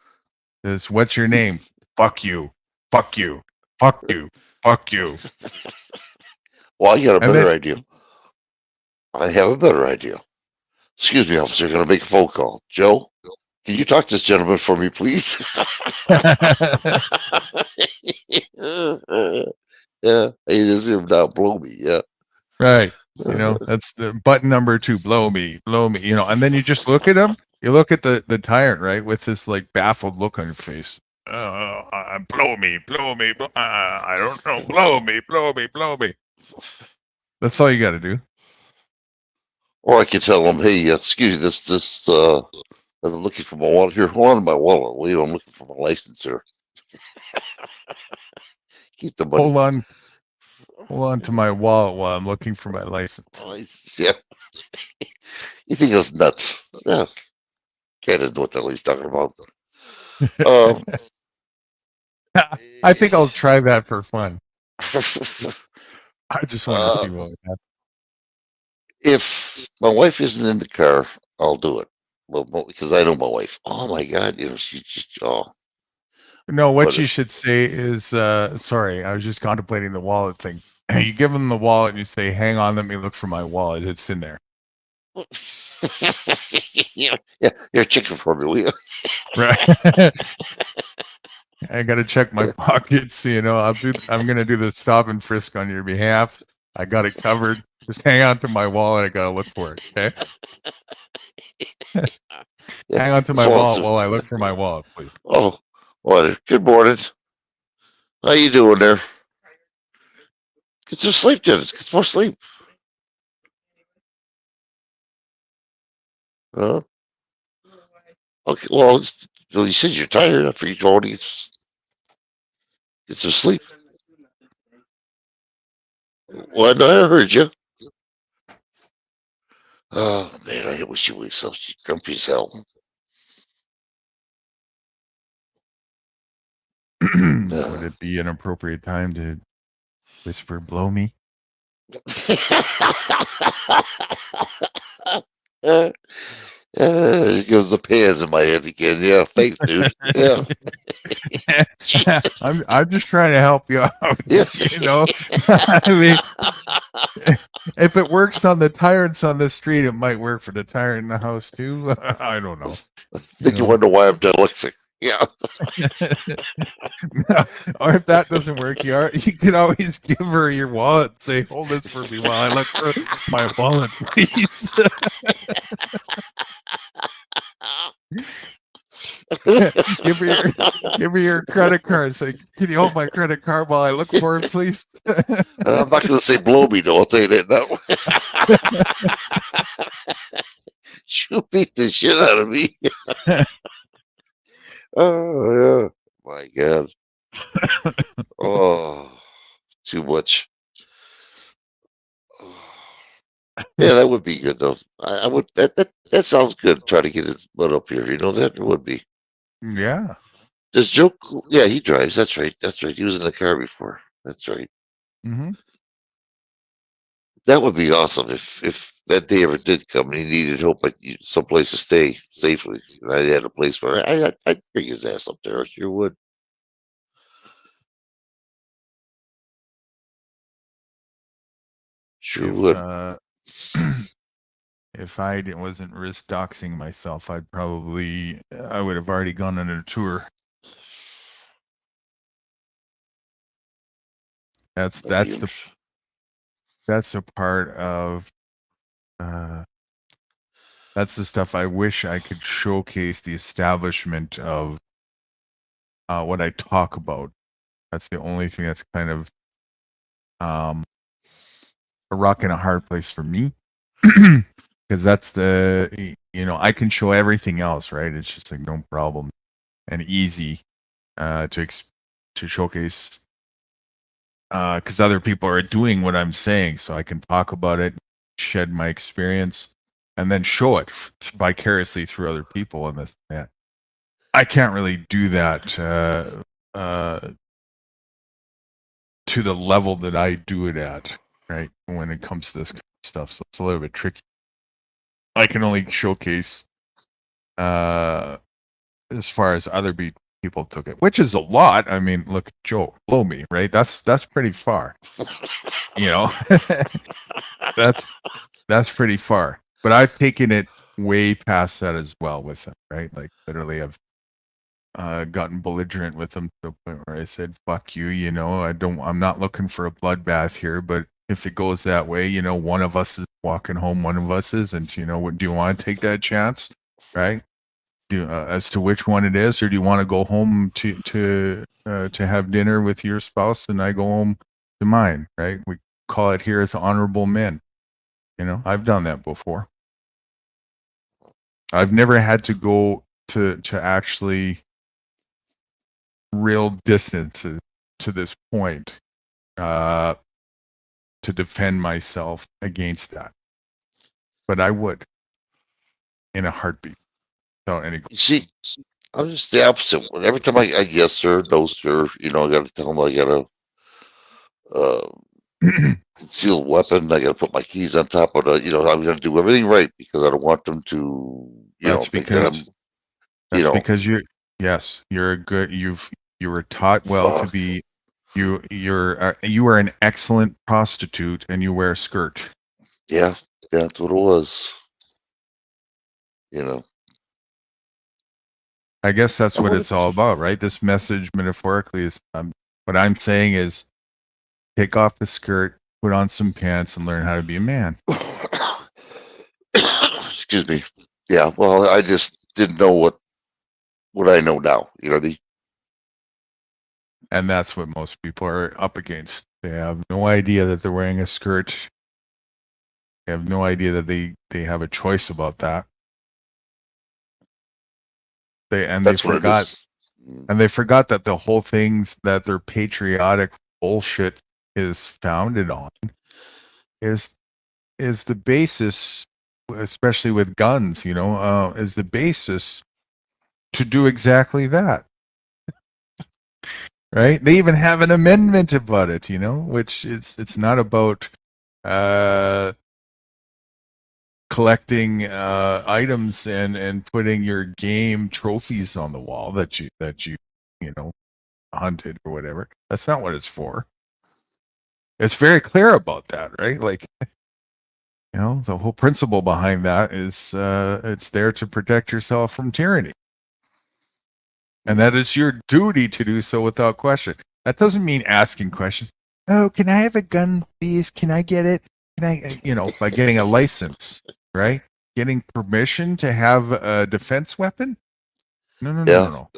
There's, what's your name? Fuck you. Fuck you. Fuck you. Fuck you. Well, I got a better idea. I have a better idea. Excuse me, officer. Going to make a phone call. Joe, can you talk to this gentleman for me, please? Yeah, he just him now. Blow me. Yeah. Right. That's the button number 2. Blow me. Blow me. And then you just look at him. You look at the tyrant, right, with this like baffled look on your face. Blow me. Blow me. I don't know. Blow me. Blow me. Blow me. That's all you got to do. Or I could tell him, hey, excuse me, this I'm looking for my wallet here. Hold on to my wallet. Wait, I'm looking for my license here. Keep the money. Hold on to my wallet while I'm looking for my license. Yeah. You think it was nuts? Yeah. Cat doesn't know what the hell he's talking about. I think I'll try that for fun. I just want to see what would happen. If my wife isn't in the car, I'll do it. Well, because I know my wife. Oh my God, she just No, what you should say is, sorry, I was just contemplating the wallet thing. You give them the wallet and you say, hang on, let me look for my wallet. It's in there. Yeah, you're a chicken for me, will you? Right. I got to check my pockets. I'm going to do the stop and frisk on your behalf. I got it covered. Just hang on to my wallet. I got to look for it. Okay. Hang on to my wallet while I look for my wallet, please. Oh, what? Good morning. How you doing there? Get some sleep, Dennis. Get some more sleep. Huh? Okay, well, you said you're tired. I figured you already get some sleep. Well, I heard you. Oh, man, I wish you were so grumpy as hell. Would it be an appropriate time to whisper, blow me? There goes the pants in my head again. Yeah, thanks, dude. Yeah. I'm just trying to help you out. I mean, if it works on the tyrants on the street, it might work for the tyrant in the house too. I don't know. You wonder why I'm dyslexic. Yeah. Or if that doesn't work, you can always give her your wallet and say, hold this for me while I look for my wallet, please. give her your credit card. Say, can you hold my credit card while I look for it, please? I'm not going to say blow me, though. I'll tell you that now. You beat the shit out of me. Oh, yeah. My God. Oh, too much. Yeah, that would be good though. I would that sounds good. Try to get his butt up here. You know that would be. Yeah. Does Joe? Yeah, he drives. That's right. That's right. He was in the car before. That's right. Mm-hmm. That would be awesome if that day ever did come and he needed help, like someplace to stay safely. And I had a place where I'd bring his ass up there. I sure would. Sure would. If I wasn't risk doxing myself, I would have already gone on a tour. That's the part of that's the stuff I wish I could showcase the establishment of what I talk about. That's the only thing that's kind of a rock and a hard place for me. Because that's I can show everything else, right? It's just like no problem and easy to showcase because other people are doing what I'm saying, so I can talk about it, shed my experience, and then show it vicariously through other people. And this, yeah, I can't really do that to the level that I do it at, right? When it comes to this kind of stuff, so it's a little bit tricky. I can only showcase as far as other people took it, which is a lot. I mean, look, Joe, blow me, right? That's pretty far. That's pretty far. But I've taken it way past that as well with them, right? Like literally, I've gotten belligerent with them to the point where I said, "Fuck you," I'm not looking for a bloodbath here, but if it goes that way, one of us is walking home, one of us isn't. What do you want to take that chance, right? As to which one it is, or do you want to go home to have dinner with your spouse, and I go home to mine, right? We call it here as honorable men. I've done that before. I've never had to go to actually real distances to this point to defend myself against that, but I would in a heartbeat without any. See, I'm just the opposite. Every time I yes sir, no sir, I got to tell them I got a concealed weapon. I got to put my keys on top of it. I'm going to do everything right because I don't want them to. That's because you're a good. You were taught well to be. You are an excellent prostitute, and you wear a skirt. Yeah, that's what it was. I guess that's what it's all about, right? This message, metaphorically, is what I'm saying is, take off the skirt, put on some pants, and learn how to be a man. Excuse me. Yeah. Well, I just didn't know what I know now. And that's what most people are up against. They have no idea that they're wearing a skirt. They have no idea that they have a choice about that. They forgot that the whole things that their patriotic bullshit is founded on is the basis, especially with guns, is the basis to do exactly that. Right? They even have an amendment about it, which it's not about collecting items and putting your game trophies on the wall that you hunted or whatever. That's not what it's for. It's very clear about that, right? Like, the whole principle behind that is it's there to protect yourself from tyranny. And that it's your duty to do so without question. That doesn't mean asking questions. Oh, can I have a gun, please? Can I get it? Can I, by getting a license, right? Getting permission to have a defense weapon? No.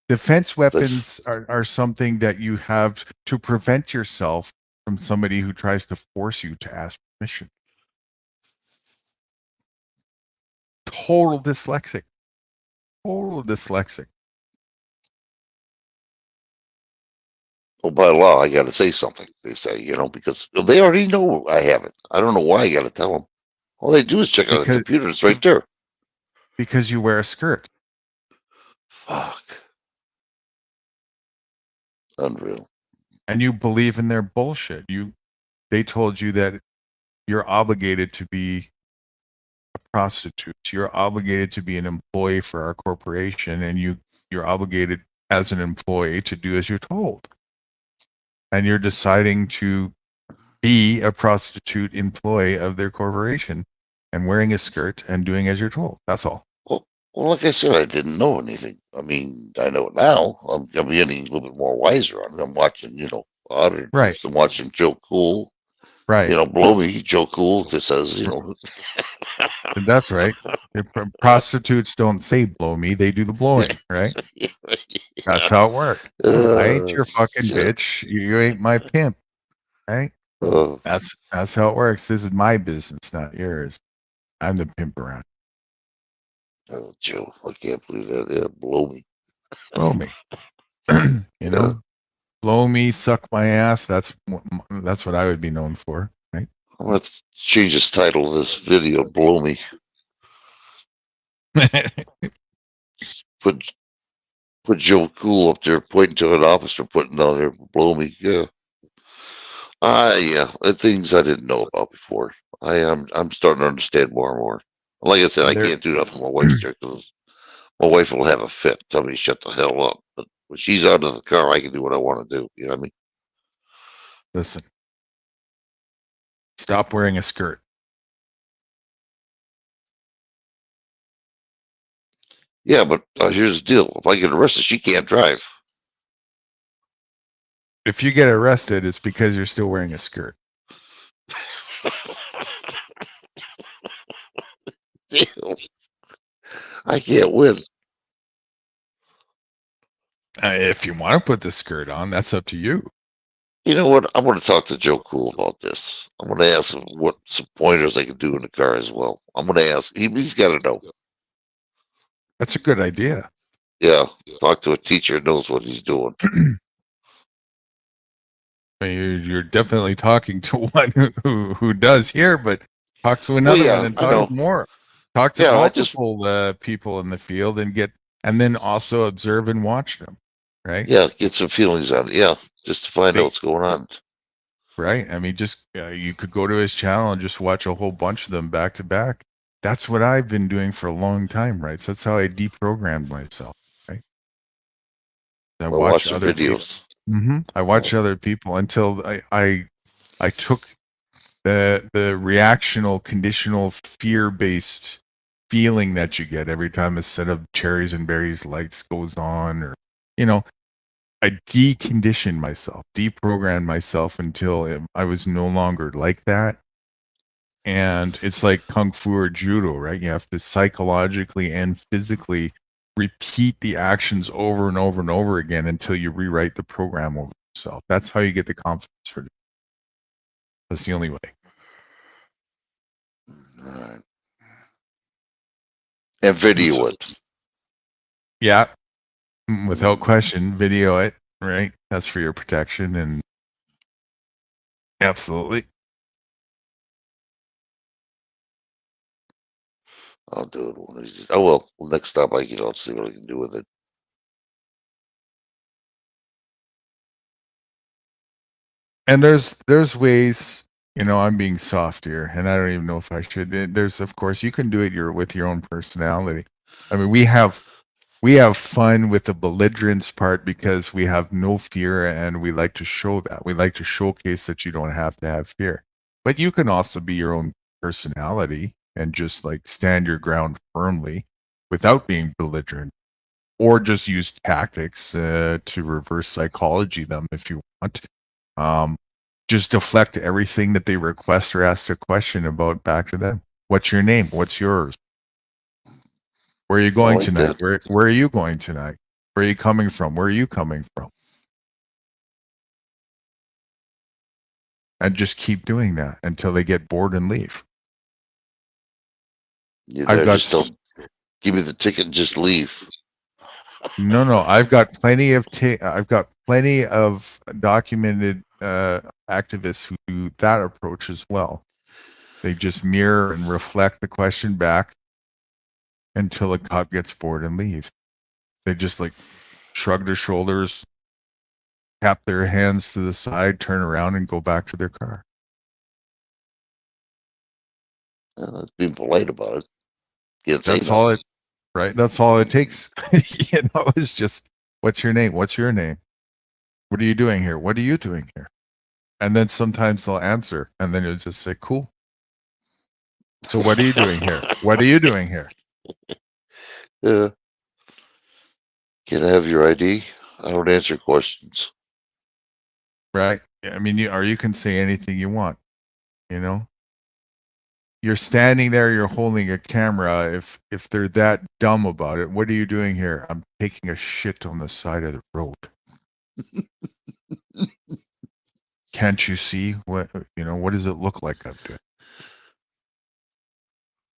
Defense weapons are something that you have to prevent yourself from somebody who tries to force you to ask permission. Total dyslexic. Well, by law, I got to say something. They say, because they already know I have it. I don't know why I got to tell them. All they do is check on the Because- computer. It's right there. Because you wear a skirt. Fuck. Unreal. And you believe in their bullshit. They told you that you're obligated to be a prostitute. You're obligated to be an employee for our corporation, and you're obligated as an employee to do as you're told. And you're deciding to be a prostitute employee of their corporation and wearing a skirt and doing as you're told. That's all. Well, like I said, I didn't know anything. I mean, I know it now. I'm getting a little bit more wiser on it. I'm watching, auditors. Right. I'm watching Joe Cool. Right. Blow me, Joe Cool. That says, That's right. Prostitutes don't say blow me, they do the blowing, right? That's how it works. I ain't your fucking shit. bitch. You ain't my pimp. Right? That's how it works. This is my business, not yours. I'm the pimp around. Oh, Joe, I can't believe that. Yeah, blow me. Blow me. Blow me, suck my ass. That's what I would be known for, right? I'm going to change this title of this video, Blow Me. Put Joe Cool up there pointing to an officer putting down there, Blow Me. Yeah. Yeah. Things I didn't know about before. I'm starting to understand more and more. Like I said, I can't do nothing with my wife there because my wife will have a fit. Tell me to shut the hell up. But when she's out of the car, I can do what I want to do. You know what I mean? Listen. Stop wearing a skirt. Yeah, but here's the deal. If I get arrested, she can't drive. If you get arrested, it's because you're still wearing a skirt. Damn. I can't win. If you want to put the skirt on, that's up to you. You know what? I'm going to talk to Joe Cool about this. I'm going to ask him what some pointers I can do in the car as well. I'm going to ask. He's got to know. That's a good idea. Yeah, talk to a teacher who knows what he's doing. You're definitely talking to one who does here, but talk to another one and talk more. Talk to multiple people in the field and then also observe and watch them, right? Yeah, get some feelings on it. Yeah, just to find out what's going on. Right. I mean, just you could go to his channel and just watch a whole bunch of them back to back. That's what I've been doing for a long time, right? So that's how I deprogrammed myself, right? I watch other videos. I watch other people until I took the reactional, conditional, fear-based feeling that you get every time a set of cherries and berries lights goes on, or I deconditioned myself, deprogrammed myself until I was no longer like that. And it's like kung fu or judo, right? You have to psychologically and physically repeat the actions over and over and over again until you rewrite the program over yourself. That's how you get the confidence for it. That's the only way. All right. And video it. Yeah. Without question, video it, right? That's for your protection, and absolutely. I'll do it one of these. I will. Well, next time I'll see what I can do with it. And there's ways, I'm being soft here, and I don't even know if I should. There's, of course, you can do it with your own personality. I mean, we have fun with the belligerence part because we have no fear, and we like to show that. We like to showcase that you don't have to have fear. But you can also be your own personality and just like stand your ground firmly without being belligerent, or just use tactics to reverse psychology them if you want. Just deflect everything that they request or ask a question about back to them. What's your name? What's yours? Where are you going tonight? Where are you going tonight? Where are you coming from? Where are you coming from? And just keep doing that until they get bored and leave. Yeah, just don't give me the ticket and just leave. No, I've got plenty of documented activists who do that approach as well. They just mirror and reflect the question back until a cop gets bored and leaves. They just like shrug their shoulders, tap their hands to the side, turn around, and go back to their car. Being polite about it. Can't say That's no. all it, right? That's all it takes. It's just, what's your name? What's your name? What are you doing here? What are you doing here? And then sometimes they'll answer, and then you'll just say, cool. So what are you doing here? What are you doing here? Yeah. Can I have your ID? I don't answer questions. Right? I mean, you can say anything you want, you know? You're standing there, you're holding a camera. If they're that dumb about it, what are you doing here? I'm taking a shit on the side of the road. Can't you see what does it look like I'm doing?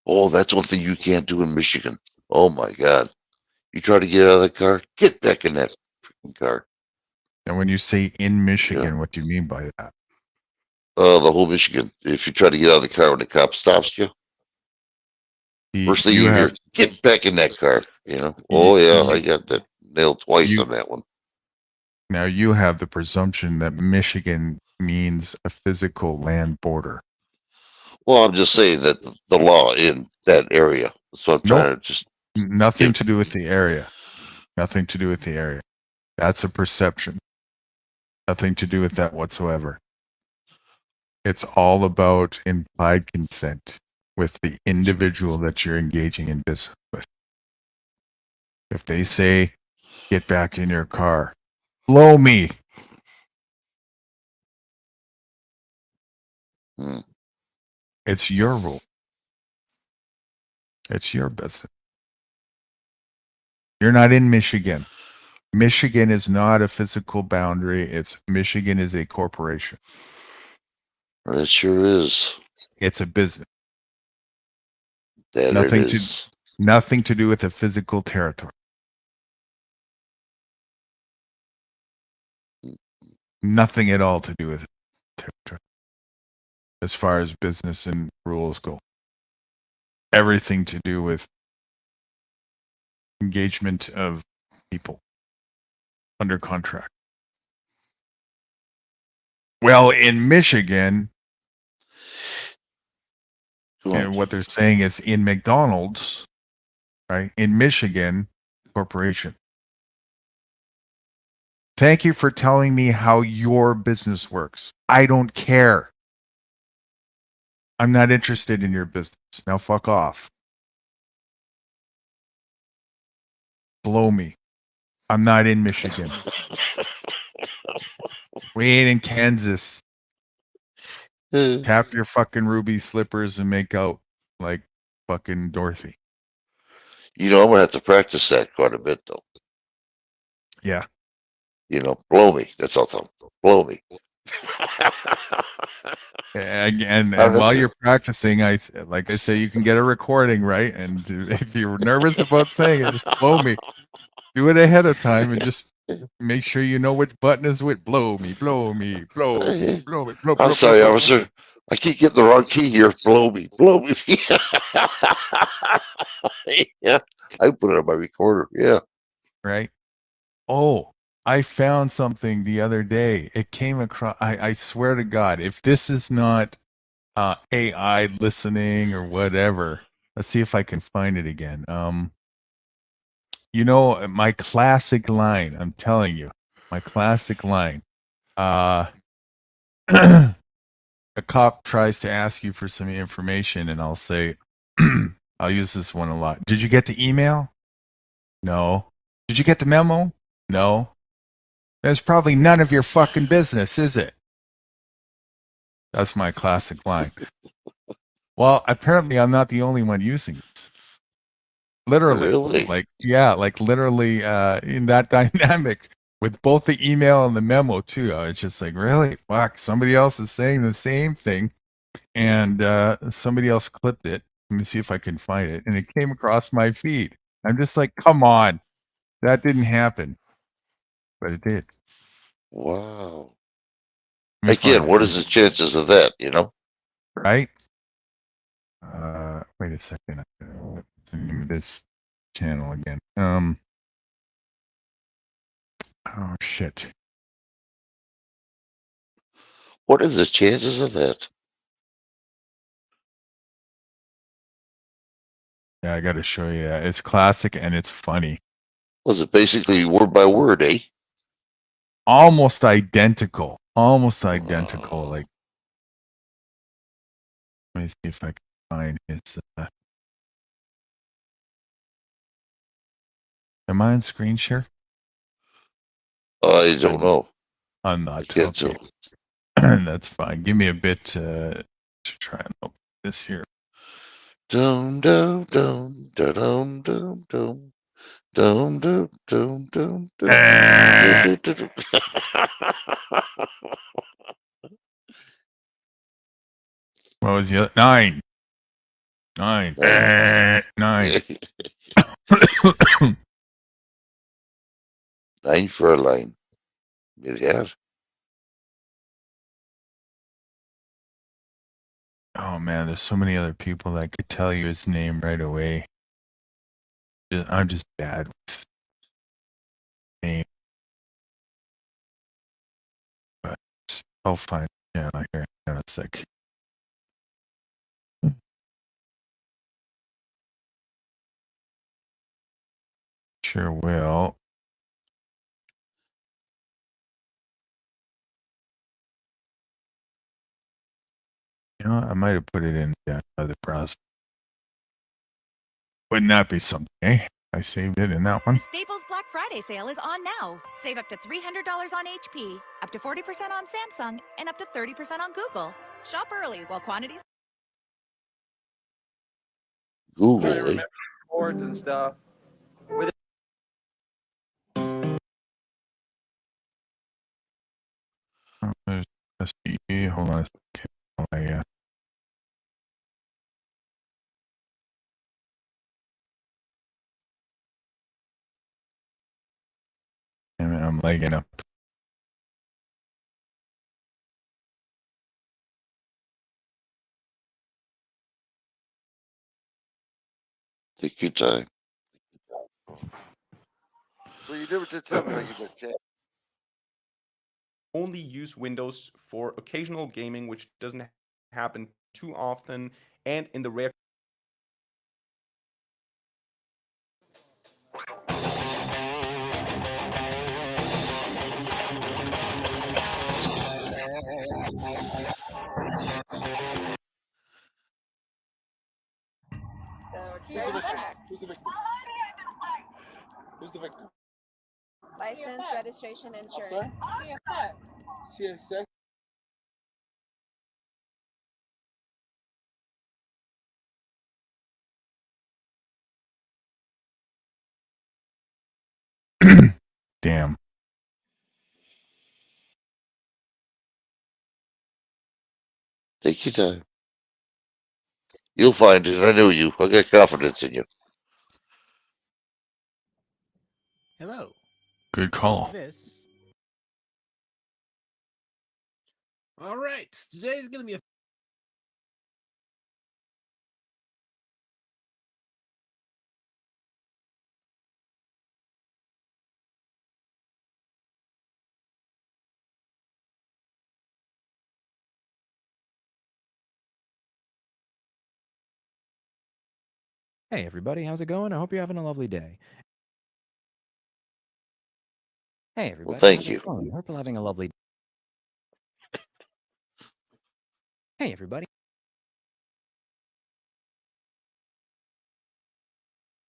Oh, that's one thing you can't do in Michigan. Oh my God. You try to get out of the car, get back in that freaking car. And when you say in Michigan, what do you mean by that? The whole Michigan. If you try to get out of the car when the cop stops you, first thing you hear, get back in that car. Oh yeah, I got that nailed twice on that one. Now you have the presumption that Michigan means a physical land border. Well, I'm just saying that the law in that area. So I'm trying to just nothing to do with the area. Nothing to do with the area. That's a perception. Nothing to do with that whatsoever. It's all about implied consent with the individual that you're engaging in business with. If they say, get back in your car, blow me. It's your rule. It's your business. You're not in Michigan. Michigan is not a physical boundary. Michigan is a corporation. It sure is. It's a business. That nothing it is. Nothing to do with a physical territory. Nothing at all to do with territory. As far as business and rules go. Everything to do with engagement of people under contract. Well, in Michigan, and what they're saying is in McDonald's, right? In Michigan, corporation. Thank you for telling me how your business works. I don't care. I'm not interested in your business. Now fuck off. Blow me. I'm not in Michigan. We ain't in Kansas. Tap your fucking ruby slippers and make out like fucking Dorothy. I'm gonna have to practice that quite a bit though. Yeah. Blow me. That's all. Blow me. And while you're practicing, I say, you can get a recording, right? And if you're nervous about saying it, just blow me. Do it ahead of time and just make sure you know which button is which. Blow me, blow me, blow me, blow me. I'm sorry, officer. I keep getting the wrong key here. Blow me, blow me. Yeah, I put it on my recorder. Yeah. Right. Oh, I found something the other day. It came across. I swear to God, if this is not AI listening or whatever, let's see if I can find it again. My classic line. I'm telling you, my classic line. A cop tries to ask you for some information, and I'll say, I'll use this one a lot. Did you get the email? No. Did you get the memo? No. That's probably none of your fucking business, is it? That's my classic line. Well, apparently I'm not the only one using this. Literally. Literally in that dynamic with both the email and the memo too. I was just like, really? Fuck, somebody else is saying the same thing. And somebody else clipped it. Let me see if I can find it. And it came across my feed. I'm just like, come on. That didn't happen. But it did. Wow. Again, what is the chances of that, Right? Wait a second. What's the name of this channel again? Oh shit. What is the chances of that? Yeah, I got to show you that. It's classic and it's funny. Was it basically word by word, eh? Almost identical. Almost identical. Like, let me see if I can find his. Am I on screen share? I don't know. I'm not. I can't Okay. That's fine. Give me a bit to try and open this here. Dum dum dum dum dum dum dum dum dum dum dum dum. What was the other? 9. 9. 9. 9 for a line. Yeah. Oh man, there's so many other people that could tell you his name right away. I'm just bad with name. But I'll find the channel here in a sec. Sure will. You know, I might have put it in that other browser. Wouldn't that be something, eh? I saved it in that one. The Staples Black Friday sale is on now. Save up to $300 on HP, up to 40% on Samsung, and up to 30% on Google. Shop early while quantities. Google, eh? Boards and stuff. With SPE, hold on a second. I'm lagging up. Take your time. So you never did tell me how you got chat. Only use Windows for occasional gaming, which doesn't happen too often, and in the rare. Who's the victim? License, registration, insurance. CSX. CSX. Damn. Take your time. You'll find it. I know you. I got confidence in you. Hello. Good call. This. All right. Today's going to be a Hey everybody, how's it going? I hope you're having a lovely day. Hey everybody. thank how's it you. going? I hope you're having a lovely Hey everybody.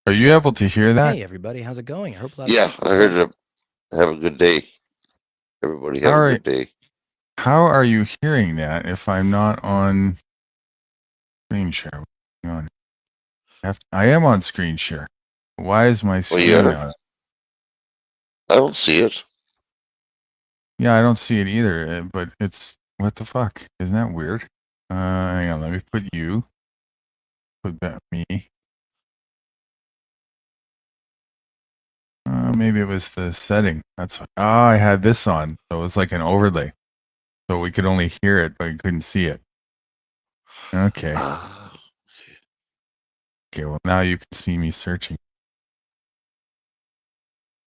Are you able to hear that? Hey everybody, how's it going? I hope you're having Yeah, I heard it. Have a good day. Everybody have All a right. good day. How are you hearing that if I'm not on screen share? Hang on. I am on screen share. Why is my screen yeah. not? I don't see it. Yeah, I don't see it either, but it's what the fuck? Isn't that weird? Hang on, let me put you. Put that me. Maybe it was the setting. That's I had this on, so it was like an overlay, so we could only hear it, but we couldn't see it. Okay. Okay, well now you can see me searching.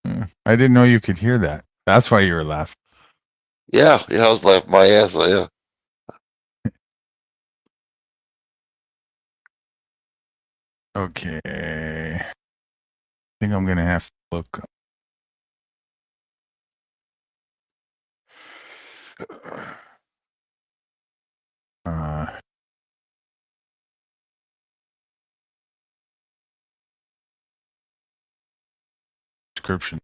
I didn't know you could hear that. That's why you were laughing. Yeah, I was laughing my ass off. Yeah. Okay. I think I'm gonna have to look. Uh, description.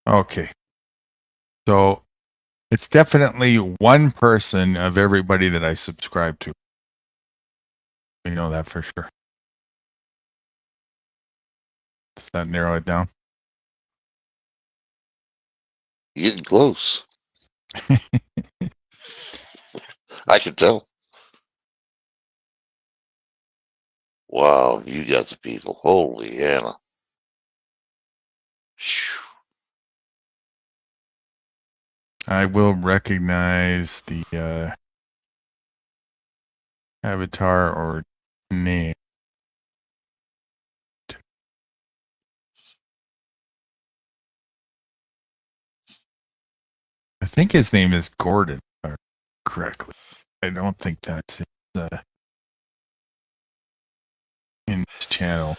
Okay. So it's definitely one person of everybody that I subscribe to. We know that for sure. Does that narrow it down? You're getting close. I can tell. Wow, you got the people. Holy Anna. I will recognize the avatar or name. I think his name is Gordon, correctly. I don't think that's in his channel.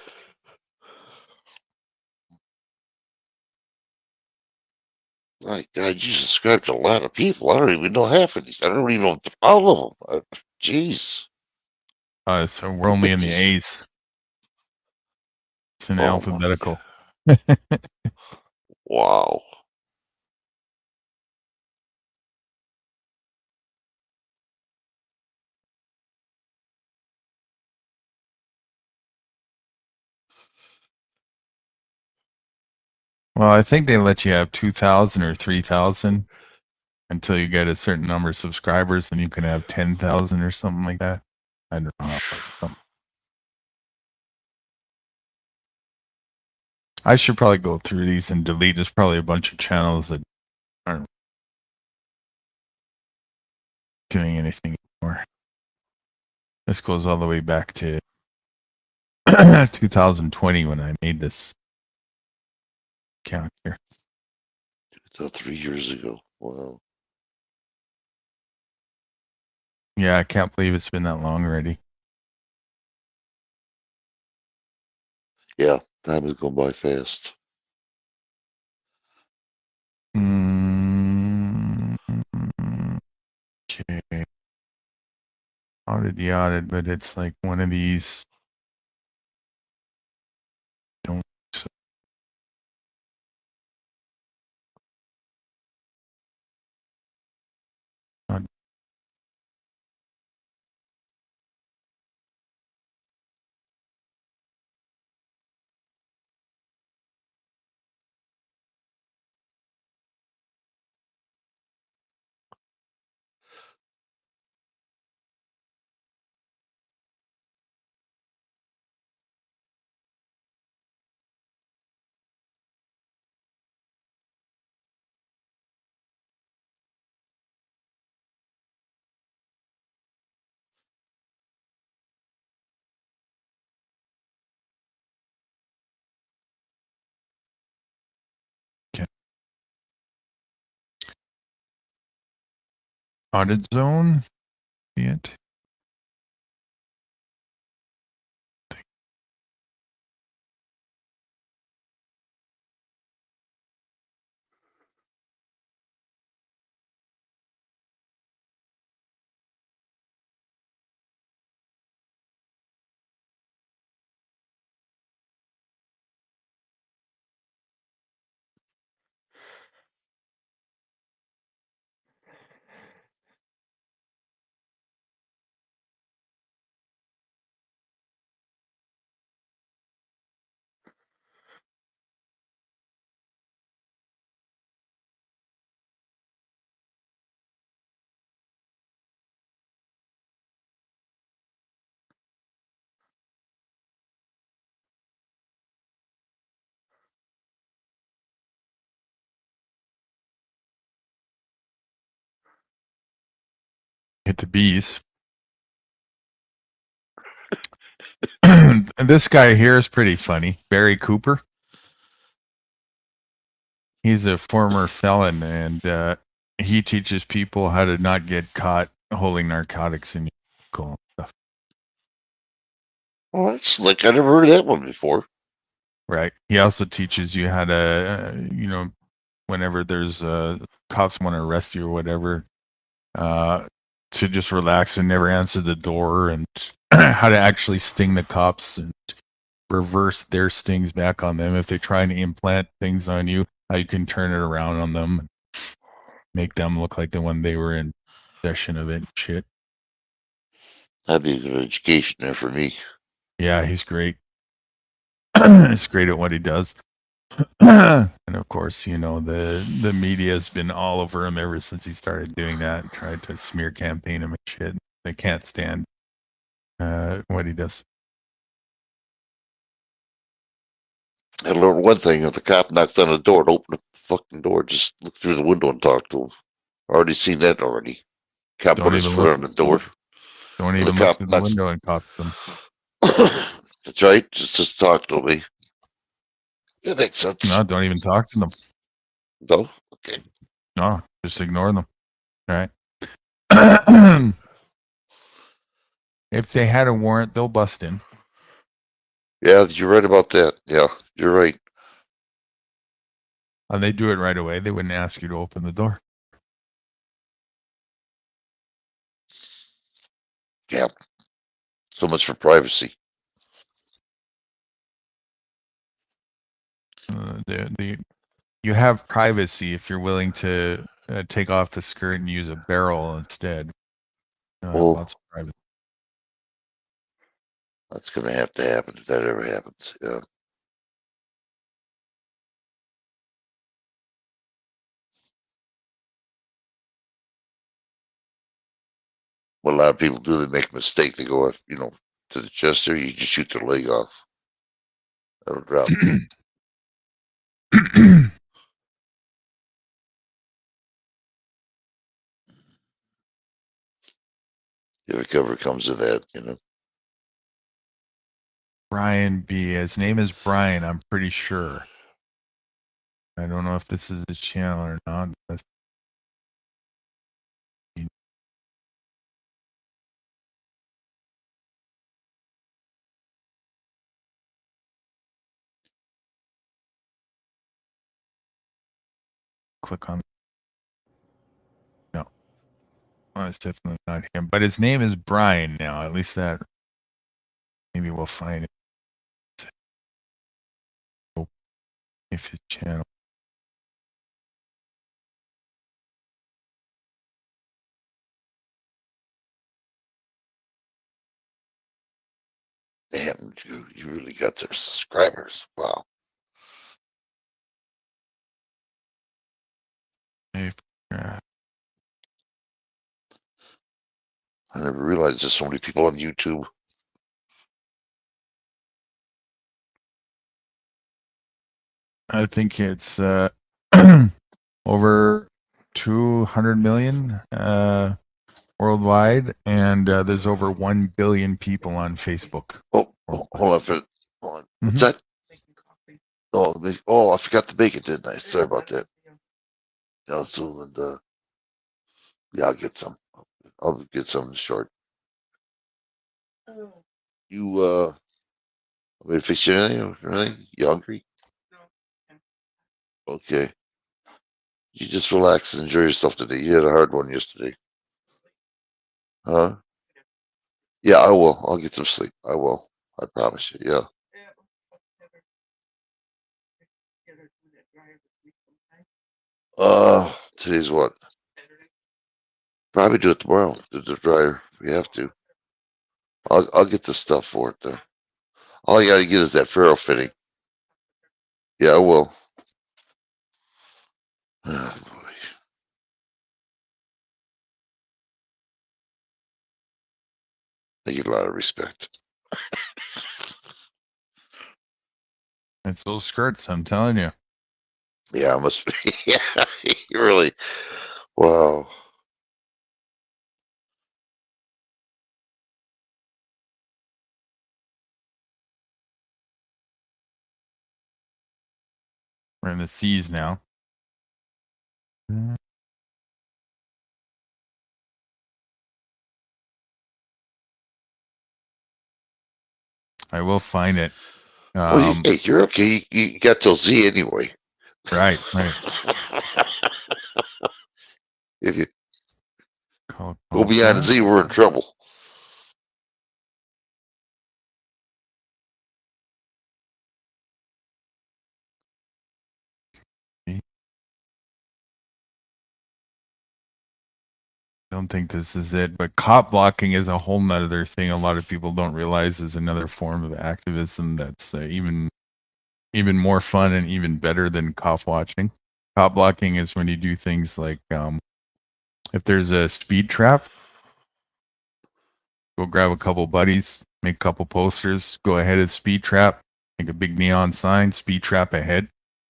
My God, you subscribe to a lot of people. I don't even know half of these. I don't even know all of them. Jeez. So we're only in the A's. It's in alphabetical. Wow. Well, I think they let you have 2,000 or 3,000 until you get a certain number of subscribers, and you can have 10,000 or something like that. I don't know. I should probably go through these and delete. There's probably a bunch of channels that aren't doing anything anymore. This goes all the way back to 2020 when I made this account here. So 3 years ago. Wow. Yeah, I can't believe it's been that long already. Yeah, time is going by fast. Okay. Audit the audit, but it's like one of these. Don't. Audit zone. See it. hit the bees. And this guy here is pretty funny. Barry Cooper. He's a former felon, and he teaches people how to not get caught holding narcotics in your vehicle and stuff. Well, that's slick. I never heard that one before. Right. He also teaches you how to, whenever there's cops want to arrest you or whatever, to just relax and never answer the door, and how to actually sting the cops and reverse their stings back on them if they try and implant things on you. How you can turn it around on them and make them look like the one they were in possession of it and shit. That'd be a good education there for me. Yeah, he's great. He's great at what he does. And of course, the media has been all over him ever since he started doing that and tried to smear campaign him and shit. They can't stand what he does. I learned one thing: if the cop knocks on the door, to open the fucking door, just look through the window and talk to him. I already seen that already. Cop Don't put his even foot look- on the door. Don't The even cop look through the knocks- window and cop them. That's right. Just talk to me. It makes sense. No, don't even talk to them. No? Okay. No, just ignore them. All right. If they had a warrant, they'll bust in. Yeah, you're right about that. Yeah, you're right. And they do it right away. They wouldn't ask you to open the door. Yeah. So much for privacy. You have privacy if you're willing to take off the skirt and use a barrel instead. Well, Lots of privacy. That's going to happen if that ever happens. Yeah. What a lot of people do, they make a mistake. They go, to the chest there, you just shoot their leg off. That'll drop. If it ever comes to that, Brian B. His name is Brian, I'm pretty sure. I don't know if this is his channel or not. But click on. No. Well, it's definitely not him. But his name is Brian now. At least that. Maybe we'll find it. If his channel. Damn, you really got their subscribers. Wow. I never realized there's so many people on YouTube. I think it's over 200 million worldwide, and there's over 1 billion people on Facebook. Oh, hold on. What's that? Oh, I forgot to make it, didn't I? Sorry about that. Also, and yeah, I'll get some. I'll get some short. You want me to fix you anything or anything? You hungry? Okay. You just relax and enjoy yourself today. You had a hard one yesterday. Huh? Yeah, I will. I'll get some sleep. I will. I promise you. Yeah. Today's what? Probably do it tomorrow. Do the dryer if we have to. I'll get the stuff for it though. All you gotta get is that ferrule fitting. Yeah, I will. Oh, boy. I get a lot of respect. It's those skirts, I'm telling you. Yeah, I must be. Yeah, you really. Wow. We're in the C's now. I will find it. Well, hey, you're okay. You got till Z anyway. Right. If you Go beyond Z, we're in trouble. I don't think this is it, but cop blocking is a whole nother thing. A lot of people don't realize is another form of activism that's even more fun and even better than cop watching. Cop blocking is when you do things like if there's a speed trap, go grab a couple buddies, make a couple posters, go ahead of speed trap, make a big neon sign, speed trap ahead,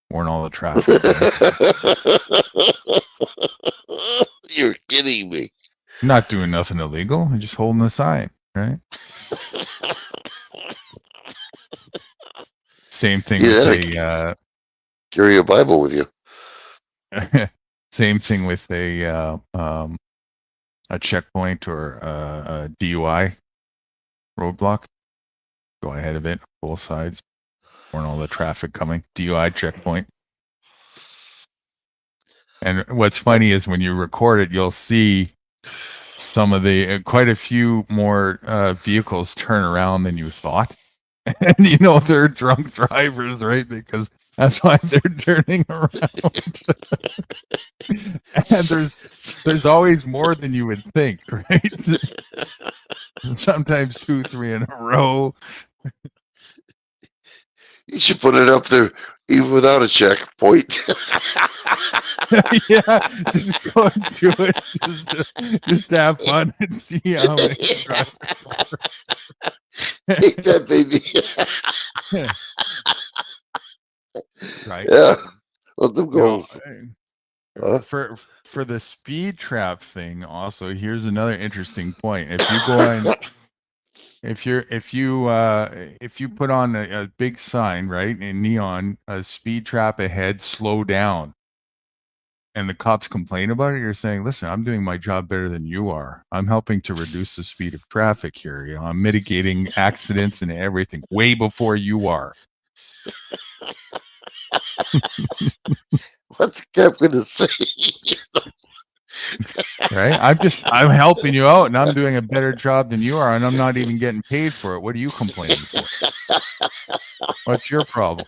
warn all the traffic. You're kidding me. I'm not doing nothing illegal. I'm just holding the sign, right? Same thing with a carry a Bible with you. Same thing with a checkpoint or a DUI roadblock. Go ahead of it, both sides, warn all the traffic coming. DUI checkpoint. And what's funny is when you record it, you'll see some of the quite a few more vehicles turn around than you thought. And you know they're drunk drivers, right? Because that's why they're turning around. And there's always more than you would think, right? Sometimes 2, 3 in a row. You should put it up there even without a checkpoint. Yeah, just go and do it. Just have fun and see how many drivers. Take that, baby. Right. Yeah. Let them go. For the speed trap thing, also, here's another interesting point. If you go in, if you put on a big sign, right, in neon, a speed trap ahead, slow down, and the cops complain about it, you're saying, listen, I'm doing my job better than you are. I'm helping to reduce the speed of traffic here. You know, I'm mitigating accidents and everything way before you are. What's the cop going to say? Right? I'm helping you out and I'm doing a better job than you are, and I'm not even getting paid for it. What are you complaining for? What's your problem?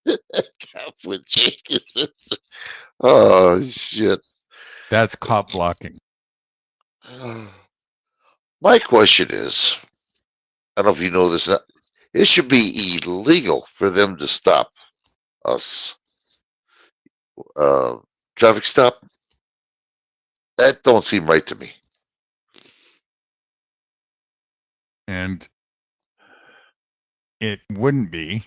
Cop with Jenkins. Oh, shit. That's cop blocking. My question is, I don't know if you know this, it should be illegal for them to stop us. Traffic stop? That don't seem right to me. And it wouldn't be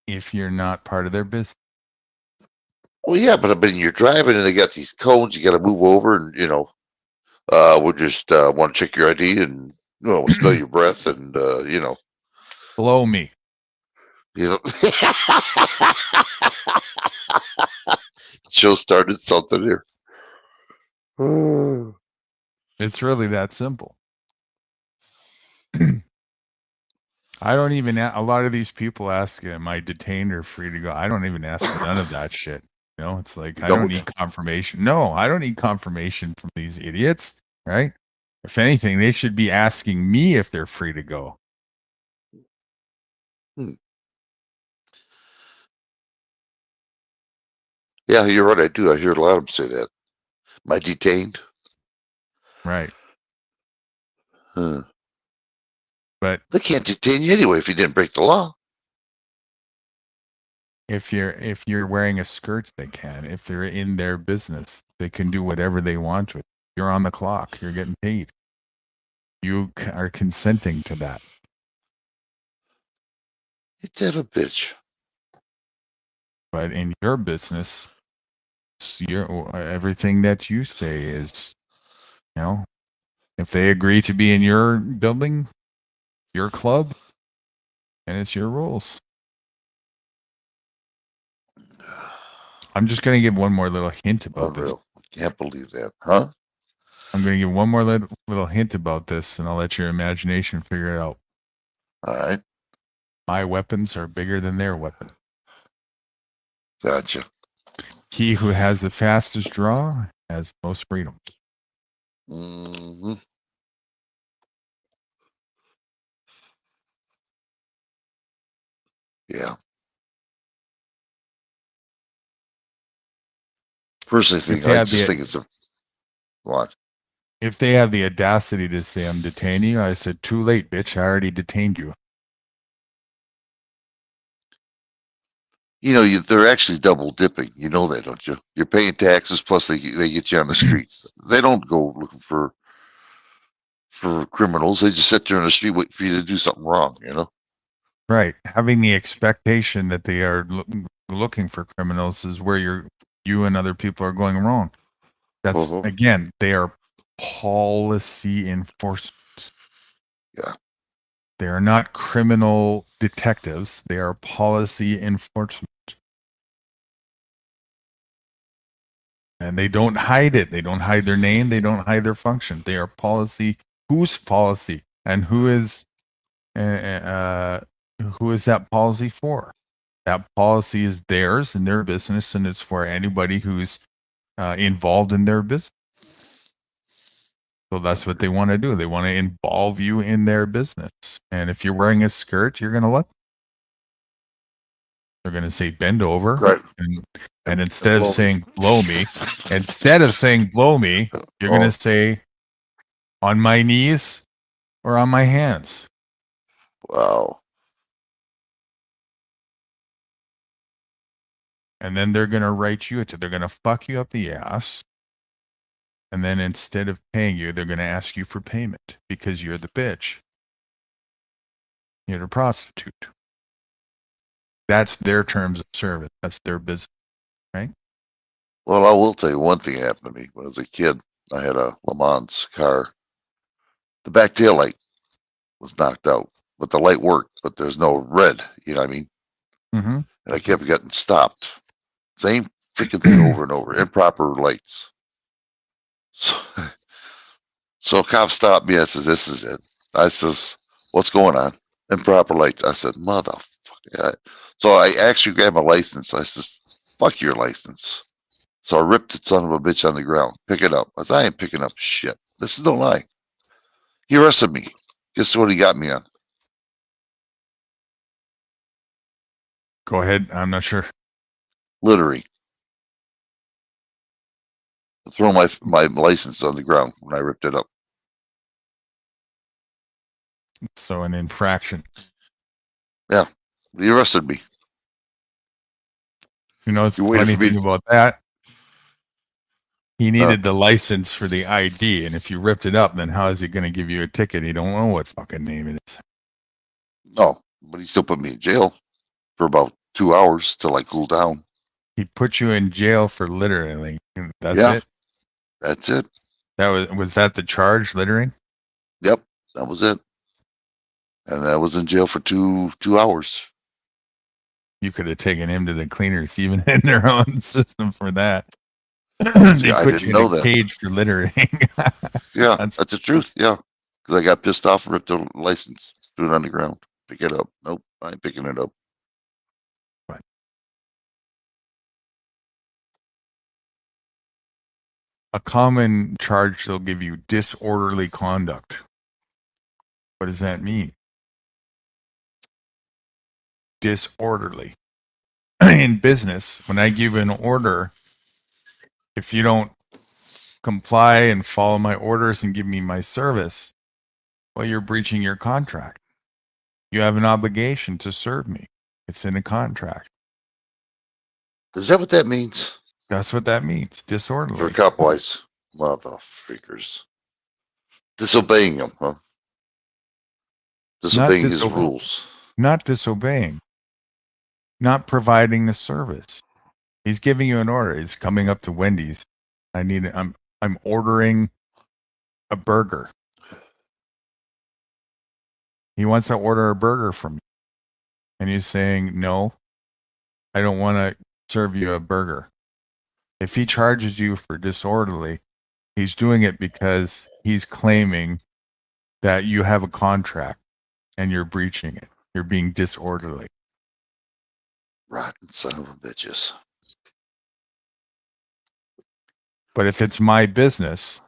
if you're not part of their business. Well, yeah, but I mean, you're driving and they got these cones. You got to move over, and we'll just want to check your ID and smell your breath, and blow me. Joe started something here. It's really that simple. I don't even. A lot of these people ask, "Am I detained or free to go?" I don't even ask none of that shit. It's like I don't need confirmation. No, I don't need confirmation from these idiots, right? If anything, they should be asking me if they're free to go. Yeah, you're right. I do. I hear a lot of them say that. Am I detained? Right. But they can't detain you anyway if you didn't break the law. If you're wearing a skirt, they can. If they're in their business, they can do whatever they want with. You're on the clock. You're getting paid. You are consenting to that. Ain't that a bitch? But in your business, everything that you say is, if they agree to be in your building, your club, and it's your rules. I'm just going to give one more little hint about this. Unreal. I can't believe that. Huh? I'm going to give one more little hint about this, and I'll let your imagination figure it out. All right. My weapons are bigger than their weapons. Gotcha. He who has the fastest draw has the most freedom. Mm-hmm. Yeah. Personally, I just think it's a what? If they have the audacity to say I'm detaining you, I said, too late, bitch. I already detained you. You know, they're actually double dipping. You know that, don't you? You're paying taxes plus they get you on the streets. They don't go looking for criminals. They just sit there on the street waiting for you to do something wrong. You know. Right. Having the expectation that they are looking for criminals is where you and other people are going wrong. That's again, they are policy enforcement. Yeah. They are not criminal detectives. They are policy enforcement. And they don't hide it. They don't hide their name. They don't hide their function. They are policy. Whose policy? And who is that policy for? That policy is theirs and their business, and it's for anybody who's involved in their business. So that's what they want to do. They want to involve you in their business. And if you're wearing a skirt, you're going to let them. They're going to say, bend over. Right. And instead of saying, blow me, you're going to say, on my knees or on my hands. Wow. And then they're going to write you they're going to fuck you up the ass. And then instead of paying you, they're going to ask you for payment because you're the bitch. You're the prostitute. That's their terms of service. That's their business, right? Well, I will tell you one thing happened to me when I was a kid. I had a Le Mans car. The back tail light was knocked out, but the light worked, but there's no red. You know what I mean? Mm-hmm. And I kept getting stopped. Same freaking thing over and over. Improper lights. So a cop stopped me. I said, "This is it." I says, "What's going on?" Improper lights. I said, "Motherfucker." So I actually grabbed my license. I says, "Fuck your license." So I ripped the son of a bitch on the ground. Pick it up. I said, "I ain't picking up shit. This is no lie." He arrested me. Guess what he got me on? Go ahead. I'm not sure. Littering. Throw my license on the ground when I ripped it up. So an infraction. Yeah. He arrested me. You know, it's the funny thing about that. He needed the license for the ID, and if you ripped it up, then how is he going to give you a ticket? He don't know what fucking name it is. No, but he still put me in jail for about 2 hours till I cooled down. He put you in jail for littering. That's it? That's it. That was that the charge, littering? Yep, that was it. And I was in jail for two hours. You could have taken him to the cleaners, even in their own system for that. They put you in a cage for littering. Yeah, that's the truth. Yeah, because I got pissed off and ripped the license, threw it on the ground, pick it up. Nope, I ain't picking it up. Right. A common charge they'll give you: disorderly conduct. What does that mean? Disorderly. In business, when I give an order, if you don't comply and follow my orders and give me my service, well, you're breaching your contract. You have an obligation to serve me. It's in a contract. Is that what that means? That's what that means. Disorderly. For cop-wise. Motherfreakers. Disobeying him, huh? Disobeying his rules. Not disobeying. Not providing the service. He's giving you an order. He's coming up to Wendy's. I'm ordering a burger. He wants to order a burger from you. And he's saying, "No, I don't want to serve you a burger. If he charges you for disorderly, he's doing it because he's claiming that you have a contract and you're breaching it. You're being disorderly. Rotten son of a bitches. But if it's my business,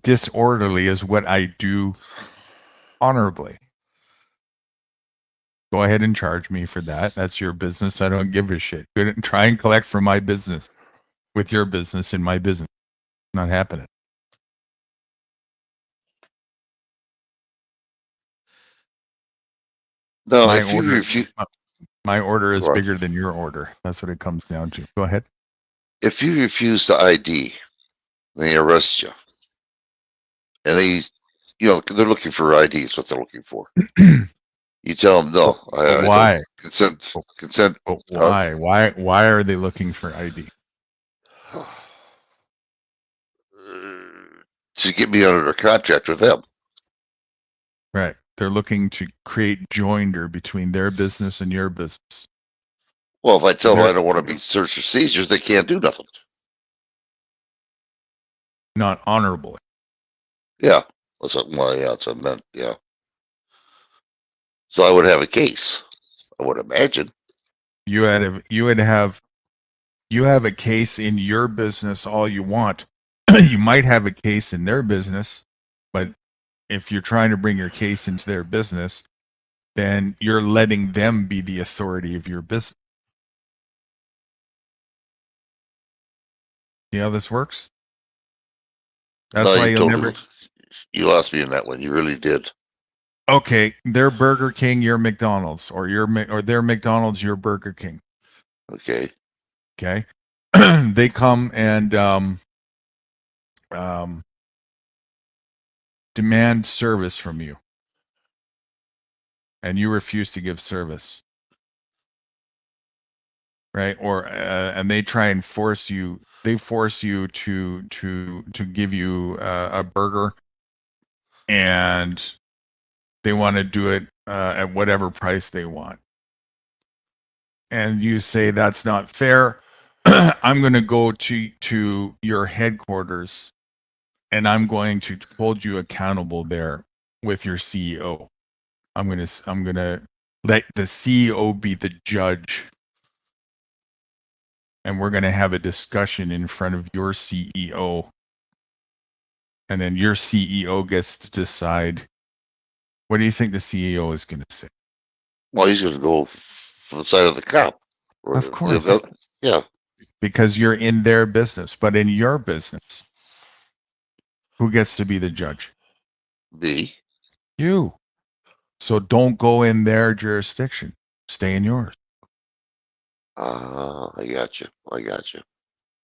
disorderly is what I do honorably. Go ahead and charge me for that. That's your business. I don't give a shit. Good, try and collect from my business with your business in my business. Not happening. No, My if you order, refuse, my order is Right. bigger than your order. That's what it comes down to. Go ahead. if you refuse the ID, they arrest you. And they, they're looking for ID. Is what they're looking for. You tell them no. I don't Why? consent. But why? Why are they looking for ID? To get me under a contract with them. Right. They're looking to create joinder between their business and your business. Well, if I tell them They're- I don't want to be search or seizures, they can't do nothing. Not honorably. Yeah. That's what I meant. Yeah. So I would have a case. I would imagine. You would have a case in your business all you want. You might have a case in their business, but if you're trying to bring your case into their business, then you're letting them be the authority of your business. See how this works? That's No, why you you'll totally- never. You lost me in that one. You really did. Okay, they're Burger King, you're McDonald's, or they're McDonald's, you're Burger King. Okay. Okay, they come and demand service from you, and you refuse to give service, right? Or and they try and force you. They force you to give you a burger, and they want to do it at whatever price they want. And you say that's not fair. I'm going to go to your headquarters, and I'm going to hold you accountable there with your CEO. I'm going to let the CEO be the judge, and we're going to have a discussion in front of your CEO, and then your CEO gets to decide. What do you think the CEO is going to say? Well, he's going to go for the side of the cop. Of course. Yeah. Because you're in their business, but in your business, who gets to be the judge? Me. You. So don't go in their jurisdiction. Stay in yours. I got you. I got you.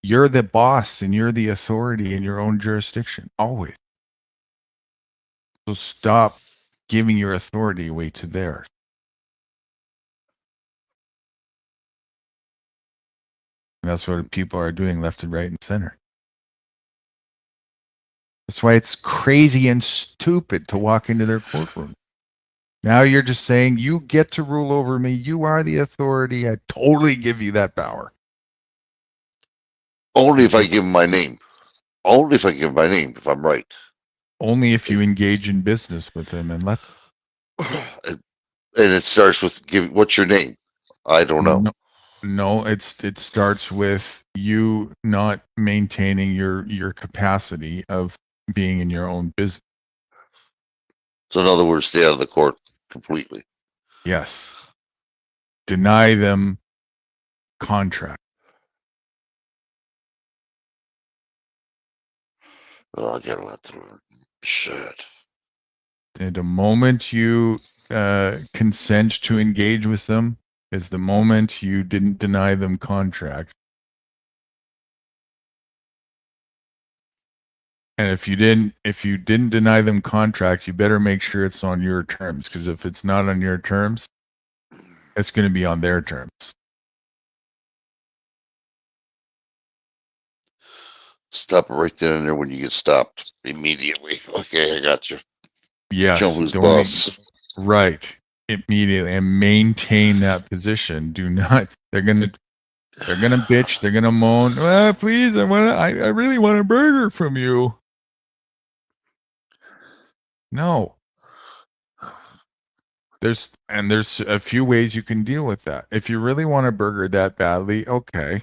You're the boss and you're the authority in your own jurisdiction. Always. So stop giving your authority away to theirs. And that's what people are doing left and right and center. That's why it's crazy and stupid to walk into their courtroom. Now you're just saying, you get to rule over me. You are the authority. I totally give you that power. Only if I give him my name. Only if I give my name, if I'm right. Only if you engage in business with them and let. And it starts with what's your name? I don't know. No, it starts with you not maintaining your capacity of being in your own business. So in other words, stay out of the court completely. Yes. Deny them contract. Well, I got a lot to learn. Shit. And the moment you consent to engage with them is the moment you didn't deny them contract. And if you didn't deny them contract, you better make sure it's on your terms, because if it's not on your terms, it's going to be on their terms. Stop right then and there when you get stopped immediately. Okay, I got you. Yes. Show who's don't boss. Right. Immediately, and maintain that position. Do not. They're going to. They're gonna bitch. They're gonna moan. Please, I really want a burger from you. No. There's a few ways you can deal with that. If you really want a burger that badly, okay.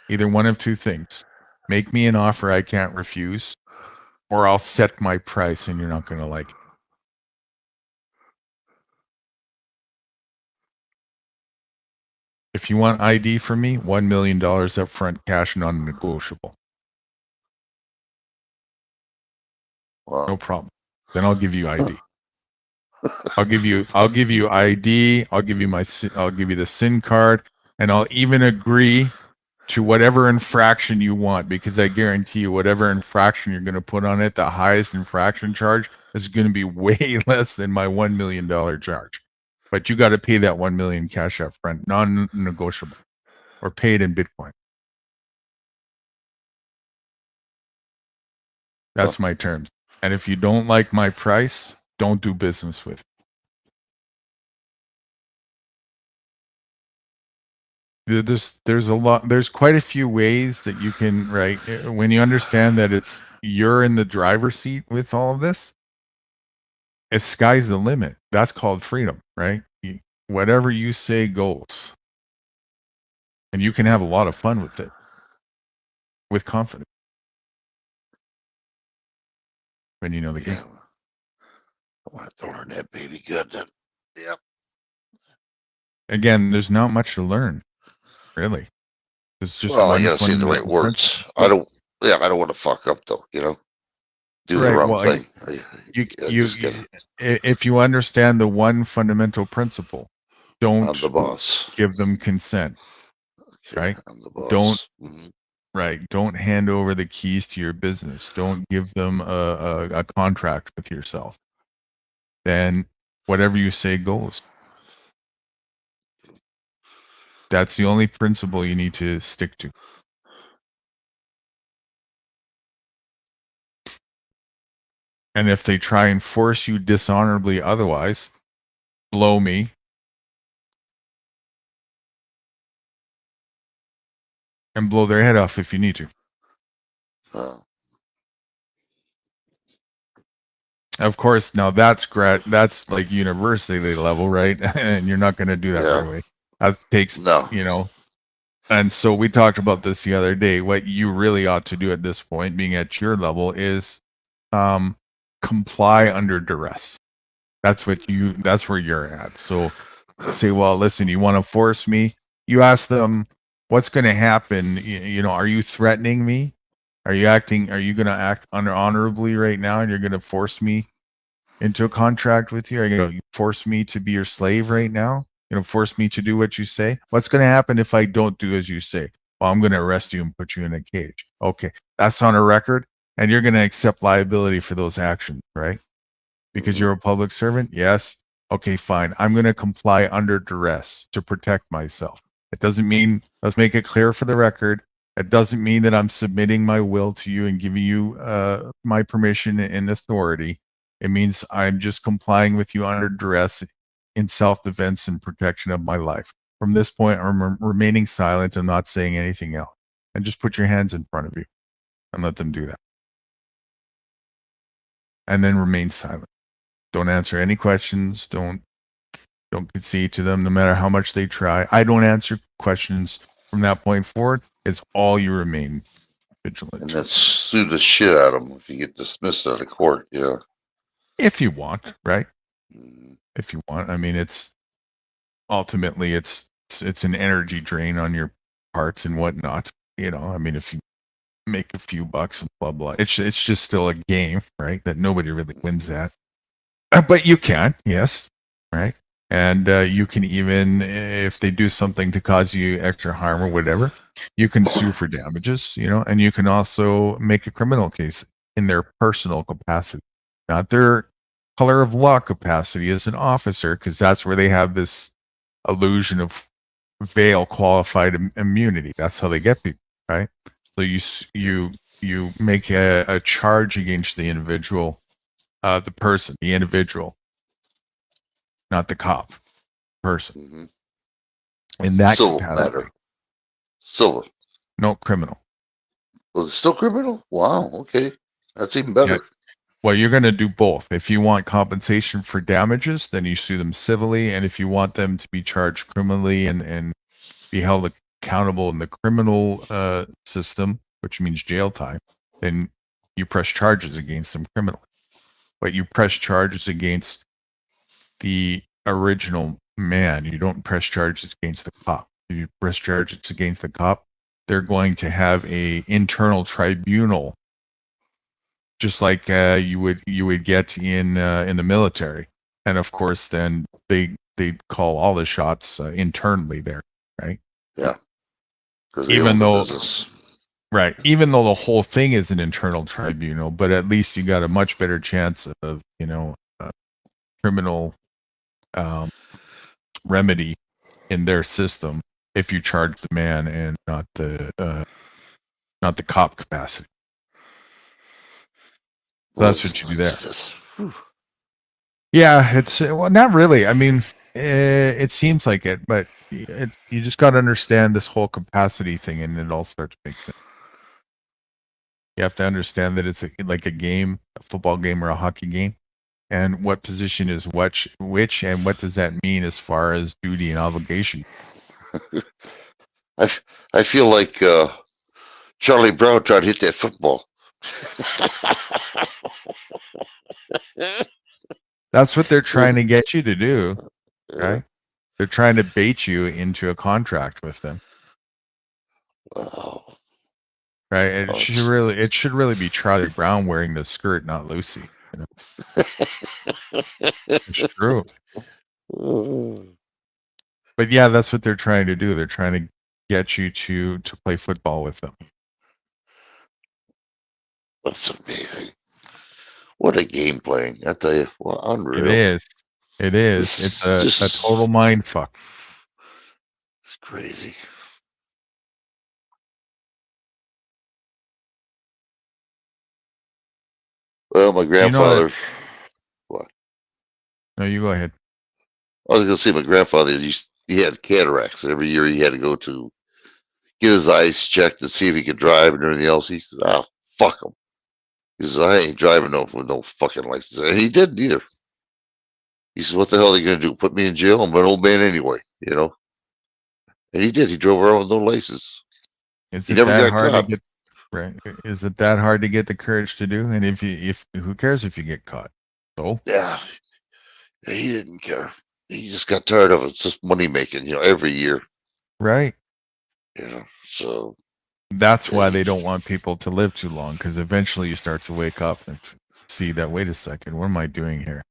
Either one of two things. Make me an offer I can't refuse, or I'll set my price and you're not going to like it. If you want ID from me, $1 million up front, cash non-negotiable. Wow. No problem. Then I'll give you ID. I'll give you ID. I'll give you the SIN card, and I'll even agree to whatever infraction you want, because I guarantee you whatever infraction you're going to put on it, the highest infraction charge is going to be way less than my $1 million charge. But you got to pay that 1 million cash up front, non-negotiable, or paid in Bitcoin. That's my terms. And if you don't like my price, don't do business with me. There's quite a few ways that you can, right? When you understand that you're in the driver's seat with all of this, it's sky's the limit. That's called freedom, right? Whatever you say goes. And you can have a lot of fun with it. With confidence. When you know the game. I want to learn that baby good. Yep. Again, there's not much to learn. Really. It's just I gotta say the right words. I don't want to fuck up though, do the wrong thing. If you understand the one fundamental principle, don't I'm the boss. Give them consent. Okay, right? I'm the boss. Don't hand over the keys to your business. Don't give them a contract with yourself. Then whatever you say goes. That's the only principle you need to stick to. And if they try and force you dishonorably otherwise, blow me. And blow their head off if you need to. Of course, now that's like university level, right? And you're not going to do that right away. That takes, And so we talked about this the other day. What you really ought to do at this point, being at your level, is comply under duress. That's where you're at. So say, well, listen, you want to force me? You ask them, what's going to happen? Are you threatening me? Are you going to act honorably right now, and you're going to force me into a contract with you? Are you going to force me to be your slave right now? You're going to force me to do what you say? What's going to happen if I don't do as you say? Well, I'm going to arrest you and put you in a cage. Okay, that's on a record, and you're going to accept liability for those actions, right? Because you're a public servant? Yes. Okay, fine. I'm going to comply under duress to protect myself. It doesn't mean, let's make it clear for the record, it doesn't mean that I'm submitting my will to you and giving you my permission and authority. It means I'm just complying with you under duress in self-defense and protection of my life. From this point, I'm remaining silent and not saying anything else. And just put your hands in front of you and let them do that. And then remain silent. Don't answer any questions. Don't concede to them, no matter how much they try. I don't answer questions from that point forward. It's all you remain vigilant. And then sue the shit out of them if you get dismissed out of court. Yeah. If you want, right? If you want. I mean, it's ultimately it's an energy drain on your parts and whatnot. I mean, if you make a few bucks and blah blah, it's just still a game, right? That nobody really wins at. But you can, yes, right? And you can even, if they do something to cause you extra harm or whatever, you can sue for damages, and you can also make a criminal case in their personal capacity, not their color of law capacity as an officer, because that's where they have this illusion of veil qualified immunity. That's how they get people, right? So you make a charge against the individual, the individual, not the cop, person. In that Civil capacity. matter. Silver. No, criminal. Was it still criminal? Wow. Okay. That's even better. Yeah. Well, you're going to do both. If you want compensation for damages, then you sue them civilly. And if you want them to be charged criminally and be held accountable in the criminal system, which means jail time, then you press charges against them criminally. But you press charges against the original man. You don't press charges against the cop. If you press charges against the cop, they're going to have a internal tribunal, just like you would get in the military. And of course, then they call all the shots internally there, right? Yeah. Even though even though the whole thing is an internal tribunal, but at least you got a much better chance of criminal remedy in their system if you charge the man and not the cop capacity. That's what you do there. Yeah, it's not really. I mean, it seems like it, but you just got to understand this whole capacity thing, and it all starts to make sense. You have to understand that it's like a game, a football game or a hockey game, and what position is which, and what does that mean as far as duty and obligation. I feel like Charlie Brown tried to hit that football. That's what they're trying to get you to do, right? They're trying to bait you into a contract with them. Wow. Right? And it should really be Charlie Brown wearing the skirt, not Lucy. You know? It's true. But yeah, that's what they're trying to do. They're trying to get you to play football with them. That's amazing. What a game playing. I tell you, well, unreal. It is. It is. It's a total mind fuck. It's crazy. Well, my grandfather. What? No, you go ahead. I was going to say my grandfather. He had cataracts. Every year he had to go to get his eyes checked and see if he could drive and everything else. He says, fuck him. He says, I ain't driving with no fucking license. And he didn't either. He says, what the hell are they going to do? Put me in jail? I'm an old man anyway, you know? And he did. He drove around with no license. Is He it never that got hard caught. to get? Right? Is it that hard to get the courage to do? And if who cares if you get caught? So Yeah. He didn't care. He just got tired of it. It's just money making, every year. right. So That's why they don't want people to live too long, because eventually you start to wake up and see that, wait a second, what am I doing here?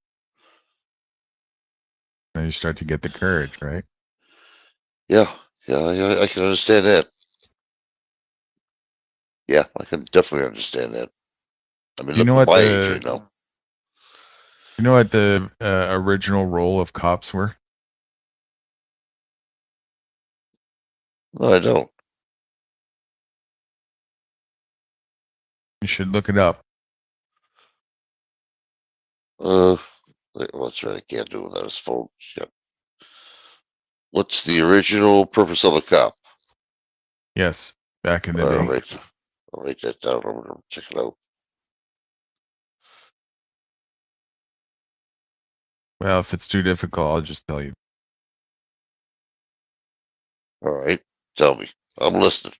And you start to get the courage, right? yeah, I can understand that. Yeah, I can definitely understand that. I mean, You know look what at my age right now. You know what the original role of cops were? No, I don't. You should look it up. What's right? I can't do without his phone. Shit. What's the original purpose of a cop? Yes, back in the I'll day. write that down. I'm gonna check it out. Well, if it's too difficult, I'll just tell you. All right, tell me. I'm listening.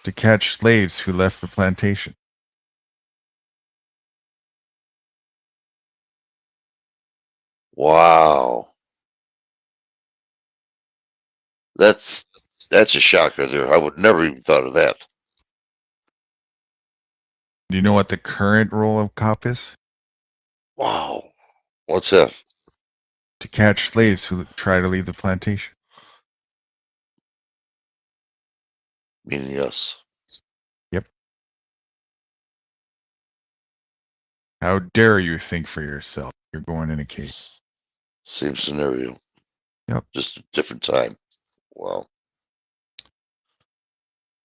To catch slaves who left the plantation. Wow, that's a shocker there. I would never even thought of that. Do you know what the current role of cop is? Wow, what's that? To catch slaves who try to leave the plantation. Meaning yes. Yep. How dare you think for yourself? You're going in a cage. Same scenario. Yep. Just a different time. Wow.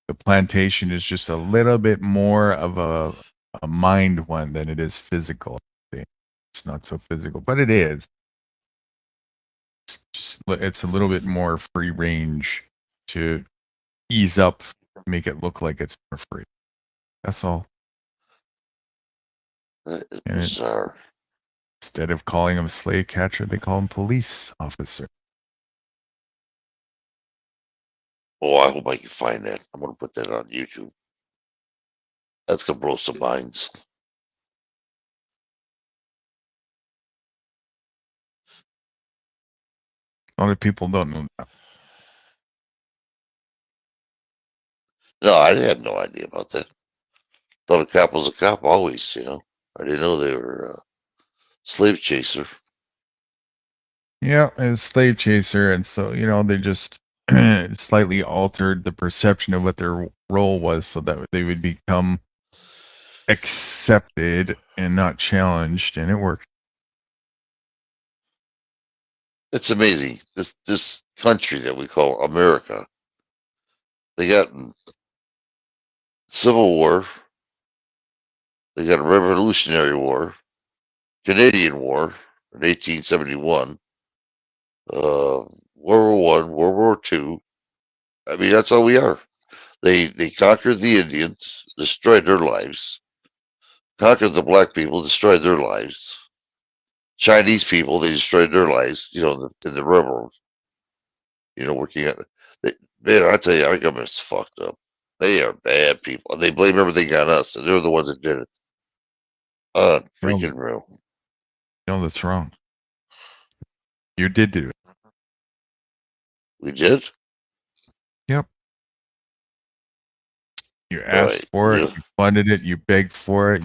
The plantation is just a little bit more of a mind one than it is physical. It's not so physical, but it is. It's a little bit more free range to ease up, make it look like it's more free. That's all. That is And bizarre. instead of calling him slave catcher, they call him police officer. Oh, I hope I can find that. I'm gonna put that on YouTube. That's gonna blow some minds. A lot of people don't know that. No, I had no idea about that. Thought a cop was a cop always, you know. I didn't know they were a slave chaser. Yeah, and slave chaser, and so they just slightly altered the perception of what their role was, so that they would become accepted and not challenged, and it worked. It's amazing. This country that we call America, they got Civil War, they got a Revolutionary War, Canadian War in 1871, World War I, World War II. I mean, that's all we are. They conquered the Indians, destroyed their lives, conquered the black people, destroyed their lives. Chinese people, they destroyed their lives, in the railroad. Working at man, I tell you, our government's fucked up. They are bad people. They blame everything on us, and they're the ones that did it. Freaking real. No, that's wrong. You did do it. We did? Yep. You asked Right. for it, Yeah. you funded it, you begged for it,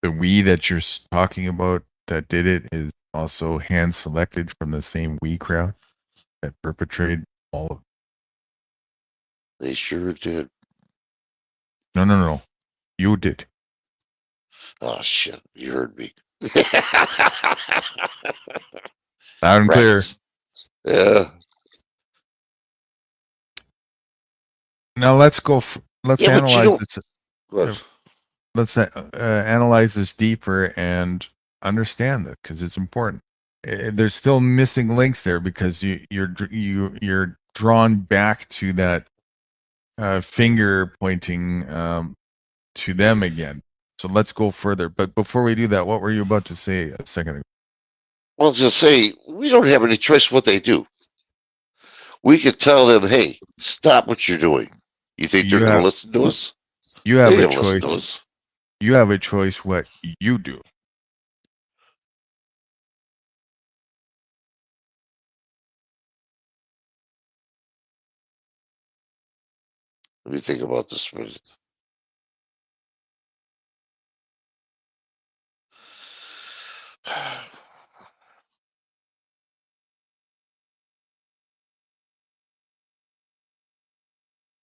the we that you're talking about that did it is also hand selected from the same we crowd that perpetrated all of it. They sure did. No. You did. Oh shit! You heard me. Loud and clear. Rats. Yeah. Now let's go. Let's Yeah, but you analyze don't- this. Good. Let's analyze this deeper and understand it because it's important. There's still missing links there because you're drawn back to that finger pointing to them again. So let's go further. But before we do that, what were you about to say a second ago? Well, just say we don't have any choice what they do. We could tell them, "Hey, stop what you're doing." You think they're going to listen to us? You have They a don't listen to choice. us. You have a choice what you do. Let me think about this for a minute.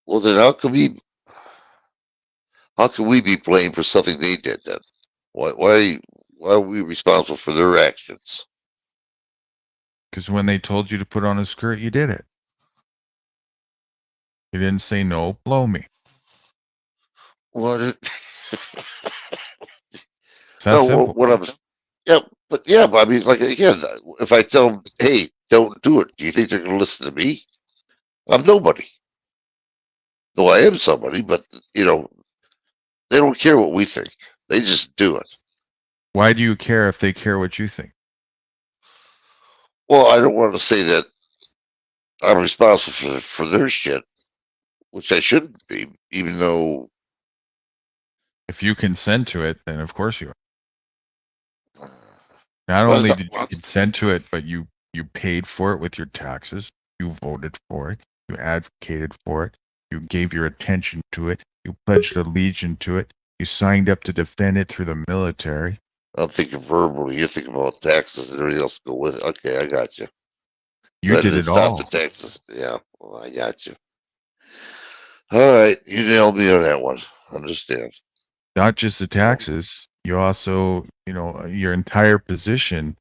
Well, then how can we be blamed for something they did then? Why are we responsible for their actions? Because when they told you to put on a skirt, you did it. You didn't say no, blow me. What? It's that simple. But I mean, like again, if I tell them, "Hey, don't do it," do you think they're going to listen to me? I'm nobody. Though I am somebody, but they don't care what we think. They just do it. Why do you care if they care what you think? Well, I don't want to say that I'm responsible for their shit, which I shouldn't be, even though If you consent to it, then of course you are. Not What is only that- did you consent to it, but you paid for it with your taxes. You voted for it. You advocated for it. You gave your attention to it. You pledged allegiance to it. You signed up to defend it through the military. I'm thinking verbally. You're thinking about taxes and everything else go with it. Okay, I got you. You did it all. Stop the taxes. Yeah, well, I got you. All right, you nailed me on that one. Understand? Not just the taxes. You also, your entire position,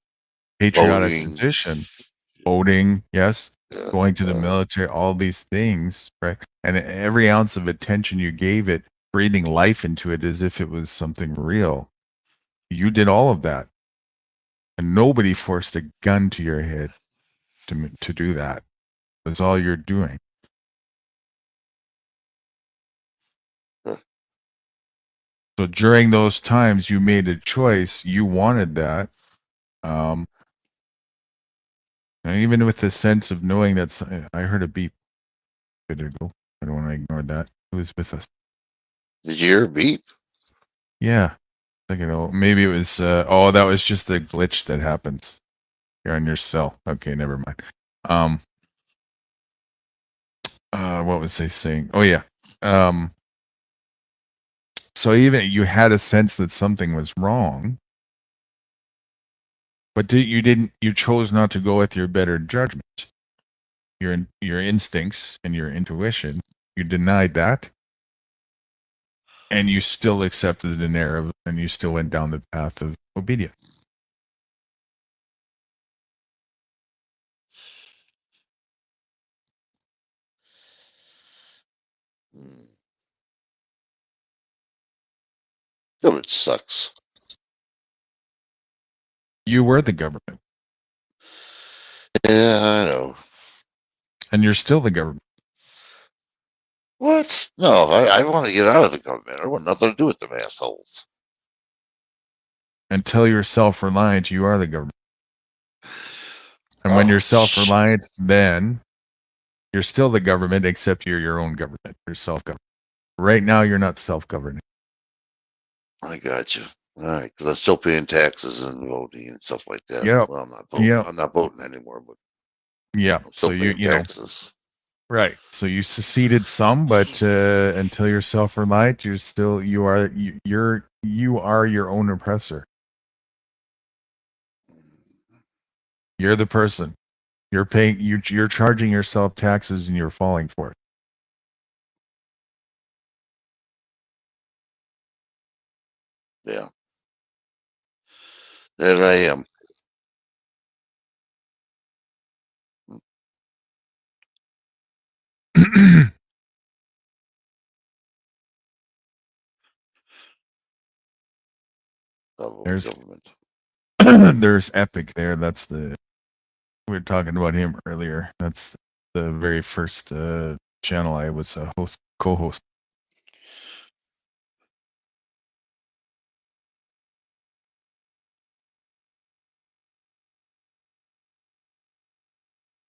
patriotic Voting. position, voting, yes, Yeah, going to the military, all these things, right? And every ounce of attention you gave it, breathing life into it as if it was something real. You did all of that. And nobody forced a gun to your head to do that. was all you're doing. So during those times, you made a choice. You wanted that. And even with the sense of knowing that I heard a beep a bit ago. I don't want to ignore that. Who was with us? Did you hear a beep? Yeah. Maybe it was, that was just a glitch that happens here on your cell. Okay, never mind. What was I saying? Oh, yeah. So even you had a sense that something was wrong, but you chose not to go with your better judgment, your instincts and your intuition. You denied that, and you still accepted an error, and you still went down the path of obedience. Government sucks. You were the government. Yeah, I know. And you're still the government. What? No, I want to get out of the government. I want nothing to do with them assholes. Until you're self-reliant, you are the government. And when you're self-reliant, then you're still the government, except you're your own government. You're self-governed. Right now, you're not self-governing. I got you. All right, because I'm still paying taxes and voting and stuff like that. Yep. Well, I'm not voting. Yep. I'm not voting anymore, but Yeah. I'm still So paying you know, taxes. right. So you seceded some, but until you're self-reliant, you are your own oppressor. You're the person. You're paying. You're charging yourself taxes, and you're falling for it. Yeah. That I am. There's Government. there's Epic there. That's we were talking about him earlier. That's the very first channel I was a co-host.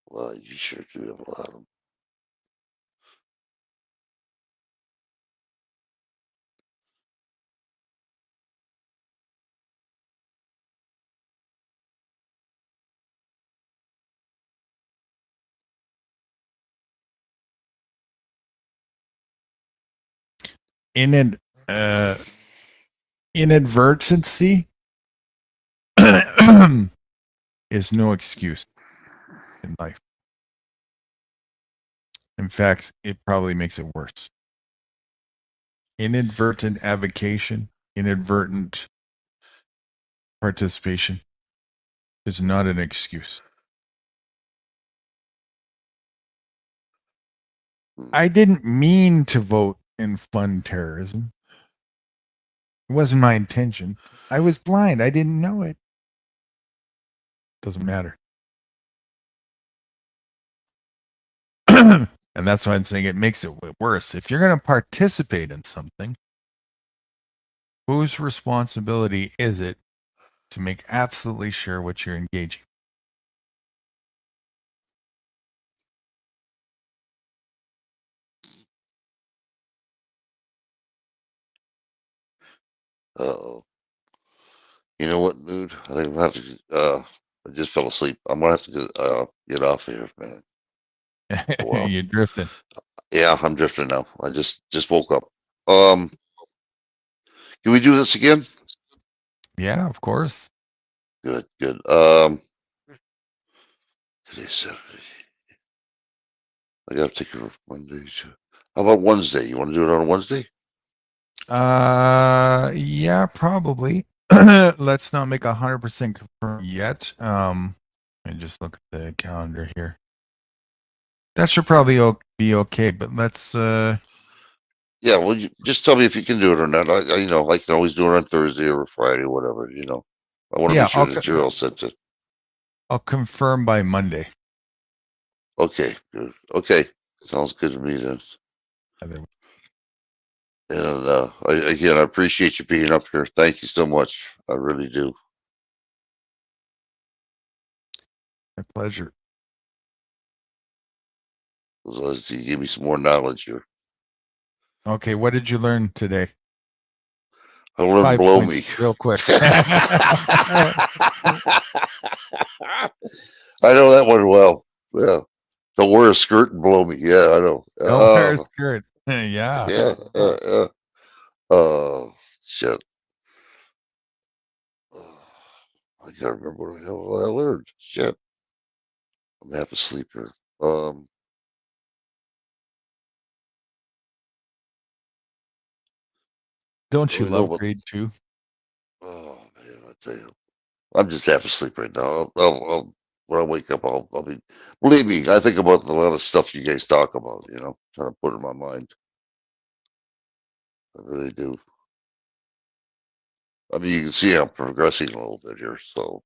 Well, you sure do have a lot of them. Inadvertency is no excuse in life. In fact, it probably makes it worse. Inadvertent avocation, inadvertent participation is not an excuse. I didn't mean to vote and fund terrorism. It wasn't my intention. I was blind. I didn't know it. Doesn't matter. And that's why I'm saying it makes it worse. If you're going to participate in something, whose responsibility is it to make absolutely sure what you're engaging? Uh-oh. You know what, dude? I think I'm gonna have to. I just fell asleep. I'm gonna have to get off here, man. Well, You're drifting. Yeah, I'm drifting now. I just woke up. Can we do this again? Yeah, of course. Good. Today's Saturday. I gotta take care of Monday. How about Wednesday? You want to do it on Wednesday? Yeah, probably. Let's not make 100% confirm yet. And just look at the calendar here. That should probably be okay, but let's. Yeah, well, you just tell me if you can do it or not. I can always do it on Thursday or Friday, whatever. I want to Yeah, make sure that you're all set to. I'll confirm by Monday. Okay, good. Okay, sounds good to me then. Other- And again, I appreciate you being up here. Thank you so much. I really do. My pleasure. As long as you give me some more knowledge here. Okay, what did you learn today? I learned 5 blow points, me. real quick. I know that one well. Yeah. Don't wear a skirt and blow me. Yeah, I know. Don't wear a skirt. Yeah. Yeah. Shit. I gotta remember what the hell I learned. Shit. I'm half asleep here. Don't you I know love about- grade 2? Oh man, I tell you, I'm just half asleep right now. I'll when I wake up, I'll be. Believe me, I think about a lot of stuff you guys talk about. You know, trying to put it in my mind. I really do. I mean, you can see I'm progressing a little bit here. So,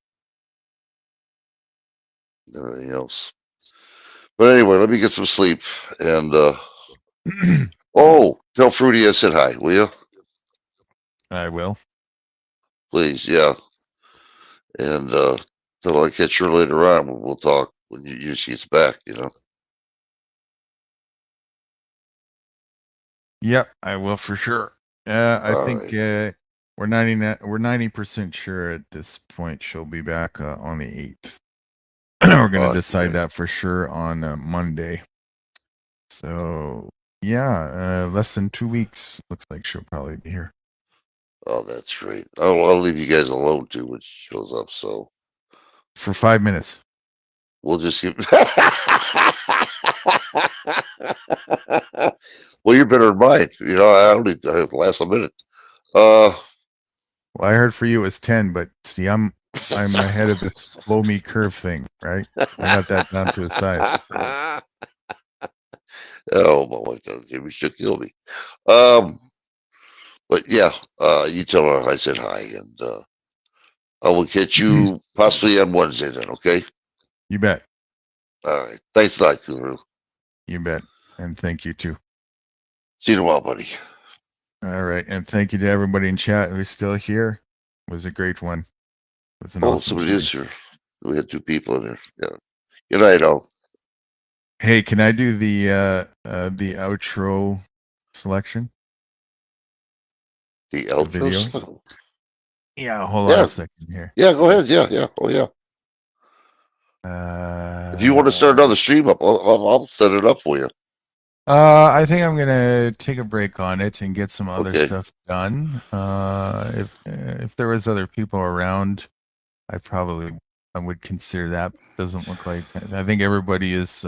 everything else. But anyway, let me get some sleep. And oh, tell Fruity I said hi, will you? I will. Please, yeah. And till I catch her later on, we'll talk when she gets back. You know. Yep, I will for sure. I All think we're 90% sure at this point she'll be back on the 8th. We're gonna decide that for sure on Monday. So yeah, less than 2 weeks. Looks like she'll probably be here. Oh, that's great. I'll leave you guys alone too when she shows up. So For 5 minutes. we'll just keep. Well, you're better than mine. You know, I only last a minute. Well, I heard for you it was 10, but see, I'm ahead of this blow me curve thing, right? I got that down to a size. Oh, my wife does. Maybe she'll kill me. But yeah, you tell her I said hi, and I will catch you possibly on Wednesday then. Okay. You bet. All right. Thanks a lot, Guru. You bet. And thank you too. See you in a while, buddy. All right. And thank you to everybody in chat who's still here. It was a great one. It was an Oh, awesome somebody stream. is here. We had 2 people in there. Yeah. Good night, all. Hey, can I do the outro selection? The video? outro. Yeah, hold on a second here. Yeah, go ahead. Yeah. Oh, yeah. If you want to start another stream up, I'll set it up for you. I think I'm gonna take a break on it and get some other Okay. stuff done. If there was other people around, I would consider that. Doesn't look like. I think everybody is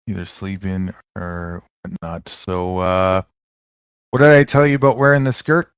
either sleeping or whatnot. So, what did I tell you about wearing the skirt?